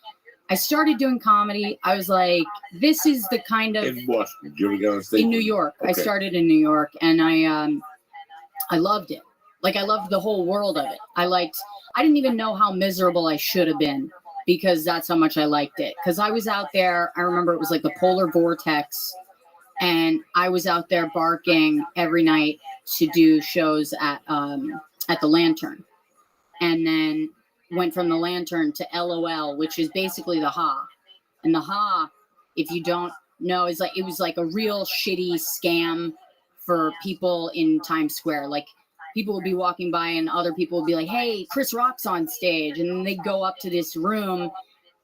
I started doing comedy. I was like, this is the kind of In Boston, did you ever get on stage? in New York. Okay. I started in New York, and I loved it. Like, I loved the whole world of it. I didn't even know how miserable I should have been, because that's how much I liked it. Because I was out there, I remember it was like the polar vortex, and I was out there barking every night to do shows at the Lantern. And then went from the Lantern to LOL, which is basically the Ha. And the Ha, if you don't know, it was like a real shitty scam for people in Times Square. Like, people would be walking by and other people would be like, hey, Chris Rock's on stage. And then they'd go up to this room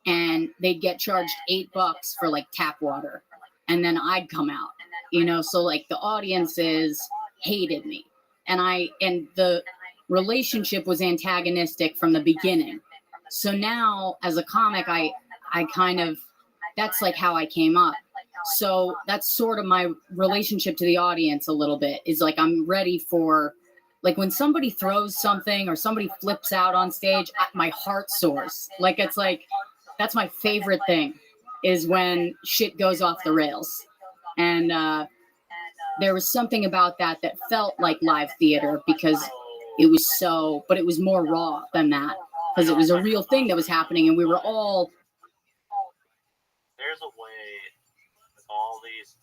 and they'd get charged $8 for like tap water. And then I'd come out, so like the audiences hated me. And the relationship was antagonistic from the beginning. So now as a comic, I kind of, that's like how I came up. So that's sort of my relationship to the audience a little bit, is like, I'm ready for, like, when somebody throws something or somebody flips out on stage, my heart soars. Like, it's like, that's my favorite thing, is when shit goes off the rails. And there was something about that felt like live theater, because it was but it was more raw than that, because it was a real thing that was happening, and we were all. There's a way with all these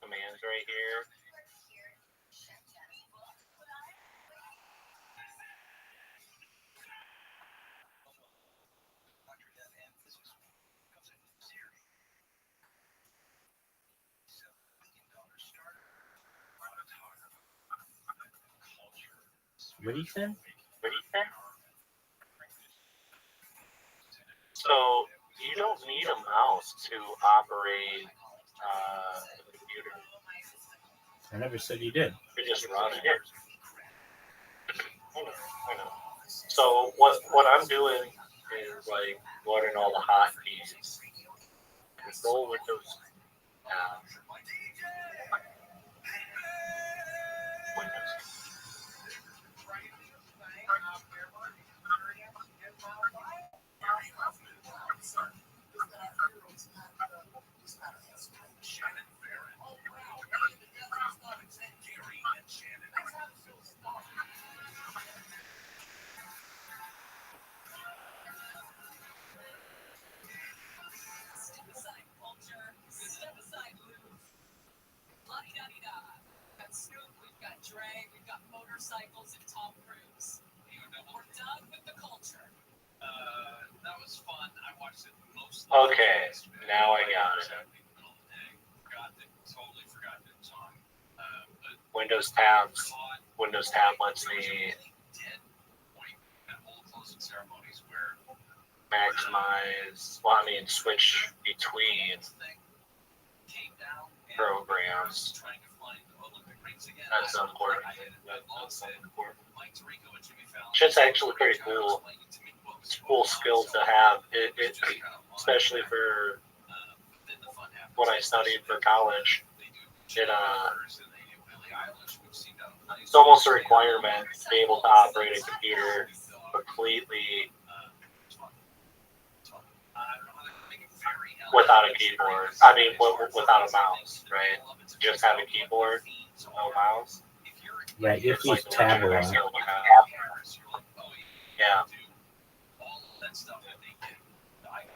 commands right here. What do you say? So you don't need a mouse to operate the computer. I never said you did. You're just running it. I know. So what I'm doing is like learning all the hotkeys. Control Windows tab. Windows. Dre, we've got motorcycles and Tom Cruise. We're done with the culture. That was fun. I watched it mostly. Okay, now I got it. Totally forgot that song. Windows tab lets me maximize, switch between programs. That's important. It's actually pretty cool. It's a cool skill to have, it especially for what I studied for college. It's almost a requirement to be able to operate a computer completely without a keyboard. I mean, without a mouse, right? Just have a keyboard, no mouse. Yeah, you have to use tab around. Yeah.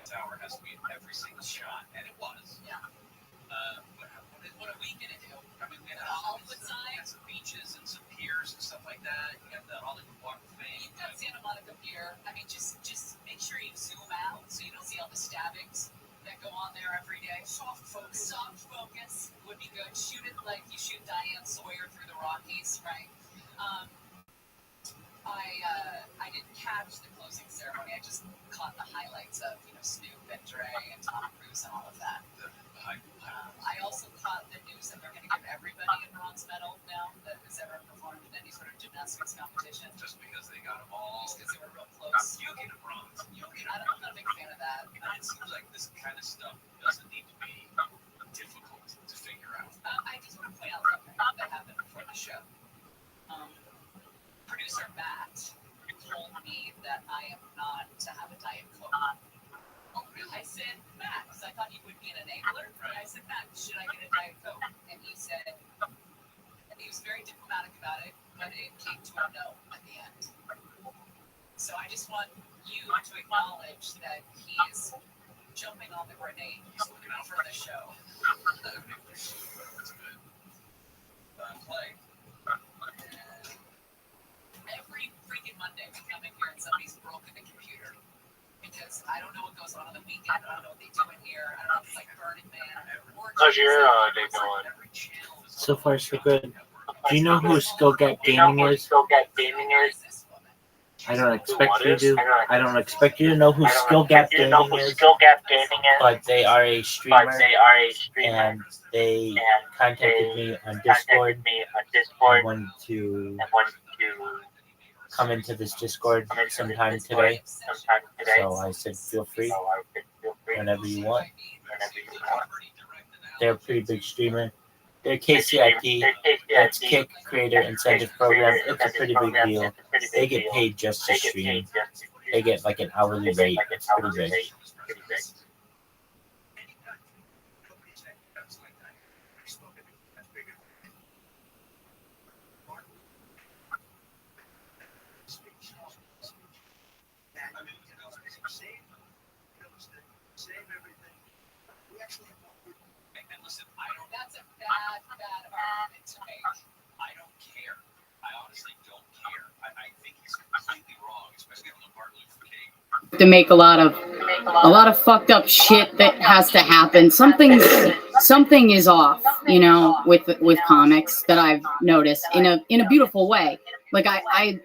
Tower has to be in every single shot, and it was. Yeah. What are we gonna do? I mean, we had Hollywood signs, some beaches and some piers and stuff like that. You got the Hollywood Walk of Fame. You've got Santa Monica Pier. I mean, just make sure you zoom out so you don't see all the stabbings that go on there every day. Soft focus would be good. Shoot it like you shoot Diane Sawyer through the Rockies, right? I didn't catch the closing ceremony. I just caught the highlights of Snoop and Dre and Tom Cruise and all of that. I also caught the news that they're going to give everybody a bronze medal now that has ever performed in any sort of gymnastics competition. Just because they got them all. Just because they were real close. You get a bronze. I'm not a big fan of that. It seems like this kind of stuff doesn't need to be difficult to figure out. I just want to point out something that happened before the show. Producer Matt told me that I am not to have a Diet Coke. just want you to acknowledge that he's jumping on the grenade for the show. Every freaking Monday we come in here and somebody's broken the computer. Because I don't know what goes on the weekend. I don't know what they do in here. I don't know if it's like Burning Man. How's your day going? So far, so good. Do you know who Skill Gap Gaming is? I don't expect you to. I don't expect you to know who Skill Gap Gaming is. But they are a streamer, and they contacted me on Discord and wanted to come into this Discord sometime today. So I said, feel free whenever you want. They're a pretty big streamer. They're KCIP. That's Kick Creator Incentive Program. It's a pretty big deal. They get paid just to stream. They get like an hourly rate. It's pretty big. That's a bad argument to make. I don't care. I honestly don't care. I think he's completely wrong, especially on the Martin Luther King. To make a lot of fucked up shit that has to happen. Something is off, you know, with comics that I've noticed in a beautiful way. Like I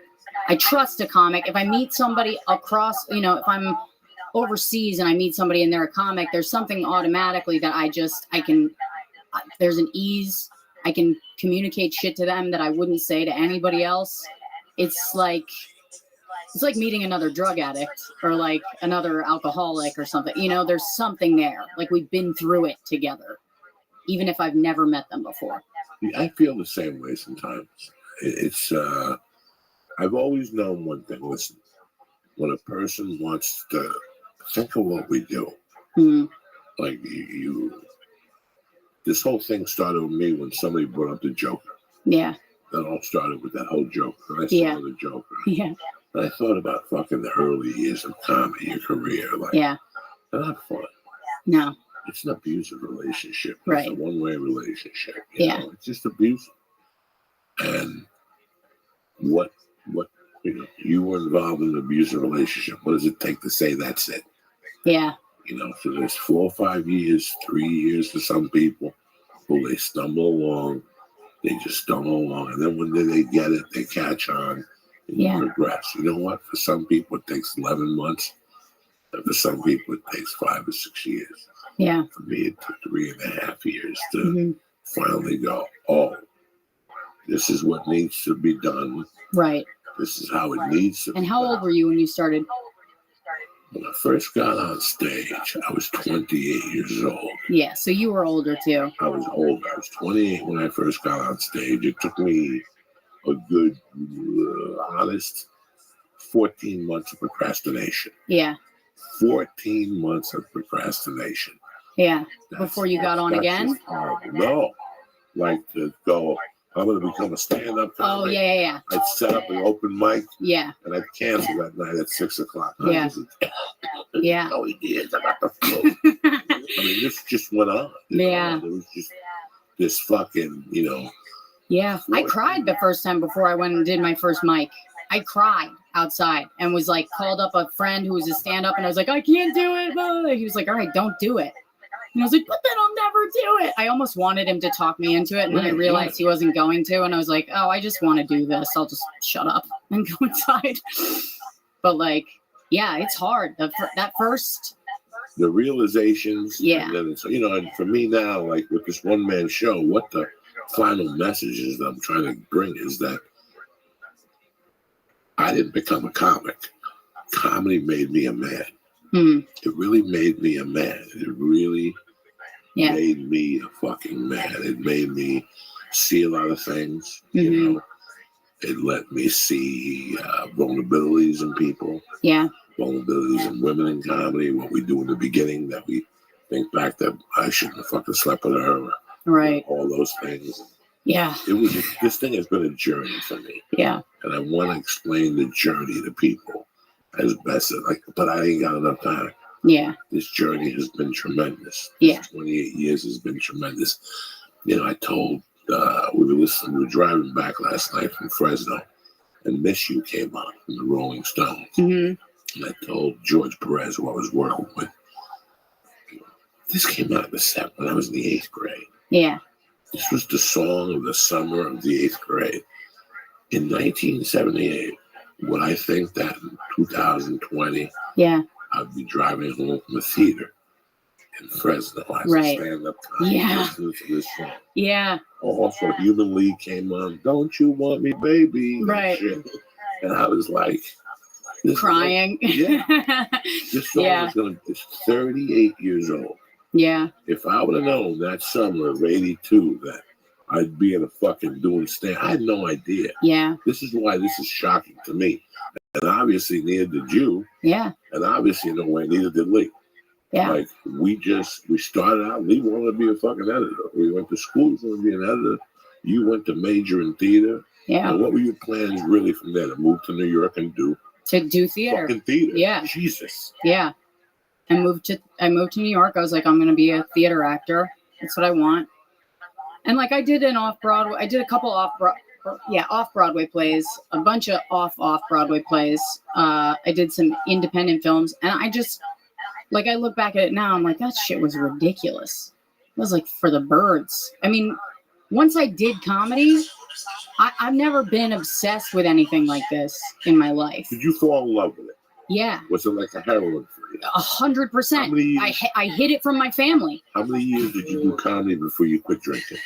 trust a comic. If I meet somebody across, you know, if I'm overseas and I meet somebody and they're a comic, there's something automatically that there's an ease. I can communicate shit to them that I wouldn't say to anybody else. It's like meeting another drug addict or like another alcoholic or something. You know, there's something there. Like we've been through it together, even if I've never met them before. I feel the same way sometimes. It's I've always known one thing. Listen, when a person wants to think of what we do, like you this whole thing started with me when somebody brought up the Joker. Yeah. That all started with that whole Joker. I saw the Joker. Yeah. And I thought about fucking the early years of comedy, your career. Like, they're not fun. No. It's an abusive relationship. Right. It's a one-way relationship. You know? It's just abusive. And what you know, you were involved in an abusive relationship. What does it take to say that's it? Yeah. You know, so there's 4 or 5 years, 3 years for some people who they stumble along. They just stumble along. And then when they get it, they catch on and progress. You know what? For some people, it takes 11 months. And for some people, it takes 5 or 6 years. Yeah. For me, it took 3.5 years to finally go, oh, this is what needs to be done. Right. This is how it needs to be done. And how old were you when you started? When I first got on stage, I was 28 years old. Yeah, so you were older too. I was older. I was 28 when I first got on stage. It took me a good, honest 14 months of procrastination. Yeah. 14 months of procrastination. Yeah. Before you got on again? No. Like to go, I'm going to become a stand-up comic. Oh, yeah. I'd set up an open mic. Yeah. And I'd cancel that night at 6 o'clock. Yeah. Yeah. No ideas. I got the flu. I mean, this just went on. Yeah. It was just this fucking, you know. Yeah. I cried the first time before I went and did my first mic. I cried outside and was like, called up a friend who was a stand-up and I was like, I can't do it. He was like, all right, don't do it. And I was like, but then I'll never do it. I almost wanted him to talk me into it. And then I realized he wasn't going to. And I was like, oh, I just want to do this. I'll just shut up and go inside. But like, yeah, it's hard. That first. The realizations. Yeah. And then it's, you know, and for me now, like with this one-man show, what the final message is that I'm trying to bring is that I didn't become a comic. Comedy made me a man. It really made me a man. It really made me a fucking man. It made me see a lot of things. You know, it let me see vulnerabilities in people. Yeah. Vulnerabilities in women in comedy. What we do in the beginning that we think back that I shouldn't have fucking slept with her. Right. All those things. Yeah. It was this thing has been a journey for me. Yeah. And I want to explain the journey to people as best as but I ain't got enough time. Yeah. This journey has been tremendous. Yeah. 28 years has been tremendous. I told, we were driving back last night from Fresno, and Miss You came on from the Rolling Stones. Mm-hmm. And I told George Perez, who I was working with, this came out when I was in the 8th grade. Yeah. This was the song of the summer of the 8th grade. In 1978, would I think that in 2020, I'd be driving home from the theater in Fresno as a stand-up comedy listening to this song? Yeah. Also, Human League came on, Don't You Want Me, Baby? Right. And I was like, crying. This song is 38 years old. Yeah. If I would have known that summer of 82 that I'd be in a fucking doing stand, I had no idea. Yeah. This is why this is shocking to me. And obviously neither did you. Yeah. And obviously in a way neither did Lee. Yeah. Like we started out, Lee wanted to be a fucking editor. We went to school to be an editor. You went to major in theater. Yeah. And what were your plans really from there? To move to New York and do theater. Fucking theater. Yeah. Jesus. Yeah. I moved to New York. I was like, I'm going to be a theater actor. That's what I want. And like I did I did a couple off-Broadway plays, a bunch of off-Broadway plays. I did some independent films, and I just, like, I look back at it now, I'm like, that shit was ridiculous. It was like for the birds. I mean, once I did comedy, I've never been obsessed with anything like this in my life. Did you fall in love with it? Yeah. Was it like a heroin for you? 100%. I hid it from my family. How many years did you do comedy before you quit drinking?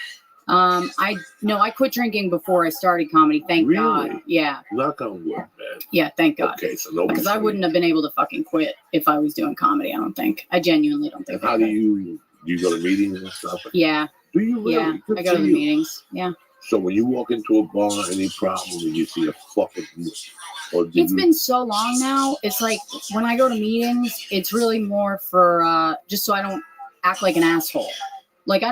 I quit drinking before I started comedy. Thank God. Yeah. Knock on wood, man. Yeah, thank God. Okay, so because I wouldn't have been able to fucking quit if I was doing comedy. I don't think. I genuinely don't think. And how do you go to meetings and stuff? Yeah. Do you really? Yeah, I go to the meetings. Yeah. So when you walk into a bar, any problem, and you see a fucking, it's been so long now. It's like when I go to meetings, it's really more for just so I don't act like an asshole. Like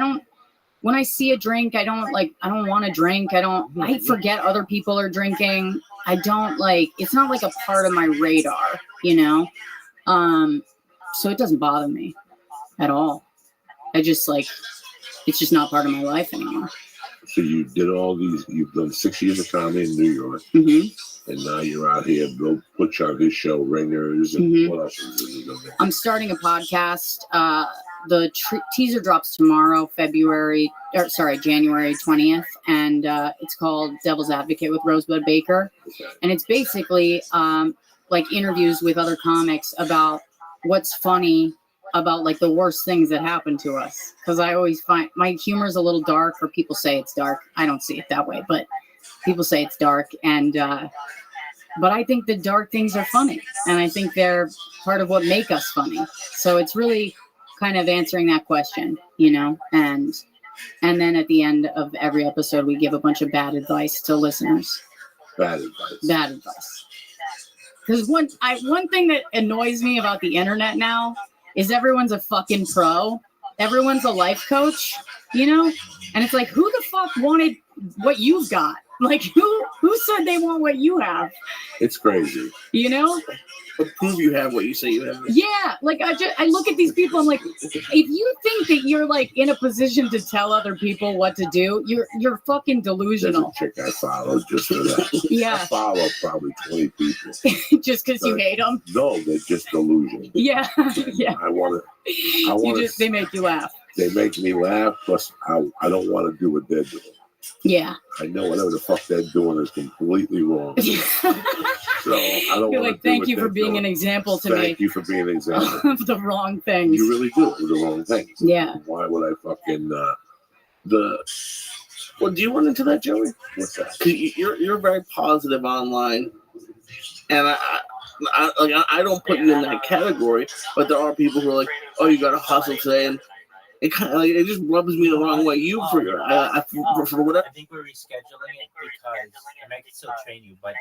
when I see a drink, I don't want to drink. I forget other people are drinking. It's not like a part of my radar, so it doesn't bother me at all. It's just not part of my life anymore. So you did all these, you've done 6 years of comedy in New York, and now you're out here, Bill put you on his show, Ringers, and what else is you doing? I'm starting a podcast. The teaser drops tomorrow, January 20th, and it's called Devil's Advocate with Rosebud Baker. Okay. And it's basically like interviews with other comics about what's funny about like the worst things that happen to us. Because I always find my humor is a little dark, or people say it's dark. I don't see it that way, but people say it's dark. And but I think the dark things are funny, and I think they're part of what make us funny. So it's really kind of answering that question, and then at the end of every episode, we give a bunch of bad advice to listeners. Bad advice. Bad advice. Because one thing that annoys me about the internet now is everyone's a fucking pro. Everyone's a life coach, and it's like, who the fuck wanted what you've got? Like, who said they want what you have? It's crazy. But prove you have what you say you have. Yeah, like I look at these people, I'm like, if you think that you're like in a position to tell other people what to do, you're fucking delusional. There's a chick I follow just for that. Yeah. I follow probably 20 people. Just because you hate them? No, they're just delusional. Yeah, yeah. They make you laugh. They make me laugh, plus I don't want to do what they're doing. Yeah. I know whatever the fuck they're doing is completely wrong. So I don't You're want like, to do thank what you for they're being doing. an example to me. Thank you for being an example. Of the wrong things. You really do the wrong things. Yeah. Why would I fucking Well, do you run into that, Joey? What's that? 'Cause you're very positive online, and I don't put you in that category, but there are people who are like, oh, you got to hustle today, and it kind of it just rubs me the wrong way. For whatever. I think we're rescheduling it because I can still train you, but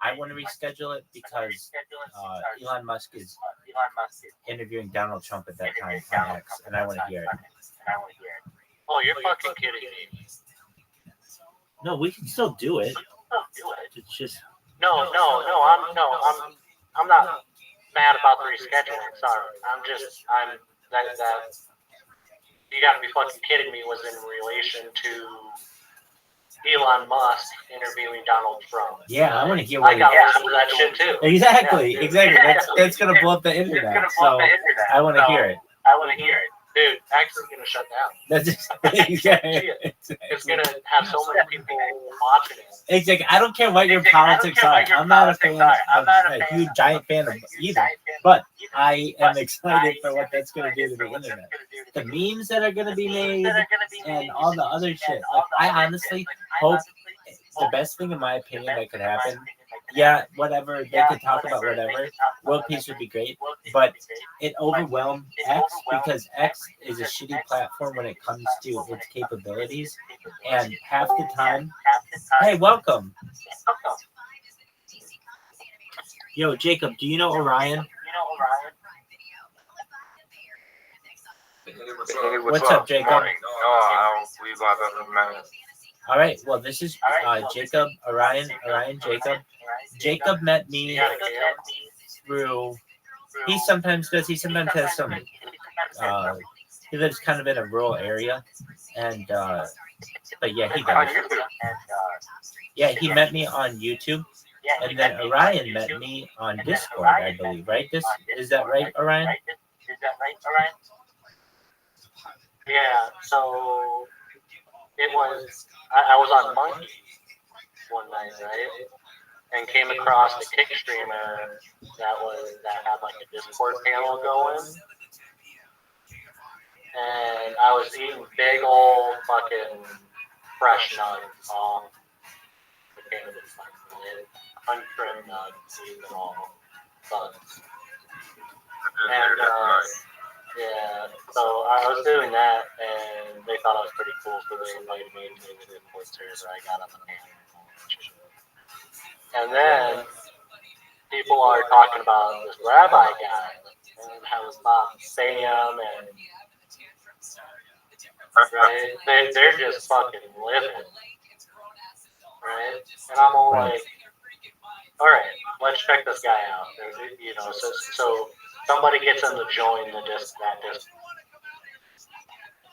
I want to reschedule it because Elon Musk is interviewing Donald Trump at that time on X, and I want to hear it. Oh, you're fucking kidding me. No, we can still do it. It's just No. I'm not mad about the rescheduling. Sorry, that you got to be fucking kidding me. Was in relation to Elon Musk interviewing Donald Trump. Yeah, I want to hear what I got listened to that shit too. Exactly, Yeah. exactly. That's gonna blow up the internet. So I want to hear it. I want to hear it. Dude, X is going to shut down. That's exactly. It's going to have so many people watching it. Exactly. I don't care what your politics are. I'm not a fan. I'm not a huge giant fan of either. But I am excited for what that's going to do to the internet. The memes that are going to be made and all the other shit. Like, I honestly hope the best thing, in my opinion, that could happen. Yeah, whatever. They could talk about whatever. World peace would be great. But it overwhelmed X because X is a shitty platform when it comes to its capabilities. And half the time, hey, welcome. Yo, Jacob, do you know Orion? What's up, Jacob? All right. Well, this is Jacob, Orion, Jacob. Jacob met me through. He sometimes has some. He lives kind of in a rural area, and but yeah, he does. Yeah, he met me on YouTube, and then Orion met me on Discord, I believe. Right? Is that right, Orion? Yeah. So it was. I was on Monkey one night, right? And came across a kick streamer that had like a Discord panel going. And I was eating big old fucking fresh nuts, all the cannabis untrimmed nuts, even all bugs. And yeah, so I was doing that, and they thought I was pretty cool, so they invited me to the Discord server. I got on the panel and all that shit. And then people are talking about this Rabbi guy and how his mom Sam and right, they're just fucking living, right? And I'm all like, all right, let's check this guy out. You know, so somebody gets him to join that disc,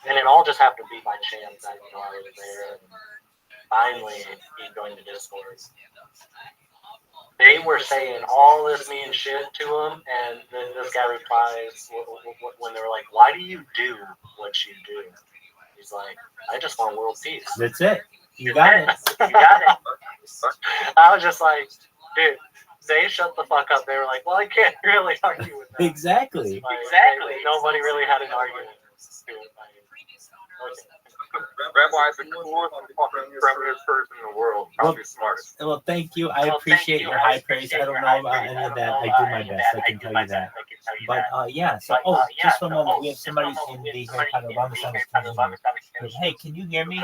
and it all just happened to be by chance that I was there. And finally, he joined the Discord. They were saying all this mean shit to him, and then this guy replies when they were like, "Why do you do what you do?" He's like, "I just want world peace." That's it. You got it. You got it. I was just like, dude, they shut the fuck up. They were like, "Well, I can't really argue with that." Exactly. Exactly. Nobody really had an argument. Rabbi is the coolest and fucking primitive person in the world. Probably smartest. Well, thank you. I appreciate your high praise. I don't know about any of that. I do my best. I can tell you that. But yeah. So, just for a moment, we have somebody in the Harry Potter Obama Summit community. Hey, can you hear me?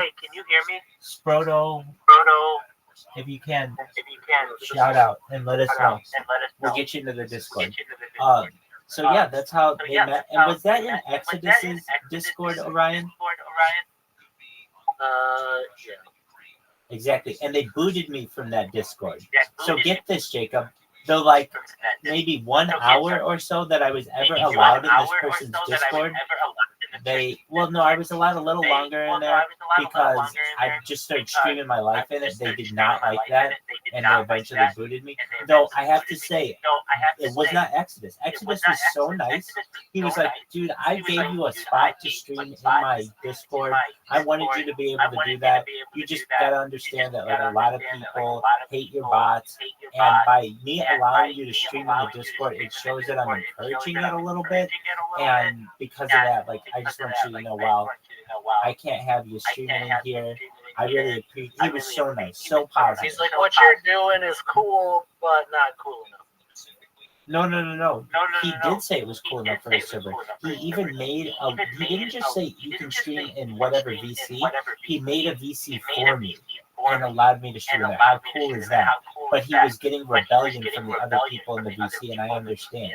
Sproto. If you can, shout out and let us know. We'll get you into the Discord. So yeah, that's how they met. And was that in Exodus's Discord, Orion? Yeah. Exactly. And they booted me from that Discord. So get this, Jacob. The like maybe 1 hour or so that I was ever allowed in this person's Discord, I was allowed a little longer in there because I just started streaming my life in it. They did not like that, and they eventually booted me. Though I have to say, it was not Exodus. Exodus was so nice. He was like, dude, I gave you a spot to stream in my Discord. I wanted you to be able to do that. You just gotta understand that like a lot of people hate your bots, and by me allowing you to stream in the Discord, it shows that I'm encouraging it a little bit. And because of that, like I just want you to know, wow, I can't have you streaming in here. I really appreciate. He was so nice, so positive. He's like, what you're doing is cool, but not cool enough. No. He did say it was cool enough for his server. He even made a. He didn't just say you can stream in whatever VC. He made a VC for me and allowed me to stream there. How cool is that? but he was getting rebellion from the other people in the VC, and I understand.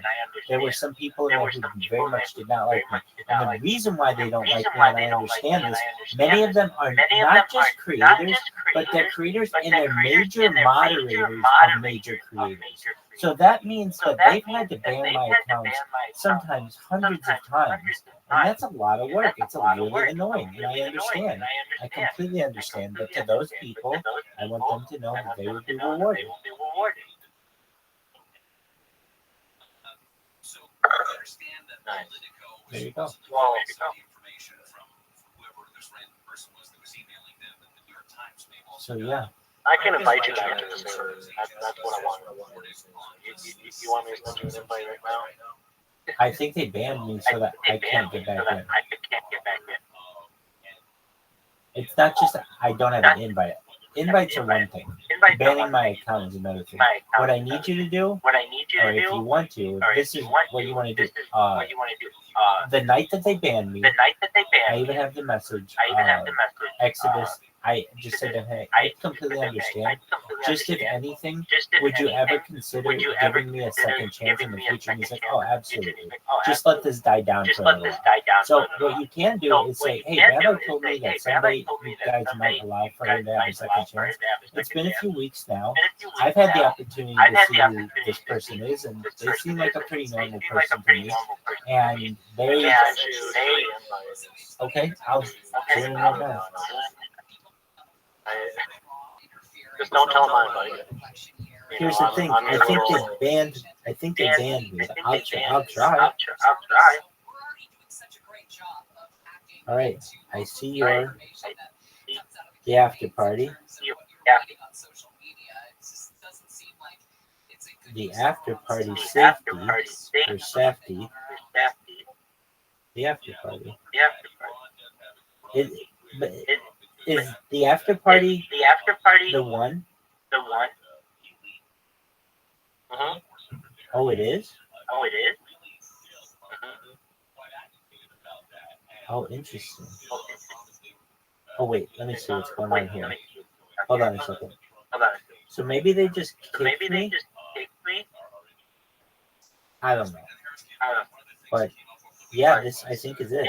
There were some people in there who very much did not like me. And the reason why they don't like me, and I understand this, many of them are not just creators, but they're creators and they're major moderators of major creators. So that means that they've had to ban my accounts sometimes hundreds of times. And that's a lot of work. It's a really annoying, and I understand. I completely understand. But to those people, I want them to know that they will be rewarded. So I understand that Politico was There you go. the information from whoever this random person was that was emailing them that the New York Times may also. So yeah. I can invite you back to the server. That's what I want. You want me to send you an invite right now? I think they banned me so that I can't get back in. It's not just that I don't have an invite. Invites are one thing. Banning my account is another thing. What I need you to do, or if you want to, this is what you want to do. The night that they banned me, I even have the message. Exodus. I just said to him, hey, I completely understand. Just if anything, would you ever consider giving me a second chance in the future? And he's like, oh, absolutely. Just let this die down for a little while. So what you can do is say, hey, Rabbi told me that someday you guys might allow for him to have a second chance. It's been a few weeks now. I've had the opportunity to see who this person is, and they seem like a pretty normal person to me. And they... Okay, I'll do it right now. Just don't tell them I'm invited. Here's the thing. I think they banned me. I'll try. All right. I see your the after party. The after party safety or safety. The after party. Is the after party the one? Uh-huh. Oh, it is? Oh, interesting. Oh, wait. Let me see what's going on here. Hold on a second. So maybe they just kicked me? I don't know. But, yeah, this I think is it.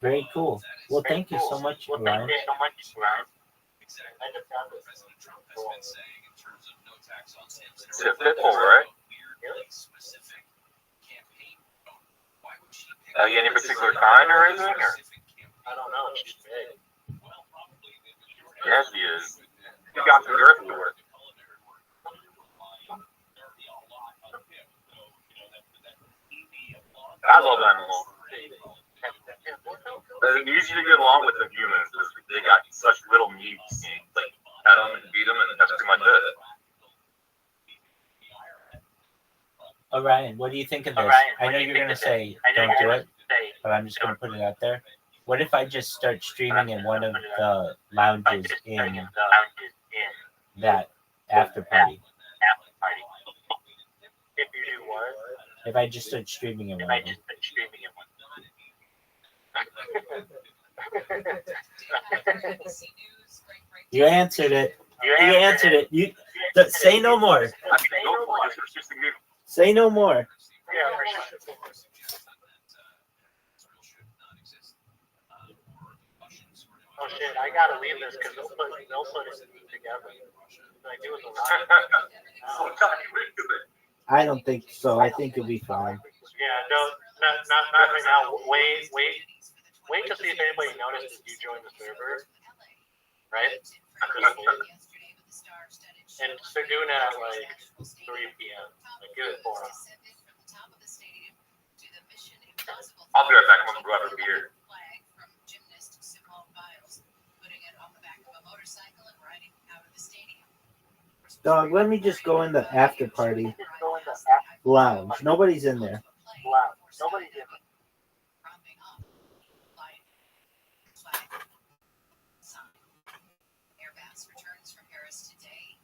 Very cool. Well, thank you so much, Ryan. It's a pitbull, right? Any particular kind or anything? Or? I don't know. She's big. Yes, he is. He got some girth to her. I love animals. It's easy to get along with the humans because they got such little needs. Like, pet them and feed them, and that's pretty much it. Oh, Ryan, what do you think of this? I know you're going to say don't do it, but I'm just going to put it out there. What if I just start streaming in one of the lounges in that after party? If you do what? If I just start streaming in one of them. You answered it. You answered it. You say no more. Say no more. Oh shit! I gotta leave this because they'll put it together. I do it I don't think so. I think it'll be fine. Yeah, no, not right now. Wait to see if anybody notices you joined the server, right? And they're doing it at like 3 p.m. Like, give it 4 hours. I'll be right back. I'm gonna grab a beer. Dog, let me just go in the after party lounge. Nobody's in there. Nobody's in there. Airbus returns from Paris today.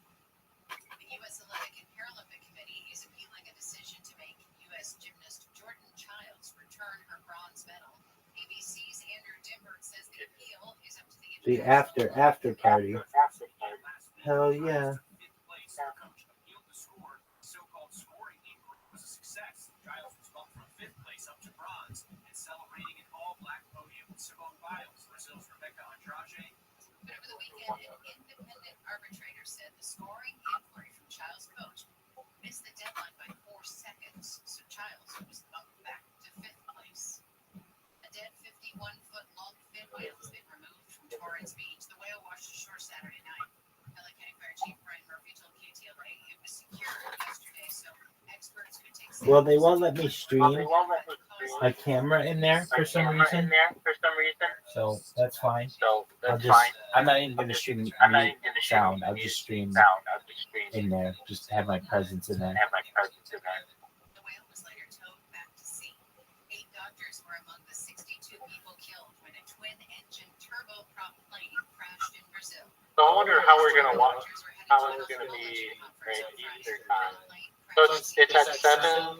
The U.S. Olympic and Paralympic Committee is appealing a decision to make U.S. gymnast Jordan Childs return her bronze medal. ABC's Andrew Dimbert says the appeal is up to the after party. Hell yeah. So-called scoring inquiry was a success. Giles was bumped from 5th place up to bronze and celebrating an all-black podium with Simone Biles, Brazil's Rebecca Andrade. But over the weekend, an independent arbitrator said the scoring inquiry from Child's coach missed the deadline by 4 seconds, so Childs was bumped back to 5th place. A dead 51-foot-long fin whale has been removed from Torrance Beach. The whale washed ashore Saturday night. LA County Fire Chief Brian Murphy told KTLA it was secured yesterday, so experts could take. Well, they won't let me stream a camera in there for some reason. So that's fine. I'm not even gonna stream sound. I'll just stream in there. Just have my presence in there. The whale was later towed back to sea. 8 doctors were among the 62 people killed when a twin-engine turboprop plane crashed in Brazil. So I wonder how we're gonna watch. How it's gonna be right Easter time. So it's at 7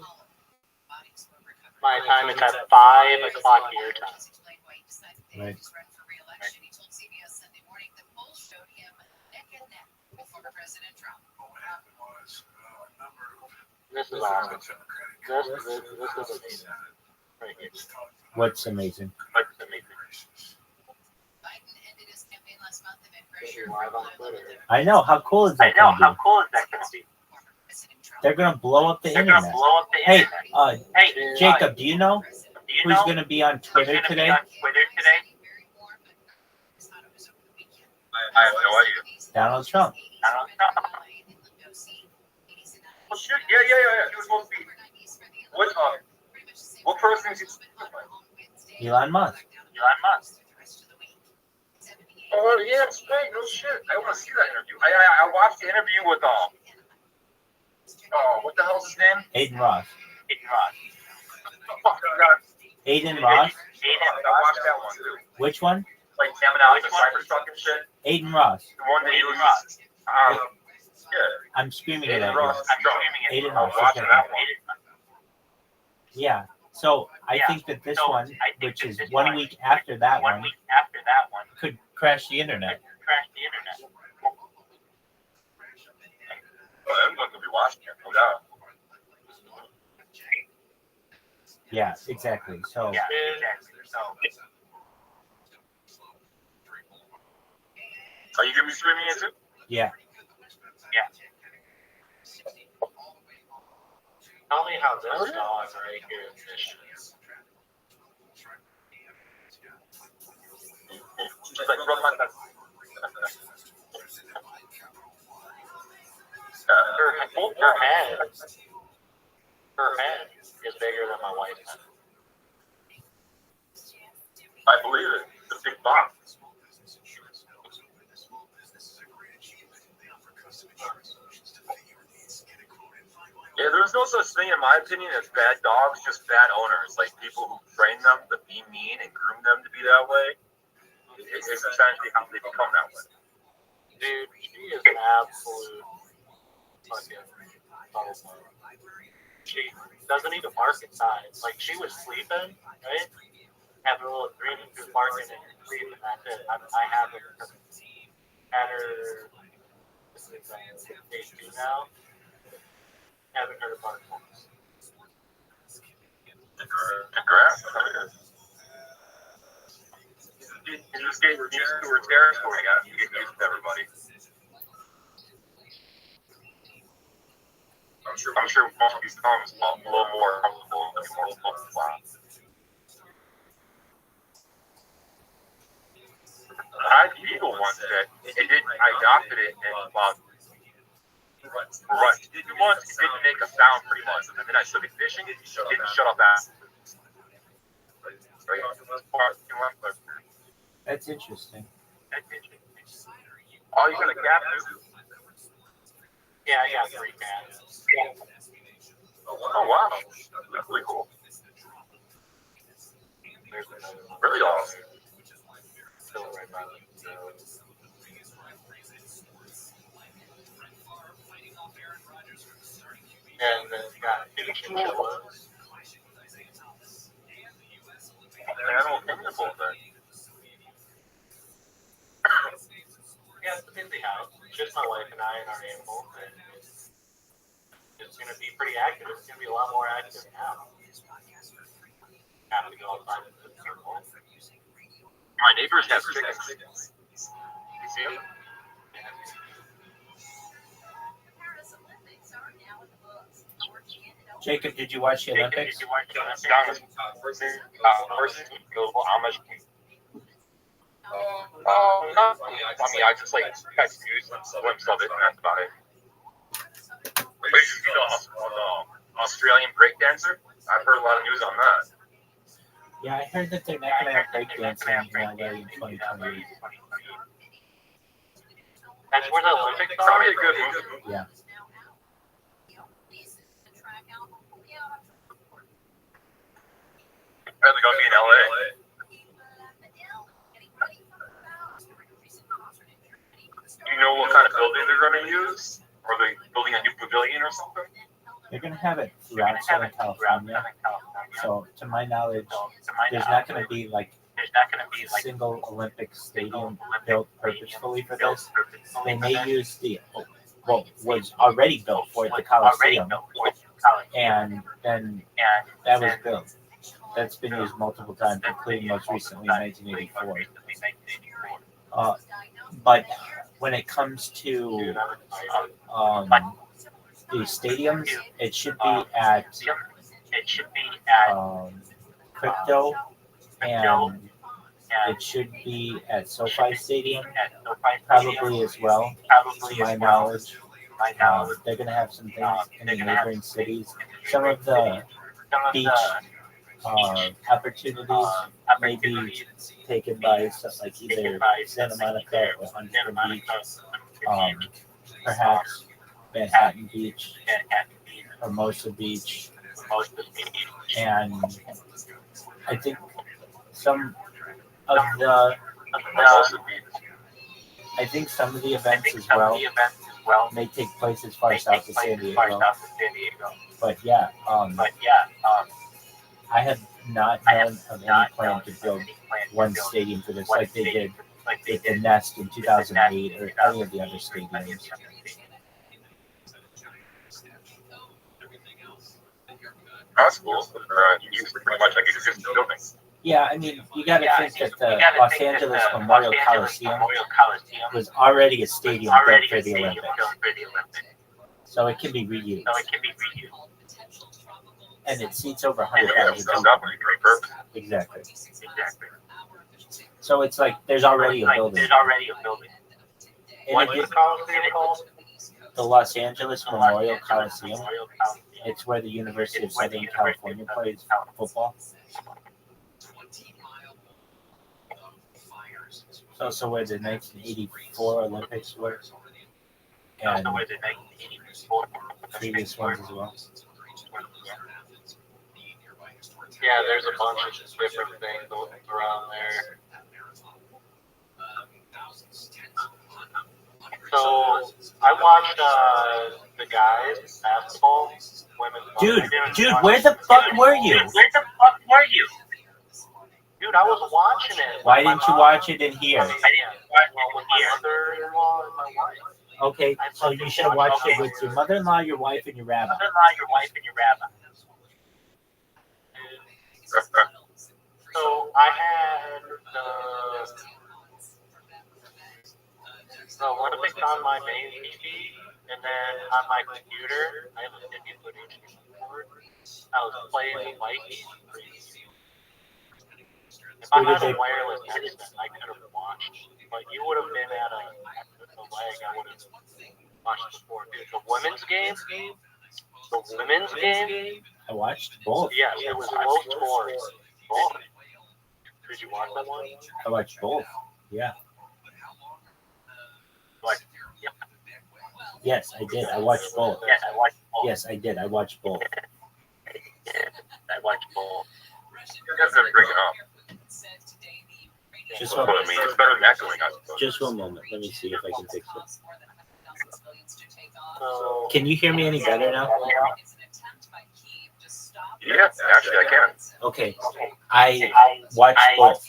my time. It's at 5 o'clock your time. Right. He told CBS Sunday morning that polls showed him neck and neck with former President Trump. What happened was a number of This is awesome. This is amazing. Right here. What's amazing? What's amazing? Biden ended his campaign last month amid pressure from I know. How cool is that? How cool is that going to be? They're gonna blow up the internet. Hey, Jacob, do you know who's gonna be on Twitter today? I have no idea. Donald Trump. Oh shit! Yeah. He was supposed to be. What person is he? Elon Musk. Oh yeah, it's great. No shit. I want to see that interview. I watched the interview with what the hell's his name? Aiden Ross. Fuck, I got Aiden Ross. I watched that one too. Which one? Like jamming out the Cybertruck and shit. Aiden Ross. The one that he was. Yeah. I'm screaming it at Aiden Ross. you. Aiden I'm Ross. watching that one. Yeah. So I think that this one, which is 1 week after that one, could crash the internet. Well, everyone's gonna be watching it, no doubt. Yeah, exactly. So Are you gonna be streaming it too? yeah. Tell me how this dog right here is vicious. She's like, rub my nuts. Her head is bigger than my wife's head. I believe it. It's a big box. Yeah, there's no such thing, in my opinion, as bad dogs, just bad owners. Like people who train them to be mean and groom them to be that way. It's essentially how they become that way. Dude, she is an absolute fucking butterfly. She doesn't even bark inside. Like, she was sleeping, right? Having a little dream, she was barking and sleeping, and that's it. I haven't had her, this is day 2 now. Haven't heard of bark once. Congrats. You just getting used to her territory. You gotta get used to everybody. I'm sure most of these comes a little more comfortable and more fun. I had the eagle once that it didn't. I adopted it and right. It didn't make a sound pretty much. And then I started fishing. It didn't shut up after. That's interesting. Oh, you got a cat too? Yeah, I got 3 cats. Oh wow, that's really cool. Really awesome. Still right by the and then you got 2 chihuahuas. I don't think the both are. Yeah, busy house. It's just my wife and I and our animals, and it's going to be pretty active. It's going to be a lot more active now. Have to go outside of the circle. My neighbors have chickens. You see them? Jacob, did you watch the Olympics? Versus Amish. Not. I mean, I just like catch news and glimpse of it, and that's about it. Wait, you know, Australian breakdancer? I've heard a lot of news on that. Yeah, I heard that they're not going to have breakdancing in LA in 2028. That's where the Olympics are? Probably a good move. Yeah. Are they going to be in LA? Do you know what kind of building they're going to use? Are they building a new pavilion or something? They're going to have it throughout Southern California. So, to my knowledge, there's not going to be like a single Olympic stadium built purposefully for this. They may use what was already built for it, the Coliseum, and then that was built. That's been used multiple times, including most recently in 1984. But when it comes to the stadiums, it should be at Crypto, and it should be at SoFi Stadium, probably as well, to my knowledge. They're going to have some things in the neighboring cities. Some of the beach opportunities may be taken by like either Santa Monica or Huntington Beach, perhaps Manhattan Beach, Hermosa Beach, and I think some of the events as well may take place as far south as San Diego. But yeah, I have not known of any plan to build one stadium for this like they did with the Nest in 2008 or any of the other stadiums. That's cool. You pretty much like existing buildings. Yeah, I mean, you got to think that the Los Angeles Memorial Coliseum was already a stadium built for the Olympics. So it can be reused. And it seats over 100,000 people. Exactly. So it's like there's already a building. What is Coliseum called? The Los Angeles Memorial Coliseum. It's where the University of Southern California plays football. It's also where the 1984 Olympics were. And previous ones as well. Yeah, there's a bunch of different things around there. So I watched the guys basketball, women's. Dude, where the fuck were you? Dude, I was watching it. Why didn't you watch it in here? With my mother-in-law and my wife. Okay, so you should have watched it with your mother-in-law, your wife, and your rabbi. So I had the Olympics on my main TV, and then on my computer, I have a 50-foot HD board. I was playing the Vikings. If I had a wireless headset, I could have watched. But you would have been at a leg. I would have watched before. Dude, the women's game. I watched both. Yeah, it was low scores. Both. Did you watch that one? I watched both. Yeah. Yes, I did. I watched both. Yes, I did. I watched both. I watched both. You guys gotta bring it up. Just one moment. It's better than echoing, I suppose. Just one moment. Let me see if I can fix it. Can you hear me any better now? Yeah, actually I can. Okay. I watched both.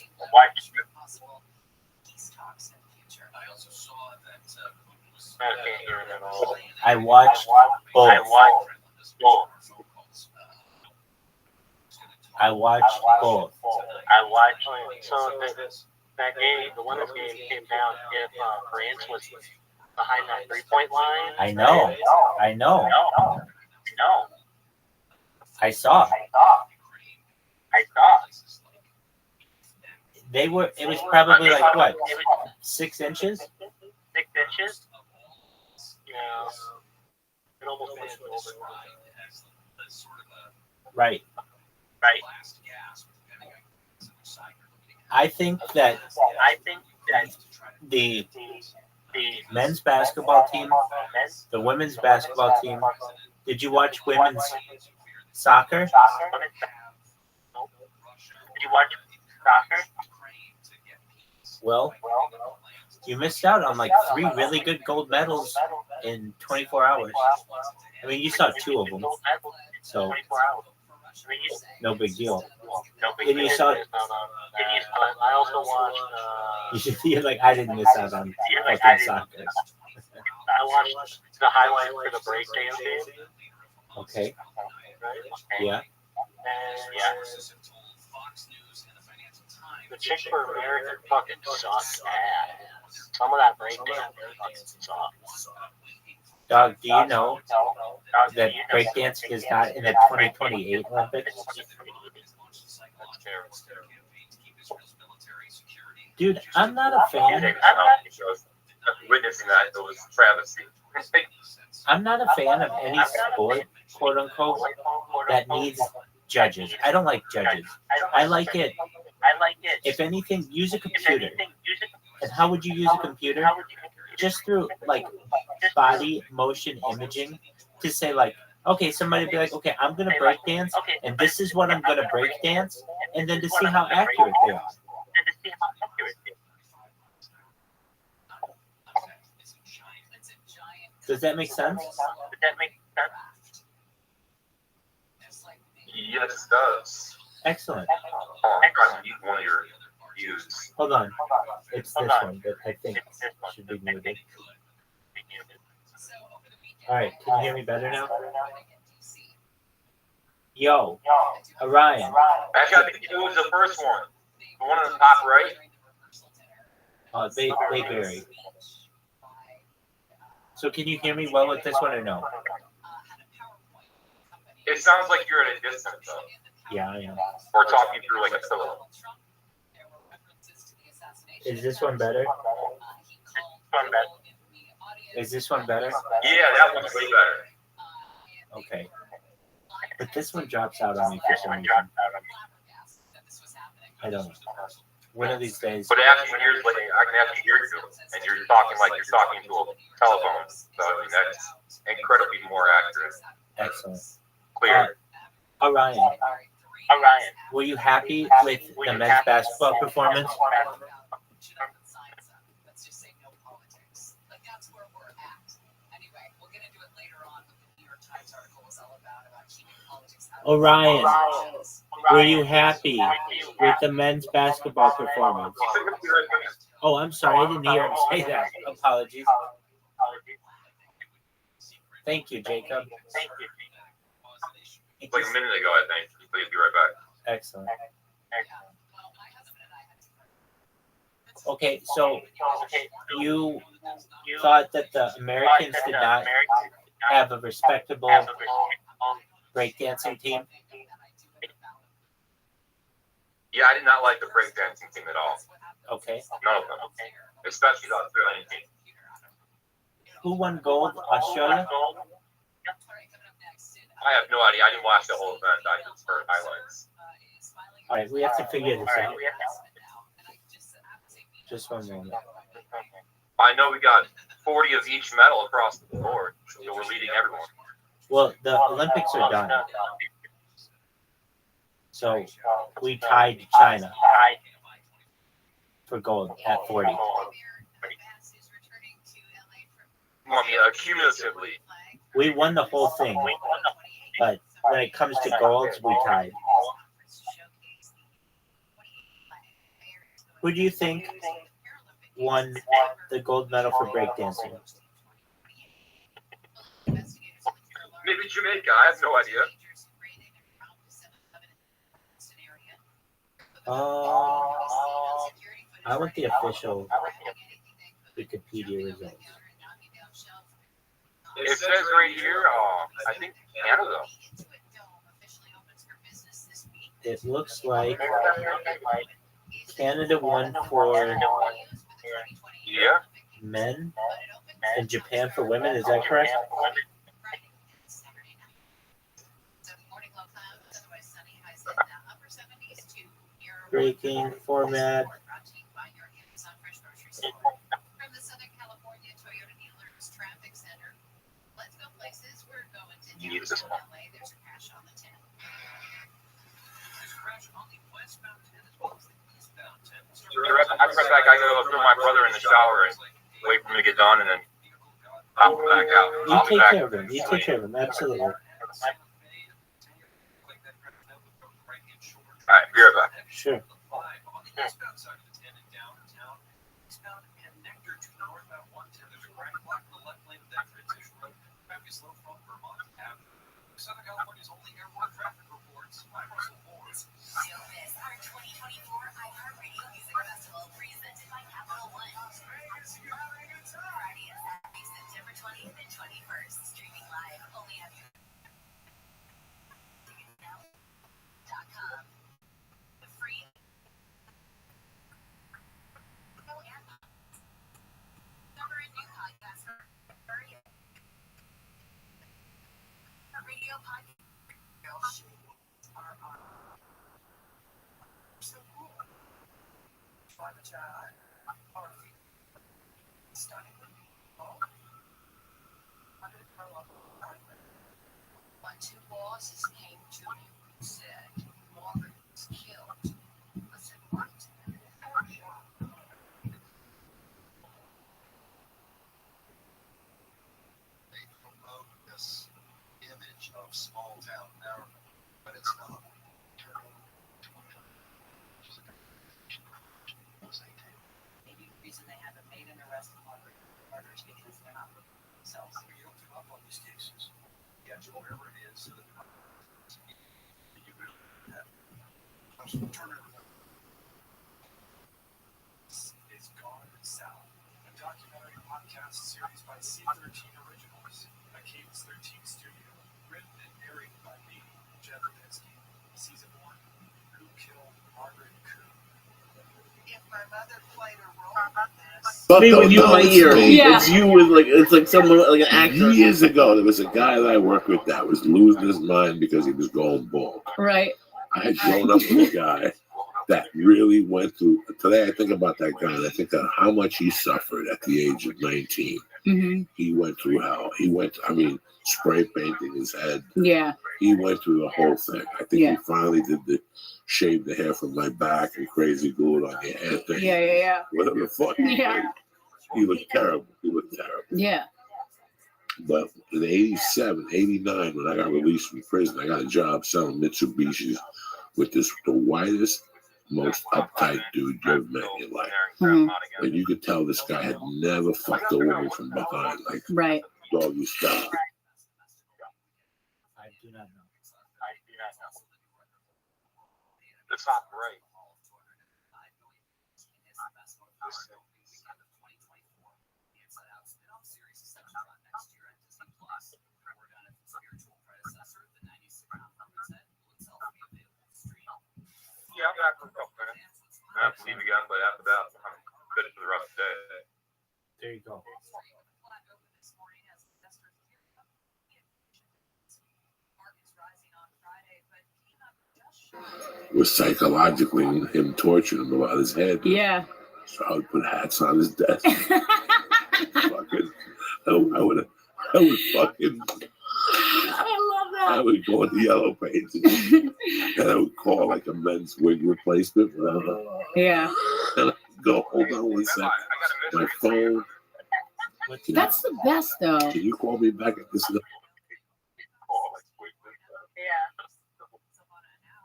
also saw that Putin was I can't hear it at all. I watched both. I watched both. So that game, the women's game came down if France was behind that 3-point line. I know. I saw. They were. It was probably like what, 6 inches? 6 inches. Yeah. It almost went over. Right. I think that the men's basketball team, the women's basketball team. Did you watch women's soccer? Did you watch soccer? Well, you missed out on like 3 really good gold medals in 24 hours. I mean, you saw 2 of them, so no big deal. And you saw. I also watched. You're like, I didn't miss out on fucking soccer. I watched the highlight for the breakdance game. Okay. Yeah. The chick for American fucking sucks ass. Some of that breakdance fucking sucks. Dog, do you know that breakdance is not in the 2028 Olympics? Dude, I'm not a fan. Witnessing that, it was travesty. I'm not a fan of any sport, quote unquote, that needs judges. I don't like judges. I like it. If anything, use a computer. And how would you use a computer? Just through like body motion imaging to say like, okay, somebody be like, okay, I'm gonna break dance, and this is what I'm gonna break dance, and then to see how accurate they are. Does that make sense? Yes, it does. Excellent. I'm trying to use one of your views. Hold on. It's this one that I think should be muted. All right, can you hear me better now? Yo, Orion. Actually, I think it was the first one. The one on the top right. They vary. So can you hear me well with this one or no? It sounds like you're at a distance, though. Yeah, I am. Or talking through like a pillow. Is this one better? Is this one better? Yeah, that one's way better. Okay. But this one drops out on me for some reason. I don't know. One of these days. But after years later, I can actually hear you, and you're talking like you're talking to a telephone. So I mean, that's incredibly more accurate. Excellent. Clear. Orion. Were you happy with the men's basketball performance? Orion, were you happy with the men's basketball performance? Oh, I'm sorry, I didn't hear him say that. Apologies. Thank you, Jacob. Like a minute ago, I think. Please be right back. Excellent. Okay, so you thought that the Americans did not have a respectable breakdancing team? Yeah, I did not like the breakdancing team at all. Okay. None of them. Especially the Australian team. Who won gold? Australia? I have no idea. I didn't watch the whole event. I just heard highlights. All right, we have to figure this out. Just one moment. I know we got 40 of each medal across the board, so we're leading everyone. Well, the Olympics are done. So we tied China for gold at 40. I mean, cumulatively. We won the whole thing, but when it comes to golds, we tied. Who do you think won the gold medal for breakdancing? Maybe Jamaica. I have no idea. I want the official Wikipedia results. It says right here, I think Canada. It looks like Canada won for men and Japan for women. Is that correct? Breaking format. Jesus. I forgot that guy go through my brother in the shower and wait for him to get done and then pop him back out. You take care of him. You take care of him. Absolutely. Alright, be right back. Sure. Southern California's only airport traffic reports. I'm Russell Morris. Don't miss our 2024 iHeartRadio Music Festival presented by Capital One. Friday and Saturday, September 20th and 21st. Streaming live only at Ticketnow.com. The free number a new podcast radio podcast are on. So cool. Find the chat. Stunning. Oh. Under the curl up. My two bosses came to me and said, Morgan was killed. I said, what? They promote this image of small town America, but it's not. Maybe the reason they haven't made an arrest in murders because they're not looking for themselves. You don't give up on these cases. Get whatever it is so that you really have. Turner is Gone South, a documentary podcast series by C13 Originals, a Cadence 13 studio, written and narrated by me, Jeff Lipinski. Season 1, Who Killed Margaret Coon? If my mother played a role in this, Me with you in my ear. Yeah. It's you with it's like someone like an actor. Years ago, there was a guy that I worked with that was losing his mind because he was going bald. Right. I had grown up with a guy that really went through. Today, I think about that guy and I think of how much he suffered at the age of 19. Mm-hmm. He went through hell. Spray painting his head. Yeah. He went through the whole thing. I think Yeah. he finally did the shave the hair from my back and crazy glue it on your head thing. Yeah. Whatever the fuck. he Yeah. did. He looked terrible. Yeah. But in 87, 89, when I got released from prison, I got a job selling Mitsubishis with the whitest, most uptight dude you ever met in your life. Mhm. And you could tell this guy had never fucked a woman from behind, like Right. doggy style. I do not know. That's not right. Yeah, I'm back for a couple minutes. I have to leave again, but after that, I'm good for the rest of the day. There you go. Was psychologically him torturing him about his head. Yeah. So I would put hats on his desk. I would fucking. I would go on the yellow pages and I would call like a men's wig replacement. Yeah. And I'd go, hold on one second. My phone. That's the best though. Can you call me back at this number?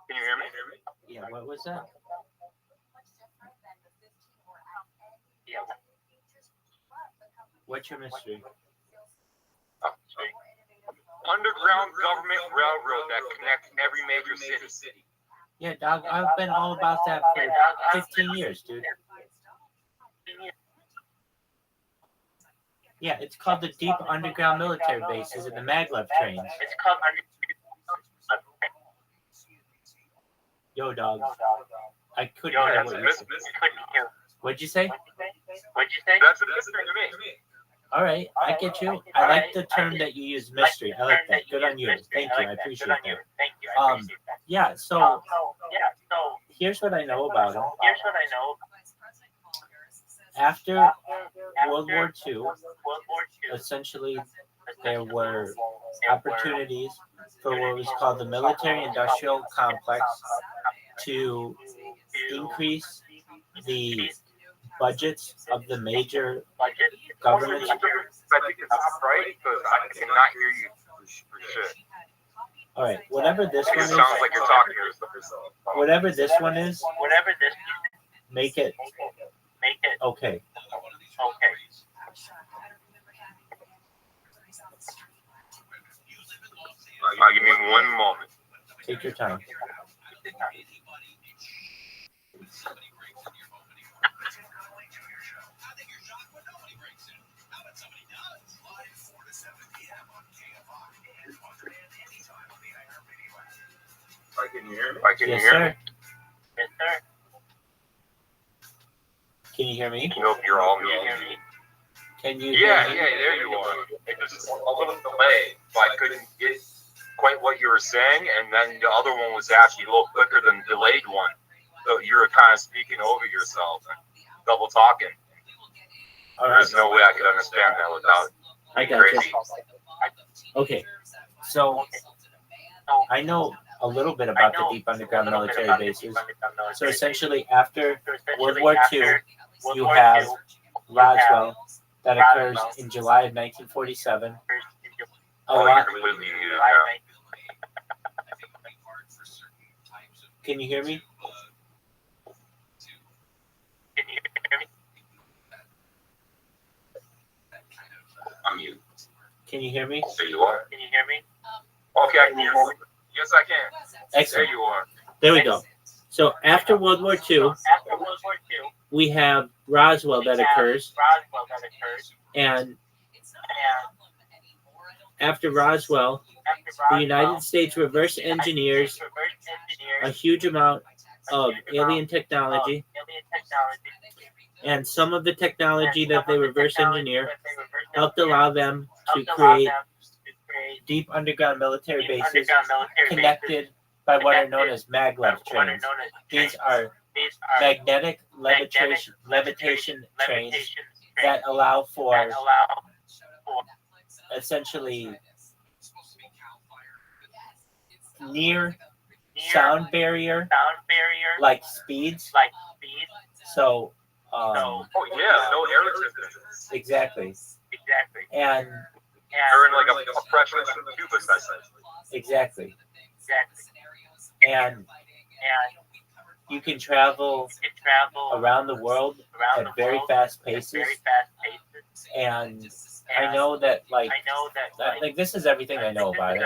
Can you hear me? Yeah, what was that? What's your mystery? Underground government railroad that connects every major city. Yeah, dog, I've been all about that for 15 years, dude. Yeah, it's called the Deep Underground Military Bases and the maglev trains. It's called Yo, dog. I couldn't hear what you said. What'd you say? That's a mystery to me. All right, I get you. I like the term that you use, mystery. I like that. Good on you. Thank you. I appreciate that. Yeah, so here's what I know about him. After World War II, essentially there were opportunities for what was called the military-industrial complex to increase the budgets of the major governments. I think it's right because I cannot hear you for shit. All right, whatever this one is. It sounds like you're talking to yourself. Whatever this one is, make it okay. Give me one moment. Take your time. Can you hear me? Yes, sir. Can you hear me? Nope, you're all muted. Can you Yeah, hear me? there you are. It was a little delay, so I couldn't get quite what you were saying, and then the other one was actually a little quicker than the delayed one. So you were kind of speaking over yourself and double talking. There's no way I could understand that without being crazy. Okay, so I know a little bit about the deep underground military bases. So essentially, after World War II, you have Roswell that occurs in July of 1947. Can you hear me? I'm mute. Can you hear me? There you are. Can you hear me? Okay, I can hear you. Yes, I can. Excellent. There you are. There we go. So after World War II, we have Roswell that occurs. And after Roswell, the United States reverse engineers a huge amount of alien technology. And some of the technology that they reverse engineer helped allow them to create deep underground military bases connected by what are known as maglev trains. These are magnetic levitation trains that allow for essentially near sound barrier like speeds. So oh yeah, no air resistance. Exactly. And they're in like a pressurized tube essentially. Exactly. And you can travel around the world at very fast paces. And I know that like this is everything I know about it.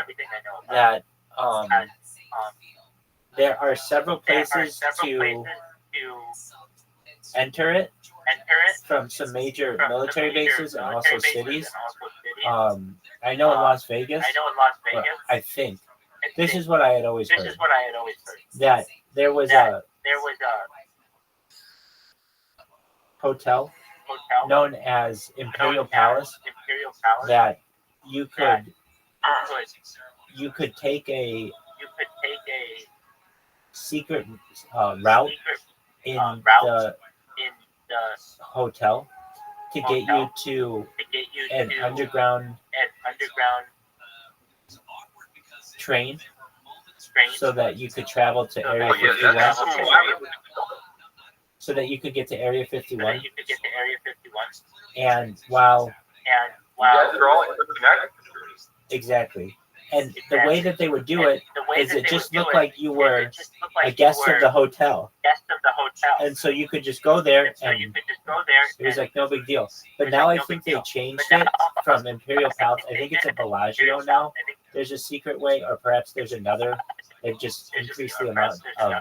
That there are several places to enter it from some major military bases and also cities. I know in Las Vegas, but I think this is what I had always heard. That there was a hotel known as Imperial Palace that you could take a secret route in the hotel to get you to an underground train so that you could travel to Area 51. So that you could get to Area 51. And while they're all interconnected. Exactly. And the way that they would do it is it just looked like you were a guest of the hotel. And so you could just go there and it was like no big deal. But now I think they changed it from Imperial Palace. I think it's a Bellagio now. There's a secret way, or perhaps there's another. They've just increased the amount of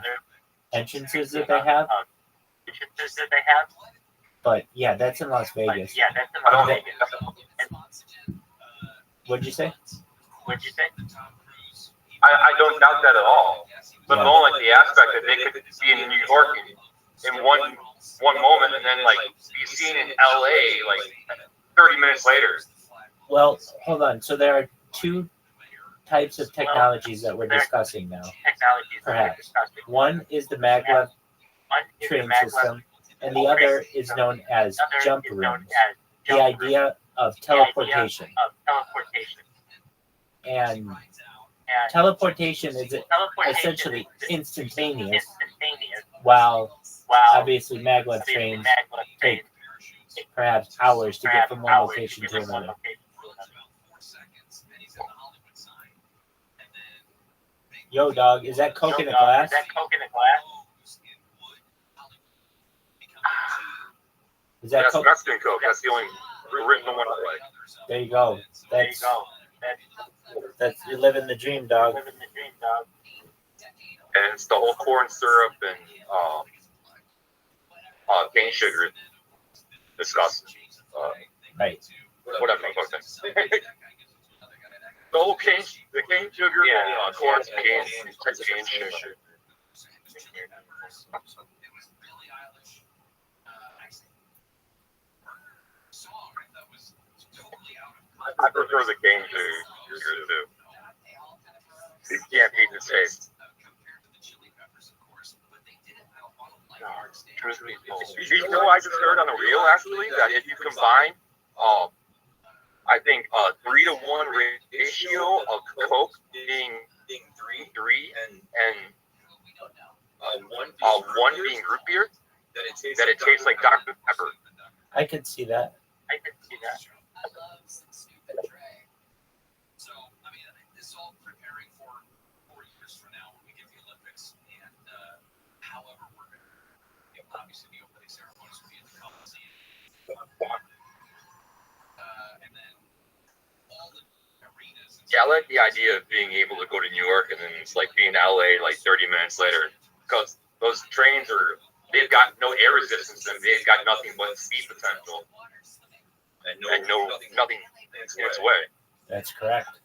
entrances that they have. But yeah, that's in Las Vegas. What'd you say? I don't doubt that at all. But more like the aspect that they could be in New York in one moment and then like be seen in LA like 30 minutes later. Well, hold on. So there are two types of technologies that we're discussing now. Perhaps. One is the maglev train system, and the other is known as jump rooms. The idea of teleportation. And teleportation is essentially instantaneous, while obviously maglev trains take perhaps hours to get from one location to another. Yo, dog, is that Coke in a glass? Is that Coke? Mexican Coke. That's the only original one I like. There you go. That's you're living the dream, dog. And it's the whole corn syrup and cane sugar. Disgusting. Right. Whatever. The whole cane sugar and corn cane sugar. I prefer the cane sugar too. You can't beat the taste. You know, I just heard on the reel actually that if you combine, I think 3-to-1 ratio of Coke being three and one being root beer, that it tastes like Dr. Pepper. I could see that. So, I mean, this is all preparing for 4 years from now when we get the Olympics. And however, we're going to, obviously, the opening ceremonies will be at the Coliseum. And then all the arenas. Yeah, I like the idea of being able to go to New York and then it's like being in LA like 30 minutes later. Because those trains they've got no air resistance and they've got nothing but speed potential. And nothing in its way. That's correct.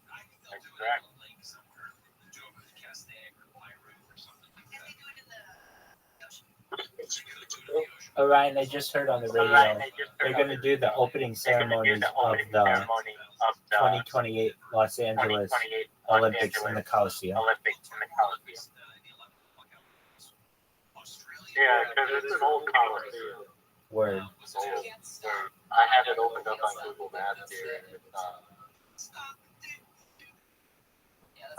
Oh, Ryan, I just heard on the radio they're going to do the opening ceremonies of the 2028 Los Angeles Olympics in the Coliseum. Yeah, because it's an old Coliseum. Word. I have it opened up on Google Maps here.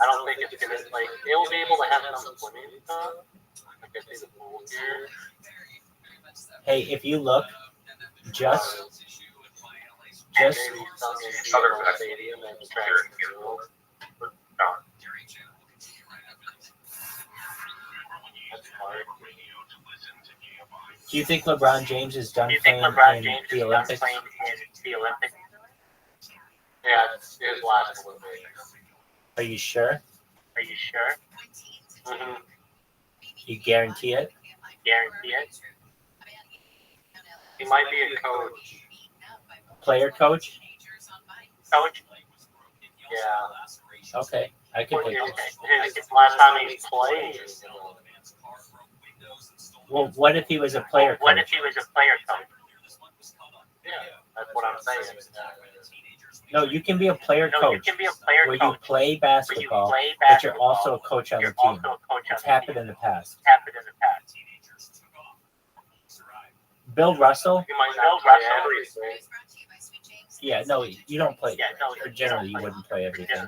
I don't think it's gonna they'll be able to have some swimming stuff. I can see the pool here. Hey, if you look, just Southern Stadium and do you think LeBron James is done playing in the Olympics? Yeah, it's his last Olympics. Are you sure? Mm-hmm. You guarantee it? He might be a coach. Player coach? Yeah. Okay, I can take it. His last time he played. Well, what if he was a player coach? Yeah, that's what I'm saying. No, you can be a player coach where you play basketball, but you're also a coach on the team. It's happened in the past. Bill Russell? Yeah, no, you don't play. Generally, you wouldn't play everything.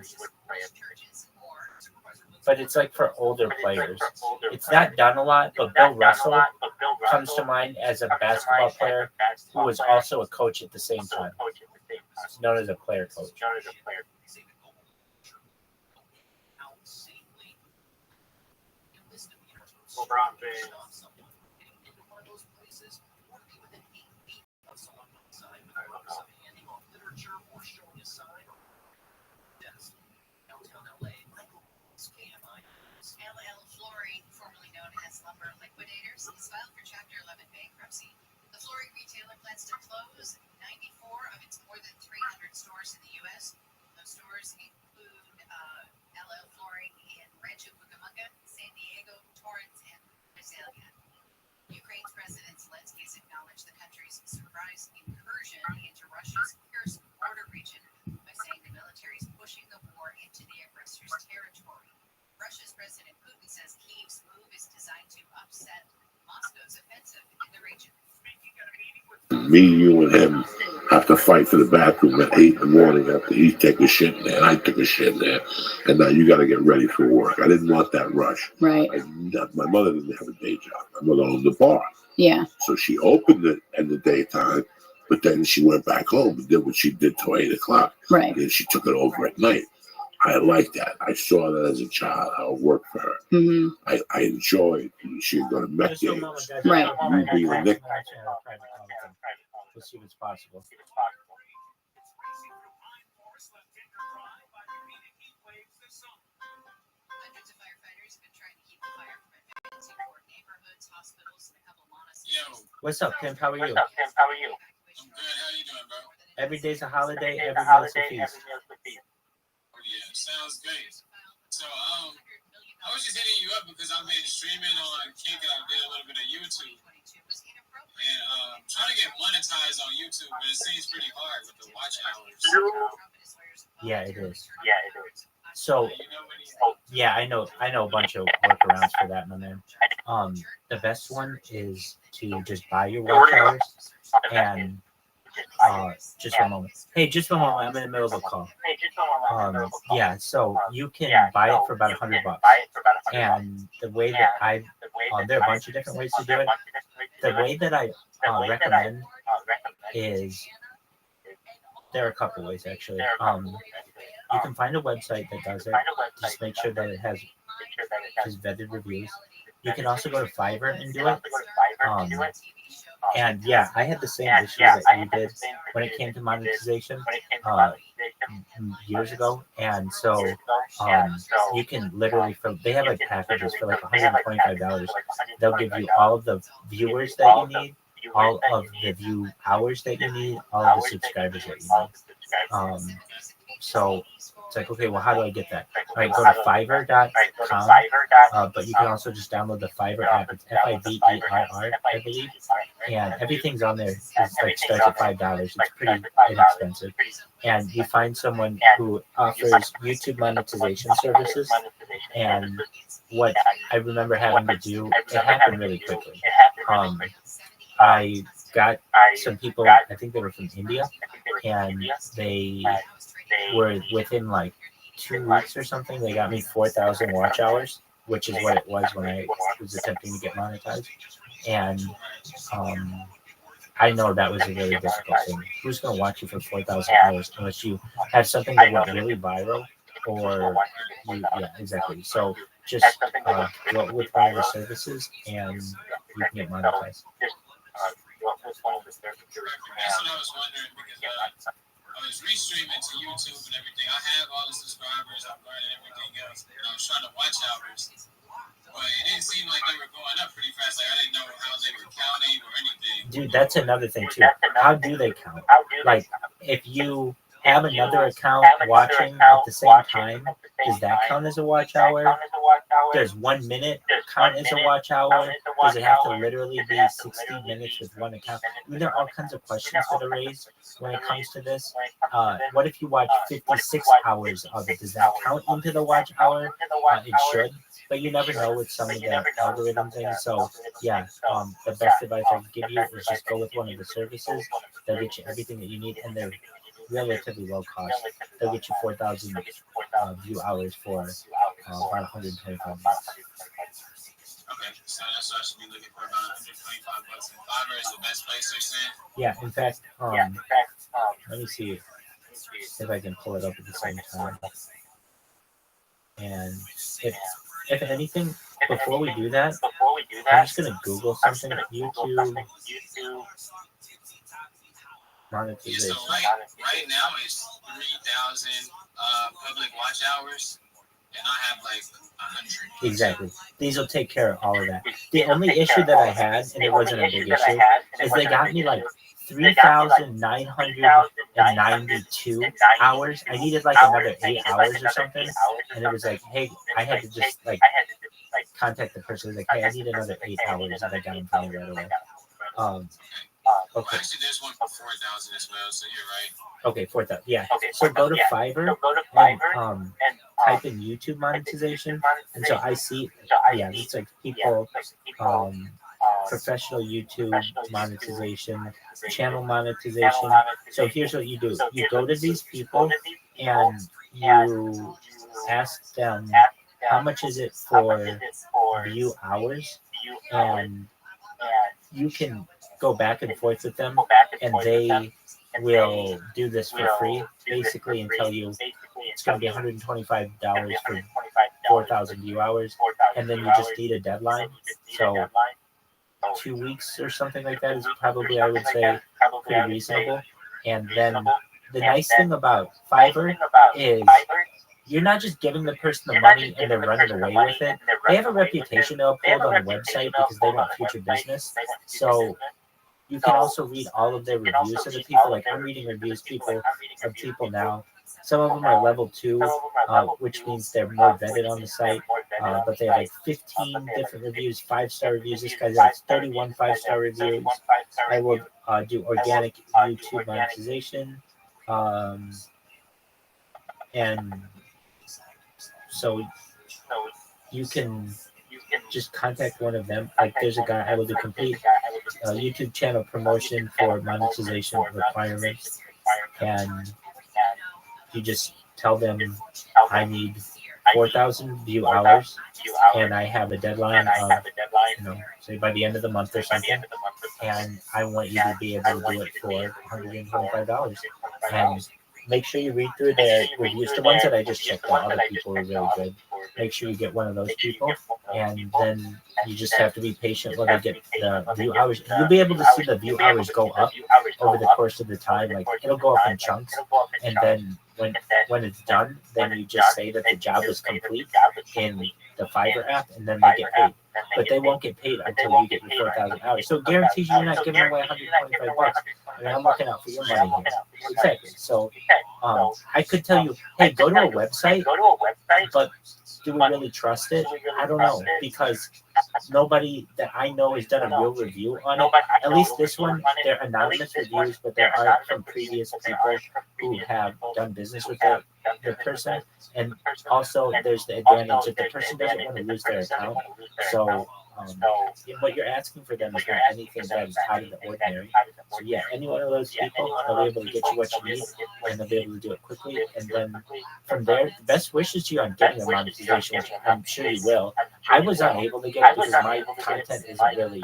But it's like for older players. It's not done a lot, but Bill Russell comes to mind as a basketball player who was also a coach at the same time. It's known as a player coach. LL Flooring, formerly known as Lumber Liquidators, has filed for Chapter 11 bankruptcy. The flooring retailer plans to close 94 of its more than 300 stores in the U.S. Those stores include LL Flooring in Rancho Cucamonga, San Diego, Torrance, and Visalia. Ukraine's President Zelensky has acknowledged the country's surprise incursion into Russia's Kursk border region by saying the military is pushing the war into the aggressor's territory. Russia's President Putin says Kyiv's move is designed to upset Moscow's offensive in the region. Me, you, and him have to fight for the bathroom at 8 in the morning after he took a shit in there and I took a shit in there. And now you got to get ready for work. I didn't want that rush. Right. My mother didn't have a day job. My mother owned the bar. Yeah. So she opened it in the daytime, but then she went back home and did what she did till 8 o'clock. Right. And then she took it over at night. I liked that. I saw that as a child, how it worked for her. Mm-hmm. I enjoyed. She would go to Met games. Right. You being a Nick. Let's see what's possible. Hundreds of firefighters have been trying to keep the fire from advancing toward neighborhoods, hospitals, and a couple of monasteries. What's up, Pimp? How are you? I'm good. How you doing, bro? Every day's a holiday. Every meal's a feast. Oh yeah, sounds great. So I was just hitting you up because I've been streaming on Kick and I did a little bit of YouTube. And trying to get monetized on YouTube, but it seems pretty hard with the watch hours. Yeah, it is. So, yeah, I know a bunch of workarounds for that, my man. The best one is to just buy your watch hours and just one moment. Hey, just one moment. I'm in the middle of a call. Yeah, so you can buy it for about $100, and the way that there are a bunch of different ways to do it. The way that I recommend is there are a couple ways actually. You can find a website that does it. Just make sure that it has just vetted reviews. You can also go to Fiverr and do it. And yeah, I had the same issue that you did when it came to monetization years ago. And so you can literally, they have like packages for like $125. They'll give you all of the viewers that you need, all of the view hours that you need, all of the subscribers that you need. So it's like, okay, well, how do I get that? All right, go to Fiverr.com, but you can also just download the Fiverr app. It's Fiverr, I believe, and everything's on there. It's like starts at $5. It's pretty inexpensive, and you find someone who offers YouTube monetization services. And what I remember having to do, it happened really quickly. I got some people, I think they were from India, and they were within like 2 weeks or something, they got me 4,000 watch hours, which is what it was when I was attempting to get monetized. And I know that was a really difficult thing. Who's going to watch you for 4,000 hours unless you have something that went really viral or yeah, exactly. So just go with one of the services and you can get monetized. That's what I was wondering because I was restreaming to YouTube and everything. I have all the subscribers, I'm learning everything else. And I was trying to watch hours, but it didn't seem like they were going up pretty fast. Like I didn't know how they were counting or anything. Dude, that's another thing too. How do they count? Like, if you have another account watching at the same time, does that count as a watch hour? Does 1 minute count as a watch hour? Does it have to literally be 60 minutes with one account? I mean, there are all kinds of questions that are raised when it comes to this. What if you watch 56 hours of it? Does that count into the watch hour? It should, but you never know with some of the algorithm things. So yeah, the best advice I can give you is just go with one of the services. They'll get you everything that you need, and they're relatively low cost. They'll get you 4,000 view hours for about $125. Okay, so that's what I should be looking for, about $125. And Fiverr is the best place, you're saying? Yeah, in fact, let me see if I can pull it up at the same time. And if anything, before we do that, I'm just gonna Google something. YouTube monetization. So right now it's 3,000 public watch hours, and I have like 100. Exactly. These will take care of all of that. The only issue that I had, and it wasn't a big issue, is they got me like 3,992 hours. I needed like another 8 hours or something, and it was like, hey, I had to just like contact the person. Like, hey, I need another 8 hours, and I got them for me right away. Okay. Actually, there's one for 4,000 as well, so you're right. Okay, 4,000. Yeah. So go to Fiverr and type in YouTube monetization, and so I see, yeah, it's like people, professional YouTube monetization, channel monetization. So here's what you do: you go to these people and you ask them how much is it for view hours, and you can go back and forth with them, and they will do this for free, basically, and tell you it's going to be $125 for 4,000 view hours, and then you just need a deadline. So 2 weeks or something like that is probably, I would say, pretty reasonable. And then the nice thing about Fiverr is you're not just giving the person the money and they're running away with it. They have a reputation to uphold on the website because they want future business. So you can also read all of their reviews of the people. Like, I'm reading reviews of people now. Some of them are level 2, which means they're more vetted on the site. But they have like 15 different reviews, 5-star reviews. This guy's got 31 5-star reviews. I will do organic YouTube monetization. And so you can just contact one of them. Like, there's a guy, I will do complete YouTube channel promotion for monetization requirements, and you just tell them I need 4,000 view hours, and I have a deadline of, say by the end of the month or something, and I want you to be able to do it for $125. And make sure you read through their reviews. The ones that I just checked out, other people are really good. Make sure you get one of those people, and then you just have to be patient while they get the view hours. You'll be able to see the view hours go up over the course of the time. Like, it'll go up in chunks, and then when it's done, then you just say that the job is complete in the Fiverr app, and then they get paid. But they won't get paid until you get your 4,000 hours. So it guarantees you're not giving away $125. I mean, I'm looking out for your money here. Exactly. So I could tell you, hey, go to a website, but do we really trust it? I don't know, because nobody that I know has done a real review on it. At least this one, they're anonymous reviews, but there are from previous people who have done business with the person. And also, there's the advantage that the person doesn't want to lose their account. So what you're asking for them is not anything that is out of the ordinary. So yeah, any one of those people, they'll be able to get you what you need, and they'll be able to do it quickly. And then from there, best wishes to you on getting a monetization, which I'm sure you will. I was unable to get it because my content isn't really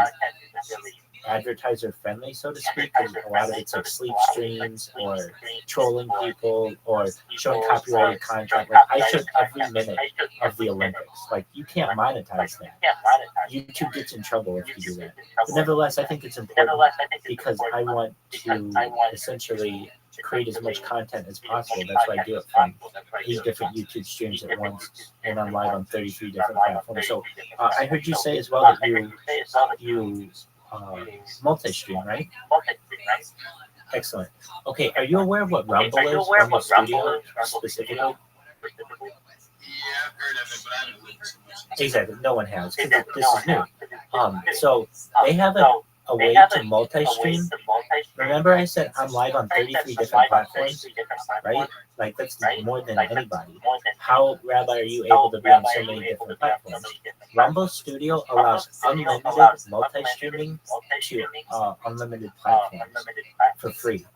advertiser friendly, so to speak, because a lot of it's like sleep streams or trolling people or showing copyrighted content. Like, I took every minute of the Olympics. Like, you can't monetize that. YouTube gets in trouble if you do that. But nevertheless, I think it's important because I want to essentially create as much content as possible. That's why I do it from 8 different YouTube streams at once, and I'm live on 33 different platforms. So I heard you say as well that you multi-stream, right? Excellent. Okay, are you aware of what Rumble is? Rumble Studio specifically? Yeah, I've heard of it, but I haven't looked too much. Exactly, no one has, because this is new. So they have a way to multi-stream. Remember I said I'm live on 33 different platforms, right? Like, that's more than anybody. How, Rabbi, are you able to be on so many different platforms? Rumble Studio allows unlimited multi-streaming to unlimited platforms for free.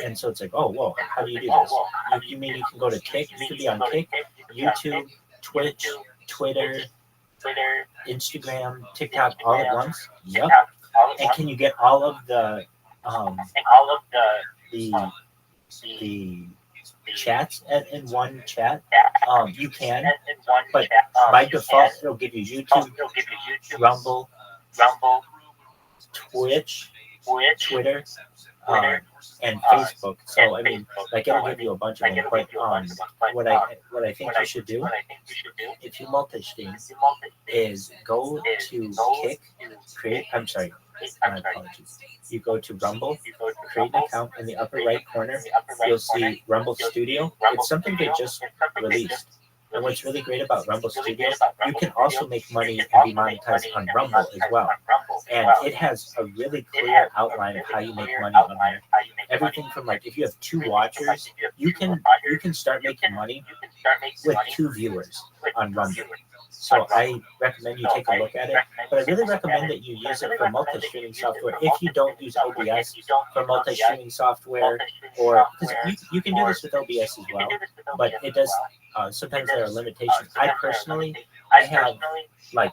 And so it's like, oh, whoa, how do you do this? You mean you can go to Kick? You can be on Kick, YouTube, Twitch, Twitter, Instagram, TikTok, all at once? Yep. And can you get all of the chats in one chat? You can, but by default it'll give you YouTube, Rumble, Twitch, Twitter, and Facebook. So I mean, like it'll give you a bunch of them. But what I think you should do if you multi-stream is go to Kick, create. I'm sorry, my apologies. You go to Rumble, create an account in the upper right corner. You'll see Rumble Studio. It's something they just released. And what's really great about Rumble Studio, you can also make money and be monetized on Rumble as well. And it has a really clear outline of how you make money on there. Everything from like if you have 2 watchers, you can start making money with 2 viewers on Rumble. So I recommend you take a look at it. But I really recommend that you use it for multi-streaming software. If you don't use OBS for multi-streaming software, or because you can do this with OBS as well, but it does. Sometimes there are limitations. I have like,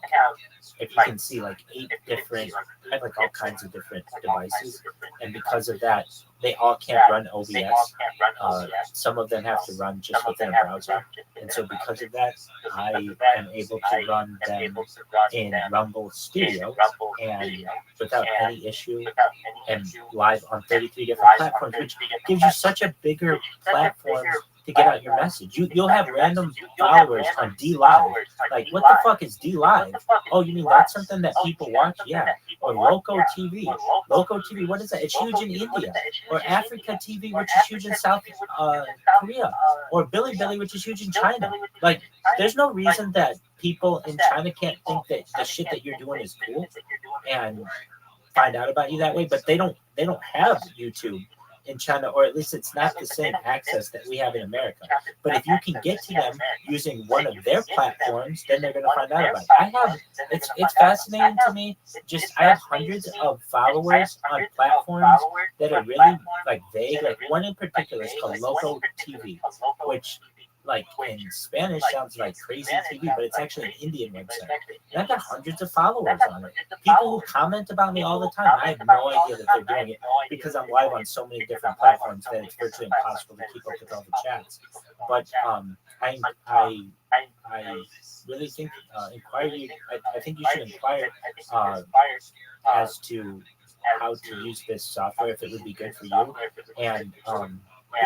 if you can see, like 8 different, I have like all kinds of different devices, and because of that, they all can't run OBS. Some of them have to run just within a browser, and so because of that, I am able to run them in Rumble Studio and without any issue, and live on 33 different platforms, which gives you such a bigger platform to get out your message. You'll have random followers on D Live. Like, what the fuck is D Live? Oh, you mean that's something that people watch? Yeah. Or Loco TV. Loco TV, what is that? It's huge in India. Or Africa TV, which is huge in South Korea. Or Billy Billy, which is huge in China. Like, there's no reason that people in China can't think that the shit that you're doing is cool and find out about you that way, but they don't have YouTube in China, or at least it's not the same access that we have in America. But if you can get to them using one of their platforms, then they're going to find out about it. It's fascinating to me. I have hundreds of followers on platforms that are really like vague. Like one in particular is called Loco TV, which like in Spanish sounds like crazy TV, but it's actually an Indian website. And I've got hundreds of followers on it. People who comment about me all the time. I have no idea that they're doing it because I'm live on so many different platforms that it's virtually impossible to keep up with all the chats. But I really think I think you should inquire as to how to use this software if it would be good for you, and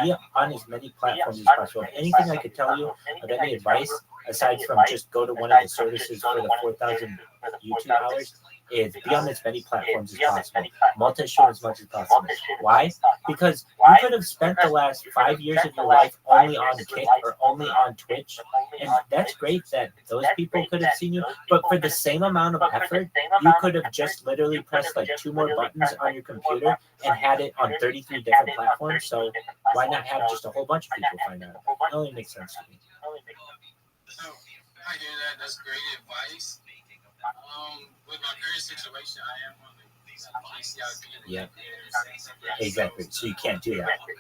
be on as many platforms as possible. Anything I could tell you of any advice, aside from just go to one of the services for the 4,000 YouTube hours, is be on as many platforms as possible. Multi-stream as much as possible. Why? Because you could have spent the last 5 years of your life only on Kick or only on Twitch, and that's great that those people could have seen you, but for the same amount of effort, you could have just literally pressed like 2 more buttons on your computer and had it on 33 different platforms. So why not have just a whole bunch of people find out? It only makes sense to me. So I hear that. That's great advice. With my current situation, I am on the KCIP. Yeah. Exactly. So you can't do that. I'm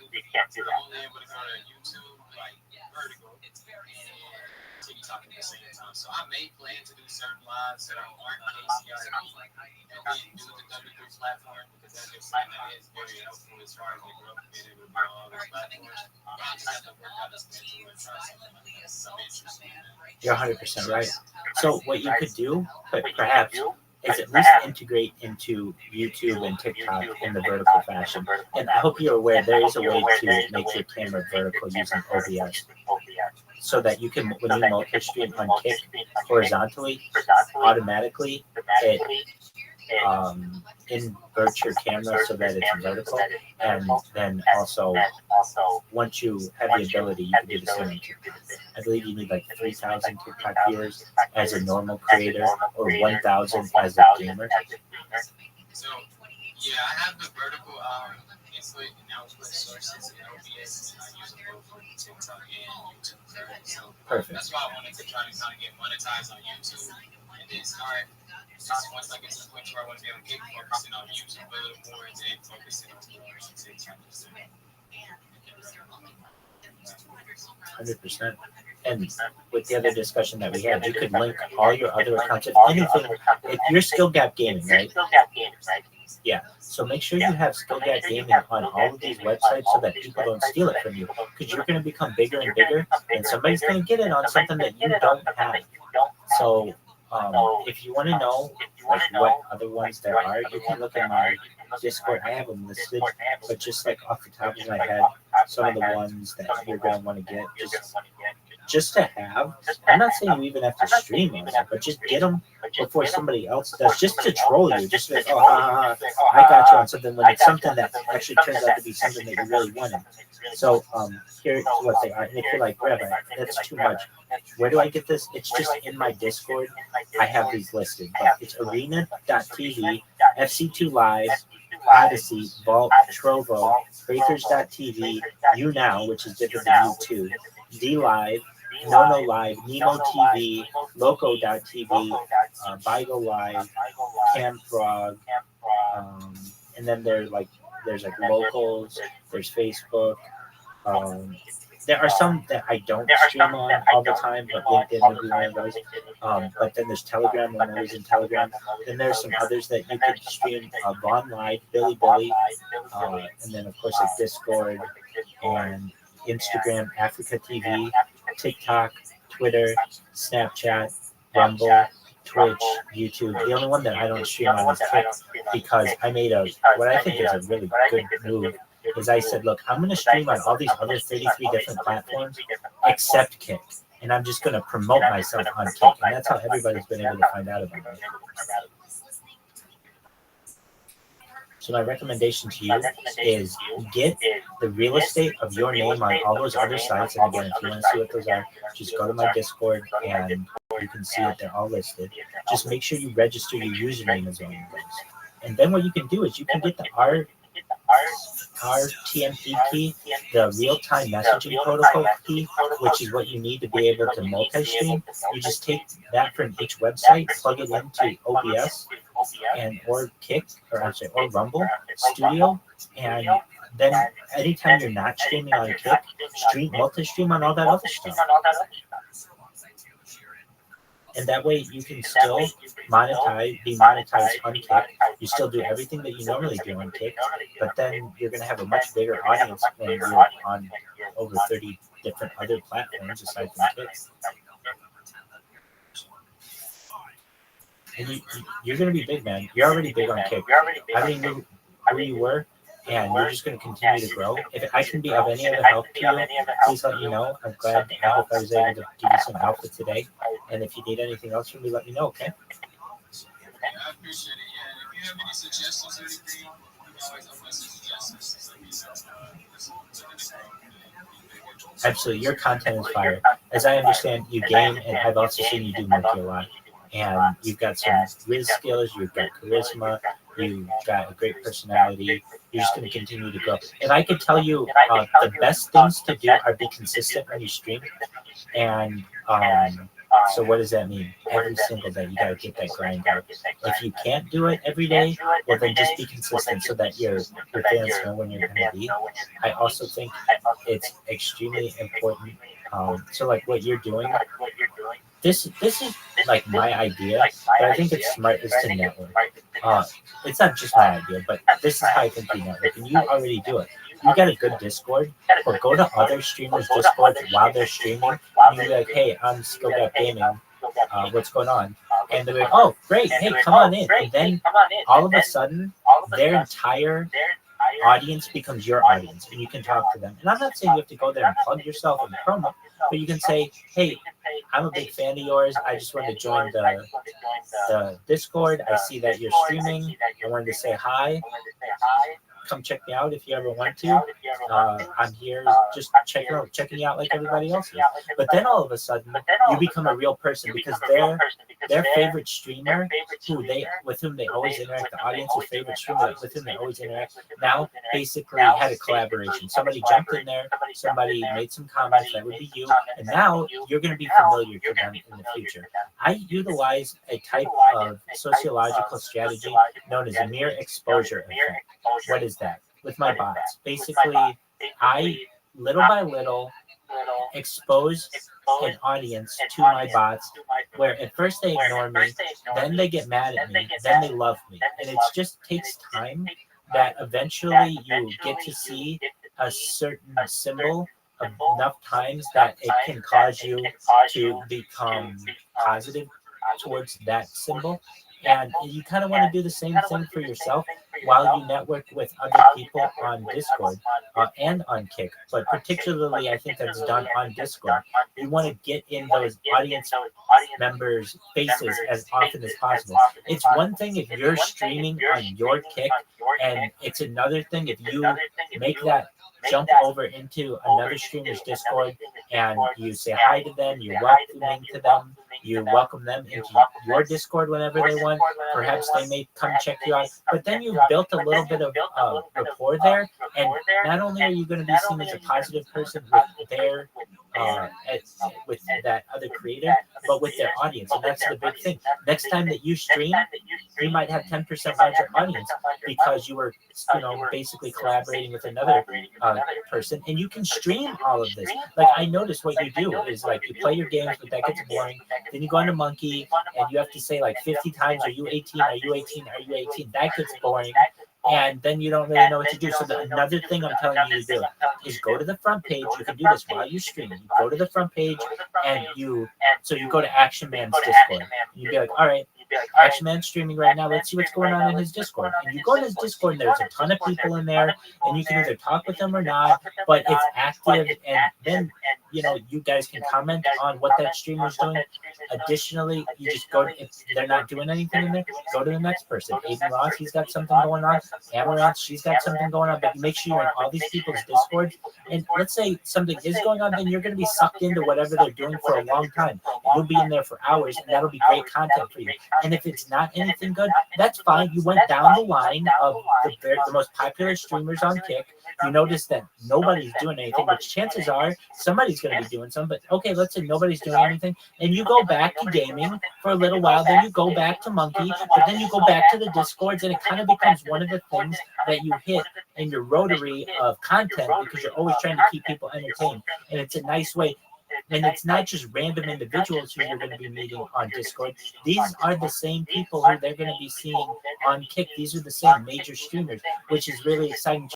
only able to go to YouTube, like vertical, and TikTok at the same time. So I may plan to do certain lives that aren't KCIP and then do the W3 platform because that's just something that is very helpful as far as the growth of being able to do all those platforms. I just have to work out a schedule and try something like that. I'm interested in that. You're 100% right. So what you could do, but perhaps, is at least integrate into YouTube and TikTok in the vertical fashion. And I hope you're aware there is a way to make your camera vertical using OBS, so that you can, when you multi-stream on Kick horizontally, automatically it inverts your camera so that it's vertical, and then also once you have the ability, you can do the same. I believe you need like 3,000 TikTok viewers as a normal creator, or 1,000 as a gamer. So yeah, I have the vertical input and output sources in OBS, and I use them both for TikTok and YouTube. So Perfect. That's why I wanted to try to kind of get monetized on YouTube, and then start. Just once I get to the point where I want to be able to get focusing on YouTube a little more, and then focusing on TikTok. 100%. And with the other discussion that we had, you could link all your other accounts. If anything, if you're Skill Gap Gaming, right? Yeah. So make sure you have Skill Gap Gaming on all of these websites so that people don't steal it from you, because you're going to become bigger and bigger, and somebody's going to get it on something that you don't have. So if you want to know like what other ones there are, you can look at my Discord. I have them listed, but just like off the top of my head, some of the ones that you're gonna want to get just to have. I'm not saying you even have to stream on it, but just get them before somebody else does, just to troll you. Just like, oh, I got you on something when it's something that actually turns out to be something that you really wanted. So here's what they are. And if you're like, Rabbi, that's too much. Where do I get this? It's just in my Discord. I have these listed, but it's arena.tv, FC2 Live, Odyssey, Vault, Trovo, Breakers.tv, YouNow, which is different than U2, D Live, No Live, Nemo TV, Loco.tv, Bigo Live, Camfrog, and then there's like locals, there's Facebook. There are some that I don't stream on all the time, but LinkedIn would be one of those. But then there's Telegram, I'm always in Telegram. Then there's some others that you could stream, Vaughn Live, Billy, and then of course like Discord and Instagram, Africa TV, TikTok, Twitter, Snapchat, Rumble, Twitch, YouTube. The only one that I don't stream on is Kick, because I made what I think is a really good move. Is I said, look, I'm going to stream on all these other 33 different platforms except Kick. And I'm just going to promote myself on Kick. And that's how everybody's been able to find out about it. So my recommendation to you is get the real estate of your name on all those other sites. And again, if you want to see what those are, just go to my Discord and you can see it. They're all listed. Just make sure you register your username as one of those. And then what you can do is you can get the RTMP key, the real-time messaging protocol key, which is what you need to be able to multi-stream. You just take that from each website, plug it into OBS or Kick, or Rumble Studio, and then anytime you're not streaming on Kick, multi-stream on all that other stuff. And that way you can still be monetized on Kick. You still do everything that you normally do on Kick, but then you're going to have a much bigger audience when you're on over 30 different other platforms aside from Kick. And you're going to be big, man. You're already big on Kick. I already knew who you were, and you're just going to continue to grow. If I can be of any other help to you, please let me know. I'm glad. I hope I was able to give you some help with today. And if you need anything else from me, let me know, okay? I appreciate it. Yeah, if you have any suggestions or anything, you can always open suggestions. Absolutely. Your content is fire. As I understand, you game, and I've also seen you do monkey a lot. And you've got some whiz skills, you've got charisma, you've got a great personality. You're just going to continue to grow. If I could tell you the best things to do are be consistent when you stream. And so what does that mean? Every single day, you got to get that grind out. If you can't do it every day, well, then just be consistent so that your fans know when you're going to be. I also think it's extremely important. So like what you're doing, this is like my idea, but I think it's smart is to network. It's not just my idea, but this is how I think we network, and you already do it. You got a good Discord, or go to other streamers' Discord while they're streaming, and you be like, hey, I'm Skill Gap Gaming, what's going on? And they're like, oh, great, hey, come on in. And then all of a sudden, their entire audience becomes your audience, and you can talk to them. And I'm not saying you have to go there and plug yourself and promo, but you can say, hey, I'm a big fan of yours. I just wanted to join the Discord. I see that you're streaming. I wanted to say hi. Come check me out if you ever want to. I'm here just checking you out like everybody else is. But then all of a sudden, you become a real person, because their favorite streamer, with whom they always interact, the audience's favorite streamer with whom they always interact, now basically had a collaboration. Somebody jumped in there, somebody made some comments, that would be you, and now you're going to be familiar to them in the future. I utilize a type of sociological strategy known as a mere exposure effect. What is that? With my bots, basically, I little by little expose an audience to my bots, where at first they ignore me, then they get mad at me, then they love me, and it just takes time that eventually you get to see a certain symbol enough times that it can cause you to become positive towards that symbol. And you kind of want to do the same thing for yourself while you network with other people on Discord and on Kick. But particularly, I think that's done on Discord. You want to get in those audience members' faces as often as possible. It's one thing if you're streaming on your Kick, and it's another thing if you make that jump over into another streamer's Discord and you say hi to them, you're welcoming to them, you welcome them into your Discord whenever they want. Perhaps they may come check you out, but then you've built a little bit of rapport there, and not only are you going to be seen as a positive person with their with that other creator, but with their audience, and that's the big thing. Next time that you stream, you might have 10% larger audience because you were, basically collaborating with another person, and you can stream all of this. Like I noticed what you do is like you play your games, but that gets boring. Then you go into Monkey, and you have to say like 50 times, "Are you 18? Are you 18? Are you 18?" That gets boring. And then you don't really know what to do. So another thing I'm telling you to do is go to the front page. You can do this while you stream. You go to the front page and you go to Action Man's Discord. You'd be like, all right, Action Man's streaming right now. Let's see what's going on in his Discord. And you go in his Discord and there's a ton of people in there, and you can either talk with them or not, but it's active, and then you guys can comment on what that streamer's doing. Additionally, you just go, if they're not doing anything in there, go to the next person. Aiden Ross, he's got something going on. Amaranth, she's got something going on, but make sure you're in all these people's Discords. And let's say something is going on, then you're going to be sucked into whatever they're doing for a long time. And you'll be in there for hours, and that'll be great content for you. And if it's not anything good, that's fine. You went down the line of the most popular streamers on Kick. You notice that nobody's doing anything, which chances are somebody's going to be doing some. But okay, let's say nobody's doing anything, and you go back to gaming for a little while, then you go back to Monkey, but then you go back to the Discords, and it kind of becomes one of the things that you hit in your rotary of content because you're always trying to keep people entertained, and it's a nice way. And it's not just random individuals who you're going to be meeting on Discord. These are the same people who they're going to be seeing on Kick. These are the same major streamers, which is really exciting.